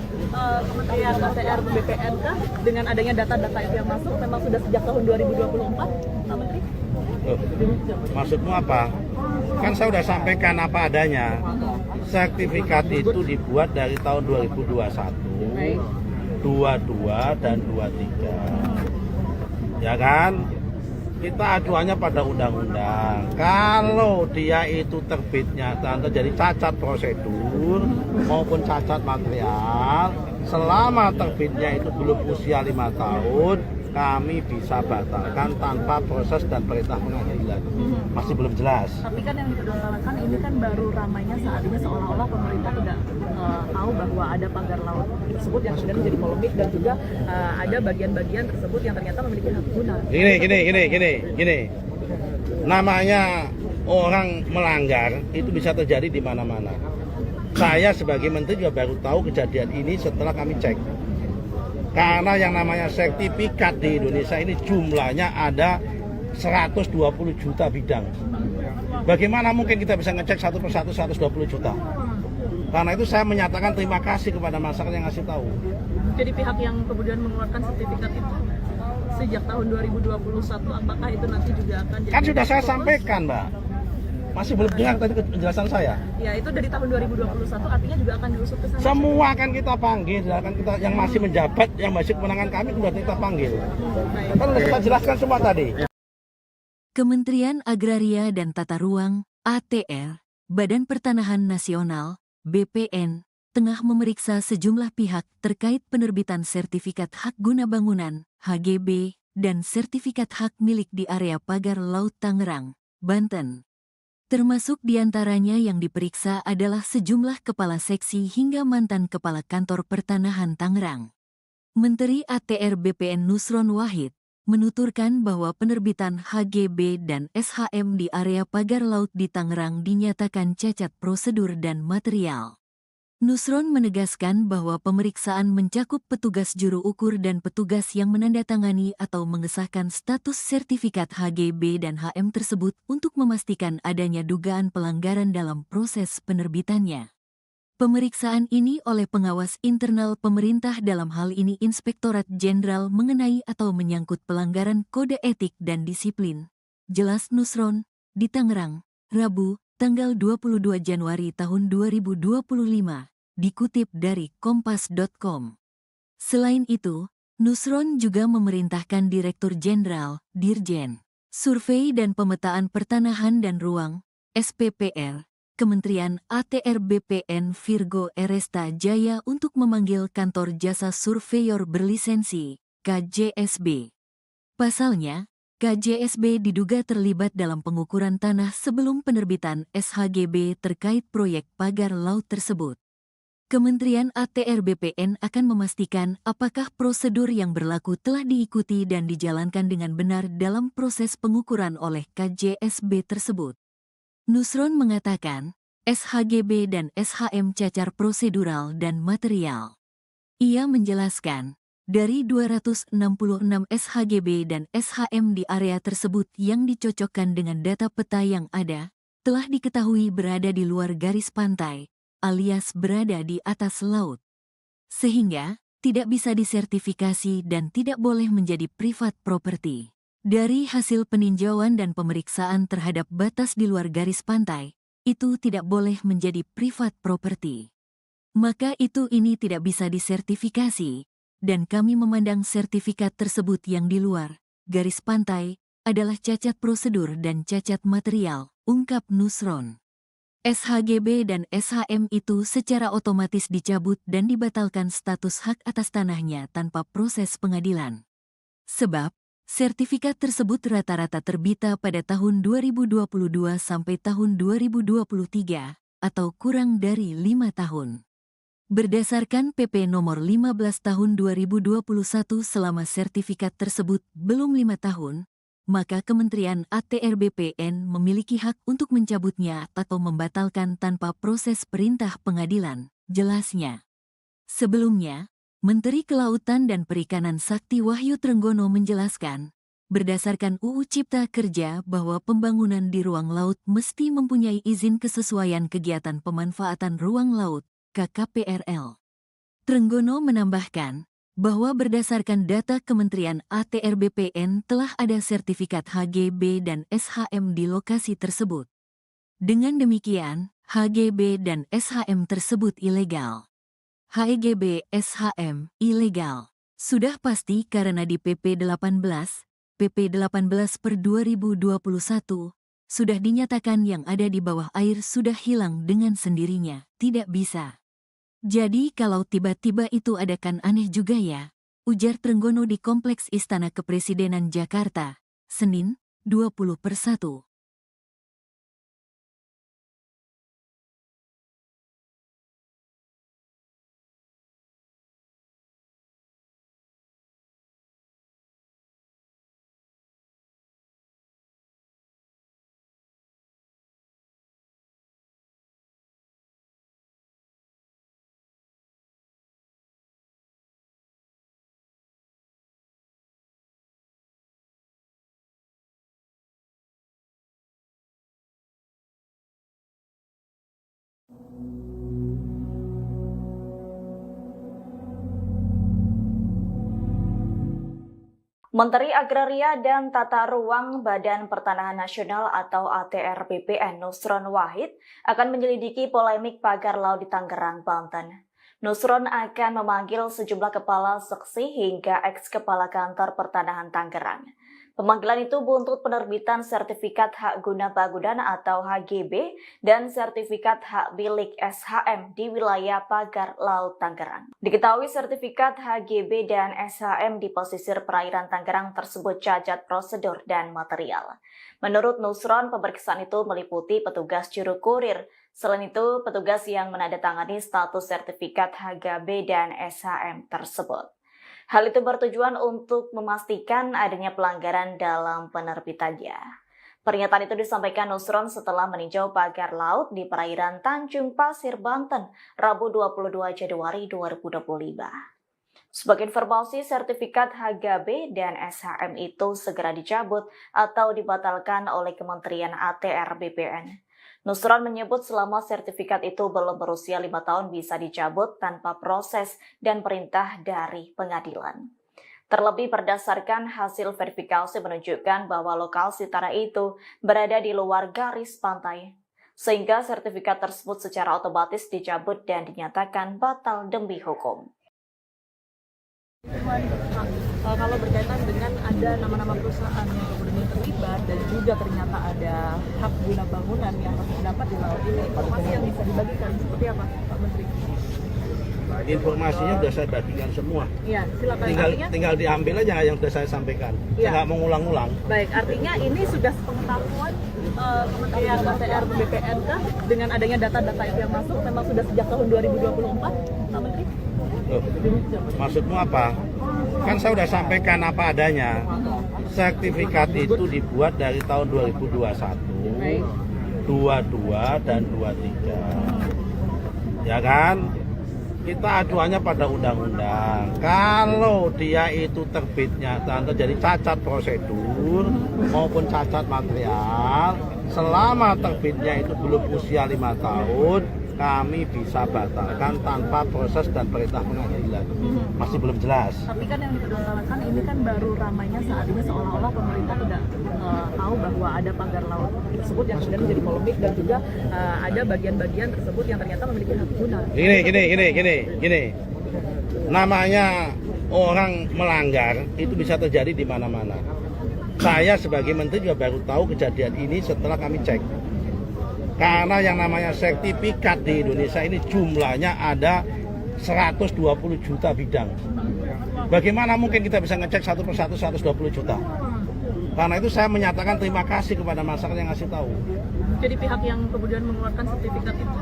Kementerian ATR BPN kah dengan adanya data-data itu yang masuk memang sudah sejak tahun 2024, Pak Menteri? Maksudmu apa? Kan saya sudah sampaikan apa adanya. Sertifikat itu dibuat dari tahun 2021, 22 dan 23. Ya kan? Kita acuannya pada undang-undang. Kalau dia itu terbitnya dan terjadi cacat prosedur maupun cacat material, selama terbitnya itu belum usia 5 tahun, kami bisa batalkan tanpa proses dan perintah pengadilan. Masih belum jelas. Tapi kan yang dipermasalahkan ini kan baru ramainya saat ini seolah-olah pemerintah tidak tahu bahwa ada pagar laut tersebut yang kemudian menjadi polemik dan juga ada bagian-bagian tersebut yang ternyata memiliki hak guna. Gini. Namanya orang melanggar itu bisa terjadi di mana-mana. Saya sebagai menteri juga baru tahu kejadian ini setelah kami cek. Karena yang namanya sertifikat di Indonesia ini jumlahnya ada 120 juta bidang. Bagaimana mungkin kita bisa ngecek satu persatu 120 juta? Karena itu saya menyatakan terima kasih kepada masyarakat yang ngasih tahu. Jadi pihak yang kemudian mengeluarkan sertifikat itu sejak tahun 2021, apakah itu nanti juga akan jadi... Kan sudah saya sampaikan, Mbak. Masih belum dengar tadi penjelasan saya. Ya, itu dari tahun 2021 artinya juga akan diusut ke sana. Semua akan kita panggil, akan kita yang masih menjabat, yang masih kewenangan kami sudah kita panggil. Kan sudah kita jelaskan semua tadi. Kementerian Agraria dan Tata Ruang (ATR), Badan Pertanahan Nasional (BPN), tengah memeriksa sejumlah pihak terkait penerbitan sertifikat hak guna bangunan (HGB) dan sertifikat hak milik di area pagar laut Tangerang, Banten. Termasuk diantaranya yang diperiksa adalah sejumlah kepala seksi hingga mantan kepala kantor pertanahan Tangerang. Menteri ATR BPN Nusron Wahid menuturkan bahwa penerbitan HGB dan SHM di area pagar laut di Tangerang dinyatakan cacat prosedur dan material. Nusron menegaskan bahwa pemeriksaan mencakup petugas juru ukur dan petugas yang menandatangani atau mengesahkan status sertifikat HGB dan HM tersebut untuk memastikan adanya dugaan pelanggaran dalam proses penerbitannya. Pemeriksaan ini oleh pengawas internal pemerintah dalam hal ini Inspektorat Jenderal mengenai atau menyangkut pelanggaran kode etik dan disiplin. Jelas Nusron, di Tangerang, Rabu, tanggal 22 Januari tahun 2025, dikutip dari kompas.com. Selain itu, Nusron juga memerintahkan Direktur Jenderal, Dirjen, Survei dan Pemetaan Pertanahan dan Ruang, SPPR, Kementerian ATR BPN Virgo Eresta Jaya untuk memanggil Kantor Jasa Surveyor Berlisensi, KJSB. Pasalnya, KJSB diduga terlibat dalam pengukuran tanah sebelum penerbitan SHGB terkait proyek pagar laut tersebut. Kementerian ATR BPN akan memastikan apakah prosedur yang berlaku telah diikuti dan dijalankan dengan benar dalam proses pengukuran oleh KJSB tersebut. Nusron mengatakan, SHGB dan SHM cacar prosedural dan material. Ia menjelaskan, dari 266 SHGB dan SHM di area tersebut yang dicocokkan dengan data peta yang ada, telah diketahui berada di luar garis pantai, alias berada di atas laut. Sehingga, tidak bisa disertifikasi dan tidak boleh menjadi privat property. Dari hasil peninjauan dan pemeriksaan terhadap batas di luar garis pantai, itu tidak boleh menjadi privat property. Maka ini tidak bisa disertifikasi, dan kami memandang sertifikat tersebut yang di luar garis pantai adalah cacat prosedur dan cacat material, ungkap Nusron. SHGB dan SHM itu secara otomatis dicabut dan dibatalkan status hak atas tanahnya tanpa proses pengadilan. Sebab, sertifikat tersebut rata-rata terbita pada tahun 2022 sampai tahun 2023, atau kurang dari 5 tahun. Berdasarkan PP nomor 15 tahun 2021 selama sertifikat tersebut belum 5 tahun, maka Kementerian ATR BPN memiliki hak untuk mencabutnya atau membatalkan tanpa proses perintah pengadilan, jelasnya. Sebelumnya, Menteri Kelautan dan Perikanan Sakti Wahyu Trenggono menjelaskan, berdasarkan UU Cipta Kerja bahwa pembangunan di ruang laut mesti mempunyai izin kesesuaian kegiatan pemanfaatan ruang laut, KKPRL. Trenggono menambahkan bahwa berdasarkan data Kementerian ATR BPN telah ada sertifikat HGB dan SHM di lokasi tersebut. Dengan demikian, HGB dan SHM tersebut ilegal. HGB SHM ilegal. Sudah pasti karena di PP 18 per 2021 sudah dinyatakan yang ada di bawah air sudah hilang dengan sendirinya, tidak bisa. Jadi kalau tiba-tiba itu ada kan aneh juga ya, ujar Trenggono di Kompleks Istana Kepresidenan Jakarta, Senin, 20/1. Menteri Agraria dan Tata Ruang Badan Pertanahan Nasional atau ATR BPN Nusron Wahid akan menyelidiki polemik pagar laut di Tangerang, Banten. Nusron akan memanggil sejumlah kepala seksi hingga eks-kepala kantor pertanahan Tangerang. Pemanggilan itu buntut penerbitan sertifikat hak guna bangunan atau HGB dan sertifikat hak milik SHM di wilayah pagar laut Tangerang. Diketahui sertifikat HGB dan SHM di pesisir perairan Tangerang tersebut cacat prosedur dan material. Menurut Nusron, pemeriksaan itu meliputi petugas juru kurir. Selain itu, petugas yang menandatangani status sertifikat HGB dan SHM tersebut. Hal itu bertujuan untuk memastikan adanya pelanggaran dalam penerbitannya. Pernyataan itu disampaikan Nusron setelah meninjau pagar laut di perairan Tanjung Pasir, Banten, Rabu 22 Januari 2025. Sebagai informasi, sertifikat HGB dan SHM itu segera dicabut atau dibatalkan oleh Kementerian ATR BPN. Nusron menyebut selama sertifikat itu belum berusia 5 tahun bisa dicabut tanpa proses dan perintah dari pengadilan. Terlebih berdasarkan hasil verifikasi menunjukkan bahwa lokasi tanah itu berada di luar garis pantai, sehingga sertifikat tersebut secara otomatis dicabut dan dinyatakan batal demi hukum. Kalau berkaitan dengan ada nama-nama perusahaan yang kemudian terlibat dan juga ternyata ada hak guna bangunan yang harus didapat di laut ini, informasi yang bisa dibagikan seperti apa, Pak Menteri? informasinya sudah saya bagikan semua. Iya, silakan. Tinggal diambil aja yang sudah saya sampaikan. Iya. Saya nggak mau ngulang-ngulang. Baik, artinya ini sudah sepengetahuan Kementerian ATR BPN kah dengan adanya data-data itu yang masuk memang sudah sejak tahun 2024, Pak Menteri? Loh, maksudmu apa? Kan saya sudah sampaikan apa adanya. Sertifikat itu dibuat dari tahun 2021, Baik. 22 dan 23. Ya kan? Kita acuannya pada undang-undang. Kalau dia itu terbitnya terjadi cacat prosedur maupun cacat material, selama terbitnya itu belum usia 5 tahun, kami bisa batalkan tanpa proses dan perintah pengadilan. Masih belum jelas. Tapi kan yang dipermasalahkan ini kan baru ramainya saat ini seolah-olah pemerintah tidak tahu bahwa ada pagar laut tersebut yang kemudian menjadi polemik dan juga ada bagian-bagian tersebut yang ternyata memiliki hak guna. Gini. Namanya orang melanggar itu bisa terjadi di mana-mana. Saya sebagai menteri juga baru tahu kejadian ini setelah kami cek. Karena yang namanya sertifikat di Indonesia ini jumlahnya ada 120 juta bidang. Bagaimana mungkin kita bisa ngecek satu persatu 120 juta? Karena itu saya menyatakan terima kasih kepada masyarakat yang ngasih tahu. Jadi pihak yang kemudian mengeluarkan sertifikat itu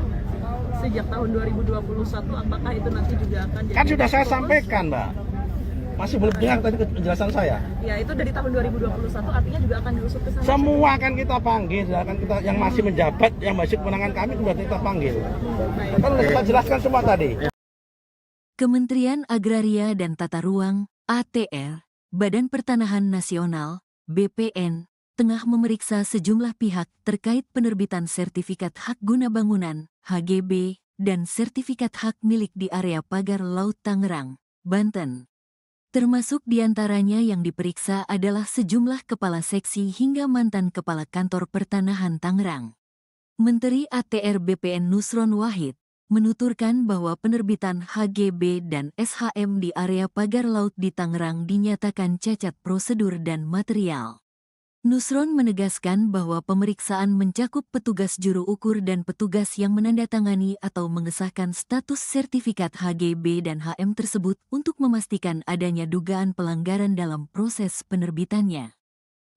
sejak tahun 2021, apakah itu nanti juga akan jadi... Kan sudah saya sampaikan, Mbak. Masih belum dengar tadi penjelasan saya. Ya, itu dari tahun 2021 artinya juga akan diusut ke sana. Semua akan kita panggil, akan kita yang masih menjabat, yang masih kewenangan kami sudah kita panggil. Kan sudah kita jelaskan semua tadi. Kementerian Agraria dan Tata Ruang (ATR), Badan Pertanahan Nasional (BPN), tengah memeriksa sejumlah pihak terkait penerbitan sertifikat hak guna bangunan (HGB) dan sertifikat hak milik di area pagar Laut Tangerang, Banten. Termasuk diantaranya yang diperiksa adalah sejumlah kepala seksi hingga mantan kepala kantor pertanahan Tangerang. Menteri ATR BPN Nusron Wahid menuturkan bahwa penerbitan HGB dan SHM di area pagar laut di Tangerang dinyatakan cacat prosedur dan material. Nusron menegaskan bahwa pemeriksaan mencakup petugas juru ukur dan petugas yang menandatangani atau mengesahkan status sertifikat HGB dan HM tersebut untuk memastikan adanya dugaan pelanggaran dalam proses penerbitannya.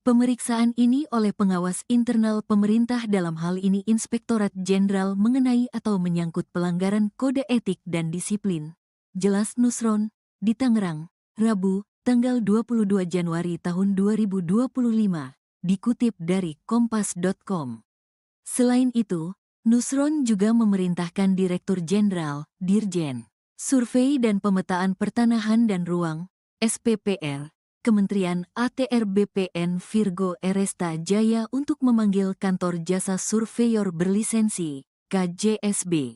Pemeriksaan ini oleh pengawas internal pemerintah dalam hal ini Inspektorat Jenderal mengenai atau menyangkut pelanggaran kode etik dan disiplin. Jelas Nusron, di Tangerang, Rabu, tanggal 22 Januari tahun 2025. Dikutip dari kompas.com. Selain itu, Nusron juga memerintahkan Direktur Jenderal, Dirjen, Survei dan Pemetaan Pertanahan dan Ruang, SPPR, Kementerian ATR BPN Virgo Eresta Jaya untuk memanggil Kantor Jasa Surveyor Berlisensi, KJSB.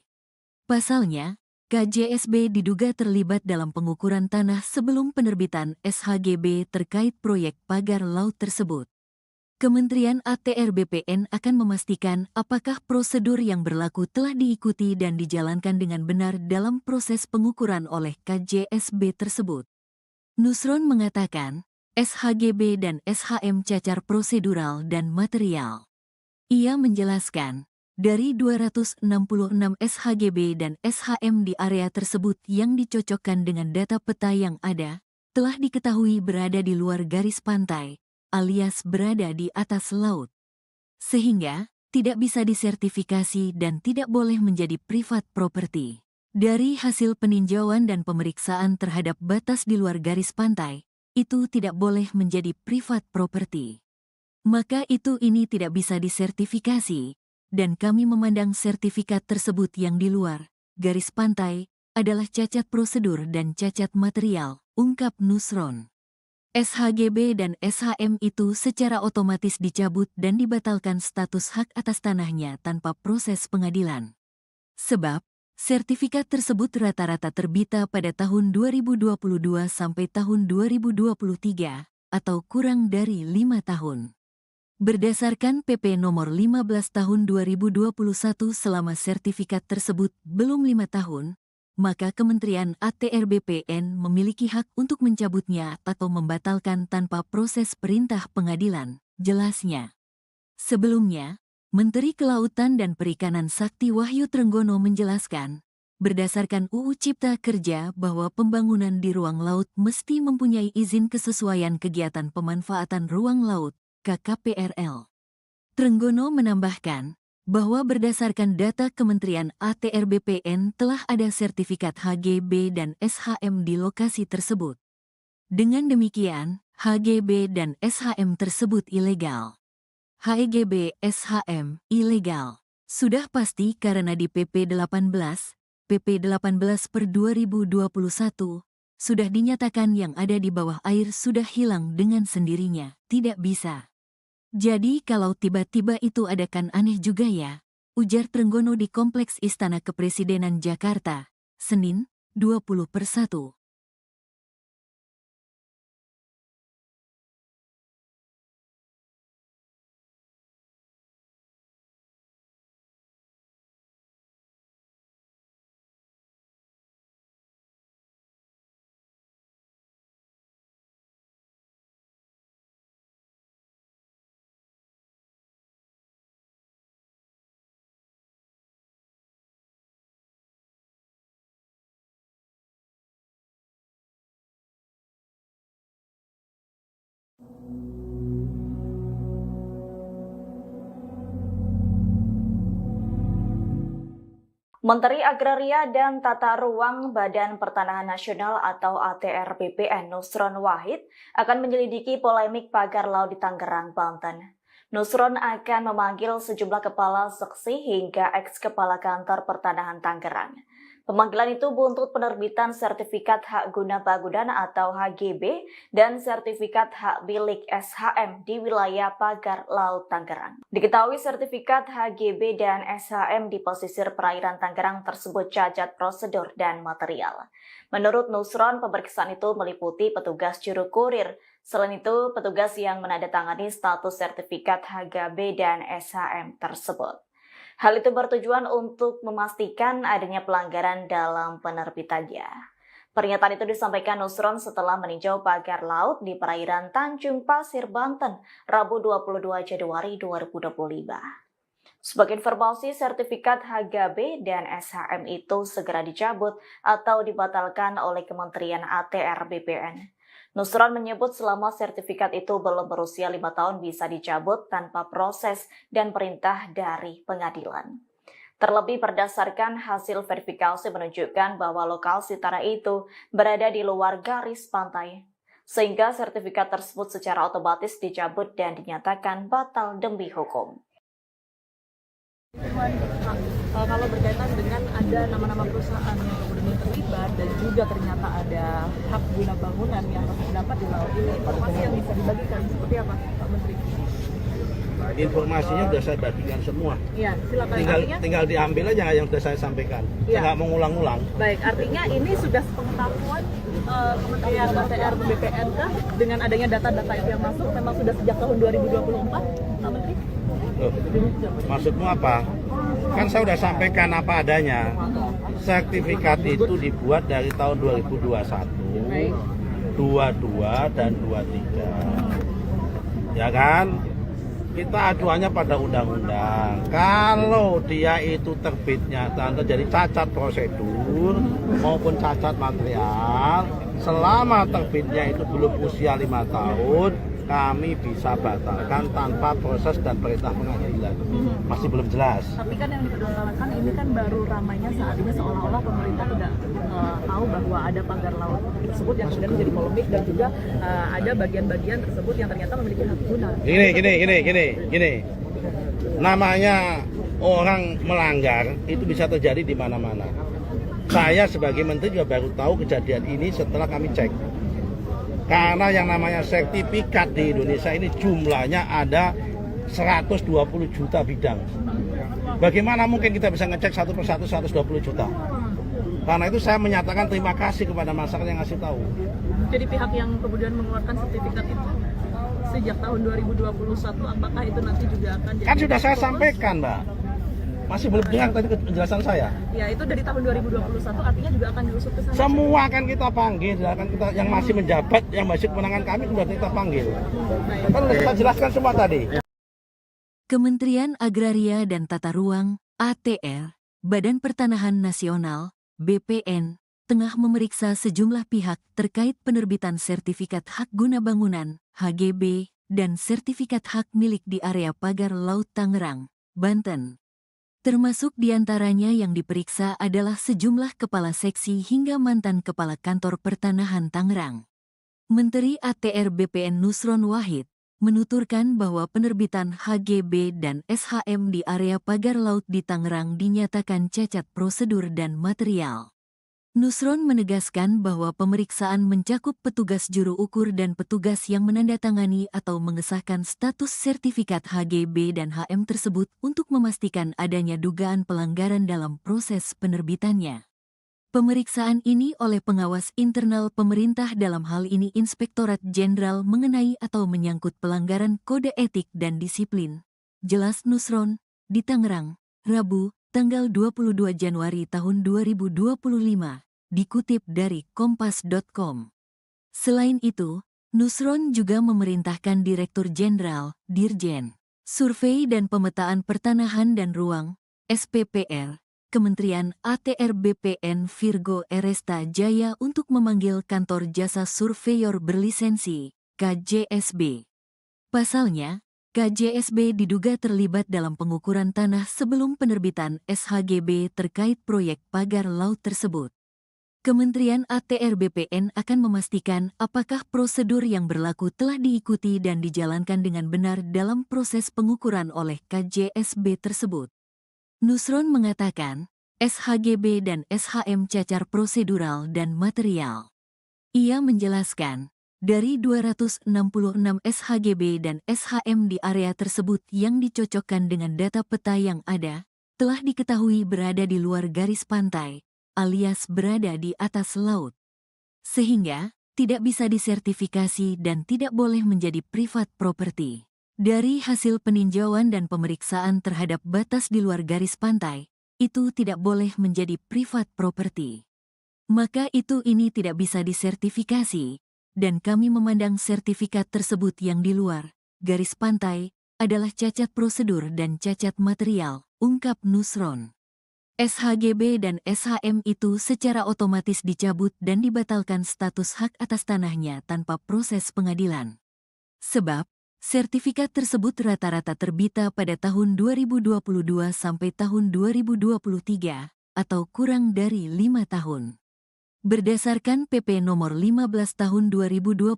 Pasalnya, KJSB diduga terlibat dalam pengukuran tanah sebelum penerbitan SHGB terkait proyek pagar laut tersebut. Kementerian ATR BPN akan memastikan apakah prosedur yang berlaku telah diikuti dan dijalankan dengan benar dalam proses pengukuran oleh KJSB tersebut. Nusron mengatakan, SHGB dan SHM cacar prosedural dan material. Ia menjelaskan, dari 266 SHGB dan SHM di area tersebut yang dicocokkan dengan data peta yang ada, telah diketahui berada di luar garis pantai, alias berada di atas laut. Sehingga, tidak bisa disertifikasi dan tidak boleh menjadi private property. Dari hasil peninjauan dan pemeriksaan terhadap batas di luar garis pantai, itu tidak boleh menjadi private property. Maka ini tidak bisa disertifikasi, dan kami memandang sertifikat tersebut yang di luar garis pantai adalah cacat prosedur dan cacat material, ungkap Nusron. SHGB dan SHM itu secara otomatis dicabut dan dibatalkan status hak atas tanahnya tanpa proses pengadilan. Sebab, sertifikat tersebut rata-rata terbita pada tahun 2022 sampai tahun 2023, atau kurang dari 5 tahun. Berdasarkan PP nomor 15 tahun 2021 selama sertifikat tersebut belum 5 tahun, maka Kementerian ATR BPN memiliki hak untuk mencabutnya atau membatalkan tanpa proses perintah pengadilan, jelasnya. Sebelumnya, Menteri Kelautan dan Perikanan Sakti Wahyu Trenggono menjelaskan berdasarkan UU Cipta Kerja bahwa pembangunan di ruang laut mesti mempunyai izin kesesuaian kegiatan pemanfaatan ruang laut, KKPRL. Trenggono menambahkan bahwa berdasarkan data Kementerian ATR BPN telah ada sertifikat HGB dan SHM di lokasi tersebut. Dengan demikian, HGB dan SHM tersebut ilegal. HGB SHM ilegal. Sudah pasti karena di PP 18 per 2021, sudah dinyatakan yang ada di bawah air sudah hilang dengan sendirinya, tidak bisa. Jadi kalau tiba-tiba itu ada kan aneh juga ya, ujar Trenggono di Kompleks Istana Kepresidenan Jakarta, Senin, 20/1. Menteri Agraria dan Tata Ruang Badan Pertanahan Nasional atau ATR BPN Nusron Wahid akan menyelidiki polemik pagar laut di Tangerang, Banten. Nusron akan memanggil sejumlah kepala seksi hingga eks-kepala kantor pertanahan Tangerang. Pemanggilan itu buntut penerbitan sertifikat hak guna bangunan atau HGB dan sertifikat hak milik SHM di wilayah pagar laut Tangerang. Diketahui sertifikat HGB dan SHM di pesisir perairan Tangerang tersebut cacat prosedur dan material. Menurut Nusron, pemeriksaan itu meliputi petugas juru kurir. Selain itu, petugas yang menandatangani status sertifikat HGB dan SHM tersebut. Hal itu bertujuan untuk memastikan adanya pelanggaran dalam penerbitannya. Pernyataan itu disampaikan Nusron setelah meninjau pagar laut di perairan Tanjung Pasir, Banten, Rabu 22 Januari 2025. Sebagai informasi, sertifikat HGB dan SHM itu segera dicabut atau dibatalkan oleh Kementerian ATR BPN. Nusron menyebut selama sertifikat itu belum berusia 5 tahun bisa dicabut tanpa proses dan perintah dari pengadilan. Terlebih berdasarkan hasil verifikasi menunjukkan bahwa lokasi tanah itu berada di luar garis pantai, sehingga sertifikat tersebut secara otomatis dicabut dan dinyatakan batal demi hukum. Kalau berkaitan dengan ada nama-nama perusahaan yang kemudian terlibat dan juga ternyata ada hak guna bangunan yang terdapat di laut ini, informasi yang bisa dibagikan seperti apa, Pak Menteri? Informasinya sudah saya bagikan semua. Iya, silakan. Tinggal diambil aja yang sudah saya sampaikan. Ya. Saya nggak mengulang-ulang. Baik, artinya ini sudah sepengetahuan Kementerian ATR BPN dengan adanya data-data itu yang masuk memang sudah sejak tahun 2024, Pak Menteri? Maksudmu apa? Kan saya sudah sampaikan apa adanya. Sertifikat itu dibuat dari tahun 2021, 22 dan 23. Ya kan? Kita acuannya pada undang-undang. Kalau dia itu terbitnya dan terjadi cacat prosedur maupun cacat material, selama terbitnya itu belum usia 5 tahun, kami bisa batalkan tanpa proses dan perintah pengadilan. Masih belum jelas. Tapi kan yang dipersoalkan ini kan baru ramainya saat ini seolah-olah pemerintah tidak tahu bahwa ada pagar laut tersebut yang kemudian menjadi polemik dan juga ada bagian-bagian tersebut yang ternyata memiliki hak guna. Gini. Namanya orang melanggar itu bisa terjadi di mana-mana. Saya sebagai menteri juga baru tahu kejadian ini setelah kami cek. Karena yang namanya sertifikat di Indonesia ini jumlahnya ada 120 juta bidang. Bagaimana mungkin kita bisa ngecek satu persatu 120 juta? Karena itu saya menyatakan terima kasih kepada masyarakat yang ngasih tahu. Jadi pihak yang kemudian mengeluarkan sertifikat itu sejak tahun 2021, apakah itu nanti juga akan jadi... Kan sudah saya sampaikan, Mbak. Masih belum dengar tadi penjelasan saya. Ya, itu dari tahun 2021 artinya juga akan diusut ke sana. Semua akan kita panggil, akan kita yang masih menjabat, yang masih kewenangan kami sudah kita panggil. Kan sudah kita jelaskan semua tadi. Kementerian Agraria dan Tata Ruang, ATR, Badan Pertanahan Nasional, BPN, tengah memeriksa sejumlah pihak terkait penerbitan Sertifikat Hak Guna Bangunan, HGB, dan Sertifikat Hak Milik di area Pagar Laut Tangerang, Banten. Termasuk diantaranya yang diperiksa adalah sejumlah kepala seksi hingga mantan kepala kantor pertanahan Tangerang. Menteri ATR BPN Nusron Wahid menuturkan bahwa penerbitan HGB dan SHM di area pagar laut di Tangerang dinyatakan cacat prosedur dan material. Nusron menegaskan bahwa pemeriksaan mencakup petugas juru ukur dan petugas yang menandatangani atau mengesahkan status sertifikat HGB dan HM tersebut untuk memastikan adanya dugaan pelanggaran dalam proses penerbitannya. Pemeriksaan ini oleh pengawas internal pemerintah dalam hal ini Inspektorat Jenderal mengenai atau menyangkut pelanggaran kode etik dan disiplin. Jelas Nusron, di Tangerang, Rabu, tanggal 22 Januari tahun 2025, dikutip dari kompas.com. Selain itu, Nusron juga memerintahkan Direktur Jenderal, Dirjen, Survei dan Pemetaan Pertanahan dan Ruang, SPPR, Kementerian ATR BPN Virgo Eresta Jaya untuk memanggil Kantor Jasa Surveyor Berlisensi, KJSB. Pasalnya, KJSB diduga terlibat dalam pengukuran tanah sebelum penerbitan SHGB terkait proyek pagar laut tersebut. Kementerian ATR BPN akan memastikan apakah prosedur yang berlaku telah diikuti dan dijalankan dengan benar dalam proses pengukuran oleh KJSB tersebut. Nusron mengatakan, SHGB dan SHM cacar prosedural dan material. Ia menjelaskan, dari 266 SHGB dan SHM di area tersebut yang dicocokkan dengan data peta yang ada, telah diketahui berada di luar garis pantai, alias berada di atas laut. Sehingga, tidak bisa disertifikasi dan tidak boleh menjadi privat property. Dari hasil peninjauan dan pemeriksaan terhadap batas di luar garis pantai, itu tidak boleh menjadi privat property. Maka ini tidak bisa disertifikasi. Dan kami memandang sertifikat tersebut yang di luar garis pantai adalah cacat prosedur dan cacat material, ungkap Nusron. SHGB dan SHM itu secara otomatis dicabut dan dibatalkan status hak atas tanahnya tanpa proses pengadilan. Sebab, sertifikat tersebut rata-rata terbita pada tahun 2022 sampai tahun 2023, atau kurang dari 5 tahun. Berdasarkan PP nomor 15 tahun 2021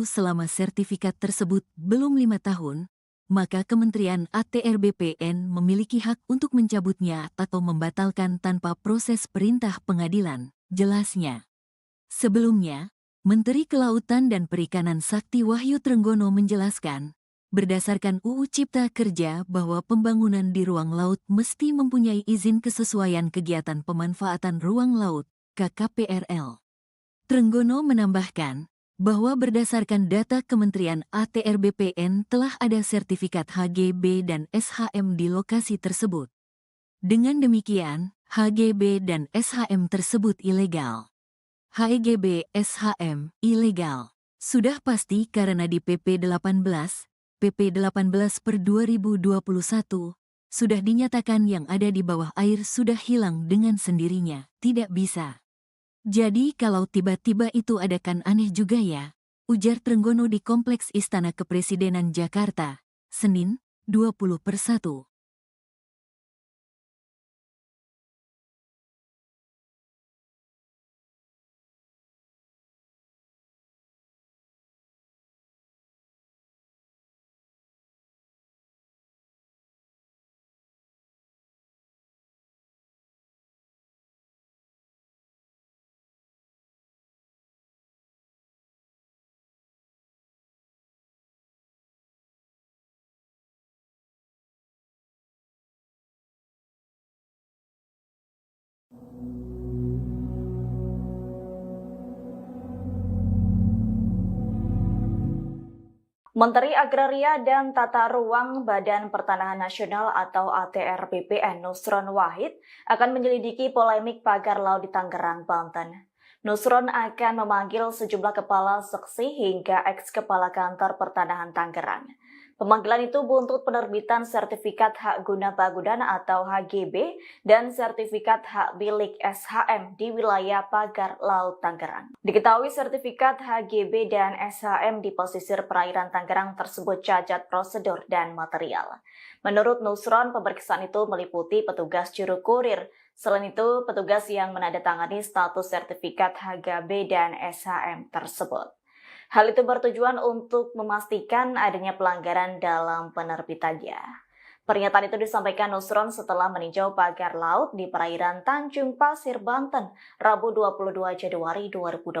selama sertifikat tersebut belum 5 tahun, maka Kementerian ATR BPN memiliki hak untuk mencabutnya atau membatalkan tanpa proses perintah pengadilan, jelasnya. Sebelumnya, Menteri Kelautan dan Perikanan Sakti Wahyu Trenggono menjelaskan, berdasarkan UU Cipta Kerja bahwa pembangunan di ruang laut mesti mempunyai izin kesesuaian kegiatan pemanfaatan ruang laut, KKPRL. Trenggono menambahkan bahwa berdasarkan data Kementerian ATR BPN telah ada sertifikat HGB dan SHM di lokasi tersebut. Dengan demikian, HGB dan SHM tersebut ilegal. HGB SHM ilegal. Sudah pasti karena di PP 18 per 2021, sudah dinyatakan yang ada di bawah air sudah hilang dengan sendirinya, tidak bisa. Jadi kalau tiba-tiba itu ada kan aneh juga ya, ujar Trenggono di Kompleks Istana Kepresidenan Jakarta, Senin, 20/1. Menteri Agraria dan Tata Ruang Badan Pertanahan Nasional atau ATR BPN Nusron Wahid akan menyelidiki polemik pagar laut di Tangerang, Banten. Nusron akan memanggil sejumlah kepala seksi hingga eks-kepala kantor pertanahan Tangerang. Pemanggilan itu buntut penerbitan Sertifikat Hak Guna Bangunan atau HGB dan Sertifikat Hak Milik SHM di wilayah Pagar Laut Tangerang. Diketahui sertifikat HGB dan SHM di pesisir perairan Tangerang tersebut cacat prosedur dan material. Menurut Nusron, pemeriksaan itu meliputi petugas juru kurir. Selain itu, petugas yang menandatangani status sertifikat HGB dan SHM tersebut. Hal itu bertujuan untuk memastikan adanya pelanggaran dalam penerbitannya. Pernyataan itu disampaikan Nusron setelah meninjau pagar laut di perairan Tanjung Pasir, Banten, Rabu 22 Januari 2025.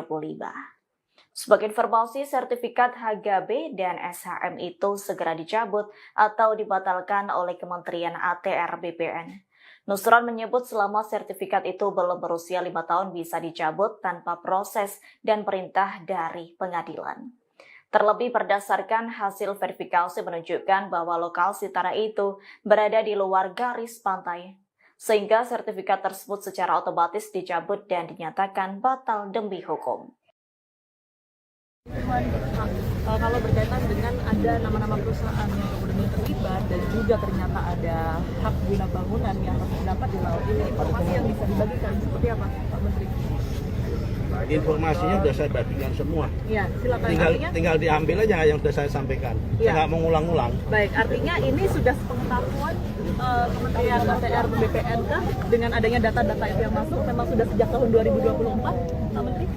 Sebagai informasi, sertifikat HGB dan SHM itu segera dicabut atau dibatalkan oleh Kementerian ATR BPN. Nusron menyebut selama sertifikat itu belum berusia 5 tahun bisa dicabut tanpa proses dan perintah dari pengadilan. Terlebih berdasarkan hasil verifikasi menunjukkan bahwa lokasi tanah itu berada di luar garis pantai, sehingga sertifikat tersebut secara otomatis dicabut dan dinyatakan batal demi hukum. Kalau berkaitan dengan ada nama-nama perusahaan yang kemudian terlibat dan juga ternyata ada hak guna bangunan yang terdapat di laut ini, informasi yang bisa dibagikan seperti apa, Pak Menteri? Informasinya sudah saya bagikan semua. Ya, silakan. Tinggal diambil aja yang sudah saya sampaikan. Ya. Saya nggak mengulang-ulang. Baik, artinya ini sudah sepengetahuan Kementerian ATR BPN kah dengan adanya data-data itu yang masuk memang sudah sejak tahun 2024, Pak Menteri?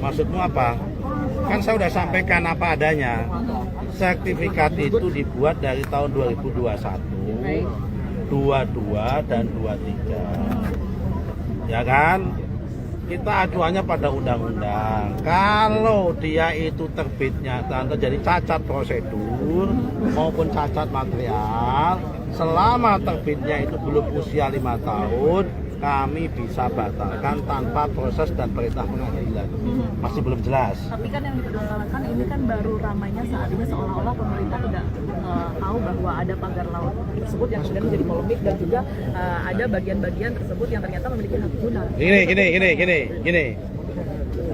Maksudmu apa? Kan saya sudah sampaikan apa adanya. Sertifikat itu dibuat dari tahun 2021, 22 dan 23. Ya kan? Kita acuannya pada undang-undang. Kalau dia itu terbitnya terjadi cacat prosedur maupun cacat material, selama terbitnya itu belum usia 5 tahun, kami bisa batalkan tanpa proses dan perintah pengadilan. Masih belum jelas. Tapi kan yang dipermasalahkan ini kan baru ramainya saat ini seolah-olah pemerintah tidak tahu bahwa ada pagar laut tersebut yang kemudian menjadi polemik dan juga ada bagian-bagian tersebut yang ternyata memiliki hak guna. Gini.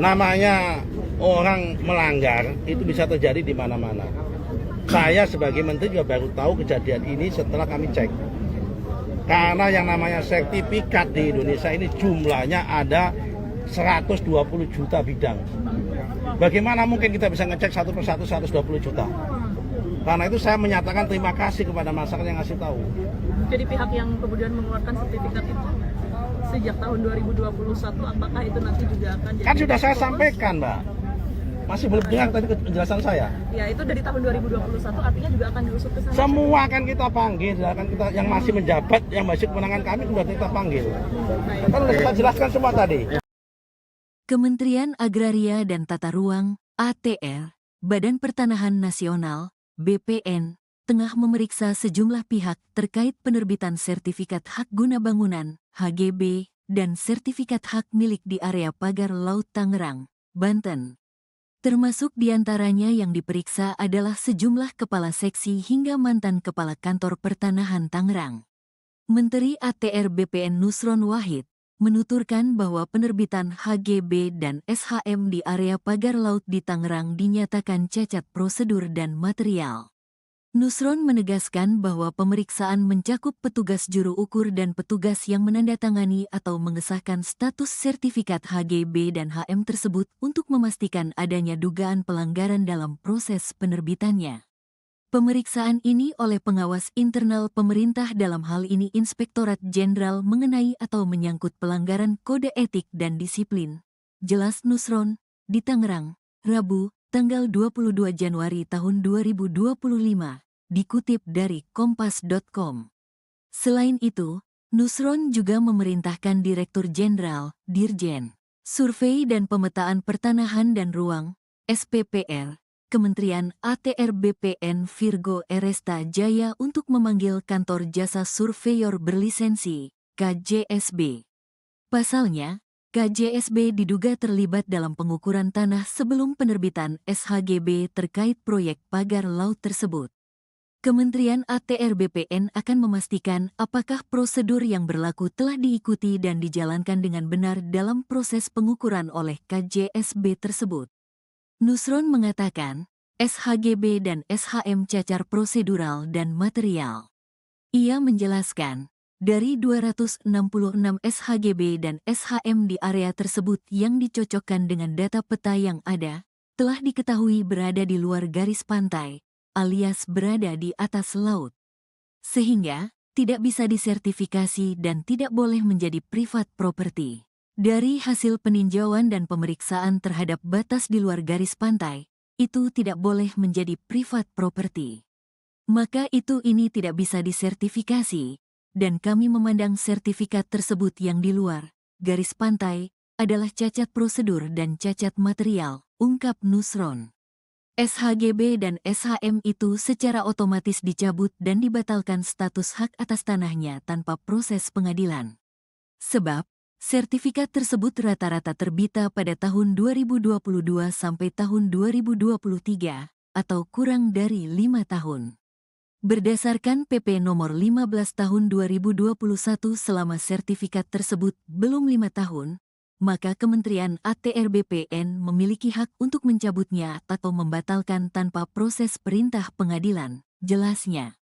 Namanya orang melanggar itu bisa terjadi di mana-mana. Saya sebagai menteri juga baru tahu kejadian ini setelah kami cek. Karena yang namanya sertifikat di Indonesia ini jumlahnya ada 120 juta bidang. Bagaimana mungkin kita bisa ngecek satu persatu 120 juta? Karena itu saya menyatakan terima kasih kepada masyarakat yang ngasih tahu. Jadi pihak yang kemudian mengeluarkan sertifikat itu sejak tahun 2021, apakah itu nanti juga akan jadi... Kan sudah saya sampaikan, Mbak. Masih belum dengar tadi penjelasan saya. Ya, itu dari tahun 2021 artinya juga akan diusut ke sana. Semua akan kita panggil, akan kita yang masih menjabat, yang masih kewenangan kami sudah kita panggil. Kan sudah kita jelaskan semua tadi. Kementerian Agraria dan Tata Ruang (ATR), Badan Pertanahan Nasional (BPN), tengah memeriksa sejumlah pihak terkait penerbitan sertifikat hak guna bangunan (HGB) dan sertifikat hak milik di area pagar laut Tangerang, Banten. Termasuk diantaranya yang diperiksa adalah sejumlah kepala seksi hingga mantan kepala kantor pertanahan Tangerang. Menteri ATR BPN Nusron Wahid menuturkan bahwa penerbitan HGB dan SHM di area pagar laut di Tangerang dinyatakan cacat prosedur dan material. Nusron menegaskan bahwa pemeriksaan mencakup petugas juru ukur dan petugas yang menandatangani atau mengesahkan status sertifikat HGB dan HM tersebut untuk memastikan adanya dugaan pelanggaran dalam proses penerbitannya. Pemeriksaan ini oleh pengawas internal pemerintah dalam hal ini Inspektorat Jenderal mengenai atau menyangkut pelanggaran kode etik dan disiplin. Jelas Nusron, di Tangerang, Rabu, tanggal 22 Januari tahun 2025, dikutip dari kompas.com. Selain itu, Nusron juga memerintahkan Direktur Jenderal, Dirjen, Survei dan Pemetaan Pertanahan dan Ruang, SPPR, Kementerian ATR BPN Virgo Eresta Jaya untuk memanggil Kantor Jasa Surveyor Berlisensi, KJSB. Pasalnya, KJSB diduga terlibat dalam pengukuran tanah sebelum penerbitan SHGB terkait proyek pagar laut tersebut. Kementerian ATR BPN akan memastikan apakah prosedur yang berlaku telah diikuti dan dijalankan dengan benar dalam proses pengukuran oleh KJSB tersebut. Nusron mengatakan, SHGB dan SHM cacar prosedural dan material. Ia menjelaskan, dari 266 SHGB dan SHM di area tersebut yang dicocokkan dengan data peta yang ada, telah diketahui berada di luar garis pantai, alias berada di atas laut. Sehingga, tidak bisa disertifikasi dan tidak boleh menjadi privat property. Dari hasil peninjauan dan pemeriksaan terhadap batas di luar garis pantai, itu tidak boleh menjadi privat property. Maka ini tidak bisa disertifikasi, dan kami memandang sertifikat tersebut yang di luar garis pantai adalah cacat prosedur dan cacat material, ungkap Nusron. SHGB dan SHM itu secara otomatis dicabut dan dibatalkan status hak atas tanahnya tanpa proses pengadilan. Sebab, sertifikat tersebut rata-rata terbita pada tahun 2022 sampai tahun 2023, atau kurang dari 5 tahun. Berdasarkan PP nomor 15 tahun 2021 selama sertifikat tersebut belum 5 tahun, maka Kementerian ATR BPN memiliki hak untuk mencabutnya atau membatalkan tanpa proses perintah pengadilan, jelasnya.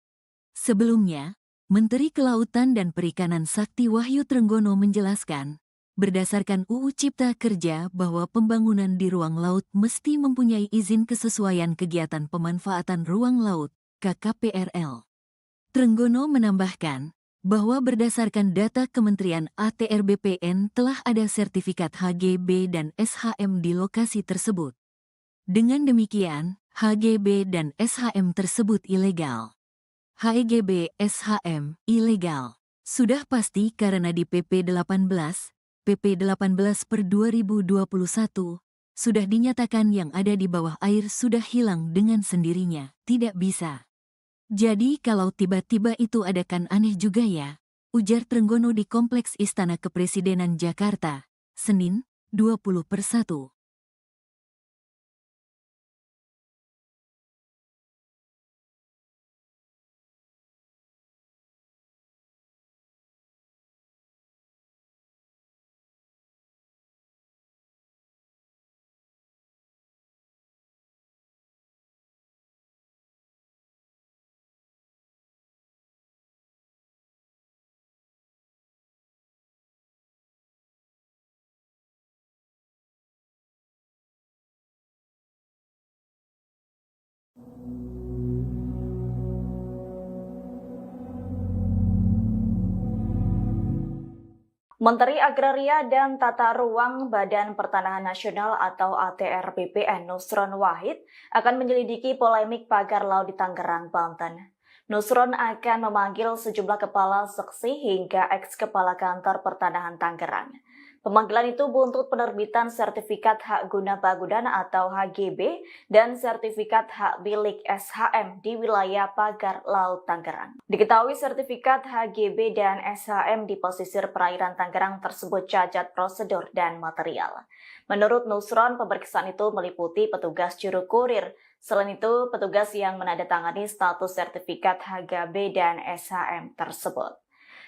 Sebelumnya, Menteri Kelautan dan Perikanan Sakti Wahyu Trenggono menjelaskan, berdasarkan UU Cipta Kerja bahwa pembangunan di ruang laut mesti mempunyai izin kesesuaian kegiatan pemanfaatan ruang laut, KKPRL. Trenggono menambahkan, bahwa berdasarkan data Kementerian ATR BPN telah ada sertifikat HGB dan SHM di lokasi tersebut. Dengan demikian, HGB dan SHM tersebut ilegal. HGB SHM ilegal. Sudah pasti karena di PP 18 per 2021, sudah dinyatakan yang ada di bawah air sudah hilang dengan sendirinya, tidak bisa. Jadi kalau tiba-tiba itu ada kan aneh juga ya, ujar Trenggono di Kompleks Istana Kepresidenan Jakarta, Senin, 20/1. Menteri Agraria dan Tata Ruang Badan Pertanahan Nasional atau ATR BPN Nusron Wahid akan menyelidiki polemik pagar laut di Tangerang, Banten. Nusron akan memanggil sejumlah kepala seksi hingga eks-kepala kantor pertanahan Tangerang. Pemanggilan itu buntut penerbitan sertifikat hak guna bangunan atau HGB dan sertifikat hak milik SHM di wilayah pagar laut Tangerang. Diketahui sertifikat HGB dan SHM di pesisir perairan Tangerang tersebut cacat prosedur dan material. Menurut Nusron, pemeriksaan itu meliputi petugas juru kurir. Selain itu, petugas yang menandatangani status sertifikat HGB dan SHM tersebut.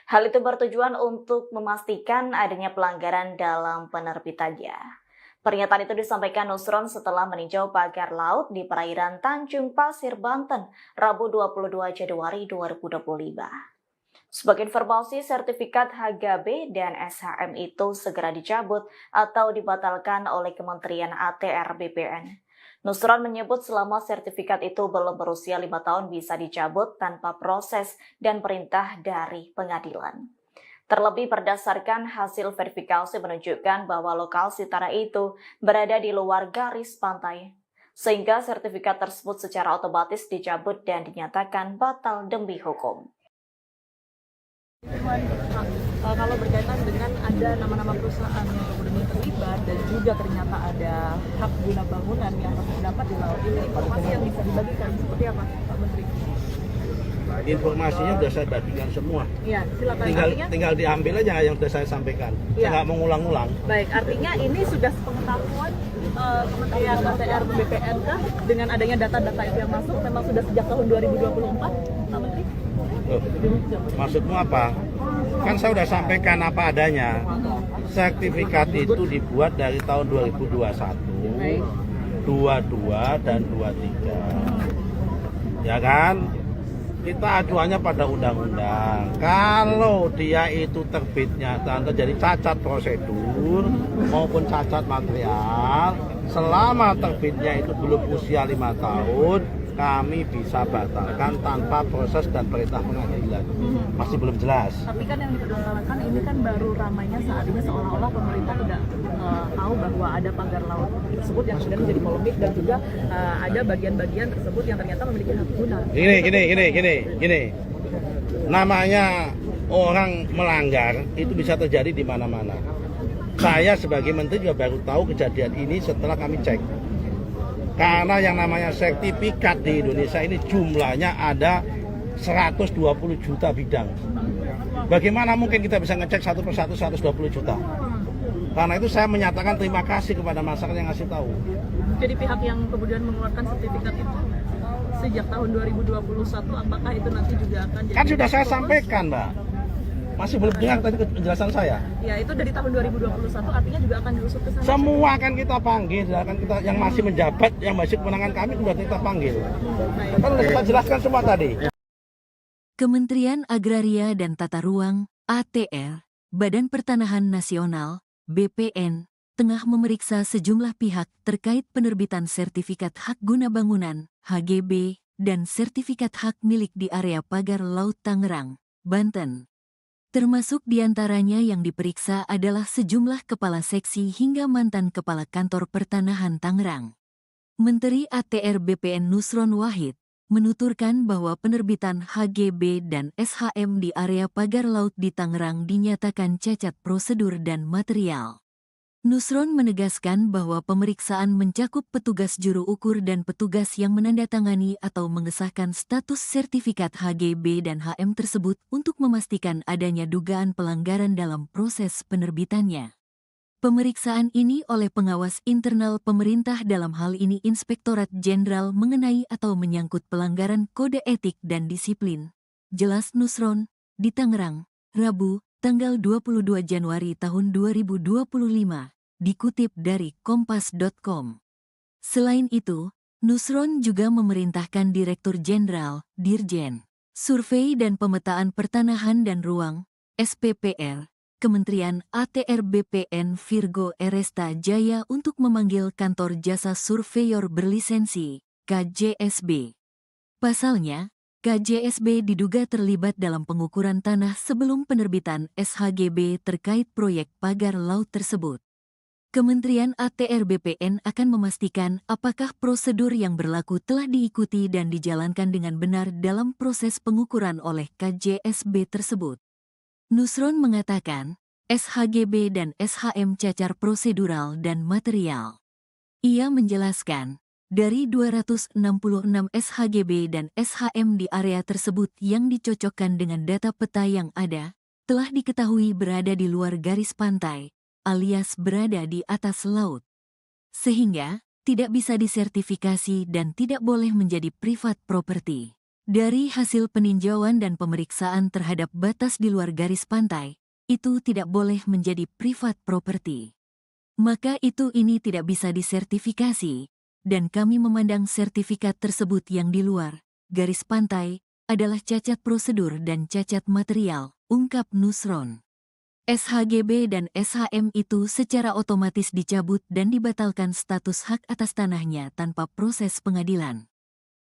Hal itu bertujuan untuk memastikan adanya pelanggaran dalam penerbitannya. Pernyataan itu disampaikan Nusron setelah meninjau pagar laut di perairan Tanjung Pasir, Banten, Rabu 22 Januari 2025. Sebagai informasi, sertifikat HGB dan SHM itu segera dicabut atau dibatalkan oleh Kementerian ATR BPN. Nusron menyebut selama sertifikat itu belum berusia 5 tahun bisa dicabut tanpa proses dan perintah dari pengadilan. Terlebih berdasarkan hasil verifikasi menunjukkan bahwa lokasi tanah itu berada di luar garis pantai, sehingga sertifikat tersebut secara otomatis dicabut dan dinyatakan batal demi hukum. Kalau berkaitan dengan ada nama-nama perusahaan yang kemudian terlibat dan juga ternyata ada hak guna bangunan yang terdapat di laut ini, informasi yang bisa dibagikan seperti apa, Pak Menteri? Informasinya sudah saya bagikan semua. Iya, silakan. Tinggal diambil aja yang sudah saya sampaikan. Saya nggak mengulang-ulang. Baik, artinya ini sudah sepengetahuan Kementerian ATR BPN kah dengan adanya data-data itu yang masuk memang sudah sejak tahun 2024, Pak Menteri? Loh, maksudmu apa? Kan saya sudah sampaikan apa adanya. Sertifikat itu dibuat dari tahun 2021. 22 dan 23. Ya kan? Kita acuannya pada undang-undang. Kalau dia itu terbitnya dan terjadi cacat prosedur maupun cacat material, selama terbitnya itu belum usia 5 tahun, kami bisa batalkan tanpa proses dan perintah pengadilan. Masih belum jelas. Tapi kan yang dipersoalkan ini kan baru ramainya saat ini seolah-olah pemerintah tidak tahu bahwa ada pagar laut tersebut yang kemudian menjadi polemik dan juga ada bagian-bagian tersebut yang ternyata memiliki hak guna. Gini. Namanya orang melanggar itu bisa terjadi di mana-mana. Saya sebagai menteri juga baru tahu kejadian ini setelah kami cek. Karena yang namanya sertifikat di Indonesia ini jumlahnya ada 120 juta bidang. Bagaimana mungkin kita bisa ngecek satu persatu 120 juta? Karena itu saya menyatakan terima kasih kepada masyarakat yang ngasih tahu. Jadi pihak yang kemudian mengeluarkan sertifikat itu sejak tahun 2021, apakah itu nanti juga akan jadi... Kan sudah saya sampaikan, Mbak. Masih belum dengar tadi penjelasan saya. Ya, itu dari tahun 2021 artinya juga akan diusut ke sana. Semua akan kita panggil, akan kita yang masih menjabat, yang masih kewenangan kami sudah kita panggil. Kan sudah kita jelaskan semua tadi. Kementerian Agraria dan Tata Ruang, ATR, Badan Pertanahan Nasional, BPN, tengah memeriksa sejumlah pihak terkait penerbitan sertifikat hak guna bangunan, HGB, dan sertifikat hak milik di area pagar Laut Tangerang, Banten. Termasuk diantaranya yang diperiksa adalah sejumlah kepala seksi hingga mantan kepala kantor pertanahan Tangerang. Menteri ATR BPN Nusron Wahid menuturkan bahwa penerbitan HGB dan SHM di area pagar laut di Tangerang dinyatakan cacat prosedur dan material. Nusron menegaskan bahwa pemeriksaan mencakup petugas juru ukur dan petugas yang menandatangani atau mengesahkan status sertifikat HGB dan HM tersebut untuk memastikan adanya dugaan pelanggaran dalam proses penerbitannya. Pemeriksaan ini oleh pengawas internal pemerintah dalam hal ini Inspektorat Jenderal mengenai atau menyangkut pelanggaran kode etik dan disiplin. Jelas Nusron, di Tangerang, Rabu, tanggal 22 Januari tahun 2025. Dikutip dari kompas.com. Selain itu, Nusron juga memerintahkan Direktur Jenderal, Dirjen, Survei dan Pemetaan Pertanahan dan Ruang, SPPR, Kementerian ATR BPN Virgo Eresta Jaya untuk memanggil Kantor Jasa Surveyor Berlisensi, KJSB. Pasalnya, KJSB diduga terlibat dalam pengukuran tanah sebelum penerbitan SHGB terkait proyek pagar laut tersebut. Kementerian ATR BPN akan memastikan apakah prosedur yang berlaku telah diikuti dan dijalankan dengan benar dalam proses pengukuran oleh KJSB tersebut. Nusron mengatakan, SHGB dan SHM cacar prosedural dan material. Ia menjelaskan, dari 266 SHGB dan SHM di area tersebut yang dicocokkan dengan data peta yang ada, telah diketahui berada di luar garis pantai, alias berada di atas laut. Sehingga, tidak bisa disertifikasi dan tidak boleh menjadi private property. Dari hasil peninjauan dan pemeriksaan terhadap batas di luar garis pantai, itu tidak boleh menjadi private property. Maka ini tidak bisa disertifikasi, dan kami memandang sertifikat tersebut yang di luar garis pantai adalah cacat prosedur dan cacat material, ungkap Nusron. SHGB dan SHM itu secara otomatis dicabut dan dibatalkan status hak atas tanahnya tanpa proses pengadilan.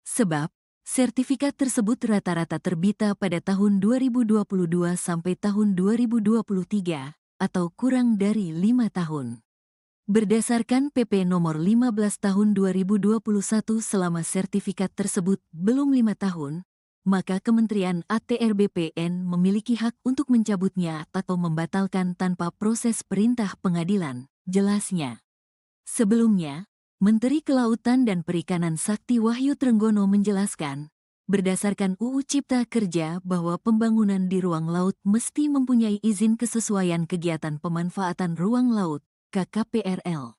Sebab, sertifikat tersebut rata-rata terbita pada tahun 2022 sampai tahun 2023, atau kurang dari 5 tahun. Berdasarkan PP nomor 15 tahun 2021 selama sertifikat tersebut belum 5 tahun, maka Kementerian ATR BPN memiliki hak untuk mencabutnya atau membatalkan tanpa proses perintah pengadilan, jelasnya. Sebelumnya, Menteri Kelautan dan Perikanan Sakti Wahyu Trenggono menjelaskan, berdasarkan UU Cipta Kerja bahwa pembangunan di ruang laut mesti mempunyai izin kesesuaian kegiatan pemanfaatan ruang laut, KKPRL.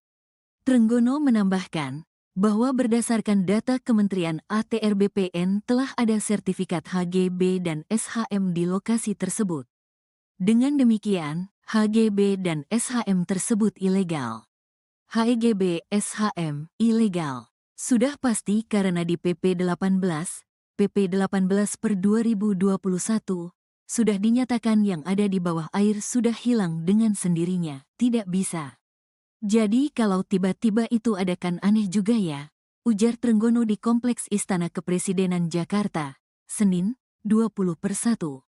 Trenggono menambahkan, bahwa berdasarkan data Kementerian ATR BPN telah ada sertifikat HGB dan SHM di lokasi tersebut. Dengan demikian, HGB dan SHM tersebut ilegal. HEGB SHM ilegal. Sudah pasti karena di PP 18 per 2021 sudah dinyatakan yang ada di bawah air sudah hilang dengan sendirinya, tidak bisa. Jadi kalau tiba-tiba itu ada kan aneh juga ya, ujar Trenggono di Kompleks Istana Kepresidenan Jakarta, Senin, 20/1.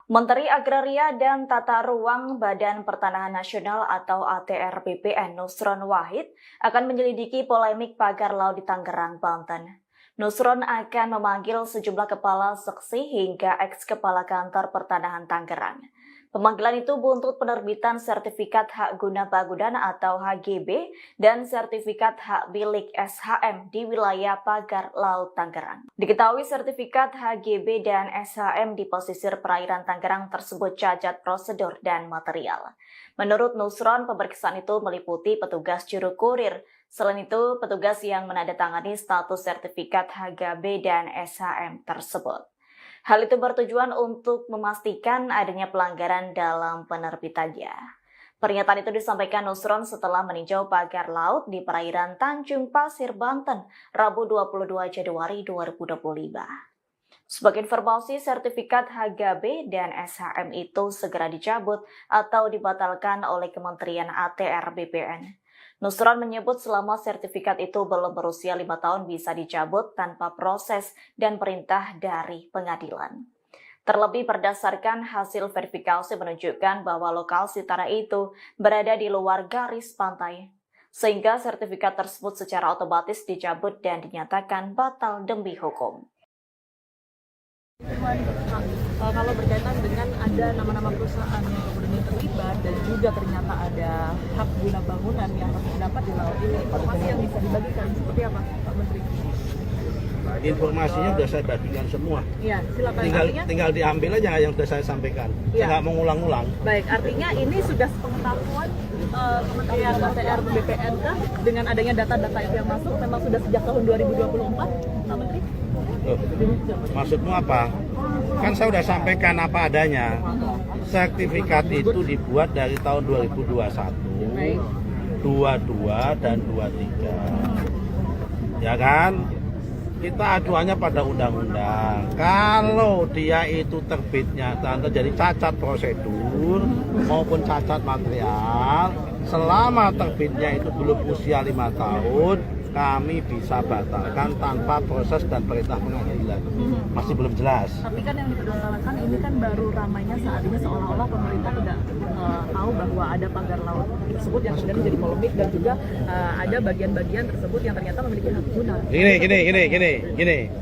Menteri Agraria dan Tata Ruang Badan Pertanahan Nasional atau ATR BPN Nusron Wahid akan menyelidiki polemik pagar laut di Tangerang, Banten. Nusron akan memanggil sejumlah kepala seksi hingga eks-kepala kantor pertanahan Tangerang. Pemanggilan itu buntut penerbitan sertifikat hak guna bangunan atau HGB dan sertifikat hak milik SHM di wilayah pagar laut Tangerang. Diketahui sertifikat HGB dan SHM di pesisir perairan Tangerang tersebut cacat prosedur dan material. Menurut Nusron, pemeriksaan itu meliputi petugas juru kurir. Selain itu, petugas yang menandatangani status sertifikat HGB dan SHM tersebut. Hal itu bertujuan untuk memastikan adanya pelanggaran dalam penerbitannya. Pernyataan itu disampaikan Nusron setelah meninjau pagar laut di perairan Tanjung Pasir, Banten, Rabu 22 Januari 2025. Sebagai informasi, sertifikat HGB dan SHM itu segera dicabut atau dibatalkan oleh Kementerian ATR BPN. Nusron menyebut selama sertifikat itu belum berusia 5 tahun bisa dicabut tanpa proses dan perintah dari pengadilan. Terlebih berdasarkan hasil verifikasi menunjukkan bahwa lokasi tanah itu berada di luar garis pantai, sehingga sertifikat tersebut secara otomatis dicabut dan dinyatakan batal demi hukum. Kalau berkaitan dengan ada nama-nama perusahaan yang kemudian terlibat dan juga ternyata ada hak guna bangunan yang harus didapat di laut ini, informasi yang bisa dibagikan seperti apa, Pak Menteri? Informasinya sudah saya bagikan semua. Iya, silakan. Tinggal diambil aja yang sudah saya sampaikan. Saya nggak mau ngulang-ulang. Baik, artinya ini sudah sepengetahuan Kementerian ATR BPN kah dengan adanya data-data itu yang masuk memang sudah sejak tahun 2024, Pak Menteri? Maksudmu apa? Kan saya sudah sampaikan apa adanya. Sertifikat itu dibuat dari tahun 2021, 22 dan 23. Ya kan? Kita aduannya pada undang-undang. Kalau dia itu terbitnya terjadi cacat prosedur maupun cacat material, selama terbitnya itu belum usia 5 tahun, kami bisa batalkan tanpa proses dan perintah pengadilan. Masih belum jelas. Tapi kan yang dipermasalahkan ini kan baru ramainya saat ini seolah-olah pemerintah tidak tahu bahwa ada pagar laut tersebut yang kemudian menjadi polemik dan juga ada bagian-bagian tersebut yang ternyata memiliki hak guna. Gini.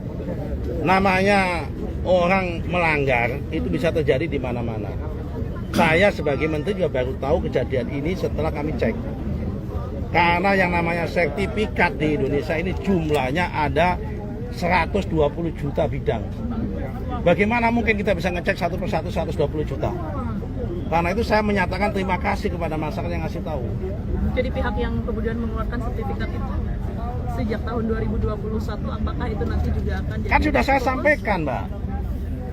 Namanya orang melanggar itu bisa terjadi di mana-mana. Saya sebagai menteri juga baru tahu kejadian ini setelah kami cek. Karena yang namanya sertifikat di Indonesia ini jumlahnya ada 120 juta bidang. Bagaimana mungkin kita bisa ngecek satu persatu 120 juta? Karena itu saya menyatakan terima kasih kepada masyarakat yang ngasih tahu. Jadi pihak yang kemudian mengeluarkan sertifikat itu sejak tahun 2021, apakah itu nanti juga akan jadi... Kan sudah saya sampaikan, Mbak.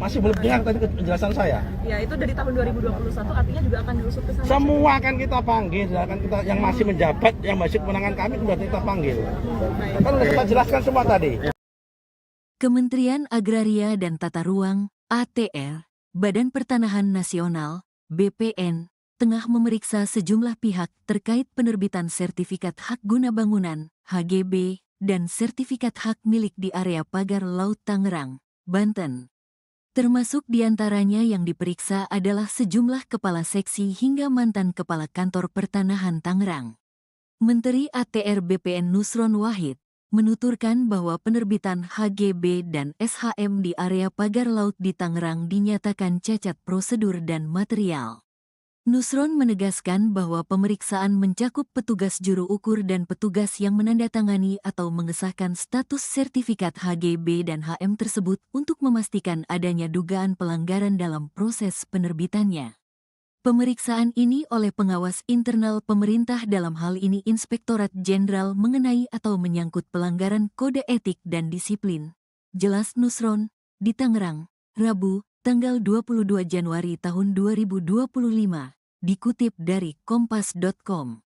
Masih belum dengar tadi penjelasan saya. Ya, itu dari tahun 2021 artinya juga akan diusut ke sana. Semua akan kita panggil, akan kita yang masih menjabat, yang masih kewenangan kami sudah kita panggil. Kan sudah kita jelaskan semua tadi. Kementerian Agraria dan Tata Ruang (ATR), Badan Pertanahan Nasional (BPN) tengah memeriksa sejumlah pihak terkait penerbitan sertifikat hak guna bangunan (HGB) dan sertifikat hak milik di area pagar laut Tangerang, Banten. Termasuk diantaranya yang diperiksa adalah sejumlah kepala seksi hingga mantan kepala kantor pertanahan Tangerang. Menteri ATR BPN Nusron Wahid menuturkan bahwa penerbitan HGB dan SHM di area pagar laut di Tangerang dinyatakan cacat prosedur dan material. Nusron menegaskan bahwa pemeriksaan mencakup petugas juru ukur dan petugas yang menandatangani atau mengesahkan status sertifikat HGB dan HM tersebut untuk memastikan adanya dugaan pelanggaran dalam proses penerbitannya. Pemeriksaan ini oleh pengawas internal pemerintah, dalam hal ini Inspektorat Jenderal, mengenai atau menyangkut pelanggaran kode etik dan disiplin. Jelas Nusron, di Tangerang, Rabu, tanggal 22 Januari tahun 2025, dikutip dari kompas.com.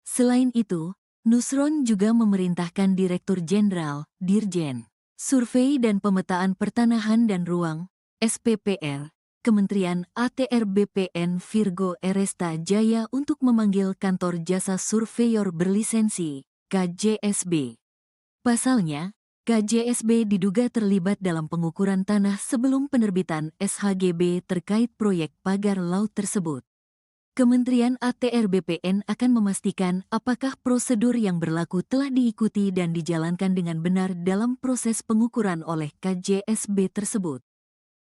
Selain itu, Nusron juga memerintahkan Direktur Jenderal, Dirjen, Survei dan Pemetaan Pertanahan dan Ruang, SPPR, Kementerian ATR BPN Virgo Eresta Jaya untuk memanggil Kantor Jasa Surveyor Berlisensi, KJSB. Pasalnya, KJSB diduga terlibat dalam pengukuran tanah sebelum penerbitan SHGB terkait proyek pagar laut tersebut. Kementerian ATR BPN akan memastikan apakah prosedur yang berlaku telah diikuti dan dijalankan dengan benar dalam proses pengukuran oleh KJSB tersebut.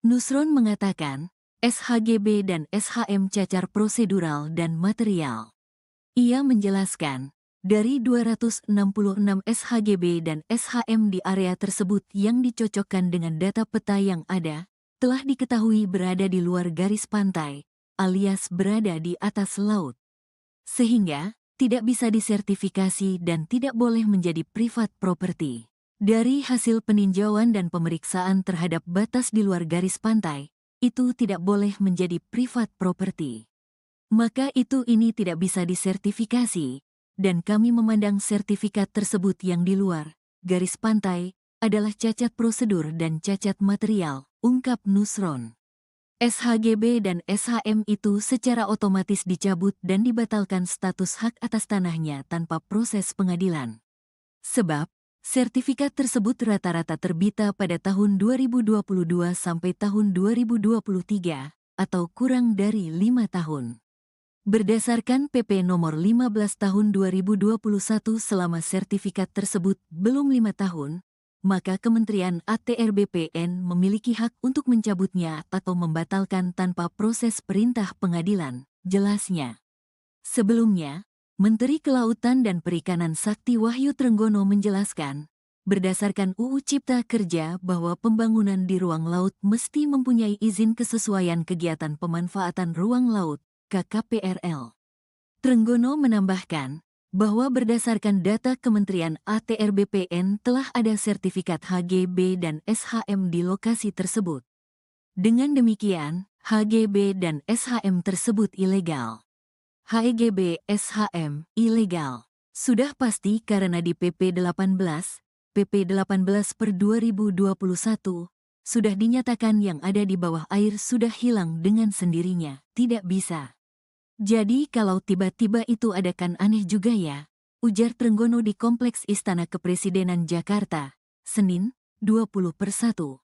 Nusron mengatakan, SHGB dan SHM cacar prosedural dan material. Ia menjelaskan, dari 266 SHGB dan SHM di area tersebut yang dicocokkan dengan data peta yang ada, telah diketahui berada di luar garis pantai, alias berada di atas laut. Sehingga, tidak bisa disertifikasi dan tidak boleh menjadi privat property. Dari hasil peninjauan dan pemeriksaan terhadap batas di luar garis pantai, itu tidak boleh menjadi privat property. Maka ini tidak bisa disertifikasi, dan kami memandang sertifikat tersebut yang di luar garis pantai adalah cacat prosedur dan cacat material, ungkap Nusron. SHGB dan SHM itu secara otomatis dicabut dan dibatalkan status hak atas tanahnya tanpa proses pengadilan. Sebab, sertifikat tersebut rata-rata terbita pada tahun 2022 sampai tahun 2023, atau kurang dari 5 tahun. Berdasarkan PP nomor 15 tahun 2021, selama sertifikat tersebut belum 5 tahun, maka Kementerian ATR BPN memiliki hak untuk mencabutnya atau membatalkan tanpa proses perintah pengadilan, jelasnya. Sebelumnya, Menteri Kelautan dan Perikanan Sakti Wahyu Trenggono menjelaskan, berdasarkan UU Cipta Kerja bahwa pembangunan di ruang laut mesti mempunyai izin kesesuaian kegiatan pemanfaatan ruang laut, KKPRL. Trenggono menambahkan bahwa berdasarkan data Kementerian ATR BPN telah ada sertifikat HGB dan SHM di lokasi tersebut. Dengan demikian, HGB dan SHM tersebut ilegal. HGB SHM ilegal sudah pasti karena di PP 18 per 2021 sudah dinyatakan yang ada di bawah air sudah hilang dengan sendirinya, tidak bisa. Jadi kalau tiba-tiba itu ada kan aneh juga ya, ujar Trenggono di Kompleks Istana Kepresidenan Jakarta, Senin, 20/1.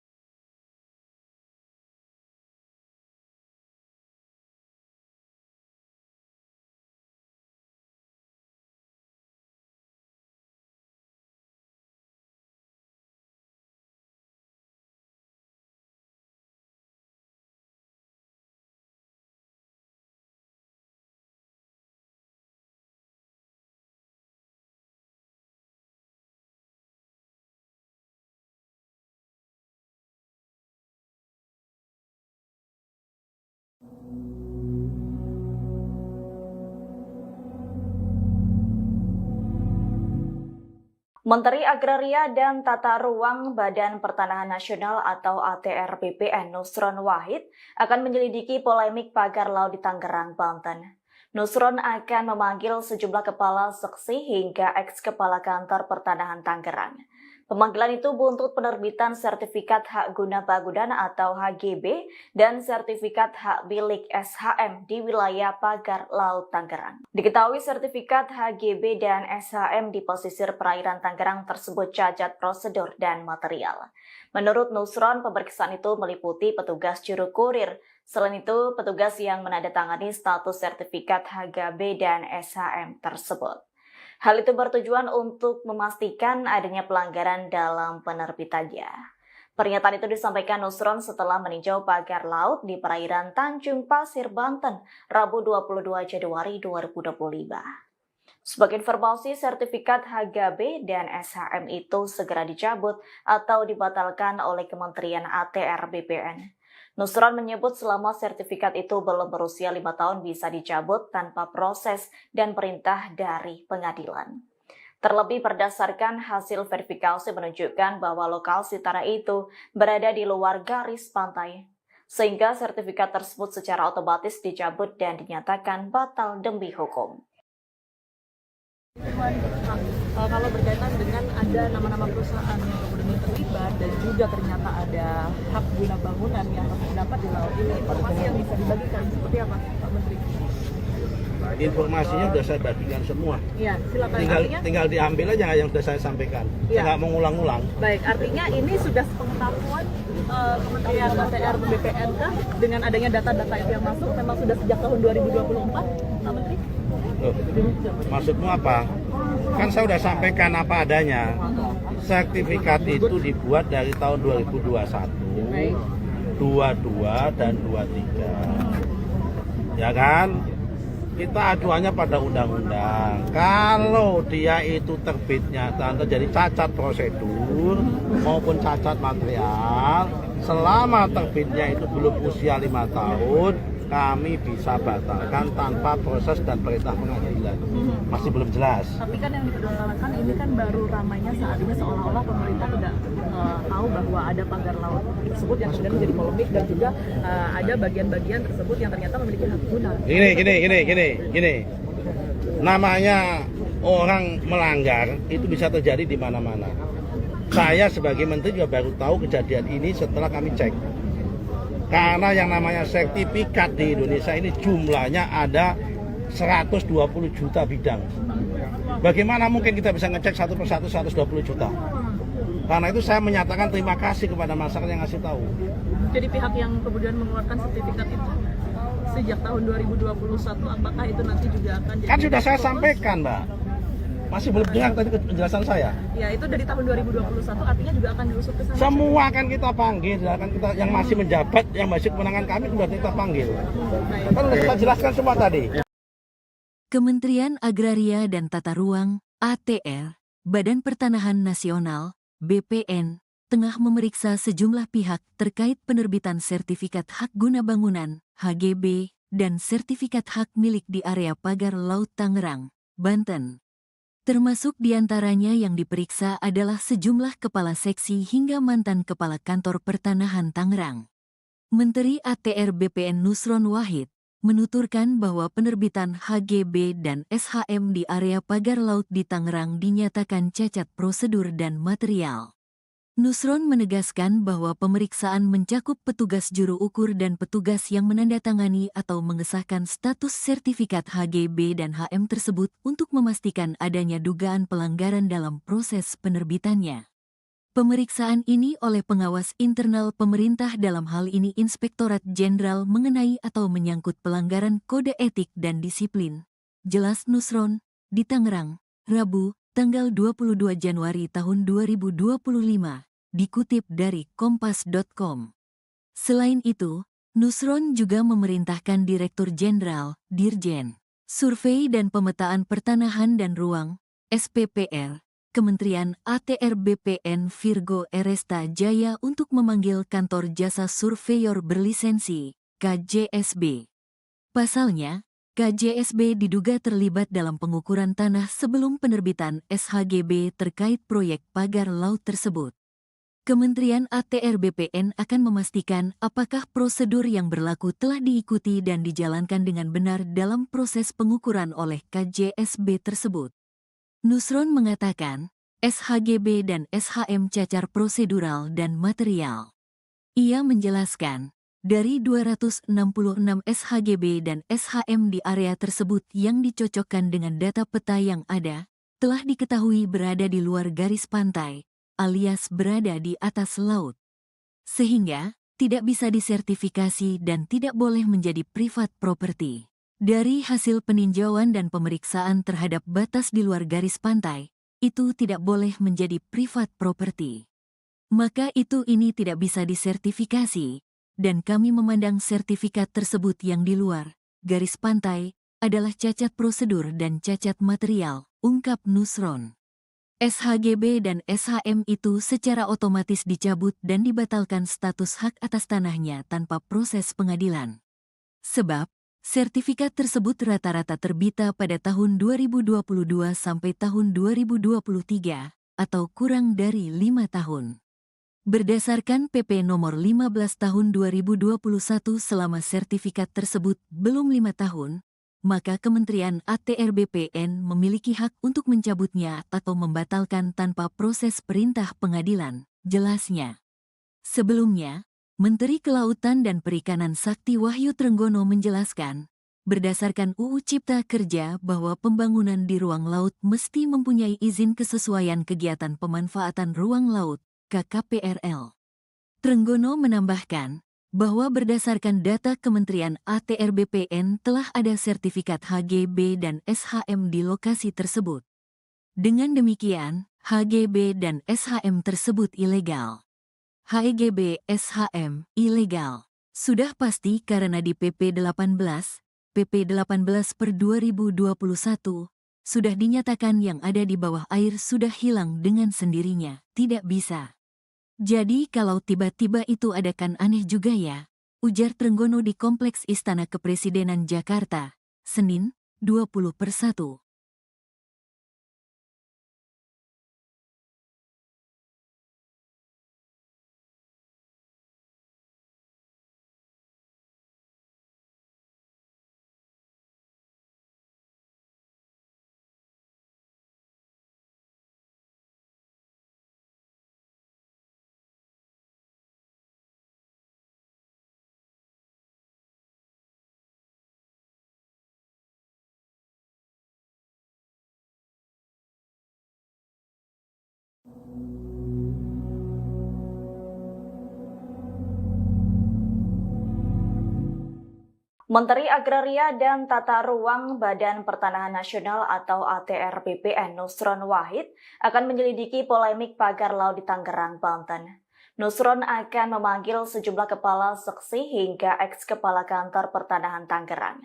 Menteri Agraria dan Tata Ruang Badan Pertanahan Nasional atau ATR BPN Nusron Wahid akan menyelidiki polemik pagar laut di Tangerang, Banten. Nusron akan memanggil sejumlah kepala seksi hingga eks-kepala kantor pertanahan Tangerang. Pemanggilan itu buntut penerbitan sertifikat hak guna bangunan atau HGB dan sertifikat hak milik SHM di wilayah pagar laut Tangerang. Diketahui sertifikat HGB dan SHM di pesisir perairan Tangerang tersebut cacat prosedur dan material. Menurut Nusron, pemeriksaan itu meliputi petugas juru kurir. Selain itu, petugas yang menandatangani status sertifikat HGB dan SHM tersebut. Hal itu bertujuan untuk memastikan adanya pelanggaran dalam penerbitannya. Pernyataan itu disampaikan Nusron setelah meninjau pagar laut di perairan Tanjung Pasir, Banten, Rabu 22 Januari 2025. Sebagai informasi, sertifikat HGB dan SHM itu segera dicabut atau dibatalkan oleh Kementerian ATR BPN. Nusron menyebut selama sertifikat itu belum berusia 5 tahun bisa dicabut tanpa proses dan perintah dari pengadilan. Terlebih berdasarkan hasil verifikasi menunjukkan bahwa lokasi tanah itu berada di luar garis pantai, sehingga sertifikat tersebut secara otomatis dicabut dan dinyatakan batal demi hukum. Kalau berkaitan dengan ada nama-nama perusahaan yang kemudian terlibat dan juga ternyata ada hak guna bangunan yang terdapat di laut ini, informasi yang bisa dibagikan seperti apa, Pak Menteri? Informasinya sudah saya bagikan semua. Iya, silakan. Tinggal diambil aja yang sudah saya sampaikan. Saya nggak mau ngulang-ngulang. Baik, artinya ini sudah sepengetahuan Kementerian ATR BPN kah dengan adanya data-data itu yang masuk memang sudah sejak tahun 2024, Pak Menteri? Loh, maksudmu apa? Kan saya sudah sampaikan apa adanya. Sertifikat itu dibuat dari tahun 2021, 22 dan 23. Ya kan? Kita acuannya pada undang-undang. Kalau dia itu terbitnya terjadi cacat prosedur maupun cacat material, selama terbitnya itu belum usia 5 tahun, kami bisa batalkan tanpa proses dan perintah pengadilan. Masih belum jelas. Tapi kan yang dipermasalahkan ini kan baru ramainya saat ini seolah-olah pemerintah tidak tahu bahwa ada pagar laut tersebut yang kemudian menjadi polemik dan juga ada bagian-bagian tersebut yang ternyata memiliki hak guna. Gini. Namanya orang melanggar itu bisa terjadi di mana-mana. Saya sebagai menteri juga baru tahu kejadian ini setelah kami cek. Karena yang namanya sertifikat di Indonesia ini jumlahnya ada 120 juta bidang. Bagaimana mungkin kita bisa ngecek satu persatu 120 juta? Karena itu saya menyatakan terima kasih kepada masyarakat yang ngasih tahu. Jadi pihak yang kemudian mengeluarkan sertifikat itu sejak tahun 2021, apakah itu nanti juga akan jadi... Kan sudah saya sampaikan, Mbak. Masih belum dengar tadi penjelasan saya. Ya, itu dari tahun 2021 artinya juga akan diusut ke sana. Semua akan kita panggil, akan kita yang masih menjabat, yang masih kewenangan kami sudah kita panggil. Kan sudah kita jelaskan semua tadi. Kementerian Agraria dan Tata Ruang (ATR), Badan Pertanahan Nasional (BPN), tengah memeriksa sejumlah pihak terkait penerbitan sertifikat hak guna bangunan (HGB) dan sertifikat hak milik di area pagar Laut Tangerang, Banten. Termasuk diantaranya yang diperiksa adalah sejumlah kepala seksi hingga mantan kepala kantor pertanahan Tangerang. Menteri ATR BPN Nusron Wahid menuturkan bahwa penerbitan HGB dan SHM di area pagar laut di Tangerang dinyatakan cacat prosedur dan material. Nusron menegaskan bahwa pemeriksaan mencakup petugas juru ukur dan petugas yang menandatangani atau mengesahkan status sertifikat HGB dan HM tersebut untuk memastikan adanya dugaan pelanggaran dalam proses penerbitannya. Pemeriksaan ini oleh pengawas internal pemerintah dalam hal ini Inspektorat Jenderal mengenai atau menyangkut pelanggaran kode etik dan disiplin. Jelas Nusron, di Tangerang, Rabu, tanggal 22 Januari tahun 2025. Dikutip dari kompas.com. Selain itu, Nusron juga memerintahkan Direktur Jenderal, Dirjen, Survei dan Pemetaan Pertanahan dan Ruang, SPPR, Kementerian ATR BPN Virgo Eresta Jaya untuk memanggil Kantor Jasa Surveyor Berlisensi, KJSB. Pasalnya, KJSB diduga terlibat dalam pengukuran tanah sebelum penerbitan SHGB terkait proyek pagar laut tersebut. Kementerian ATR BPN akan memastikan apakah prosedur yang berlaku telah diikuti dan dijalankan dengan benar dalam proses pengukuran oleh KJSB tersebut. Nusron mengatakan, SHGB dan SHM cacar prosedural dan material. Ia menjelaskan, dari 266 SHGB dan SHM di area tersebut yang dicocokkan dengan data peta yang ada, telah diketahui berada di luar garis pantai, alias berada di atas laut. Sehingga, tidak bisa disertifikasi dan tidak boleh menjadi private property. Dari hasil peninjauan dan pemeriksaan terhadap batas di luar garis pantai, itu tidak boleh menjadi private property. Maka ini tidak bisa disertifikasi, dan kami memandang sertifikat tersebut yang di luar garis pantai adalah cacat prosedur dan cacat material, ungkap Nusron. SHGB dan SHM itu secara otomatis dicabut dan dibatalkan status hak atas tanahnya tanpa proses pengadilan. Sebab, sertifikat tersebut rata-rata terbita pada tahun 2022 sampai tahun 2023, atau kurang dari 5 tahun. Berdasarkan PP nomor 15 tahun 2021 selama sertifikat tersebut belum 5 tahun, maka Kementerian ATR BPN memiliki hak untuk mencabutnya atau membatalkan tanpa proses perintah pengadilan, jelasnya. Sebelumnya, Menteri Kelautan dan Perikanan Sakti Wahyu Trenggono menjelaskan, berdasarkan UU Cipta Kerja bahwa pembangunan di ruang laut mesti mempunyai izin kesesuaian kegiatan pemanfaatan ruang laut, KKPRL. Trenggono menambahkan, bahwa berdasarkan data Kementerian ATR BPN telah ada sertifikat HGB dan SHM di lokasi tersebut. Dengan demikian, HGB dan SHM tersebut ilegal. HGB SHM ilegal. Sudah pasti karena di PP 18 per 2021, sudah dinyatakan yang ada di bawah air sudah hilang dengan sendirinya, tidak bisa. Jadi kalau tiba-tiba itu ada kan aneh juga ya, ujar Trenggono di Kompleks Istana Kepresidenan Jakarta, Senin, 20/1. Menteri Agraria dan Tata Ruang Badan Pertanahan Nasional atau ATR BPN Nusron Wahid akan menyelidiki polemik pagar laut di Tangerang, Banten. Nusron akan memanggil sejumlah kepala seksi hingga eks-kepala kantor pertanahan Tangerang.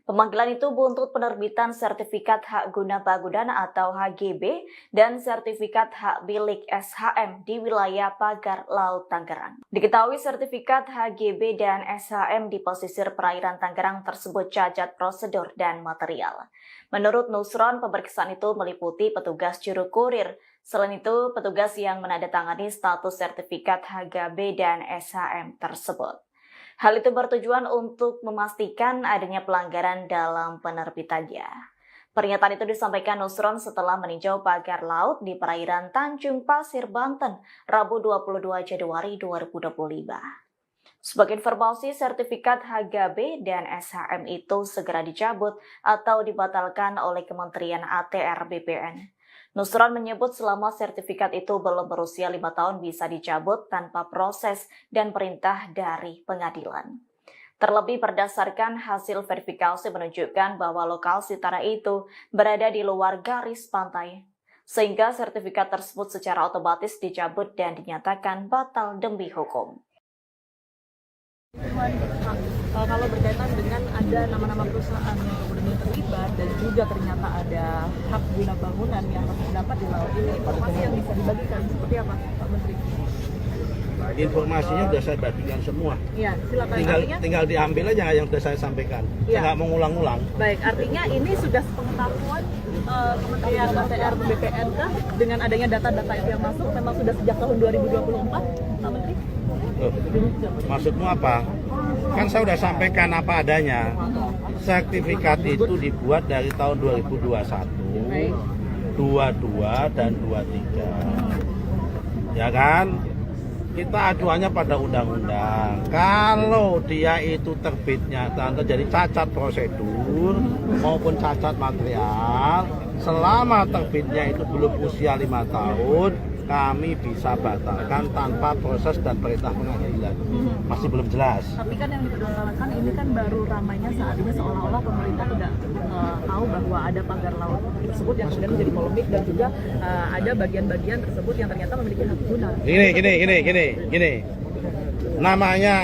Pemanggilan itu buntut penerbitan sertifikat hak guna bangunan atau HGB dan sertifikat hak milik SHM di wilayah pagar laut Tangerang. Diketahui sertifikat HGB dan SHM di pesisir perairan Tangerang tersebut cacat prosedur dan material. Menurut Nusron, pemeriksaan itu meliputi petugas juru kurir. Selain itu, petugas yang menandatangani status sertifikat HGB dan SHM tersebut. Hal itu bertujuan untuk memastikan adanya pelanggaran dalam penerbitannya. Pernyataan itu disampaikan Nusron setelah meninjau pagar laut di perairan Tanjung Pasir, Banten, Rabu 22 Januari 2025. Sebagai informasi, sertifikat HGB dan SHM itu segera dicabut atau dibatalkan oleh Kementerian ATR BPN. Nusron menyebut selama sertifikat itu belum berusia 5 tahun bisa dicabut tanpa proses dan perintah dari pengadilan. Terlebih berdasarkan hasil verifikasi menunjukkan bahwa lokasi tanah itu berada di luar garis pantai, sehingga sertifikat tersebut secara otomatis dicabut dan dinyatakan batal demi hukum. Kalau berkaitan dengan ada nama-nama perusahaan yang kemudian terlibat dan juga ternyata ada hak guna bangunan yang terdapat di laut ini, informasi yang bisa dibagikan seperti apa, Pak Menteri? Informasinya sudah saya bagikan semua. Iya, silakan. Tinggal diambil aja yang sudah saya sampaikan. Saya nggak mengulang-ulang. Baik, artinya ini sudah sepengetahuan Kementerian ATR BPN dengan adanya data-data itu yang masuk memang sudah sejak tahun 2024, Pak Menteri? Maksudmu apa? Kan saya sudah sampaikan apa adanya. Sertifikat itu dibuat dari tahun 2021, 22 dan 23. Ya kan? Kita acuannya pada undang-undang. Kalau dia itu terbitnya terjadi cacat prosedur maupun cacat material, selama terbitnya itu belum usia 5 tahun, kami bisa batalkan tanpa proses dan perintah pengadilan. Masih belum jelas. Tapi kan yang dipermasalahkan ini kan baru ramainya saat ini seolah-olah pemerintah tidak tahu bahwa ada pagar laut tersebut yang kemudian menjadi polemik dan juga ada bagian-bagian tersebut yang ternyata memiliki hak guna. Gini. Namanya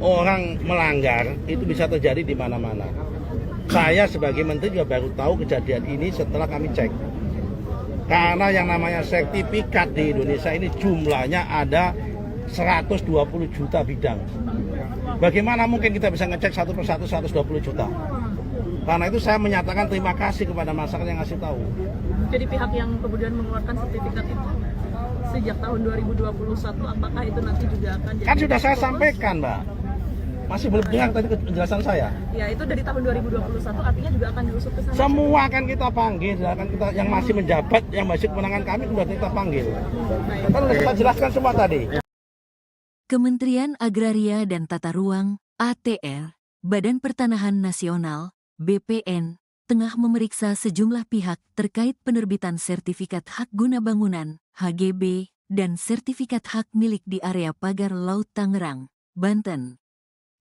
orang melanggar itu bisa terjadi di mana-mana. Saya sebagai menteri juga baru tahu kejadian ini setelah kami cek. Karena yang namanya sertifikat di Indonesia ini jumlahnya ada 120 juta bidang. Bagaimana mungkin kita bisa ngecek satu persatu 120 juta? Karena itu saya menyatakan terima kasih kepada masyarakat yang ngasih tahu. Jadi pihak yang kemudian mengeluarkan sertifikat itu sejak tahun 2021, apakah itu nanti juga akan jadi... Kan sudah saya sampaikan, Mbak. Masih belum dengar tadi penjelasan saya. Ya, itu dari tahun 2021 artinya juga akan diusut ke sana. Semua akan kita panggil, akan kita yang masih menjabat, yang masih kewenangan kami sudah kita panggil. Kan sudah kita jelaskan semua tadi. Kementerian Agraria dan Tata Ruang, ATR, Badan Pertanahan Nasional, BPN, tengah memeriksa sejumlah pihak terkait penerbitan sertifikat hak guna bangunan, HGB, dan sertifikat hak milik di area pagar Laut Tangerang, Banten.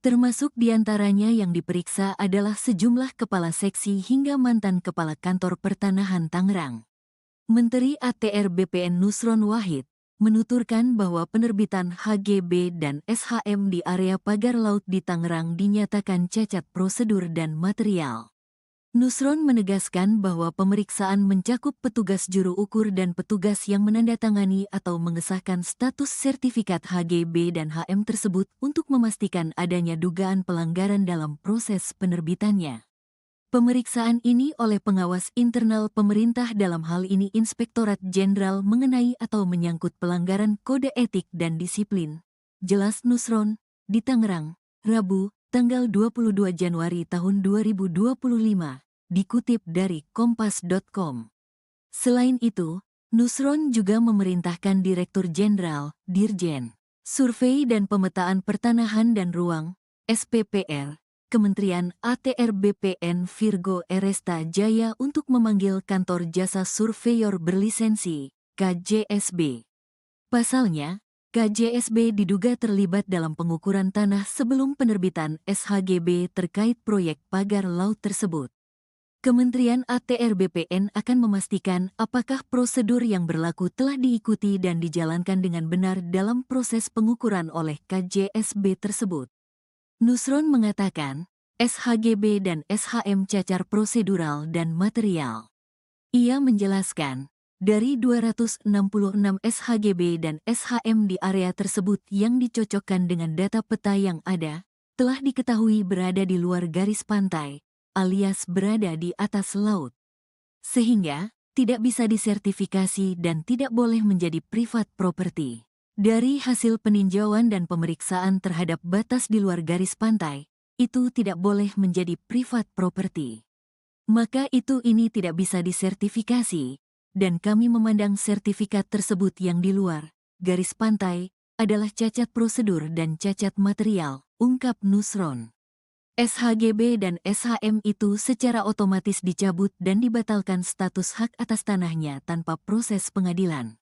Termasuk diantaranya yang diperiksa adalah sejumlah kepala seksi hingga mantan kepala kantor pertanahan Tangerang. Menteri ATR BPN Nusron Wahid menuturkan bahwa penerbitan HGB dan SHM di area pagar laut di Tangerang dinyatakan cacat prosedur dan material. Nusron menegaskan bahwa pemeriksaan mencakup petugas juru ukur dan petugas yang menandatangani atau mengesahkan status sertifikat HGB dan HM tersebut untuk memastikan adanya dugaan pelanggaran dalam proses penerbitannya. Pemeriksaan ini oleh pengawas internal pemerintah dalam hal ini Inspektorat Jenderal mengenai atau menyangkut pelanggaran kode etik dan disiplin. Jelas Nusron, di Tangerang, Rabu, tanggal 22 Januari tahun 2025, dikutip dari kompas.com. Selain itu, Nusron juga memerintahkan Direktur Jenderal, Dirjen, Survei dan Pemetaan Pertanahan dan Ruang, SPPR, Kementerian ATR BPN Virgo Eresta Jaya untuk memanggil Kantor Jasa Surveyor Berlisensi, KJSB. Pasalnya, KJSB diduga terlibat dalam pengukuran tanah sebelum penerbitan SHGB terkait proyek pagar laut tersebut. Kementerian ATR BPN akan memastikan apakah prosedur yang berlaku telah diikuti dan dijalankan dengan benar dalam proses pengukuran oleh KJSB tersebut. Nusron mengatakan, SHGB dan SHM cacar prosedural dan material. Ia menjelaskan, dari 266 SHGB dan SHM di area tersebut yang dicocokkan dengan data peta yang ada, telah diketahui berada di luar garis pantai, alias berada di atas laut. Sehingga, tidak bisa disertifikasi dan tidak boleh menjadi privat property. Dari hasil peninjauan dan pemeriksaan terhadap batas di luar garis pantai, itu tidak boleh menjadi privat property. Maka ini tidak bisa disertifikasi. Dan kami memandang sertifikat tersebut yang di luar garis pantai adalah cacat prosedur dan cacat material, ungkap Nusron. SHGB dan SHM itu secara otomatis dicabut dan dibatalkan status hak atas tanahnya tanpa proses pengadilan.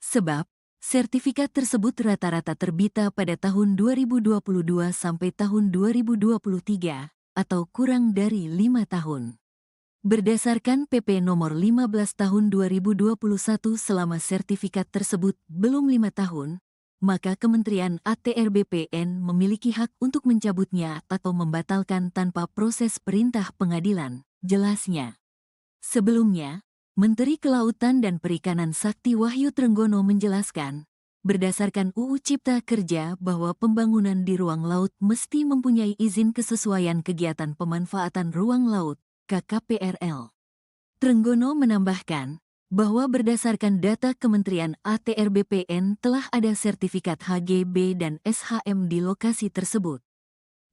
Sebab, sertifikat tersebut rata-rata terbita pada tahun 2022 sampai tahun 2023, atau kurang dari 5 tahun. Berdasarkan PP nomor 15 tahun 2021 selama sertifikat tersebut belum 5 tahun, maka Kementerian ATR BPN memiliki hak untuk mencabutnya atau membatalkan tanpa proses perintah pengadilan, jelasnya. Sebelumnya, Menteri Kelautan dan Perikanan Sakti Wahyu Trenggono menjelaskan, berdasarkan UU Cipta Kerja bahwa pembangunan di ruang laut mesti mempunyai izin kesesuaian kegiatan pemanfaatan ruang laut, KKPRL. Trenggono menambahkan bahwa berdasarkan data Kementerian ATR BPN telah ada sertifikat HGB dan SHM di lokasi tersebut.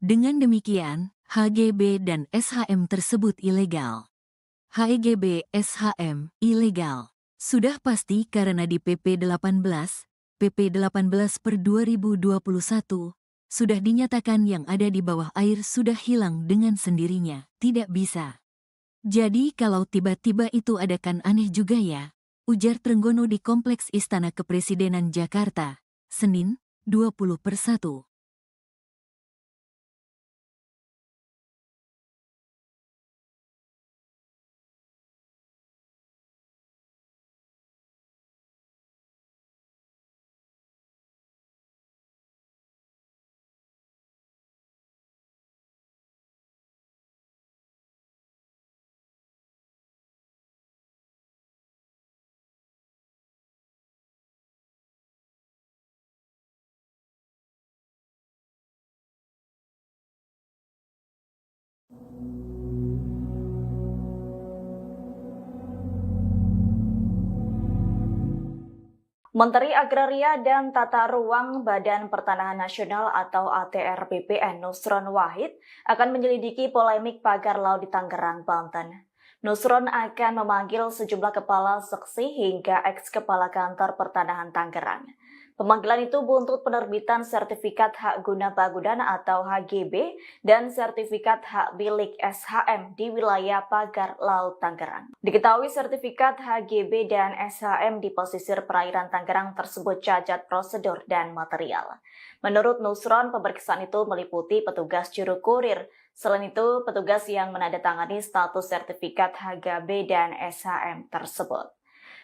Dengan demikian, HGB dan SHM tersebut ilegal. HGB SHM ilegal. Sudah pasti karena di PP 18 per 2021, sudah dinyatakan yang ada di bawah air sudah hilang dengan sendirinya, tidak bisa. Jadi kalau tiba-tiba itu ada kan aneh juga ya, ujar Trenggono di Kompleks Istana Kepresidenan Jakarta, Senin, 20/1. Menteri Agraria dan Tata Ruang Badan Pertanahan Nasional atau ATR BPN Nusron Wahid akan menyelidiki polemik pagar laut di Tangerang, Banten. Nusron akan memanggil sejumlah kepala seksi hingga eks-kepala kantor pertanahan Tangerang. Pemanggilan itu buntut penerbitan sertifikat hak guna bangunan atau HGB dan sertifikat hak milik SHM di wilayah pagar laut Tangerang. Diketahui sertifikat HGB dan SHM di pesisir perairan Tangerang tersebut cacat prosedur dan material. Menurut Nusron, pemeriksaan itu meliputi petugas juru kurir. Selain itu, petugas yang menandatangani status sertifikat HGB dan SHM tersebut.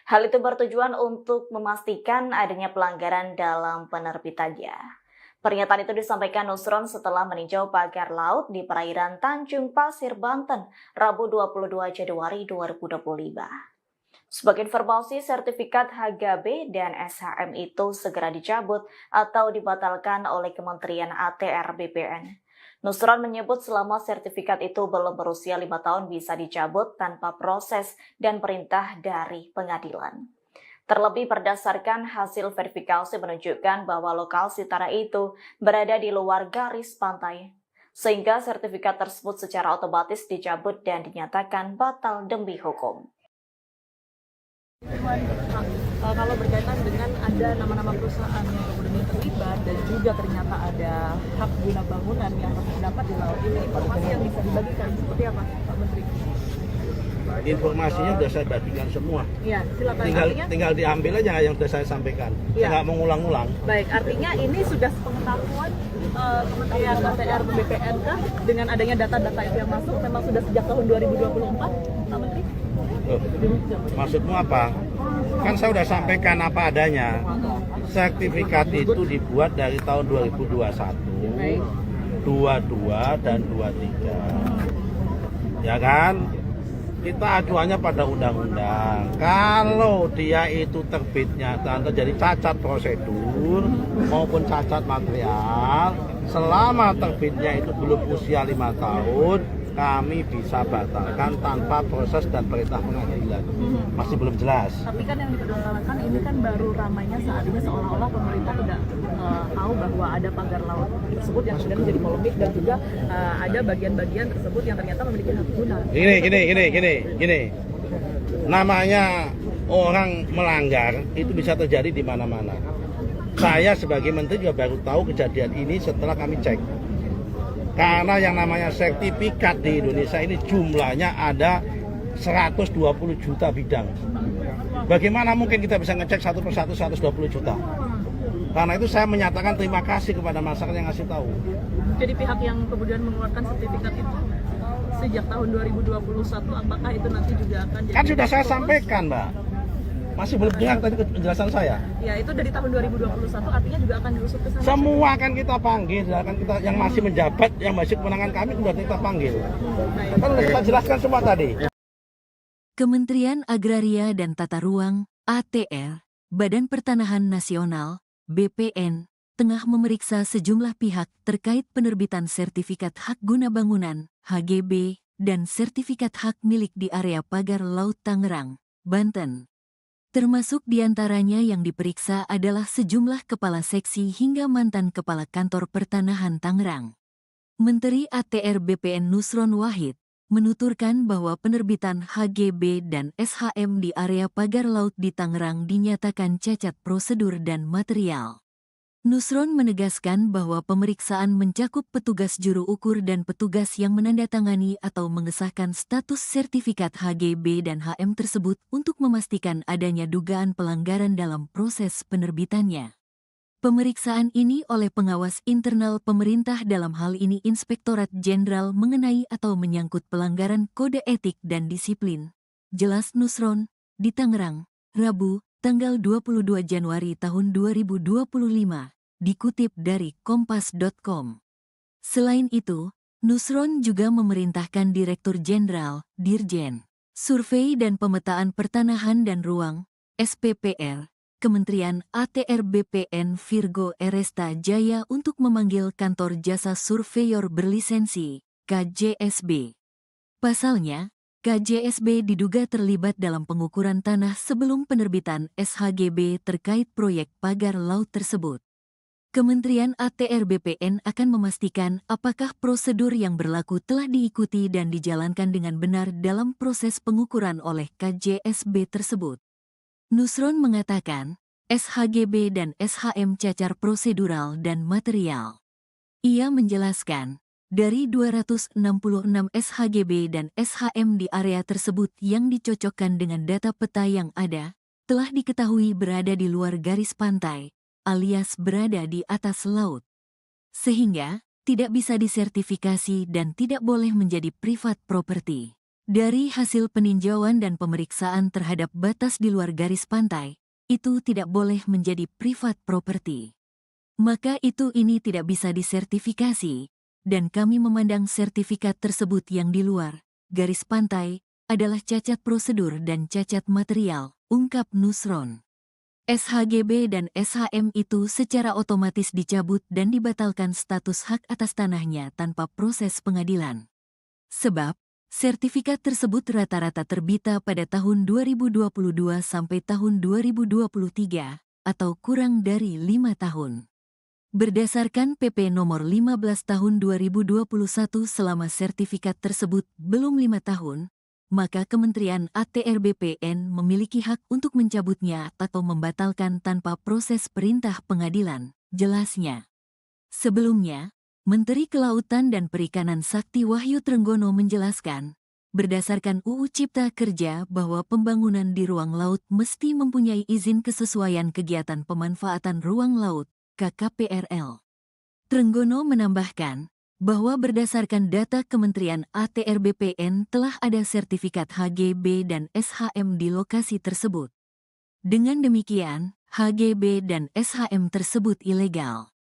Hal itu bertujuan untuk memastikan adanya pelanggaran dalam penerbitannya. Pernyataan itu disampaikan Nusron setelah meninjau pagar laut di perairan Tanjung Pasir, Banten, Rabu 22 Januari 2025. Sebagai informasi, sertifikat HGB dan SHM itu segera dicabut atau dibatalkan oleh Kementerian ATR BPN. Nusron menyebut selama sertifikat itu belum berusia 5 tahun bisa dicabut tanpa proses dan perintah dari pengadilan. Terlebih berdasarkan hasil verifikasi menunjukkan bahwa lokasi tanah itu berada di luar garis pantai, sehingga sertifikat tersebut secara otomatis dicabut dan dinyatakan batal demi hukum. Kalau berkaitan dengan ada nama-nama perusahaan yang kemudian terlibat dan juga ternyata ada hak guna bangunan yang terdapat di laut ini, informasi yang bisa dibagikan seperti apa, Pak Menteri? Informasinya sudah saya bagikan semua. Iya, silakan. Tinggal diambil aja yang sudah saya sampaikan. Saya nggak mau ngulang-ngulang. Baik, artinya ini sudah sepengetahuan Kementerian ATR BPN kah dengan adanya data-data itu yang masuk memang sudah sejak tahun 2024, Pak Menteri? Maksudmu apa? Kan saya sudah sampaikan apa adanya. Sertifikat itu dibuat dari tahun 2021, 22 dan 23. Ya kan? Kita acuannya pada undang-undang. Kalau dia itu terbitnya terjadi cacat prosedur maupun cacat material, selama terbitnya itu belum usia 5 tahun, kami bisa batalkan tanpa proses dan perintah pengadilan. Masih belum jelas. Tapi kan yang dipermasalahkan ini kan baru ramainya saat ini seolah-olah pemerintah tidak tahu bahwa ada pagar laut tersebut yang kemudian menjadi polemik dan juga ada bagian-bagian tersebut yang ternyata memiliki hak guna. Gini. Namanya orang melanggar itu bisa terjadi di mana-mana. Saya sebagai menteri juga baru tahu kejadian ini setelah kami cek. Karena yang namanya sertifikat di Indonesia ini jumlahnya ada 120 juta bidang. Bagaimana mungkin kita bisa ngecek satu persatu 120 juta? Karena itu saya menyatakan terima kasih kepada masyarakat yang ngasih tahu. Jadi pihak yang kemudian mengeluarkan sertifikat itu sejak tahun 2021, apakah itu nanti juga akan jadi... Kan sudah saya sampaikan, Mbak. Masih belum dengar tadi penjelasan saya. Ya, itu dari tahun 2021 artinya juga akan diusut ke sana. Semua akan kita panggil, akan kita yang masih menjabat, yang masih kewenangan kami sudah kita panggil. Kan sudah kita jelaskan semua tadi. Kementerian Agraria dan Tata Ruang (ATR), Badan Pertanahan Nasional (BPN), tengah memeriksa sejumlah pihak terkait penerbitan sertifikat hak guna bangunan (HGB) dan sertifikat hak milik di area pagar laut Tangerang, Banten. Termasuk diantaranya yang diperiksa adalah sejumlah kepala seksi hingga mantan kepala kantor pertanahan Tangerang. Menteri ATR BPN Nusron Wahid menuturkan bahwa penerbitan HGB dan SHM di area pagar laut di Tangerang dinyatakan cacat prosedur dan material. Nusron menegaskan bahwa pemeriksaan mencakup petugas juru ukur dan petugas yang menandatangani atau mengesahkan status sertifikat HGB dan HM tersebut untuk memastikan adanya dugaan pelanggaran dalam proses penerbitannya. Pemeriksaan ini oleh pengawas internal pemerintah, dalam hal ini Inspektorat Jenderal, mengenai atau menyangkut pelanggaran kode etik dan disiplin, jelas Nusron, di Tangerang, Rabu, tanggal 22 Januari tahun 2025. Dikutip dari kompas.com. Selain itu, Nusron juga memerintahkan Direktur Jenderal, Dirjen, Survei dan Pemetaan Pertanahan dan Ruang, SPPR, Kementerian ATR BPN Virgo Eresta Jaya untuk memanggil Kantor Jasa Surveyor Berlisensi, KJSB. Pasalnya, KJSB diduga terlibat dalam pengukuran tanah sebelum penerbitan SHGB terkait proyek pagar laut tersebut. Kementerian ATR BPN akan memastikan apakah prosedur yang berlaku telah diikuti dan dijalankan dengan benar dalam proses pengukuran oleh KJSB tersebut. Nusron mengatakan, SHGB dan SHM cacar prosedural dan material. Ia menjelaskan, dari 266 SHGB dan SHM di area tersebut yang dicocokkan dengan data peta yang ada, telah diketahui berada di luar garis pantai, alias berada di atas laut, sehingga tidak bisa disertifikasi dan tidak boleh menjadi privat property. Dari hasil peninjauan dan pemeriksaan terhadap batas di luar garis pantai, itu tidak boleh menjadi privat property. Maka ini tidak bisa disertifikasi, dan kami memandang sertifikat tersebut yang di luar garis pantai adalah cacat prosedur dan cacat material, ungkap Nusron. SHGB dan SHM itu secara otomatis dicabut dan dibatalkan status hak atas tanahnya tanpa proses pengadilan. Sebab, sertifikat tersebut rata-rata terbita pada tahun 2022 sampai tahun 2023, atau kurang dari 5 tahun. Berdasarkan PP nomor 15 tahun 2021, selama sertifikat tersebut belum 5 tahun, maka Kementerian ATR BPN memiliki hak untuk mencabutnya atau membatalkan tanpa proses perintah pengadilan, jelasnya. Sebelumnya, Menteri Kelautan dan Perikanan Sakti Wahyu Trenggono menjelaskan, berdasarkan UU Cipta Kerja bahwa pembangunan di ruang laut mesti mempunyai izin kesesuaian kegiatan pemanfaatan ruang laut, KKPRL. Trenggono menambahkan, bahwa berdasarkan data Kementerian ATR BPN telah ada sertifikat HGB dan SHM di lokasi tersebut. Dengan demikian, HGB dan SHM tersebut ilegal.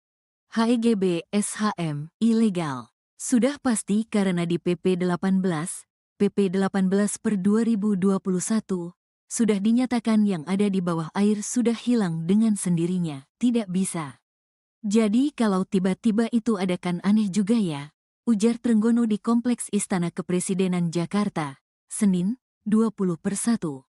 HGB SHM ilegal. Sudah pasti karena di PP 18 per 2021, sudah dinyatakan yang ada di bawah air sudah hilang dengan sendirinya, tidak bisa. Jadi kalau tiba-tiba itu ada kan aneh juga ya, ujar Trenggono di Kompleks Istana Kepresidenan Jakarta, Senin, 20/1.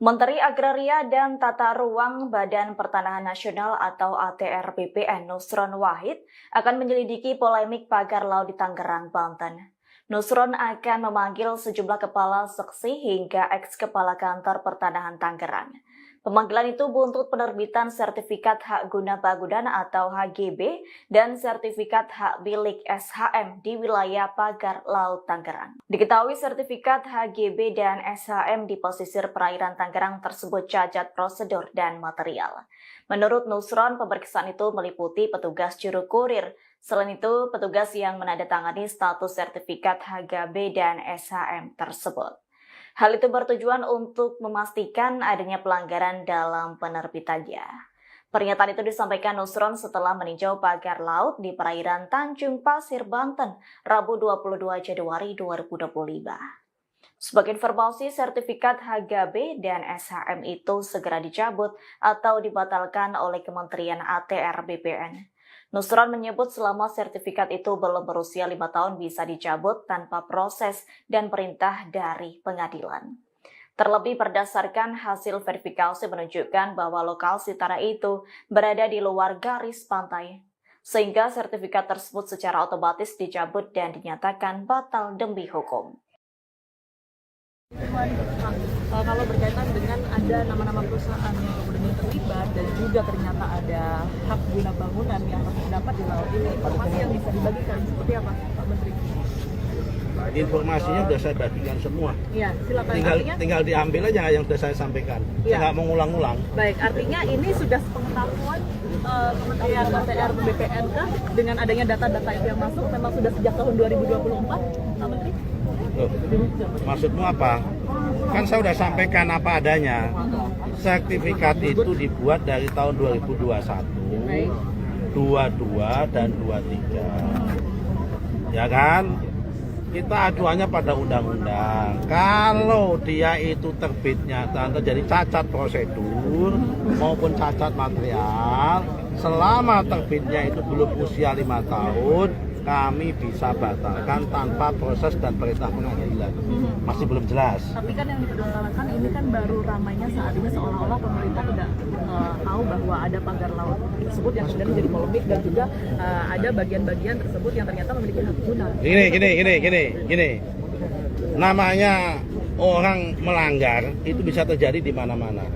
Menteri Agraria dan Tata Ruang Badan Pertanahan Nasional atau ATR BPN Nusron Wahid akan menyelidiki polemik pagar laut di Tangerang, Banten. Nusron akan memanggil sejumlah kepala seksi hingga eks-kepala kantor pertanahan Tangerang. Pemanggilan itu buntut penerbitan sertifikat hak guna bangunan atau HGB dan sertifikat hak milik SHM di wilayah pagar laut Tangerang. Diketahui sertifikat HGB dan SHM di pesisir perairan Tangerang tersebut cacat prosedur dan material. Menurut Nusron, pemeriksaan itu meliputi petugas juru kurir. Selain itu, petugas yang menandatangani status sertifikat HGB dan SHM tersebut. Hal itu bertujuan untuk memastikan adanya pelanggaran dalam penerbitannya. Pernyataan itu disampaikan Nusron setelah meninjau pagar laut di perairan Tanjung Pasir, Banten, Rabu 22 Januari 2025. Sebagai informasi, sertifikat HGB dan SHM itu segera dicabut atau dibatalkan oleh Kementerian ATR BPN. Nusron menyebut selama sertifikat itu belum berusia 5 tahun bisa dicabut tanpa proses dan perintah dari pengadilan. Terlebih berdasarkan hasil verifikasi menunjukkan bahwa lokasi tanah itu berada di luar garis pantai, sehingga sertifikat tersebut secara otomatis dicabut dan dinyatakan batal demi hukum. Kalau berkaitan dengan ada nama-nama perusahaan yang kemudian terlibat dan juga ternyata ada hak guna bangunan yang terdapat di laut ini, informasi yang bisa dibagikan seperti apa, Pak Menteri? Informasinya sudah saya bagikan semua. Iya, silakan. Tinggal diambil aja yang sudah saya sampaikan. Iya. Saya nggak mau ngulang-ngulang. Baik, artinya ini sudah sepengetahuan Kementerian ATR BPN kah dengan adanya data-data itu yang masuk memang sudah sejak tahun 2024, Pak Menteri? Loh, maksudmu apa? Kan saya sudah sampaikan apa adanya. Sertifikat itu dibuat dari tahun 2021, 22 dan 23. Ya kan? Kita acuannya pada undang-undang. Kalau dia itu terbitnya dan terjadi cacat prosedur maupun cacat material, selama terbitnya itu belum usia 5 tahun, kami bisa batalkan tanpa proses dan perintah pengadilan. Masih belum jelas. Tapi kan yang diperdebatkan ini kan baru ramainya saat ini seolah-olah pemerintah tidak tahu bahwa ada pagar laut tersebut yang kemudian menjadi polemik dan juga ada bagian-bagian tersebut yang ternyata memiliki hak guna. Gini. Namanya orang melanggar itu bisa terjadi di mana-mana.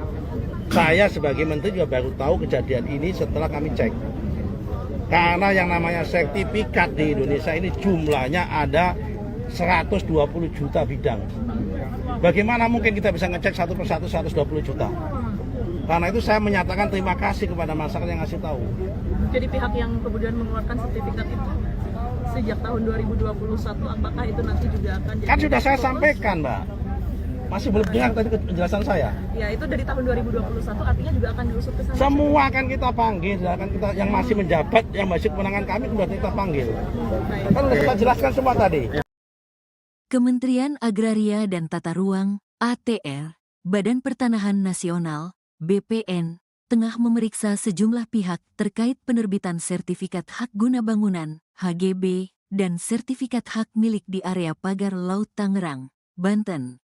Saya sebagai menteri juga baru tahu kejadian ini setelah kami cek. Karena yang namanya sertifikat di Indonesia ini jumlahnya ada 120 juta bidang. Bagaimana mungkin kita bisa ngecek satu persatu 120 juta? Karena itu saya menyatakan terima kasih kepada masyarakat yang ngasih tahu. Jadi pihak yang kemudian mengeluarkan sertifikat itu sejak tahun 2021, apakah itu nanti juga akan jadi... Kan sudah saya sampaikan, Mbak. Masih belum dengar tadi penjelasan saya. Ya, itu dari tahun 2021 artinya juga akan diusut ke sana. Semua akan kita panggil, akan kita yang masih menjabat, yang masih kewenangan kami sudah kita panggil. Kan sudah kita jelaskan semua tadi. Kementerian Agraria dan Tata Ruang (ATR), Badan Pertanahan Nasional (BPN), tengah memeriksa sejumlah pihak terkait penerbitan sertifikat hak guna bangunan (HGB) dan sertifikat hak milik di area pagar Laut Tangerang, Banten.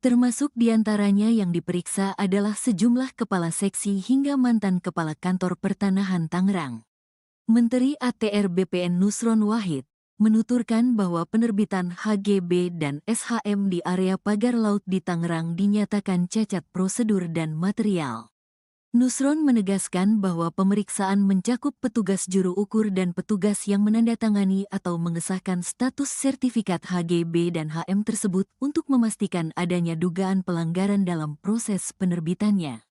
Termasuk diantaranya yang diperiksa adalah sejumlah kepala seksi hingga mantan kepala kantor pertanahan Tangerang. Menteri ATR BPN Nusron Wahid menuturkan bahwa penerbitan HGB dan SHM di area pagar laut di Tangerang dinyatakan cacat prosedur dan material. Nusron menegaskan bahwa pemeriksaan mencakup petugas juru ukur dan petugas yang menandatangani atau mengesahkan status sertifikat HGB dan HM tersebut untuk memastikan adanya dugaan pelanggaran dalam proses penerbitannya.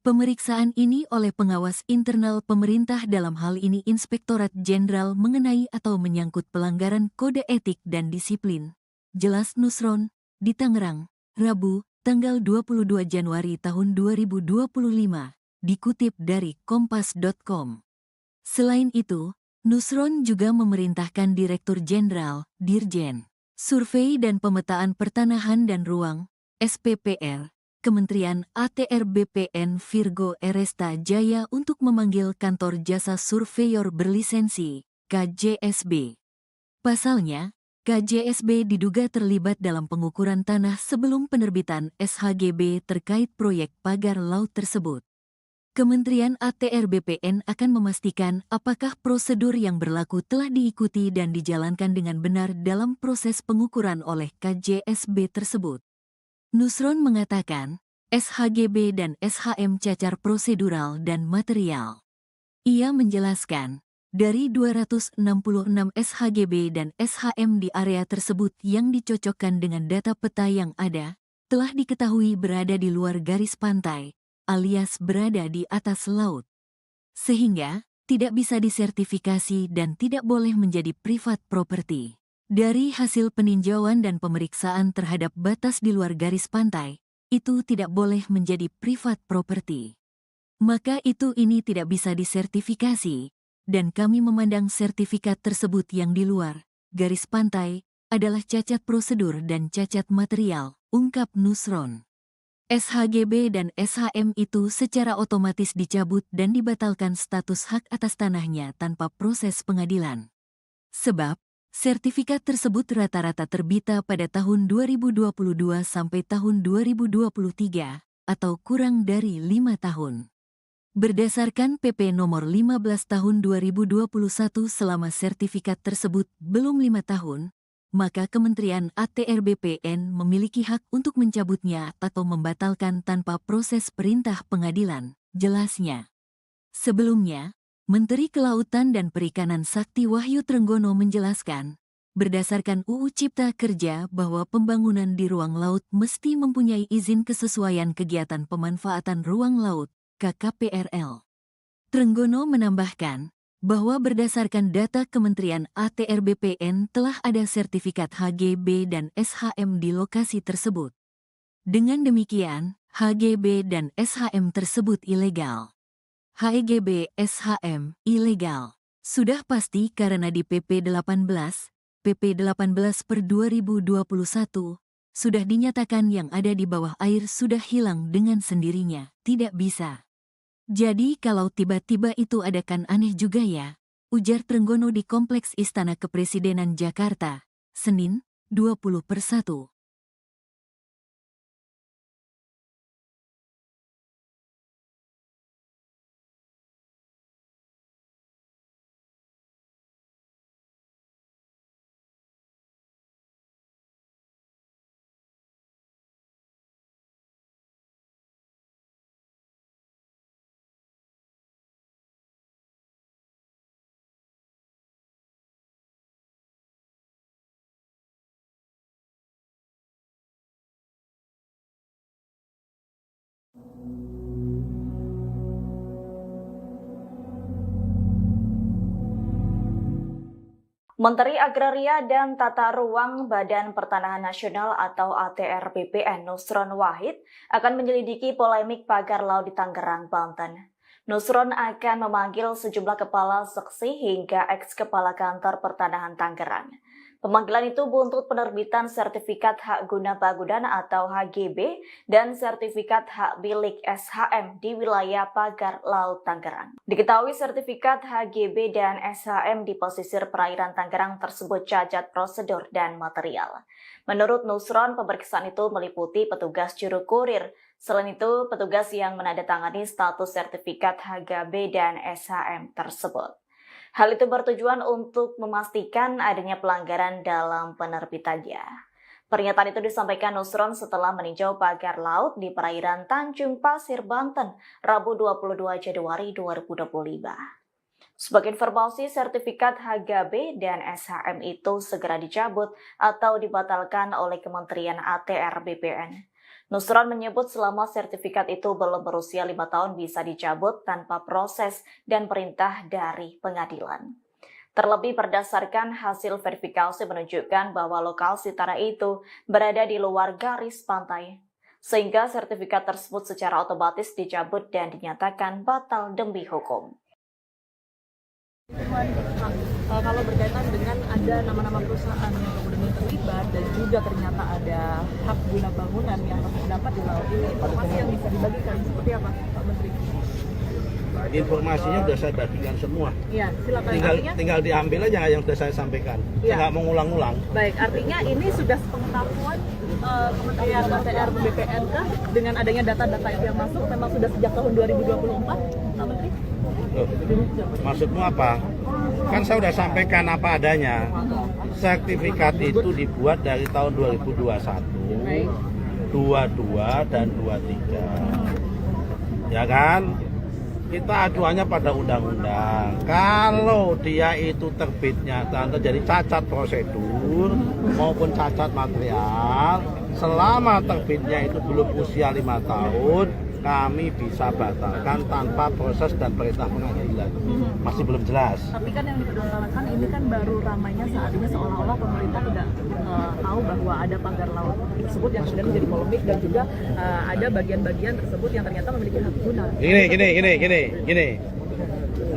Pemeriksaan ini oleh pengawas internal pemerintah dalam hal ini Inspektorat Jenderal mengenai atau menyangkut pelanggaran kode etik dan disiplin. Jelas Nusron, di Tangerang, Rabu, tanggal 22 Januari tahun 2025. Dikutip dari kompas.com. Selain itu, Nusron juga memerintahkan Direktur Jenderal, Dirjen, Survei dan Pemetaan Pertanahan dan Ruang, SPPR, Kementerian ATR BPN Virgo Eresta Jaya untuk memanggil Kantor Jasa Surveyor Berlisensi, KJSB. Pasalnya, KJSB diduga terlibat dalam pengukuran tanah sebelum penerbitan SHGB terkait proyek pagar laut tersebut. Kementerian ATR BPN akan memastikan apakah prosedur yang berlaku telah diikuti dan dijalankan dengan benar dalam proses pengukuran oleh KJSB tersebut. Nusron mengatakan, SHGB dan SHM cacar prosedural dan material. Ia menjelaskan, dari 266 SHGB dan SHM di area tersebut yang dicocokkan dengan data peta yang ada, telah diketahui berada di luar garis pantai, alias berada di atas laut. Sehingga, tidak bisa disertifikasi dan tidak boleh menjadi privat property. Dari hasil peninjauan dan pemeriksaan terhadap batas di luar garis pantai, itu tidak boleh menjadi privat property. maka ini tidak bisa disertifikasi, dan kami memandang sertifikat tersebut yang di luar garis pantai adalah cacat prosedur dan cacat material, ungkap Nusron. SHGB dan SHM itu secara otomatis dicabut dan dibatalkan status hak atas tanahnya tanpa proses pengadilan. Sebab, sertifikat tersebut rata-rata terbita pada tahun 2022 sampai tahun 2023, atau kurang dari 5 tahun. Berdasarkan PP nomor 15 tahun 2021 selama sertifikat tersebut belum 5 tahun, maka Kementerian ATR BPN memiliki hak untuk mencabutnya atau membatalkan tanpa proses perintah pengadilan, jelasnya. Sebelumnya, Menteri Kelautan dan Perikanan Sakti Wahyu Trenggono menjelaskan, berdasarkan UU Cipta Kerja bahwa pembangunan di ruang laut mesti mempunyai izin kesesuaian kegiatan pemanfaatan ruang laut, KKPRL. Trenggono menambahkan bahwa berdasarkan data Kementerian ATR BPN telah ada sertifikat HGB dan SHM di lokasi tersebut. Dengan demikian, HGB dan SHM tersebut ilegal. HGB SHM ilegal sudah pasti karena di PP 18 per 2021 sudah dinyatakan yang ada di bawah air sudah hilang dengan sendirinya, tidak bisa. Jadi kalau tiba-tiba itu ada kan aneh juga ya, ujar Trenggono di Kompleks Istana Kepresidenan Jakarta, Senin, 20/1. Menteri Agraria dan Tata Ruang Badan Pertanahan Nasional atau ATR BPN Nusron Wahid akan menyelidiki polemik pagar laut di Tangerang, Banten. Nusron akan memanggil sejumlah kepala seksi hingga eks-kepala kantor pertanahan Tangerang. Pemanggilan itu buntut penerbitan sertifikat hak guna bangunan atau HGB dan sertifikat hak milik SHM di wilayah pagar laut Tangerang. Diketahui sertifikat HGB dan SHM di pesisir perairan Tangerang tersebut cacat prosedur dan material. Menurut Nusron, pemeriksaan itu meliputi petugas juru kurir. Selain itu, petugas yang menandatangani status sertifikat HGB dan SHM tersebut. Hal itu bertujuan untuk memastikan adanya pelanggaran dalam penerbitannya. Pernyataan itu disampaikan Nusron setelah meninjau pagar laut di perairan Tanjung Pasir, Banten, Rabu 22 Januari 2025. Sebagai informasi, sertifikat HGB dan SHM itu segera dicabut atau dibatalkan oleh Kementerian ATR BPN. Nusron menyebut selama sertifikat itu belum berusia 5 tahun bisa dicabut tanpa proses dan perintah dari pengadilan. Terlebih berdasarkan hasil verifikasi menunjukkan bahwa lokasi tanah itu berada di luar garis pantai, sehingga sertifikat tersebut secara otomatis dicabut dan dinyatakan batal demi hukum. Kalau berkaitan dengan ada nama-nama perusahaan yang kemudian terlibat dan juga ternyata ada hak guna bangunan yang terdapat di laut ini, informasi yang bisa dibagikan seperti apa, Pak Menteri? Informasinya sudah saya bagikan semua. Iya, silakan. Tinggal diambil aja yang sudah saya sampaikan. Saya nggak mau ngulang-ngulang. Baik, artinya ini sudah sepengetahuan Kementerian ATR BPN kah dengan adanya data-data itu yang masuk memang sudah sejak tahun 2024, Pak Menteri? Loh, maksudmu apa? Kan saya sudah sampaikan apa adanya. Sertifikat itu dibuat dari tahun 2021, 22 dan 23. Ya kan? Kita acuannya pada undang-undang. Kalau dia itu terbitnya terjadi cacat prosedur maupun cacat material, selama terbitnya itu belum usia 5 tahun, kami bisa batalkan tanpa proses dan perintah pengadilan. Masih belum jelas. Tapi kan yang dipermasalahkan ini kan baru ramainya saat ini seolah-olah pemerintah tidak tahu bahwa ada pagar laut tersebut yang sudah menjadi polemik dan juga ada bagian-bagian tersebut yang ternyata memiliki hak guna. Gini.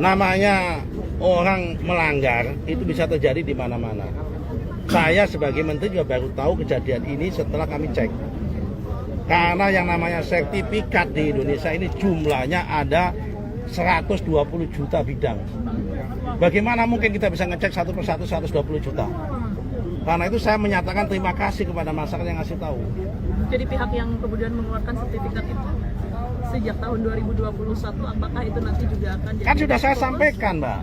Namanya orang melanggar itu bisa terjadi di mana-mana. Saya sebagai menteri juga baru tahu kejadian ini setelah kami cek. Karena yang namanya sertifikat di Indonesia ini jumlahnya ada 120 juta bidang. Bagaimana mungkin kita bisa ngecek satu persatu 120 juta? Karena itu saya menyatakan terima kasih kepada masyarakat yang ngasih tahu. Jadi pihak yang kemudian mengeluarkan sertifikat itu sejak tahun 2021, apakah itu nanti juga akan jadi... Kan sudah saya sampaikan, Mbak.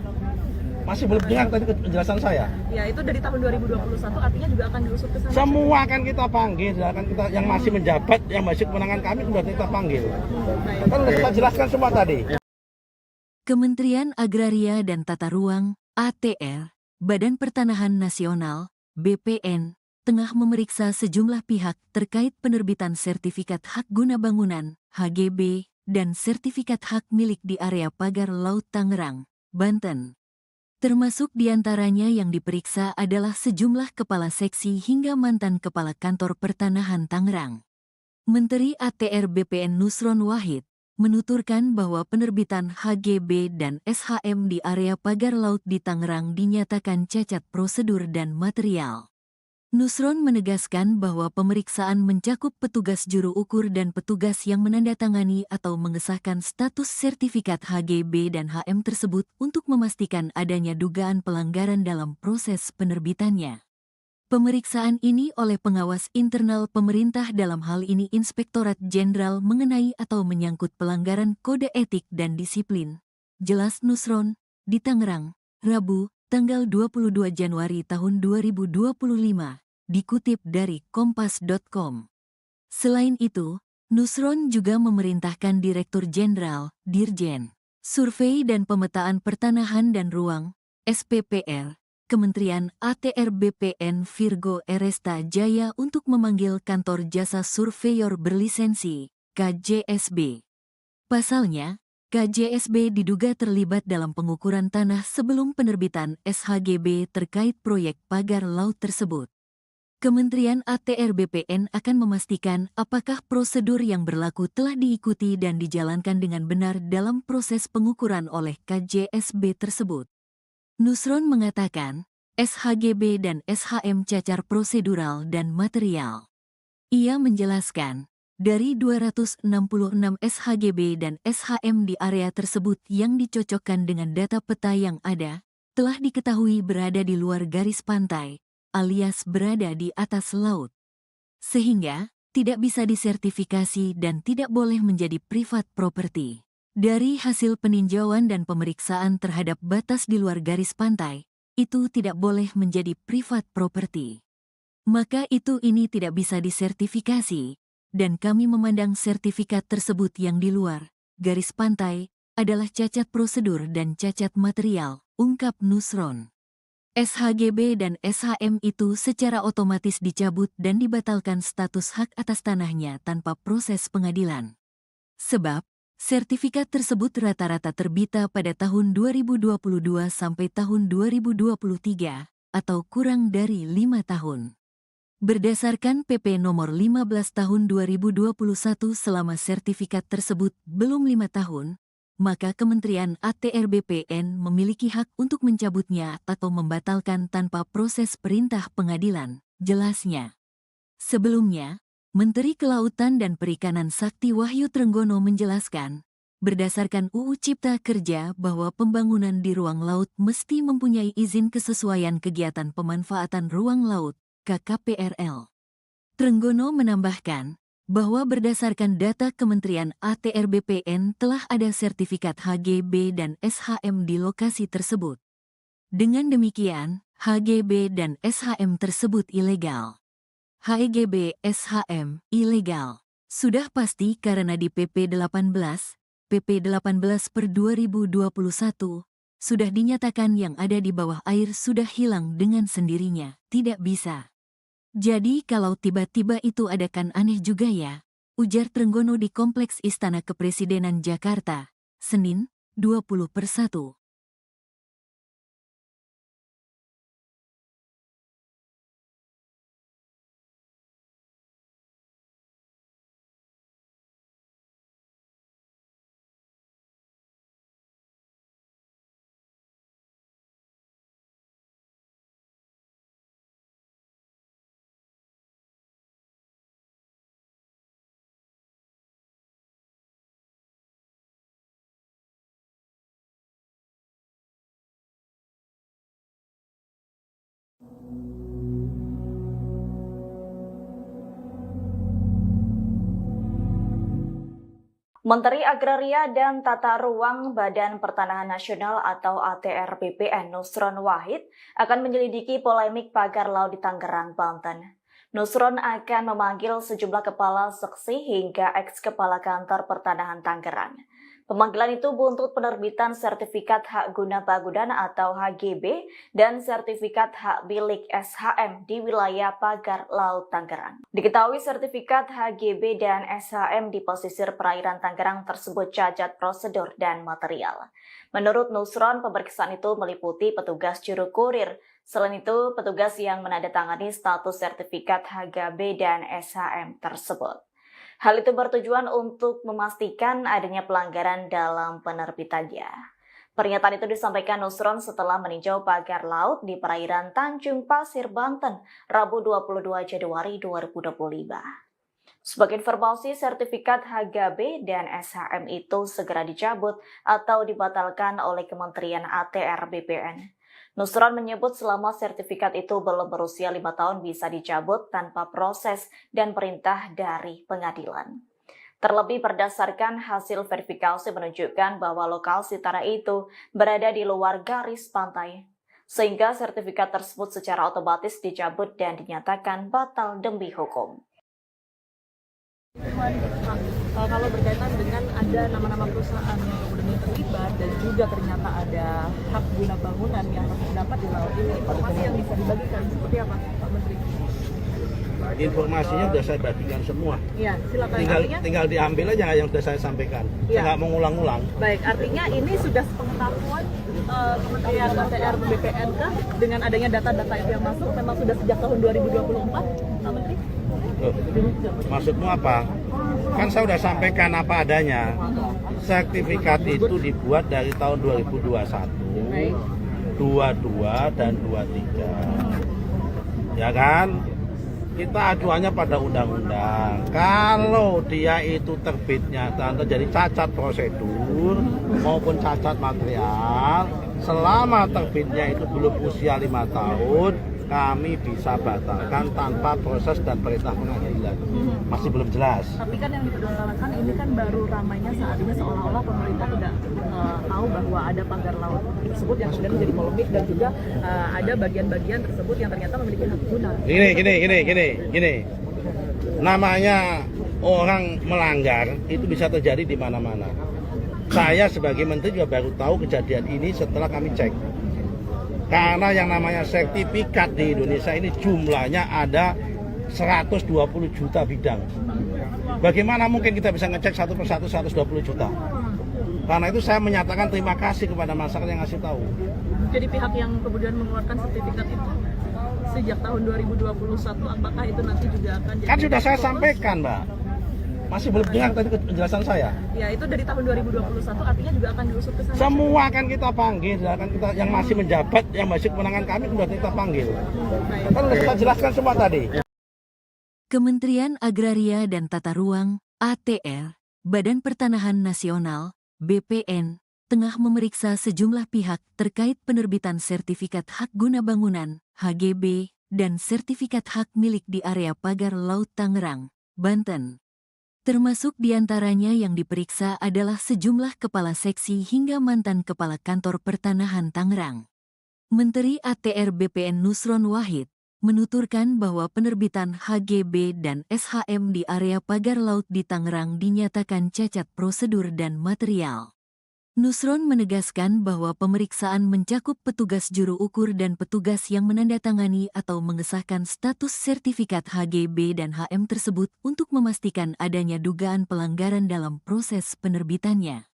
Masih belum dengar tadi penjelasan saya. Ya, itu dari tahun 2021 artinya juga akan diusut ke sana. Semua akan kita panggil, akan kita yang masih menjabat, yang masih kewenangan kami sudah kita panggil. Kan sudah kita jelaskan semua tadi. Kementerian Agraria dan Tata Ruang (ATR), Badan Pertanahan Nasional (BPN), tengah memeriksa sejumlah pihak terkait penerbitan sertifikat hak guna bangunan (HGB) dan sertifikat hak milik di area pagar Laut Tangerang, Banten. Termasuk diantaranya yang diperiksa adalah sejumlah kepala seksi hingga mantan kepala kantor pertanahan Tangerang. Menteri ATR BPN Nusron Wahid menuturkan bahwa penerbitan HGB dan SHM di area pagar laut di Tangerang dinyatakan cacat prosedur dan material. Nusron menegaskan bahwa pemeriksaan mencakup petugas juru ukur dan petugas yang menandatangani atau mengesahkan status sertifikat HGB dan HM tersebut untuk memastikan adanya dugaan pelanggaran dalam proses penerbitannya. Pemeriksaan ini oleh pengawas internal pemerintah dalam hal ini Inspektorat Jenderal mengenai atau menyangkut pelanggaran kode etik dan disiplin. Jelas Nusron, di Tangerang, Rabu, tanggal 22 Januari tahun 2025, dikutip dari kompas.com. Selain itu, Nusron juga memerintahkan Direktur Jenderal, Dirjen, Survei dan Pemetaan Pertanahan dan Ruang, SPPR, Kementerian ATR BPN Virgo Eresta Jaya untuk memanggil Kantor Jasa Surveyor Berlisensi, KJSB. Pasalnya, KJSB diduga terlibat dalam pengukuran tanah sebelum penerbitan SHGB terkait proyek pagar laut tersebut. Kementerian ATR BPN akan memastikan apakah prosedur yang berlaku telah diikuti dan dijalankan dengan benar dalam proses pengukuran oleh KJSB tersebut. Nusron mengatakan, SHGB dan SHM cacar prosedural dan material. Ia menjelaskan, dari 266 SHGB dan SHM di area tersebut yang dicocokkan dengan data peta yang ada, telah diketahui berada di luar garis pantai, alias berada di atas laut. Sehingga, tidak bisa disertifikasi dan tidak boleh menjadi privat property. Dari hasil peninjauan dan pemeriksaan terhadap batas di luar garis pantai, itu tidak boleh menjadi privat property. Maka ini tidak bisa disertifikasi, dan kami memandang sertifikat tersebut yang di luar garis pantai adalah cacat prosedur dan cacat material, ungkap Nusron. SHGB dan SHM itu secara otomatis dicabut dan dibatalkan status hak atas tanahnya tanpa proses pengadilan. Sebab, sertifikat tersebut rata-rata terbita pada tahun 2022 sampai tahun 2023, atau kurang dari 5 tahun. Berdasarkan PP nomor 15 tahun 2021 selama sertifikat tersebut belum 5 tahun, maka Kementerian ATR BPN memiliki hak untuk mencabutnya atau membatalkan tanpa proses perintah pengadilan, jelasnya. Sebelumnya, Menteri Kelautan dan Perikanan Sakti Wahyu Trenggono menjelaskan, berdasarkan UU Cipta Kerja bahwa pembangunan di ruang laut mesti mempunyai izin kesesuaian kegiatan pemanfaatan ruang laut, KKPRL. Trenggono menambahkan bahwa berdasarkan data Kementerian ATR BPN telah ada sertifikat HGB dan SHM di lokasi tersebut. Dengan demikian, HGB dan SHM tersebut ilegal. HGB SHM ilegal. Sudah pasti karena di PP 18 per 2021, sudah dinyatakan yang ada di bawah air sudah hilang dengan sendirinya, tidak bisa. Jadi kalau tiba-tiba itu ada kan aneh juga ya. ujar Trenggono di Kompleks Istana Kepresidenan Jakarta, Senin, 20/1. Menteri Agraria dan Tata Ruang Badan Pertanahan Nasional atau ATR BPN Nusron Wahid akan menyelidiki polemik pagar laut di Tangerang, Banten. Nusron akan memanggil sejumlah kepala seksi hingga eks-kepala kantor pertanahan Tangerang. Pemanggilan itu buntut penerbitan sertifikat hak guna bangunan atau HGB dan sertifikat hak milik SHM di wilayah pagar laut Tangerang. Diketahui sertifikat HGB dan SHM di pesisir perairan Tangerang tersebut cacat prosedur dan material. Menurut Nusron, pemeriksaan itu meliputi petugas juru kurir. Selain itu, petugas yang menandatangani status sertifikat HGB dan SHM tersebut. Hal itu bertujuan untuk memastikan adanya pelanggaran dalam penerbitannya. Pernyataan itu disampaikan Nusron setelah meninjau pagar laut di perairan Tanjung Pasir, Banten, Rabu 22 Januari 2025. Sebagai informasi, sertifikat HGB dan SHM itu segera dicabut atau dibatalkan oleh Kementerian ATR BPN. Nusron menyebut selama sertifikat itu belum berusia 5 tahun bisa dicabut tanpa proses dan perintah dari pengadilan. Terlebih berdasarkan hasil verifikasi menunjukkan bahwa lokasi tanah itu berada di luar garis pantai, sehingga sertifikat tersebut secara otomatis dicabut dan dinyatakan batal demi hukum. Kalau berkaitan dengan ada nama-nama perusahaan yang kemudian terlibat dan juga ternyata ada hak guna bangunan yang terdapat di laut ini, informasi yang bisa dibagikan seperti apa, Pak Menteri? Informasinya sudah saya bagikan semua. Iya, silakan. Tinggal diambil aja yang sudah saya sampaikan. Saya nggak mau ngulang-ngulang. Baik, artinya ini sudah sepengetahuan Kementerian ATR BPN kah dengan adanya data-data itu yang masuk memang sudah sejak tahun 2024, Pak Menteri? Loh, maksudmu apa? Kan saya sudah sampaikan apa adanya. Sertifikat itu dibuat dari tahun 2021, 22 dan 23. Ya kan? Kita acuannya pada undang-undang. Kalau dia itu terbitnya terjadi cacat prosedur maupun cacat material, selama terbitnya itu belum usia 5 tahun, kami bisa batalkan tanpa proses dan perintah pengadilan. Masih belum jelas. Tapi kan yang dipermasalahkan ini kan baru ramainya saat ini seolah-olah pemerintah tidak tahu bahwa ada pagar laut tersebut yang kemudian menjadi polemik dan juga ada bagian-bagian tersebut yang ternyata memiliki hak guna. Gini. Namanya orang melanggar itu bisa terjadi di mana-mana. Saya sebagai menteri juga baru tahu kejadian ini setelah kami cek. Karena yang namanya sertifikat di Indonesia ini jumlahnya ada 120 juta bidang. Bagaimana mungkin kita bisa ngecek satu persatu 120 juta? Karena itu saya menyatakan terima kasih kepada masyarakat yang ngasih tahu. Jadi pihak yang kemudian mengeluarkan sertifikat itu sejak tahun 2021, apakah itu nanti juga akan jadi... Kan sudah saya sampaikan, Mbak. Masih belum dengar tadi penjelasan saya. Ya, itu dari tahun 2021 artinya juga akan diusut ke sana. Semua akan kita panggil, akan kita yang masih menjabat, yang masih kewenangan kami sudah kita panggil. Kan sudah kita jelaskan semua tadi. Kementerian Agraria dan Tata Ruang (ATR), Badan Pertanahan Nasional (BPN), tengah memeriksa sejumlah pihak terkait penerbitan sertifikat hak guna bangunan (HGB) dan sertifikat hak milik di area pagar laut Tangerang, Banten. Termasuk diantaranya yang diperiksa adalah sejumlah kepala seksi hingga mantan kepala kantor pertanahan Tangerang. Menteri ATR BPN Nusron Wahid menuturkan bahwa penerbitan HGB dan SHM di area pagar laut di Tangerang dinyatakan cacat prosedur dan material. Nusron menegaskan bahwa pemeriksaan mencakup petugas juru ukur dan petugas yang menandatangani atau mengesahkan status sertifikat HGB dan HM tersebut untuk memastikan adanya dugaan pelanggaran dalam proses penerbitannya.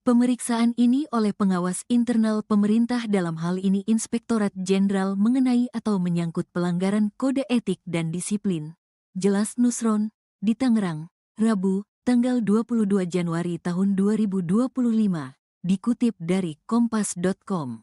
Pemeriksaan ini oleh pengawas internal pemerintah dalam hal ini Inspektorat Jenderal mengenai atau menyangkut pelanggaran kode etik dan disiplin. Jelas Nusron, di Tangerang, Rabu, tanggal 22 Januari tahun 2025. Dikutip dari kompas.com.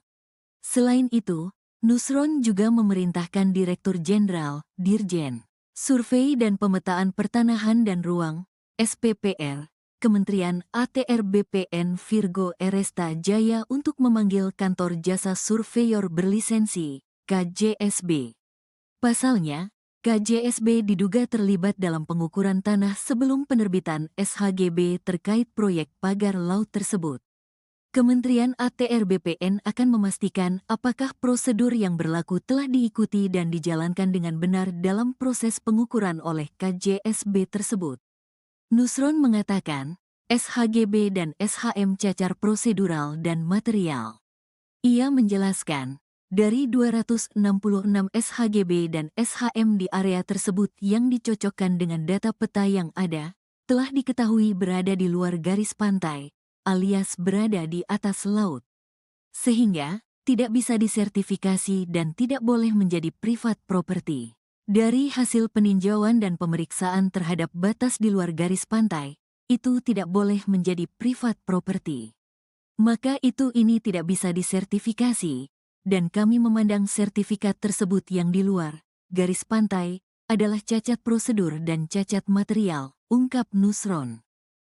Selain itu, Nusron juga memerintahkan Direktur Jenderal, Dirjen, Survei dan Pemetaan Pertanahan dan Ruang, SPPR, Kementerian ATR BPN Virgo Eresta Jaya untuk memanggil Kantor Jasa Surveyor Berlisensi, KJSB. Pasalnya, KJSB diduga terlibat dalam pengukuran tanah sebelum penerbitan SHGB terkait proyek pagar laut tersebut. Kementerian ATR BPN akan memastikan apakah prosedur yang berlaku telah diikuti dan dijalankan dengan benar dalam proses pengukuran oleh KJSB tersebut. Nusron mengatakan, SHGB dan SHM cacar prosedural dan material. Ia menjelaskan, dari 266 SHGB dan SHM di area tersebut yang dicocokkan dengan data peta yang ada, telah diketahui berada di luar garis pantai, alias berada di atas laut. Sehingga, tidak bisa disertifikasi dan tidak boleh menjadi private property. Dari hasil peninjauan dan pemeriksaan terhadap batas di luar garis pantai, itu tidak boleh menjadi private property. Maka ini tidak bisa disertifikasi, dan kami memandang sertifikat tersebut yang di luar garis pantai adalah cacat prosedur dan cacat material, ungkap Nusron.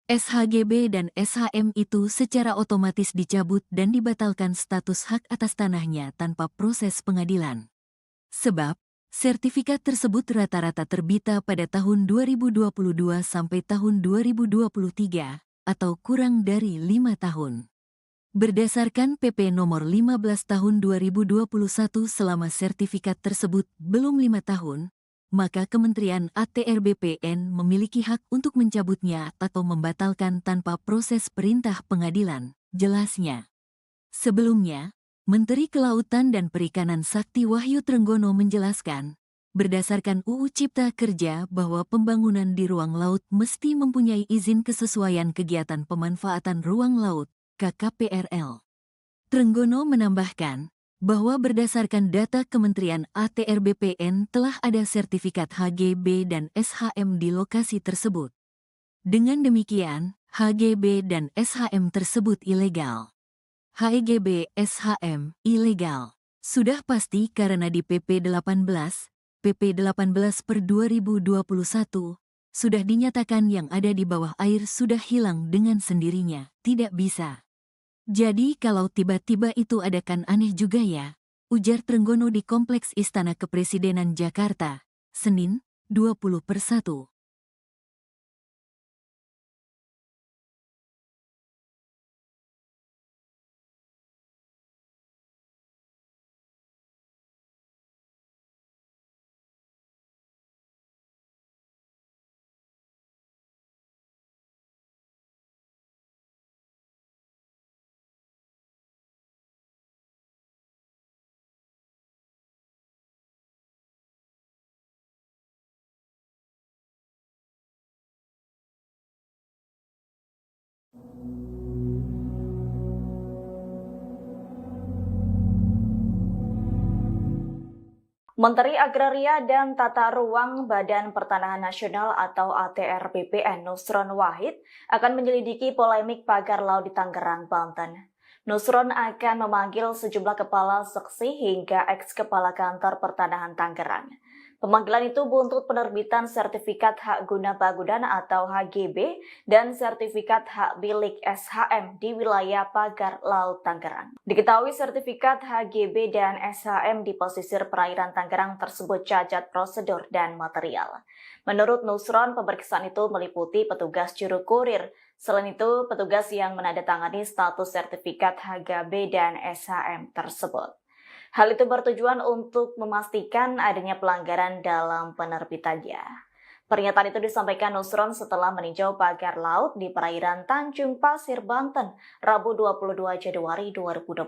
SHGB dan SHM itu secara otomatis dicabut dan dibatalkan status hak atas tanahnya tanpa proses pengadilan. Sebab, sertifikat tersebut rata-rata terbita pada tahun 2022 sampai tahun 2023, atau kurang dari 5 tahun. Berdasarkan PP nomor 15 tahun 2021 selama sertifikat tersebut belum 5 tahun, maka Kementerian ATR BPN memiliki hak untuk mencabutnya atau membatalkan tanpa proses perintah pengadilan, jelasnya. Sebelumnya, Menteri Kelautan dan Perikanan Sakti Wahyu Trenggono menjelaskan, berdasarkan UU Cipta Kerja bahwa pembangunan di ruang laut mesti mempunyai izin kesesuaian kegiatan pemanfaatan ruang laut, KKPRL. Trenggono menambahkan, bahwa berdasarkan data Kementerian ATR BPN telah ada sertifikat HGB dan SHM di lokasi tersebut. Dengan demikian, HGB dan SHM tersebut ilegal. HGB SHM ilegal. Sudah pasti karena di PP 18 per 2021, sudah dinyatakan yang ada di bawah air sudah hilang dengan sendirinya, tidak bisa. Jadi kalau tiba-tiba itu ada kan aneh juga ya, ujar Trenggono di Kompleks Istana Kepresidenan Jakarta, Senin, 20/1. Menteri Agraria dan Tata Ruang Badan Pertanahan Nasional atau ATR BPN Nusron Wahid akan menyelidiki polemik pagar laut di Tangerang, Banten. Nusron akan memanggil sejumlah kepala seksi hingga eks-kepala kantor pertanahan Tangerang. Pemanggilan itu buntut penerbitan sertifikat hak guna bangunan atau HGB dan sertifikat hak milik SHM di wilayah pagar laut Tangerang. Diketahui sertifikat HGB dan SHM di pesisir perairan Tangerang tersebut cacat prosedur dan material. Menurut Nusron, pemeriksaan itu meliputi petugas juru kurir. Selain itu, petugas yang menandatangani status sertifikat HGB dan SHM tersebut. Hal itu bertujuan untuk memastikan adanya pelanggaran dalam penerbitannya. Pernyataan itu disampaikan Nusron setelah meninjau pagar laut di perairan Tanjung Pasir, Banten, Rabu 22 Januari 2025.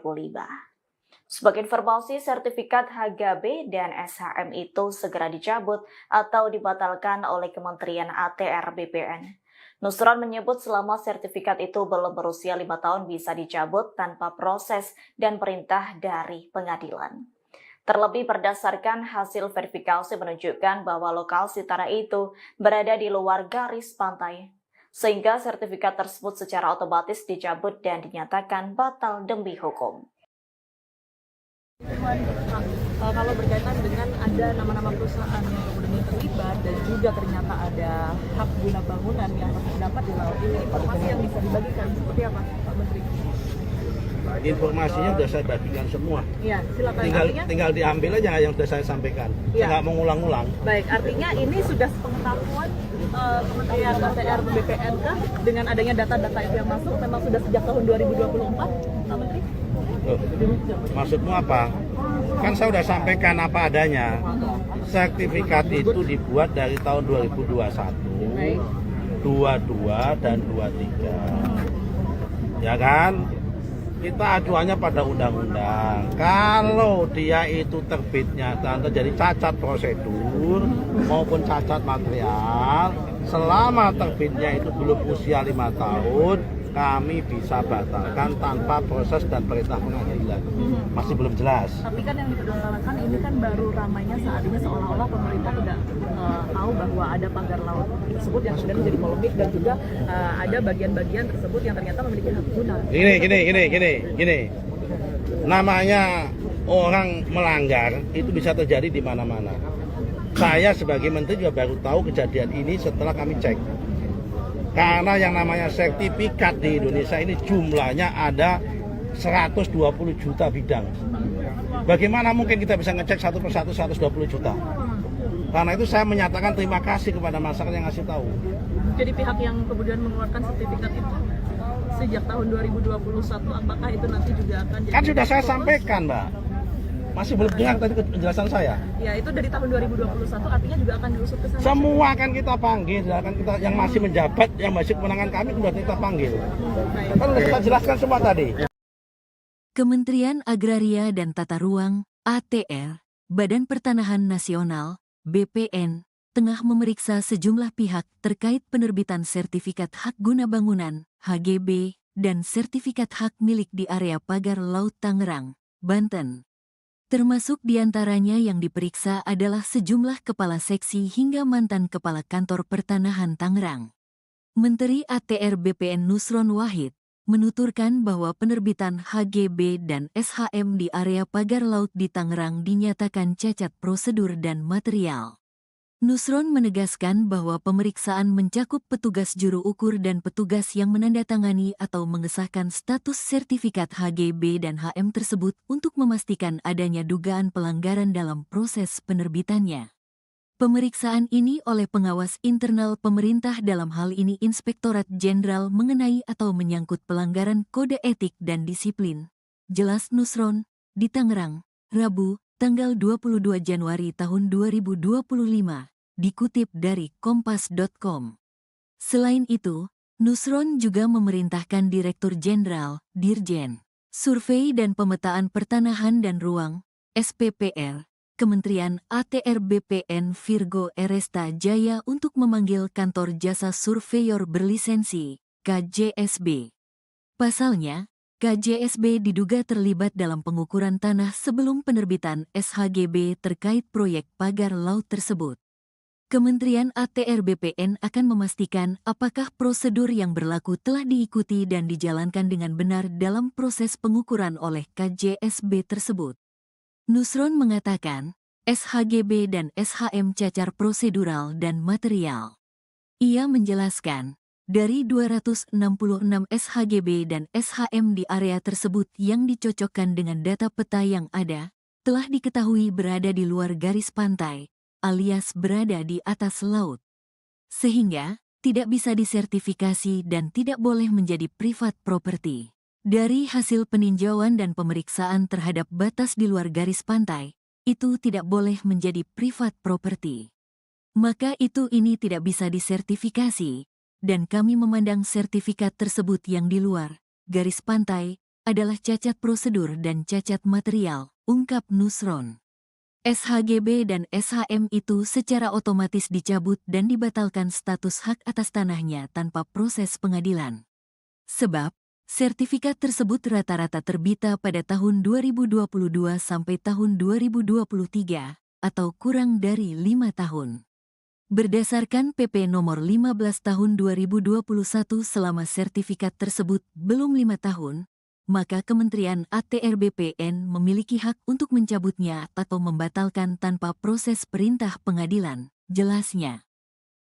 Sebagai informasi, sertifikat HGB dan SHM itu segera dicabut atau dibatalkan oleh Kementerian ATR BPN. Nusron menyebut selama sertifikat itu belum berusia 5 tahun bisa dicabut tanpa proses dan perintah dari pengadilan. Terlebih berdasarkan hasil verifikasi menunjukkan bahwa lokasi tanah itu berada di luar garis pantai, sehingga sertifikat tersebut secara otomatis dicabut dan dinyatakan batal demi hukum. Kalau berkaitan dengan ada nama-nama perusahaan yang kemudian terlibat dan juga ternyata ada hak guna bangunan yang terdapat di laut ini, informasi yang bisa dibagikan seperti apa, Pak Menteri? Informasinya sudah saya bagikan semua. Iya, silakan. Tinggal diambil aja yang sudah saya sampaikan. Saya nggak mau ngulang-ngulang. Baik, artinya ini sudah sepengetahuan Kementerian ATR BPN kah dengan adanya data-data itu yang masuk memang sudah sejak tahun 2024, Pak Menteri? Loh, maksudmu apa? Kan saya sudah sampaikan apa adanya. Sertifikat itu dibuat dari tahun 2021, 22 dan 23. Ya kan? Kita acuannya pada undang-undang. Kalau dia itu terbitnya dan terjadi cacat prosedur maupun cacat material, selama terbitnya itu belum usia 5 tahun, kami bisa batalkan tanpa proses dan perintah pengadilan. Masih belum jelas. Tapi kan yang dipermasalahkan ini kan baru ramainya saat ini seolah-olah pemerintah tidak tahu bahwa ada pagar laut tersebut yang sudah menjadi polemik dan juga ada bagian-bagian tersebut yang ternyata memiliki hak guna. Gini. Namanya orang melanggar itu bisa terjadi di mana-mana. Saya sebagai menteri juga baru tahu kejadian ini setelah kami cek. Karena yang namanya sertifikat di Indonesia ini jumlahnya ada 120 juta bidang. Bagaimana mungkin kita bisa ngecek satu persatu 120 juta? Karena itu saya menyatakan terima kasih kepada masyarakat yang ngasih tahu. Jadi pihak yang kemudian mengeluarkan sertifikat itu sejak tahun 2021, apakah itu nanti juga akan jadi... Kan sudah saya sampaikan, Mbak. Masih belum dengar tadi penjelasan saya. Ya, itu dari tahun 2021 artinya juga akan diusut ke sana. Semua akan kita panggil, akan kita yang masih menjabat, yang masih kewenangan kami sudah kita panggil. Kan sudah kita jelaskan semua tadi. Kementerian Agraria dan Tata Ruang (ATR), Badan Pertanahan Nasional (BPN), tengah memeriksa sejumlah pihak terkait penerbitan sertifikat hak guna bangunan (HGB) dan sertifikat hak milik di area pagar Laut Tangerang, Banten. Termasuk diantaranya yang diperiksa adalah sejumlah kepala seksi hingga mantan kepala kantor pertanahan Tangerang. Menteri ATR BPN Nusron Wahid menuturkan bahwa penerbitan HGB dan SHM di area pagar laut di Tangerang dinyatakan cacat prosedur dan material. Nusron menegaskan bahwa pemeriksaan mencakup petugas juru ukur dan petugas yang menandatangani atau mengesahkan status sertifikat HGB dan HM tersebut untuk memastikan adanya dugaan pelanggaran dalam proses penerbitannya. Pemeriksaan ini oleh pengawas internal pemerintah dalam hal ini Inspektorat Jenderal mengenai atau menyangkut pelanggaran kode etik dan disiplin. Jelas Nusron, di Tangerang, Rabu, tanggal 22 Januari tahun 2025, dikutip dari kompas.com. Selain itu, Nusron juga memerintahkan Direktur Jenderal, Dirjen, Survei dan Pemetaan Pertanahan dan Ruang, SPPR, Kementerian ATR BPN Virgo Eresta Jaya untuk memanggil Kantor Jasa Surveyor Berlisensi, KJSB. Pasalnya, KJSB diduga terlibat dalam pengukuran tanah sebelum penerbitan SHGB terkait proyek pagar laut tersebut. Kementerian ATR BPN akan memastikan apakah prosedur yang berlaku telah diikuti dan dijalankan dengan benar dalam proses pengukuran oleh KJSB tersebut. Nusron mengatakan, SHGB dan SHM cacar prosedural dan material. Ia menjelaskan, dari 266 SHGB dan SHM di area tersebut yang dicocokkan dengan data peta yang ada, telah diketahui berada di luar garis pantai, alias berada di atas laut. Sehingga, tidak bisa disertifikasi dan tidak boleh menjadi privat property. Dari hasil peninjauan dan pemeriksaan terhadap batas di luar garis pantai, itu tidak boleh menjadi privat property. maka ini tidak bisa disertifikasi, dan kami memandang sertifikat tersebut yang di luar garis pantai adalah cacat prosedur dan cacat material, ungkap Nusron. SHGB dan SHM itu secara otomatis dicabut dan dibatalkan status hak atas tanahnya tanpa proses pengadilan. Sebab, sertifikat tersebut rata-rata terbita pada tahun 2022 sampai tahun 2023, atau kurang dari 5 tahun. Berdasarkan PP nomor 15 tahun 2021 selama sertifikat tersebut belum 5 tahun, maka Kementerian ATR BPN memiliki hak untuk mencabutnya atau membatalkan tanpa proses perintah pengadilan, jelasnya.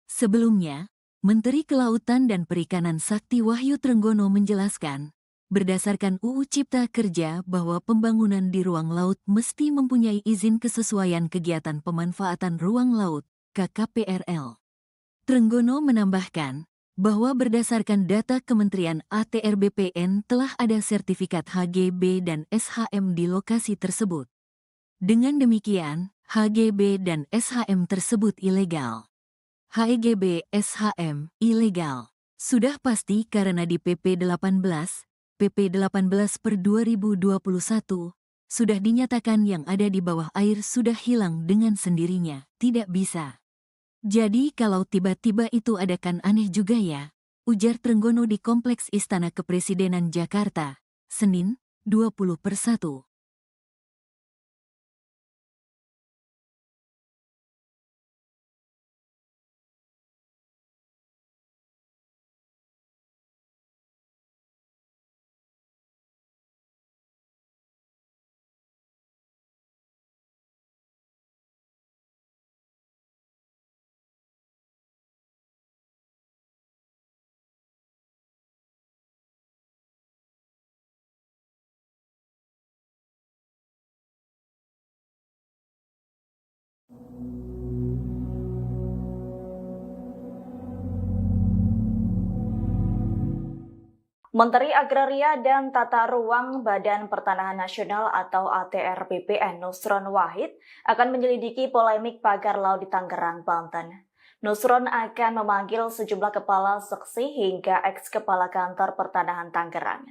Sebelumnya, Menteri Kelautan dan Perikanan Sakti Wahyu Trenggono menjelaskan, berdasarkan UU Cipta Kerja bahwa pembangunan di ruang laut mesti mempunyai izin kesesuaian kegiatan pemanfaatan ruang laut, KKPRL. Trenggono menambahkan, bahwa berdasarkan data Kementerian ATR BPN telah ada sertifikat HGB dan SHM di lokasi tersebut. Dengan demikian, HGB dan SHM tersebut ilegal. HGB SHM ilegal. Sudah pasti karena di PP 18 per 2021, sudah dinyatakan yang ada di bawah air sudah hilang dengan sendirinya, tidak bisa. Jadi kalau tiba-tiba itu ada kan aneh juga ya, ujar Trenggono di Kompleks Istana Kepresidenan Jakarta, Senin, 20/1. Menteri Agraria dan Tata Ruang Badan Pertanahan Nasional atau ATR BPN Nusron Wahid akan menyelidiki polemik pagar laut di Tangerang, Banten. Nusron akan memanggil sejumlah kepala seksi hingga eks-kepala kantor pertanahan Tangerang.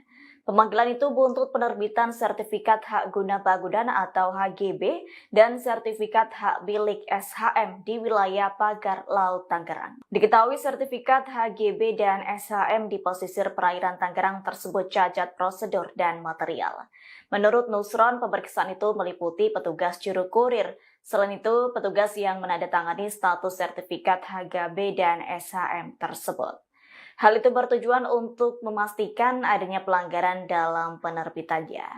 Pemanggilan itu buntut penerbitan sertifikat hak guna bangunan atau HGB dan sertifikat hak milik SHM di wilayah pagar laut Tangerang. Diketahui sertifikat HGB dan SHM di pesisir perairan Tangerang tersebut cacat prosedur dan material. Menurut Nusron, pemeriksaan itu meliputi petugas juru kurir. Selain itu, petugas yang menandatangani status sertifikat HGB dan SHM tersebut. Hal itu bertujuan untuk memastikan adanya pelanggaran dalam penerbitannya.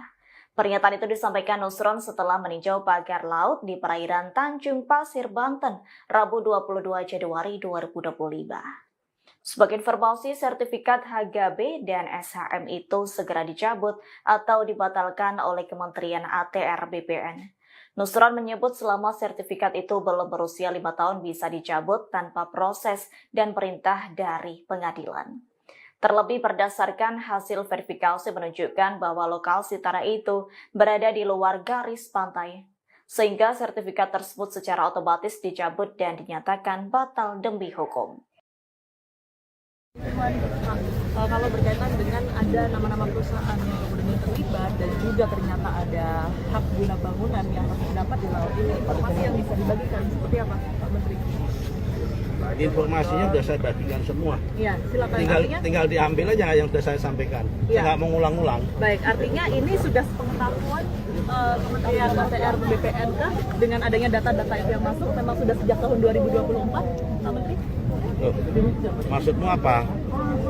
Pernyataan itu disampaikan Nusron setelah meninjau pagar laut di perairan Tanjung Pasir, Banten, Rabu 22 Januari 2025. Sebagai informasi, sertifikat HGB dan SHM itu segera dicabut atau dibatalkan oleh Kementerian ATR BPN. Nusron menyebut selama sertifikat itu belum berusia 5 tahun bisa dicabut tanpa proses dan perintah dari pengadilan. Terlebih berdasarkan hasil verifikasi menunjukkan bahwa lokasi tanah itu berada di luar garis pantai, sehingga sertifikat tersebut secara otomatis dicabut dan dinyatakan batal demi hukum. Kalau berkaitan dengan ada nama-nama perusahaan yang kemudian terlibat dan juga ternyata ada hak guna bangunan yang terdapat di laut ini, informasi yang bisa dibagikan seperti apa, Pak Menteri? Informasinya sudah saya bagikan semua. Iya, silakan. Tinggal diambil aja yang sudah saya sampaikan. Saya nggak mau ngulang-ngulang. Baik, artinya ini sudah sepengetahuan Kementerian ATR BPN kah dengan adanya data-data itu yang masuk memang sudah sejak tahun 2024, Pak Menteri? Loh, maksudmu apa?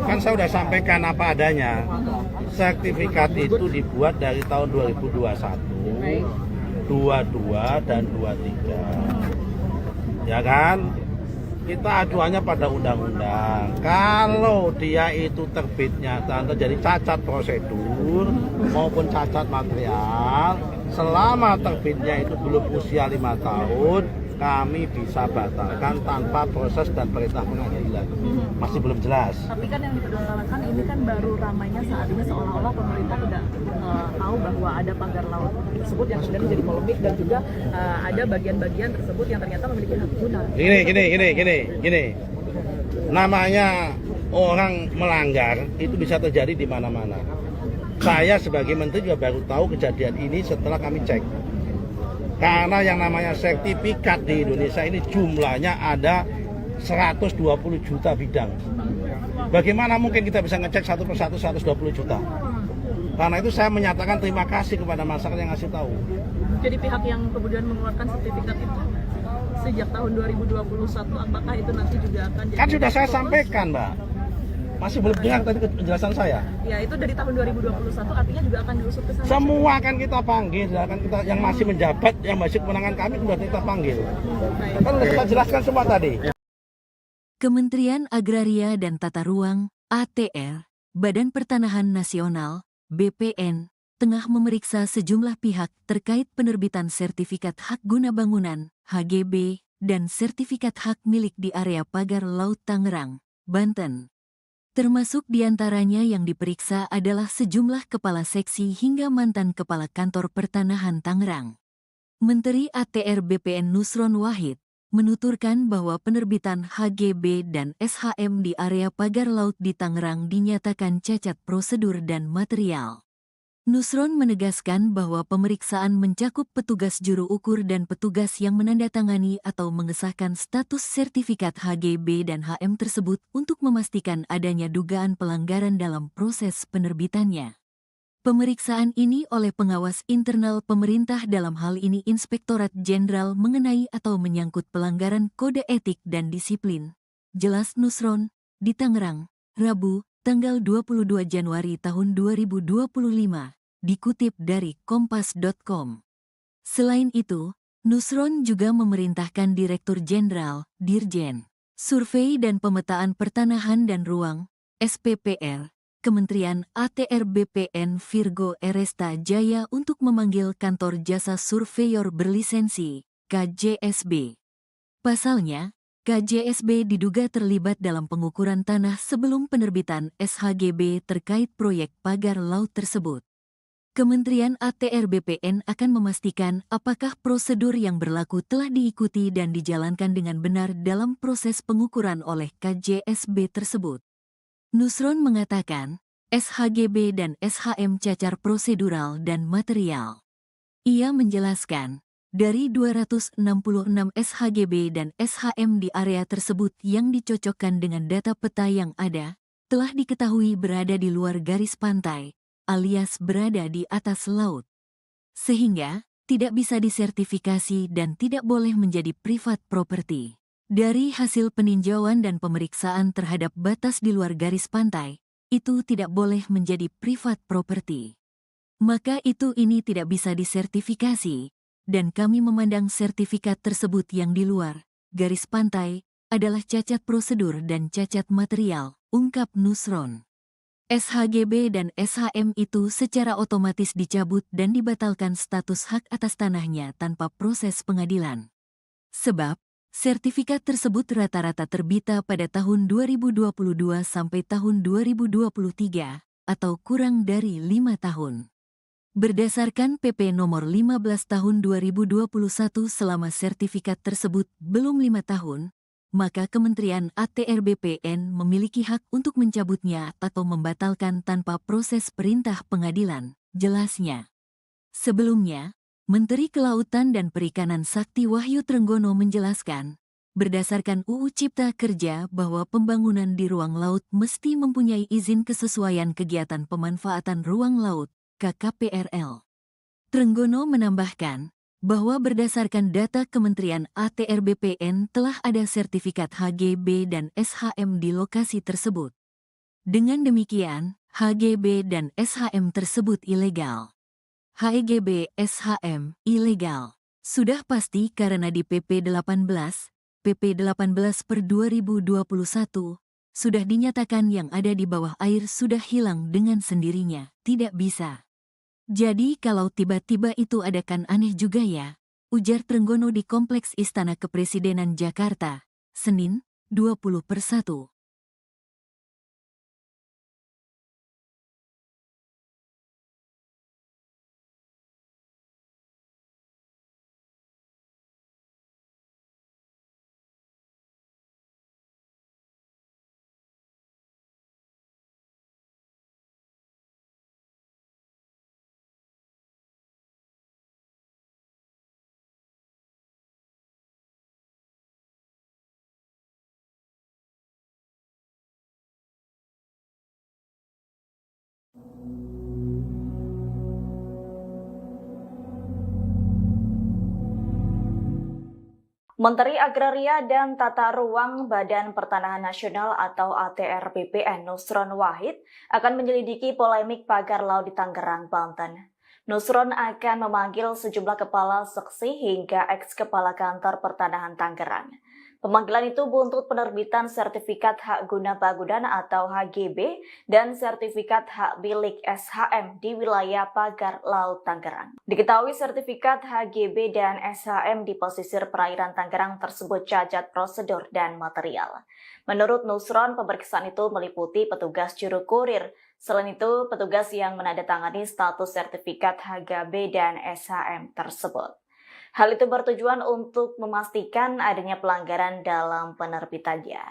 Kan saya sudah sampaikan apa adanya. Sertifikat itu dibuat dari tahun 2021, 22 dan 23. Ya kan? Kita acuannya pada undang-undang. Kalau dia itu terbitnya terjadi cacat prosedur maupun cacat material, selama terbitnya itu belum usia 5 tahun, kami bisa batalkan tanpa proses dan perintah pengadilan. Masih belum jelas. Tapi kan yang dipermasalahkan ini kan baru ramainya saat ini seolah-olah pemerintah tidak tahu tahu bahwa ada pagar laut tersebut yang kemudian menjadi polemik dan juga ada bagian-bagian tersebut yang ternyata memiliki hak guna. Gini. Namanya orang melanggar itu bisa terjadi di mana-mana. Saya sebagai menteri juga baru tahu kejadian ini setelah kami cek. Karena yang namanya sertifikat di Indonesia ini jumlahnya ada 120 juta bidang. Bagaimana mungkin kita bisa ngecek satu persatu 120 juta? Karena itu saya menyatakan terima kasih kepada masyarakat yang ngasih tahu. Jadi pihak yang kemudian mengeluarkan sertifikat itu sejak tahun 2021, apakah itu nanti juga akan jadi... Kan sudah saya sampaikan, Mbak. Masih belum dengar tadi penjelasan saya. Ya, itu dari tahun 2021 artinya juga akan diusut ke sana. Semua akan kita panggil, akan kita yang masih menjabat, yang masih kewenangan kami sudah kita panggil. Kan sudah kita jelaskan semua tadi. Kementerian Agraria dan Tata Ruang (ATR), Badan Pertanahan Nasional (BPN), tengah memeriksa sejumlah pihak terkait penerbitan sertifikat hak guna bangunan (HGB) dan sertifikat hak milik di area pagar Laut Tangerang, Banten. Termasuk diantaranya yang diperiksa adalah sejumlah kepala seksi hingga mantan kepala kantor pertanahan Tangerang. Menteri ATR BPN Nusron Wahid menuturkan bahwa penerbitan HGB dan SHM di area pagar laut di Tangerang dinyatakan cacat prosedur dan material. Nusron menegaskan bahwa pemeriksaan mencakup petugas juru ukur dan petugas yang menandatangani atau mengesahkan status sertifikat HGB dan HM tersebut untuk memastikan adanya dugaan pelanggaran dalam proses penerbitannya. Pemeriksaan ini oleh pengawas internal pemerintah dalam hal ini Inspektorat Jenderal mengenai atau menyangkut pelanggaran kode etik dan disiplin. Jelas Nusron, di Tangerang, Rabu, tanggal 22 Januari tahun 2025. Dikutip dari kompas.com. Selain itu, Nusron juga memerintahkan Direktur Jenderal, Dirjen, Survei dan Pemetaan Pertanahan dan Ruang, SPPR, Kementerian ATR BPN Virgo Eresta Jaya untuk memanggil Kantor Jasa Surveyor Berlisensi, KJSB. Pasalnya, KJSB diduga terlibat dalam pengukuran tanah sebelum penerbitan SHGB terkait proyek pagar laut tersebut. Kementerian ATR BPN akan memastikan apakah prosedur yang berlaku telah diikuti dan dijalankan dengan benar dalam proses pengukuran oleh KJSB tersebut. Nusron mengatakan, SHGB dan SHM cacar prosedural dan material. Ia menjelaskan, dari 266 SHGB dan SHM di area tersebut yang dicocokkan dengan data peta yang ada, telah diketahui berada di luar garis pantai, alias berada di atas laut. Sehingga, tidak bisa disertifikasi dan tidak boleh menjadi privat property. Dari hasil peninjauan dan pemeriksaan terhadap batas di luar garis pantai, itu tidak boleh menjadi privat property. Maka ini tidak bisa disertifikasi, dan kami memandang sertifikat tersebut yang di luar garis pantai adalah cacat prosedur dan cacat material, ungkap Nusron. SHGB dan SHM itu secara otomatis dicabut dan dibatalkan status hak atas tanahnya tanpa proses pengadilan. Sebab, sertifikat tersebut rata-rata terbita pada tahun 2022 sampai tahun 2023, atau kurang dari 5 tahun. Berdasarkan PP nomor 15 tahun 2021 selama sertifikat tersebut belum 5 tahun, maka Kementerian ATR BPN memiliki hak untuk mencabutnya atau membatalkan tanpa proses perintah pengadilan, jelasnya. Sebelumnya, Menteri Kelautan dan Perikanan Sakti Wahyu Trenggono menjelaskan, berdasarkan UU Cipta Kerja bahwa pembangunan di ruang laut mesti mempunyai izin kesesuaian kegiatan pemanfaatan ruang laut, KKPRL. Trenggono menambahkan, bahwa berdasarkan data Kementerian ATR BPN telah ada sertifikat HGB dan SHM di lokasi tersebut. Dengan demikian, HGB dan SHM tersebut ilegal. HGB SHM ilegal. Sudah pasti karena di PP 18 per 2021, sudah dinyatakan yang ada di bawah air sudah hilang dengan sendirinya, tidak bisa. Jadi kalau tiba-tiba itu ada kan aneh juga ya, ujar Trenggono di Kompleks Istana Kepresidenan Jakarta, Senin, 20/1. Menteri Agraria dan Tata Ruang Badan Pertanahan Nasional atau ATR BPN Nusron Wahid akan menyelidiki polemik pagar laut di Tangerang, Banten. Nusron akan memanggil sejumlah kepala seksi hingga eks-kepala kantor pertanahan Tangerang. Pemanggilan itu buntut penerbitan sertifikat hak guna bangunan atau HGB dan sertifikat hak milik SHM di wilayah pagar laut Tangerang. Diketahui sertifikat HGB dan SHM di pesisir perairan Tangerang tersebut cacat prosedur dan material. Menurut Nusron, pemeriksaan itu meliputi petugas juru kurir. Selain itu, petugas yang menandatangani status sertifikat HGB dan SHM tersebut. Hal itu bertujuan untuk memastikan adanya pelanggaran dalam penerbitannya.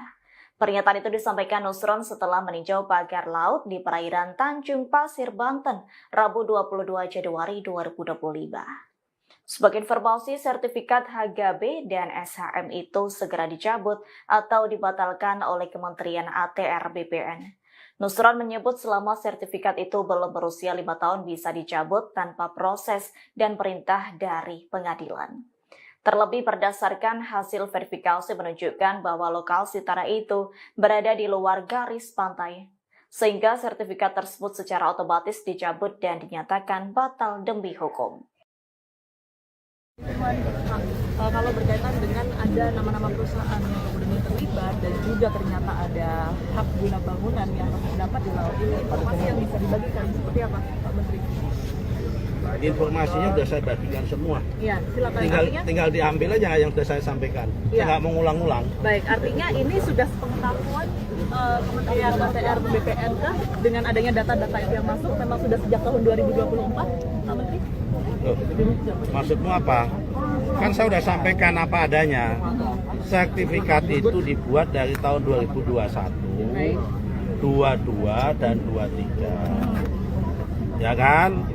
Pernyataan itu disampaikan Nusron setelah meninjau pagar laut di perairan Tanjung Pasir, Banten, Rabu 22 Januari 2025. Sebagai informasi, sertifikat HGB dan SHM itu segera dicabut atau dibatalkan oleh Kementerian ATR BPN. Nusron menyebut selama sertifikat itu belum berusia 5 tahun bisa dicabut tanpa proses dan perintah dari pengadilan. Terlebih berdasarkan hasil verifikasi menunjukkan bahwa lokasi tanah itu berada di luar garis pantai, sehingga sertifikat tersebut secara otomatis dicabut dan dinyatakan batal demi hukum. Kalau berkaitan dengan ada nama-nama perusahaan yang kemudian terlibat dan juga ternyata ada hak guna bangunan yang terdapat di laut ini, informasi yang bisa dibagikan seperti apa, Pak Menteri? Informasinya sudah saya bagikan semua. Iya, silakan. Tinggal diambil aja yang sudah saya sampaikan. Ya. Saya nggak mengulang-ulang. Baik, artinya ini sudah sepengetahuan Kementerian ATR BPN kah dengan adanya data-data itu yang masuk memang sudah sejak tahun 2024, Pak Menteri? Loh, maksudmu apa? Kan saya sudah sampaikan apa adanya. Sertifikat itu dibuat dari tahun 2021, 22 dan 23. Ya kan?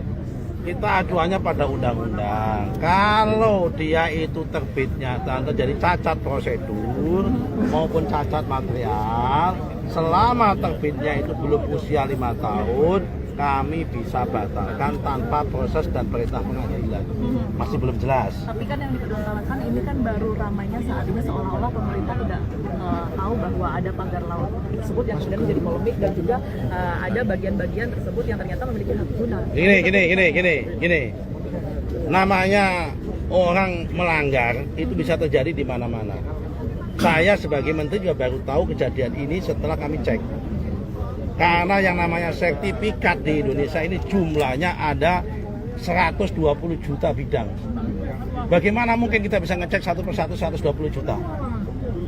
Kita acuannya pada undang-undang. Kalau dia itu terbitnya dan terjadi cacat prosedur maupun cacat material, selama terbitnya itu belum usia 5 tahun, kami bisa batalkan tanpa proses dan perintah pengadilan. Masih belum jelas. Tapi kan yang diperdebatkan ini kan baru ramainya saat ini seolah-olah pemerintah tidak tahu bahwa ada pagar laut tersebut yang kemudian menjadi polemik dan juga ada bagian-bagian tersebut yang ternyata memiliki hak guna. Gini. Namanya orang melanggar itu bisa terjadi di mana-mana. Saya sebagai menteri juga baru tahu kejadian ini setelah kami cek. Karena yang namanya sertifikat di Indonesia ini jumlahnya ada 120 juta bidang. Bagaimana mungkin kita bisa ngecek satu persatu 120 juta?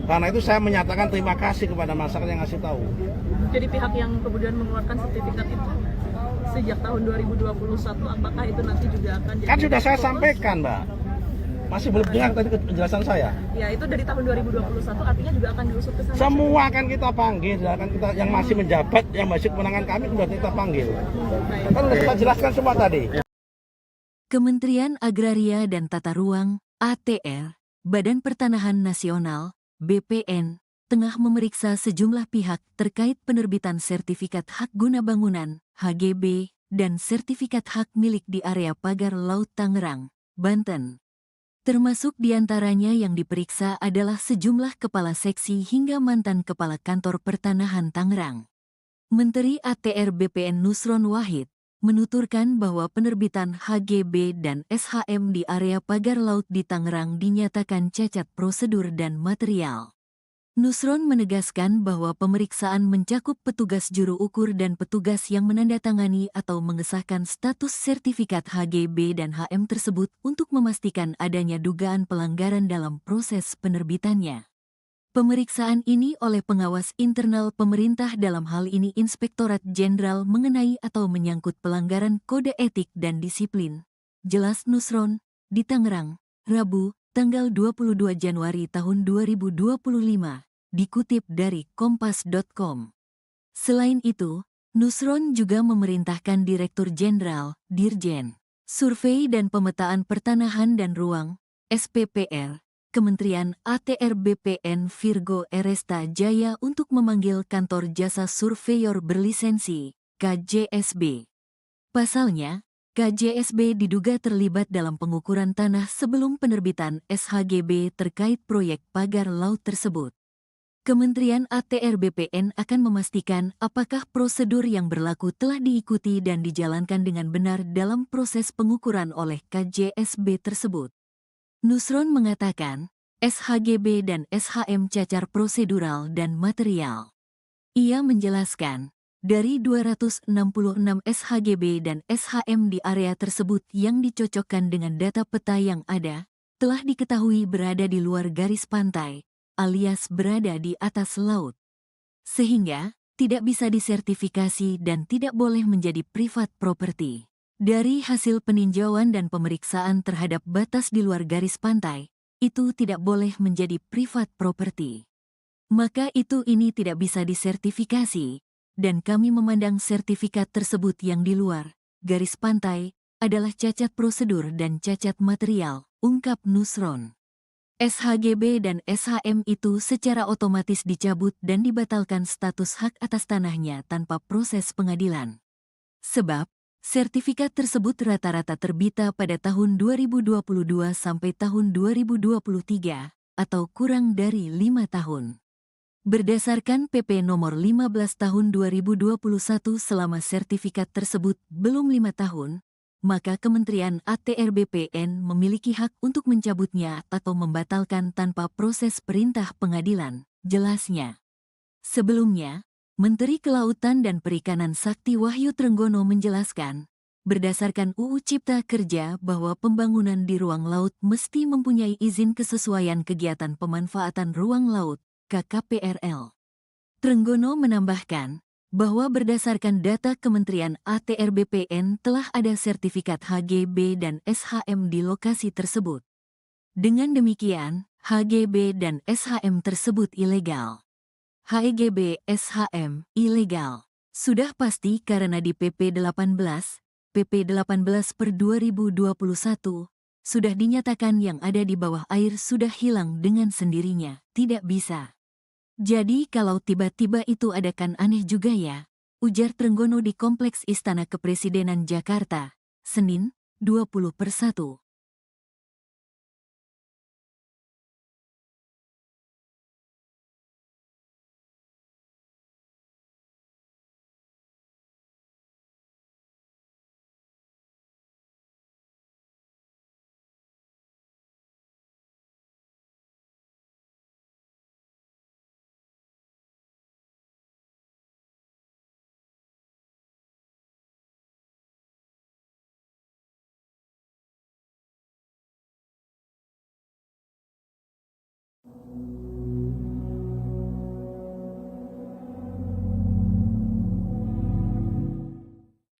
Karena itu saya menyatakan terima kasih kepada masyarakat yang ngasih tahu. Jadi pihak yang kemudian mengeluarkan sertifikat itu sejak tahun 2021, apakah itu nanti juga akan jadi... Kan sudah saya sampaikan, Mbak. Masih belum dengar tadi penjelasan saya. Ya, itu dari tahun 2021 artinya juga akan diusut ke sana. Semua akan kita panggil, akan kita yang masih menjabat, yang masih kewenangan kami sudah kita panggil. Kan sudah kita jelaskan semua tadi. Kementerian Agraria dan Tata Ruang (ATR), Badan Pertanahan Nasional (BPN), tengah memeriksa sejumlah pihak terkait penerbitan sertifikat hak guna bangunan (HGB) dan sertifikat hak milik di area pagar laut Tangerang, Banten. Termasuk diantaranya yang diperiksa adalah sejumlah kepala seksi hingga mantan kepala kantor pertanahan Tangerang. Menteri ATR BPN Nusron Wahid menuturkan bahwa penerbitan HGB dan SHM di area pagar laut di Tangerang dinyatakan cacat prosedur dan material. Nusron menegaskan bahwa pemeriksaan mencakup petugas juru ukur dan petugas yang menandatangani atau mengesahkan status sertifikat HGB dan HM tersebut untuk memastikan adanya dugaan pelanggaran dalam proses penerbitannya. Pemeriksaan ini oleh pengawas internal pemerintah dalam hal ini Inspektorat Jenderal mengenai atau menyangkut pelanggaran kode etik dan disiplin. Jelas Nusron, di Tangerang, Rabu, tanggal 22 Januari tahun 2025. Dikutip dari kompas.com. Selain itu, Nusron juga memerintahkan Direktur Jenderal, Dirjen, Survei dan Pemetaan Pertanahan dan Ruang, SPPR, Kementerian ATR BPN Virgo Eresta Jaya untuk memanggil Kantor Jasa Surveyor Berlisensi, KJSB, Pasalnya, KJSB diduga terlibat dalam pengukuran tanah sebelum penerbitan SHGB terkait proyek pagar laut tersebut. Kementerian ATR BPN akan memastikan apakah prosedur yang berlaku telah diikuti dan dijalankan dengan benar dalam proses pengukuran oleh KJSB tersebut. Nusron mengatakan, SHGB dan SHM cacar prosedural dan material. Ia menjelaskan, dari 266 SHGB dan SHM di area tersebut yang dicocokkan dengan data peta yang ada, telah diketahui berada di luar garis pantai, alias berada di atas laut. Sehingga, tidak bisa disertifikasi dan tidak boleh menjadi private property. Dari hasil peninjauan dan pemeriksaan terhadap batas di luar garis pantai, itu tidak boleh menjadi private property. Maka ini tidak bisa disertifikasi, dan kami memandang sertifikat tersebut yang di luar garis pantai adalah cacat prosedur dan cacat material, ungkap Nusron. SHGB dan SHM itu secara otomatis dicabut dan dibatalkan status hak atas tanahnya tanpa proses pengadilan. Sebab, sertifikat tersebut rata-rata terbita pada tahun 2022 sampai tahun 2023, atau kurang dari 5 tahun. Berdasarkan PP nomor 15 tahun 2021 selama sertifikat tersebut belum 5 tahun, maka Kementerian ATR BPN memiliki hak untuk mencabutnya atau membatalkan tanpa proses perintah pengadilan, jelasnya. Sebelumnya, Menteri Kelautan dan Perikanan Sakti Wahyu Trenggono menjelaskan, berdasarkan UU Cipta Kerja bahwa pembangunan di ruang laut mesti mempunyai izin kesesuaian kegiatan pemanfaatan ruang laut, KKPRL. Trenggono menambahkan, bahwa berdasarkan data Kementerian ATR BPN telah ada sertifikat HGB dan SHM di lokasi tersebut. Dengan demikian, HGB dan SHM tersebut ilegal. HGB SHM ilegal. Sudah pasti karena di PP 18 per 2021, sudah dinyatakan yang ada di bawah air sudah hilang dengan sendirinya, tidak bisa. Jadi kalau tiba-tiba itu ada kan aneh juga ya, ujar Trenggono di Kompleks Istana Kepresidenan Jakarta, Senin, 20/1.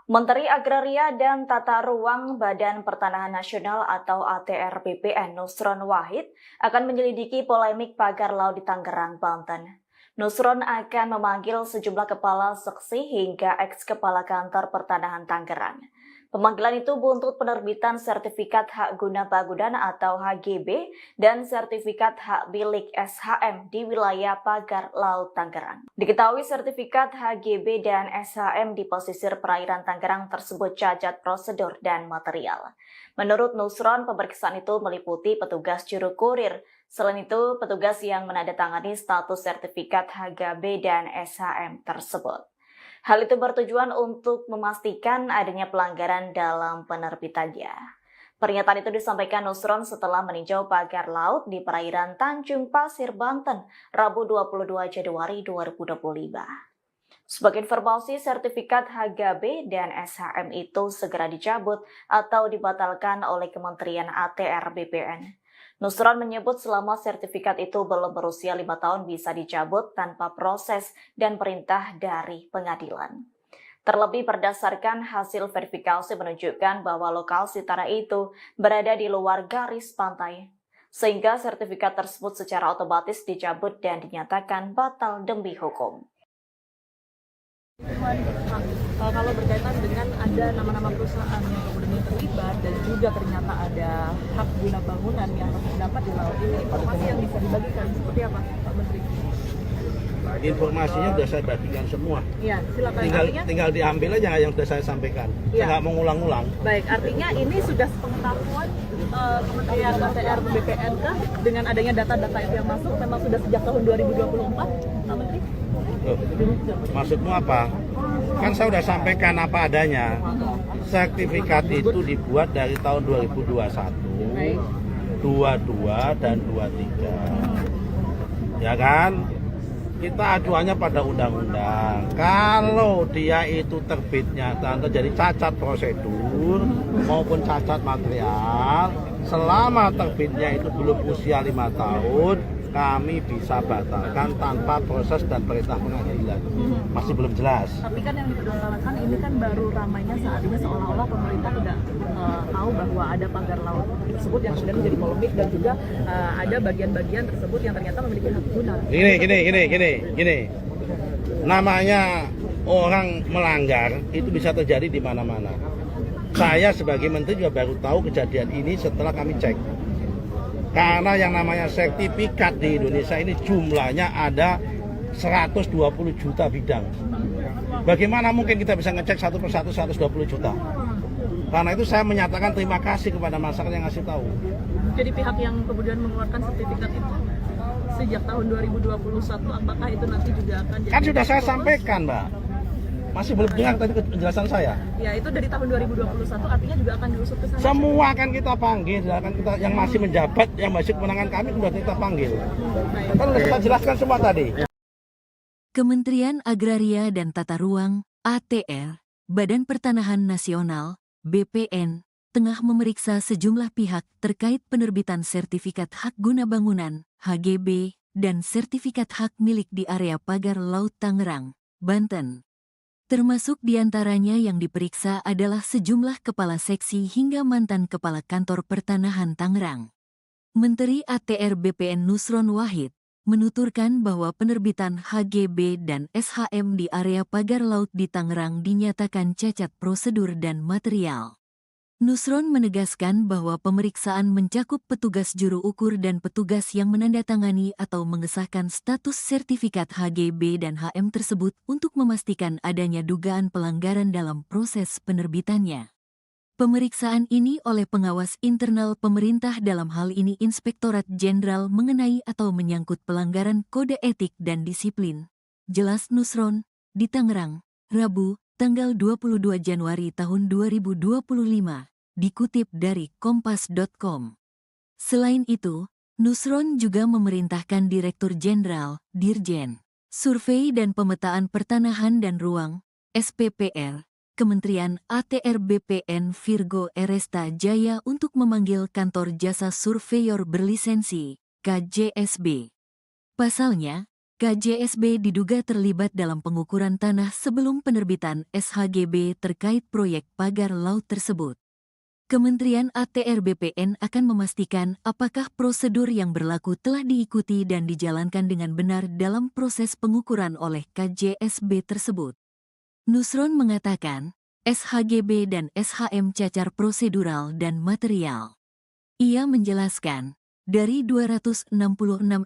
Menteri Agraria dan Tata Ruang Badan Pertanahan Nasional atau ATR BPN Nusron Wahid akan menyelidiki polemik pagar laut di Tangerang, Banten. Nusron akan memanggil sejumlah kepala seksi hingga eks-kepala kantor pertanahan Tangerang. Pemanggilan itu buntut penerbitan sertifikat hak guna bangunan atau HGB dan sertifikat hak milik SHM di wilayah pagar laut Tangerang. Diketahui sertifikat HGB dan SHM di pesisir perairan Tangerang tersebut cacat prosedur dan material. Menurut Nusron, pemeriksaan itu meliputi petugas juru kurir. Selain itu, petugas yang menandatangani status sertifikat HGB dan SHM tersebut. Hal itu bertujuan untuk memastikan adanya pelanggaran dalam penerbitannya. Pernyataan itu disampaikan Nusron setelah meninjau pagar laut di perairan Tanjung Pasir, Banten, Rabu 22 Januari 2025. Sebagai informasi, sertifikat HGB dan SHM itu segera dicabut atau dibatalkan oleh Kementerian ATR BPN. Nusron menyebut selama sertifikat itu belum berusia 5 tahun bisa dicabut tanpa proses dan perintah dari pengadilan. Terlebih berdasarkan hasil verifikasi menunjukkan bahwa lokasi tanah itu berada di luar garis pantai, sehingga sertifikat tersebut secara otomatis dicabut dan dinyatakan batal demi hukum. Kalau berkaitan dengan ada nama-nama perusahaan yang kemudian terlibat dan juga ternyata ada hak guna bangunan yang terdapat di laut ini, informasi yang bisa dibagikan seperti apa, Pak Menteri? informasinya sudah saya bagikan semua. Iya, silakan. Tinggal diambil aja yang sudah saya sampaikan. Iya. Saya nggak mau ngulang-ngulang. Baik, artinya ini sudah sepengetahuan Kementerian ATR BPN kah dengan adanya data-data itu yang masuk memang sudah sejak tahun 2024, Pak Menteri? Loh, maksudmu apa? Kan saya sudah sampaikan apa adanya. Sertifikat itu dibuat dari tahun 2021, Baik. 22 dan 23. Ya kan? Kita acuannya pada undang-undang. Kalau dia itu terbitnya terjadi cacat prosedur maupun cacat material, selama terbitnya itu belum usia 5 tahun, kami bisa batalkan tanpa proses dan perintah pengadilan. Masih belum jelas. Tapi kan yang dipermasalahkan ini kan baru ramainya saat ini seolah-olah pemerintah tidak tahu bahwa ada pagar laut tersebut yang sudah menjadi polemik dan juga ada bagian-bagian tersebut yang ternyata memiliki hak guna. Gini. Namanya orang melanggar itu bisa terjadi di mana-mana. Saya sebagai menteri juga baru tahu kejadian ini setelah kami cek. Karena yang namanya sertifikat di Indonesia ini jumlahnya ada 120 juta bidang. Bagaimana mungkin kita bisa ngecek satu persatu 120 juta? Karena itu saya menyatakan terima kasih kepada masyarakat yang ngasih tahu. Jadi pihak yang kemudian mengeluarkan sertifikat itu sejak tahun 2021, apakah itu nanti juga akan jadi... Kan sudah saya sampaikan, Mbak. Masih belum dengar tadi penjelasan saya. Ya, itu dari tahun 2021 artinya juga akan diusut ke sana. Semua akan kita panggil, akan kita yang masih menjabat, yang masih kewenangan kami sudah kita panggil. Kan sudah kita jelaskan semua tadi. Kementerian Agraria dan Tata Ruang (ATR), Badan Pertanahan Nasional (BPN), tengah memeriksa sejumlah pihak terkait penerbitan sertifikat hak guna bangunan (HGB) dan sertifikat hak milik di area pagar Laut Tangerang, Banten. Termasuk diantaranya yang diperiksa adalah sejumlah kepala seksi hingga mantan kepala kantor pertanahan Tangerang. Menteri ATR BPN Nusron Wahid menuturkan bahwa penerbitan HGB dan SHM di area pagar laut di Tangerang dinyatakan cacat prosedur dan material. Nusron menegaskan bahwa pemeriksaan mencakup petugas juru ukur dan petugas yang menandatangani atau mengesahkan status sertifikat HGB dan HM tersebut untuk memastikan adanya dugaan pelanggaran dalam proses penerbitannya. Pemeriksaan ini oleh pengawas internal pemerintah dalam hal ini Inspektorat Jenderal mengenai atau menyangkut pelanggaran kode etik dan disiplin. Jelas Nusron, di Tangerang, Rabu, tanggal 22 Januari tahun 2025, dikutip dari kompas.com. Selain itu, Nusron juga memerintahkan Direktur Jenderal, Dirjen, Survei dan Pemetaan Pertanahan dan Ruang, SPPR, Kementerian ATR BPN Virgo Eresta Jaya untuk memanggil Kantor Jasa Surveyor Berlisensi, KJSB. Pasalnya, KJSB diduga terlibat dalam pengukuran tanah sebelum penerbitan SHGB terkait proyek pagar laut tersebut. Kementerian ATR BPN akan memastikan apakah prosedur yang berlaku telah diikuti dan dijalankan dengan benar dalam proses pengukuran oleh KJSB tersebut. Nusron mengatakan, SHGB dan SHM cacat prosedural dan material. Ia menjelaskan, dari 266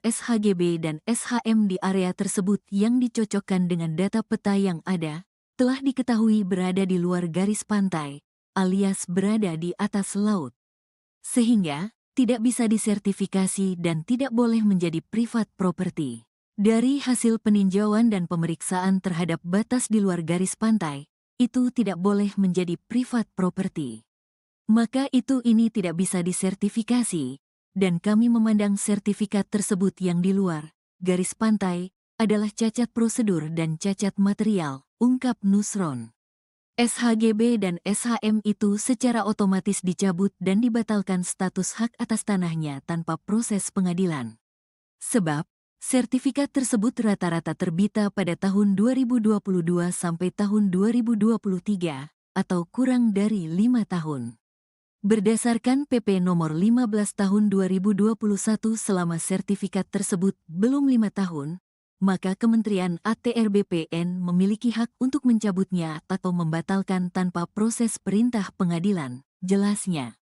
SHGB dan SHM di area tersebut yang dicocokkan dengan data peta yang ada, telah diketahui berada di luar garis pantai, alias berada di atas laut. Sehingga, tidak bisa disertifikasi dan tidak boleh menjadi privat property. Dari hasil peninjauan dan pemeriksaan terhadap batas di luar garis pantai, itu tidak boleh menjadi privat property. Maka ini tidak bisa disertifikasi, dan kami memandang sertifikat tersebut yang di luar garis pantai adalah cacat prosedur dan cacat material, ungkap Nusron. SHGB dan SHM itu secara otomatis dicabut dan dibatalkan status hak atas tanahnya tanpa proses pengadilan. Sebab, sertifikat tersebut rata-rata terbita pada tahun 2022 sampai tahun 2023, atau kurang dari 5 tahun. Berdasarkan PP nomor 15 tahun 2021 selama sertifikat tersebut belum 5 tahun, maka Kementerian ATR BPN memiliki hak untuk mencabutnya atau membatalkan tanpa proses perintah pengadilan, jelasnya.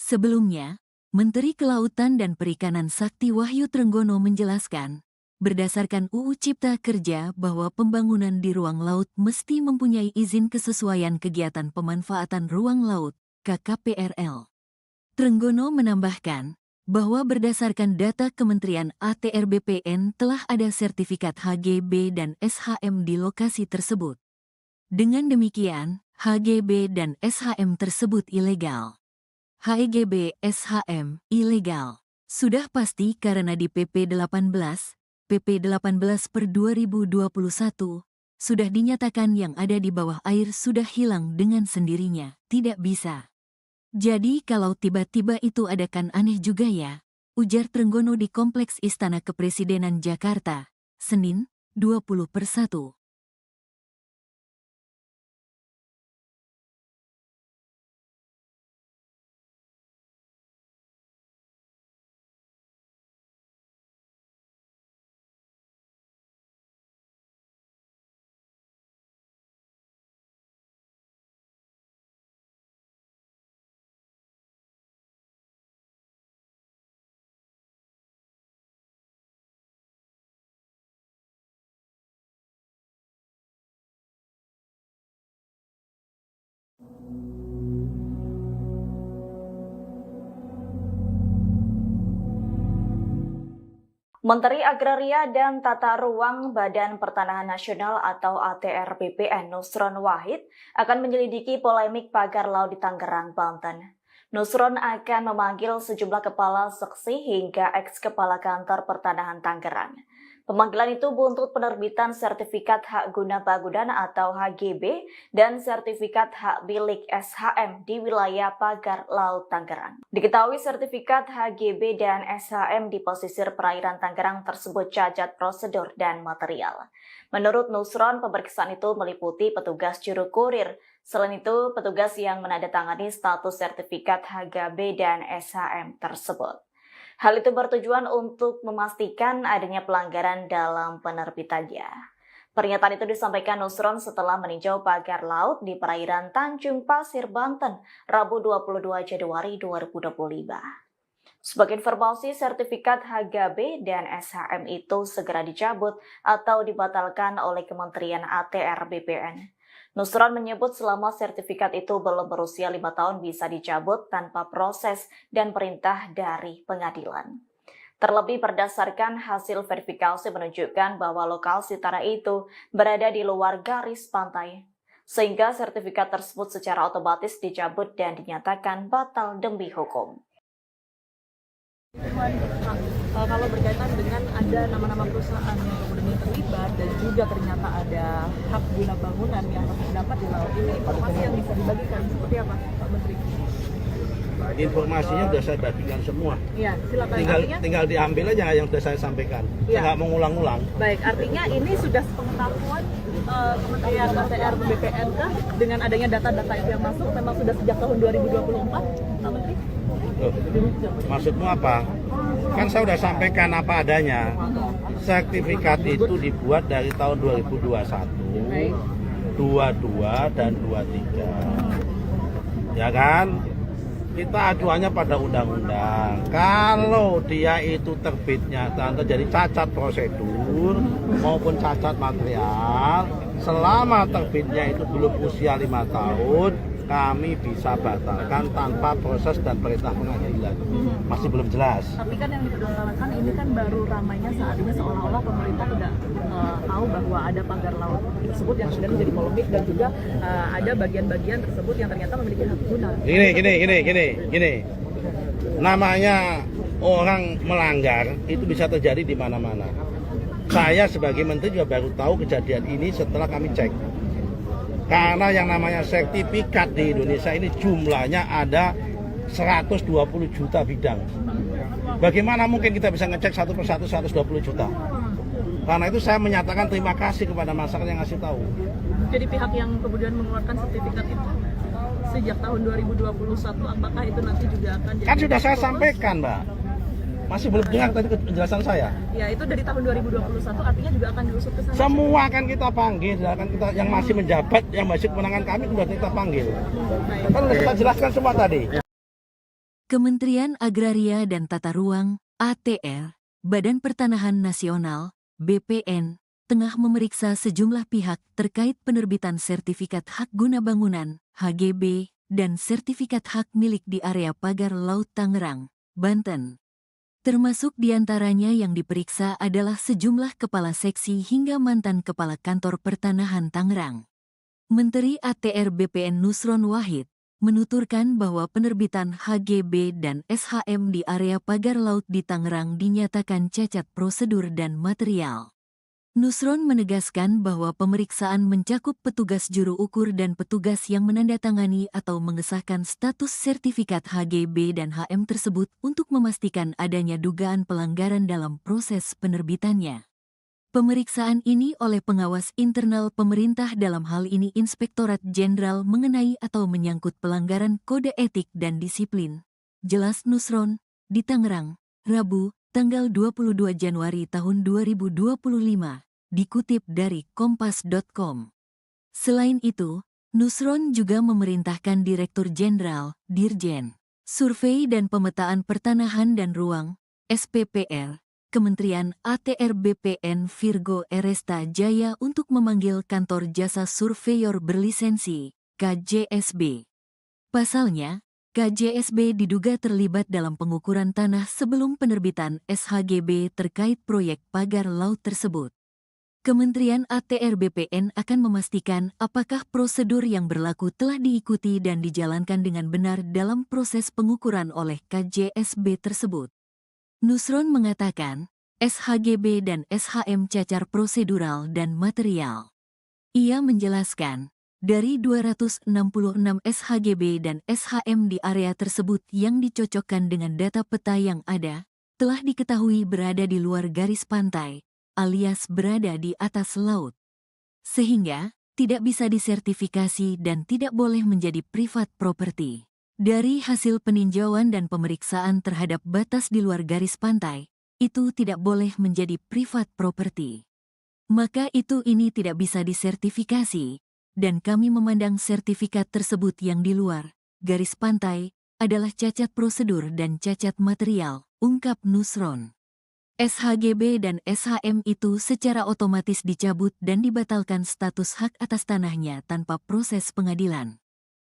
Sebelumnya, Menteri Kelautan dan Perikanan Sakti Wahyu Trenggono menjelaskan, berdasarkan UU Cipta Kerja bahwa pembangunan di ruang laut mesti mempunyai izin kesesuaian kegiatan pemanfaatan ruang laut, KKPRL. Trenggono menambahkan bahwa berdasarkan data Kementerian ATR BPN telah ada sertifikat HGB dan SHM di lokasi tersebut. Dengan demikian, HGB dan SHM tersebut ilegal. HGB SHM ilegal. Sudah pasti karena di PP 18 per 2021 sudah dinyatakan yang ada di bawah air sudah hilang dengan sendirinya, tidak bisa. Jadi kalau tiba-tiba itu ada kan aneh juga ya, ujar Trenggono di Kompleks Istana Kepresidenan Jakarta, Senin, 20/1. Menteri Agraria dan Tata Ruang Badan Pertanahan Nasional atau ATR BPN Nusron Wahid akan menyelidiki polemik pagar laut di Tangerang, Banten. Nusron akan memanggil sejumlah kepala seksi hingga eks-kepala kantor pertanahan Tangerang. Pemanggilan itu buntut penerbitan sertifikat hak guna bangunan atau HGB dan sertifikat hak milik SHM di wilayah pagar laut Tangerang. Diketahui sertifikat HGB dan SHM di pesisir perairan Tangerang tersebut cacat prosedur dan material. Menurut Nusron, pemeriksaan itu meliputi petugas juru kurir. Selain itu, petugas yang menandatangani status sertifikat HGB dan SHM tersebut. Hal itu bertujuan untuk memastikan adanya pelanggaran dalam penerbitannya. Pernyataan itu disampaikan Nusron setelah meninjau pagar laut di perairan Tanjung Pasir, Banten, Rabu 22 Januari 2025. Sebagai informasi, sertifikat HGB dan SHM itu segera dicabut atau dibatalkan oleh Kementerian ATR BPN. Nusron menyebut selama sertifikat itu belum berusia 5 tahun bisa dicabut tanpa proses dan perintah dari pengadilan. Terlebih berdasarkan hasil verifikasi menunjukkan bahwa lokasi tanah itu berada di luar garis pantai, sehingga sertifikat tersebut secara otomatis dicabut dan dinyatakan batal demi hukum. Kalau berkaitan dengan ada nama-nama perusahaan yang kemudian terlibat dan juga ternyata ada hak guna bangunan yang terdapat di laut ini, informasi yang bisa dibagikan seperti apa, Pak Menteri? Informasinya sudah saya bagikan semua. Ya, silakan. Tinggal diambil aja yang sudah saya sampaikan. Ya. Saya nggak mengulang-ulang. Baik, artinya ini sudah sepengetahuan Kementerian ATR BPN kah dengan adanya data-data itu yang masuk memang sudah sejak tahun 2024, Pak Menteri? Loh, maksudmu apa? Kan saya sudah sampaikan apa adanya. Sertifikat itu dibuat dari tahun 2021, 22 dan 23. Ya kan? Kita acuannya pada undang-undang. Kalau dia itu terbitnya terjadi cacat prosedur maupun cacat material, selama terbitnya itu belum usia 5 tahun, kami bisa batalkan tanpa proses dan perintah pengadilan. Masih belum jelas. Tapi kan yang dipermasalahkan ini kan baru ramainya saat ini seolah-olah pemerintah tidak tahu bahwa ada pagar laut tersebut yang kemudian menjadi polemik dan juga ada bagian-bagian tersebut yang ternyata memiliki hak guna. Gini. Namanya orang melanggar itu bisa terjadi di mana-mana. Saya sebagai menteri juga baru tahu kejadian ini setelah kami cek. Karena yang namanya sertifikat di Indonesia ini jumlahnya ada 120 juta bidang. Bagaimana mungkin kita bisa ngecek satu persatu 120 juta? Karena itu saya menyatakan terima kasih kepada masyarakat yang ngasih tahu. Jadi pihak yang kemudian mengeluarkan sertifikat itu sejak tahun 2021, apakah itu nanti juga akan jadi... Kan sudah saya sampaikan, Mbak. Masih belum dengar tadi penjelasan saya. Ya, itu dari tahun 2021 artinya juga akan diusut ke sana. Semua akan kita panggil, akan kita yang masih menjabat, yang masih kewenangan kami sudah kita panggil. Kan sudah kita jelaskan semua tadi. Kementerian Agraria dan Tata Ruang, ATR, Badan Pertanahan Nasional, BPN, tengah memeriksa sejumlah pihak terkait penerbitan sertifikat hak guna bangunan, HGB, dan sertifikat hak milik di area Pagar Laut Tangerang, Banten. Termasuk diantaranya yang diperiksa adalah sejumlah kepala seksi hingga mantan kepala kantor pertanahan Tangerang. Menteri ATR BPN Nusron Wahid menuturkan bahwa penerbitan HGB dan SHM di area Pagar Laut di Tangerang dinyatakan cacat prosedur dan material. Nusron menegaskan bahwa pemeriksaan mencakup petugas juru ukur dan petugas yang menandatangani atau mengesahkan status sertifikat HGB dan HM tersebut untuk memastikan adanya dugaan pelanggaran dalam proses penerbitannya. Pemeriksaan ini oleh pengawas internal pemerintah dalam hal ini Inspektorat Jenderal mengenai atau menyangkut pelanggaran kode etik dan disiplin. Jelas Nusron, di Tangerang, Rabu, tanggal 22 Januari tahun 2025, dikutip dari kompas.com. Selain itu, Nusron juga memerintahkan Direktur Jenderal, Dirjen, Survei dan Pemetaan Pertanahan dan Ruang, SPPR, Kementerian ATR BPN Virgo Eresta Jaya untuk memanggil Kantor Jasa Surveyor Berlisensi, KJSB. Pasalnya, KJSB diduga terlibat dalam pengukuran tanah sebelum penerbitan SHGB terkait proyek pagar laut tersebut. Kementerian ATR BPN akan memastikan apakah prosedur yang berlaku telah diikuti dan dijalankan dengan benar dalam proses pengukuran oleh KJSB tersebut. Nusron mengatakan, SHGB dan SHM cacar prosedural dan material. Ia menjelaskan, dari 266 SHGB dan SHM di area tersebut yang dicocokkan dengan data peta yang ada, telah diketahui berada di luar garis pantai, alias berada di atas laut. Sehingga, tidak bisa disertifikasi dan tidak boleh menjadi private property. Dari hasil peninjauan dan pemeriksaan terhadap batas di luar garis pantai, itu tidak boleh menjadi private property. Maka ini tidak bisa disertifikasi, dan kami memandang sertifikat tersebut yang di luar garis pantai adalah cacat prosedur dan cacat material, ungkap Nusron. SHGB dan SHM itu secara otomatis dicabut dan dibatalkan status hak atas tanahnya tanpa proses pengadilan.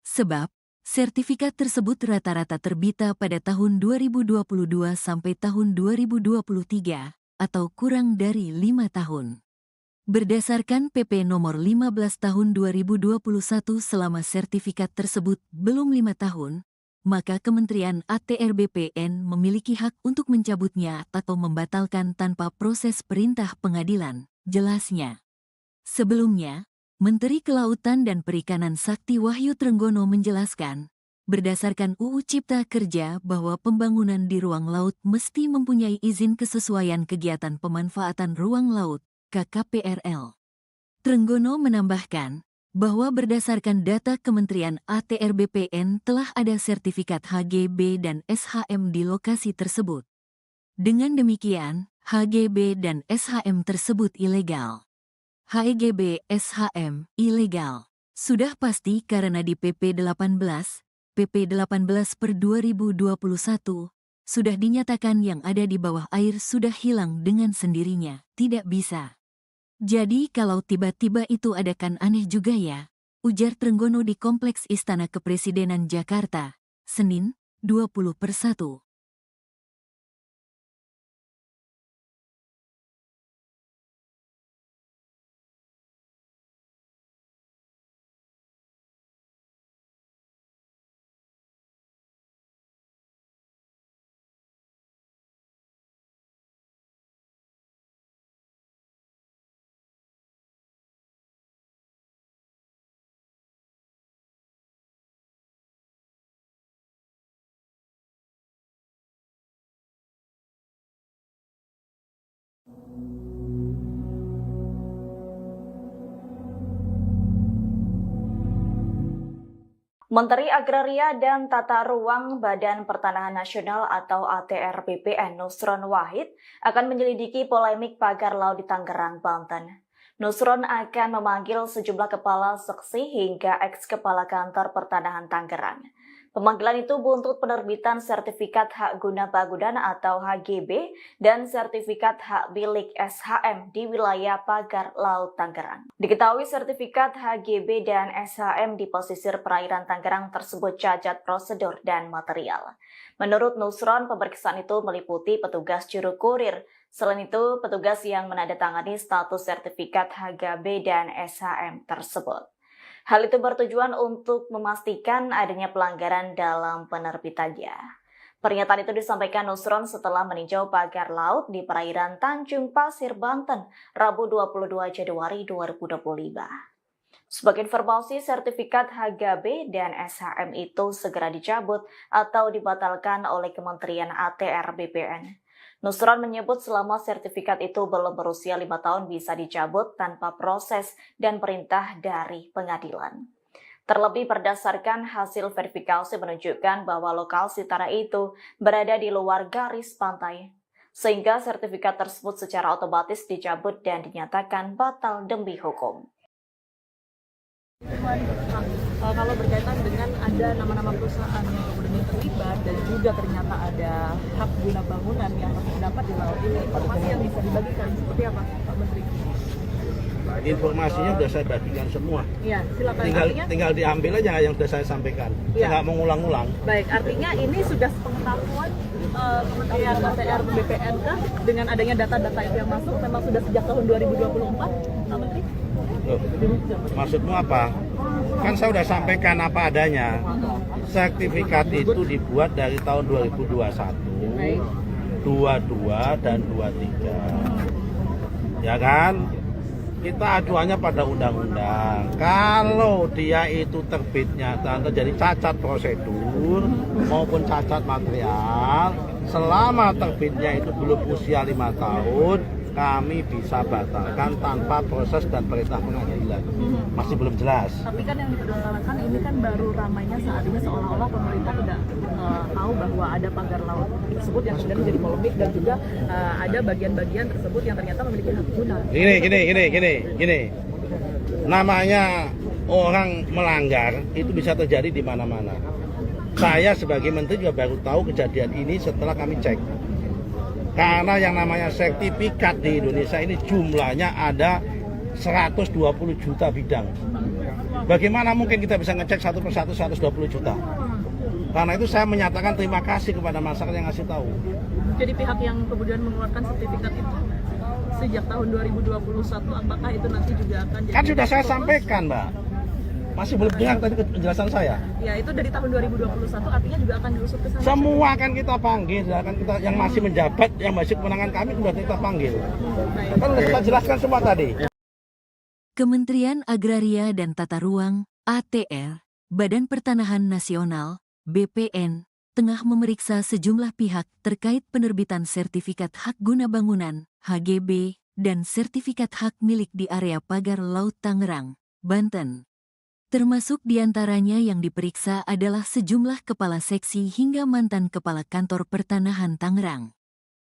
Sebab, sertifikat tersebut rata-rata terbita pada tahun 2022 sampai tahun 2023, atau kurang dari 5 tahun. Berdasarkan PP nomor 15 tahun 2021 selama sertifikat tersebut belum 5 tahun, maka Kementerian ATR BPN memiliki hak untuk mencabutnya atau membatalkan tanpa proses perintah pengadilan, jelasnya. Sebelumnya, Menteri Kelautan dan Perikanan Sakti Wahyu Trenggono menjelaskan, berdasarkan UU Cipta Kerja bahwa pembangunan di ruang laut mesti mempunyai izin kesesuaian kegiatan pemanfaatan ruang laut, KKPRL. Trenggono menambahkan, bahwa berdasarkan data Kementerian ATR BPN telah ada sertifikat HGB dan SHM di lokasi tersebut. Dengan demikian, HGB dan SHM tersebut ilegal. HGB SHM ilegal. Sudah pasti karena di PP 18 per 2021, sudah dinyatakan yang ada di bawah air sudah hilang dengan sendirinya, tidak bisa. Jadi kalau tiba-tiba itu ada kan aneh juga ya, ujar Trenggono di Kompleks Istana Kepresidenan Jakarta, Senin, 20/1. Menteri Agraria dan Tata Ruang Badan Pertanahan Nasional atau ATR BPN Nusron Wahid akan menyelidiki polemik pagar laut di Tangerang, Banten. Nusron akan memanggil sejumlah kepala seksi hingga eks-kepala kantor pertanahan Tangerang. Pemanggilan itu buntut penerbitan Sertifikat Hak Guna Bangunan atau HGB dan Sertifikat Hak Milik SHM di wilayah Pagar Laut Tangerang. Diketahui sertifikat HGB dan SHM di pesisir perairan Tangerang tersebut cacat prosedur dan material. Menurut Nusron, pemeriksaan itu meliputi petugas juru kurir. Selain itu, petugas yang menandatangani status sertifikat HGB dan SHM tersebut. Hal itu bertujuan untuk memastikan adanya pelanggaran dalam penerbitannya. Pernyataan itu disampaikan Nusron setelah meninjau pagar laut di perairan Tanjung Pasir, Banten, Rabu 22 Januari 2025. Sebagai informasi, sertifikat HGB dan SHM itu segera dicabut atau dibatalkan oleh Kementerian ATR BPN. Nusron menyebut selama sertifikat itu belum berusia 5 tahun bisa dicabut tanpa proses dan perintah dari pengadilan. Terlebih berdasarkan hasil verifikasi menunjukkan bahwa lokasi tanah itu berada di luar garis pantai, sehingga sertifikat tersebut secara otomatis dicabut dan dinyatakan batal demi hukum. Kalau berkaitan dengan ada nama-nama perusahaan yang kemudian terlibat dan juga ternyata ada hak guna bangunan yang terdapat di laut ini, informasi yang bisa dibagikan seperti apa, Pak Menteri? Informasinya sudah saya bagikan semua. Iya, silakan. Tinggal diambil aja yang sudah saya sampaikan. Saya nggak mau ngulang-ngulang. Baik, artinya ini sudah sepengetahuan Kementerian ATR BPN kah dengan adanya data-data itu yang masuk memang sudah sejak tahun 2024, Pak Menteri? Loh, maksudmu apa? Kan saya sudah sampaikan apa adanya. Sertifikat itu dibuat dari tahun 2021, 22 dan 23. Ya kan? Kita acuannya pada undang-undang. Kalau dia itu terbitnya terjadi cacat prosedur maupun cacat material, selama terbitnya itu belum usia 5 tahun, kami bisa batalkan tanpa proses dan perintah pengadilan. Masih belum jelas. Tapi kan yang dipermasalahkan ini kan baru ramainya saat ini seolah-olah pemerintah tidak tahu bahwa ada pagar laut tersebut yang sudah menjadi polemik dan juga ada bagian-bagian tersebut yang ternyata memiliki hak guna. Gini. Namanya orang melanggar itu bisa terjadi di mana-mana. Saya sebagai menteri juga baru tahu kejadian ini setelah kami cek. Karena yang namanya sertifikat di Indonesia ini jumlahnya ada 120 juta bidang. Bagaimana mungkin kita bisa ngecek satu persatu 120 juta? Karena itu saya menyatakan terima kasih kepada masyarakat yang ngasih tahu. Jadi pihak yang kemudian mengeluarkan sertifikat itu sejak tahun 2021, apakah itu nanti juga akan jadi... Kan sudah saya sampaikan, Mbak. Masih belum dengar tadi penjelasan saya. Ya, itu dari tahun 2021 artinya juga akan diusut ke sana. Semua akan kita panggil, akan kita yang masih menjabat, yang masih kewenangan kami sudah kita panggil. Kan sudah kita jelaskan semua tadi. Kementerian Agraria dan Tata Ruang (ATR), Badan Pertanahan Nasional (BPN), tengah memeriksa sejumlah pihak terkait penerbitan sertifikat hak guna bangunan (HGB) dan sertifikat hak milik di area pagar laut Tangerang, Banten. Termasuk diantaranya yang diperiksa adalah sejumlah kepala seksi hingga mantan kepala kantor pertanahan Tangerang.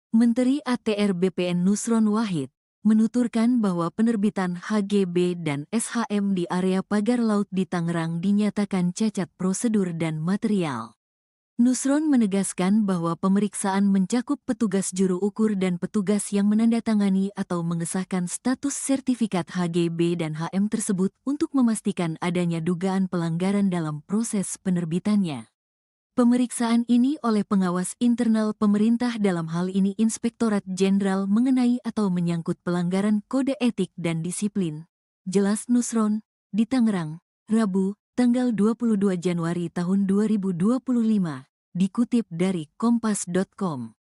Menteri ATR BPN Nusron Wahid menuturkan bahwa penerbitan HGB dan SHM di area pagar laut di Tangerang dinyatakan cacat prosedur dan material. Nusron menegaskan bahwa pemeriksaan mencakup petugas juru ukur dan petugas yang menandatangani atau mengesahkan status sertifikat HGB dan HM tersebut untuk memastikan adanya dugaan pelanggaran dalam proses penerbitannya. Pemeriksaan ini oleh pengawas internal pemerintah dalam hal ini Inspektorat Jenderal mengenai atau menyangkut pelanggaran kode etik dan disiplin. Jelas Nusron, di Tangerang, Rabu, tanggal 22 Januari tahun 2025, dikutip dari kompas.com.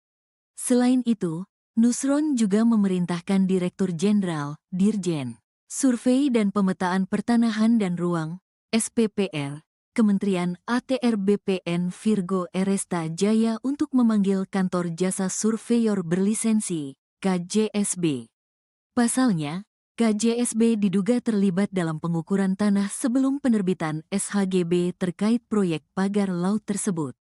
Selain itu, Nusron juga memerintahkan Direktur Jenderal, Dirjen, Survei dan Pemetaan Pertanahan dan Ruang, SPPR, Kementerian ATR BPN Virgo Eresta Jaya untuk memanggil Kantor Jasa Surveyor Berlisensi, KJSB. Pasalnya, KJSB diduga terlibat dalam pengukuran tanah sebelum penerbitan SHGB terkait proyek pagar laut tersebut.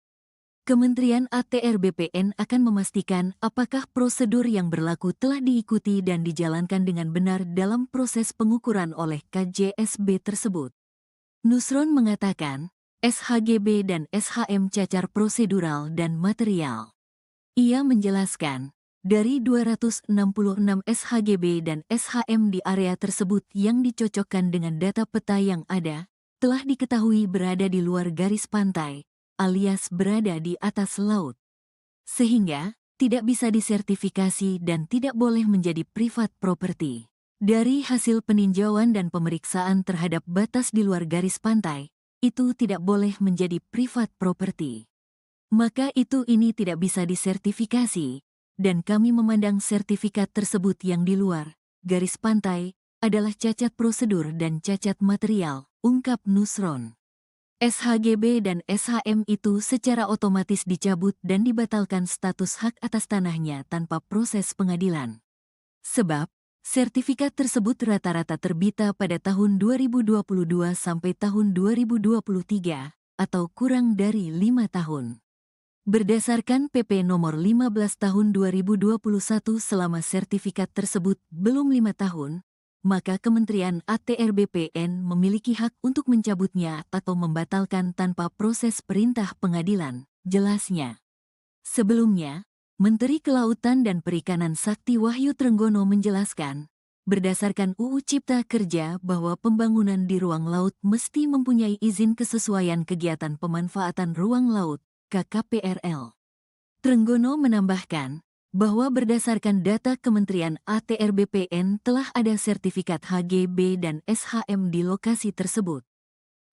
Kementerian ATR BPN akan memastikan apakah prosedur yang berlaku telah diikuti dan dijalankan dengan benar dalam proses pengukuran oleh KJSB tersebut. Nusron mengatakan, SHGB dan SHM cacar prosedural dan material. Ia menjelaskan, dari 266 SHGB dan SHM di area tersebut yang dicocokkan dengan data peta yang ada, telah diketahui berada di luar garis pantai, alias berada di atas laut. Sehingga, tidak bisa disertifikasi dan tidak boleh menjadi privat property. Dari hasil peninjauan dan pemeriksaan terhadap batas di luar garis pantai, itu tidak boleh menjadi privat property. Maka ini tidak bisa disertifikasi, dan kami memandang sertifikat tersebut yang di luar garis pantai adalah cacat prosedur dan cacat material, ungkap Nusron. SHGB dan SHM itu secara otomatis dicabut dan dibatalkan status hak atas tanahnya tanpa proses pengadilan. Sebab, sertifikat tersebut rata-rata terbita pada tahun 2022 sampai tahun 2023, atau kurang dari 5 tahun. Berdasarkan PP nomor 15 tahun 2021 selama sertifikat tersebut belum 5 tahun, maka Kementerian ATR BPN memiliki hak untuk mencabutnya atau membatalkan tanpa proses perintah pengadilan, jelasnya. Sebelumnya, Menteri Kelautan dan Perikanan Sakti Wahyu Trenggono menjelaskan, berdasarkan UU Cipta Kerja bahwa pembangunan di ruang laut mesti mempunyai izin kesesuaian kegiatan pemanfaatan ruang laut, KKPRL. Trenggono menambahkan, bahwa berdasarkan data Kementerian ATR BPN telah ada sertifikat HGB dan SHM di lokasi tersebut.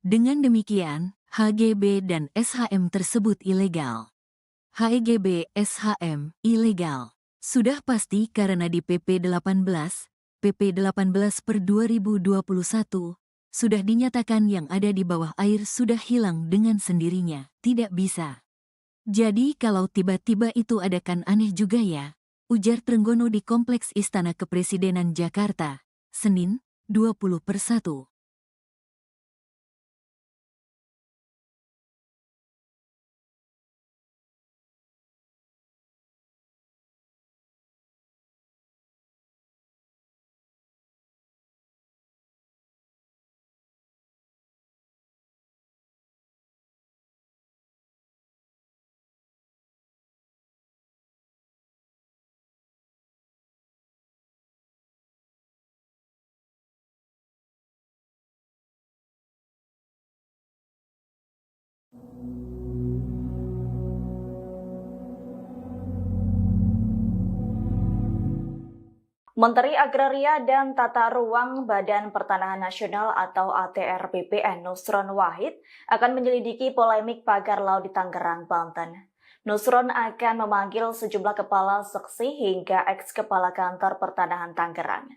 Dengan demikian, HGB dan SHM tersebut ilegal. HGB SHM ilegal. Sudah pasti karena di PP 18 per 2021, sudah dinyatakan yang ada di bawah air sudah hilang dengan sendirinya, tidak bisa. Jadi kalau tiba-tiba itu ada kan aneh juga ya, ujar Trenggono di Kompleks Istana Kepresidenan Jakarta, Senin, 20/1. Menteri Agraria dan Tata Ruang Badan Pertanahan Nasional atau ATR BPN Nusron Wahid akan menyelidiki polemik pagar laut di Tangerang, Banten. Nusron akan memanggil sejumlah kepala seksi hingga eks-kepala kantor pertanahan Tangerang.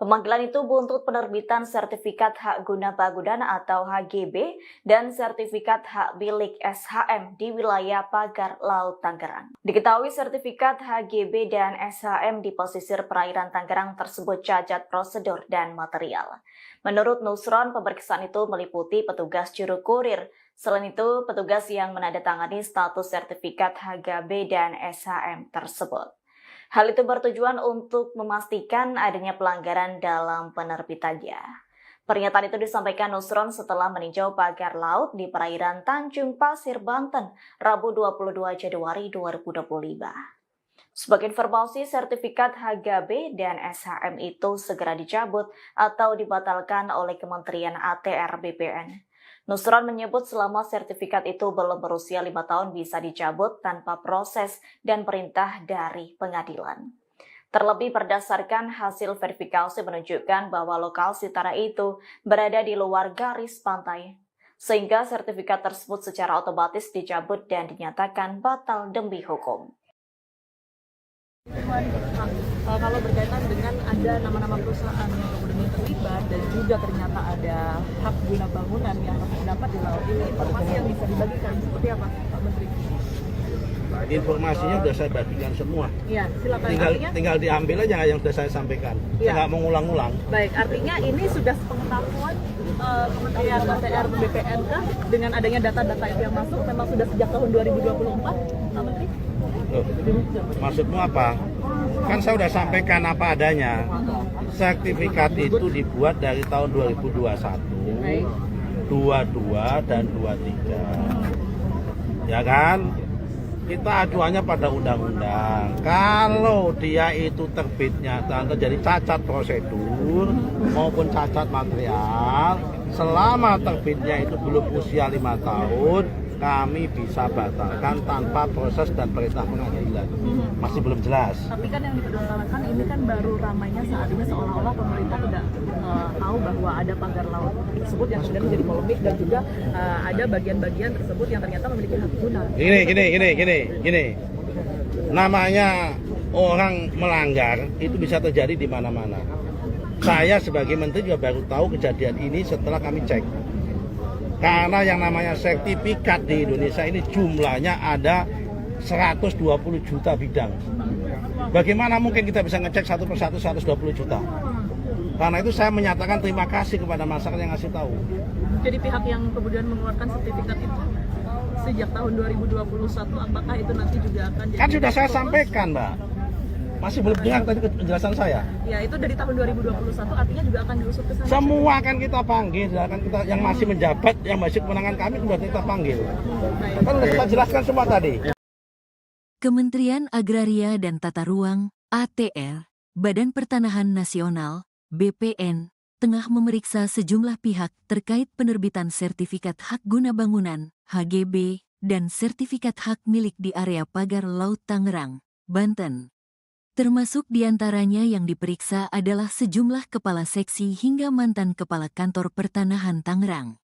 Pemanggilan itu buntut penerbitan sertifikat hak guna bangunan atau HGB dan sertifikat hak milik SHM di wilayah pagar laut Tangerang. Diketahui sertifikat HGB dan SHM di pesisir perairan Tangerang tersebut cacat prosedur dan material. Menurut Nusron, pemeriksaan itu meliputi petugas juru kurir. Selain itu, petugas yang menandatangani status sertifikat HGB dan SHM tersebut. Hal itu bertujuan untuk memastikan adanya pelanggaran dalam penerbitannya. Pernyataan itu disampaikan Nusron setelah meninjau pagar laut di perairan Tanjung Pasir, Banten, Rabu 22 Januari 2025. Sebagai informasi, sertifikat HGB dan SHM itu segera dicabut atau dibatalkan oleh Kementerian ATR BPN. Nusron menyebut selama sertifikat itu belum berusia 5 tahun bisa dicabut tanpa proses dan perintah dari pengadilan. Terlebih berdasarkan hasil verifikasi menunjukkan bahwa lokasi tanah itu berada di luar garis pantai, sehingga sertifikat tersebut secara otomatis dicabut dan dinyatakan batal demi hukum. Kalau berkaitan dengan ada nama-nama perusahaan yang kemudian terlibat dan juga ternyata ada hak guna bangunan yang terdapat di laut ini, informasi yang bisa dibagikan seperti apa, Pak Menteri? Informasinya sudah saya bagikan semua. Iya, silakan. Tinggal diambil aja yang sudah saya sampaikan. Saya nggak mau ngulang-ngulang. Baik, artinya ini sudah sepengetahuan Kementerian ATR BPN kah dengan adanya data-data itu yang masuk memang sudah sejak tahun 2024, Pak Menteri? Loh, maksudmu apa? Kan saya sudah sampaikan apa adanya. Sertifikat itu dibuat dari tahun 2021. 22 dan 23. Ya kan? Kita acuannya pada undang-undang. Kalau dia itu terbitnya terjadi cacat prosedur maupun cacat material, selama terbitnya itu belum usia 5 tahun, kami bisa batalkan tanpa proses dan perintah pengadilan. Masih belum jelas. Tapi kan yang dipermasalahkan ini kan baru ramainya saat ini seolah-olah pemerintah tidak tahu bahwa ada pagar laut tersebut yang kemudian menjadi polemik dan juga ada bagian-bagian tersebut yang ternyata memiliki hak guna. Gini. Namanya orang melanggar itu bisa terjadi di mana-mana. Saya sebagai menteri juga baru tahu kejadian ini setelah kami cek. Karena yang namanya sertifikat di Indonesia ini jumlahnya ada 120 juta bidang. Bagaimana mungkin kita bisa ngecek satu persatu 120 juta? Karena itu saya menyatakan terima kasih kepada masyarakat yang ngasih tahu. Jadi pihak yang kemudian mengeluarkan sertifikat itu sejak tahun 2021, apakah itu nanti juga akan jadi... Kan sudah saya sampaikan, Mbak. Masih belum dengar tadi penjelasan saya. Ya, itu dari tahun 2021 artinya juga akan diusut ke sana. Semua akan kita panggil, akan kita yang masih menjabat, yang masih kewenangan kami sudah kita panggil. Kan sudah kita jelaskan semua tadi. Kementerian Agraria dan Tata Ruang (ATR), Badan Pertanahan Nasional (BPN), tengah memeriksa sejumlah pihak terkait penerbitan sertifikat hak guna bangunan (HGB) dan sertifikat hak milik di area pagar Laut Tangerang, Banten. Termasuk diantaranya yang diperiksa adalah sejumlah kepala seksi hingga mantan kepala kantor pertanahan Tangerang.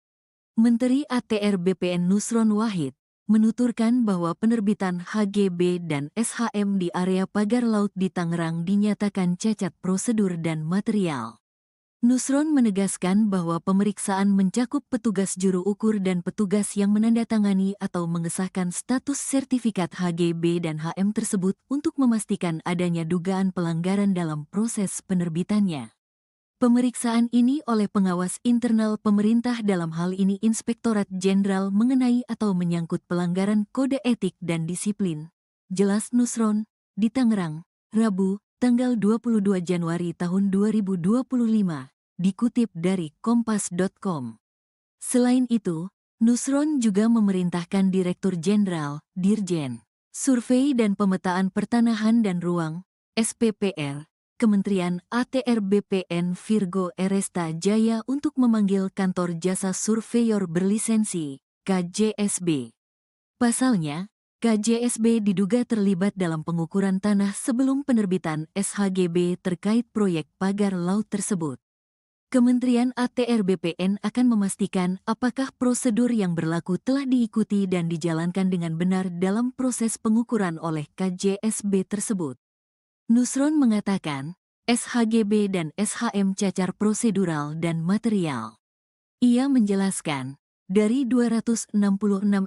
Menteri ATR BPN Nusron Wahid menuturkan bahwa penerbitan HGB dan SHM di area pagar laut di Tangerang dinyatakan cacat prosedur dan material. Nusron menegaskan bahwa pemeriksaan mencakup petugas juru ukur dan petugas yang menandatangani atau mengesahkan status sertifikat HGB dan HM tersebut untuk memastikan adanya dugaan pelanggaran dalam proses penerbitannya. Pemeriksaan ini oleh pengawas internal pemerintah dalam hal ini Inspektorat Jenderal mengenai atau menyangkut pelanggaran kode etik dan disiplin. Jelas Nusron, di Tangerang, Rabu, tanggal 22 Januari tahun 2025. Dikutip dari kompas.com. Selain itu, Nusron juga memerintahkan Direktur Jenderal, Dirjen, Survei dan Pemetaan Pertanahan dan Ruang, SPPR, Kementerian ATR BPN Virgo Eresta Jaya untuk memanggil Kantor Jasa Surveyor Berlisensi, KJSB. Pasalnya, KJSB diduga terlibat dalam pengukuran tanah sebelum penerbitan SHGB terkait proyek pagar laut tersebut. Kementerian ATR BPN akan memastikan apakah prosedur yang berlaku telah diikuti dan dijalankan dengan benar dalam proses pengukuran oleh KJSB tersebut. Nusron mengatakan, SHGB dan SHM cacar prosedural dan material. Ia menjelaskan, dari 266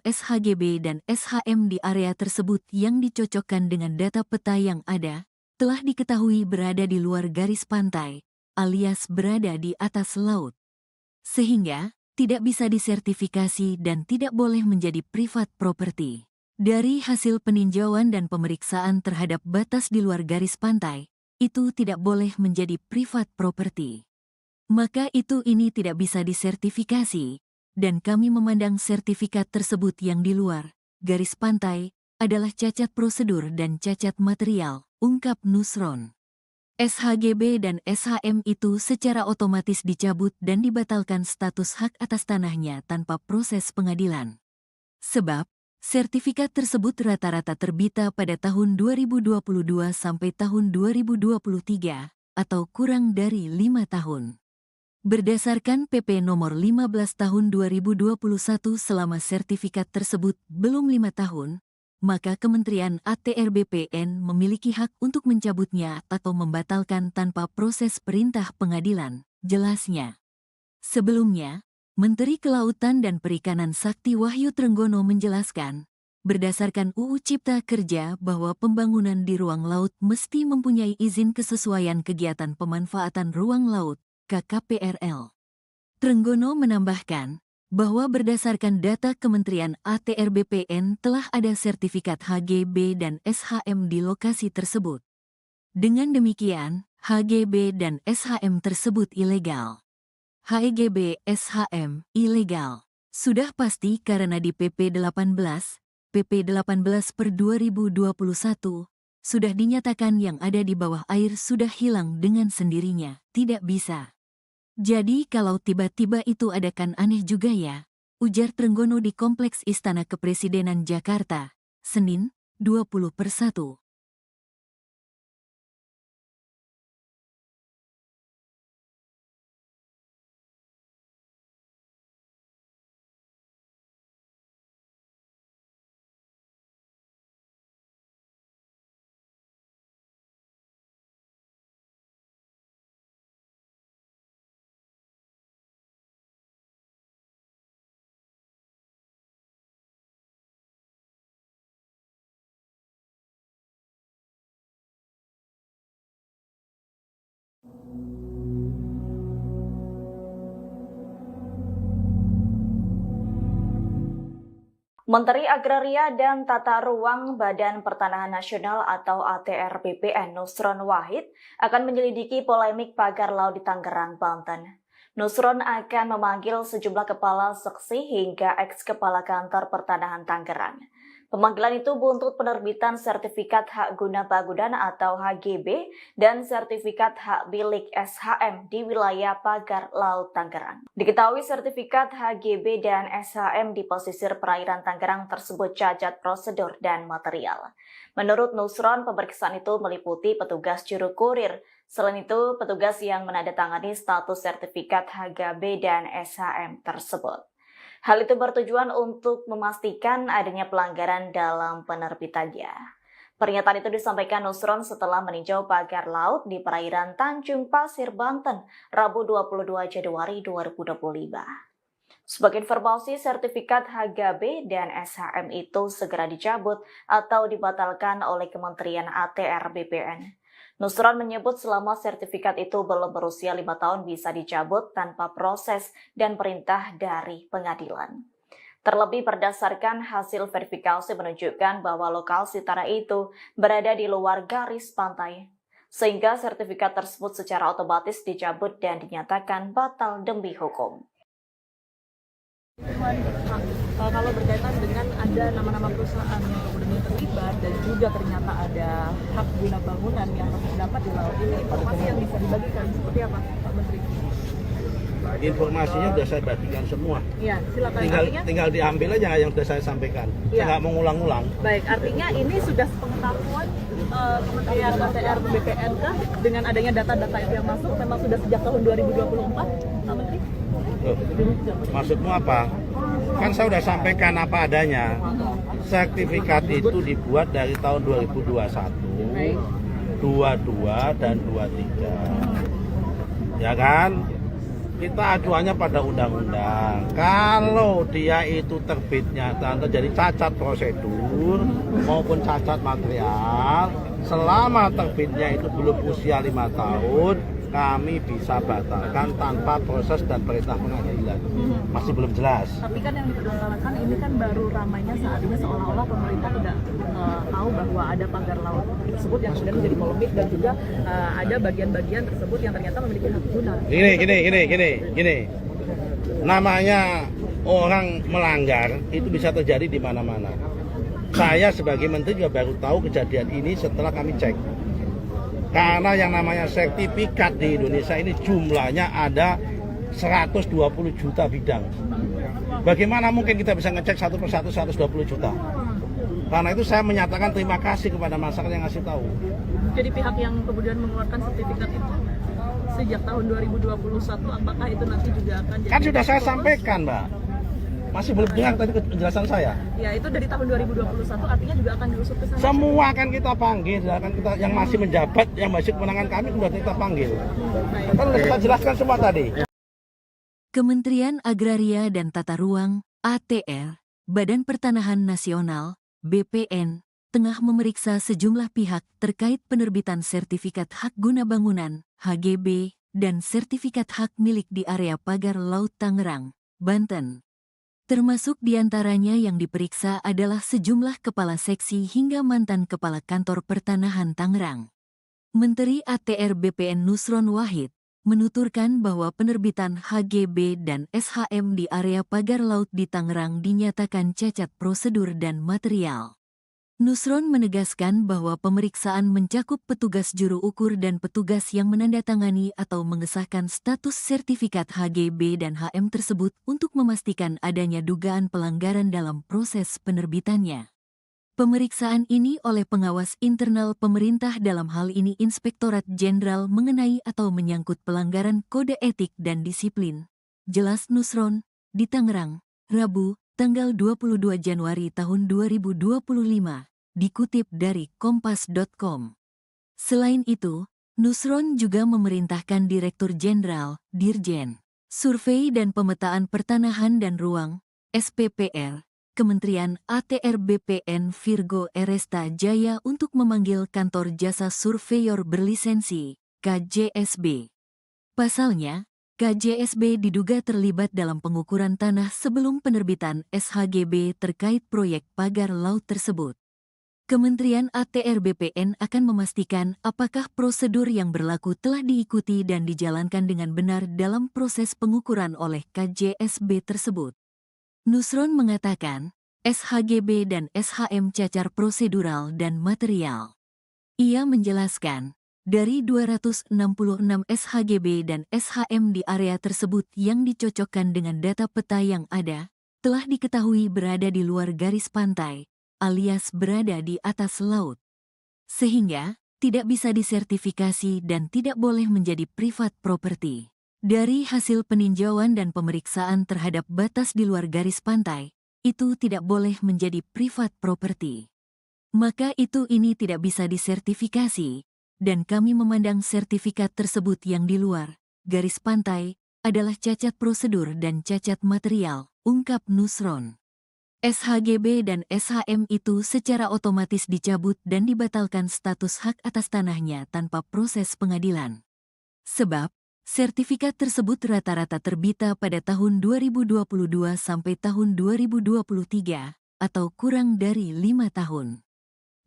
SHGB dan SHM di area tersebut yang dicocokkan dengan data peta yang ada, telah diketahui berada di luar garis pantai, alias berada di atas laut. Sehingga, tidak bisa disertifikasi dan tidak boleh menjadi privat property. Dari hasil peninjauan dan pemeriksaan terhadap batas di luar garis pantai, itu tidak boleh menjadi privat property. Maka ini tidak bisa disertifikasi, dan kami memandang sertifikat tersebut yang di luar garis pantai adalah cacat prosedur dan cacat material, ungkap Nusron. SHGB dan SHM itu secara otomatis dicabut dan dibatalkan status hak atas tanahnya tanpa proses pengadilan. Sebab, sertifikat tersebut rata-rata terbita pada tahun 2022 sampai tahun 2023, atau kurang dari 5 tahun. Berdasarkan PP nomor 15 tahun 2021 selama sertifikat tersebut belum 5 tahun, maka Kementerian ATR BPN memiliki hak untuk mencabutnya atau membatalkan tanpa proses perintah pengadilan, jelasnya. Sebelumnya, Menteri Kelautan dan Perikanan Sakti Wahyu Trenggono menjelaskan, berdasarkan UU Cipta Kerja bahwa pembangunan di ruang laut mesti mempunyai izin kesesuaian kegiatan pemanfaatan ruang laut, KKPRL. Trenggono menambahkan, bahwa berdasarkan data Kementerian ATR BPN telah ada sertifikat HGB dan SHM di lokasi tersebut. Dengan demikian, HGB dan SHM tersebut ilegal. HEGB SHM ilegal. Sudah pasti karena di PP 18 per 2021 sudah dinyatakan yang ada di bawah air sudah hilang dengan sendirinya, tidak bisa. Jadi kalau tiba-tiba itu ada kan aneh juga ya, ujar Trenggono di Kompleks Istana Kepresidenan Jakarta, Senin, 20/1. Menteri Agraria dan Tata Ruang Badan Pertanahan Nasional atau ATR BPN Nusron Wahid akan menyelidiki polemik pagar laut di Tangerang, Banten. Nusron akan memanggil sejumlah kepala seksi hingga eks-kepala kantor pertanahan Tangerang. Pemanggilan itu buntut penerbitan Sertifikat Hak Guna Bangunan atau HGB dan Sertifikat Hak Milik SHM di wilayah pagar laut Tangerang. Diketahui sertifikat HGB dan SHM di pesisir perairan Tangerang tersebut cacat prosedur dan material. Menurut Nusron, pemeriksaan itu meliputi petugas juru kurir. Selain itu, petugas yang menandatangani status sertifikat HGB dan SHM tersebut. Hal itu bertujuan untuk memastikan adanya pelanggaran dalam penerbitannya. Pernyataan itu disampaikan Nusron setelah meninjau pagar laut di perairan Tanjung Pasir, Banten, Rabu 22 Januari 2025. Sebagai informasi, sertifikat HGB dan SHM itu segera dicabut atau dibatalkan oleh Kementerian ATR BPN. Nusron menyebut selama sertifikat itu belum berusia 5 tahun bisa dicabut tanpa proses dan perintah dari pengadilan. Terlebih berdasarkan hasil verifikasi menunjukkan bahwa lokasi tanah itu berada di luar garis pantai, sehingga sertifikat tersebut secara otomatis dicabut dan dinyatakan batal demi hukum. Kalau berkaitan dengan ada nama-nama perusahaan yang kemudian terlibat dan juga ternyata ada hak guna bangunan yang terdapat di laut ini, informasi yang bisa dibagikan seperti apa, Pak Menteri? Informasinya sudah saya bagikan semua. Iya, silakan. Tinggal diambil aja yang sudah saya sampaikan. Ya. Saya nggak mau ngulang-ngulang. Baik, artinya ini sudah sepengetahuan Kementerian ATR BPN kah dengan adanya data-data itu yang masuk memang sudah sejak tahun 2024, Pak Menteri? Maksudmu apa? Kan saya sudah sampaikan apa adanya. Sertifikat itu dibuat dari tahun 2021, 22 dan 23. Ya kan? Kita acuannya pada undang-undang. Kalau dia itu terbitnya dan terjadi cacat prosedur maupun cacat material, selama terbitnya itu belum usia 5 tahun, kami bisa batalkan tanpa proses dan perintah pengadilan. Masih belum jelas. Tapi kan yang diperdebatkan ini kan baru ramainya saat ini seolah-olah pemerintah tidak tahu bahwa ada pagar laut tersebut yang kemudian menjadi polemik dan juga ada bagian-bagian tersebut yang ternyata memiliki hak guna. Gini. Namanya orang melanggar itu bisa terjadi di mana-mana. Saya sebagai menteri juga baru tahu kejadian ini setelah kami cek. Karena yang namanya sertifikat di Indonesia ini jumlahnya ada 120 juta bidang. Bagaimana mungkin kita bisa ngecek satu persatu 120 juta? Karena itu saya menyatakan terima kasih kepada masyarakat yang ngasih tahu. Jadi pihak yang kemudian mengeluarkan sertifikat itu sejak tahun 2021, apakah itu nanti juga akan jadi... Kan sudah saya sampaikan, Mbak. Masih belum dengar tadi penjelasan saya. Ya, itu dari tahun 2021 artinya juga akan diusut ke sana. Semua akan kita panggil, akan kita yang masih menjabat, yang masih kewenangan kami sudah kita panggil. Kan sudah kita jelaskan semua tadi. Kementerian Agraria dan Tata Ruang (ATR), Badan Pertanahan Nasional (BPN), tengah memeriksa sejumlah pihak terkait penerbitan sertifikat hak guna bangunan (HGB) dan sertifikat hak milik di area pagar laut Tangerang, Banten. Termasuk diantaranya yang diperiksa adalah sejumlah kepala seksi hingga mantan kepala kantor pertanahan Tangerang. Menteri ATR BPN Nusron Wahid menuturkan bahwa penerbitan HGB dan SHM di area pagar laut di Tangerang dinyatakan cacat prosedur dan material. Nusron menegaskan bahwa pemeriksaan mencakup petugas juru ukur dan petugas yang menandatangani atau mengesahkan status sertifikat HGB dan HM tersebut untuk memastikan adanya dugaan pelanggaran dalam proses penerbitannya. Pemeriksaan ini oleh pengawas internal pemerintah dalam hal ini Inspektorat Jenderal mengenai atau menyangkut pelanggaran kode etik dan disiplin. Jelas Nusron, di Tangerang, Rabu, tanggal 22 Januari tahun 2025, dikutip dari kompas.com. Selain itu, Nusron juga memerintahkan Direktur Jenderal, Dirjen, Survei dan Pemetaan Pertanahan dan Ruang, SPPR, Kementerian ATR BPN Virgo Eresta Jaya untuk memanggil Kantor Jasa Surveyor Berlisensi, KJSB. Pasalnya, KJSB diduga terlibat dalam pengukuran tanah sebelum penerbitan SHGB terkait proyek pagar laut tersebut. Kementerian ATR BPN akan memastikan apakah prosedur yang berlaku telah diikuti dan dijalankan dengan benar dalam proses pengukuran oleh KJSB tersebut. Nusron mengatakan, SHGB dan SHM cacar prosedural dan material. Ia menjelaskan, dari 266 SHGB dan SHM di area tersebut yang dicocokkan dengan data peta yang ada, telah diketahui berada di luar garis pantai, alias berada di atas laut. Sehingga, tidak bisa disertifikasi dan tidak boleh menjadi privat property. Dari hasil peninjauan dan pemeriksaan terhadap batas di luar garis pantai, itu tidak boleh menjadi privat property. Maka ini tidak bisa disertifikasi, dan kami memandang sertifikat tersebut yang di luar garis pantai adalah cacat prosedur dan cacat material, ungkap Nusron. SHGB dan SHM itu secara otomatis dicabut dan dibatalkan status hak atas tanahnya tanpa proses pengadilan. Sebab, sertifikat tersebut rata-rata terbita pada tahun 2022 sampai tahun 2023, atau kurang dari 5 tahun.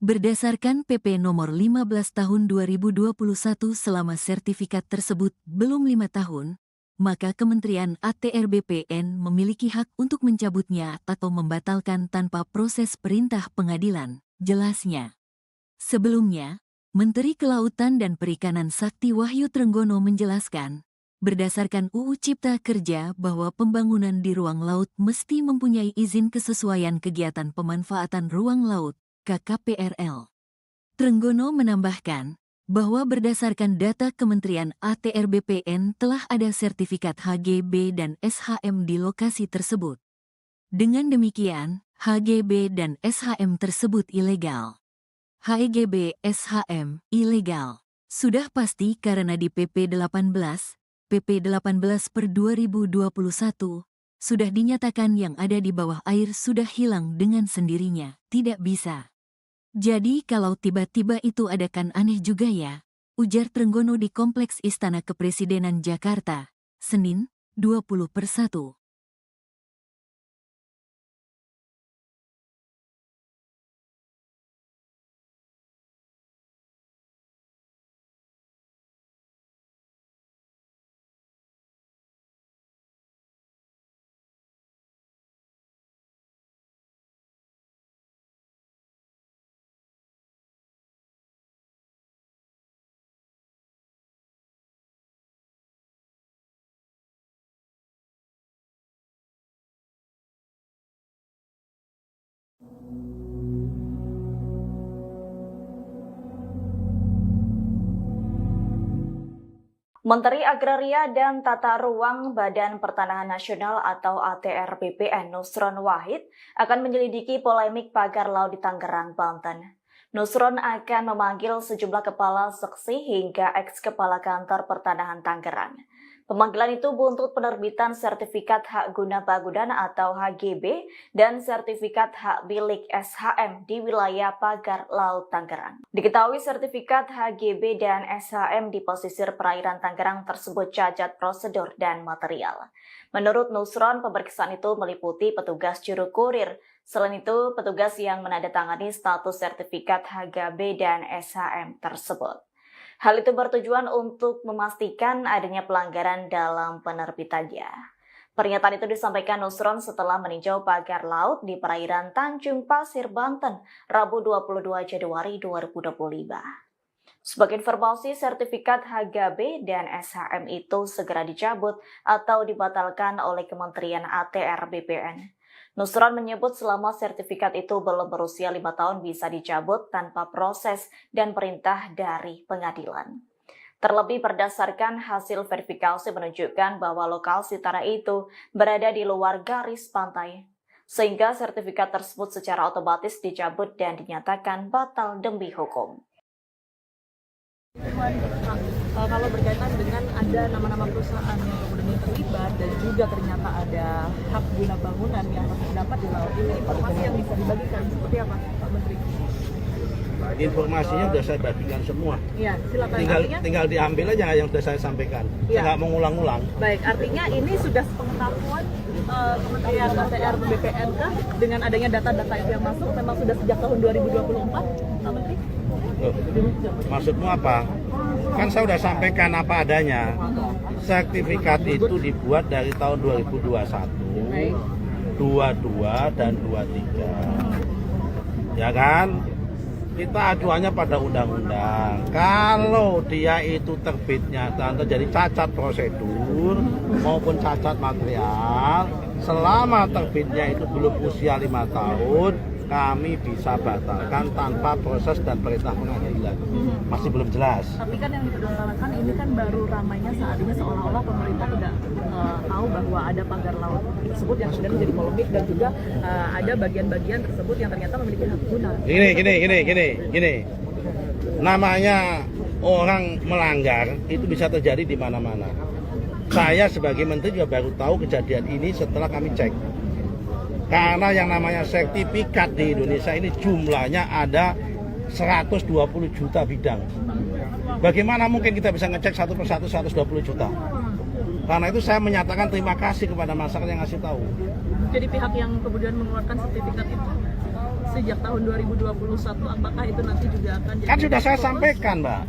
Berdasarkan PP nomor 15 tahun 2021 selama sertifikat tersebut belum 5 tahun, maka Kementerian ATR BPN memiliki hak untuk mencabutnya atau membatalkan tanpa proses perintah pengadilan, jelasnya. Sebelumnya, Menteri Kelautan dan Perikanan Sakti Wahyu Trenggono menjelaskan, berdasarkan UU Cipta Kerja bahwa pembangunan di ruang laut mesti mempunyai izin kesesuaian kegiatan pemanfaatan ruang laut, KKPRL. Trenggono menambahkan bahwa berdasarkan data Kementerian ATR BPN telah ada sertifikat HGB dan SHM di lokasi tersebut. Dengan demikian, HGB dan SHM tersebut ilegal. HGB SHM ilegal. Sudah pasti karena di PP 18 per 2021, sudah dinyatakan yang ada di bawah air sudah hilang dengan sendirinya, tidak bisa. Jadi kalau tiba-tiba itu ada kan aneh juga ya, ujar Trenggono di Kompleks Istana Kepresidenan Jakarta, Senin, 20/1. Menteri Agraria dan Tata Ruang Badan Pertanahan Nasional atau ATR BPN Nusron Wahid akan menyelidiki polemik pagar laut di Tangerang, Banten. Nusron akan memanggil sejumlah kepala seksi hingga eks-kepala kantor pertanahan Tangerang. Pemanggilan itu buntut penerbitan sertifikat hak guna bangunan atau HGB dan sertifikat hak milik SHM di wilayah pagar laut Tangerang. Diketahui sertifikat HGB dan SHM di pesisir perairan Tangerang tersebut cacat prosedur dan material. Menurut Nusron, pemeriksaan itu meliputi petugas juru kurir. Selain itu, petugas yang menandatangani status sertifikat HGB dan SHM tersebut. Hal itu bertujuan untuk memastikan adanya pelanggaran dalam penerbitannya. Pernyataan itu disampaikan Nusron setelah meninjau pagar laut di perairan Tanjung Pasir, Banten, Rabu 22 Januari 2025. Sebagai informasi, sertifikat HGB dan SHM itu segera dicabut atau dibatalkan oleh Kementerian ATR BPN. Nusron menyebut selama sertifikat itu belum berusia 5 tahun bisa dicabut tanpa proses dan perintah dari pengadilan. Terlebih berdasarkan hasil verifikasi menunjukkan bahwa lokasi tanah itu berada di luar garis pantai, sehingga sertifikat tersebut secara otomatis dicabut dan dinyatakan batal demi hukum. Kalau berkaitan dengan ada nama-nama perusahaan yang kemudian terlibat dan juga ternyata ada hak guna bangunan yang terdapat di laut ini, informasi yang bisa dibagikan seperti apa, Pak Menteri? Informasinya sudah saya bagikan semua. Iya, silakan. Tinggal diambil aja yang sudah saya sampaikan. Saya nggak mau ngulang-ngulang. Baik, artinya ini sudah sepengetahuan Kementerian ATR BPN kah dengan adanya data-data itu yang masuk memang sudah sejak tahun 2024, Pak Menteri? Loh, maksudmu apa? Kan saya sudah sampaikan apa adanya. Sertifikat itu dibuat dari tahun 2021, 22 dan 23. Ya kan? Kita acuannya pada undang-undang. Kalau dia itu terbitnya terjadi cacat prosedur maupun cacat material, selama terbitnya itu belum usia 5 tahun, kami bisa batalkan tanpa proses dan perintah pengadilan. Masih belum jelas. Tapi kan yang dipermasalahkan ini kan baru ramainya saat ini seolah-olah pemerintah tidak tahu bahwa ada pagar laut tersebut yang sudah menjadi polemik dan juga ada bagian-bagian tersebut yang ternyata memiliki hak guna. Gini. Namanya orang melanggar itu bisa terjadi di mana-mana. Saya sebagai menteri juga baru tahu kejadian ini setelah kami cek. Karena yang namanya sertifikat di Indonesia ini jumlahnya ada 120 juta bidang. Bagaimana mungkin kita bisa ngecek satu persatu 120 juta? Karena itu saya menyatakan terima kasih kepada masyarakat yang ngasih tahu. Jadi pihak yang kemudian mengeluarkan sertifikat itu sejak tahun 2021, apakah itu nanti juga akan jadi... Kan sudah saya sampaikan, Mbak.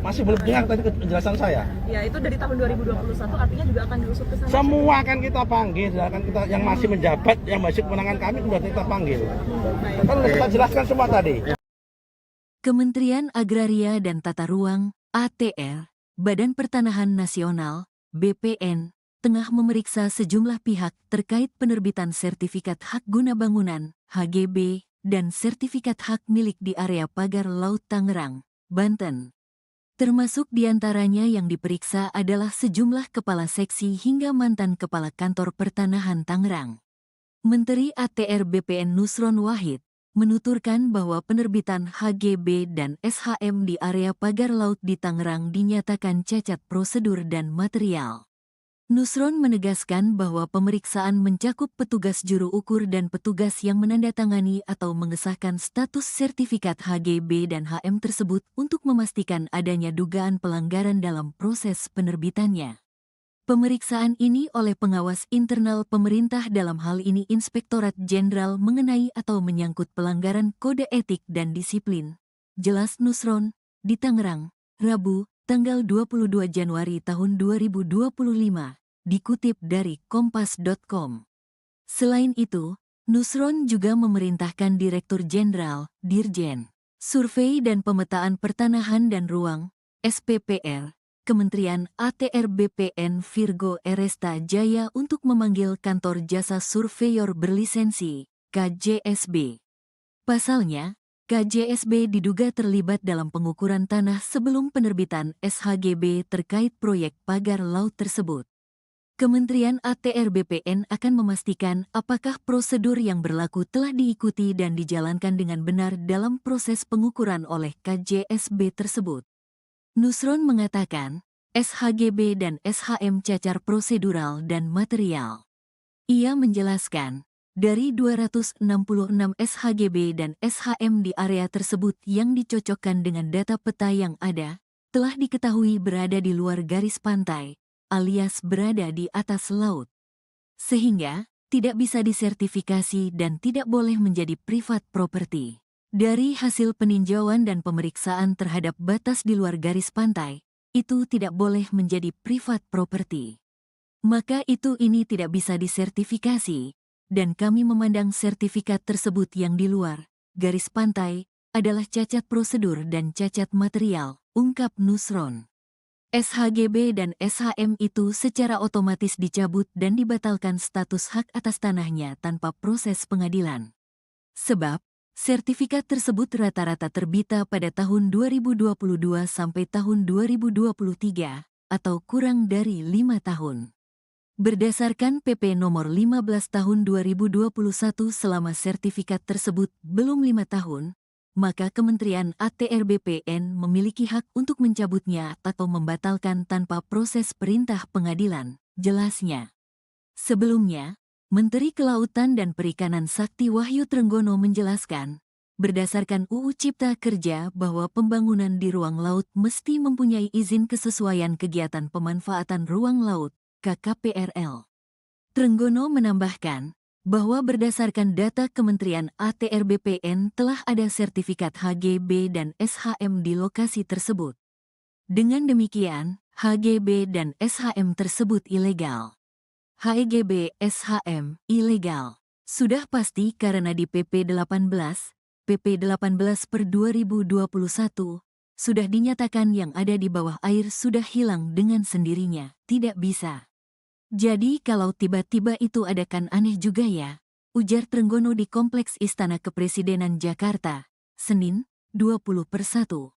Masih belum dengar tadi penjelasan saya. Ya, itu dari tahun 2021 artinya juga akan diusut ke sana. Semua akan kita panggil, akan kita yang masih menjabat, yang masih kewenangan kami sudah kita panggil. Kan sudah kita jelaskan semua tadi. Kementerian Agraria dan Tata Ruang (ATR), Badan Pertanahan Nasional (BPN), tengah memeriksa sejumlah pihak terkait penerbitan sertifikat hak guna bangunan (HGB) dan sertifikat hak milik di area pagar Laut Tangerang, Banten. Termasuk diantaranya yang diperiksa adalah sejumlah kepala seksi hingga mantan kepala kantor pertanahan Tangerang. Menteri ATR BPN Nusron Wahid menuturkan bahwa penerbitan HGB dan SHM di area pagar laut di Tangerang dinyatakan cacat prosedur dan material. Nusron menegaskan bahwa pemeriksaan mencakup petugas juru ukur dan petugas yang menandatangani atau mengesahkan status sertifikat HGB dan HM tersebut untuk memastikan adanya dugaan pelanggaran dalam proses penerbitannya. Pemeriksaan ini oleh pengawas internal pemerintah dalam hal ini Inspektorat Jenderal mengenai atau menyangkut pelanggaran kode etik dan disiplin. Jelas Nusron, di Tangerang, Rabu, tanggal 22 Januari tahun 2025, dikutip dari kompas.com. Selain itu, Nusron juga memerintahkan Direktur Jenderal, Dirjen, Survei dan Pemetaan Pertanahan dan Ruang, SPPR, Kementerian ATR BPN Virgo Eresta Jaya untuk memanggil Kantor Jasa Surveyor Berlisensi, KJSB. Pasalnya, KJSB diduga terlibat dalam pengukuran tanah sebelum penerbitan SHGB terkait proyek pagar laut tersebut. Kementerian ATR BPN akan memastikan apakah prosedur yang berlaku telah diikuti dan dijalankan dengan benar dalam proses pengukuran oleh KJSB tersebut. Nusron mengatakan, SHGB dan SHM cacat prosedural dan material. Ia menjelaskan, dari 266 SHGB dan SHM di area tersebut yang dicocokkan dengan data peta yang ada, telah diketahui berada di luar garis pantai, alias berada di atas laut. Sehingga, tidak bisa disertifikasi dan tidak boleh menjadi privat property. Dari hasil peninjauan dan pemeriksaan terhadap batas di luar garis pantai, itu tidak boleh menjadi privat property. Maka ini tidak bisa disertifikasi, dan kami memandang sertifikat tersebut yang di luar garis pantai adalah cacat prosedur dan cacat material, ungkap Nusron. SHGB dan SHM itu secara otomatis dicabut dan dibatalkan status hak atas tanahnya tanpa proses pengadilan. Sebab, sertifikat tersebut rata-rata terbita pada tahun 2022 sampai tahun 2023, atau kurang dari 5 tahun. Berdasarkan PP nomor 15 tahun 2021 selama sertifikat tersebut belum 5 tahun, maka Kementerian ATR BPN memiliki hak untuk mencabutnya atau membatalkan tanpa proses perintah pengadilan, jelasnya. Sebelumnya, Menteri Kelautan dan Perikanan Sakti Wahyu Trenggono menjelaskan, berdasarkan UU Cipta Kerja bahwa pembangunan di ruang laut mesti mempunyai izin kesesuaian kegiatan pemanfaatan ruang laut, KKPRL. Trenggono menambahkan bahwa berdasarkan data Kementerian ATR BPN telah ada sertifikat HGB dan SHM di lokasi tersebut. Dengan demikian, HGB dan SHM tersebut ilegal. HGB SHM ilegal. Sudah pasti karena di PP 18 per 2021 sudah dinyatakan yang ada di bawah air sudah hilang dengan sendirinya, tidak bisa. Jadi kalau tiba-tiba itu ada kan aneh juga ya, ujar Trenggono di Kompleks Istana Kepresidenan Jakarta, Senin, 20/1.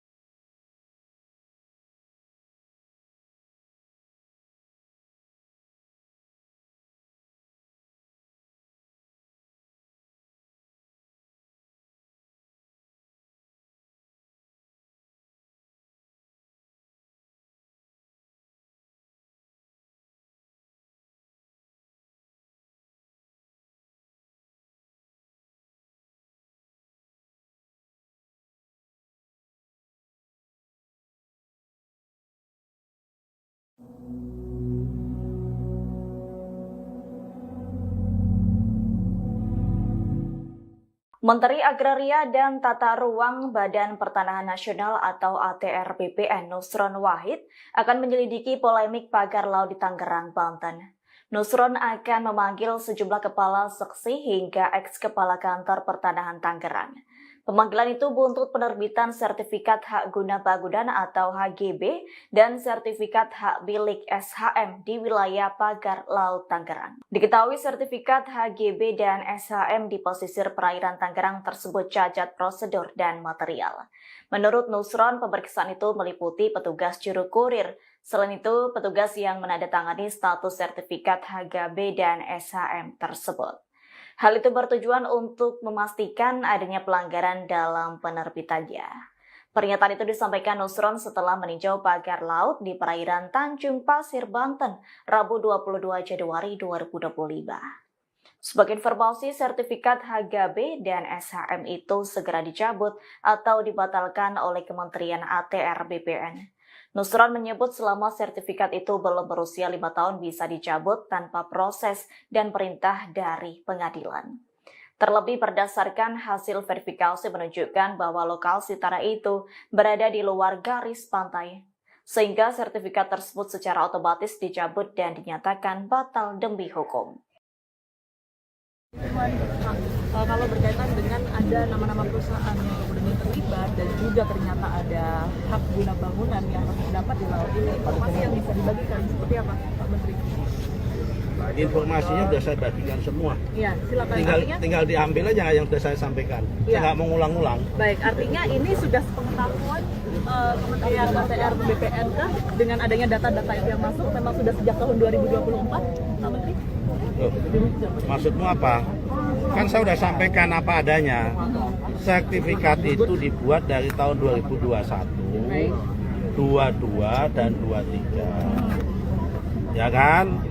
Menteri Agraria dan Tata Ruang Badan Pertanahan Nasional atau ATR BPN Nusron Wahid akan menyelidiki polemik pagar laut di Tangerang, Banten. Nusron akan memanggil sejumlah kepala seksi hingga eks-kepala kantor pertanahan Tangerang. Pemanggilan itu buntut penerbitan sertifikat hak guna bangunan atau HGB dan sertifikat hak milik SHM di wilayah pagar laut Tangerang. Diketahui sertifikat HGB dan SHM di pesisir perairan Tangerang tersebut cacat prosedur dan material. Menurut Nusron, pemeriksaan itu meliputi petugas juru kurir. Selain itu, petugas yang menandatangani status sertifikat HGB dan SHM tersebut. Hal itu bertujuan untuk memastikan adanya pelanggaran dalam penerbitannya. Pernyataan itu disampaikan Nusron setelah meninjau pagar laut di perairan Tanjung Pasir, Banten, Rabu 22 Januari 2025. Sebagai informasi, sertifikat HGB dan SHM itu segera dicabut atau dibatalkan oleh Kementerian ATR BPN. Nusron menyebut selama sertifikat itu belum berusia 5 tahun bisa dicabut tanpa proses dan perintah dari pengadilan. Terlebih berdasarkan hasil verifikasi menunjukkan bahwa lokasi tanah itu berada di luar garis pantai, sehingga sertifikat tersebut secara otomatis dicabut dan dinyatakan batal demi hukum. Kalau berkaitan dengan ada nama-nama perusahaan yang kemudian terlibat dan juga ternyata ada hak guna bangunan yang terdapat di laut ini, informasi yang bisa dibagikan seperti apa, Pak Menteri? Informasinya sudah saya bagikan semua. Iya, silakan. Tinggal diambil aja yang sudah saya sampaikan. Saya nggak mau ngulang-ngulang. Baik, artinya ini sudah sepengetahuan Kementerian ATR BPN dengan adanya data-data yang masuk memang sudah sejak tahun 2024, Pak Menteri? Loh, maksudmu apa? Kan saya sudah sampaikan apa adanya. Sertifikat itu dibuat dari tahun 2021, 22 dan 23. Ya kan?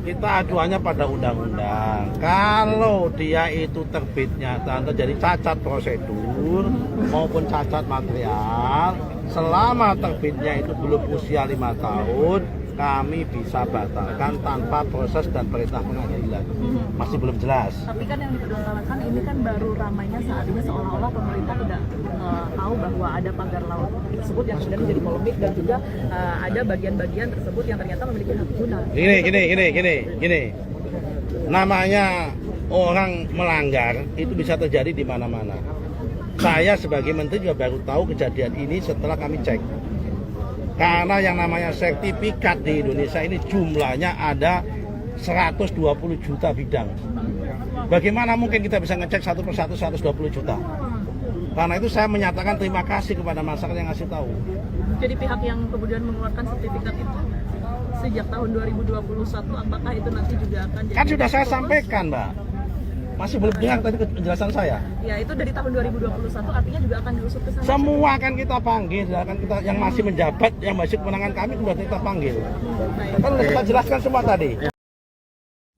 Kita acuannya pada undang-undang. Kalau dia itu terbitnya terjadi cacat prosedur maupun cacat material, selama terbitnya itu belum usia 5 tahun, kami bisa batalkan tanpa proses dan perintah pengadilan. Masih belum jelas. Tapi kan yang dipermasalahkan ini kan baru ramainya saat ini seolah-olah pemerintah tidak tahu bahwa ada pagar laut tersebut yang kemudian menjadi polemik dan juga ada bagian-bagian tersebut yang ternyata memiliki hak guna. Gini. Namanya orang melanggar itu bisa terjadi di mana-mana. Saya sebagai menteri juga baru tahu kejadian ini setelah kami cek. Karena yang namanya sertifikat di Indonesia ini jumlahnya ada 120 juta bidang. Bagaimana mungkin kita bisa ngecek satu persatu 120 juta? Karena itu saya menyatakan terima kasih kepada masyarakat yang ngasih tahu. Jadi pihak yang kemudian mengeluarkan sertifikat itu sejak tahun 2021, apakah itu nanti juga akan jadi... Kan sudah saya sampaikan, Mbak. Masih belum dengar tadi penjelasan saya. Ya, itu dari tahun 2021 artinya juga akan diusut ke sana. Semua akan kita panggil, akan kita yang masih menjabat, yang masih kewenangan kami sudah kita panggil. Kan sudah kita jelaskan semua tadi.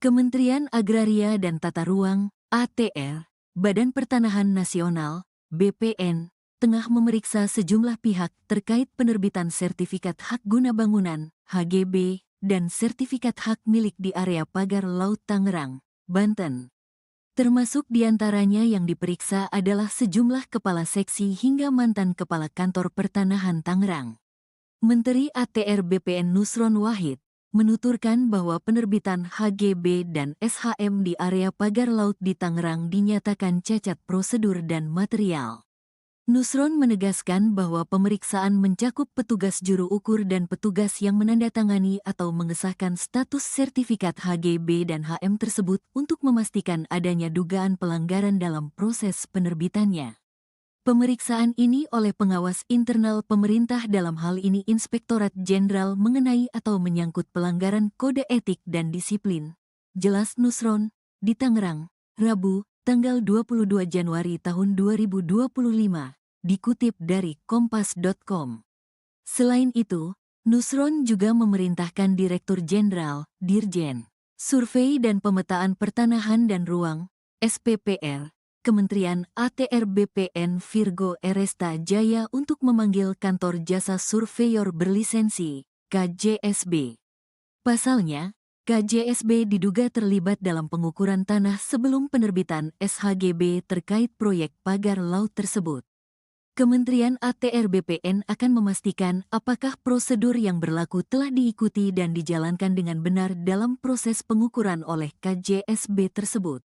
Kementerian Agraria dan Tata Ruang, ATR, Badan Pertanahan Nasional, BPN, tengah memeriksa sejumlah pihak terkait penerbitan sertifikat hak guna bangunan, HGB, dan sertifikat hak milik di area pagar Laut Tangerang, Banten. Termasuk diantaranya yang diperiksa adalah sejumlah kepala seksi hingga mantan kepala kantor pertanahan Tangerang. Menteri ATR BPN Nusron Wahid menuturkan bahwa penerbitan HGB dan SHM di area pagar laut di Tangerang dinyatakan cacat prosedur dan material. Nusron menegaskan bahwa pemeriksaan mencakup petugas juru ukur dan petugas yang menandatangani atau mengesahkan status sertifikat HGB dan HM tersebut untuk memastikan adanya dugaan pelanggaran dalam proses penerbitannya. Pemeriksaan ini oleh pengawas internal pemerintah dalam hal ini Inspektorat Jenderal mengenai atau menyangkut pelanggaran kode etik dan disiplin. Jelas Nusron, di Tangerang, Rabu, tanggal 22 Januari tahun 2025. Dikutip dari kompas.com. Selain itu, Nusron juga memerintahkan Direktur Jenderal, Dirjen, Survei dan Pemetaan Pertanahan dan Ruang, SPPR, Kementerian ATR BPN Virgo Eresta Jaya untuk memanggil Kantor Jasa Surveyor Berlisensi, KJSB. Pasalnya, KJSB diduga terlibat dalam pengukuran tanah sebelum penerbitan SHGB terkait proyek pagar laut tersebut. Kementerian ATR BPN akan memastikan apakah prosedur yang berlaku telah diikuti dan dijalankan dengan benar dalam proses pengukuran oleh KJSB tersebut.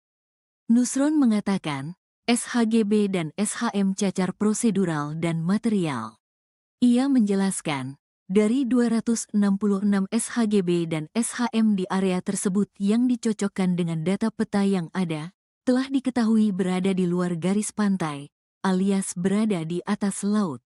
Nusron mengatakan, SHGB dan SHM cacar prosedural dan material. Ia menjelaskan, dari 266 SHGB dan SHM di area tersebut yang dicocokkan dengan data peta yang ada, telah diketahui berada di luar garis pantai, alias berada di atas laut.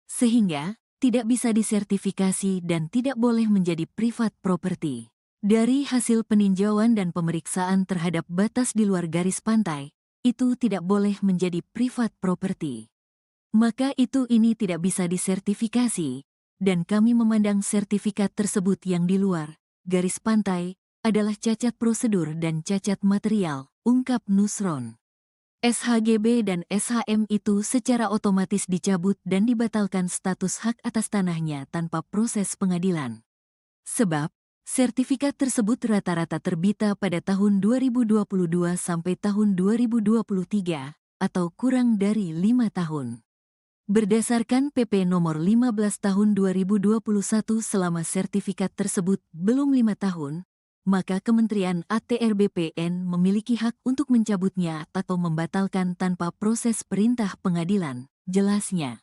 Sehingga, tidak bisa disertifikasi dan tidak boleh menjadi private property. Dari hasil peninjauan dan pemeriksaan terhadap batas di luar garis pantai, itu tidak boleh menjadi private property. Maka ini tidak bisa disertifikasi, dan kami memandang sertifikat tersebut yang di luar garis pantai adalah cacat prosedur dan cacat material, ungkap Nusron. SHGB dan SHM itu secara otomatis dicabut dan dibatalkan status hak atas tanahnya tanpa proses pengadilan. Sebab, sertifikat tersebut rata-rata terbita pada tahun 2022 sampai tahun 2023, atau kurang dari 5 tahun. Berdasarkan PP nomor 15 tahun 2021 selama sertifikat tersebut belum 5 tahun, maka Kementerian ATR BPN memiliki hak untuk mencabutnya atau membatalkan tanpa proses perintah pengadilan, jelasnya.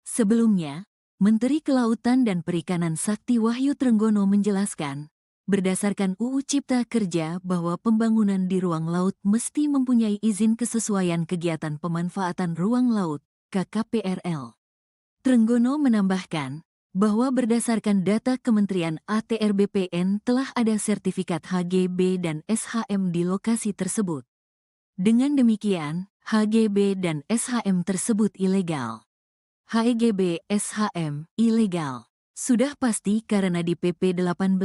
Sebelumnya, Menteri Kelautan dan Perikanan Sakti Wahyu Trenggono menjelaskan, berdasarkan UU Cipta Kerja bahwa pembangunan di ruang laut mesti mempunyai izin kesesuaian kegiatan pemanfaatan ruang laut, KKPRL. Trenggono menambahkan, bahwa berdasarkan data Kementerian ATR BPN telah ada sertifikat HGB dan SHM di lokasi tersebut. Dengan demikian, HGB dan SHM tersebut ilegal. HGB SHM ilegal. Sudah pasti karena di PP 18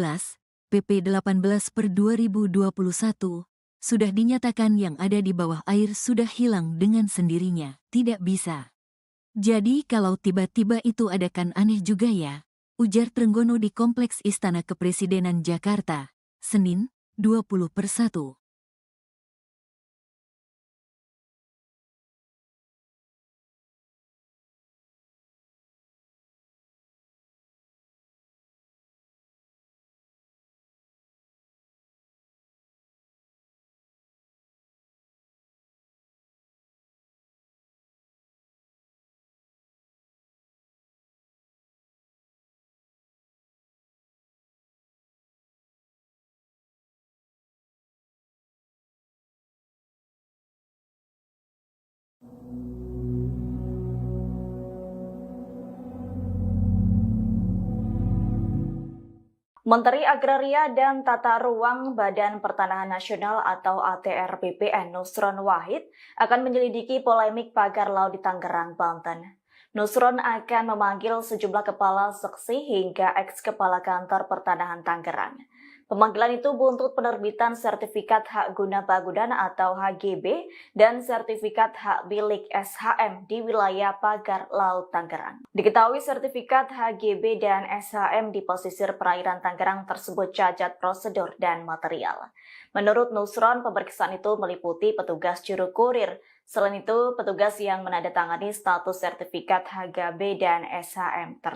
per 2021, sudah dinyatakan yang ada di bawah air sudah hilang dengan sendirinya, tidak bisa. Jadi kalau tiba-tiba itu ada kan aneh juga ya. ujar Trenggono di Kompleks Istana Kepresidenan Jakarta, Senin, 20/1. Menteri Agraria dan Tata Ruang Badan Pertanahan Nasional atau ATR BPN Nusron Wahid akan menyelidiki polemik pagar laut di Tangerang, Banten. Nusron akan memanggil sejumlah kepala seksi hingga eks-kepala kantor pertanahan Tangerang. Pemanggilan itu buntut penerbitan sertifikat hak guna bangunan atau HGB dan sertifikat hak milik SHM di wilayah pagar laut Tangerang. Diketahui sertifikat HGB dan SHM di pesisir perairan Tangerang tersebut cacat prosedur dan material. Menurut Nusron, pemeriksaan itu meliputi petugas juru kurir. Selain itu, petugas yang menandatangani status sertifikat HGB dan SHM tersebut.